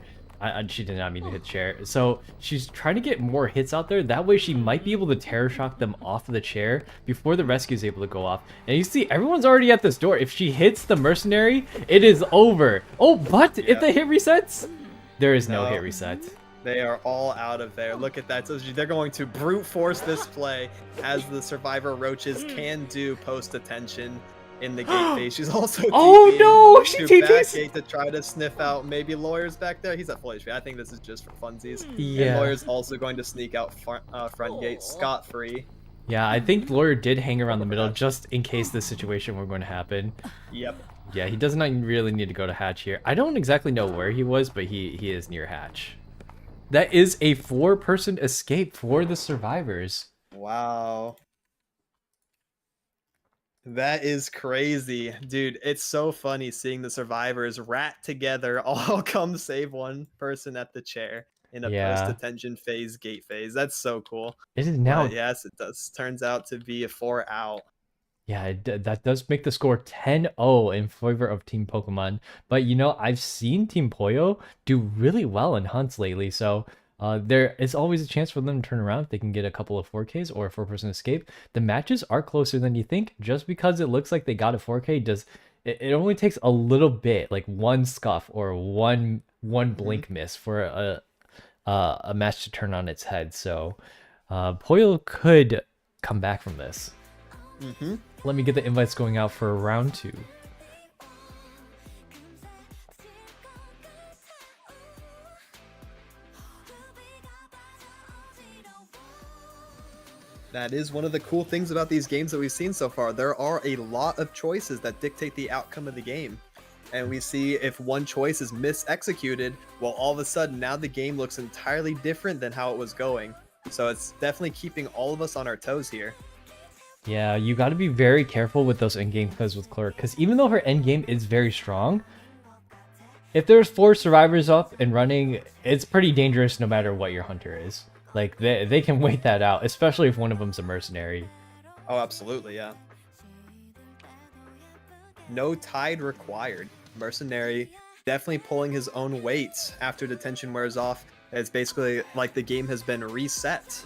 She did not mean to hit chair. So she's trying to get more hits out there. That way she might be able to terror shock them off of the chair before the rescue is able to go off. And you see, everyone's already at this door. If she hits the mercenary, it is over. Oh, but if the hit resets, there is no hit reset. They are all out of there. Look at that. So they're going to brute force this play as the survivor roaches can do post attention in the gate phase. She's also oh no, she to back TPs gate to try to sniff out maybe Lawyer's back there. He's at full HP. I think this is just for funsies. Yeah. And Lawyer's also going to sneak out front gate scot-free. Yeah, I think Lawyer did hang around the middle just in case this situation were going to happen. Yep. Yeah, he does not really need to go to hatch here. I don't exactly know where he was, but he is near hatch. That is a 4-person escape for the survivors. Wow. That is crazy. Dude, it's so funny seeing the survivors rat together, all come save one person at the chair in a post-attention phase, gate phase. That's so cool. It is now. But yes, it does. Turns out to be a 4 out. Yeah, that does make the score 10-0 in favor of Team Pokemon. But, you know, I've seen Team Poyo do really well in hunts lately, so there is always a chance for them to turn around if they can get a couple of 4Ks or a 4-person escape. The matches are closer than you think. Just because it looks like they got a 4K, it only takes a little bit, like one scuff or one blink miss for a match to turn on its head. So Poyo could come back from this. Let me get the invites going out for round 2. That is one of the cool things about these games that we've seen so far. There are a lot of choices that dictate the outcome of the game. And we see if one choice is mis-executed, well, all of a sudden now the game looks entirely different than how it was going. So it's definitely keeping all of us on our toes here. Yeah, you got to be very careful with those endgame plays with Clerk, because even though her endgame is very strong, if there's 4 survivors up and running, it's pretty dangerous no matter what your hunter is. Like, they can wait that out, especially if one of them's a mercenary. Oh, absolutely, yeah. No tide required. Mercenary definitely pulling his own weight after detention wears off. It's basically like the game has been reset.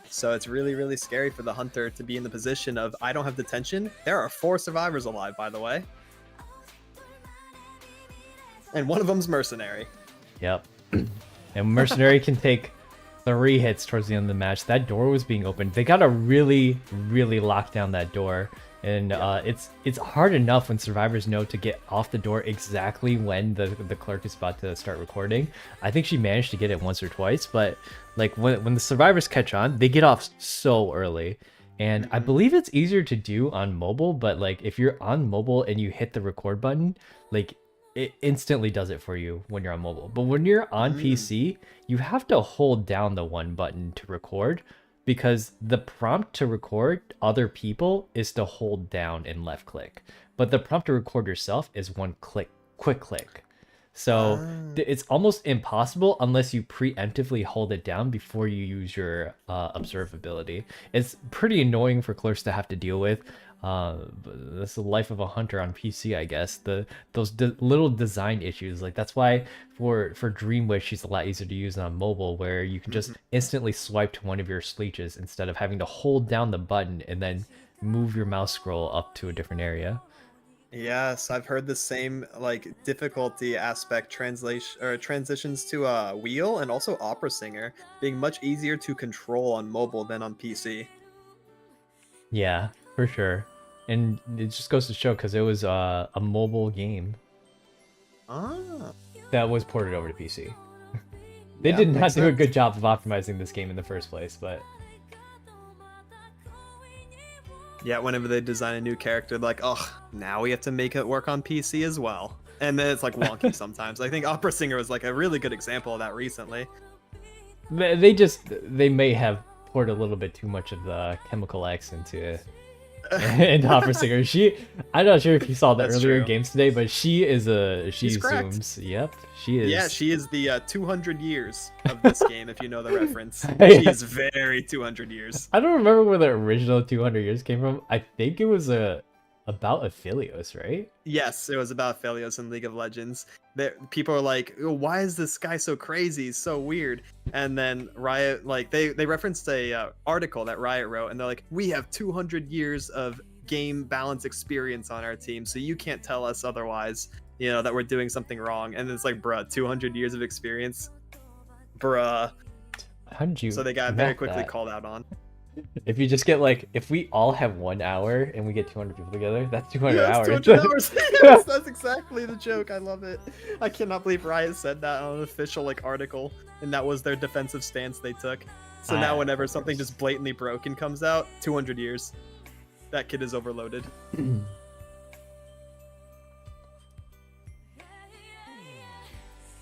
So it's really, really scary for the hunter to be in the position of, I don't have detention. There are 4 survivors alive, by the way. And one of them's mercenary. Yep. And mercenary can take 3 hits towards the end of the match. That door was being opened. They got to really, really lock down that door. And it's hard enough when survivors know to get off the door exactly when the clerk is about to start recording. I think she managed to get it once or twice, but like when the survivors catch on, they get off so early. And I believe it's easier to do on mobile, but like if you're on mobile and you hit the record button, like it instantly does it for you when you're on mobile. But when you're on PC, you have to hold down the 1 button to record, because the prompt to record other people is to hold down and left click. But the prompt to record yourself is 1 quick click. So it's almost impossible unless you preemptively hold it down before you use your observability. It's pretty annoying for clerks to have to deal with. That's the life of a hunter on PC, I guess. Those little design issues, like that's why for Dream Wish she's a lot easier to use on mobile, where you can just instantly swipe to one of your sleeches instead of having to hold down the button and then move your mouse scroll up to a different area. Yes, I've heard the same like difficulty aspect transitions to Wheel and also Opera Singer being much easier to control on mobile than on PC. Yeah, for sure. And it just goes to show because it was a mobile game that was ported over to PC. They did not do a good job of optimizing this game in the first place, but yeah, whenever they design a new character, like, oh, now we have to make it work on PC as well. And then it's like wonky sometimes. I think Opera Singer was like a really good example of that recently. They may have poured a little bit too much of the Chemical X into Opera Singer. I'm not sure if you saw the earlier games today, but she zooms. Yep, she is. Yeah, she is the 200 years of this game, if you know the reference. She is very 200 years. I don't remember where the original 200 years came from. I think it was a about Aphelios, right? Yes, it was about Aphelios in League of Legends. People are like, "Oh, why is this guy so crazy? He's so weird." And then Riot, like they referenced a article that Riot wrote, and they're like, "We have 200 years of game balance experience on our team, so you can't tell us otherwise. You know that we're doing something wrong." And it's like, bruh, 200 years of experience, bruh. How did you? So they got very map quickly that? called out on. If you just get like, if we all have 1 hour and we get 200 people together, that's 200 Yes, hours. 200 hours. Yes, that's exactly the joke. I love it. I cannot believe Riot said that on an official like article, and that was their defensive stance they took. So now whenever something just blatantly broken comes out, 200 years. That kid is overloaded.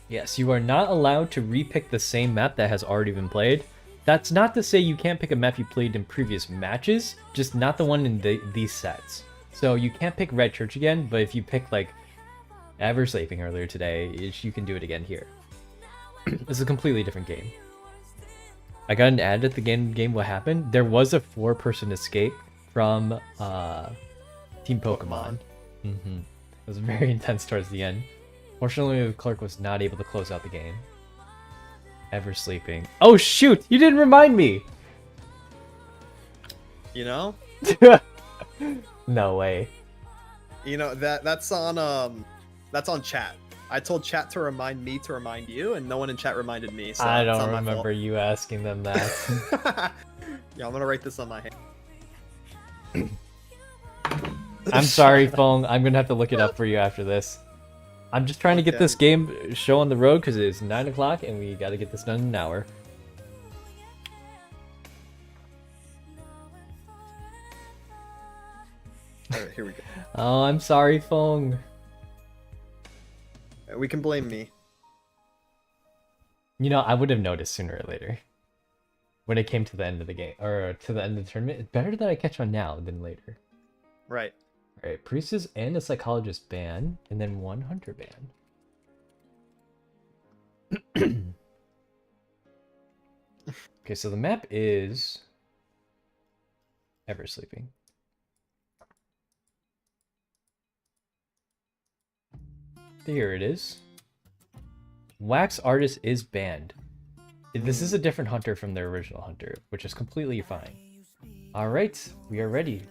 Yes, you are not allowed to repick the same map that has already been played. That's not to say you can't pick a map you played in previous matches, just not the one in these sets. So you can't pick Red Church again, but if you pick like Eversleeping earlier today, you can do it again here. It's a completely different game. I got an ad at the game. What happened? There was a 4-person escape from Team Pokemon. It was very intense towards the end. Fortunately, the clerk was not able to close out the game. Eversleeping. Oh shoot! You didn't remind me. You know? No way. You know that's on chat. I told chat to remind me to remind you, and no one in chat reminded me. So I it's don't not my remember fault. you asking them that. Yeah, I'm gonna write this on my hand. I'm sorry, Fong. I'm gonna have to look it up for you after this. I'm just trying to get Okay. this game show on the road because it's 9 o'clock and we got to get this done in an hour. Alright, here we go. Oh, I'm sorry, Fong. We can blame me. You know, I would have noticed sooner or later. When it came to the end of the game, or to the end of the tournament. It's better that I catch on now than later. Right. Alright, Priestess and a Psychologist ban, and then 1 Hunter ban. Okay, so the map is Eversleeping. Here it is. Wax Artist is banned. This is a different hunter from their original hunter, which is completely fine. Alright, we are ready.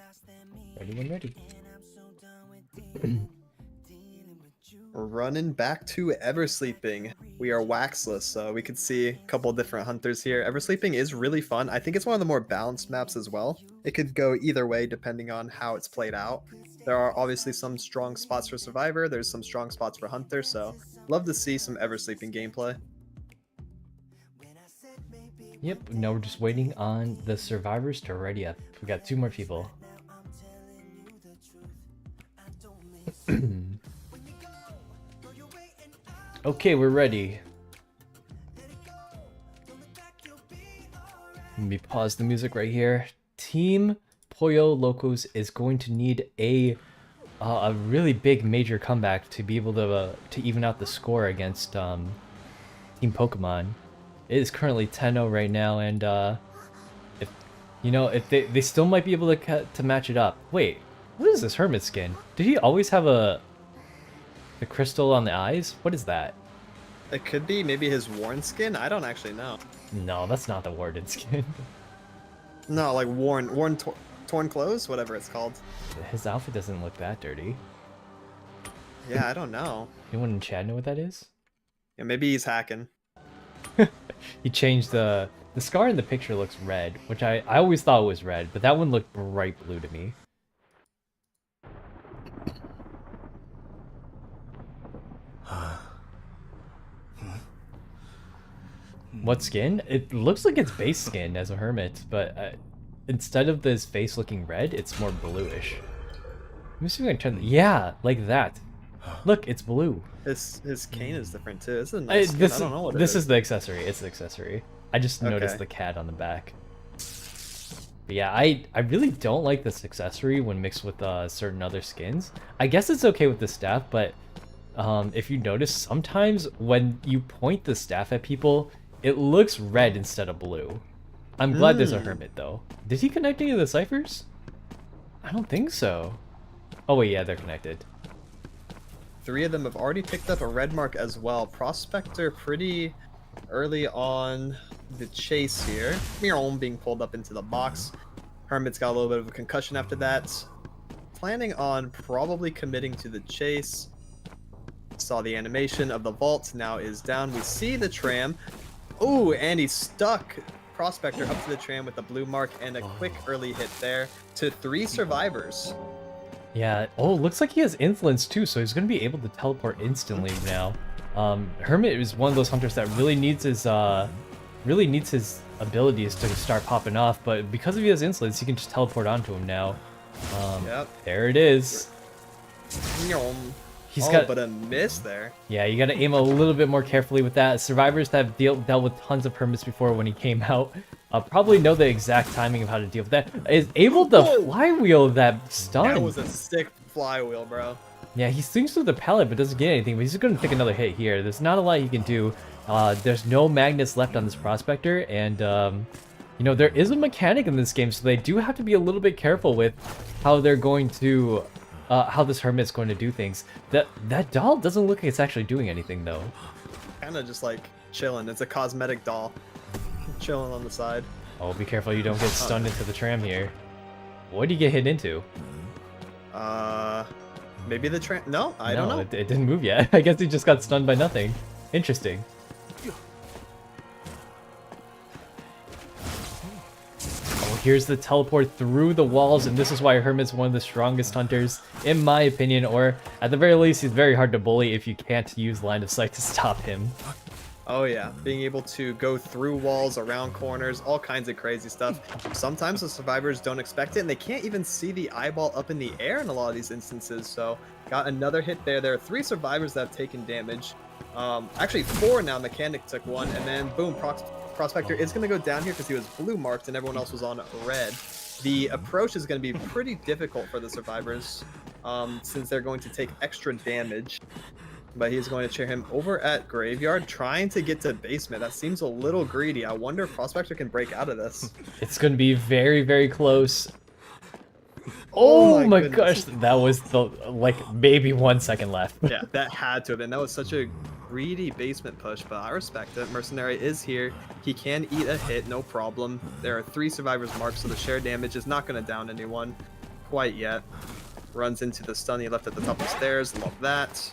Ready when ready. We're running back to Eversleeping. We are waxless, so we could see a couple different hunters here. Eversleeping is really fun. I think it's one of the more balanced maps as well. It could go either way depending on how it's played out. There are obviously some strong spots for Survivor. There's some strong spots for Hunter, so love to see some Eversleeping gameplay. Yep, now we're just waiting on the survivors to ready up. We got 2 more people. Okay, we're ready. Let me pause the music right here. Team Pollo Locos is going to need a really big major comeback to be able to even out the score against Team Pokemon. It is currently 10-0 right now, and if they still might be able to match it up. Wait, what is this hermit skin? Did he always have the crystal on the eyes? What is that? It could be maybe his worn skin. I don't actually know. No, that's not the warden skin. No, like torn clothes, whatever it's called. His outfit doesn't look that dirty. Yeah, I don't know. Anyone in chat know what that is? Yeah, maybe he's hacking. He changed the scar in the picture looks red, which I always thought was red, but that one looked bright blue to me. What skin? It looks like it's base skin as a hermit, but instead of this face looking red, it's more bluish. Let me see if I can turn. Yeah, like that. Look, it's blue. His cane is different too. This is a nice skin. I don't know what this is the accessory. It's the accessory. I just noticed Okay. the cat on the back. But yeah, I really don't like this accessory when mixed with certain other skins. I guess it's okay with the staff, but if you notice, sometimes when you point the staff at people, it looks red instead of blue. I'm glad there's a hermit though. Did he connect any of the ciphers? I don't think so. Oh wait, yeah, they're connected. 3 of them have already picked up a red mark as well. Prospector pretty early on the chase here. Miron being pulled up into the box. Hermit's got a little bit of a concussion after that. Planning on probably committing to the chase. Saw the animation of the vault, now is down. We see the tram. Ooh, and he's stuck. Prospector up to the tram with the blue mark and a quick early hit there to 3 survivors. Yeah. Oh, looks like he has influence too, so he's gonna be able to teleport instantly now. Hermit is one of those hunters that really needs his abilities to start popping off, but because he has influence, he can just teleport onto him now. Yep. There it is. He's got, but a miss there. Yeah, you got to aim a little bit more carefully with that. Survivors that have dealt with tons of hermits before when he came out probably know the exact timing of how to deal with that. Is able to flywheel that stun. That was a sick flywheel, bro. Yeah, he swings through the pallet but doesn't get anything, but he's going to take another hit here. There's not a lot he can do. There's no magnets left on this prospector, and you know, there is a mechanic in this game, so they do have to be a little bit careful with how they're going to how this hermit's going to do things. That doll doesn't look like it's actually doing anything though. Kind of just like chilling. It's a cosmetic doll, chilling on the side. Oh, be careful you don't get stunned into the tram here. What did you get hit into? Maybe the tram. No, I don't know. It didn't move yet. I guess he just got stunned by nothing. Interesting. Here's the teleport through the walls, and this is why Hermit's one of the strongest hunters, in my opinion, or at the very least, he's very hard to bully if you can't use line of sight to stop him. Oh yeah, being able to go through walls, around corners, all kinds of crazy stuff. Sometimes the survivors don't expect it, and they can't even see the eyeball up in the air in a lot of these instances, so got another hit there. There are 3 survivors that have taken damage. Actually 4 now. Mechanic took 1, and then boom, Prospector is going to go down here because he was blue marked and everyone else was on red. The approach is going to be pretty difficult for the survivors since they're going to take extra damage. But he's going to cheer him over at Graveyard, trying to get to basement. That seems a little greedy. I wonder if Prospector can break out of this. It's going to be very, very close. Oh my gosh, that was the, like, maybe 1 second left. Yeah, that had to have been. That was such a greedy basement push, but I respect it. Mercenary is here. He can eat a hit, no problem. There are 3 survivors marked, so the share damage is not going to down anyone quite yet. Runs into the stun he left at the top of the stairs. Love that.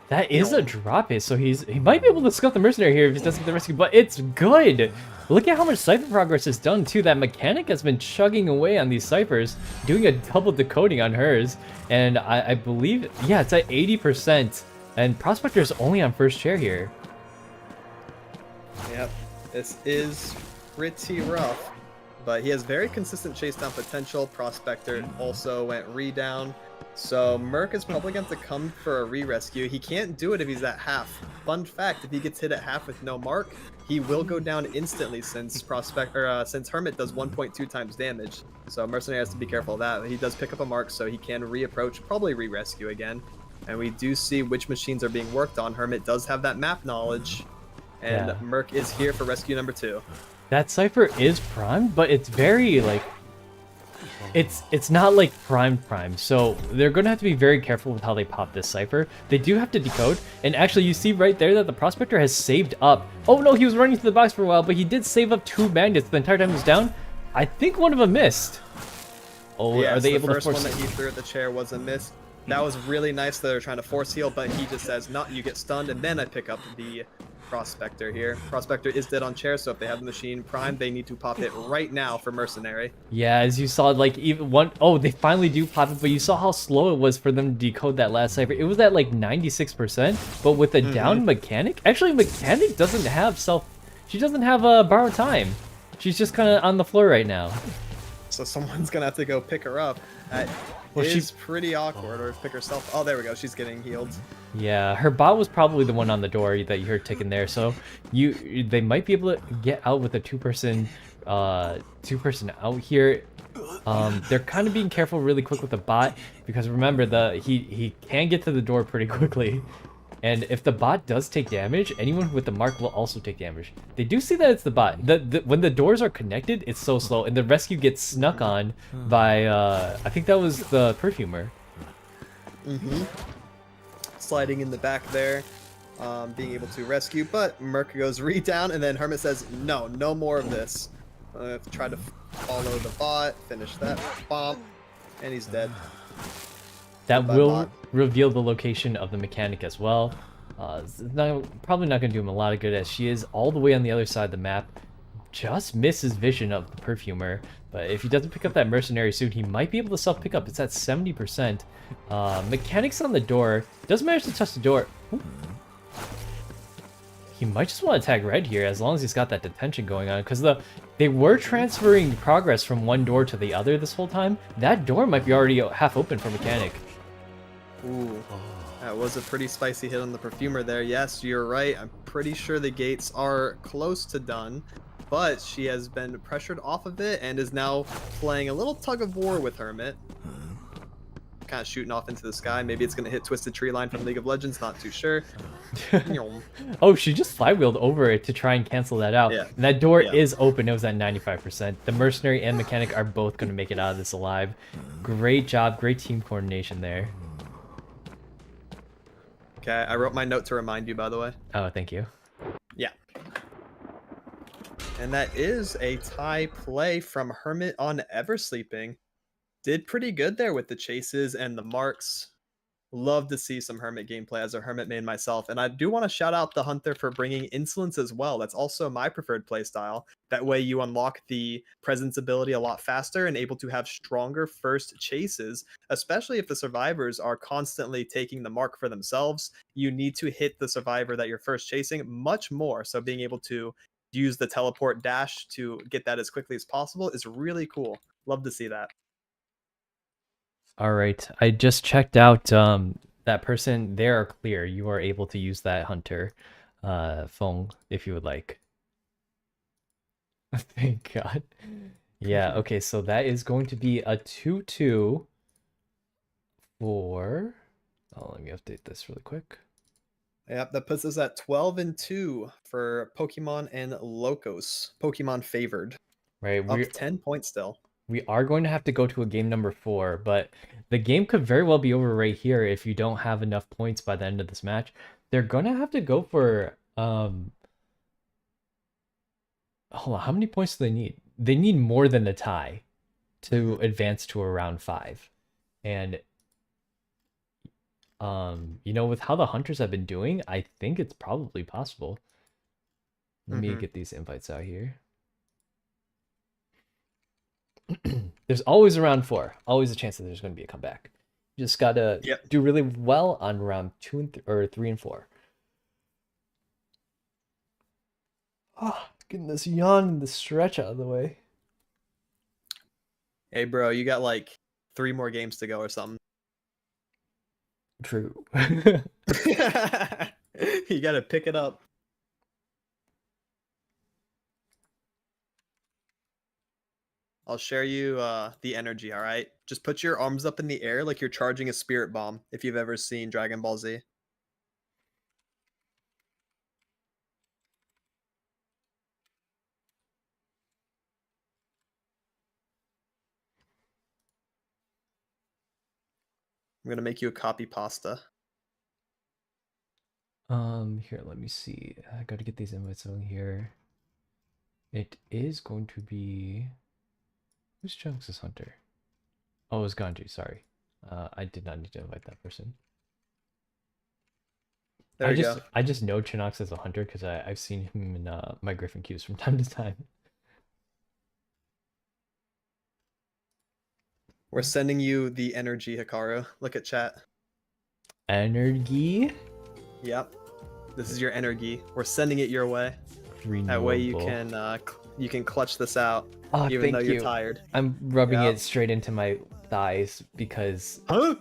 That is a drop hit, so he might be able to scuff the mercenary here if he doesn't get the rescue, but it's good. Look at how much cipher progress is done too. That mechanic has been chugging away on these ciphers, doing a double decoding on hers, and I believe, yeah, it's at 80%, and Prospector is only on first chair here. Yep, this is pretty rough, but he has very consistent chase down potential. Prospector also went re-down. So Merc is probably going to come for a re-rescue. He can't do it if he's at half. Fun fact, if he gets hit at half with no mark, he will go down instantly since since Hermit does 1.2 times damage. So Mercenary has to be careful of that. He does pick up a mark, so he can re-approach, probably re-rescue again. And we do see which machines are being worked on. Hermit does have that map knowledge, and yeah. Merc is here for rescue number 2. That cipher is primed, but it's very, like, it's not like prime, so they're going to have to be very careful with how they pop this cipher. They do have to decode, and actually you see right there that the Prospector has saved up. Oh no, he was running to the box for a while, but he did save up 2 magnets the entire time he was down. I think one of them missed. Oh, yeah, are they able to force? The first one that he threw at the chair was a miss. That was really nice that they're trying to force heal, but he just says, not, you get stunned, and then I pick up the Prospector here. Prospector is dead on chair, so if they have the machine primed, they need to pop it right now for Mercenary. Yeah, as you saw, like, even one, oh, they finally do pop it, but you saw how slow it was for them to decode that last cipher. It was at like 96%, but with a down mechanic, actually mechanic doesn't have she doesn't have borrowed time. She's just kind of on the floor right now. So someone's gonna have to go pick her up. Well, she's pretty awkward, or pick herself. Oh, there we go. She's getting healed. Yeah, her bot was probably the one on the door that you heard ticking there. So they might be able to get out with a two-person out here. They're kind of being careful really quick with the bot because remember he can get to the door pretty quickly. And if the bot does take damage, anyone with the mark will also take damage. They do see that it's the bot. When the doors are connected, it's so slow, and the rescue gets snuck on by, I think that was the perfumer. Sliding in the back there, being able to rescue, but Merc goes re down, and then Hermit says, no more of this. Try to follow the bot, finish that bomb, and he's dead. That Goodbye, will bot. reveal the location of the mechanic as well. It's probably not going to do him a lot of good, as she is all the way on the other side of the map. Just misses vision of the perfumer, but if he doesn't pick up that mercenary soon, he might be able to self pick up. It's at 70%. Mechanics on the door. Doesn't manage to touch the door. Ooh. He might just want to tag red here, as long as he's got that detention going on, because they were transferring progress from one door to the other this whole time. That door might be already half open for mechanic. Ooh, that was a pretty spicy hit on the perfumer there. Yes, you're right. I'm pretty sure the gates are close to done, but she has been pressured off of it and is now playing a little tug of war with Hermit. Kind of shooting off into the sky. Maybe it's going to hit Twisted Tree Line from League of Legends, not too sure. Oh, she just flywheeled over it to try and cancel that out. Yeah. And that door is open. It was at 95%. The mercenary and mechanic are both going to make it out of this alive. Great job. Great team coordination there. Okay, I wrote my note to remind you, by the way. Oh, thank you. Yeah. And that is a tie play from Hermit on Eversleeping. Did pretty good there with the chases and the marks. Love to see some Hermit gameplay as a Hermit main myself. And I do want to shout out the Hunter for bringing Insolence as well. That's also my preferred playstyle. That way you unlock the presence ability a lot faster and able to have stronger first chases, especially if the survivors are constantly taking the mark for themselves. You need to hit the survivor that you're first chasing much more. So being able to use the teleport dash to get that as quickly as possible is really cool. Love to see that. All right. I just checked out that person. They are clear. You are able to use that Hunter phone if you would like. Thank God. Yeah, okay, so that is going to be a 2-2 for... Oh, let me update this really quick. Yep, that puts us at 12-2 for Pokemon and Locos. Pokemon favored. Right, Up 10 points still. We are going to have to go to a game number 4, but the game could very well be over right here if you don't have enough points by the end of this match. They're going to have to go for... Hold on, how many points do they need? They need more than the tie to advance to a round 5. And, you know, with how the Hunters have been doing, I think it's probably possible. Let me get these invites out here. There's always a round 4. Always a chance that there's going to be a comeback. You just got to do really well on round 2 and 3 and 4. Oh, getting this yawn and the stretch out of the way. Hey, bro, you got like 3 more games to go or something. True. You got to pick it up. I'll share you the energy, all right? Just put your arms up in the air like you're charging a spirit bomb, if you've ever seen Dragon Ball Z. I'm going to make you a copy pasta. Here, let me see. I got to get these invites on here. It is going to be... Who's Chunks' Hunter? Oh, it was Ganji, sorry. I did not need to invite that person. There you go. I just know Chinox as a hunter because I've seen him in my Griffin queues from time to time. We're sending you the energy, Hikaru. Look at chat. Energy? Yep. This is your energy. We're sending it your way. Renewable. That way you can clutch this out, even though you're tired. I'm rubbing it straight into my thighs because... Huh?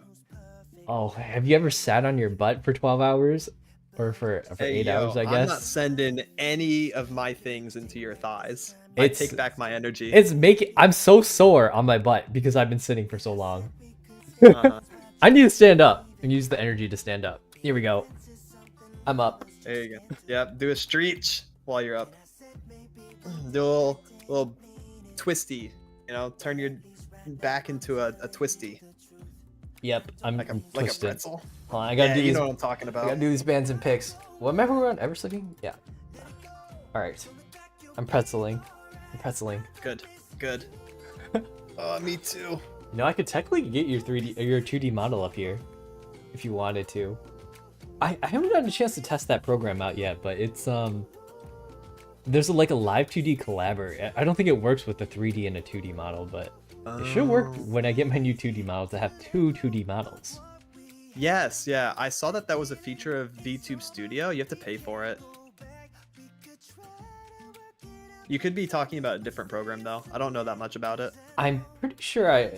Oh, have you ever sat on your butt for 12 hours? Or for 8 hours, I guess? I'm not sending any of my things into your thighs. I take back my energy. I'm so sore on my butt because I've been sitting for so long. I need to stand up and use the energy to stand up. Here we go. I'm up. There you go. Yep, do a stretch while you're up. Do a little twisty, you know, turn your back into a twisty. Yep, I'm like a twisted. pretzel. Hold on, I gotta Yeah, do you these. know what I'm talking I gotta about. do these bands and picks. What map were we on? Ever sleeping? Yeah. All right. I'm pretzeling. I'm pretzeling. Good, good. Me too. You know, I could technically get your 3D or your 2D model up here, if you wanted to. I haven't gotten a chance to test that program out yet, but it's there's like a live 2D collabor. I don't think it works with the 3D and a 2D model, but it should work when I get my new 2D model to have two 2D models. Yes, yeah. I saw that was a feature of VTube Studio. You have to pay for it. You could be talking about a different program though. I don't know that much about it. I'm pretty sure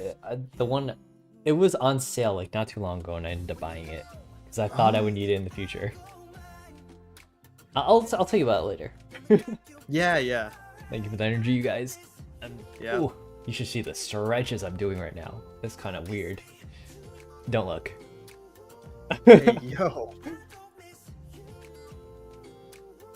the one, it was on sale like not too long ago, and I ended up buying it because I thought I would need it in the future. I'll tell you about it later. Yeah, yeah. Thank you for the energy, you guys. Yeah. Ooh, you should see the stretches I'm doing right now. It's kind of weird. Don't look. Hey, yo.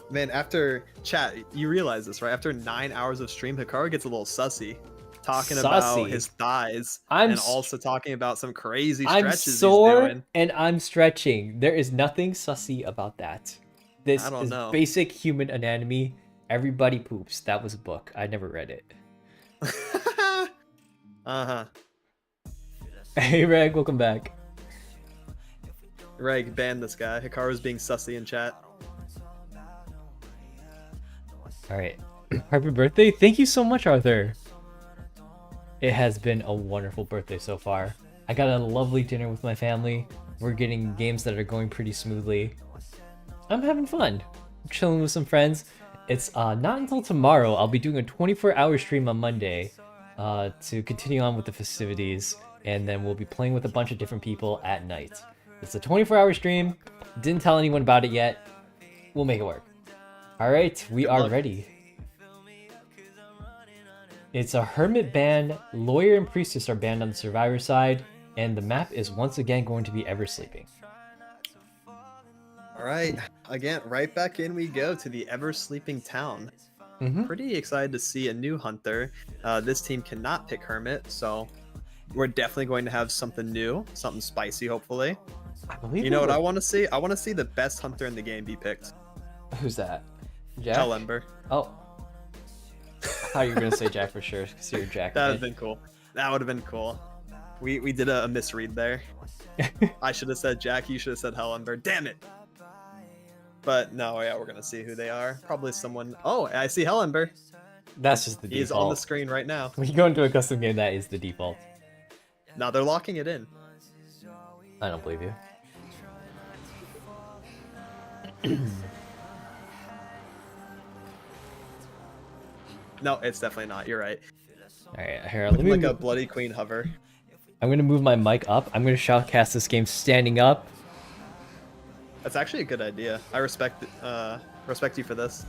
Man, after chat, you realize this, right? After 9 hours of stream, Hikaru gets a little sussy. Talking about Sussy? his thighs. I'm and s- also talking about some crazy I'm stretches sore he's doing. and I'm stretching. There is nothing sussy about that. This I don't is know. basic human anatomy. Everybody poops. That was a book. I never read it. Uh-huh. Hey, Reg, welcome back. Reg, ban this guy. Hikaru's being sussy in chat. All right. Happy birthday. Thank you so much, Arthur. It has been a wonderful birthday so far. I got a lovely dinner with my family. We're getting games that are going pretty smoothly. I'm having fun. I'm chilling with some friends. It's not until tomorrow. I'll be doing a 24-hour stream on Monday to continue on with the festivities. And then we'll be playing with a bunch of different people at night. It's a 24-hour stream. Didn't tell anyone about it yet. We'll make it work. Alright, we are ready. It's a hermit ban. Lawyer and priestess are banned on the survivor side. And the map is once again going to be Ever Sleeping. All right, again, right back in we go to the ever sleeping town. Pretty excited to see a new hunter. This team cannot pick hermit, so we're definitely going to have something new, something spicy, hopefully. I believe You know what I want to see? I want to see the best hunter in the game be picked. Who's that? Jack? Hell-Ember. Oh. I thought you were going to say Jack for sure, because you're Jack. That would have been cool. That would have been cool. We did a misread there. I should have said Jack, you should have said Hell-Ember. Damn it! But no, yeah, we're gonna see who they are. Probably someone. Oh, I see Hell-Ember. That's just the default. He's on the screen right now. When you go into a custom game, that is the default. Now they're locking it in. I don't believe you. No, it's definitely not. You're right. Alright, here, let me Like a bloody queen hover. I'm gonna move my mic up. I'm gonna shoutcast this game standing up. That's actually a good idea. I respect you for this.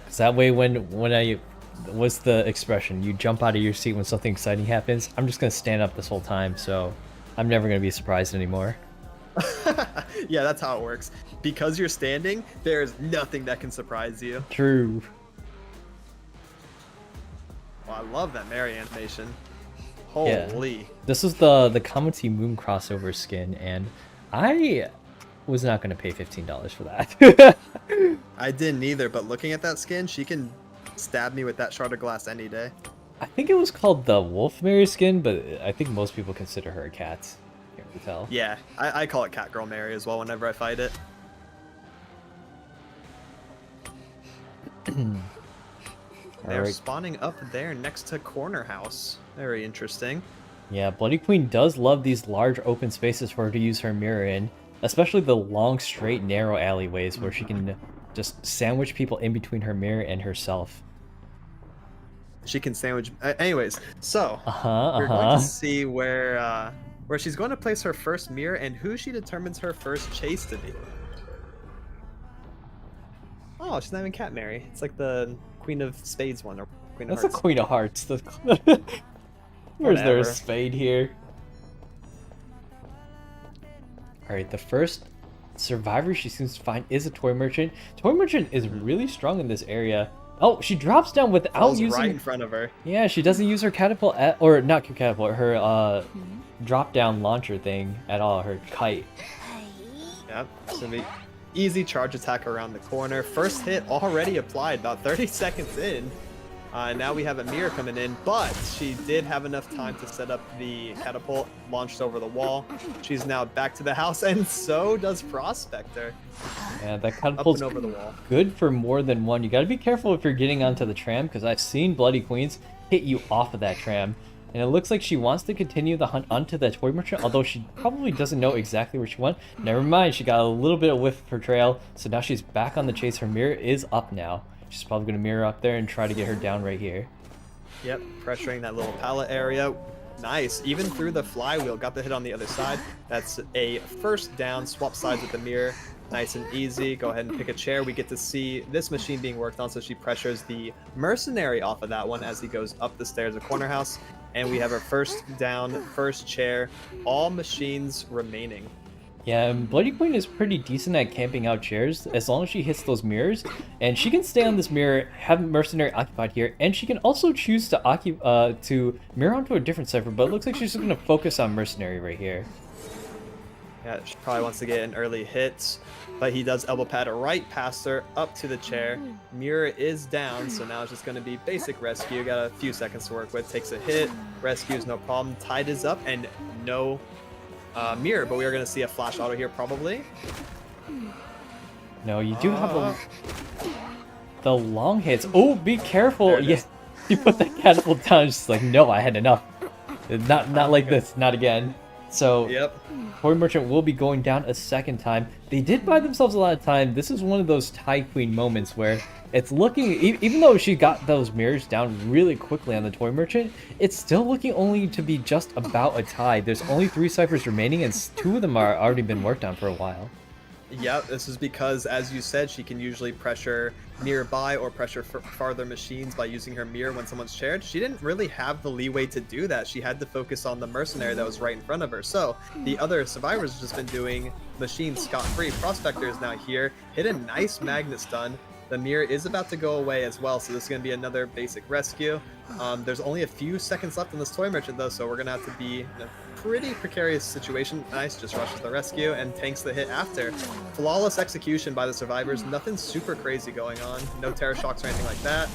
Cause that way when I what's the expression? You jump out of your seat when something exciting happens. I'm just gonna stand up this whole time, so I'm never gonna be surprised anymore. Yeah, that's how it works. Because you're standing, there's nothing that can surprise you. True. Oh, I love that Mary animation. Holy. Yeah. This was the Kamati Moon crossover skin, and I was not gonna pay $15 for that. I didn't either, but looking at that skin, she can stab me with that shard of glass any day. I think it was called the Wolf Mary skin, but I think most people consider her a cat. Can't really tell. Yeah, I call it Catgirl Mary as well whenever I fight it. They're Alright. spawning up there next to Corner House. Very interesting. Yeah, Bloody Queen does love these large open spaces for her to use her mirror in, especially the long, straight, narrow alleyways where she can just sandwich people in between her mirror and herself. She can sandwich. Anyways, so Uh-huh, we're going to see where she's going to place her first mirror and who she determines her first chase to be. Oh, she's not even Cat Mary. It's like the Queen of Spades one or Queen of That's a Hearts. Queen of Hearts. Where's there a Whatever. spade here? Alright, the first survivor she seems to find is a toy merchant. Toy merchant is really strong in this area. Oh, she drops down without Falls using... right in front of her. Yeah, she doesn't use her catapult or not catapult, her drop down launcher thing at all, her kite. Yep, it's gonna be easy charge attack around the corner. First hit already applied, about 30 seconds in. Now we have a mirror coming in, but she did have enough time to set up the catapult, launched over the wall. She's now back to the house, and so does Prospector. Yeah, that Up catapult's and over the wall. good for more than one. You gotta be careful if you're getting onto the tram, because I've seen Bloody Queens hit you off of that tram. And it looks like she wants to continue the hunt onto the toy merchant, although she probably doesn't know exactly where she went. Never mind, she got a little bit of whiff of her trail, so now she's back on the chase. Her mirror is up now. She's probably going to mirror up there and try to get her down right here. Yep, pressuring that little pallet area. Nice, even through the flywheel, got the hit on the other side. That's a first down, swap sides with the mirror. Nice and easy. Go ahead and pick a chair. We get to see this machine being worked on, so she pressures the mercenary off of that one as he goes up the stairs of Corner House. And we have our first down, first chair, all machines remaining. Yeah, and Bloody Queen is pretty decent at camping out chairs as long as she hits those mirrors. And she can stay on this mirror, have Mercenary occupied here, and she can also choose to mirror onto a different cipher, but it looks like she's just going to focus on Mercenary right here. Yeah, she probably wants to get an early hit, but he does elbow pad right past her, up to the chair. Mirror is down, so now it's just going to be basic rescue. Got a few seconds to work with. Takes a hit, rescues, no problem. Tide is up, and no mirror, but we are going to see a flash auto here probably. No, you do have the long hits. Oh, be careful. Yeah, you put that catapult down. It's just like, no, I had enough. Not like this. Not again. So, Yep. Toy Merchant will be going down a second time. They did buy themselves a lot of time. This is one of those tie queen moments where it's looking, even though she got those mirrors down really quickly on the Toy Merchant, it's still looking only to be just about a tie. There's only 3 ciphers remaining, and 2 of them are already been worked on for a while. Yeah, this is because, as you said, she can usually pressure nearby or pressure farther machines by using her mirror when someone's chaired. She didn't really have the leeway to do that. She had to focus on the mercenary that was right in front of her. So the other survivors have just been doing machines scot-free. Prospector is now here, hit a nice magnet stun. The mirror is about to go away as well, so this is going to be another basic rescue. There's only a few seconds left in this Toy Merchant, though, so we're going to have to be in a pretty precarious situation. Nice, just rushes the rescue and tanks the hit after. Flawless execution by the survivors. Nothing super crazy going on. No terror shocks or anything like that.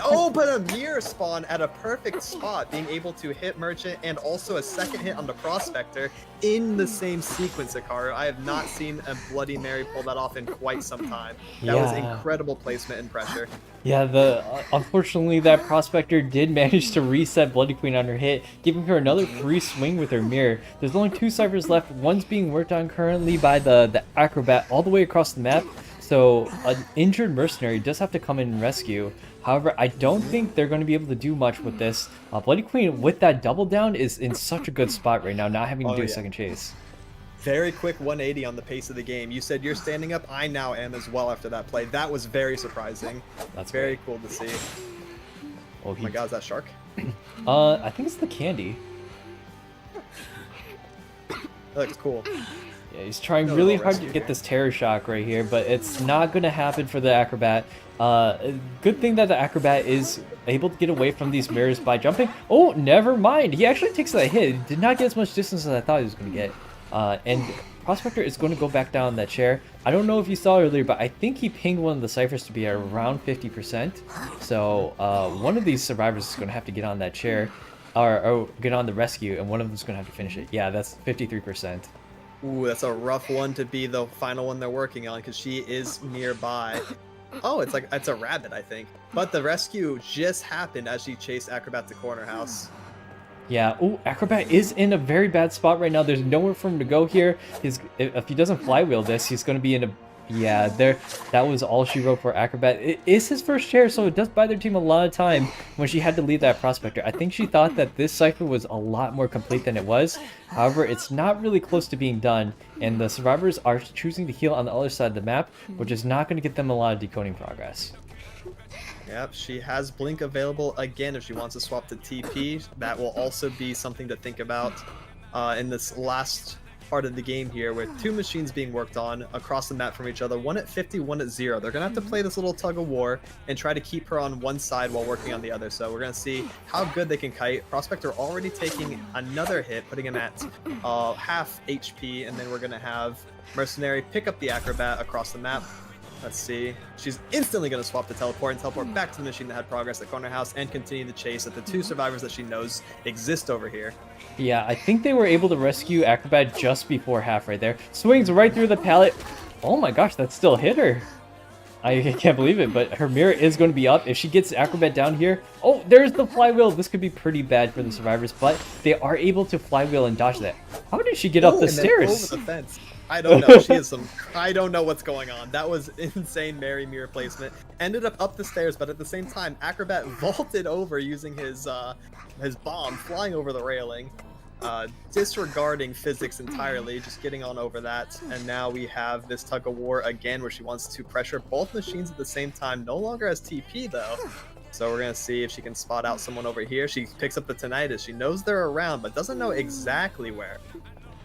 Oh, but a mirror spawn at a perfect spot, being able to hit Merchant and also a second hit on the Prospector in the same sequence, Hikaru. I have not seen a Bloody Mary pull that off in quite some time. That was incredible placement and pressure. Yeah, unfortunately that Prospector did manage to reset Bloody Queen on her hit, giving her another free swing with her mirror. There's only 2 ciphers left. One's being worked on currently by the Acrobat all the way across the map. So an injured mercenary does have to come in and rescue. However, I don't think they're going to be able to do much with this. Bloody Queen, with that double down, is in such a good spot right now, not having to do a second chase. Very quick 180 on the pace of the game. You said you're standing up. I now am as well after that play. That was very surprising. That's very cool to see. Oh my god, is that shark? I think it's the candy. That looks cool. Yeah, he's trying really hard to get this terror shock right here, but it's not going to happen for the Acrobat. Good thing that the Acrobat is able to get away from these mirrors by jumping. Oh, never mind. He actually takes that hit. He did not get as much distance as I thought he was going to get. And Prospector is going to go back down that chair. I don't know if you saw earlier, but I think he pinged one of the ciphers to be at around 50%. So one of these survivors is going to have to get on that chair, or get on the rescue, and one of them is going to have to finish it. Yeah, that's 53%. Ooh, that's a rough one to be the final one they're working on, because she is nearby. Oh, it's a rabbit, I think. But the rescue just happened as she chased Acrobat to Corner House. Yeah, ooh, Acrobat is in a very bad spot right now. There's nowhere for him to go here. If he doesn't flywheel this, he's going to be in a... Yeah, that was all she wrote for Acrobat. It is his first chair, so it does buy their team a lot of time when she had to lead that Prospector. I think she thought that this cipher was a lot more complete than it was. However, it's not really close to being done, and the survivors are choosing to heal on the other side of the map, which is not going to get them a lot of decoding progress. Yep, she has Blink available again if she wants to swap to TP. That will also be something to think about in this last part of the game here with two machines being worked on across the map from each other, one at 50, one at 0. They're going to have to play this little tug of war and try to keep her on one side while working on the other. So we're going to see how good they can kite. Prospector already taking another hit, putting him at half HP, and then we're going to have Mercenary pick up the Acrobat across the map. Let's see. She's instantly going to swap the teleport and teleport back to the machine that had progress at Corner House and continue the chase at the two survivors that she knows exist over here. Yeah, I think they were able to rescue Acrobat just before half right there. Swings right through the pallet. Oh my gosh, that still hit her. I can't believe it, but her mirror is going to be up. If she gets Acrobat down here... Oh, there's the flywheel. This could be pretty bad for the survivors, but they are able to flywheel and dodge that. How did she get up the stairs? Over the fence. I don't know. She has some... I don't know what's going on. That was insane Mary mirror placement. Ended up the stairs, but at the same time, Acrobat vaulted over using his bomb, flying over the railing, disregarding physics entirely, just getting on over that. And now we have this tug of war again, where she wants to pressure both machines at the same time. No longer has TP, though. So we're going to see if she can spot out someone over here. She picks up the Tinnitus. She knows they're around, but doesn't know exactly where.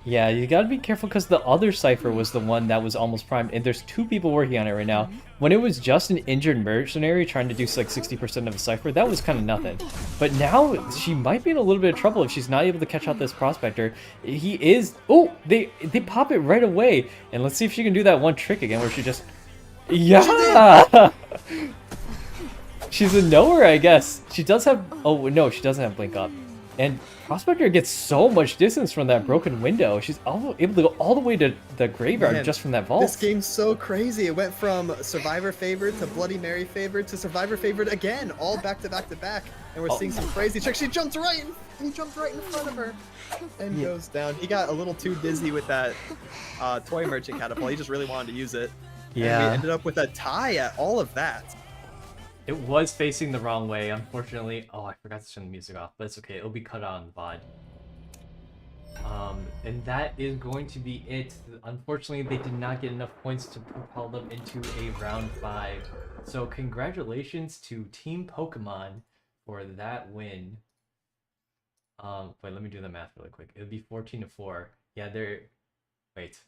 Yeah, you gotta be careful because the other Cypher was the one that was almost primed, and there's two people working on it right now. When it was just an injured mercenary trying to do like 60% of a Cypher, that was kind of nothing. But now she might be in a little bit of trouble if she's not able to catch out this Prospector. He is... Oh, they pop it right away. And let's see if she can do that one trick again where she just... Yeah! She's a knower, I guess. She does have... Oh, no, she doesn't have Blink Up. And Prospector gets so much distance from that broken window. She's able to go all the way to the graveyard just from that vault. This game's so crazy. It went from Survivor favored to Bloody Mary favored to Survivor favored again, all back to back to back. And we're seeing some crazy tricks. He jumped right in front of her and goes down. He got a little too dizzy with that toy merchant catapult. He just really wanted to use it. Yeah. And we ended up with a tie at all of that. It was facing the wrong way, unfortunately. Oh, I forgot to turn the music off, but it's okay. It'll be cut out on the VOD. And that is going to be it. Unfortunately, they did not get enough points to propel them into a round 5. So congratulations to Team Pokemon for that win. Wait, let me do the math really quick. It would be 14-4. Yeah, they're... Wait.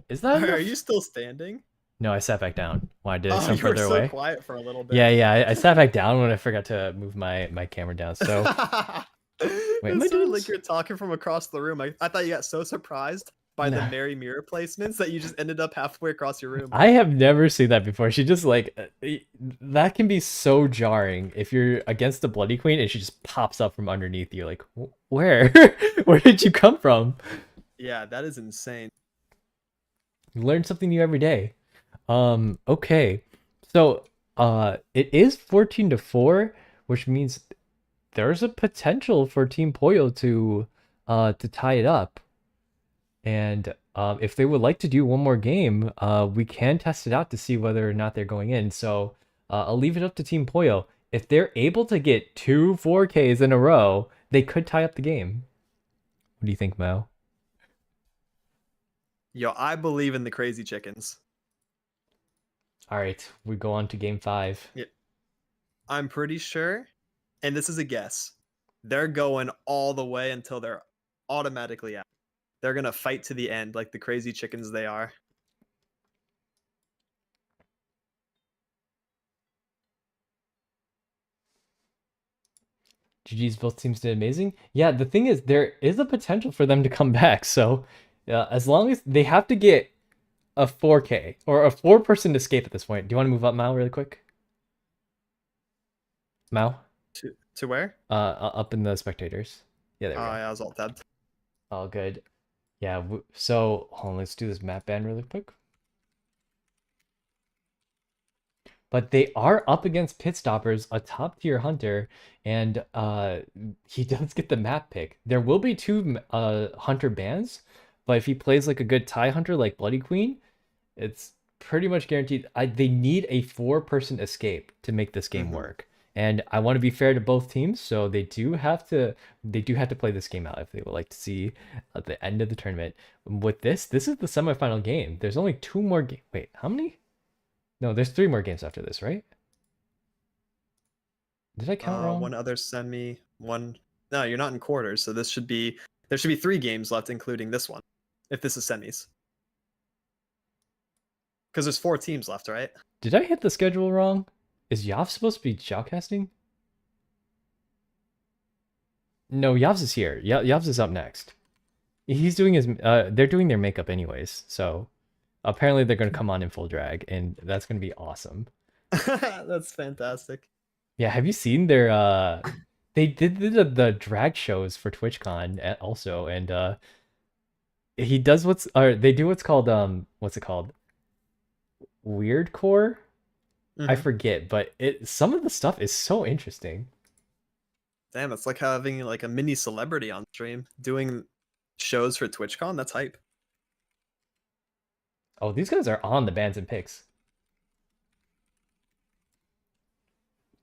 Is that... Are you still standing? No, I sat back down. Why did I Oh, stand you were further so away? quiet for a little bit. Yeah, I sat back down when I forgot to move my camera down. So wait, am I It sounded doing like you're talking from across the room. I thought you got so surprised by the Mary mirror placements that you just ended up halfway across your room. I have never seen that before. She just like that can be so jarring if you're against the Bloody Queen and she just pops up from underneath you. Like, where? Where did you come from? Yeah, that is insane. You learn something new every day. Okay. So, it is 14-4, which means there's a potential for Team Poyo to tie it up. And if they would like to do one more game, we can test it out to see whether or not they're going in. So, I'll leave it up to Team Poyo. If they're able to get 2 4Ks in a row, they could tie up the game. What do you think, Mo? Yo, I believe in the crazy chickens. All right, we go on to game 5. Yeah. I'm pretty sure, and this is a guess, they're going all the way until they're automatically out. They're going to fight to the end like the crazy chickens they are. GG's both teams did amazing. Yeah, the thing is, there is a potential for them to come back. So, as long as they have to get a 4K or a 4-person escape at this point. Do you want to move up, Mao, really quick? Mao? To where? Up in the spectators. Yeah, there we go. Yeah, I was all tabbed. All good. Yeah, so hold on, let's do this map ban really quick. But they are up against Pit Stoppers, a top tier hunter, and he does get the map pick. There will be 2 hunter bans, but if he plays like a good tie hunter like Bloody Queen, it's pretty much guaranteed. They need a 4-person escape to make this game work. And I want to be fair to both teams, so they do have to play this game out if they would like to see at the end of the tournament. With this is the semifinal game. There's only 2 more games. Wait, how many? No, there's 3 more games after this, right? Did I count wrong? One other semi, one... No, you're not in quarters, so this should be There should be 3 games left, including this one, if this is semis. Because there's 4 teams left, right? Did I hit the schedule wrong? Is Yav supposed to be shoutcasting? No, Yavs is here. Yavs is up next. He's doing his. They're doing their makeup anyways, so apparently they're gonna come on in full drag, and that's gonna be awesome. That's fantastic. Yeah, have you seen their? They did the drag shows for TwitchCon also, and he does they do what's called what's it called? Weird core. I forget, but some of the stuff is so interesting. Damn, it's like having like a mini celebrity on stream doing shows for TwitchCon. That's hype. Oh, these guys are on the bans and picks.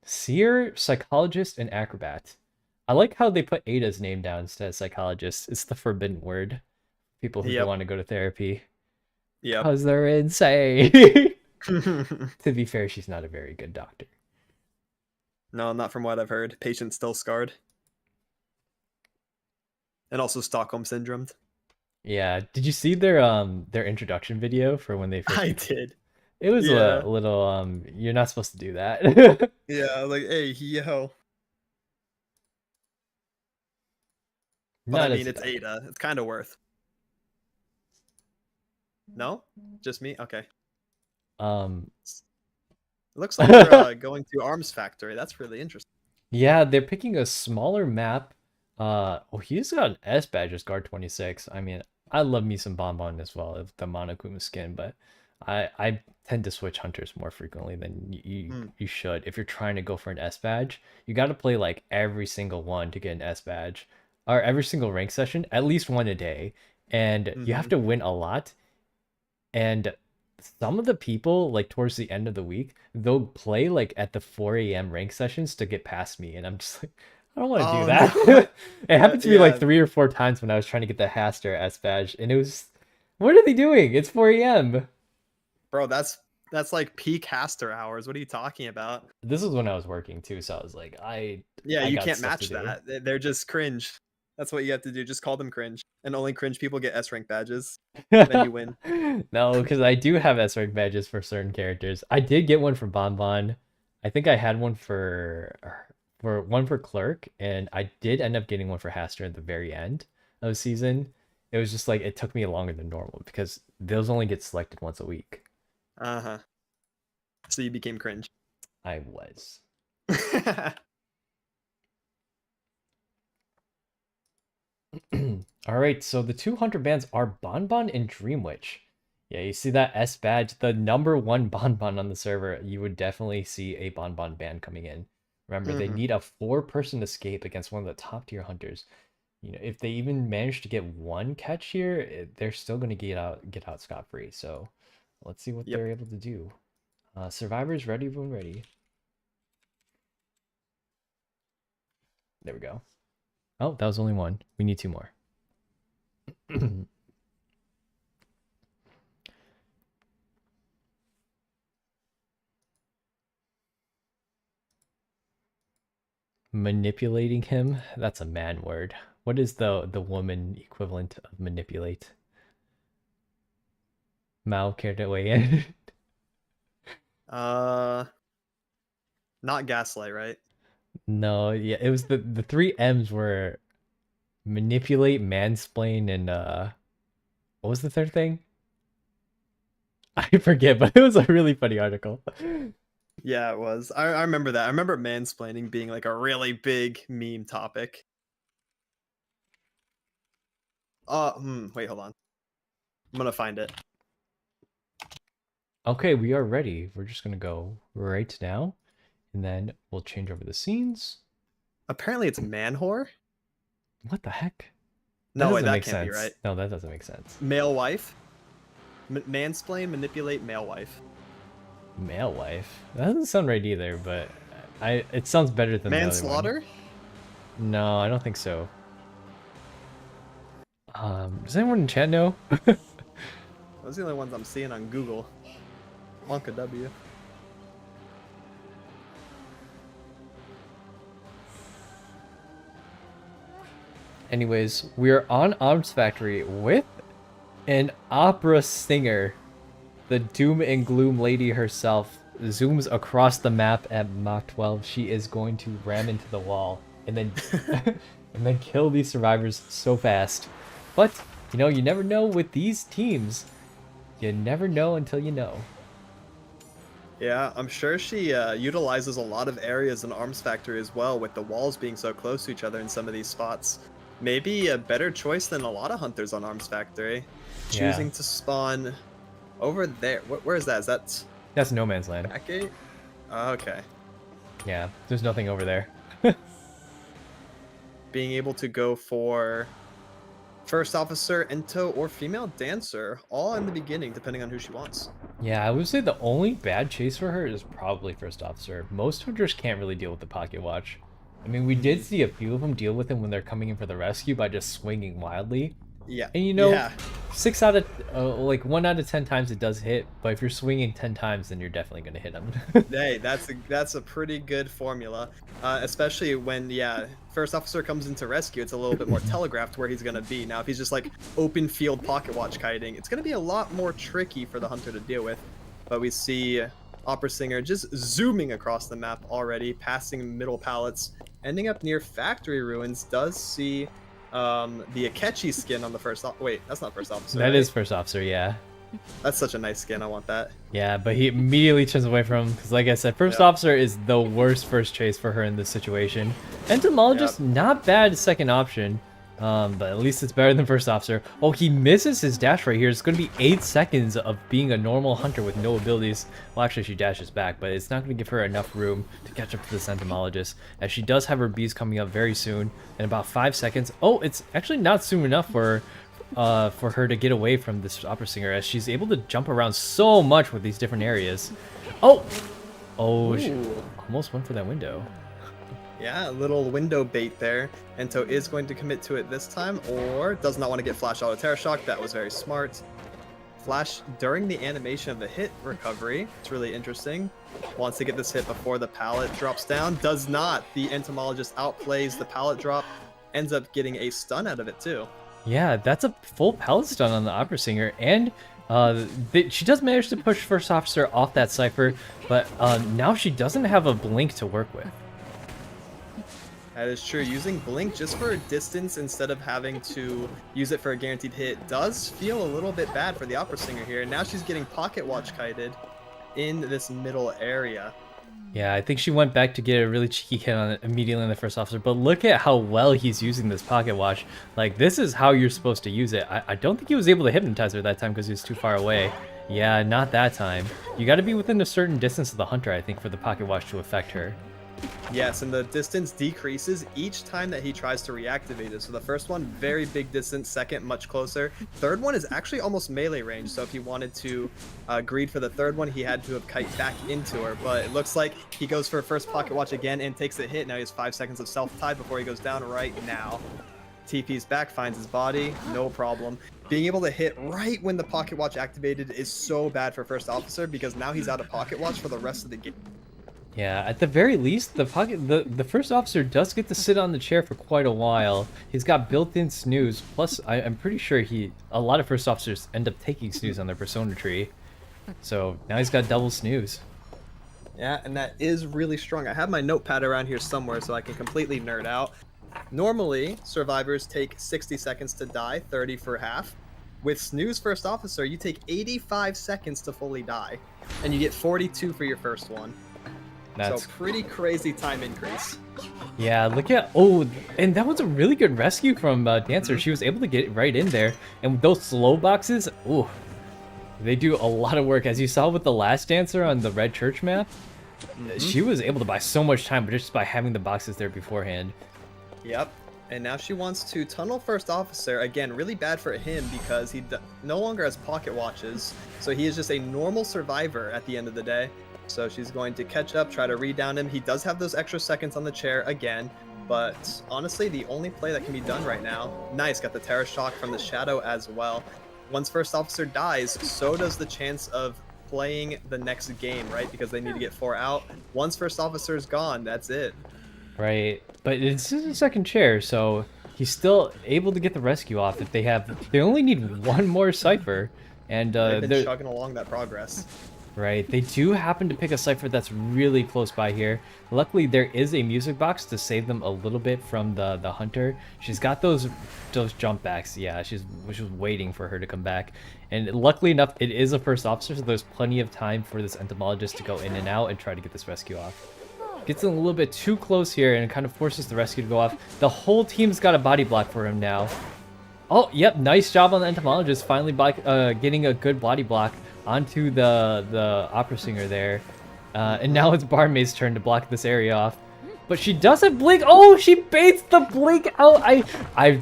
Seer, psychologist, and acrobat. I like how they put Ada's name down instead of psychologist. It's the forbidden word. People who don't want to go to therapy. Yeah. Because they're insane. To be fair, she's not a very good doctor. No, not from what I've heard. Patient still scarred. And also Stockholm syndromed. Yeah. Did you see their introduction video for when they first I did. It was a little you're not supposed to do that. Yeah, like hey, yo. But I mean, it's Ada. It's kind of worth. No? Just me? Okay. It looks like we're going to Arms Factory. That's really interesting. Yeah, they're picking a smaller map. Oh, he's got an S badge as guard 26. I mean, I love me some Bonbon as well, the Monokuma skin, but I tend to switch hunters more frequently than you should. If you're trying to go for an S badge, you got to play like every single one to get an S badge, or every single rank session, at least one a day, and you have to win a lot. And some of the people, like towards the end of the week, they'll play like at the 4 a.m. rank sessions to get past me, and I'm just like, I don't want to do that. No. It happened to me like 3 or 4 times when I was trying to get the Haster S badge, and it was, what are they doing? It's 4 a.m. Bro, that's like peak Haster hours. What are you talking about? This was when I was working too, so I was like, you can't match that. They're just cringe. That's what you have to do. Just call them cringe, and only cringe people get S rank badges. Then you win. No, because I do have S rank badges for certain characters. I did get one for Bonbon. I think I had one for Clerk, and I did end up getting one for Haster at the very end of the season. It was just like it took me longer than normal because those only get selected once a week. So you became cringe. I was. All right, so the 200 bans are Bonbon and Dreamwitch. Yeah, you see that S badge, the #1 Bonbon on the server. You would definitely see a Bonbon ban coming in. Remember, they need a 4-person escape against one of the top tier hunters. You know, if they even manage to get one catch here, they're still going to get out scot-free. So let's see what they're able to do. Survivors ready, everyone ready. There we go. Oh, that was only one. We need 2 more. Manipulating him? That's a man word. What is the woman equivalent of manipulate? Mao, care to weigh in? Not gaslight, right? No, yeah, it was the 3 M's were manipulate, mansplain, and what was the third thing? I forget, but it was a really funny article. Yeah, it was. I remember that. I remember mansplaining being like a really big meme topic. Wait, hold on. I'm gonna find it. Okay, we are ready. We're just gonna go right now, and then we'll change over the scenes. Apparently it's man whore. What the heck? No, wait, that make can't sense. be right. No, that doesn't make sense. Male wife. Mansplain, manipulate, male wife. Male wife? That doesn't sound right either, but it sounds better than manslaughter. The other one. No, I don't think so. Does anyone in chat know? Those are the only ones I'm seeing on Google. Monka W. Anyways, we're on Arms Factory with an opera singer. The doom and gloom lady herself zooms across the map at Mach 12. She is going to ram into the wall and then and then kill these survivors so fast. But, you know, you never know with these teams. You never know until you know. Yeah, I'm sure she utilizes a lot of areas in Arms Factory as well, with the walls being so close to each other in some of these spots. Maybe a better choice than a lot of hunters on Arms Factory. Yeah. Choosing to spawn over there. Where is that? Is that That's no man's land. back gate? Oh, okay. Yeah, there's nothing over there. Being able to go for first officer, ento, or female dancer, all in the beginning, depending on who she wants. Yeah, I would say the only bad chase for her is probably first officer. Most hunters can't really deal with the pocket watch. I mean, we did see a few of them deal with him when they're coming in for the rescue by just swinging wildly. Yeah. And you know, yeah. 1 out of 10 times it does hit, but if you're swinging 10 times, then you're definitely going to hit him. Hey, that's a pretty good formula, especially when first officer comes into rescue. It's a little bit more telegraphed where he's gonna be. Now, if he's just like open field pocket watch kiting, it's gonna be a lot more tricky for the hunter to deal with. But we see opera singer just zooming across the map already, passing middle pallets, ending up near factory ruins. Does see the Akechi skin on the first. Wait, that's not first officer. That right? is first officer, yeah. That's such a nice skin. I want that. Yeah, but he immediately turns away from him because, like I said, first Yeah. officer is the worst first chase for her in this situation. Entomologist, not bad second option, but at least it's better than first officer. Oh, he misses his dash right here. It's going to be 8 seconds of being a normal hunter with no abilities. Well, actually, she dashes back, but it's not going to give her enough room to catch up to this entomologist, as she does have her bees coming up very soon in about 5 seconds. Oh, it's actually not soon enough for her to get away from this opera singer, as she's able to jump around so much with these different areas. Oh, she almost went for that window. Yeah, a little window bait there. Ento is going to commit to it this time, or does not want to get flash auto terror shock. That was very smart. Flash during the animation of the hit recovery. It's really interesting. Wants to get this hit before the pallet drops down. Does not. The entomologist outplays the pallet drop. Ends up getting a stun out of it too. Yeah, that's a full pallet stun on the opera singer, and she does manage to push first officer off that cipher, but now she doesn't have a blink to work with. That is true. Using blink just for a distance instead of having to use it for a guaranteed hit does feel a little bit bad for the opera singer here. Now she's getting pocket watch kited in this middle area. Yeah, I think she went back to get a really cheeky hit on it immediately on the first officer, but look at how well he's using this pocket watch. Like, this is how you're supposed to use it. I don't think he was able to hypnotize her that time because he was too far away. Yeah, not that time. You got to be within a certain distance of the hunter, I think, for the pocket watch to affect her. Yes, and the distance decreases each time that he tries to reactivate it. So the first one, very big distance. Second, much closer. Third one is actually almost melee range. So if he wanted to greed for the third one, he had to have kite back into her. But it looks like he goes for a first pocket watch again and takes the hit. Now he has 5 seconds of self-tie before he goes down right now. TP's back, finds his body, no problem. Being able to hit right when the pocket watch activated is so bad for first officer, because now he's out of pocket watch for the rest of the game. Yeah, at the very least, the first officer does get to sit on the chair for quite a while. He's got built-in snooze. Plus, I'm pretty sure a lot of first officers end up taking snooze on their persona tree. So now he's got double snooze. Yeah, and that is really strong. I have my notepad around here somewhere so I can completely nerd out. Normally, survivors take 60 seconds to die, 30 for half. With snooze first officer, you take 85 seconds to fully die, and you get 42 for your first one. That's So pretty crazy time increase. Yeah, look at and that was a really good rescue from Dancer. She was able to get right in there, and those slow boxes, ooh, they do a lot of work. As you saw with the last Dancer on the Red Church map, she was able to buy so much time just by having the boxes there beforehand. Yep. And now she wants to tunnel first officer. Again, really bad for him because he no longer has pocket watches. So he is just a normal survivor at the end of the day. So she's going to catch up, try to redown him. He does have those extra seconds on the chair again. But honestly, the only play that can be done right now. Nice, got the Terror Shock from the Shadow as well. Once first officer dies, so does the chance of playing the next game, right? Because they need to get 4 out. Once first officer is gone, that's it. Right, but it's just a second chair, so he's still able to get the rescue off if they only need one more Cypher. And They've been they're chugging along that progress. right. They do happen to pick a Cypher that's really close by here. Luckily, there is a music box to save them a little bit from the hunter. She's got those jump backs. Yeah, she's waiting for her to come back. And luckily enough, it is a first officer, so there's plenty of time for this entomologist to go in and out and try to get this rescue off. Gets in a little bit too close here and kind of forces the rescue to go off. The whole team's got a body block for him now. Oh, yep, nice job on the entomologist, finally getting a good body block onto the opera singer there. And now it's Barmaid's turn to block this area off. But she doesn't blink. Oh, she baits the blink out. I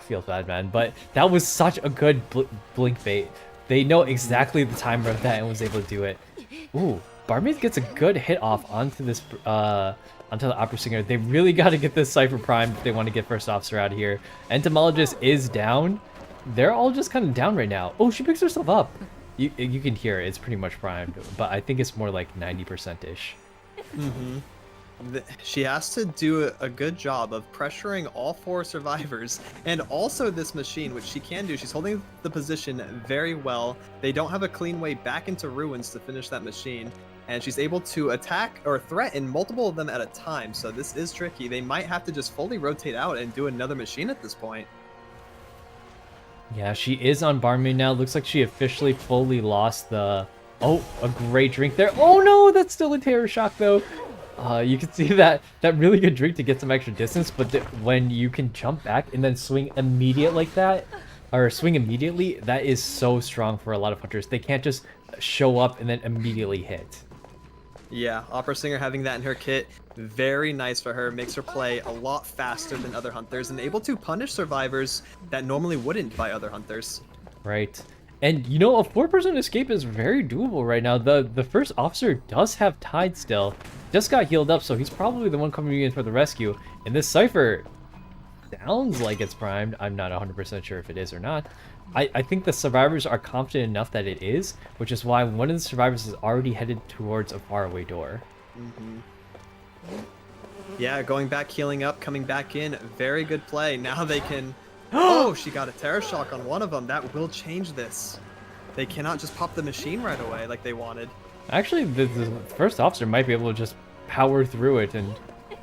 feel bad, man. But that was such a good blink bait. They know exactly the timer of that and was able to do it. Ooh, Barmaid gets a good hit off onto this onto the opera singer. They really got to get this Cypher primed if they want to get first officer out of here. Entomologist is down. They're all just kind of down right now. Oh, she picks herself up. You can hear it. It's pretty much primed, but I think it's more like 90%-ish. Mm-hmm. She has to do a good job of pressuring all 4 survivors and also this machine, which she can do. She's holding the position very well. They don't have a clean way back into ruins to finish that machine, and she's able to attack or threaten multiple of them at a time. So this is tricky. They might have to just fully rotate out and do another machine at this point. Yeah, she is on Barmaid now. Looks like she officially fully lost the... Oh, a great drink there. Oh no, that's still a terror shock though. You can see that really good drink to get some extra distance, but when you can jump back and then swing immediate like that, or swing immediately, that is so strong for a lot of hunters. They can't just show up and then immediately hit. Yeah, Opera Singer having that in her kit, very nice for her. Makes her play a lot faster than other hunters and able to punish survivors that normally wouldn't by other hunters. Right. And, you know, a 4-person escape is very doable right now. The first officer does have Tide still. Just got healed up, so he's probably the one coming in for the rescue. And this Cypher sounds like it's primed. I'm not 100% sure if it is or not. I think the survivors are confident enough that it is, which is why one of the survivors is already headed towards a faraway door. Mm-hmm. Yeah, going back, healing up, coming back in. Very good play. Now they can... Oh, she got a terror shock on one of them. That will change this. They cannot just pop the machine right away like they wanted. Actually, the first officer might be able to just power through it and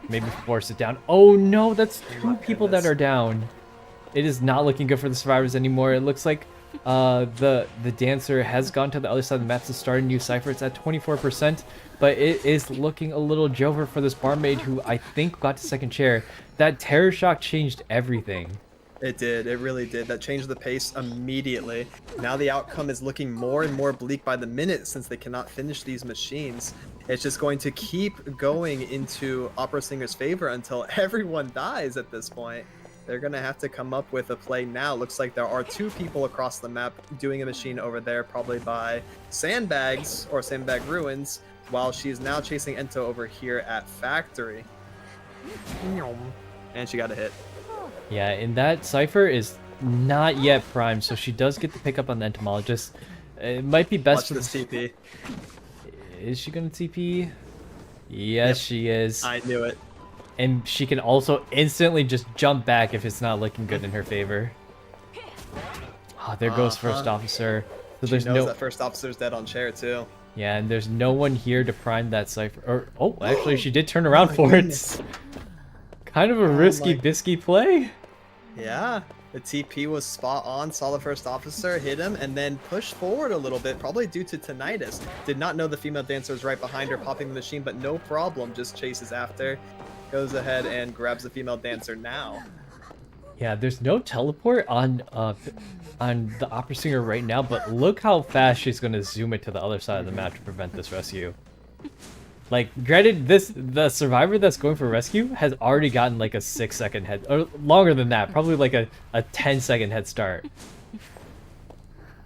maybe force it down. Oh no, that's 2 people that are down. It is not looking good for the survivors anymore. It looks like the dancer has gone to the other side of the map to start a new Cypher. It's at 24%, but it is looking a little jover for this Barmaid who I think got to second chair. That terror shock changed everything. It did. It really did. That changed the pace immediately. Now the outcome is looking more and more bleak by the minute since they cannot finish these machines. It's just going to keep going into Opera Singer's favor until everyone dies at this point. They're going to have to come up with a play now. Looks like there are 2 people across the map doing a machine over there, probably by Sandbags or Sandbag Ruins, while she's now chasing Ento over here at Factory. And she got a hit. Yeah, and that Cypher is not yet primed, so she does get the pickup on the entomologist. It might be best Watch for the TP. Is she gonna TP? Yes, she is. I knew it. And she can also instantly just jump back if it's not looking good in her favor. Oh, there goes first officer. So there's She knows no... that first officer's dead on chair too. Yeah, and there's no one here to prime that Cypher. Or, oh, actually, she did turn around for it. Kind of a risky bisky play. Yeah, the TP was spot on, saw the first officer, hit him, and then pushed forward a little bit, probably due to tinnitus. Did not know the female dancer was right behind her, popping the machine, but no problem, just chases after. Goes ahead and grabs the female dancer now. Yeah, there's no teleport on the opera singer right now, but look how fast she's gonna zoom it to the other side of the map to prevent this rescue. Like, granted, the survivor that's going for rescue has already gotten like a 6-second head, or longer than that, probably like a 10-second head start.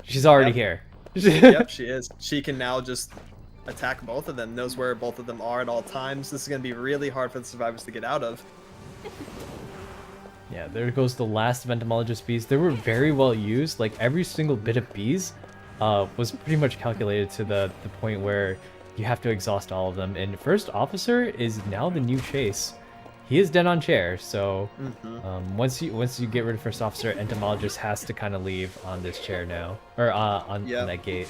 She's already here. Yep, she is. She can now just attack both of them, knows where both of them are at all times. This is going to be really hard for the survivors to get out of. Yeah, there goes the last of entomologist bees. They were very well used. Like, every single bit of bees was pretty much calculated to the point where you have to exhaust all of them. And first officer is now the new chase. he is dead on chair. So Mm-hmm. once you get rid of first officer, entomologist has to kind of leave on this chair now, or on Yep. that gate.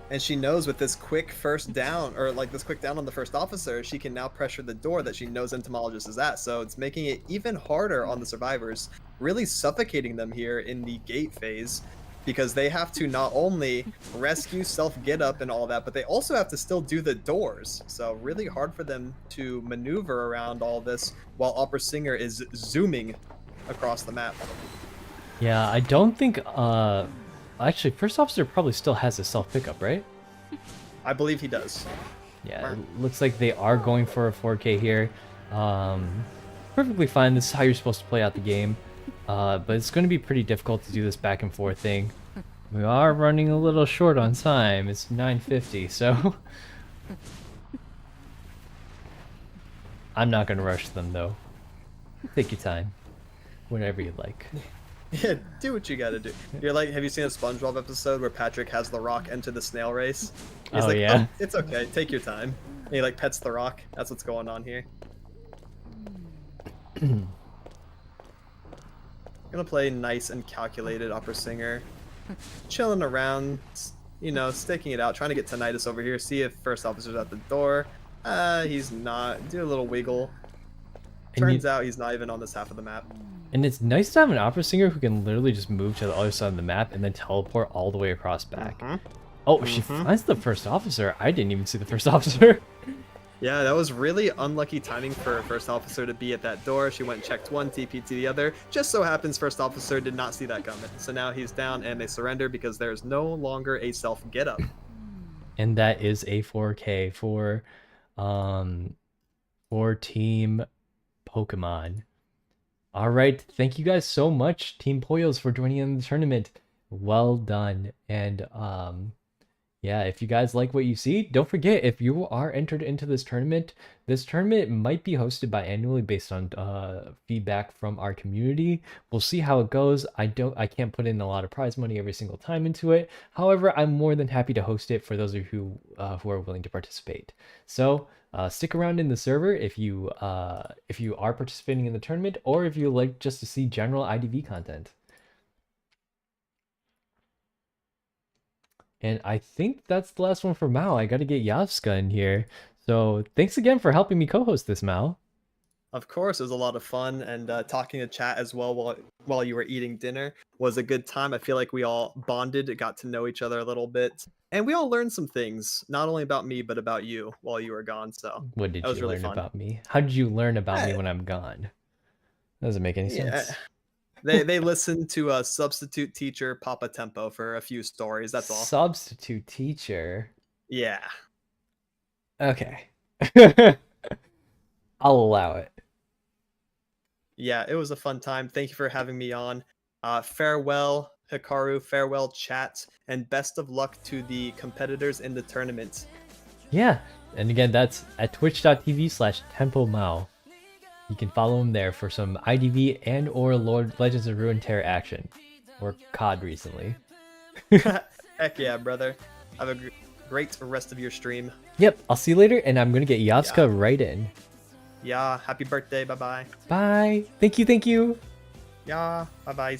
And she knows with this quick first down, or like this quick down on the first officer, she can now pressure the door that she knows entomologist is at. So it's making it even harder on the survivors, really suffocating them here in the gate phase, because they have to not only rescue, self get up and all that, but they also have to still do the doors. So really hard for them to maneuver around all this while Opera Singer is zooming across the map. Yeah, I don't think actually first officer probably still has a self pickup, right? I believe he does. Yeah, it looks like they are going for a 4K here. Perfectly fine. This is how you're supposed to play out the game. But it's going to be pretty difficult to do this back and forth thing. We are running a little short on time. It's 9:50, so I'm not going to rush them though. Take your time, whenever you like. Yeah, do what you gotta do. You're like, have you seen a SpongeBob episode where Patrick has the rock enter the snail race? He's Oh, like, yeah? oh, it's okay, take your time. And he like pets the rock. That's what's going on here. Gonna play nice and calculated Opera Singer. Chilling around, you know, sticking it out, trying to get Tinnitus over here, see if first officer's at the door. He's not. Do a little wiggle. Turns out he's not even on this half of the map. And it's nice to have an opera singer who can literally just move to the other side of the map and then teleport all the way across back. Oh, she finds the first officer. I didn't even see the first officer. Yeah, that was really unlucky timing for first officer to be at that door. She went and checked one, TP to the other. Just so happens first officer did not see that coming. So now he's down and they surrender because there's no longer a self get up. And that is a 4K for Team Pokemon. All right, thank you guys so much, Team Poyos, for joining in the tournament. Well done. And yeah, if you guys like what you see, don't forget, if you are entered into this tournament might be hosted biannually based on feedback from our community. We'll see how it goes. I can't put in a lot of prize money every single time into it. However, I'm more than happy to host it for those of you who are willing to participate. So stick around in the server if you are participating in the tournament, or if you like just to see general IDV content. And I think that's the last one for Mao. I got to get Yavska in here. So thanks again for helping me co-host this, Mao. Of course, it was a lot of fun, and talking to chat as well while you were eating dinner was a good time. I feel like we all bonded, got to know each other a little bit, and we all learned some things, not only about me, but about you while you were gone. So What did that was you really learn fun. about me? How did you learn about me when I'm gone? That doesn't make any sense. They listened to a substitute teacher Papa Tempo for a few stories. That's all. Substitute teacher. Yeah. Okay. I'll allow it. Yeah, it was a fun time. Thank you for having me on. Farewell, Hikaru. Farewell, chat. And best of luck to the competitors in the tournament. Yeah. And again, that's at twitch.tv/TempoMao. You can follow him there for some IDV and or Legends of Runeterra action. Or COD recently. Heck yeah, brother. Have a great rest of your stream. Yep, I'll see you later, and I'm going to get Yavska right in. Yeah, happy birthday. Bye-bye. Bye. Thank you, thank you. Yeah, bye-bye.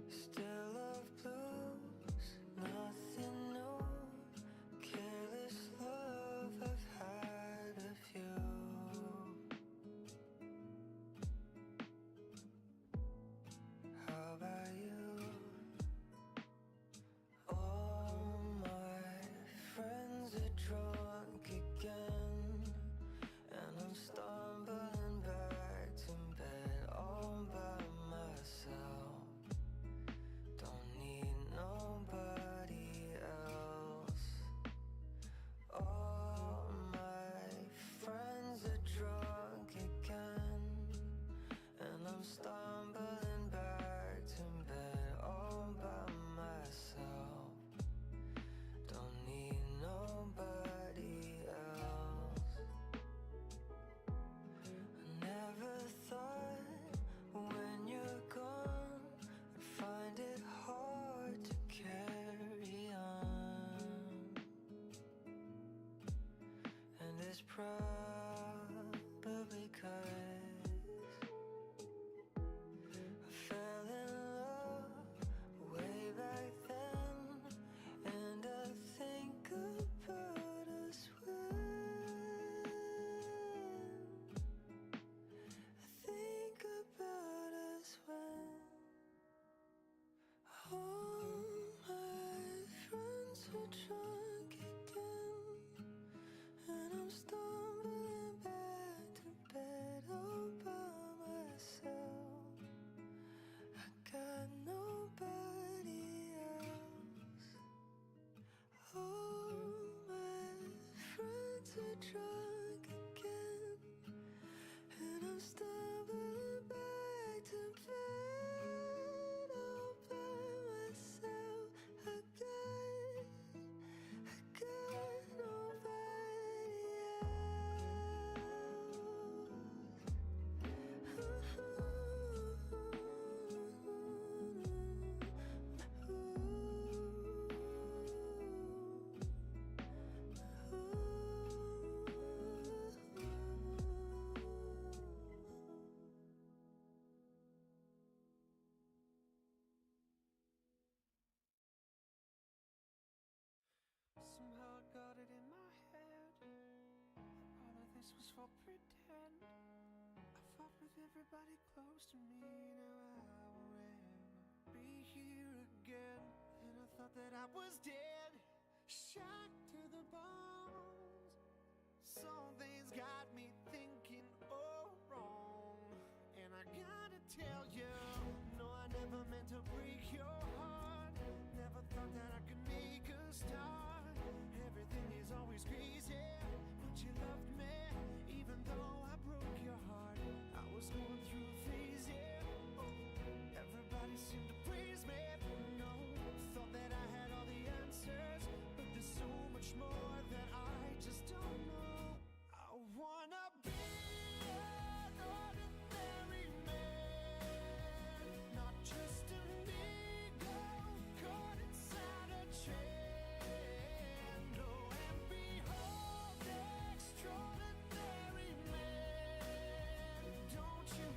Still love blues, nothing new. Careless love I've had of you. How about you? All my friends are drunk again, and I'm stumbling back to bed all by myself. Don't need nobody else. All my friends are drunk again, and I'm stumbling back to bed all by myself. Don't need nobody else. I never thought when you're gone I'd find it hard to carry on. And it's probably 'cause I fell in love way back then, and I think about us when I think about us when all my friends are drunk again, and I'm stumbling back to bed all by myself. I got nobody else. All my friends are drunk again, and I'm stumbling back to bed all by myself. I got nobody Somehow I got it in my head that all of this was for pretend. I fought with everybody close to me, now I will ever be here again. And I thought that I was dead, shot to the bones. Some things got me thinking, oh, wrong. And I gotta tell you, no, I never meant to break your heart. Never thought that I could make a start. Everything is always crazy, but you loved me, even though I broke your heart. I was going through a phase, yeah. Oh, everybody seemed to praise me. No, thought that I had all the answers, but there's so much more that I just don't know. I wanna be an ordinary man, not just a ego caught inside a trend. Oh, and behold, extraordinary man. Don't you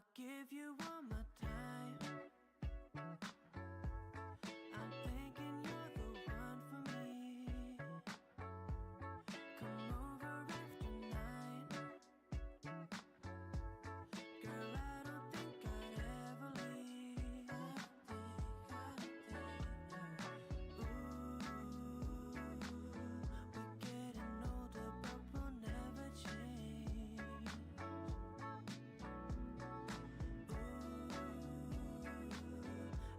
I'll give you all my time. I'm thinking you're the one for me. Come over after 9. Girl, I don't think I'd ever leave. We're getting older, but we'll never change.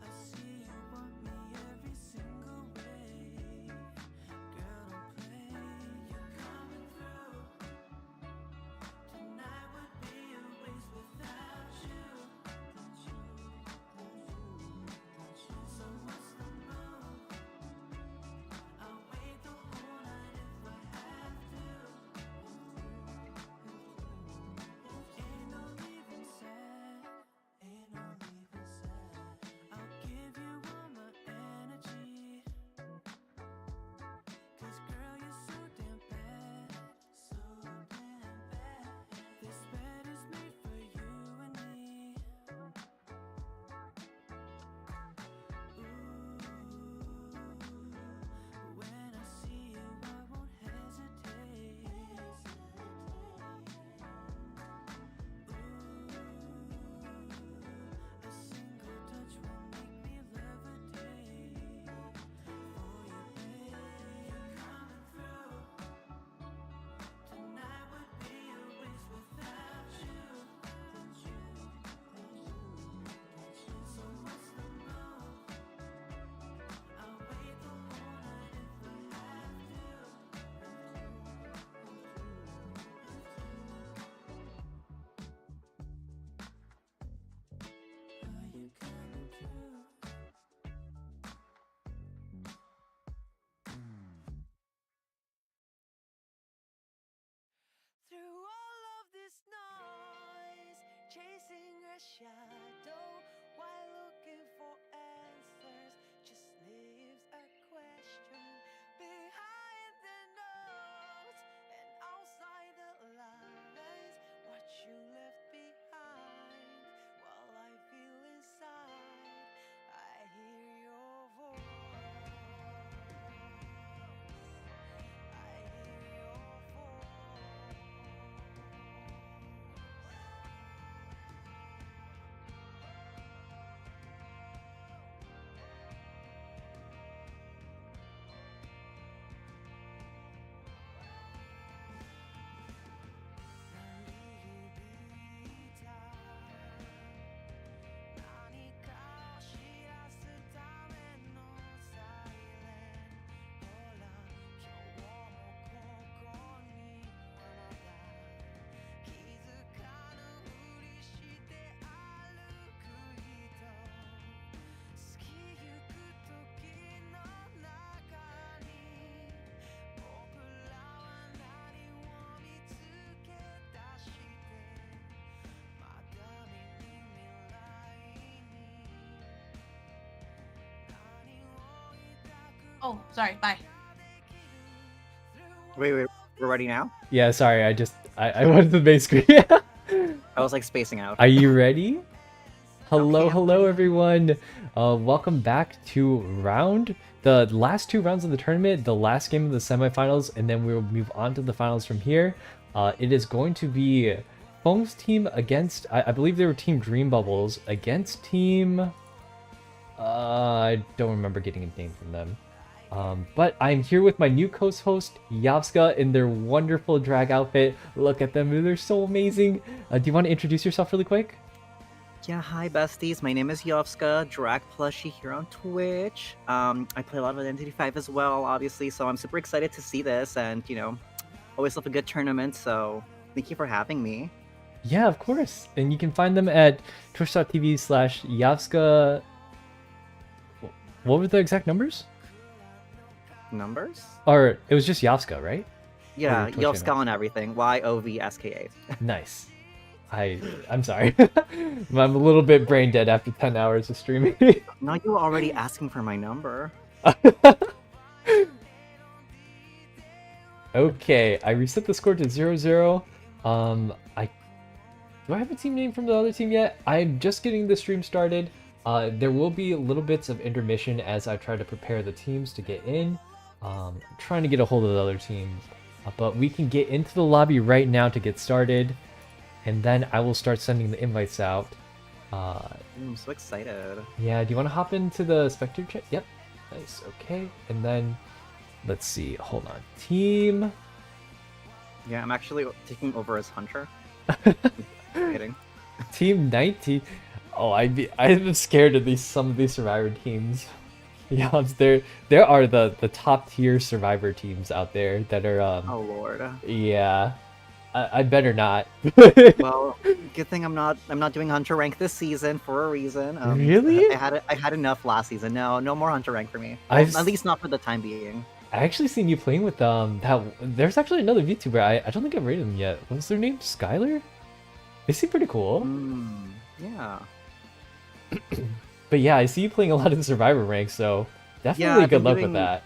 I see you want me every single way. Girl, don't play, you're coming through. Tonight would be a waste without you. So what's the move? I'll wait the whole night if I have to. Ain't no leaving sad, ain't no leaving sad. I'll give you all my energy. 'Cause girl, you're so damn bad, so damn bad. This bed is made for you and me. When I see you, I won't hesitate. A single touch will make me levitate. For you, babe, you're coming through. Tonight would be a waste without you. So what's the move? I'll wait the whole night if I have to. Are you coming through? Through all of this noise, chasing a shadow while looking for answers just leaves a question behind the notes and outside the lines. What you left behind while I feel inside, I hear your voice. I hear your voice. Oh, sorry. Bye. Wait, we're ready now? Yeah, sorry, I went to the main screen. I was like spacing out. Are you ready? Hello, Okay, I'm hello ready. everyone. Welcome back to the last 2 rounds of the tournament, the last game of the semifinals, and then we'll move on to the finals from here. It is going to be Feng's team against, I believe they were Team Dream Bubbles, against Team... I don't remember getting a name from them. But I'm here with my new co-host, Yavska, in their wonderful drag outfit. Look at them, they're so amazing. Do you want to introduce yourself really quick? Yeah, hi besties. My name is Yovska, drag plushie here on Twitch. I play a lot of Identity 5 as well, obviously, so I'm super excited to see this, and you know, always love a good tournament, so thank you for having me. Yeah, of course. And you can find them at twitch.tv/Yavska. What were the exact numbers? Numbers? Or it was just Yavska, right? Yeah, Or Twitch Yovska channel. on everything. YOVSKA. Nice. I'm sorry. I'm a little bit brain dead after 10 hours of streaming. Now you were already asking for my number. Okay, I reset the score to 0-0. Do I have a team name from the other team yet? I'm just getting the stream started. There will be little bits of intermission as I try to prepare the teams to get in. Trying to get a hold of the other team. But we can get into the lobby right now to get started. And then I will start sending the invites out. I'm so excited. Yeah, do you want to hop into the spectator chat? Yep. Nice, okay. And then, let's see. Hold on. Team. Yeah, I'm actually taking over as Hunter. Kidding. Team 19. Oh, I'm scared of some of these Survivor teams. Yeah, there are the top tier Survivor teams out there that are Oh lord. yeah. I better not. Well, good thing I'm not doing Hunter rank this season for a reason. Really? I had enough last season. No more Hunter rank for me. I've Well, at least not for the time being. I actually seen you playing with there's actually another VTuber. I don't think I've rated them yet. What's their name? Skylar? They seem pretty cool. Yeah. But yeah, I see you playing a lot in Survivor rank, so definitely I've good been luck with doing- that.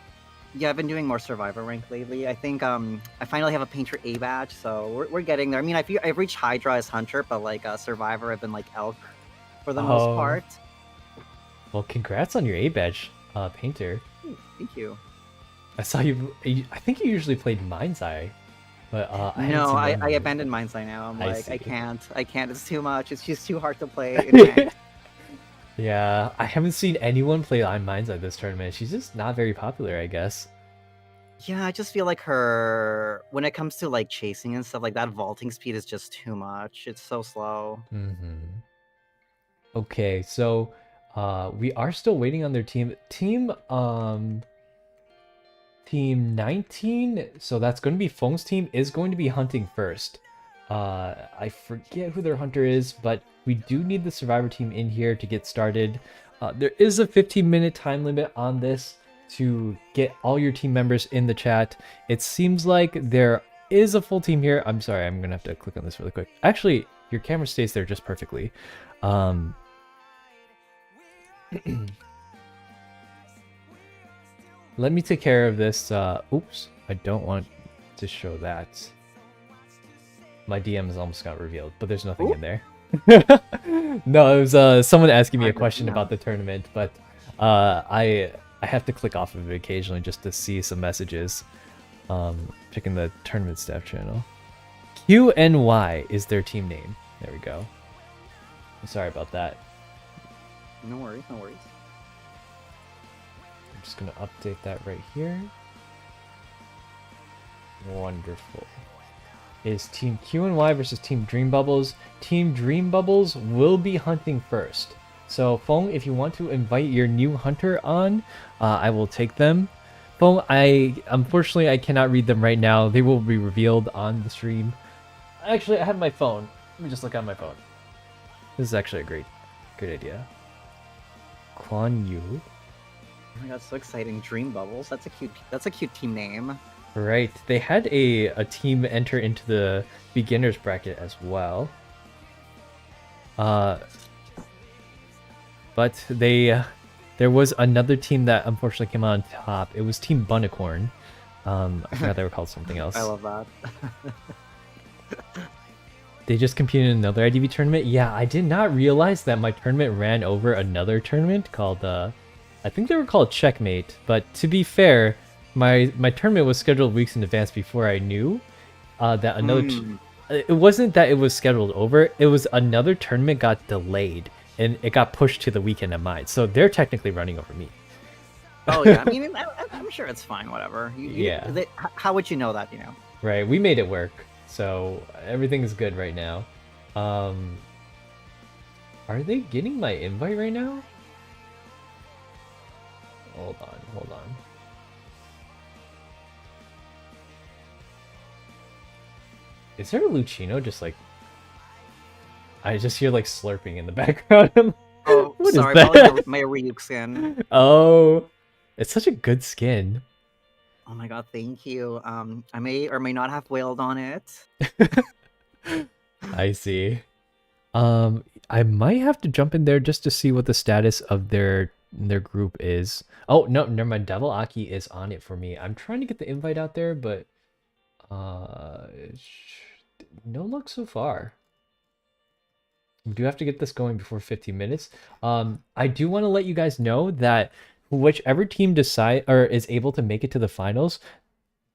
Yeah, I've been doing more Survivor rank lately. I think I finally have a Painter A badge, so we're getting there. I mean, I've reached Hydra as Hunter, but like Survivor, I've been like Elk for the most part. Well, congrats on your A badge, Painter. Thank you. I saw you. I think you usually played Mind's Eye, but No, I haven't seen abandoned Mind's Eye now. I'm I like, I see. can't. It's too much. It's just too hard to play. in ranked. Yeah, I haven't seen anyone play Mind's Eye this tournament. She's just not very popular, I guess. Yeah, I just feel like her when it comes to like chasing and stuff like that, vaulting speed is just too much. It's so slow. Okay, so we are still waiting on their team. Team 19, so that's going to be Feng's team, is going to be hunting first. I forget who their hunter is, but we do need the Survivor team in here to get started. There is a 15-minute time limit on this to get all your team members in the chat. It seems like there is a full team here. I'm sorry, I'm going to have to click on this really quick. Actually, your camera stays there just perfectly. Let me take care of this. Oops, I don't want to show that. My DMs almost got revealed, but there's nothing in there. No, it was someone asking me a question about the tournament, but I have to click off of it occasionally just to see some messages. Checking the tournament staff channel. QNY is their team name. There we go. I'm sorry about that. No worries, no worries. I'm just gonna update that right here. Wonderful. Is Team QNY versus Team Dream Bubbles. Team Dream Bubbles will be hunting first. So, Feng, if you want to invite your new hunter on, I will take them. Feng, unfortunately I cannot read them right now. They will be revealed on the stream. Actually, I have my phone. Let me just look on my phone. This is actually a great idea. Quan Yu. Oh my god, so exciting! Dream Bubbles. That's a cute team name. Right. They had a team enter into the beginners bracket as well. But there was another team that unfortunately came on top. It was Team Bunicorn. I forgot they were called something else. I love that. They just competed in another IDV tournament. Yeah, I did not realize that my tournament ran over another tournament called I think they were called Checkmate. But to be fair, my tournament was scheduled weeks in advance before I knew that another. It wasn't that it was scheduled over. It was another tournament got delayed and it got pushed to the weekend of mine. So they're technically running over me. Oh yeah, I mean, I'm sure it's fine. Whatever. Yeah. How would you know that? You know. Right. We made it work. So everything is good right now. Are they getting my invite right now? Hold on. Is there a Lucino just like... I just hear like slurping in the background. Oh, What is sorry, that? probably my Ryuk skin. Oh, it's such a good skin. Oh my god, thank you. I may or may not have wailed on it. I see. I might have to jump in there just to see what the status of their group is. Oh, no, never mind. Devil Aki is on it for me. I'm trying to get the invite out there, but no luck so far. we do have to get this going before 15 minutes. I do want to let you guys know that whichever team decide or is able to make it to the finals,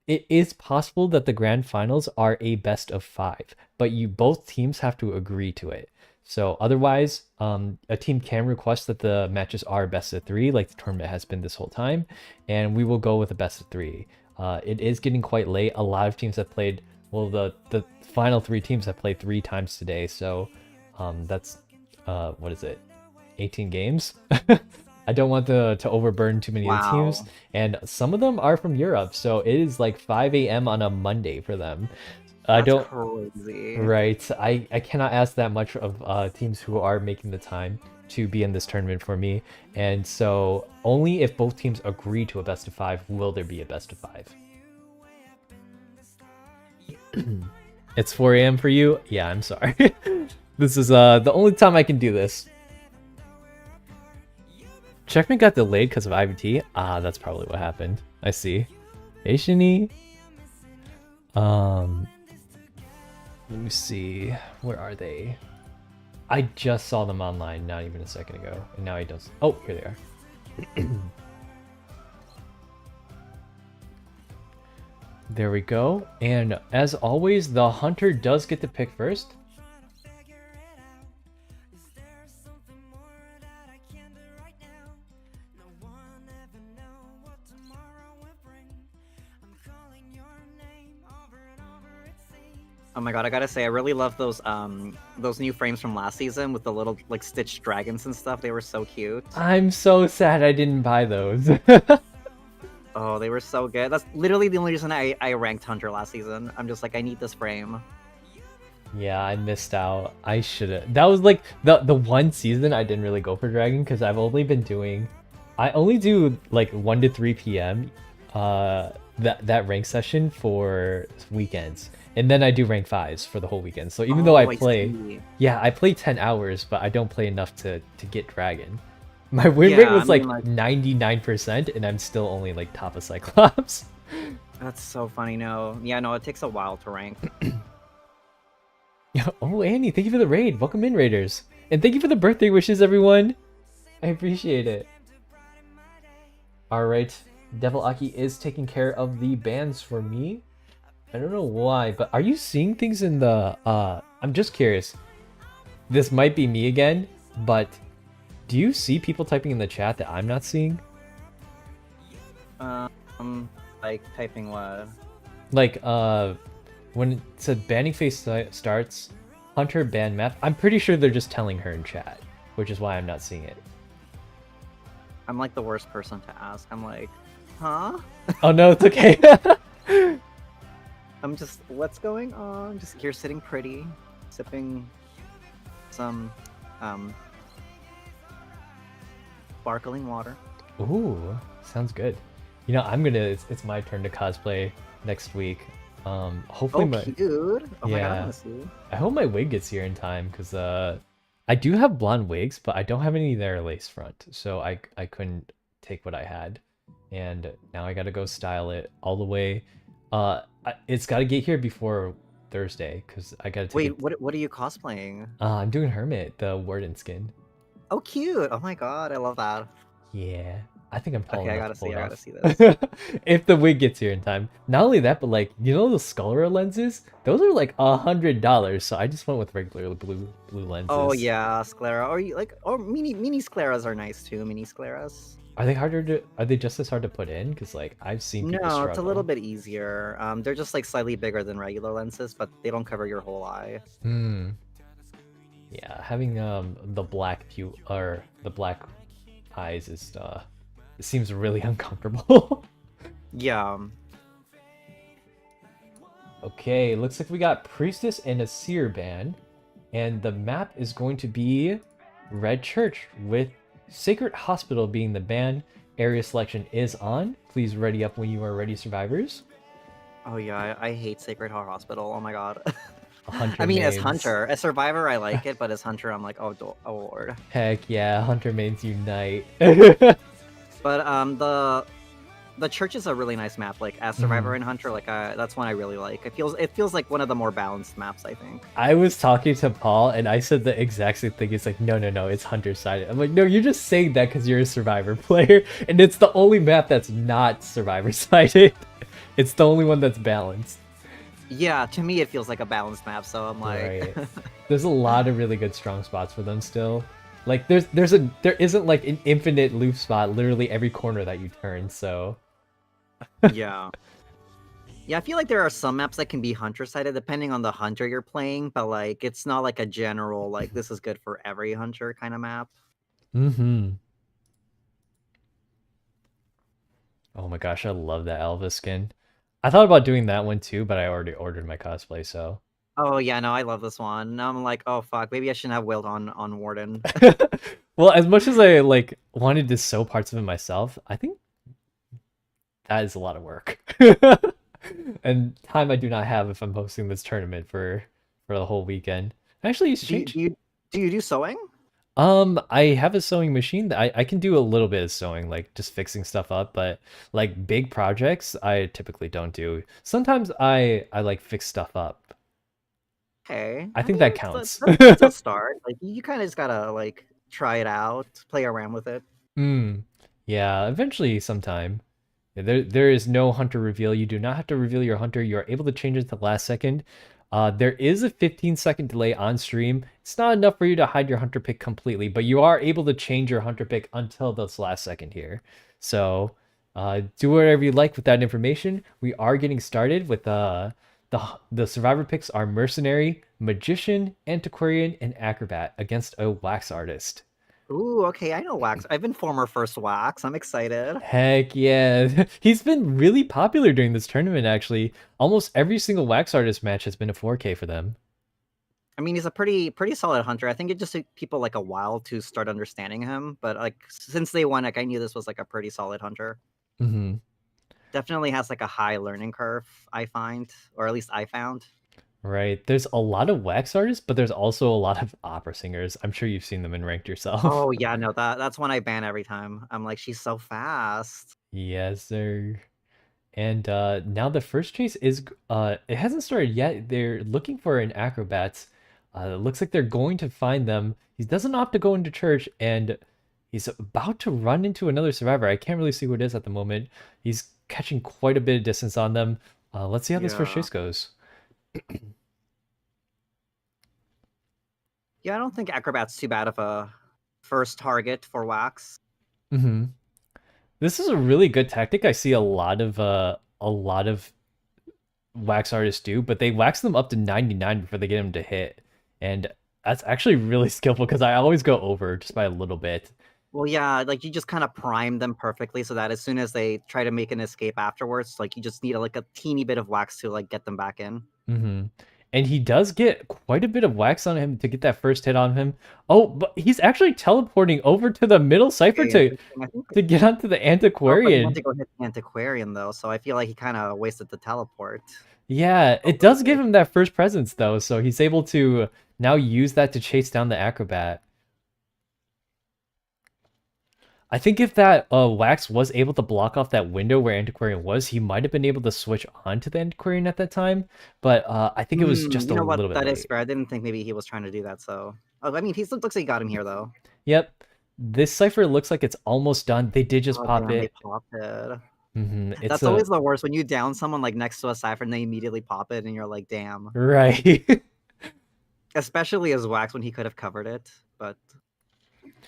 it is possible that the grand finals are a best of 5, but you both teams have to agree to it. So otherwise, a team can request that the matches are best of 3, like the tournament has been this whole time, and we will go with a best of 3. It is getting quite late. A lot of teams have played. Well, the final 3 teams have played 3 times today, so that's what is it? 18 games. I don't want to overburden too many of the teams, and some of them are from Europe, so it is like 5 a.m. on a Monday for them. That's crazy. Right. I cannot ask that much of teams who are making the time to be in this tournament for me, and so only if both teams agree to a best of 5 will there be a best of 5. It's 4 a.m. for you? Yeah, I'm sorry. This is the only time I can do this. Checkmate got delayed because of IVT. Ah, that's probably what happened. I see. Hey, Shini. Let me see. Where are they? I just saw them online not even a second ago, and now he does. Oh, here they are. There we go. And as always, the hunter does get to pick first. Oh my god, I gotta say, I really love those new frames from last season with the little like stitched dragons and stuff. They were so cute. I'm so sad I didn't buy those. Oh, they were so good. That's literally the only reason I ranked Hunter last season. I'm just like, I need this frame. Yeah, I missed out. I should've. That was like the one season I didn't really go for Dragon because I've only been doing. I only do like 1 to 3 p.m. That rank session for weekends. And then I do rank 5s for the whole weekend. So even though I play, yeah, I play 10 hours, but I don't play enough to get Dragon. My win rate was like 99%, and I'm still only like top of Cyclops. That's so funny. No, yeah, no, it takes a while to rank. Yeah. Oh, Annie, thank you for the raid. Welcome in, Raiders, and thank you for the birthday wishes, everyone. I appreciate it. All right, Devil Aki is taking care of the bans for me. I don't know why, but are you seeing things in the I'm just curious. This might be me again, but do you see people typing in the chat that I'm not seeing? Like typing what? Like when it said banning phase starts, Hunter ban map. I'm pretty sure they're just telling her in chat, which is why I'm not seeing it. I'm like the worst person to ask. I'm like, huh? Oh no, it's okay. I'm just, what's going on? Just here sitting pretty, sipping some sparkling water. Ooh, sounds good. You know, I'm gonna. It's my turn to cosplay next week. Hopefully my. Cute. Oh yeah, my god, I wanna see. I hope my wig gets here in time because I do have blonde wigs, but I don't have any that are lace front, so I couldn't take what I had, and now I gotta go style it all the way. It's got to get here before Thursday because I gotta take. Wait, what are you cosplaying? I'm doing Hermit, the Warden skin. Oh, cute! Oh my god, I love that. Yeah, I think I'm tall Okay, I enough gotta to pull see. it I off. gotta see this. If the wig gets here in time. Not only that, but like you know the Skullera lenses, those are like $100. So I just went with regular blue lenses. Oh yeah, sclera. Or you like, or mini scleras are nice too. Mini scleras. Are they harder to? Are they just as hard to put in? Because like I've seen people No, struggle. it's a little bit easier. They're just like slightly bigger than regular lenses, but they don't cover your whole eye. Yeah, having the black or the black eyes is it seems really uncomfortable. Yeah. Okay, looks like we got Priestess and a Seer ban, and the map is going to be Red Church with Sacred Hospital being the ban. Area selection is on. Please ready up when you are ready, survivors. Oh yeah, I hate Sacred Heart Hospital. Oh my god. Hunter I mean, mains. as Hunter, as Survivor, I like it, but as Hunter, I'm like, oh lord. Heck yeah, Hunter mains unite. But the the church is a really nice map. Like as Survivor and Hunter, like that's one I really like. It feels like one of the more balanced maps, I think. I was talking to Paul and I said the exact same thing. He's like, no, it's Hunter sided. I'm like, no, you're just saying that because you're a Survivor player, and it's the only map that's not Survivor sided. It's the only one that's balanced. Yeah, to me it feels like a balanced map, so I'm like, Right. There's a lot of really good strong spots for them still. Like there isn't like an infinite loop spot literally every corner that you turn, so yeah. Yeah, I feel like there are some maps that can be hunter sided depending on the hunter you're playing, but like it's not like a general like this is good for every hunter kind of map. Mm-hmm. Oh my gosh, I love that Elvis skin. I thought about doing that one too, but I already ordered my cosplay, so. Oh yeah, no, I love this one. Now I'm like, oh fuck, maybe I shouldn't have willed on Warden. Well, as much as I like wanted to sew parts of it myself, I think that is a lot of work. And time I do not have if I'm hosting this tournament for the whole weekend. Actually, it's changed. Do you do sewing? I have a sewing machine that I can do a little bit of sewing, like just fixing stuff up, but like big projects, I typically don't do. Sometimes I like fix stuff up. Okay. I think mean, that counts. That's a start. Like you kind of just gotta like try it out, play around with it. Yeah, eventually sometime. There is no hunter reveal. You do not have to reveal your hunter. You are able to change it to the last second. There is a 15-second delay on stream. It's not enough for you to hide your hunter pick completely, but you are able to change your hunter pick until this last second here. So do whatever you like with that information. We are getting started with the survivor picks are mercenary, magician, antiquarian, and acrobat against a wax artist. Ooh, okay, I know Wax. I've been former first Wax. I'm excited. Heck yeah. He's been really popular during this tournament, actually. Almost every single wax artist match has been a 4K for them. I mean, he's a pretty solid hunter. I think it just took people like a while to start understanding him, but like since they won, like I knew this was like a pretty solid hunter. Mm-hmm. Definitely has like a high learning curve, I find, or at least I found. Right. There's a lot of wax artists, but there's also a lot of opera singers. I'm sure you've seen them in ranked yourself. Oh yeah, no, that's one I ban every time. I'm like, she's so fast. Yes, sir. And now the first chase is it hasn't started yet. They're looking for an acrobat. It looks like they're going to find them. He doesn't opt to go into church, and he's about to run into another survivor. I can't really see who it is at the moment. He's catching quite a bit of distance on them. Let's see how this first chase goes. Yeah, I don't think acrobat's too bad of a first target for Wax. Mm-hmm. This is a really good tactic. I see a lot of wax artists do, but they wax them up to 99 before they get them to hit. And that's actually really skillful because I always go over just by a little bit. Well, yeah, like you just kind of prime them perfectly so that as soon as they try to make an escape afterwards, like you just need like a teeny bit of wax to like get them back in. Mm-hmm. And he does get quite a bit of wax on him to get that first hit on him. Oh, but he's actually teleporting over to the middle cipher to get onto the antiquarian. He went to go hit the antiquarian though, so I feel like he kind of wasted the teleport. Yeah, it does give him that first presence though, so he's able to now use that to chase down the acrobat. I think if that wax was able to block off that window where Antiquarian was, he might have been able to switch on to the Antiquarian at that time. But I think it was just a little bit That late. is fair. I didn't think maybe he was trying to do that. So, I mean, he looks like he got him here though. Yep, this cipher looks like it's almost done. They did just pop damn, it. They popped it. Mm-hmm. That's always the worst when you down someone like next to a cipher and they immediately pop it, and you're like, damn. Right. Especially as Wax when he could have covered it, but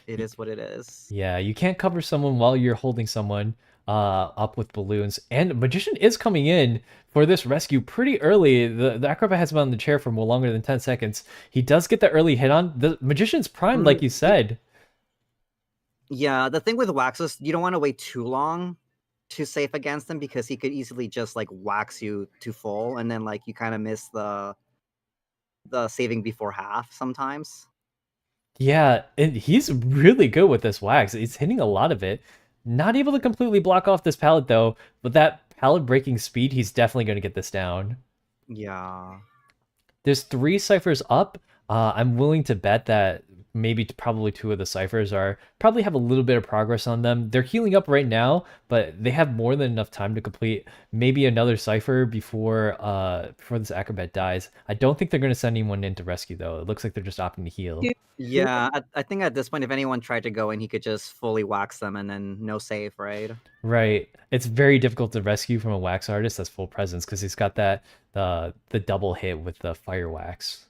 it is what it is. Yeah, you can't cover someone while you're holding someone up with balloons. And Magician is coming in for this rescue pretty early. The acrobat has been on the chair for more longer than 10 seconds. He does get the early hit on. The Magician's primed, like you said. Yeah, the thing with Wax is you don't want to wait too long to safe against him because he could easily just like wax you to full and then like you kind of miss the saving before half sometimes. Yeah, and he's really good with this wax. He's hitting a lot of it. Not able to completely block off this pallet though, but that pallet breaking speed, he's definitely going to get this down. Yeah. There's 3 ciphers up. I'm willing to bet that maybe probably two of the ciphers are probably have a little bit of progress on them. They're healing up right now, but they have more than enough time to complete maybe another cipher before this acrobat dies. I don't think they're going to send anyone in to rescue though. It looks like they're just opting to heal. Yeah, I think at this point, if anyone tried to go in, he could just fully wax them and then no save, right? Right. It's very difficult to rescue from a wax artist that's full presence because he's got that the double hit with the fire wax.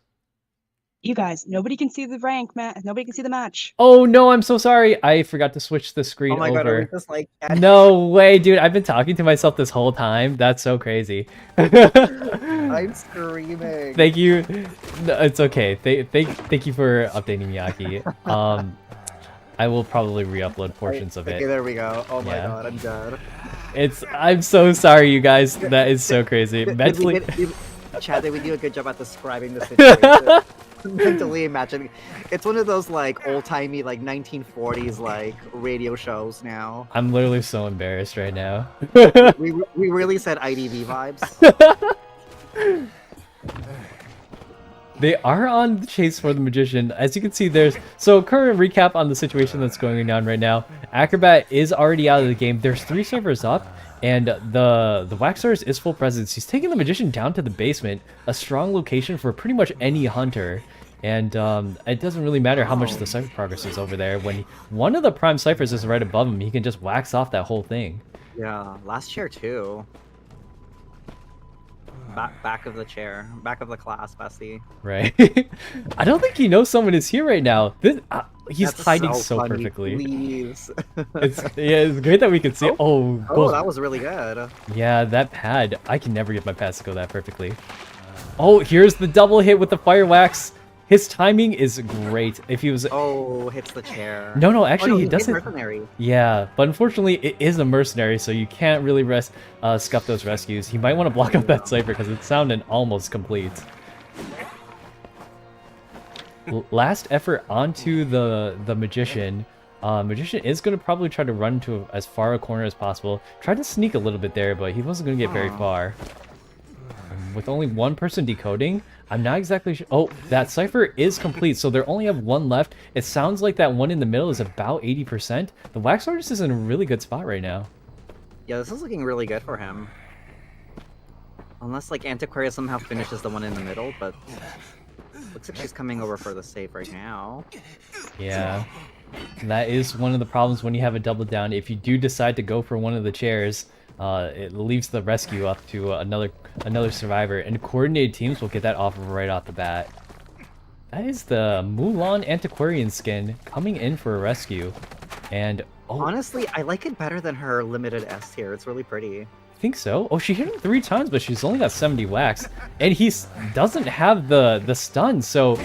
You guys, nobody can see the rank, man. Nobody can see the match. Oh no, I'm so sorry. I forgot to switch the screen Oh my god, are we over. just like No way, dude. I've been talking to myself this whole time. That's so crazy. I'm screaming. Thank you. No, it's okay. Thank you for updating me, Aki. I will probably re-upload portions of it. Okay, there we go. Oh my Yeah. god, I'm dead. I'm so sorry, you guys. That is so crazy. Mentally, Chad, did we do a good job at describing the situation? Mentally imagining. It's one of those like old-timey like 1940s like radio shows now. I'm literally so embarrassed right now. we really said IDV vibes. They are on the chase for the magician. As you can see, there's so current recap on the situation that's going on right now. Acrobat is already out of the game. There's 3 servers up, and the wax artist is full presence. He's taking the magician down to the basement, a strong location for pretty much any hunter. And it doesn't really matter how much the cipher progress is over there. When one of the prime ciphers is right above him, he can just wax off that whole thing. Yeah, last chair too. Back of the chair, back of the class, Bessie. Right. I don't think he knows someone is here right now. He's That's hiding so so funny, perfectly. Please. It's great that we can see. Oh, that was really good. Yeah, that pad. I can never get my pads to go that perfectly. Oh, here's the double hit with the fire wax. His timing is great. If he was hits the chair. No, actually oh, no, he doesn't. Mercenary. Yeah, but unfortunately it is a mercenary, so you can't really scuff those rescues. He might want to block up that cipher because it's sounding almost complete. Last effort onto the magician. Magician is going to probably try to run to as far a corner as possible. Tried to sneak a little bit there, but he wasn't going to get very far. With only one person decoding, I'm not exactly sure. Oh, that cipher is complete, so they only have one left. It sounds like that one in the middle is about 80%. The wax artist is in a really good spot right now. Yeah, this is looking really good for him. Unless, like, Antiquaria somehow finishes the one in the middle, but... Looks like she's coming over for the save right now. Yeah. That is one of the problems when you have a double down. If you do decide to go for one of the chairs, it leaves the rescue up to another survivor, and coordinated teams will get that off right off the bat. That is the Mulan Antiquarian skin coming in for a rescue, and honestly, I like it better than her limited S tier. It's really pretty. I think so. Oh, she hit him 3 times, but she's only got 70 wax, and he doesn't have the stun, so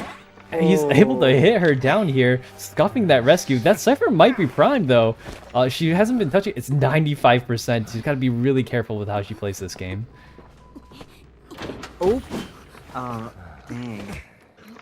he's able to hit her down here, scuffing that rescue. That cipher might be primed though. She hasn't been touching. It's 95%. She's got to be really careful with how she plays this game. Oh, dang.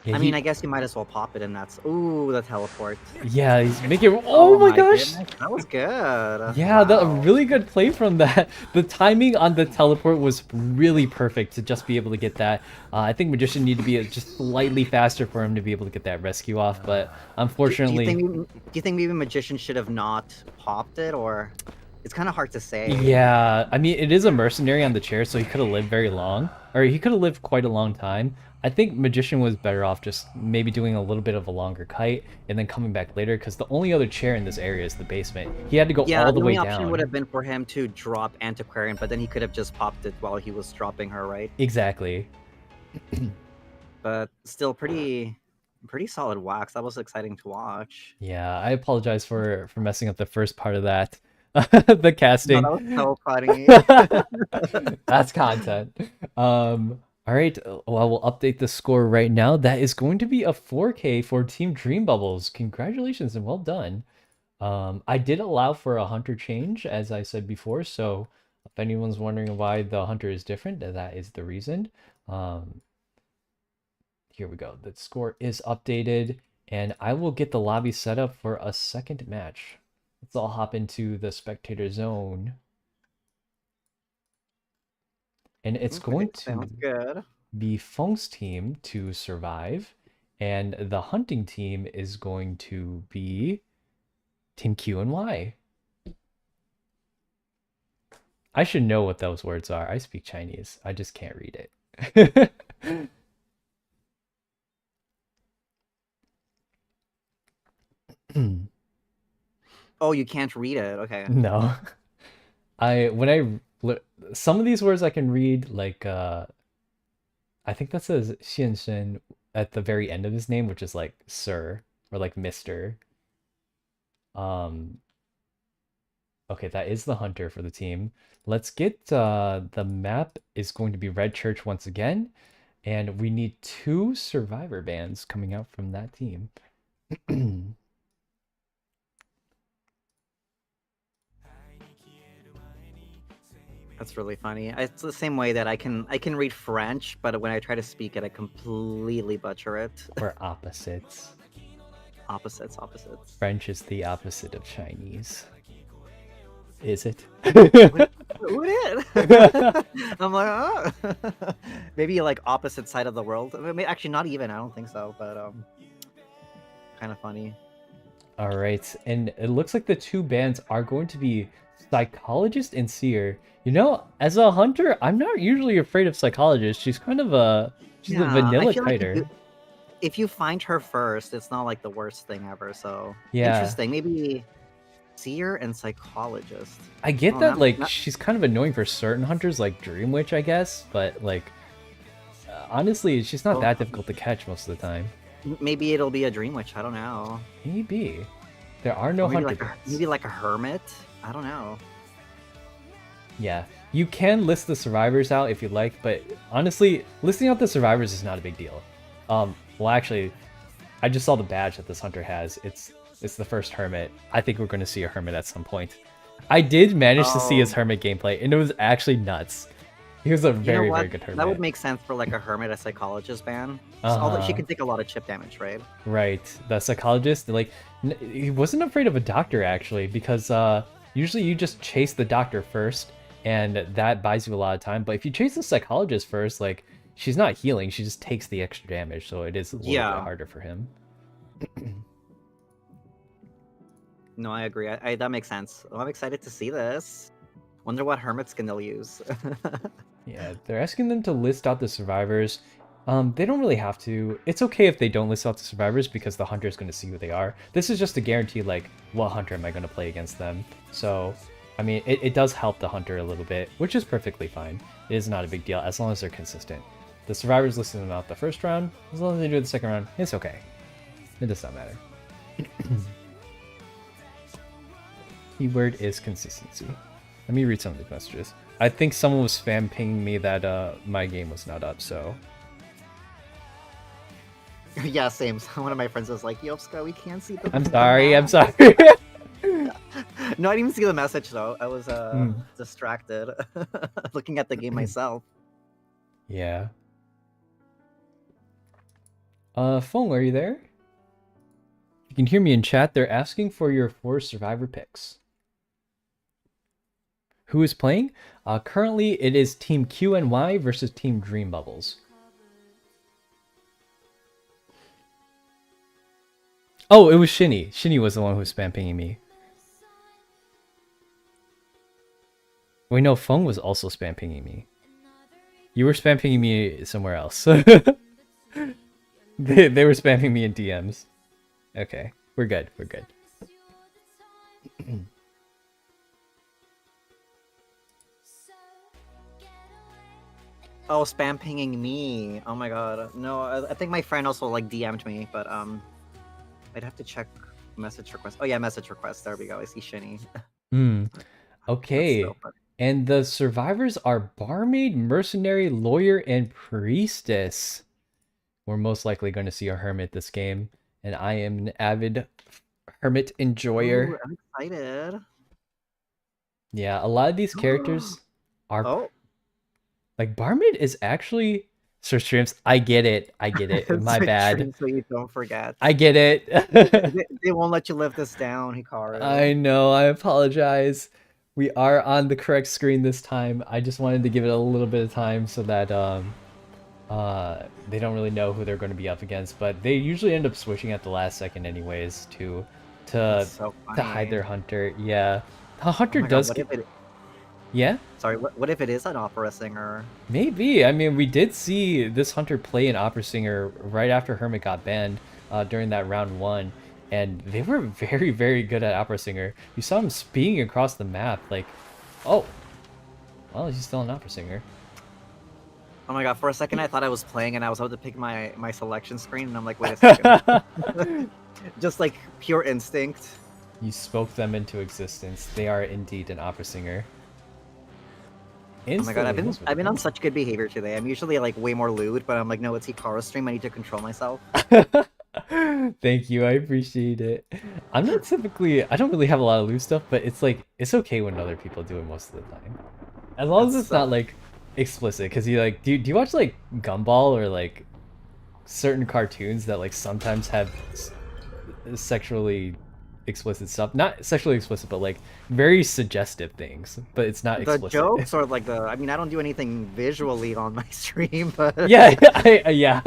Yeah, I mean, I guess you might as well pop it, and that's ooh, the teleport. Yeah, he's making. Oh my gosh, goodness, that was good. Yeah, a really good play from that. The timing on the teleport was really perfect to just be able to get that. I think Magician need to be just slightly faster for him to be able to get that rescue off, but unfortunately. Do you think maybe Magician should have not popped it, or it's kind of hard to say? Yeah, I mean, it is a mercenary on the chair, so he could have lived very long, or he could have lived quite a long time. I think Magician was better off just maybe doing a little bit of a longer kite and then coming back later, because the only other chair in this area is the basement. He had to go all the way down. Yeah, the option would have been for him to drop Antiquarian, but then he could have just popped it while he was dropping her, right? Exactly. But still pretty solid wax. That was exciting to watch. Yeah, I apologize for messing up the first part of that. The casting. No, that was so funny. That's content. All right, well, we'll update the score right now. That is going to be a 4K for Team Dream Bubbles. Congratulations and well done. I did allow for a hunter change, as I said before, so if anyone's wondering why the hunter is different, that is the reason. Here we go. The score is updated, and I will get the lobby set up for a second match. Let's all hop into the spectator zone. And it's going to be Feng's team to survive, And the hunting team is going to be Team Q and Y. I should know what those words are. I speak Chinese. I just can't read it. Oh, you can't read it. Okay. No. Some of these words I can read, like I think that says Xian Shen at the very end of his name, which is like sir or like Mr. Okay, that is the hunter for the team. Let's get the map is going to be Red Church once again, and we need 2 survivor bands coming out from that team. That's really funny. It's the same way that I can read French, but when I try to speak it, I completely butcher it. We're opposites. Opposites. French is the opposite of Chinese. Is it? Would it? I'm like, oh. Maybe like opposite side of the world. I mean, actually, not even. I don't think so, but kind of funny. All right, and it looks like the 2 bands are going to be Psychologist and Seer. You know, as a hunter, I'm not usually afraid of Psychologist. She's kind of a vanilla fighter. If you find her first, it's not like the worst thing ever. So yeah, interesting. Maybe Seer and Psychologist. I get that, like, she's kind of annoying for certain hunters, like Dream Witch, I guess, but like, honestly, she's not that difficult to catch most of the time. Maybe it'll be a Dream Witch. I don't know. Maybe. There are no hunters. Maybe like a hermit. I don't know. Yeah, you can list the survivors out if you like, but honestly, listing out the survivors is not a big deal. Well, actually, I just saw the badge that this hunter has. It's the first hermit. I think we're going to see a hermit at some point. I did manage to see his hermit gameplay, and it was actually nuts. He was a very good hermit. That would make sense for like a hermit, a psychologist ban. Although she can take a lot of chip damage, right? Right. The psychologist, like, he wasn't afraid of a doctor actually, because usually you just chase the doctor first, and that buys you a lot of time. But if you chase the psychologist first, like, she's not healing, she just takes the extra damage, so it is a little bit harder for him. No, I agree. That makes sense. Well, I'm excited to see this. Wonder what hermit skin they'll use. Yeah, they're asking them to list out the survivors. They don't really have to. It's okay if they don't list out the survivors because the hunter is going to see who they are. This is just to guarantee, like, what hunter am I going to play against them. So, I mean, it does help the hunter a little bit, which is perfectly fine. It is not a big deal as long as they're consistent. The survivors listing them out the first round, as long as they do it the second round, it's okay. It does not matter. Keyword is consistency. Let me read some of these messages. I think someone was spam pinging me that my game was not up, so... Yeah, same. One of my friends was like, Yopska, we can't see the... I'm sorry. No, I didn't even see the message, though. I was distracted, looking at the game myself. Yeah. Phone, are you there? You can hear me in chat. They're asking for your 4 survivor picks. Who is playing? Currently, it is Team QNY versus Team Dream Bubbles. Oh, it was Shinny. Shinny was the one who was spam pinging me. Wait, no, Feng was also spam pinging me. You were spam pinging me somewhere else. They were spamming me in DMs. Okay, we're good. We're good. Oh, spam pinging me. Oh my god. No, I think my friend also like DM'd me, but I'd have to check message request. Oh yeah, message request. There we go. I see Shinny. Okay. And the survivors are Barmaid, Mercenary, Lawyer, and Priestess. We're most likely going to see a Hermit this game, and I am an avid Hermit enjoyer. Ooh, I'm excited. Yeah, a lot of these characters are... Like, Barmaid is actually... Sir Streams, I get it. I get it. My bad. So you don't forget. I get it. They won't let you live this down, Hikaru. I know. I apologize. We are on the correct screen this time. I just wanted to give it a little bit of time so that they don't really know who they're going to be up against, but they usually end up switching at the last second anyways to That's so hide funny. their hunter. Yeah, the Oh hunter my god, does what if get... it... Yeah, Sorry, what if it is an opera singer? maybe. I mean, we did see this hunter play an opera singer right after Hermit got banned during that round 1, and they were very, very good at opera singer. You saw him speeding across the map, like, oh, well, he's still an opera singer. Oh my god, for a second I thought I was playing and I was about to pick my selection screen and I'm like, wait a second. Just like pure instinct. You spoke them into existence. They are indeed an opera singer. Oh my god, I've Instantly been on such good behavior today. I'm usually like way more lewd, but I'm like, no, it's Restream. I need to control myself. Thank you, I appreciate it. I'm not typically... I don't really have a lot of loot stuff, but it's like, it's okay when other people do it most of the time. As long as it's not like explicit, because you like, do you watch like Gumball or like certain cartoons that like sometimes have sexually explicit stuff? Not sexually explicit, but like very suggestive things, but it's not explicit. The jokes or like the... I mean, I don't do anything visually on my stream, but... Yeah, yeah.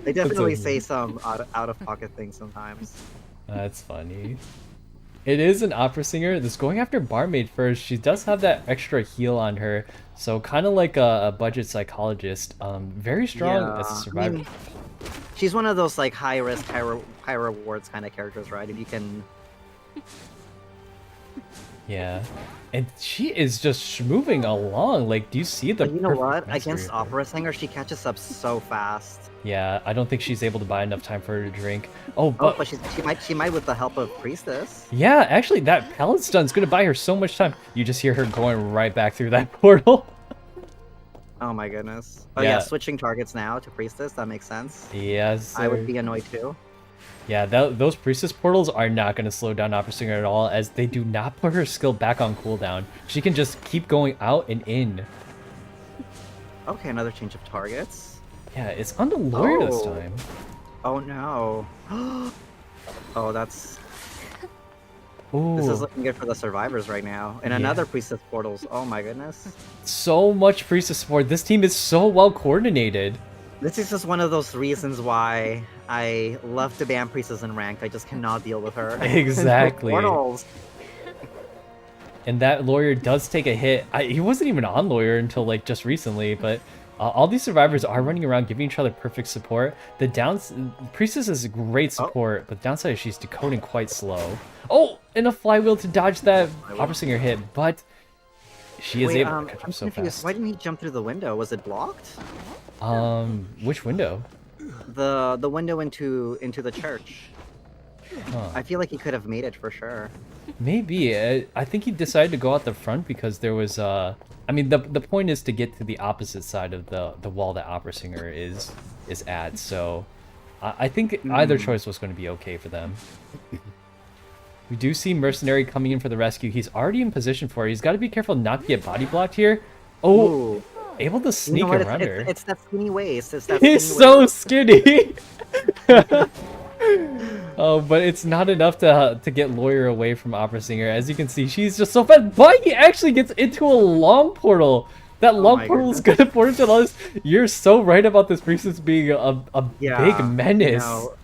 They definitely say some out-of-pocket things sometimes. That's funny. It is an opera singer that's going after Barmaid first. She does have that extra heal on her, so kind of like a budget psychologist. Very strong as a survivor. I mean, she's one of those like high risk, high rewards kind of characters, right? If you can... Yeah, and she is just moving along. Like, do you see the... But you know what? mastery Against of her? opera singer, she catches up so fast. Yeah, I don't think she's able to buy enough time for her to drink. Oh, but she might with the help of Priestess. yeah, actually, that pallet stun's gonna buy her so much time. You just hear her going right back through that portal. Oh my goodness. Oh yeah, switching targets now to Priestess, that makes sense. Yes, I would be annoyed too. Yeah, those Priestess portals are not going to slow down Opera Singer at all, as they do not put her skill back on cooldown. She can just keep going out and in. Okay, another change of targets. Yeah, it's on the lawyer this time. Oh no. Oh, that's... Ooh. This is looking good for the survivors right now. And another Priestess portals. Oh my goodness. So much Priestess support. This team is so well coordinated. This is just one of those reasons why I love to ban Priestess in ranked. I just cannot deal with her. Exactly. Portals. And that lawyer does take a hit. He wasn't even on lawyer until like just recently, but all these survivors are running around giving each other perfect support. Priestess is great support, but the downside is she's decoding quite slow. Oh, and a flywheel to dodge that Opera Singer hit, but she is able to catch up so fast. Why didn't he jump through the window? Was it blocked? Which window? The window into the church. Huh. I feel like he could have made it for sure. Maybe. I think he decided to go out the front because there was I mean, the point is to get to the opposite side of the wall that Opera Singer is at. So I think either choice was going to be okay for them. We do see Mercenary coming in for the rescue. He's already in position for it. He's got to be careful not to get body blocked here. Oh. Ooh. Able to sneak around her. It's that skinny waist. He's so skinny. Oh, but it's not enough to get Lawyer away from Opera Singer. As you can see, she's just so fast. But he actually gets into a long portal. That long portal is gonna port into all this. You're so right about this Priestess being a big menace. No.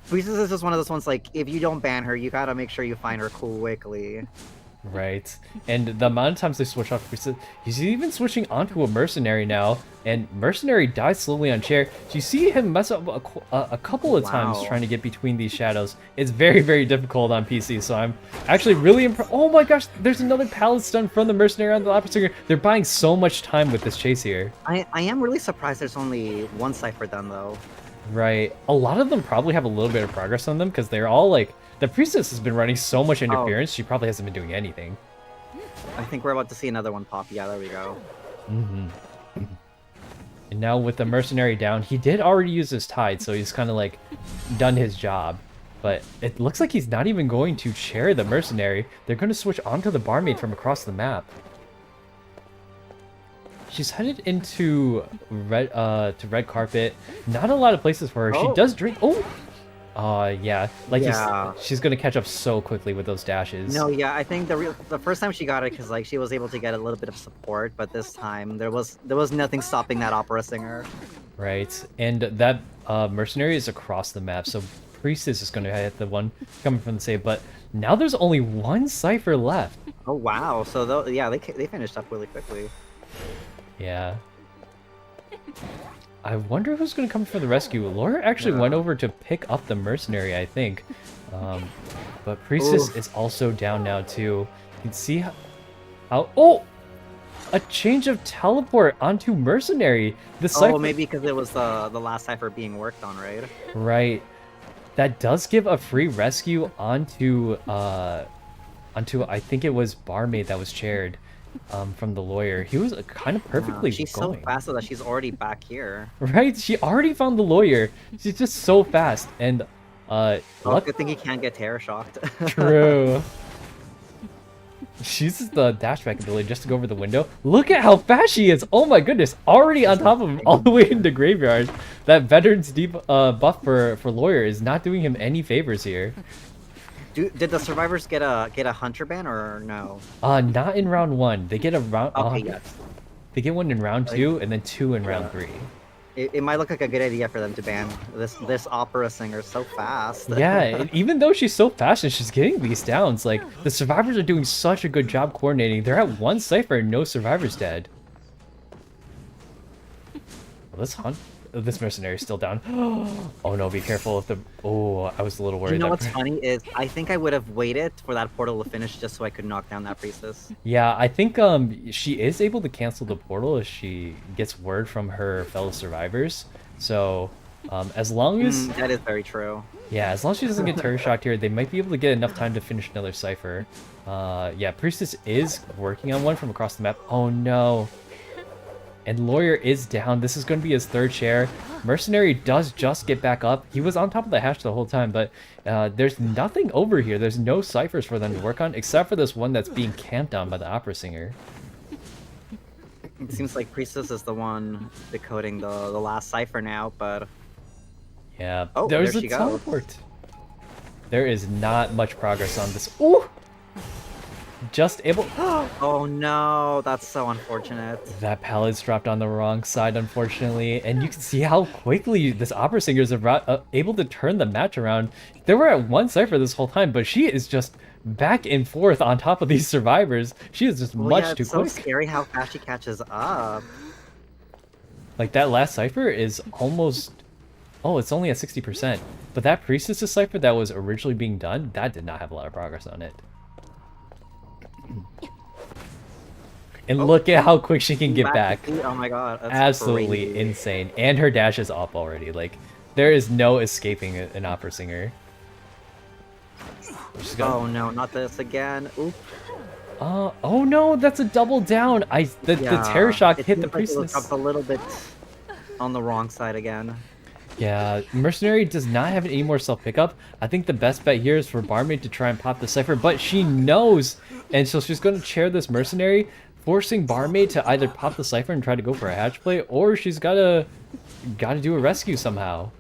Priestess is just one of those ones, like, if you don't ban her, you gotta make sure you find her quickly. Right, and the amount of times they switch off Priestess, he's even switching onto a Mercenary now, and Mercenary dies slowly on chair. You see him mess up a couple of times trying to get between these shadows. It's very, very difficult on PC, so I'm actually really impressed. Oh my gosh, there's another pallet stun from the Mercenary on the Opera Singer. They're buying so much time with this chase here. I am really surprised there's only one cipher done, though. Right, a lot of them probably have a little bit of progress on them, because they're all like... The Priestess has been running so much interference, she probably hasn't been doing anything. I think we're about to see another one pop. Yeah, there we go. And now with the Mercenary down, he did already use his Tide, so he's kind of like done his job. But it looks like he's not even going to chair the Mercenary. They're going to switch onto the Barmaid from across the map. She's headed into red carpet. Not a lot of places for her. She does drink. Yeah, like she's gonna catch up so quickly with those dashes. No, yeah, I think the first time she got it, because like she was able to get a little bit of support, but this time there was nothing stopping that Opera Singer. Right, and that mercenary is across the map, so Priestess is going to hit the one coming from the save, but now there's only one Cypher left. Oh wow! So yeah, they finished up really quickly. Yeah. I wonder who's going to come for the rescue. Laura actually went over to pick up the mercenary, I think. But Priestess is also down now too. You can see how oh! A change of teleport onto mercenary. The Cypher... Oh, maybe because it was the last Cypher being worked on, right? Right. That does give a free rescue onto I think it was Barmaid that was chaired from the lawyer. He was kind of perfectly She's going. so fast that she's already back here. Right? She already found the lawyer. She's just so fast. And good thing he can't get terror shocked. True. She uses the dashback ability just to go over the window. Look at how fast she is! Oh my goodness! Already on top of him, all the way into graveyard. That veteran's deep buff for lawyer is not doing him any favors here. Did the survivors get a hunter ban or no? Not in round 1. They get a round. Okay, yes. They get one in round 2 and then 2 in round 3. It might look like a good idea for them to ban this opera singer so fast. Yeah, and even though she's so fast and she's getting these downs, like, the survivors are doing such a good job coordinating. They're at 1 Cypher and no survivors dead. Well, this mercenary is still down. Oh no, be careful of the... Oh, I was a little worried. You know what's funny is I think I would have waited for that portal to finish just so I could knock down that priestess. Yeah, I think she is able to cancel the portal if she gets word from her fellow survivors. So as long as... that is very true. Yeah, as long as she doesn't get terror shocked here, they might be able to get enough time to finish another Cypher. Yeah, Priestess is working on one from across the map. Oh no. And Lawyer is down. This is going to be his 3rd share. Mercenary does just get back up. He was on top of the hatch the whole time, but there's nothing over here. There's no Cyphers for them to work on, except for this one that's being camped on by the opera singer. It seems like Priestess is the one decoding the last Cypher now, but... Yeah, oh, there's there a she goes. teleport. There is not much progress on this. Ooh! Just able... Oh no, that's so unfortunate. That pallet's dropped on the wrong side, unfortunately. And you can see how quickly this opera singer is able to turn the match around. They were at 1 Cypher this whole time, but she is just back and forth on top of these survivors. She is just much too quick. It's so scary how fast she catches up. Like, that last Cypher is almost... Oh, it's only at 60%. But that Priestess Cypher that was originally being done, that did not have a lot of progress on it. And look at how quick she can get back. Oh my god, that's absolutely crazy. Insane. And her dash is up already. Like, there is no escaping an opera singer. Oh no, not this again. Oop. Oh no, that's a double down. The terror shock hit the Priestess. It was up a little bit on the wrong side again. Yeah, Mercenary does not have any more self-pickup. I think the best bet here is for Barmaid to try and pop the Cypher, but she knows, and so she's going to chair this Mercenary, forcing Barmaid to either pop the Cypher and try to go for a hatch play, or she's gotta do a rescue somehow.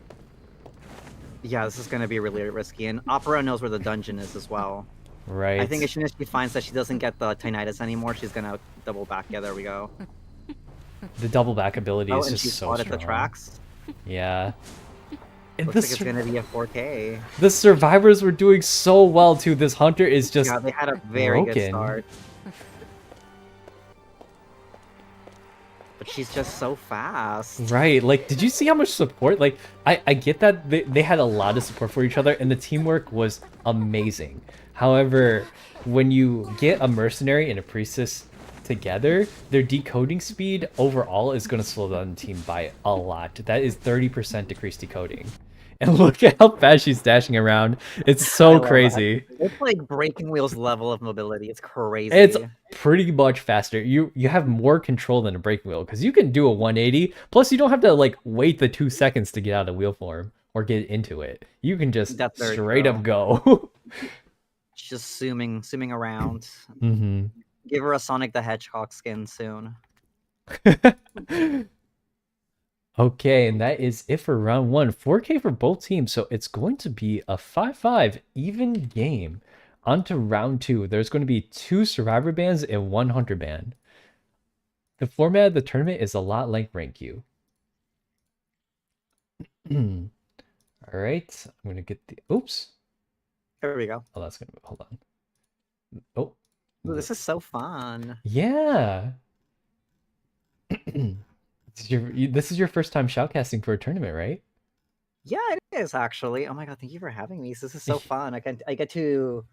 Yeah, this is going to be really risky, and Opera knows where the dungeon is as well. Right. I think as soon as she finds that she doesn't get the Tinnitus anymore, she's going to double back. Yeah, there we go. The double back ability is just so strong. And she spotted the tracks. Yeah. And looks like it's gonna be a 4K. The survivors were doing so well too. This hunter is just they had a very good start. But she's just so fast. Right, like, did you see how much support? Like, I get that they had a lot of support for each other, and the teamwork was amazing. However, when you get a mercenary and a priestess together, their decoding speed overall is going to slow down the team by a lot. That is 30% decreased decoding. And look at how fast she's dashing around. It's so crazy. It's like Breaking Wheel's level of mobility. It's crazy. It's pretty much faster. You have more control than a Breaking Wheel because you can do a 180. Plus, you don't have to like wait the 2 seconds to get out of wheel form or get into it. You can just straight up go. Just zooming around. Mm-hmm. Give her a Sonic the Hedgehog skin soon. Okay, and that is it for round 1. 4K for both teams, so it's going to be a 5-5 even game. On to round 2. There's going to be 2 survivor bans and 1 hunter ban. The format of the tournament is a lot like Rank U. All right, I'm gonna get the. Oops. There we go. Oh, that's gonna. Hold on. Oh. Ooh, this is so fun. Yeah. This is your first time shoutcasting for a tournament, right? Yeah, it is actually. Oh my god, thank you for having me. This is so fun. I get to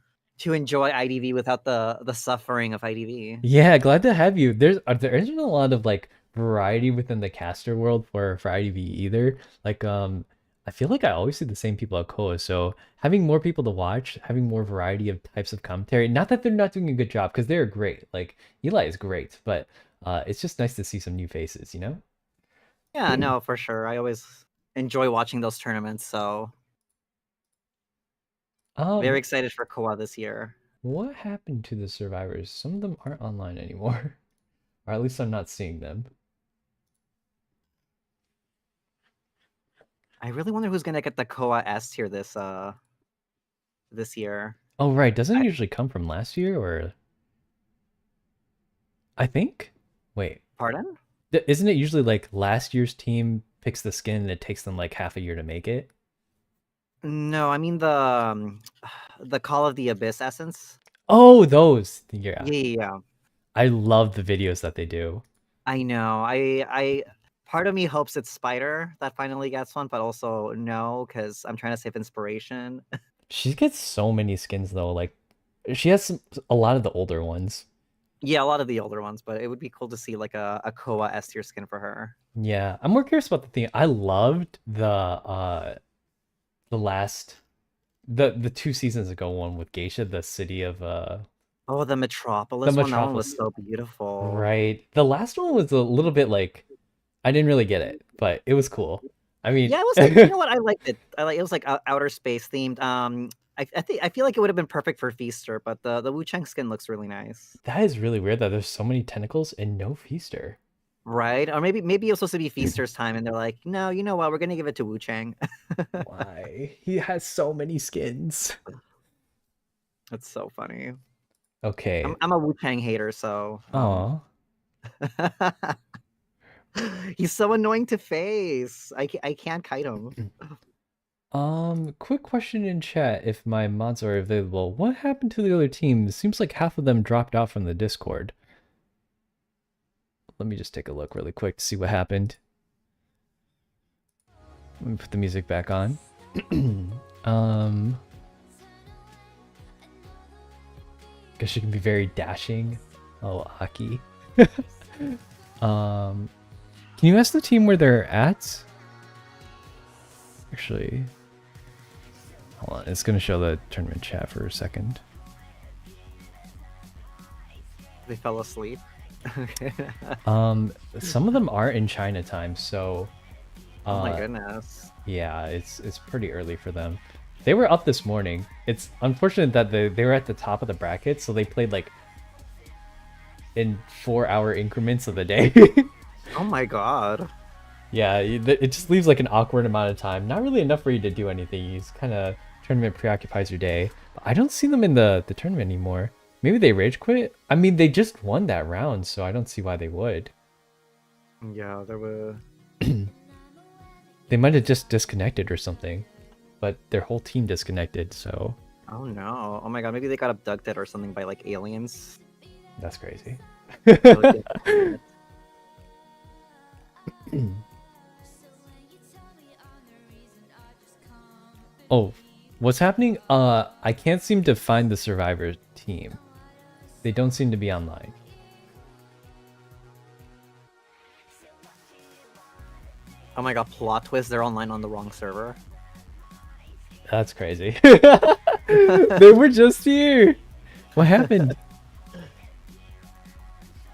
enjoy IDV without the suffering of IDV. Yeah, glad to have you. There isn't a lot of like variety within the caster world for IDV either. Like I feel like I always see the same people at Koa, so having more people to watch, having more variety of types of commentary, not that they're not doing a good job, because they're great. Like Eli is great, but it's just nice to see some new faces, you know? Yeah, no, for sure. I always enjoy watching those tournaments, so very excited for Koa this year. What happened to the survivors? Some of them aren't online anymore. Or at least I'm not seeing them. I really wonder who's gonna get the Koa S tier this year. Oh right, doesn't it usually come from last year or I think? Wait. Pardon? Isn't it usually like last year's team picks the skin and it takes them like half a year to make it? No, I mean the Call of the Abyss essence. Oh, those. Yeah. Yeah. I love the videos that they do. I know. I part of me hopes it's Spider that finally gets one, but also no, because I'm trying to save inspiration. She gets so many skins though. Like she has a lot of the older ones. Yeah, a lot of the older ones, but it would be cool to see like a Koa S tier skin for her. Yeah, I'm more curious about the thing. I loved the last the 2 seasons ago one with Geisha, the city of Oh, the Metropolis one. That one was so beautiful. Right. The last one was a little bit like I didn't really get it, but it was cool. I mean, yeah, it was like, you know what? I liked it. It was like outer space themed. I feel like it would have been perfect for Feaster, but the Wu Chang skin looks really nice. That is really weird that there's so many tentacles and no Feaster. Right? Or maybe it was supposed to be Feaster's time, and they're like, no, you know what? We're gonna give it to Wu Chang. Why? He has so many skins. That's so funny. Okay. I'm a Wu Chang hater, so. Aw. He's so annoying to face. I can't kite him. Quick question in chat if my mods are available. What happened to the other team? It seems like half of them dropped off from the Discord. Let me just take a look really quick to see what happened. Let me put the music back on. Guess she can be very dashing. Oh, Aki. Can you ask the team where they're at? Actually, hold on. It's gonna show the tournament chat for a second. They fell asleep. Some of them are in China time, so. Oh my goodness. Yeah, it's pretty early for them. They were up this morning. It's unfortunate that they were at the top of the bracket, so they played like in 4-hour increments of the day. Oh my god. Yeah, it just leaves like an awkward amount of time. Not really enough for you to do anything. You just kind of tournament preoccupies your day. But I don't see them in the tournament anymore. Maybe they rage quit? I mean, they just won that round, so I don't see why they would. Yeah, there were... They might have just disconnected or something. But their whole team disconnected, so... Oh no. Oh my god, maybe they got abducted or something by like aliens. That's crazy. Oh, what's happening? I can't seem to find the survivor team. They don't seem to be online. Oh my god, plot twist, they're online on the wrong server. That's crazy. They were just here. What happened?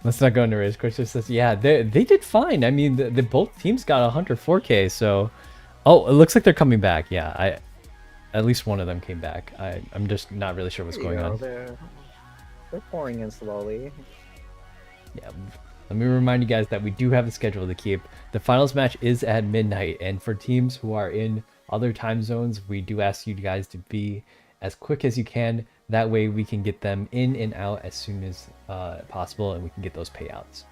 Let's not go into race. Chris just says, yeah, they did fine. I mean, the both teams got 104k, so... Oh, it looks like they're coming back. Yeah, at least one of them came back. I'm just not really sure what's going on. They're pouring in slowly. Yeah, let me remind you guys that we do have a schedule to keep. The finals match is at midnight, and for teams who are in other time zones, we do ask you guys to be as quick as you can. That way we can get them in and out as soon as possible, and we can get those payouts.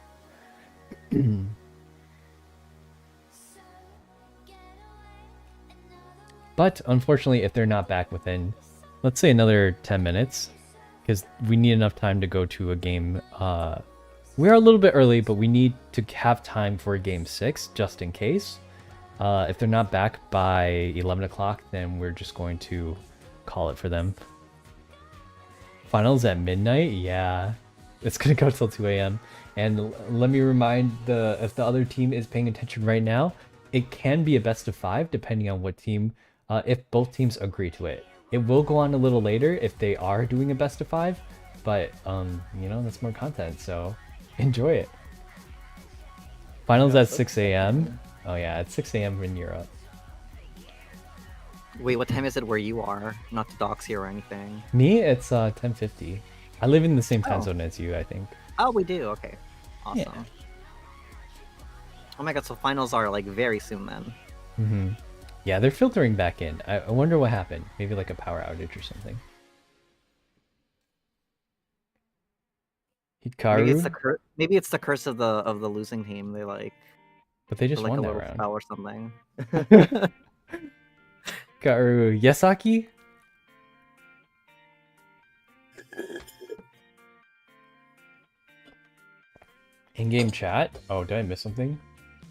But unfortunately, if they're not back within, let's say another 10 minutes, because we need enough time to go to a game. We're a little bit early, but we need to have time for game 6 just in case. If they're not back by 11 o'clock, then we're just going to call it for them. Finals at midnight? Yeah. It's going to go till 2 a.m. And let me remind if the other team is paying attention right now, it can be a best of 5 depending on what team, if both teams agree to it. It will go on a little later if they are doing a best of 5, but you know, that's more content, so enjoy it. Finals at 6 a.m. Oh yeah, it's 6 a.m. in Europe. Wait, what time is it where you are? Not to dox you or anything. Me, it's 10:50. I live in the same time Oh. zone as you, I think. Oh, we do. Okay, awesome. Yeah. Oh my god, so finals are like very soon then. Mm-hmm. Yeah, they're filtering back in. I wonder what happened. Maybe like a power outage or something. Hikaru? Maybe it's the curse of the losing team. They like. But they just like won a that little round. spell or something. Hikaru Yasaki? In-game chat? Oh, did I miss something?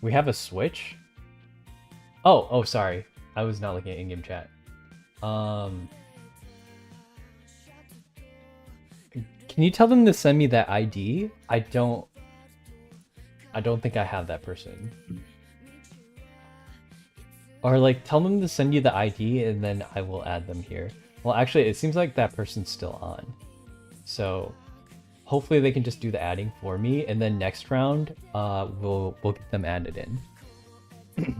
We have a switch? Oh, sorry. I was not looking at in-game chat. Can you tell them to send me that ID? I don't think I have that person. Or like tell them to send you the ID and then I will add them here. Well, actually, it seems like that person's still on. So hopefully they can just do the adding for me, and then next round, we'll get them added in.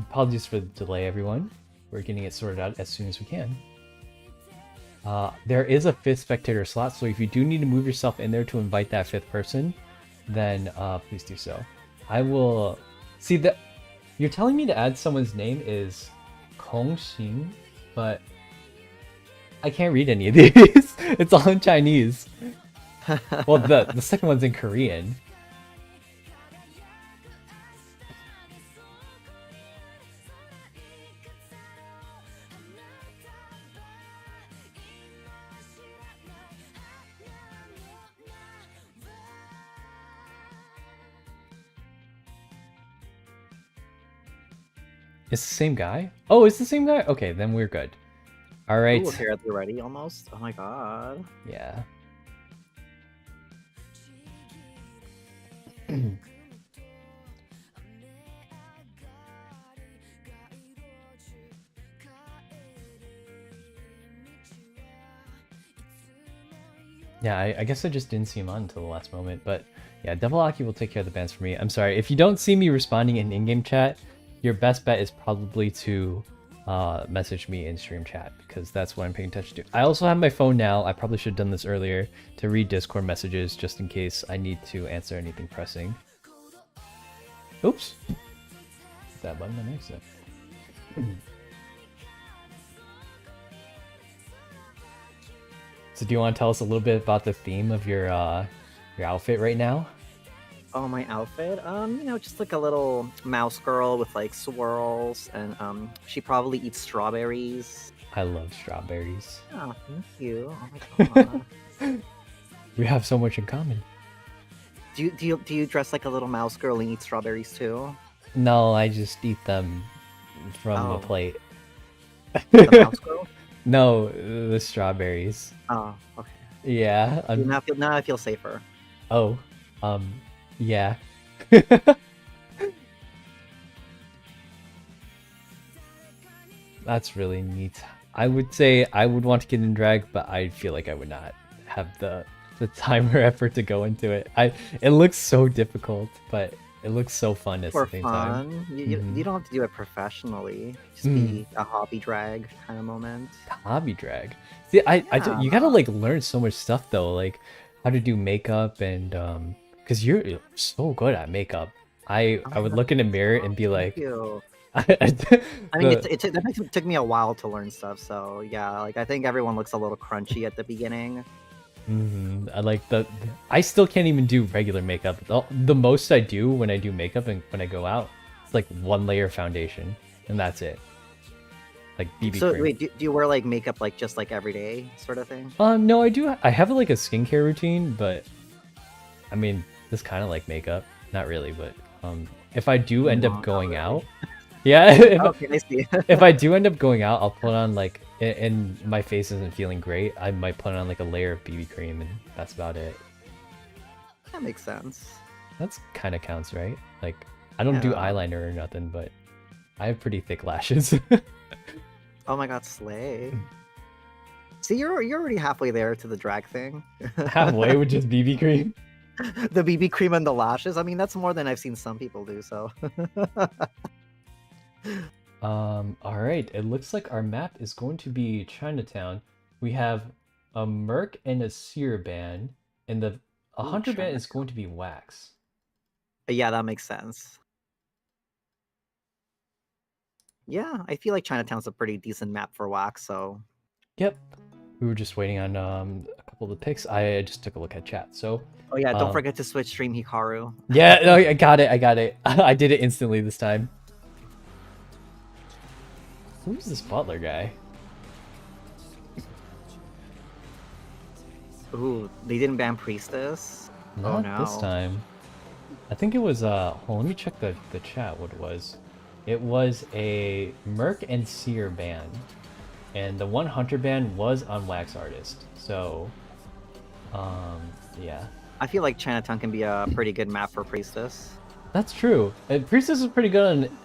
Apologies for the delay, everyone. We're getting it sorted out as soon as we can. There is a 5th spectator slot, so if you do need to move yourself in there to invite that 5th person, then please do so. I will see that you're telling me to add someone's name is Kongxing, but I can't read any of these. It's all in Chinese. Well, the second one's in Korean. It's the same guy? Oh, it's the same guy? Okay, then we're good. All right. Ooh, here already almost. Oh my god. Yeah. Yeah, I guess I just didn't see him on until the last moment, but yeah, Devil Aki will take care of the bans for me. I'm sorry, if you don't see me responding in in-game chat, your best bet is probably to message me in stream chat, because that's what I'm paying attention to. I also have my phone now, I probably should have done this earlier, to read Discord messages just in case I need to answer anything pressing. Oops! Hit that button on accident. So do you want to tell us a little bit about the theme of your outfit right now? Oh, my outfit? You know, just like a little mouse girl with like swirls, and she probably eats strawberries. I love strawberries. Oh, thank you. Oh my god. We have so much in common. Do you dress like a little mouse girl and eat strawberries too? No, I just eat them from a plate. The mouse girl? No, the strawberries. Oh, okay. Yeah. Now I feel safer. Oh, yeah. That's really neat. I would say I would want to get in drag, but I feel like I would not have the time or effort to go into it. It looks so difficult, but it looks so fun at the same time. You don't have to do it professionally. Just be a hobby drag kind of moment. Hobby drag. See, you gotta like learn so much stuff though, like how to do makeup and because you're so good at makeup. I would look in a mirror and be like, I mean, it took me a while to learn stuff, so yeah, like I think everyone looks a little crunchy at the beginning. I like I still can't even do regular makeup. The most I do when I do makeup and when I go out, it's like 1 layer foundation, and that's it. like BB So cream. wait, do you wear like makeup like just like every day sort of thing? No, I do. I have like a skincare routine, but I mean, this kind of like makeup. Not really, but if I do end No, up not going really. out, yeah, Okay, I see. if I do end up going out, I'll put on like, and my face isn't feeling great, I might put on like a layer of BB cream, and that's about it. That makes sense. That's kind of counts, right? Like, I don't do Yeah. eyeliner or nothing, but I have pretty thick lashes. Oh my god, slay. See, you're already halfway there to the drag thing. Halfway with just BB cream. The BB cream and the lashes. I mean, that's more than I've seen some people do. So. All right. It looks like our map is going to be Chinatown. We have a Merc and a Seer band, and a Hunter band is going to be Wax. Yeah, that makes sense. Yeah, I feel like Chinatown's a pretty decent map for Wax. So. Yep. We were just waiting on a couple of the picks. I just took a look at chat. So. Oh yeah, don't forget to switch stream Hikaru. Yeah, no, I got it. I got it. I did it instantly this time. Who's this butler guy? Ooh, they didn't ban Priestess? Not Oh no. this time. I think it was hold on, let me check the chat what it was. It was a Merc and Seer band. And the one Hunter band was on Wax Artist. So yeah. I feel like Chinatown can be a pretty good map for Priestess. That's true. Priestess is pretty good on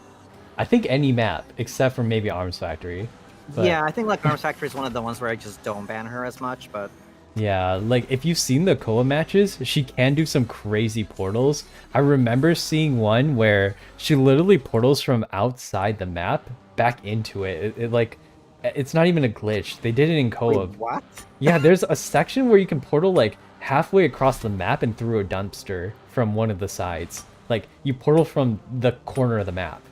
I think any map except for maybe Arms Factory. But... yeah, I think like Arms Factory is one of the ones where I just don't ban her as much, but yeah, like if you've seen the Koa matches, she can do some crazy portals. I remember seeing one where she literally portals from outside the map back into it. It like, it's not even a glitch. They did it in Koa. Wait, what? Yeah, there's a section where you can portal like halfway across the map and through a dumpster from one of the sides. Like you portal from the corner of the map.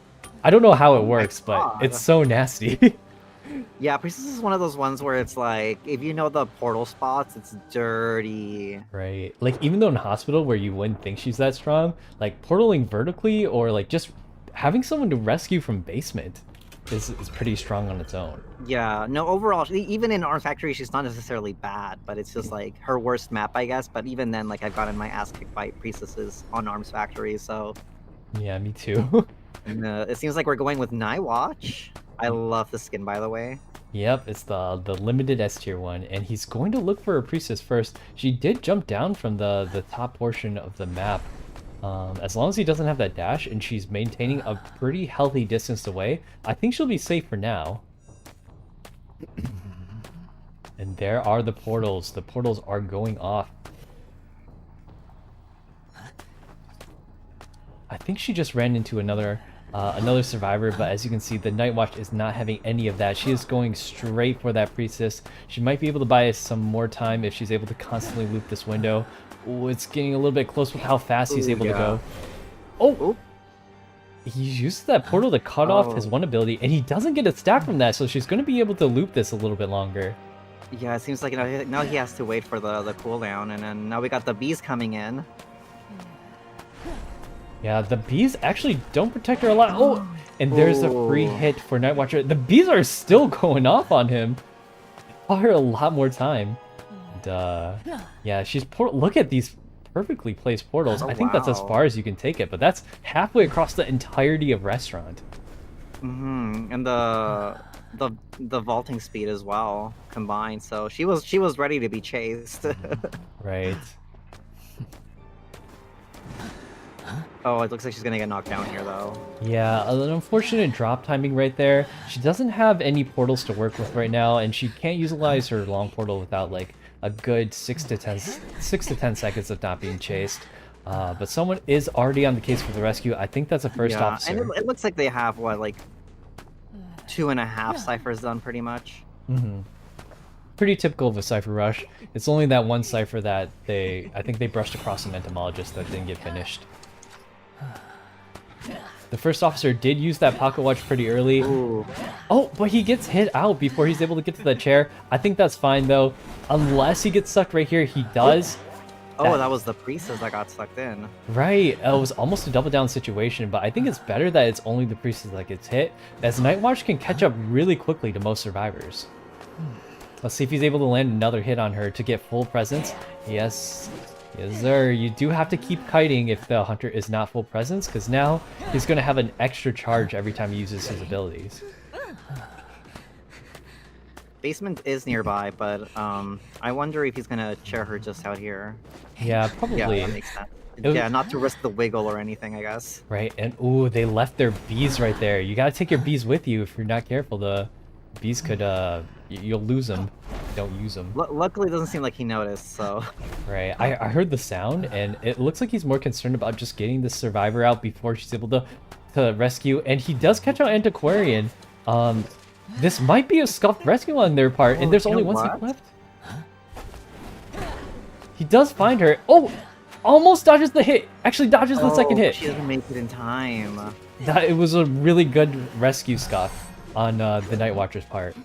I don't know how it works, but it's so nasty. Yeah, Priestess is one of those ones where it's like, if you know the portal spots, it's dirty. Right. Like, even though in Hospital, where you wouldn't think she's that strong, like, portaling vertically or, like, just having someone to rescue from basement is pretty strong on its own. Yeah, no, overall, even in Arms Factory, she's not necessarily bad, but it's just, like, her worst map, I guess. But even then, like, I've gotten my ass kicked by Priestesses on Arms Factory, so... Yeah, me too. And, it seems like we're going with Nightwatch. I love the skin, by the way. Yep, it's the limited S tier one, and he's going to look for a Priestess first. She did jump down from the top portion of the map. As long as he doesn't have that dash, and she's maintaining a pretty healthy distance away, I think she'll be safe for now. And there are the portals. The portals are going off. I think she just ran into another survivor, but as you can see, the Nightwatch is not having any of that. She is going straight for that Priestess. She might be able to buy us some more time if she's able to constantly loop this window. Ooh, it's getting a little bit close with how fast he's able to go. Oh! He uses that portal to cut off his one ability, and he doesn't get a stack from that, so she's going to be able to loop this a little bit longer. Yeah, it seems like now he has to wait for the cooldown, and then now we got the bees coming in. Yeah, the bees actually don't protect her a lot. Oh, and there's a free hit for Nightwatcher. The bees are still going off on him. Bought her a lot more time. And, yeah, she's look at these perfectly placed portals. I think that's as far as you can take it, but that's halfway across the entirety of Restaurant. And the vaulting speed as well combined. So she was ready to be chased. Right. Oh, it looks like she's gonna get knocked down here, though. Yeah, an unfortunate drop timing right there. She doesn't have any portals to work with right now, and she can't utilize her long portal without like a good 6 to 10 seconds of not being chased. But someone is already on the case for the rescue. I think that's a first officer. And it looks like they have what, like 2.5 ciphers done, pretty much. Pretty typical of a cipher rush. It's only that one cipher that I think they brushed across an entomologist that didn't get finished. The first officer did use that pocket watch pretty early. Ooh. Oh, but he gets hit out before he's able to get to the chair. I think that's fine though. Unless he gets sucked right here, he does. Oh, that was the priestess that got sucked in. Right, it was almost a double down situation, but I think it's better that it's only the priestess that gets hit, as Nightwatch can catch up really quickly to most survivors. Let's see if he's able to land another hit on her to get full presence. Yes, yes sir. You do have to keep kiting if the hunter is not full presence, because now he's going to have an extra charge every time he uses his abilities. Basement is nearby, but I wonder if he's gonna chair her just out here. Yeah, probably. Yeah, that makes sense. Yeah, not to risk the wiggle or anything, I guess. Right, and ooh, they left their bees right there. You gotta take your bees with you if you're not careful. The bees could, you'll lose them. Don't use them. Luckily, it doesn't seem like he noticed, so... Right, I heard the sound, and it looks like he's more concerned about just getting the survivor out before she's able to rescue, and he does catch out Antiquarian. This might be a scuffed rescue on their part, and there's only one second left. He does find her. Oh! Almost dodges the hit! Actually dodges the second hit. She doesn't make it in time. It was a really good rescue scuff on the Night Watcher's part.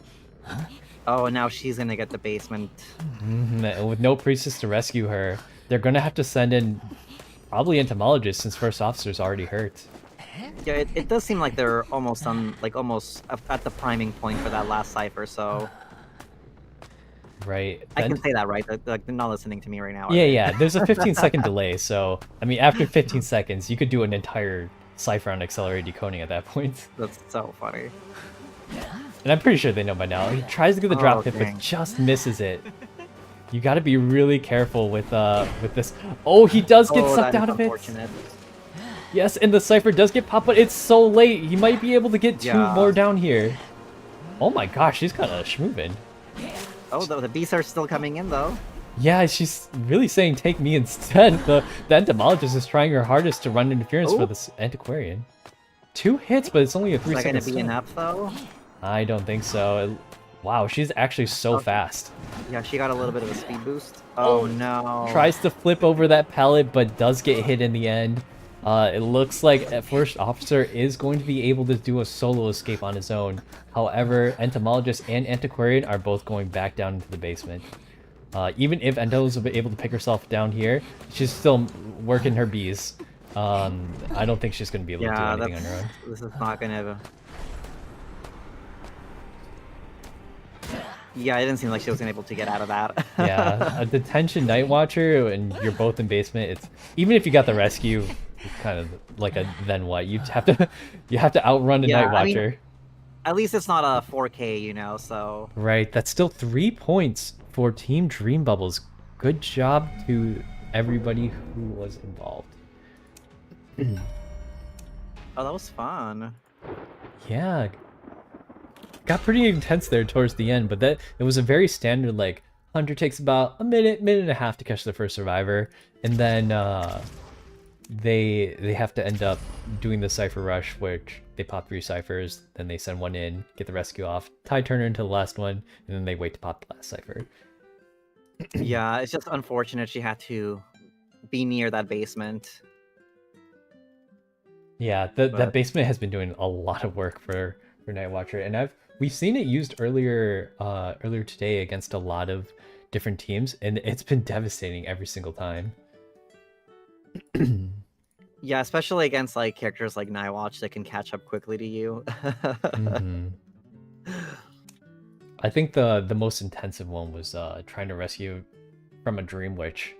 Oh, now she's gonna get the basement. With no priestess to rescue her, they're gonna have to send in probably entomologists since first officer's already hurt. Yeah, it does seem like they're almost on, almost at the priming point for that last cipher, so... Right. I can say that, right? They're not listening to me right now. Yeah, there's a 15-second delay, so, I mean, after 15 seconds, you could do an entire cipher on accelerated decoding at that point. That's so funny. And I'm pretty sure they know by now. He tries to get the drop hit, but just misses it. You gotta be really careful with this. Oh, he does get sucked out of it. Yes, and the cipher does get popped, but it's so late. He might be able to get two more down here. Oh my gosh, she's kind of schmoovin'. Oh, the beasts are still coming in, though. Yeah, she's really saying take me instead. The entomologist is trying her hardest to run interference for this antiquarian. 2 hits, but it's only a 3-second Is that gonna be enough, though? I don't think so. Wow, she's actually so fast. Yeah, she got a little bit of a speed boost. Oh no. Tries to flip over that pallet, but does get hit in the end. It looks like first officer is going to be able to do a solo escape on his own. However, entomologist and antiquarian are both going back down into the basement. Even if Ento is able to pick herself down here, she's still working her bees. I don't think she's going to be able to do anything on her own. This is not going to... Yeah, it didn't seem like she was able to get out of that. Yeah, a detention Night Watcher and you're both in basement. It's even if you got the rescue, it's kind of like a then what? You have to outrun a Night Watcher. I mean, at least it's not a 4K, you know. So right, that's still 3 points for Team Dream Bubbles. Good job to everybody who was involved. Oh, that was fun. Yeah. Got pretty intense there towards the end, but it was a very standard, like, Hunter takes about a minute and a half to catch the first survivor, and then they have to end up doing the cipher rush, which they pop 3 ciphers, then they send one in, get the rescue off, tie Turner into the last one, and then they wait to pop the last cipher. Yeah, it's just unfortunate she had to be near that basement. Yeah, that basement has been doing a lot of work for Night Watcher, and we've seen it used earlier today against a lot of different teams, and it's been devastating every single time. Yeah, especially against like characters like Nightwatch that can catch up quickly to you. I think the most intensive one was trying to rescue from a Dream Witch.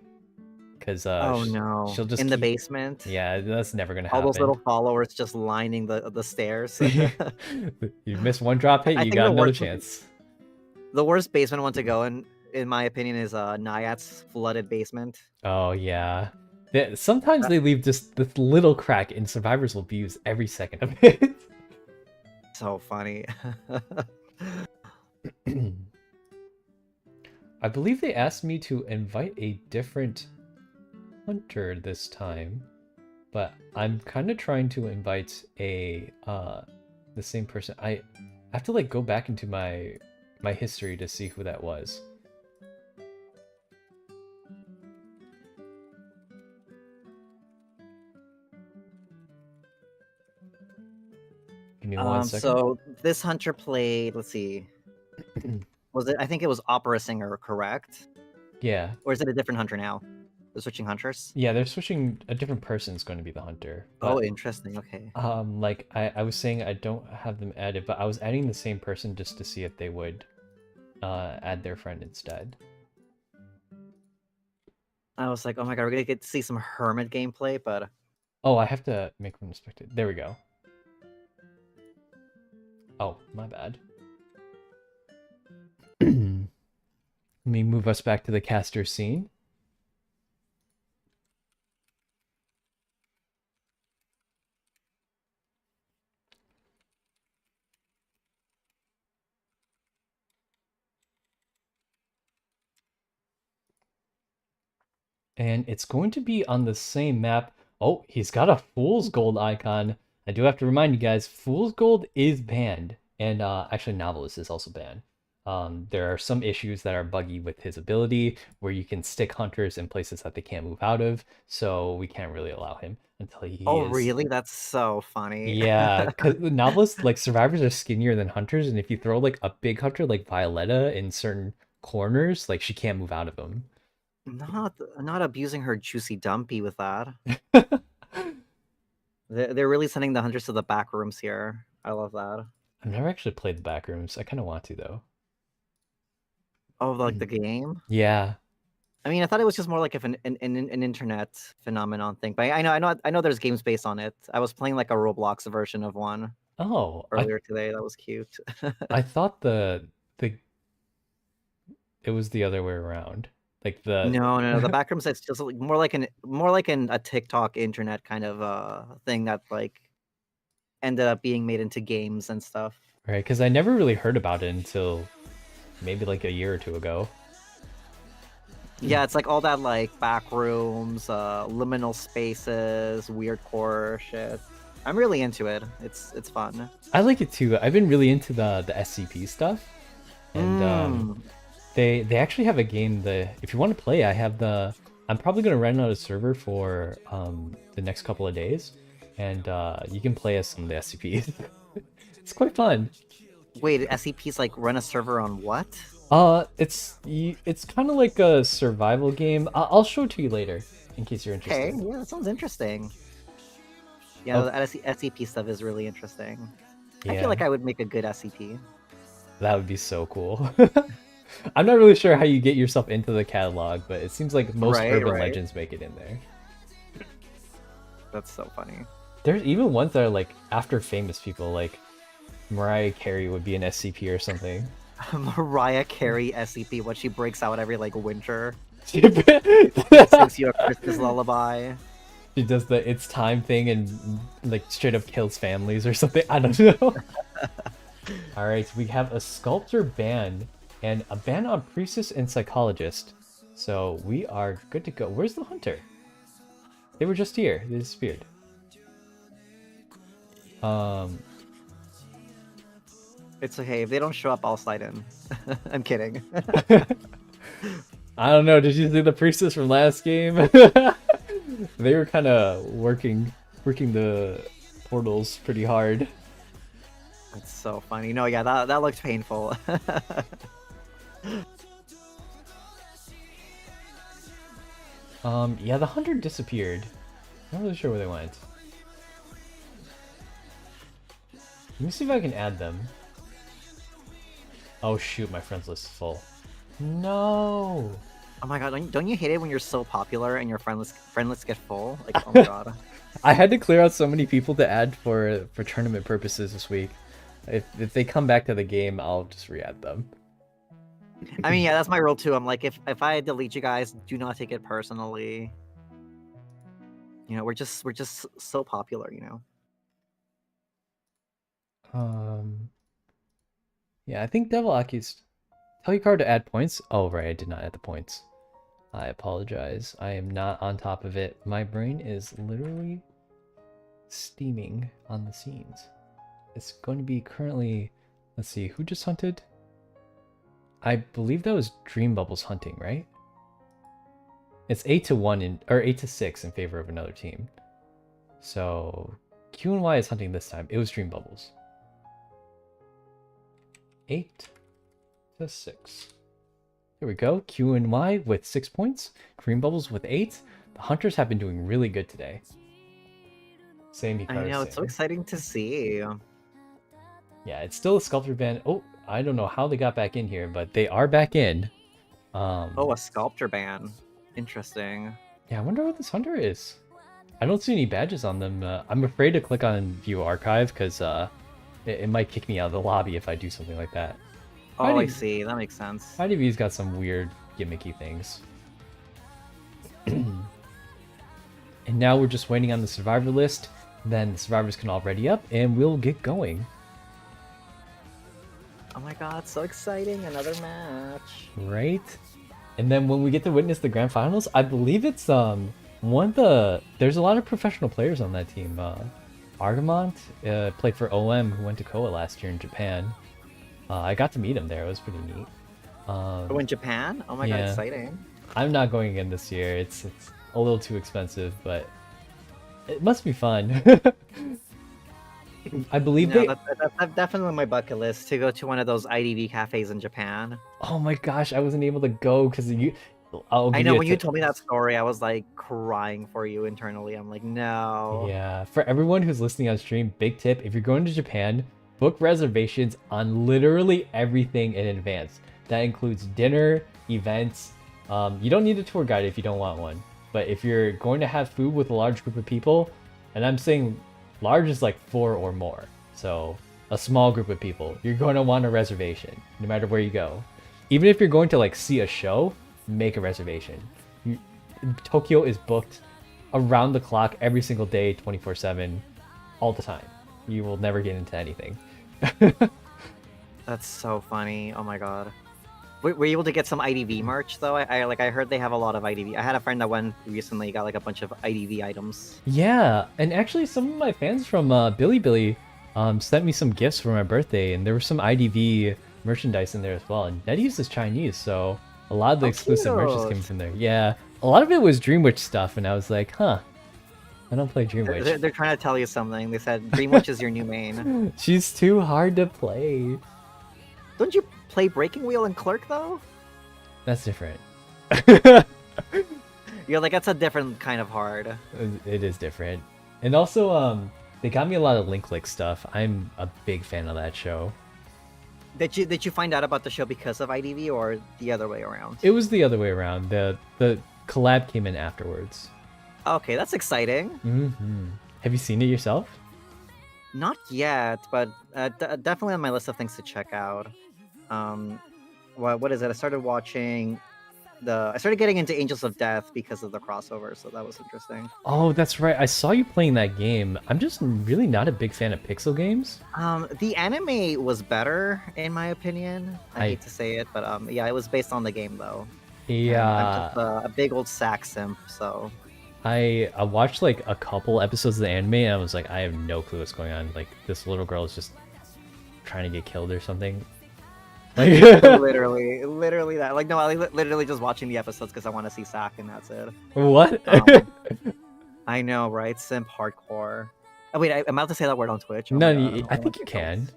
Because oh no, she'll just in the basement. Yeah, that's never gonna happen. All those little followers just lining the stairs. You miss one drop hit, you got another chance. The worst basement one to go in my opinion, is Naiad's flooded basement. Oh yeah. Sometimes they leave just this little crack, and survivors will abuse every second of it. So funny. I believe they asked me to invite a different Hunter this time, but I'm kind of trying to invite the same person. I have to like go back into my history to see who that was. Give me 1 second. So this Hunter played, let's see. I think it was Opera Singer, correct? Yeah. Or is it a different Hunter now? They're switching hunters. Yeah, they're switching. A different person's going to be the hunter. Oh, But interesting. Okay. like I was saying, I don't have them added, but I was adding the same person just to see if they would add their friend instead. I was like, oh my god, we're gonna get to see some hermit gameplay, but Oh, I have to make one spectator. There we go. Oh, my bad. Let me move us back to the caster scene. And it's going to be on the same map. Oh, he's got a Fool's Gold icon. I do have to remind you guys, Fool's Gold is banned. And actually, Novelist is also banned. There are some issues that are buggy with his ability, where you can stick hunters in places that they can't move out of. So we can't really allow him until he oh is... really? That's so funny. Yeah, because the Novelists, like, survivors are skinnier than hunters. And if you throw, like, a big hunter like Violetta in certain corners, like, she can't move out of them. Not abusing her juicy dumpy with that. They're really sending the hunters to the back rooms here. I love that. I've never actually played the backrooms. I kind of want to though. Oh, like the game? Yeah. I mean, I thought it was just more like an internet phenomenon thing. But I know there's games based on it. I was playing like a Roblox version of one Oh, earlier today. That was cute. I thought it was the other way around. Like the No, the backrooms it's just like, more like a TikTok internet kind of thing that like ended up being made into games and stuff. Right, because I never really heard about it until maybe like a year or two ago. Yeah, it's like all that like back rooms, liminal spaces, weird core shit. I'm really into it. It's fun. I like it too. I've been really into the SCP stuff, and they actually have a game that if you want to play, I'm probably gonna rent out a server for the next couple of days, and you can play as some of the SCPs. It's quite fun. Wait, SCPs like run a server on what? It's kind of like a survival game. I'll show it to you later in case you're interested. Okay, yeah, that sounds interesting. Yeah, the SCP stuff is really interesting. I Yeah. feel like I would make a good SCP. That would be so cool. I'm not really sure how you get yourself into the catalog, but it seems like most urban legends make it in there. That's so funny. There's even ones that are like after famous people, like Mariah Carey would be an SCP or something. Mariah Carey SCP, what she breaks out every like winter. Sings you a Christmas lullaby. She does the "It's Time" thing and like straight up kills families or something. I don't know. All right, we have a sculptor ban and a ban on priestess and psychologist. So we are good to go. Where's the hunter? They were just here. They disappeared. It's okay. If they don't show up, I'll slide in. I'm kidding. I don't know. Did you see the priestess from last game? They were kind of working the portals pretty hard. That's so funny. No, yeah, that looked painful. Yeah, the hunter disappeared. Not really sure where they went. Let me see if I can add them. Oh shoot, my friends list is full. No. Oh my god, don't you hate it when you're so popular and your friend lists get full? Like, oh my god. I had to clear out so many people to add for tournament purposes this week. If they come back to the game, I'll just re-add them. I mean, yeah, that's my rule too. I'm like, if I delete you guys, do not take it personally. You know, we're just so popular, you know. Yeah, I think Devil Aki's tell your card to add points. Oh right, I did not add the points. I apologize. I am not on top of it. My brain is literally steaming on the scenes. It's going to be currently, let's see, who just hunted? I believe that was Dream Bubbles hunting, right? It's 8-1 or 8-6 in favor of another team. So Q and Y is hunting this time. It was Dream Bubbles. 8-6. There we go. Q and Y with 6 points. Cream Bubbles with 8. The Hunters have been doing really good today. Same I Hikaru know, it's so exciting to see. Yeah, it's still a Sculptor band. Oh, I don't know how they got back in here, but they are back in. Oh, a sculptor ban. Interesting. Yeah, I wonder what this Hunter is. I don't see any badges on them. I'm afraid to click on View Archive because it might kick me out of the lobby if I do something like that. Oh, I see. That makes sense. IDV's got some weird gimmicky things. And now we're just waiting on the survivor list. Then the survivors can all ready up and we'll get going. Oh my god, so exciting. Another match. Right? And then when we get to witness the grand finals, I believe it's one of the there's a lot of professional players on that team. Argamont played for OM who went to Koa last year in Japan. I got to meet him there. It was pretty neat. Oh, in Japan? Oh my god, exciting. I'm not going again this year. It's a little too expensive, but it must be fun. I believe that's definitely on my bucket list to go to one of those IDV cafes in Japan. Oh my gosh, I wasn't able to go because you. I know when you told me that story, I was like crying for you internally. I'm like, no. Yeah, for everyone who's listening on stream, big tip: if you're going to Japan, book reservations on literally everything in advance. That includes dinner, events. You don't need a tour guide if you don't want one. But if you're going to have food with a large group of people, and I'm saying large is like 4 or more, so a small group of people, you're going to want a reservation no matter where you go. Even if you're going to like see a show, make a reservation. Tokyo is booked around the clock every single day, 24/7, all the time. You will never get into anything. That's so funny. Oh my god. Were you able to get some IDV merch though? I heard they have a lot of IDV. I had a friend that went recently, got like a bunch of IDV items. Yeah, and actually some of my fans from Billy sent me some gifts for my birthday, and there was some IDV merchandise in there as well. And NetEase is Chinese, so a lot of the exclusive merch came from there. Yeah, a lot of it was Dreamwitch stuff, and I was like, huh, I don't play Dreamwitch. They're trying to tell you something. They said Dreamwitch is your new main. She's too hard to play. Don't you play Breaking Wheel and Clerk though? That's different. You're like, that's a different kind of hard. It is different. And also, they got me a lot of Link Lick stuff. I'm a big fan of that show. Did you find out about the show because of IDV or the other way around? It was the other way around. The collab came in afterwards. Okay, that's exciting. Mm-hmm. Have you seen it yourself? Not yet, but definitely on my list of things to check out. What is it? I started watching I started getting into Angels of Death because of the crossover, so that was interesting. Oh, that's right. I saw you playing that game. I'm just really not a big fan of pixel games. The anime was better in my opinion. I hate to say it, but yeah, it was based on the game though. Yeah. I'm just a big old sack simp, so. I watched like a couple episodes of the anime and I was like, I have no clue what's going on. Like this little girl is just trying to get killed or something. Like literally that. Like no, I literally just watching the episodes because I want to see Sak and that's it. What? I know, right? Simp hardcore. Oh, wait, I'm about to say that word on Twitch. Oh No, I think you can.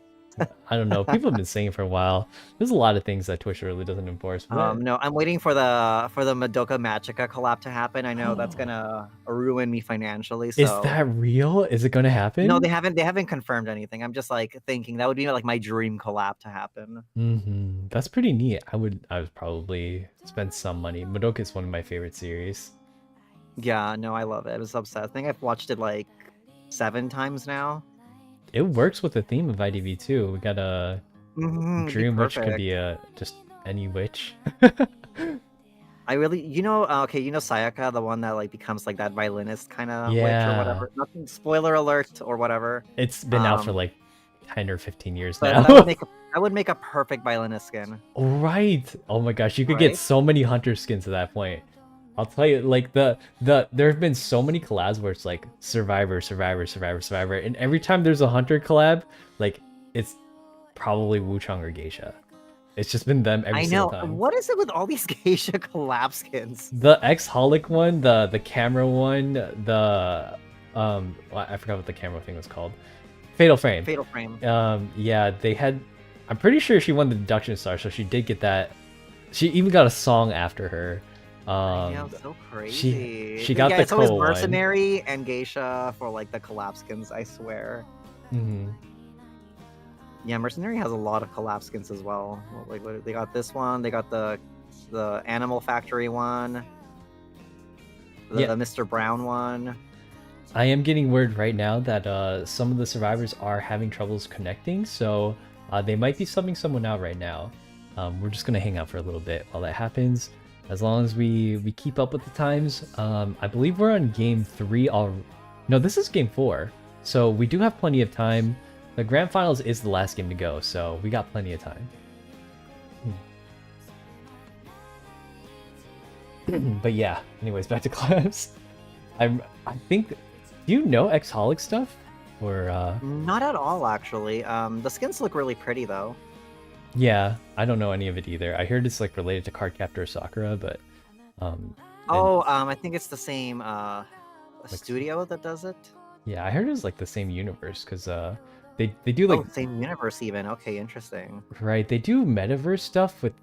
I don't know. People have been saying it for a while. There's a lot of things that Twitch really doesn't enforce. No, I'm waiting for the Madoka Magica collab to happen. I know that's gonna ruin me financially. So. Is that real? Is it gonna happen? No, they haven't confirmed anything. I'm just like thinking that would be like my dream collab to happen. Mm-hmm. That's pretty neat. I would probably spend some money. Madoka is one of my favorite series. Yeah, no, I love it. I was obsessed. I think I've watched it like 7 times now. It works with the theme of IDV too. We got a dream witch could be just any witch. I really, okay, Sayaka, the one that like becomes like that violinist kind of witch or whatever. Nothing, spoiler alert or whatever. It's been out for like 10 or 15 years but now. That would make a perfect violinist skin. Right. Oh my gosh, you could get so many hunter skins at that point. I'll tell you, like there have been so many collabs where it's like Survivor, and every time there's a hunter collab, like it's probably Wuchang or Geisha. It's just been them every single time. What is it with all these Geisha collab skins? The X-Holic one, the camera one, the I forgot what the camera thing was called. Fatal Frame. Fatal Frame. Yeah, they had. I'm pretty sure she won the deduction star, so she did get that She even got a song after her. Yeah, so crazy. she got Yeah, the it's always Ko one. Mercenary and Geisha for like the collab skins, I swear. Yeah, Mercenary has a lot of collab skins as well. Like they got this one, they got the Animal Factory one, the Mr. Brown one. I am getting word right now that some of the survivors are having troubles connecting, so they might be subbing someone out right now. We're just gonna hang out for a little bit while that happens. As long as we keep up with the times. I believe we're on game 3 already. No, this is game 4, so we do have plenty of time. The grand finals is the last game to go, so we got plenty of time. But yeah, anyways, back to class. I think, do you know Xholic stuff? Or Not at all, actually. The skins look really pretty though. Yeah, I don't know any of it either. I heard it's like related to Cardcaptor Sakura, but I think it's the same studio that does it. Yeah, I heard it's like the same universe because they do like same universe even. Okay, interesting. Right, they do metaverse stuff with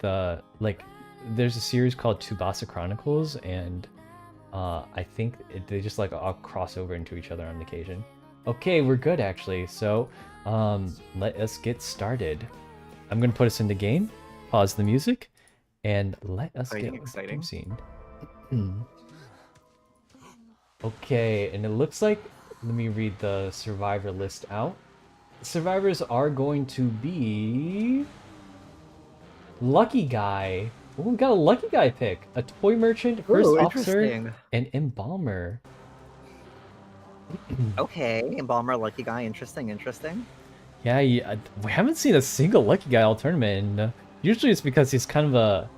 like there's a series called Tsubasa Chronicles, and I think they just like all cross over into each other on occasion. Okay, we're good actually. So let us get started. I'm gonna put us into game, pause the music, and let us get exciting. Scene. Okay, and it looks like, let me read the survivor list out. Survivors are going to be Lucky Guy. Oh, we got a Lucky Guy pick. A Toy Merchant, First Officer, and Embalmer. Okay, Embalmer, Lucky Guy, interesting. Yeah, we haven't seen a single Lucky Guy all tournament, and usually it's because he's kind of a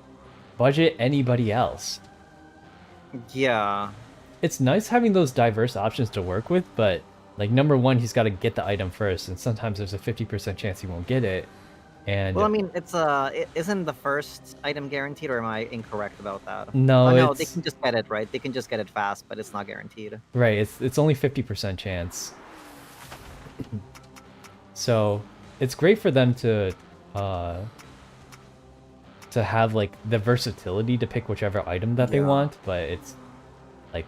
budget anybody else. Yeah. It's nice having those diverse options to work with, but like number one, he's got to get the item first, and sometimes there's a 50% chance he won't get it. And well, I mean, isn't the first item guaranteed, or am I incorrect about that? No, no, they can just get it, right? They can just get it fast, but it's not guaranteed. Right, it's only 50% chance. So it's great for them to have like the versatility to pick whichever item that they want, but it's like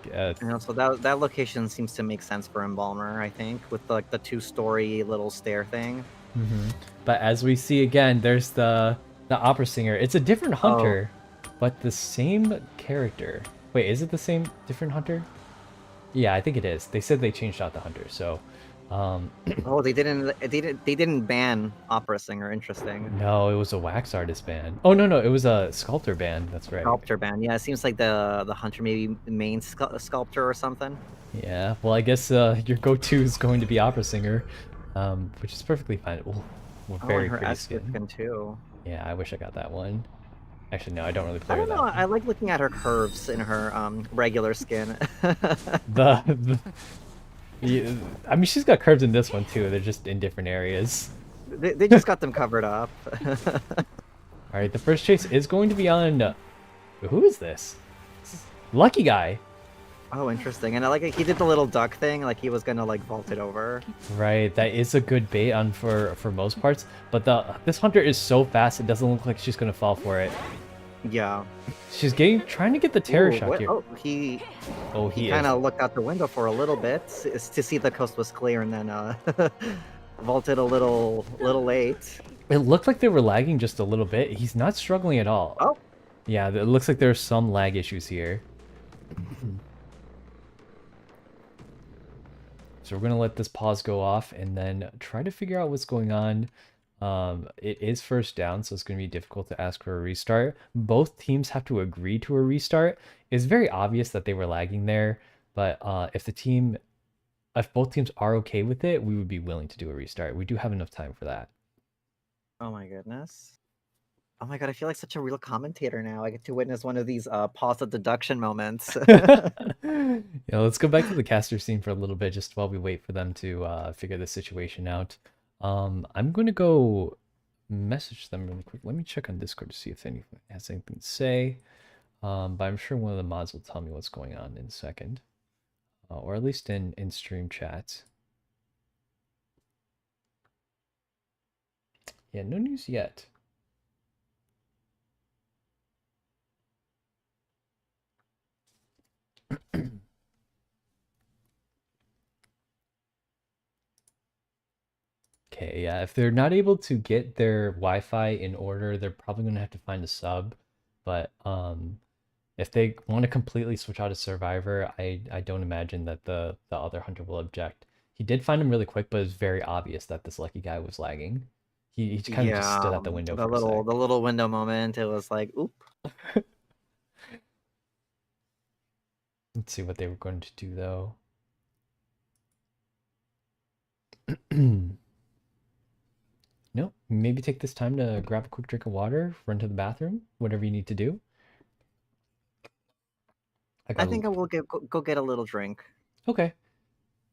so that location seems to make sense for Embalmer, I think, with like the 2-story little stair thing. But as we see again, there's the opera singer. It's a different hunter, but the same character. Wait, is it the same different hunter? Yeah, I think it is. They said they changed out the hunter, so they didn't ban opera singer. Interesting. No, it was a wax artist ban. Oh no, it was a sculptor ban. That's right. Sculptor ban. Yeah, it seems like the hunter maybe main sculptor or something. Yeah. Well, I guess your go-to is going to be opera singer, which is perfectly fine. Ooh, very pretty skin too. Yeah, I wish I got that one. Actually, no, I don't really play with that. I don't know. I like looking at her curves in her regular skin. I mean, she's got curves in this one too. They're just in different areas. They just got them covered up. All right, the first chase is going to be on. Who is this? Lucky Guy. Oh, interesting. And I like it. He did the little duck thing, like he was gonna like vault it over. Right, that is a good bait on for most parts. But this hunter is so fast, it doesn't look like she's gonna fall for it. Yeah. She's trying to get the terror shot here. He he kind of looked out the window for a little bit to see the coast was clear, and then vaulted a little late. It looked like they were lagging just a little bit. He's not struggling at all. Oh. Yeah, it looks like there's some lag issues here. So we're gonna let this pause go off and then try to figure out what's going on. It is first down, so it's going to be difficult to ask for a restart. Both teams have to agree to a restart. It's very obvious that they were lagging there, but if both teams are okay with it, we would be willing to do a restart. We do have enough time for that. Oh my goodness. Oh my god, I feel like such a real commentator now. I get to witness one of these pause the deduction moments. Yeah, let's go back to the caster scene for a little bit, just while we wait for them to figure the situation out. I'm going to go message them really quick. Let me check on Discord to see if anyone has anything to say. But I'm sure one of the mods will tell me what's going on in a second. Or at least in stream chat. Yeah, no news yet. Yeah, if they're not able to get their Wi-Fi in order, they're probably gonna have to find a sub. But if they want to completely switch out a survivor, I don't imagine that the other hunter will object. He did find him really quick, but it's very obvious that this lucky guy was lagging. He kind of just stood Yeah, at the window the for a sec. little window moment. It was like, oop. Let's see what they were going to do though. Nope. Maybe take this time to grab a quick drink of water, run to the bathroom, whatever you need to do. I think I will go get a little drink. Okay.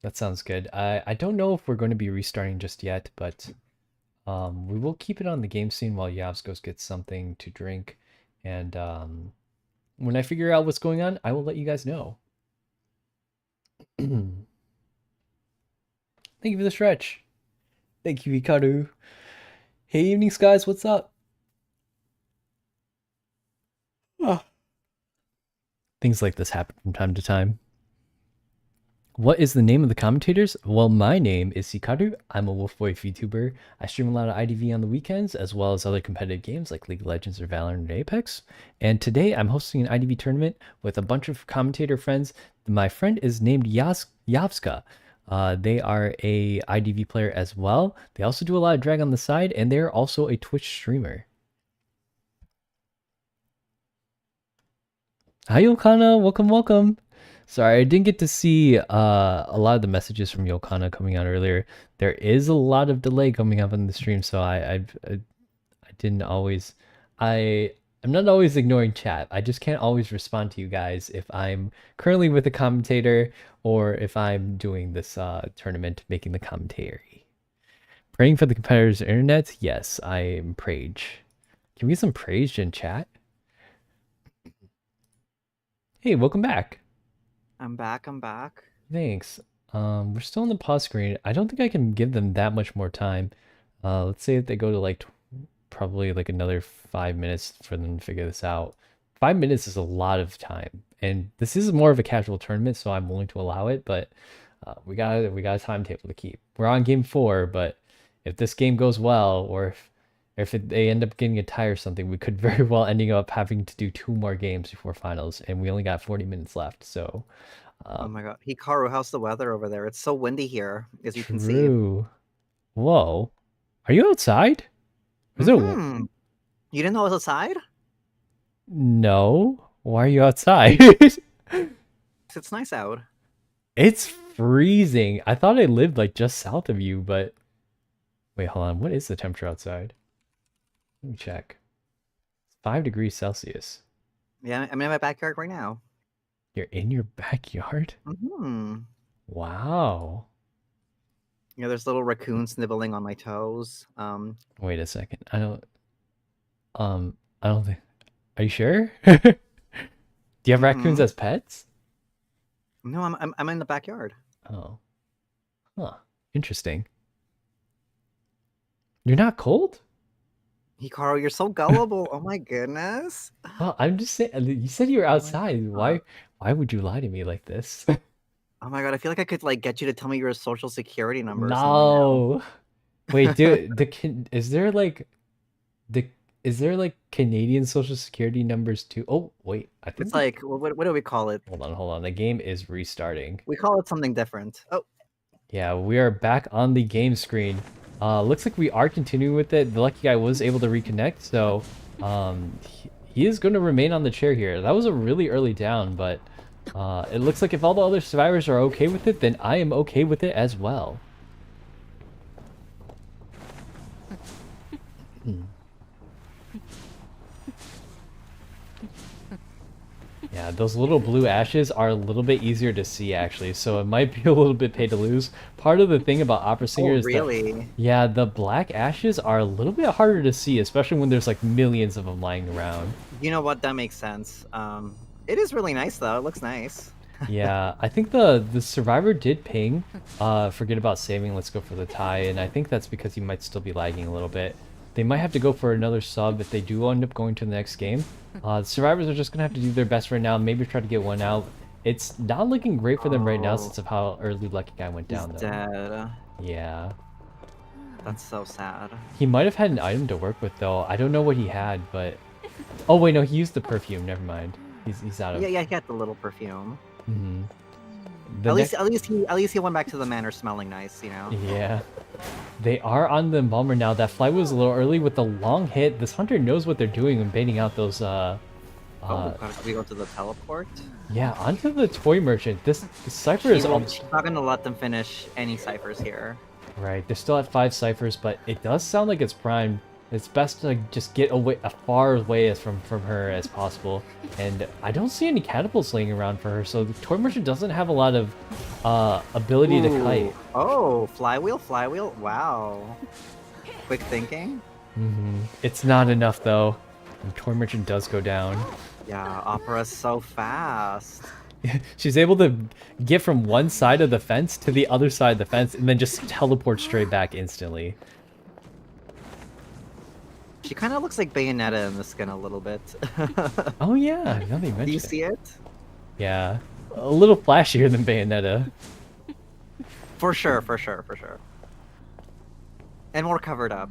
That sounds good. I don't know if we're going to be restarting just yet, but we will keep it on the game scene while Yavs goes get something to drink. And when I figure out what's going on, I will let you guys know. Thank you for the stretch. Thank you, Hikaru. Hey, evenings, guys. What's up? Oh. Things like this happen from time to time. What is the name of the commentators? Well, my name is Hikaru. I'm a Wolfboy VTuber. I stream a lot of IDV on the weekends, as well as other competitive games like League of Legends or Valorant or Apex. And today I'm hosting an IDV tournament with a bunch of commentator friends. My friend is named Yavska. They are a IDV player as well. They also do a lot of drag on the side, and they're also a Twitch streamer. Hi, Yokana. Welcome. Sorry, I didn't get to see a lot of the messages from Yokana coming out earlier. There is a lot of delay coming up on the stream, so I didn't always... I'm not always ignoring chat. I just can't always respond to you guys if I'm currently with a commentator or if I'm doing this tournament, making the commentary. Praying for the competitor's internet? Yes, I am Prage. Can we get some Prage in chat? Hey, welcome back. I'm back. Thanks. We're still on the pause screen. I don't think I can give them that much more time. Let's say that they go to like probably like another 5 minutes for them to figure this out. 5 minutes is a lot of time, and this is more of a casual tournament, so I'm willing to allow it. But we got a timetable to keep. We're on game 4, but if this game goes well, or if they end up getting a tie or something, we could very well ending up having to do 2 more games before finals, and we only got 40 minutes left. So, Oh my god, Hikaru, how's the weather over there? It's so windy here, as you can see. True. Whoa, are you outside? Is it? You didn't know I was outside? No. Why are you outside? It's nice out. It's freezing. I thought I lived like just south of you, but wait, hold on. What is the temperature outside? Let me check. It's 5 degrees Celsius. Yeah, I'm in my backyard right now. You're in your backyard? Wow. Yeah, there's little raccoons nibbling on my toes. Wait a second. I don't think. Are you sure? Do you have raccoons as pets? No, I'm in the backyard. Oh. Huh. Interesting. You're not cold? Hikaru, you're so gullible. Oh my goodness. Well, I'm just saying. You said you were outside. Why would you lie to me like this? Oh my god, I feel like I could like get you to tell me your social security number. No. Wait, dude. Is there like Canadian social security numbers too? Oh wait, I think it's like what do we call it? Hold on. The game is restarting. We call it something different. Oh. Yeah, we are back on the game screen. Looks like we are continuing with it. The lucky guy was able to reconnect, so he is going to remain on the chair here. That was a really early down, but it looks like if all the other survivors are okay with it, then I am okay with it as well. Yeah, those little blue ashes are a little bit easier to see, actually, so it might be a little bit pay to lose. Part of the thing about Opera Singer is that, yeah, the black ashes are a little bit harder to see, especially when there's like millions of them lying around. You know what? That makes sense. It is really nice, though. It looks nice. Yeah, I think the survivor did ping. Forget about saving. Let's go for the tie, and I think that's because he might still be lagging a little bit. They might have to go for another sub if they do end up going to the next game. The survivors are just going to have to do their best right now, maybe try to get one out. It's not looking great for them right now since of how early Lucky Guy went down, though. Dead. Yeah. That's so sad. He might have had an item to work with though. I don't know what he had, but oh wait, no, he used the perfume. Never mind. He's out of. Yeah, he got the little perfume. Mhm. At least he went back to the manor smelling nice, you know. Yeah. They are on the embalmer now. That fly was a little early with the long hit. This hunter knows what they're doing and baiting out those We go to the teleport. yeah, onto the toy merchant. This cipher is She's not gonna let them finish any ciphers here. right. They're still at 5 ciphers, but it does sound like it's primed. It's best to just get away as far away as from her as possible. And I don't see any catapults laying around for her, so the toy merchant doesn't have a lot of ability to kite. Oh, flywheel. Wow. Quick thinking. It's not enough though. And toy merchant does go down. Yeah, Opera's so fast. She's able to get from one side of the fence to the other side of the fence and then just teleport straight back instantly. She kind of looks like Bayonetta in the skin a little bit. Oh yeah, now they mention Do you see it? Yeah, a little flashier than Bayonetta. For sure. And more covered up.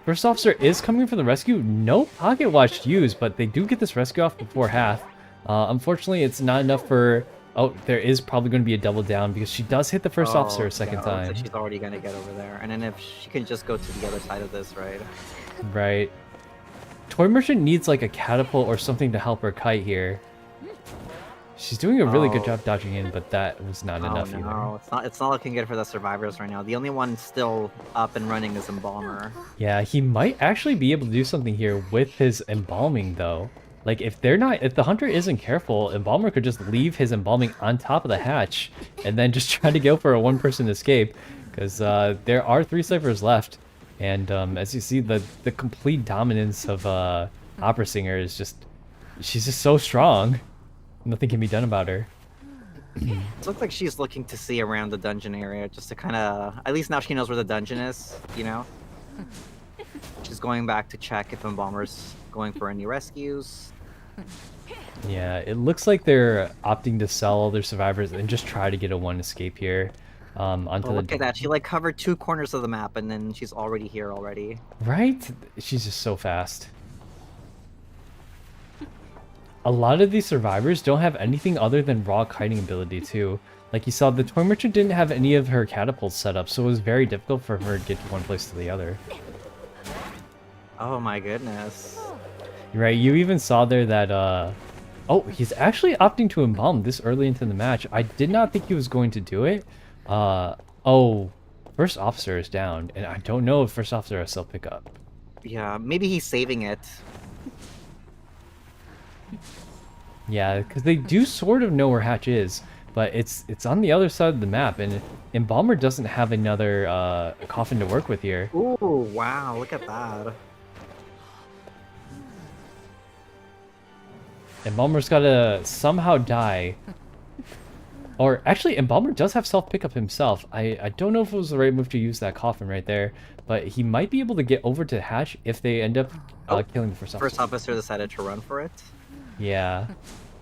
First officer is coming for the rescue. No pocket watch used, but they do get this rescue off before half. Unfortunately, it's not enough for... Oh, there is probably going to be a double down because she does hit the first officer a second time. So she's already going to get over there. And then if she can just go to the other side of this, right? Right. Toy Merchant needs like a catapult or something to help her kite here. She's doing a really good job dodging in, but that was not enough either. It's not looking good for the survivors right now. The only one still up and running is Embalmer. Yeah, he might actually be able to do something here with his embalming though. Like if the hunter isn't careful, Embalmer could just leave his embalming on top of the hatch and then just try to go for a one-person escape, because there are 3 ciphers left, and as you see, the complete dominance of Opera Singer is she's just so strong. Nothing can be done about her. It looks like she's looking to see around the dungeon area, just to kind of... At least now she knows where the dungeon is, you know? She's going back to check if Embalmer's going for any rescues. Yeah, it looks like they're opting to sell all their survivors and just try to get a one escape here. Look at that, she like covered 2 corners of the map and then she's already here already. Right? She's just so fast. A lot of these survivors don't have anything other than raw kiting ability too. Like you saw, the toy merchant didn't have any of her catapults set up, so it was very difficult for her to get to one place to the other. Oh my goodness. Right, you even saw there that, oh, he's actually opting to embalm this early into the match. I did not think he was going to do it. Oh, first officer is down, and I don't know if first officer has self pickup. Yeah, maybe he's saving it. Yeah, because they do sort of know where hatch is, but it's on the other side of the map, and Embalmer doesn't have another coffin to work with here. Ooh, wow, look at that. Embalmer's gotta somehow die. Or actually, Embalmer does have self pickup himself. I don't know if it was the right move to use that coffin right there, but he might be able to get over to hatch if they end up killing the first officer. First officer decided to run for it. Yeah.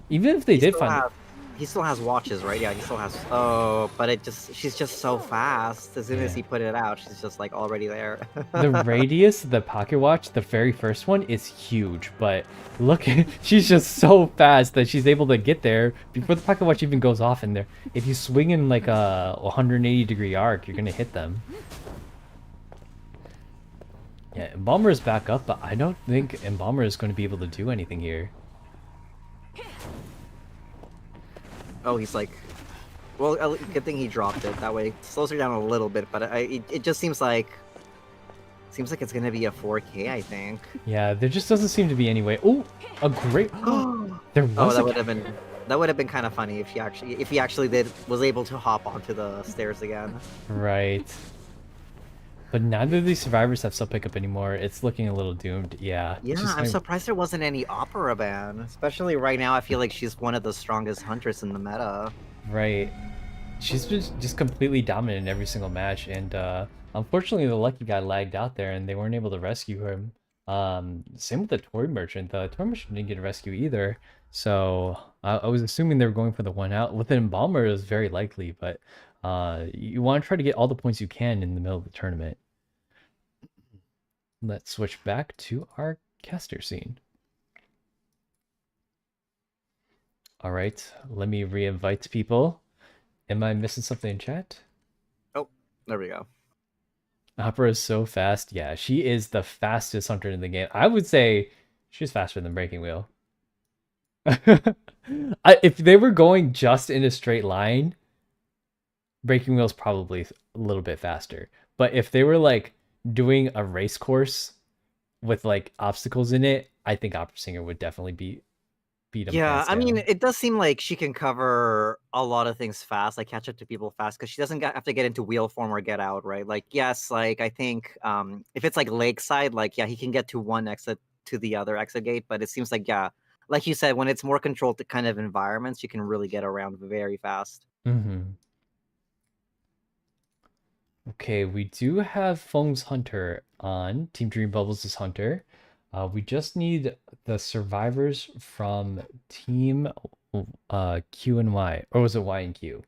Even if they did find... He still has watches, right? Yeah, he still has... Oh, but she's just so fast. As soon as he put it out, she's just like already there. The radius of the pocket watch, the very first one, is huge, but look, she's just so fast that she's able to get there before the pocket watch even goes off in there. If you swing in like a 180-degree arc, you're gonna hit them. Yeah, Embalmer is back up, but I don't think Embalmer is going to be able to do anything here. Oh, he's like... Well, good thing he dropped it. That way it slows her down a little bit, but it just seems like... Seems like it's gonna be a 4K, I think. Yeah, there just doesn't seem to be any way... Oh, a great... There was that would have been kind of funny if he actually was able to hop onto the stairs again. Right. But neither of these survivors have self-pickup anymore. It's looking a little doomed. Yeah. Yeah, I'm surprised there wasn't any Opera ban. Especially right now, I feel like she's one of the strongest hunters in the meta. Right. She's just completely dominant in every single match. And unfortunately, the lucky guy lagged out there and they weren't able to rescue him. Same with the toy merchant. The toy merchant didn't get a rescue either. So I was assuming they were going for the one out. With an Embalmer, it was very likely, but you want to try to get all the points you can in the middle of the tournament. Let's switch back to our caster scene. All right, let me re-invite people. Am I missing something in chat? Oh, there we go. Opera is so fast. Yeah, she is the fastest hunter in the game. I would say she's faster than Breaking Wheel. If they were going just in a straight line, Breaking Wheel's probably a little bit faster. But if they were like doing a race course with like obstacles in it, I think Opera Singer would definitely beat them. Yeah, hands I mean, down. it does seem like she can cover a lot of things fast, like catch up to people fast, because she doesn't have to get into wheel form or get out, right? Like, yes, like I think if it's like lakeside, like yeah, he can get to one exit to the other exit gate, but it seems like yeah, like you said, when it's more controlled kind of environments, you can really get around very fast. Mm-hmm. Okay, we do have Feng's Hunter on. Team Dream Bubbles is Hunter. We just need the survivors from Team Q and Y. Or was it Y and Q?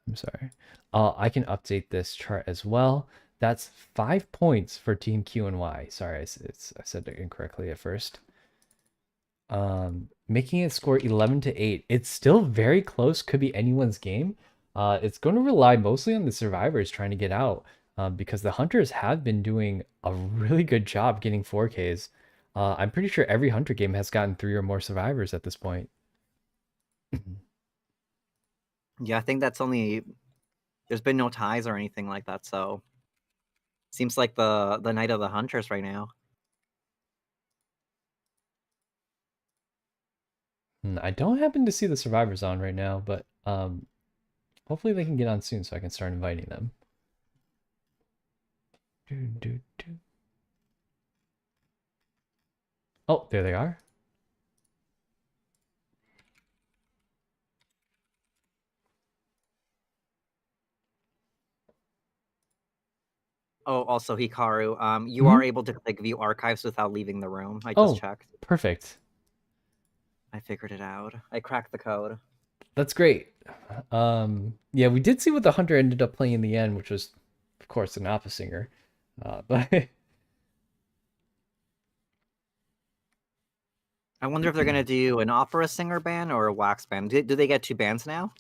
I'm sorry. I can update this chart as well. That's 5 points for Team Q and Y. Sorry, I said it incorrectly at first. Making it score 11 to 8. It's still very close, could be anyone's game. It's going to rely mostly on the survivors trying to get out, because the hunters have been doing a really good job getting 4Ks. I'm pretty sure every hunter game has gotten 3 or more survivors at this point. Yeah, I think that's only there's been no ties or anything like that, so seems like the night of the hunters right now. I don't happen to see the survivors on right now, but hopefully they can get on soon so I can start inviting them. Oh, there they are. Oh, also Hikaru, you are able to like view archives without leaving the room. I just checked. Perfect. I figured it out. I cracked the code. That's great. Yeah, we did see what the hunter ended up playing in the end, which was, of course, an opera singer. But I wonder if they're gonna do an opera singer ban or a wax ban. Do they get 2 bans now?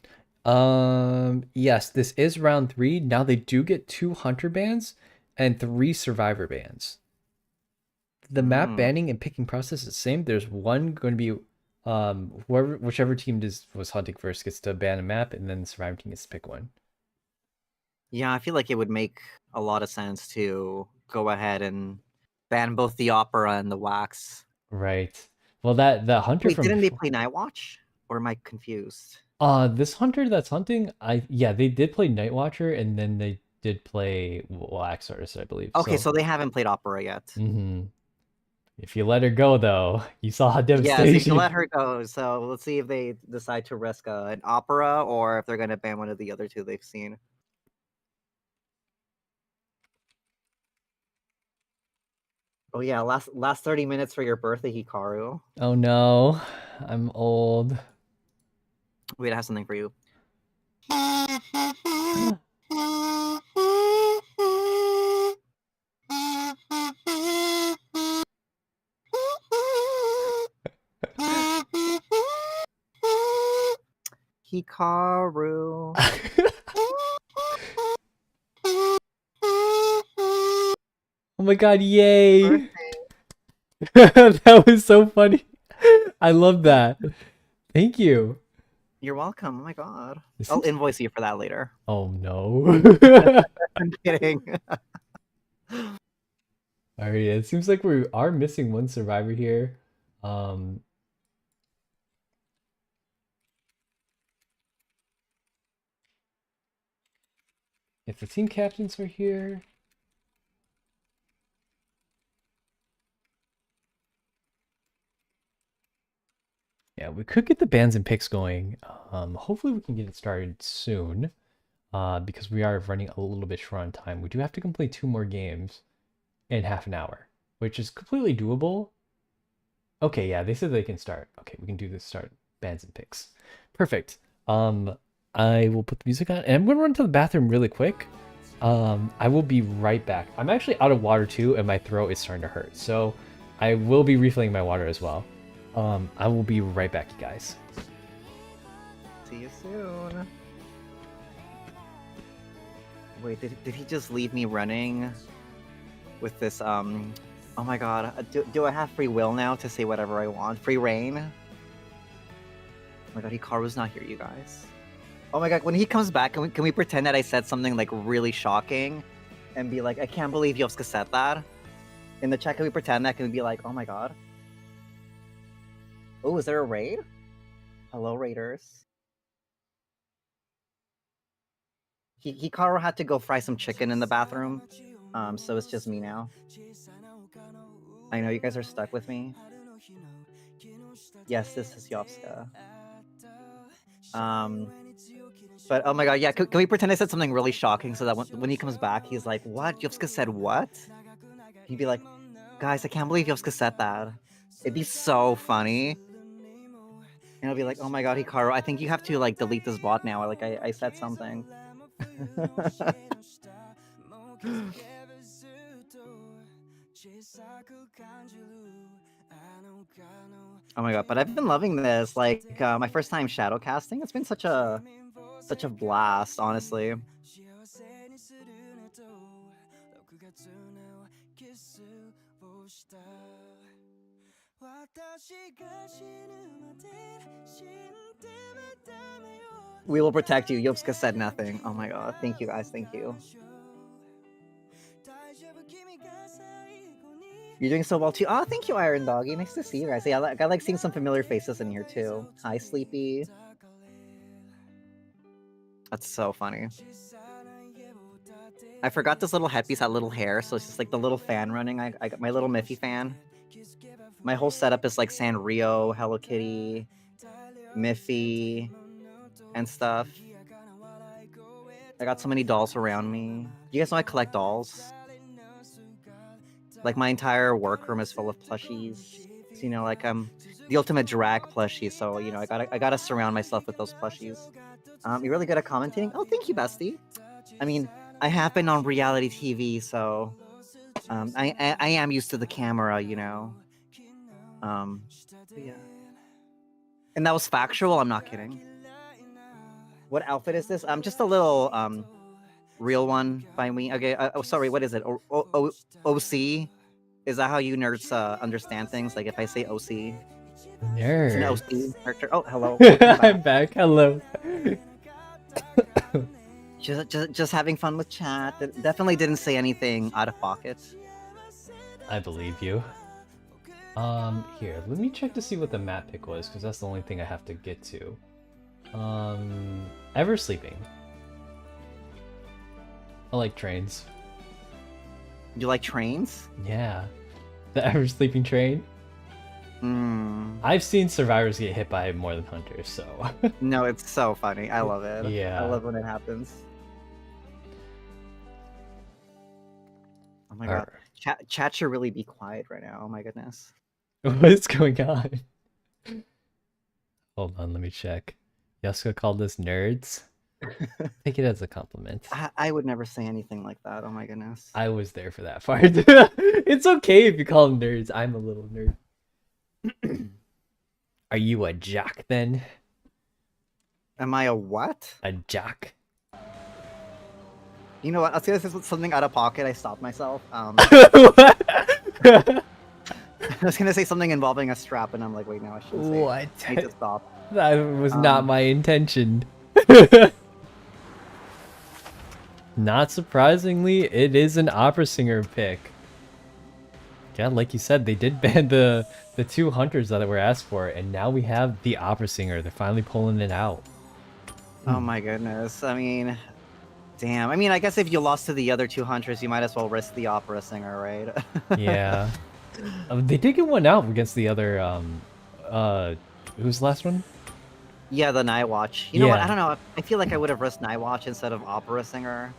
Yes, this is round 3. Now they do get 2 hunter bans and 3 survivor bans. The map banning and picking process is the same. There's one going to be whichever team was hunting first gets to ban a map, and then the survivor team gets to pick one. Yeah, I feel like it would make a lot of sense to go ahead and ban both the opera and the wax. Right. Well, the hunter Wait, from didn't they play Night Watch? Or am I confused? This hunter that's hunting, yeah, they did play Night Watcher, and then they did play Wax Artist, I believe. Okay, so they haven't played opera yet. If you let her go, though, you saw how devastation. Yeah, so you let her go. So let's see if they decide to risk an opera or if they're gonna ban one of the other 2 they've seen. Oh yeah, last 30 minutes for your birthday, Hikaru. Oh no, I'm old. Wait, I have something for you. Hikaru. Oh my god, yay! That was so funny. I love that. Thank you. You're welcome. Oh my god. I'll invoice you for that later. Oh no. I'm kidding. Alright, it seems like we are missing one survivor here. If the team captains are here. Yeah, we could get the bans and picks going. Hopefully we can get it started soon. Because we are running a little bit short on time. We do have to complete 2 more games in half an hour, which is completely doable. Okay, yeah, they said they can start. Okay, we can do this start bans and picks. Perfect. I will put the music on, and I'm gonna run to the bathroom really quick. I will be right back. I'm actually out of water too, and my throat is starting to hurt, so I will be refilling my water as well. I will be right back, you guys. See you soon. Wait, did he just leave me running with this, oh my god, do I have free will now to say whatever I want? Free reign? Oh my god, Hikaru's not here, you guys. Oh my god, when he comes back, can we pretend that I said something like really shocking and be like, I can't believe Yovska said that? In the chat, can we pretend that? Can we be like, oh my god? Oh, is there a raid? Hello, raiders. Hikaru had to go fry some chicken in the bathroom, so it's just me now. I know you guys are stuck with me. Yes, this is Yovska. But oh my god, yeah, can we pretend I said something really shocking so that when he comes back, he's like, what? Yovska said what? He'd be like, guys, I can't believe Yovska said that. It'd be so funny. And I'll be like, oh my god, Hikaru, I think you have to like delete this bot now. Like I said something. Oh my god, but I've been loving this. Like my first time shadow casting, it's been such a blast, honestly. We will protect you. Yovska said nothing. Oh my god, thank you guys, thank you. You're doing so well too. Oh, thank you, Iron Doggy. Nice to see you guys. Yeah, I like seeing some familiar faces in here too. Hi, Sleepy. That's so funny. I forgot this little headpiece had little hair, so it's just like the little fan running. I got my little Miffy fan. My whole setup is like Sanrio, Hello Kitty, Miffy, and stuff. I got so many dolls around me. You guys know I collect dolls. Like my entire workroom is full of plushies. So, you know, like I'm the ultimate drag plushie, so you know I gotta surround myself with those plushies. You're really good at commentating. Oh, thank you, bestie. I mean, I have been on reality TV, so I am used to the camera, you know. Yeah. And that was factual. I'm not kidding. What outfit is this? Just a little real one by me. Okay. Oh, sorry. What is it? OC. Is that how you nerds understand things? Like if I say OC. Nerd. It's an OC character. Oh, hello. I'm back. Hello. just having fun with chat. Definitely didn't say anything out of pocket. I believe you. Here, let me check to see what the map pick was, because that's the only thing I have to get to. Ever Sleeping. I like trains. You like trains? Yeah. The Ever Sleeping train. I've seen survivors get hit by more than hunters, so. No, it's so funny. I love it. Yeah. I love when it happens. Oh my god. Chat should really be quiet right now. Oh my goodness. What is going on? Hold on, let me check. Yovska called us nerds. Take it as a compliment. I would never say anything like that. Oh my goodness. I was there for that part. It's okay if you call them nerds. I'm a little nerd. Are you a jock then? Am I a what? A jock. You know what? I was gonna say something out of pocket. I stopped myself. I was gonna say something involving a strap, and I'm like, wait, no, I shouldn't say. What? I need to stop. That was not my intention. Not surprisingly, it is an opera singer pick. Yeah, like you said, they did ban the two hunters that were asked for, and now we have the opera singer. They're finally pulling it out. Oh my goodness. I mean, damn. I mean, I guess if you lost to the other two hunters, you might as well risk the opera singer, right? Yeah. They did get one out against the other, who's the last one? Yeah, the Night Watch. You know what? I don't know. I feel like I would have risked Night Watch instead of opera singer.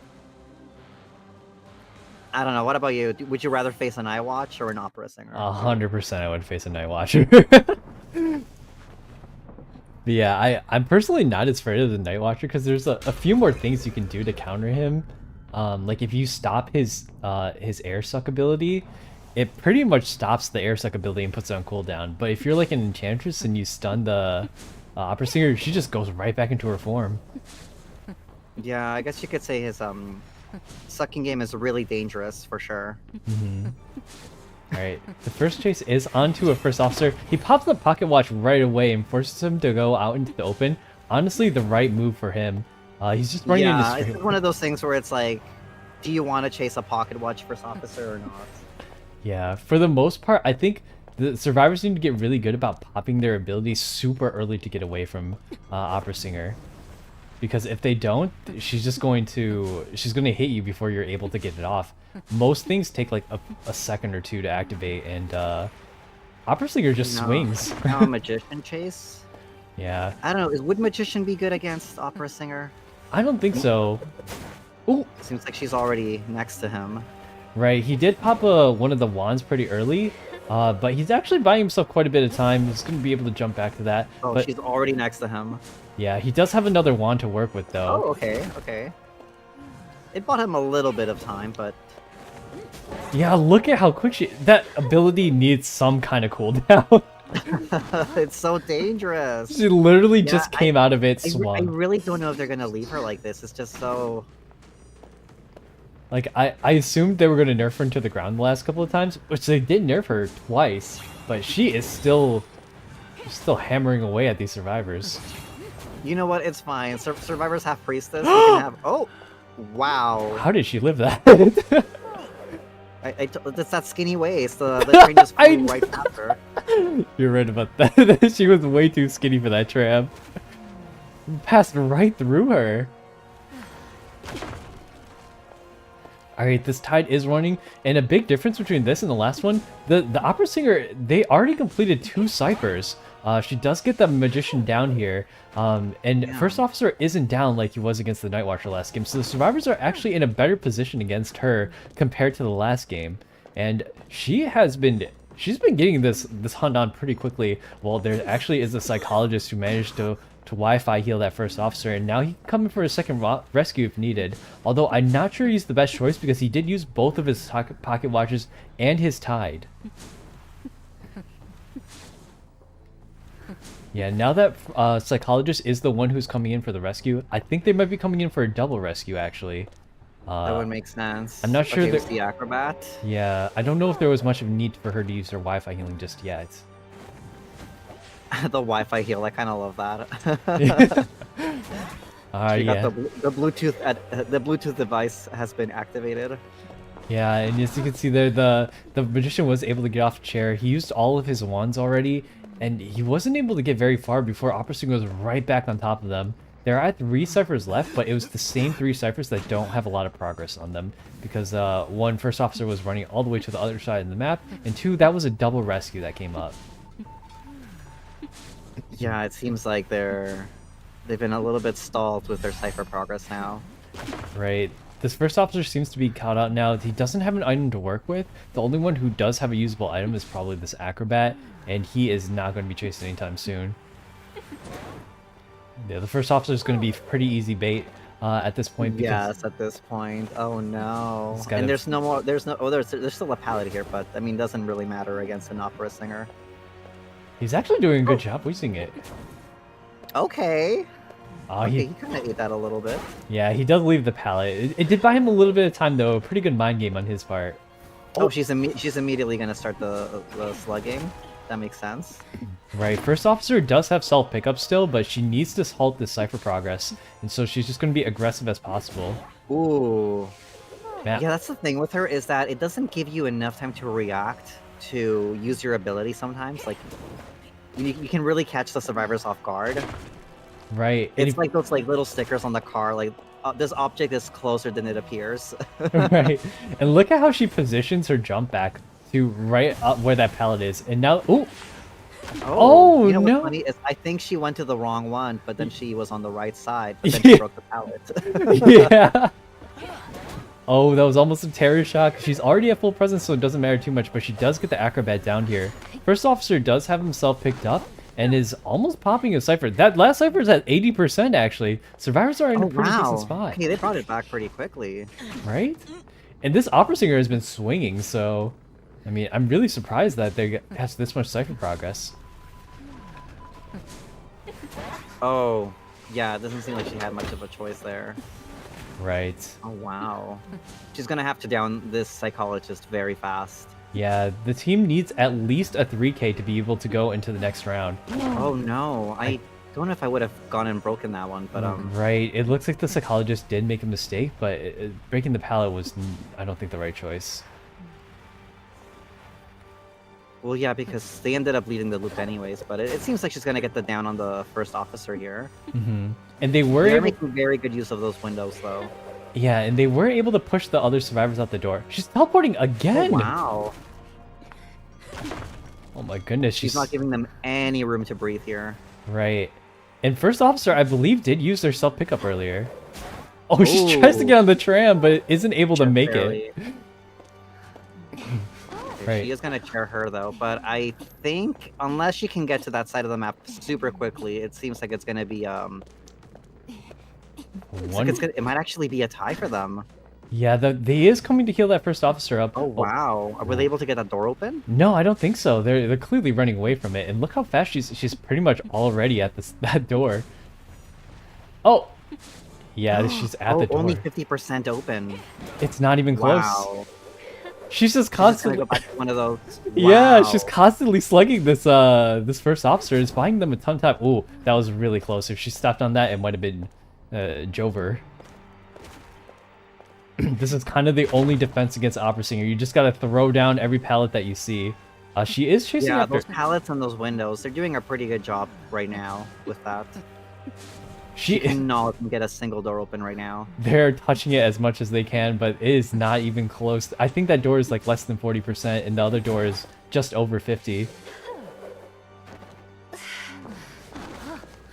I don't know. What about you? Would you rather face a Night Watch or an opera singer? 100% I would face a Night Watcher. But yeah, I'm personally not as afraid of the Night Watcher because there's a few more things you can do to counter him. Like if you stop his air suck ability, it pretty much stops the air suck ability and puts it on cooldown. But if you're like an enchantress and you stun the opera singer, she just goes right back into her form. Yeah, I guess you could say his sucking game is really dangerous for sure. Alright, the first chase is onto a first officer. He pops the pocket watch right away and forces him to go out into the open. Honestly, the right move for him. He's just running into straight. It's one of those things where it's like, do you want to chase a pocket watch first officer or not? Yeah, for the most part, I think the survivors need to get really good about popping their abilities super early to get away from Opera Singer. Because if they don't, she's going to hit you before you're able to get it off. Most things take like a second or two to activate, and Opera Singer just swings. Now a magician chase? Yeah. I don't know, would magician be good against Opera Singer? I don't think so. Ooh. Seems like she's already next to him. Right, he did pop one of the wands pretty early, but he's actually buying himself quite a bit of time. He's going to be able to jump back to that. Oh, but she's already next to him. Yeah, he does have another wand to work with, though. Oh, okay. It bought him a little bit of time, but... Yeah, look at how quick that ability needs some kind of cooldown. It's so dangerous. She literally just came out of it swung. I really don't know if they're going to leave her like this. It's just so... Like, I assumed they were going to nerf her into the ground the last couple of times, which they did nerf her twice, but she is still hammering away at these survivors. You know what? It's fine. Survivors have priestess. They can have... Oh! Wow. How did she live that? It's that skinny waist. The train just flew right past her. You're right about that. She was way too skinny for that tram. Passed right through her. Alright, this tide is running, and a big difference between this and the last one, the Opera Singer, they already completed 2 ciphers. She does get the Magician down here, and First Officer isn't down like he was against the Night Watcher last game, so the survivors are actually in a better position against her compared to the last game. And she's been getting this hunt on pretty quickly. Well, there actually is a psychologist who managed to Wi-Fi heal that first officer, and now he can come in for a second rescue if needed. Although I'm not sure he's the best choice because he did use both of his pocket watches and his tide. Yeah, now that psychologist is the one who's coming in for the rescue, I think they might be coming in for a double rescue actually. That would make sense. I'm not sure. Okay, the acrobat. Yeah, I don't know if there was much of a need for her to use her Wi-Fi healing just yet. The Wi-Fi heal, I kind of love that. She got the Bluetooth device has been activated. Yeah, and as you can see there, the magician was able to get off the chair. He used all of his wands already, and he wasn't able to get very far before Opera Singer was right back on top of them. There are 3 ciphers left, but it was the same 3 ciphers that don't have a lot of progress on them, because one, First Officer was running all the way to the other side of the map, and 2, that was a double rescue that came up. Yeah, it seems like they've been a little bit stalled with their cipher progress now. Right. This first officer seems to be caught out now. He doesn't have an item to work with. The only one who does have a usable item is probably this acrobat, and he is not going to be chased anytime soon. Yeah, the first officer is going to be pretty easy bait at this point. Yes, at this point. Oh no. And there's no more. There's still a pallet here, but I mean, doesn't really matter against an opera singer. He's actually doing a good job using it. Okay. Okay, he kind of ate that a little bit. Yeah, he does leave the pallet. It did buy him a little bit of time, though. A pretty good mind game on his part. Oh, she's immediately going to start the slugging. That makes sense. Right. First officer does have self pickup still, but she needs to halt this cipher progress, and so she's just going to be aggressive as possible. Ooh. Man. Yeah, that's the thing with her, is that it doesn't give you enough time to react to use your ability sometimes. Like, you can really catch the survivors off guard. Right. It's like those little stickers on the car, like, this object is closer than it appears. Right. And look at how she positions her jump back to right up where that pallet is. And now, ooh! Oh, you know no! What's funny is I think she went to the wrong one, but then she was on the right side, but then she broke the pallet. Yeah! Oh, that was almost a terror shock. She's already at full presence, so it doesn't matter too much, but she does get the acrobat down here. First officer does have himself picked up, and is almost popping a Cypher. That last Cypher is at 80% actually. Survivors are in a pretty decent spot. Okay, they brought it back pretty quickly. Right? And this Opera Singer has been swinging, so... I mean, I'm really surprised that they has this much Cypher progress. Oh, yeah, it doesn't seem like she had much of a choice there. Right. Oh, wow. She's gonna have to down this Psychologist very fast. Yeah, the team needs at least a 3k to be able to go into the next round. Oh, no. I don't know if I would have gone and broken that one, but Right, it looks like the Psychologist did make a mistake, but breaking the pallet was, I don't think, the right choice. Well, yeah, because they ended up leading the loop anyways, but it seems like she's gonna get the down on the first officer here. And they were They're able... making very good use of those windows, though. Yeah, and they were able to push the other survivors out the door. She's teleporting again! Oh, wow. Oh my goodness, She's not giving them any room to breathe here. Right. And first officer, I believe, did use their self-pickup earlier. Oh, she tries to get on the tram, but isn't able to make it. Right. She is going to chair her, though, but I think, unless she can get to that side of the map super quickly, it seems like it's going to be, it might actually be a tie for them. Yeah, they is coming to heal that first officer up. Oh, wow. Were they able to get that door open? No, I don't think so. They're clearly running away from it. And look how fast she's pretty much already at that door. Oh! Yeah, she's at the door. Only 50% open. It's not even close. Wow. She's just constantly... Go back to one of those. Wow. Yeah, she's constantly slugging this this first officer. It's buying them a ton of time. Ooh, that was really close. If she stopped on that, it might have been Jover. This is kind of the only defense against Opera Singer. You just gotta throw down every pallet that you see. She is chasing after... those pallets and those windows, they're doing a pretty good job right now with that. She cannot get a single door open right now. They're touching it as much as they can, but it is not even close. I think that door is like less than 40%, and the other door is just over 50.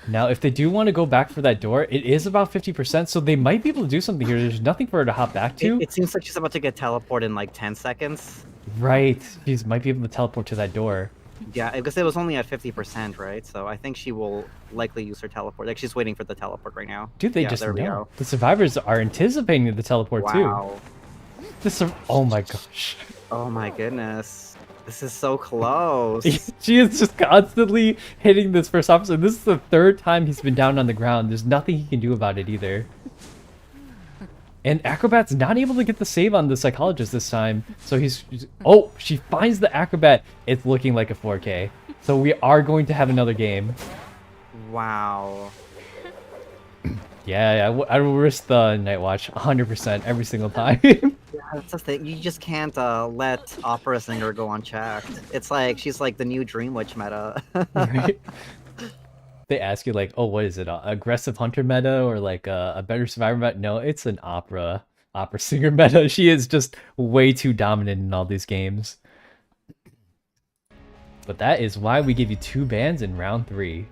Now, if they do want to go back for that door, it is about 50%, so they might be able to do something here. There's nothing for her to hop back to. It seems like she's about to get teleported in like 10 seconds. Right. She might be able to teleport to that door. Yeah, because it was only at 50%, right? So I think she will likely use her teleport. Like, she's waiting for the teleport right now. Dude, they just know. The survivors are anticipating the teleport too. Oh my gosh. Oh my goodness. This is so close. She is just constantly hitting this first officer. This is the third time he's been down on the ground. There's nothing he can do about it either. And Acrobat's not able to get the save on the Psychologist this time. So he's... Oh, she finds the Acrobat. It's looking like a 4K. So we are going to have another game. Wow. Yeah, I will risk the Night Watch 100% every single time. Yeah, that's the thing. You just can't let Opera Singer go unchecked. It's like she's like the new Dream Witch meta. Right? They ask you like, oh, what is it? Aggressive hunter meta or like a better survivor meta? No, it's an opera singer meta. She is just way too dominant in all these games. But that is why we give you 2 bans in round 3.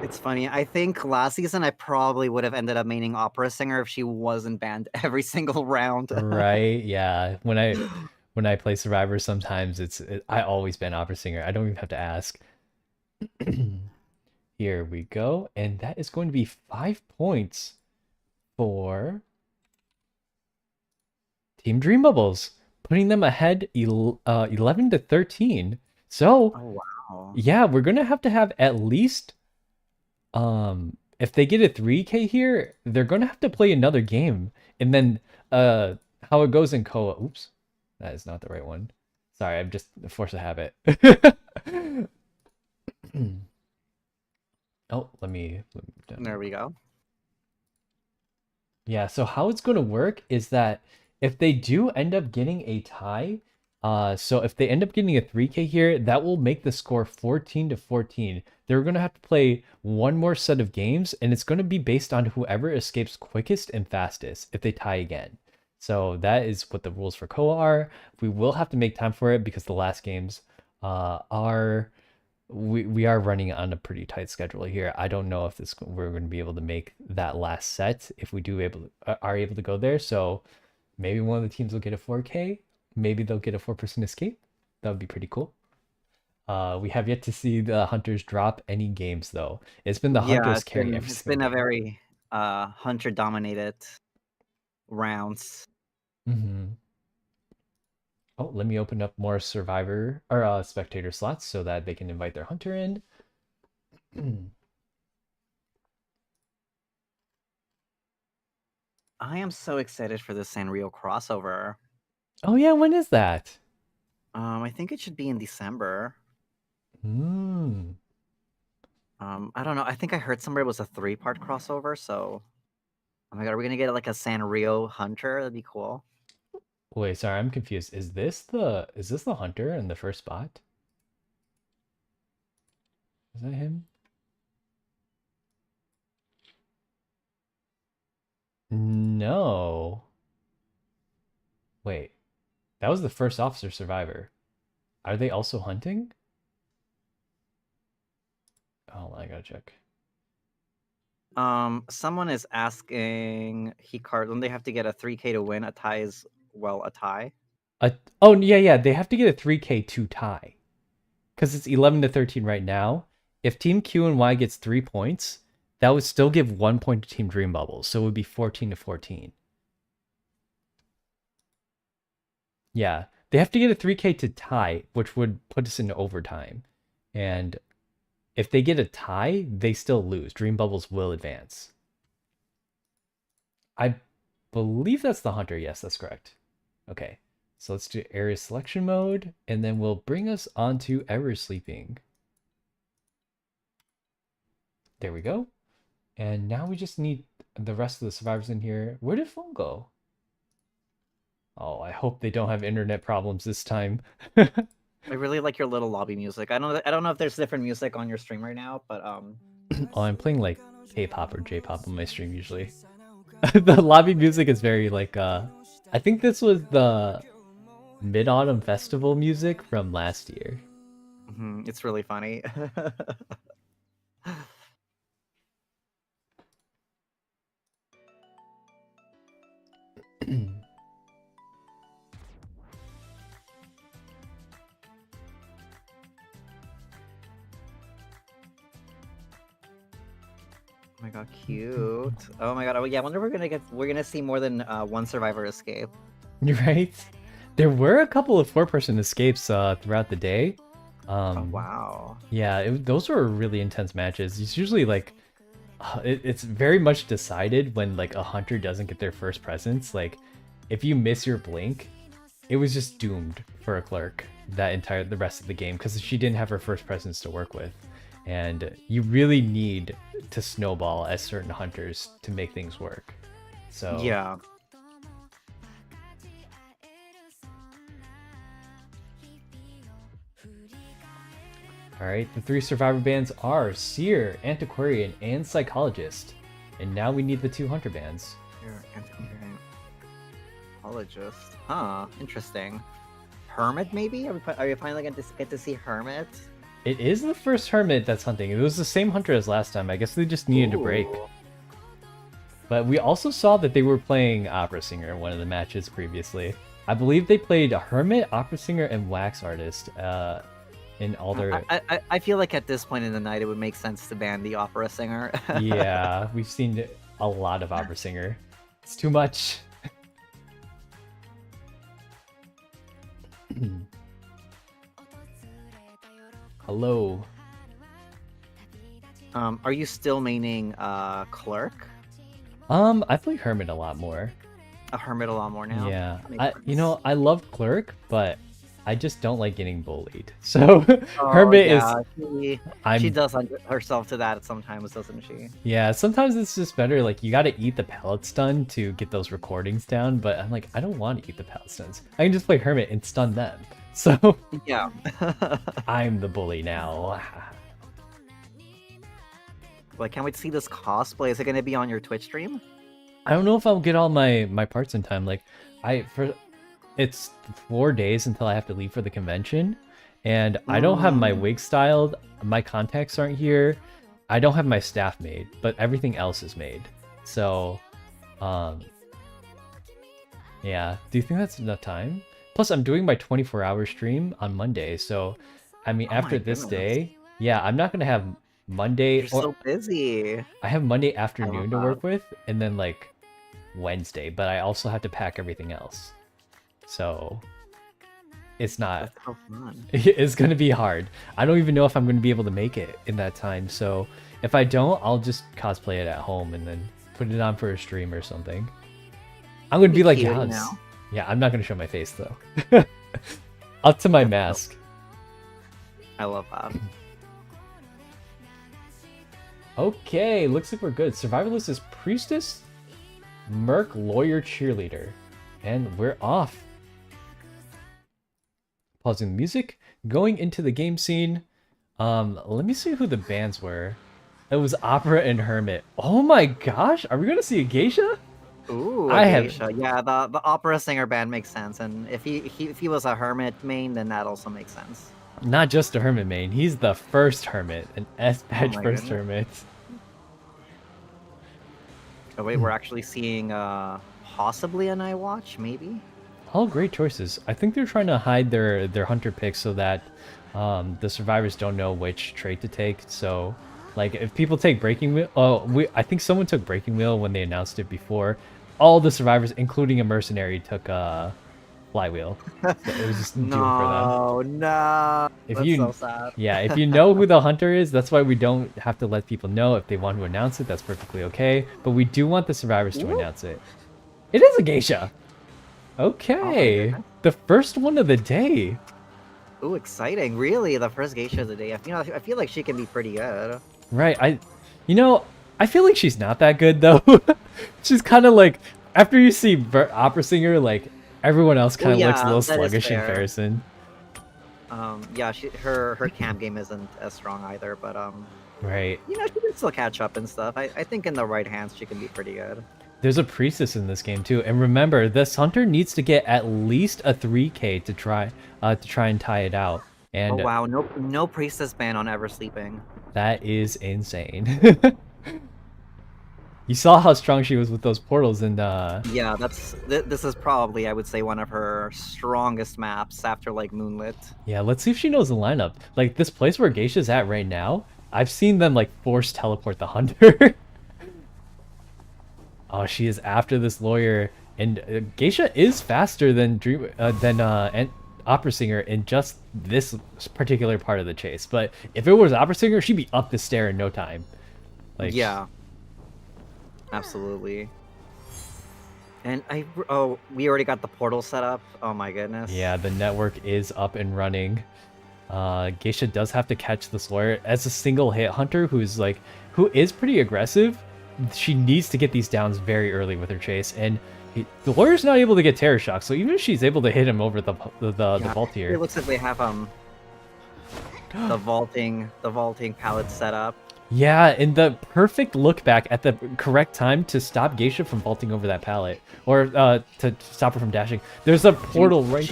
It's funny. I think last season I probably would have ended up maining Opera Singer if she wasn't banned every single round. Right? Yeah. When I play Survivor, sometimes I always ban Opera Singer. I don't even have to ask. Here we go, and that is going to be 5 points for Team Dream Bubbles, putting them ahead 11 to 13. So, oh, wow. Yeah, we're gonna have to have at least if they get a 3K here, they're gonna have to play another game, and then how it goes in Koa. Oops, that is not the right one. Sorry, I'm just a force of habit. Oh, let me there we go. Yeah, so how it's going to work is that if they do end up getting a tie, so if they end up getting a 3K here, that will make the score 14 to 14. They're going to have to play one more set of games, and it's going to be based on whoever escapes quickest and fastest if they tie again. So that is what the rules for Koa are. We will have to make time for it because the last games are... We are running on a pretty tight schedule here. I don't know if we're going to be able to make that last set if we are able to go there. So maybe one of the teams will get a 4K. Maybe they'll get a 4% escape. That would be pretty cool. We have yet to see the hunters drop any games though. It's been the Yeah, hunters carrying every it's single been a game. very hunter dominated rounds. Hmm. Oh, let me open up more survivor or spectator slots so that they can invite their hunter in. I am so excited for the Sanrio crossover. Oh yeah, when is that? I think it should be in December. Hmm. I don't know. I think I heard somewhere it was a 3-part crossover, so oh my god, are we gonna get like a Sanrio hunter? That'd be cool. Wait, sorry, I'm confused. Is this the hunter in the first spot? Is that him? No. Wait. That was the first officer survivor. Are they also hunting? Oh, I gotta check. Someone is asking don't they have to get a 3K to win? A tie is a tie. Oh yeah, they have to get a 3K to tie. Because it's 11 to 13 right now. If Team Q and Y gets 3 points, that would still give 1 point to Team Dream Bubbles, so it would be 14 to 14. Yeah, they have to get a 3K to tie, which would put us into overtime. And if they get a tie, they still lose. Dream Bubbles will advance. I believe that's the hunter. Yes, that's correct. Okay, so let's do area selection mode, and then we'll bring us onto Ever Sleeping. There we go. And now we just need the rest of the survivors in here. Where did phone go? Oh, I hope they don't have internet problems this time. I really like your little lobby music. I don't know if there's different music on your stream right now, but Oh, I'm playing like K-pop or J-pop on my stream usually. The lobby music is very like I think this was the Mid-Autumn Festival music from last year. It's really funny. Oh my god, cute. Oh my god, oh yeah, I wonder if we're gonna see more than one survivor escape. Right? There were a couple of 4-person escapes throughout the day. Oh wow. Yeah, those were really intense matches. It's usually like it's very much decided when like a hunter doesn't get their first presence. Like if you miss your blink, it was just doomed for a clerk the rest of the game because she didn't have her first presence to work with. And you really need to snowball as certain hunters to make things work. So yeah. All right, the 3 survivor bands are Seer, Antiquarian, and Psychologist. And now we need the 2 hunter bands. Seer, Antiquarian, Psychologist. Huh, interesting. Hermit, maybe? Are you finally going to get to see Hermit? It is the first Hermit that's hunting. It was the same hunter as last time. I guess they just needed a break. But we also saw that they were playing Opera Singer in one of the matches previously. I believe they played a Hermit, Opera Singer, and Wax Artist in all their... I feel like at this point in the night it would make sense to ban the Opera Singer. Yeah, we've seen a lot of Opera Singer. It's too much. Hello. Are you still maining Clerk? I play Hermit a lot more. A Hermit a lot more now? Yeah. I love Clerk, but I just don't like getting bullied. So Hermit is she does herself to that sometimes, doesn't she? Yeah, sometimes it's just better, like you gotta eat the pallet stun to get those recordings down, but I'm like, I don't want to eat the pallet stuns. I can just play Hermit and stun them. So yeah. I'm the bully now. Like, can't wait to see this cosplay. Is it gonna be on your Twitch stream? I don't know if I'll get all my parts in time. Like it's 4 days until I have to leave for the convention, and I don't have my wig styled, my contacts aren't here, I don't have my staff made, but everything else is made. So yeah, do you think that's enough time? Plus I'm doing my 24-hour stream on Monday, so I mean, Oh my after this goodness. day, yeah, I'm not gonna have Monday You're so busy. I have Monday I love afternoon to that. work with, and then like Wednesday, but I also have to pack everything else. So it's not. That's so fun. It's gonna be hard. I don't even know if I'm gonna be able to make it in that time. So if I don't, I'll just cosplay it at home and then put it on for a stream or something. I'm gonna be like cute Yaz. now. Yeah, I'm not gonna show my face though. Up to my mask. I love that. Okay, looks like we're good. Survivalist is Priestess, Merc, Lawyer, Cheerleader. And we're off. Pausing the music. Going into the game scene. Let me see who the bands were. It was Opera and Hermit. Oh my gosh, are we gonna see a geisha? Ooh, I a have- geisha. Yeah, the opera singer band makes sense, and if he was a hermit main, then that also makes sense. Not just a hermit main, he's the first hermit, an S-Badge my first goodness. hermit. Oh wait, we're actually seeing possibly an Night Watch, maybe? All great choices. I think they're trying to hide their hunter picks so that the survivors don't know which trait to take. So, like, if people take Breaking Wheel, I think someone took Breaking Wheel when they announced it before. All the survivors, including a mercenary, took Flywheel. So it was just doomed for them. No. If That's you, so sad. yeah, if you know who the hunter is, that's why we don't have to let people know. If they want to announce it, that's perfectly okay. But we do want the survivors to announce it. It is a geisha. Okay, the first one of the day. Ooh, exciting! Really, the first geisha of the day. I feel like she can be pretty good. Right. I feel like she's not that good though. She's kind of like after you see opera singer, like everyone else kind of looks a little that is sluggish in fair. comparison. Yeah, her camp game isn't as strong either, but Right. you know, she can still catch up and stuff. I think in the right hands she can be pretty good. There's a priestess in this game too, and remember, this hunter needs to get at least a 3k to try and tie it out. And Oh wow, no priestess ban on ever sleeping. that is insane. You saw how strong she was with those portals, and Yeah, this is probably, I would say, one of her strongest maps after like Moonlit. yeah, let's see if she knows the lineup. Like this place where Geisha's at right now, I've seen them like force teleport the hunter. Oh, she is after this lawyer, and Geisha is faster than Opera Singer in just this particular part of the chase. But if it was Opera Singer, she'd be up the stair in no time. Like, Yeah. Absolutely. And we already got the portal set up. Oh my goodness. yeah, the network is up and running. Geisha does have to catch this lawyer as a single hit hunter who is pretty aggressive. She needs to get these downs very early with her chase, and the lawyer's not able to get terror shock. So even if she's able to hit him over the vault here, It looks like they have the vaulting pallet set up. yeah, and the perfect look back at the correct time to stop Geisha from vaulting over that pallet, or to stop her from dashing. There's a portal right.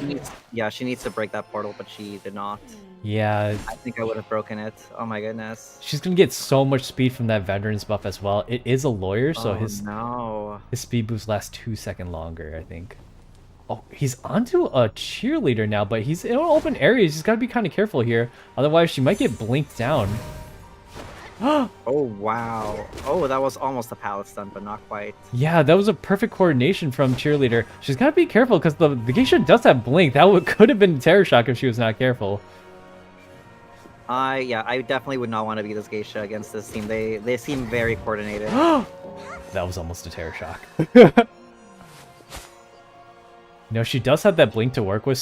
She needs to break that portal, but she did not. Yeah, I think I would have broken it. Oh my goodness. she's gonna get so much speed from that veterans buff as well. It is a lawyer, so Oh, his no. speed boost lasts 2 seconds longer, I think. Oh, he's onto a cheerleader now, but he's in open areas. He's got to be kind of careful here, otherwise she might get blinked down. Oh wow. Oh, that was almost a pallet stun, but not quite. Yeah, that was a perfect coordination from cheerleader. She's got to be careful because the geisha does have blink. That could have been terror shock if she was not careful. I definitely would not want to be this geisha against this team. They seem very coordinated. That was almost a terror shock. No, she does have that blink to work with,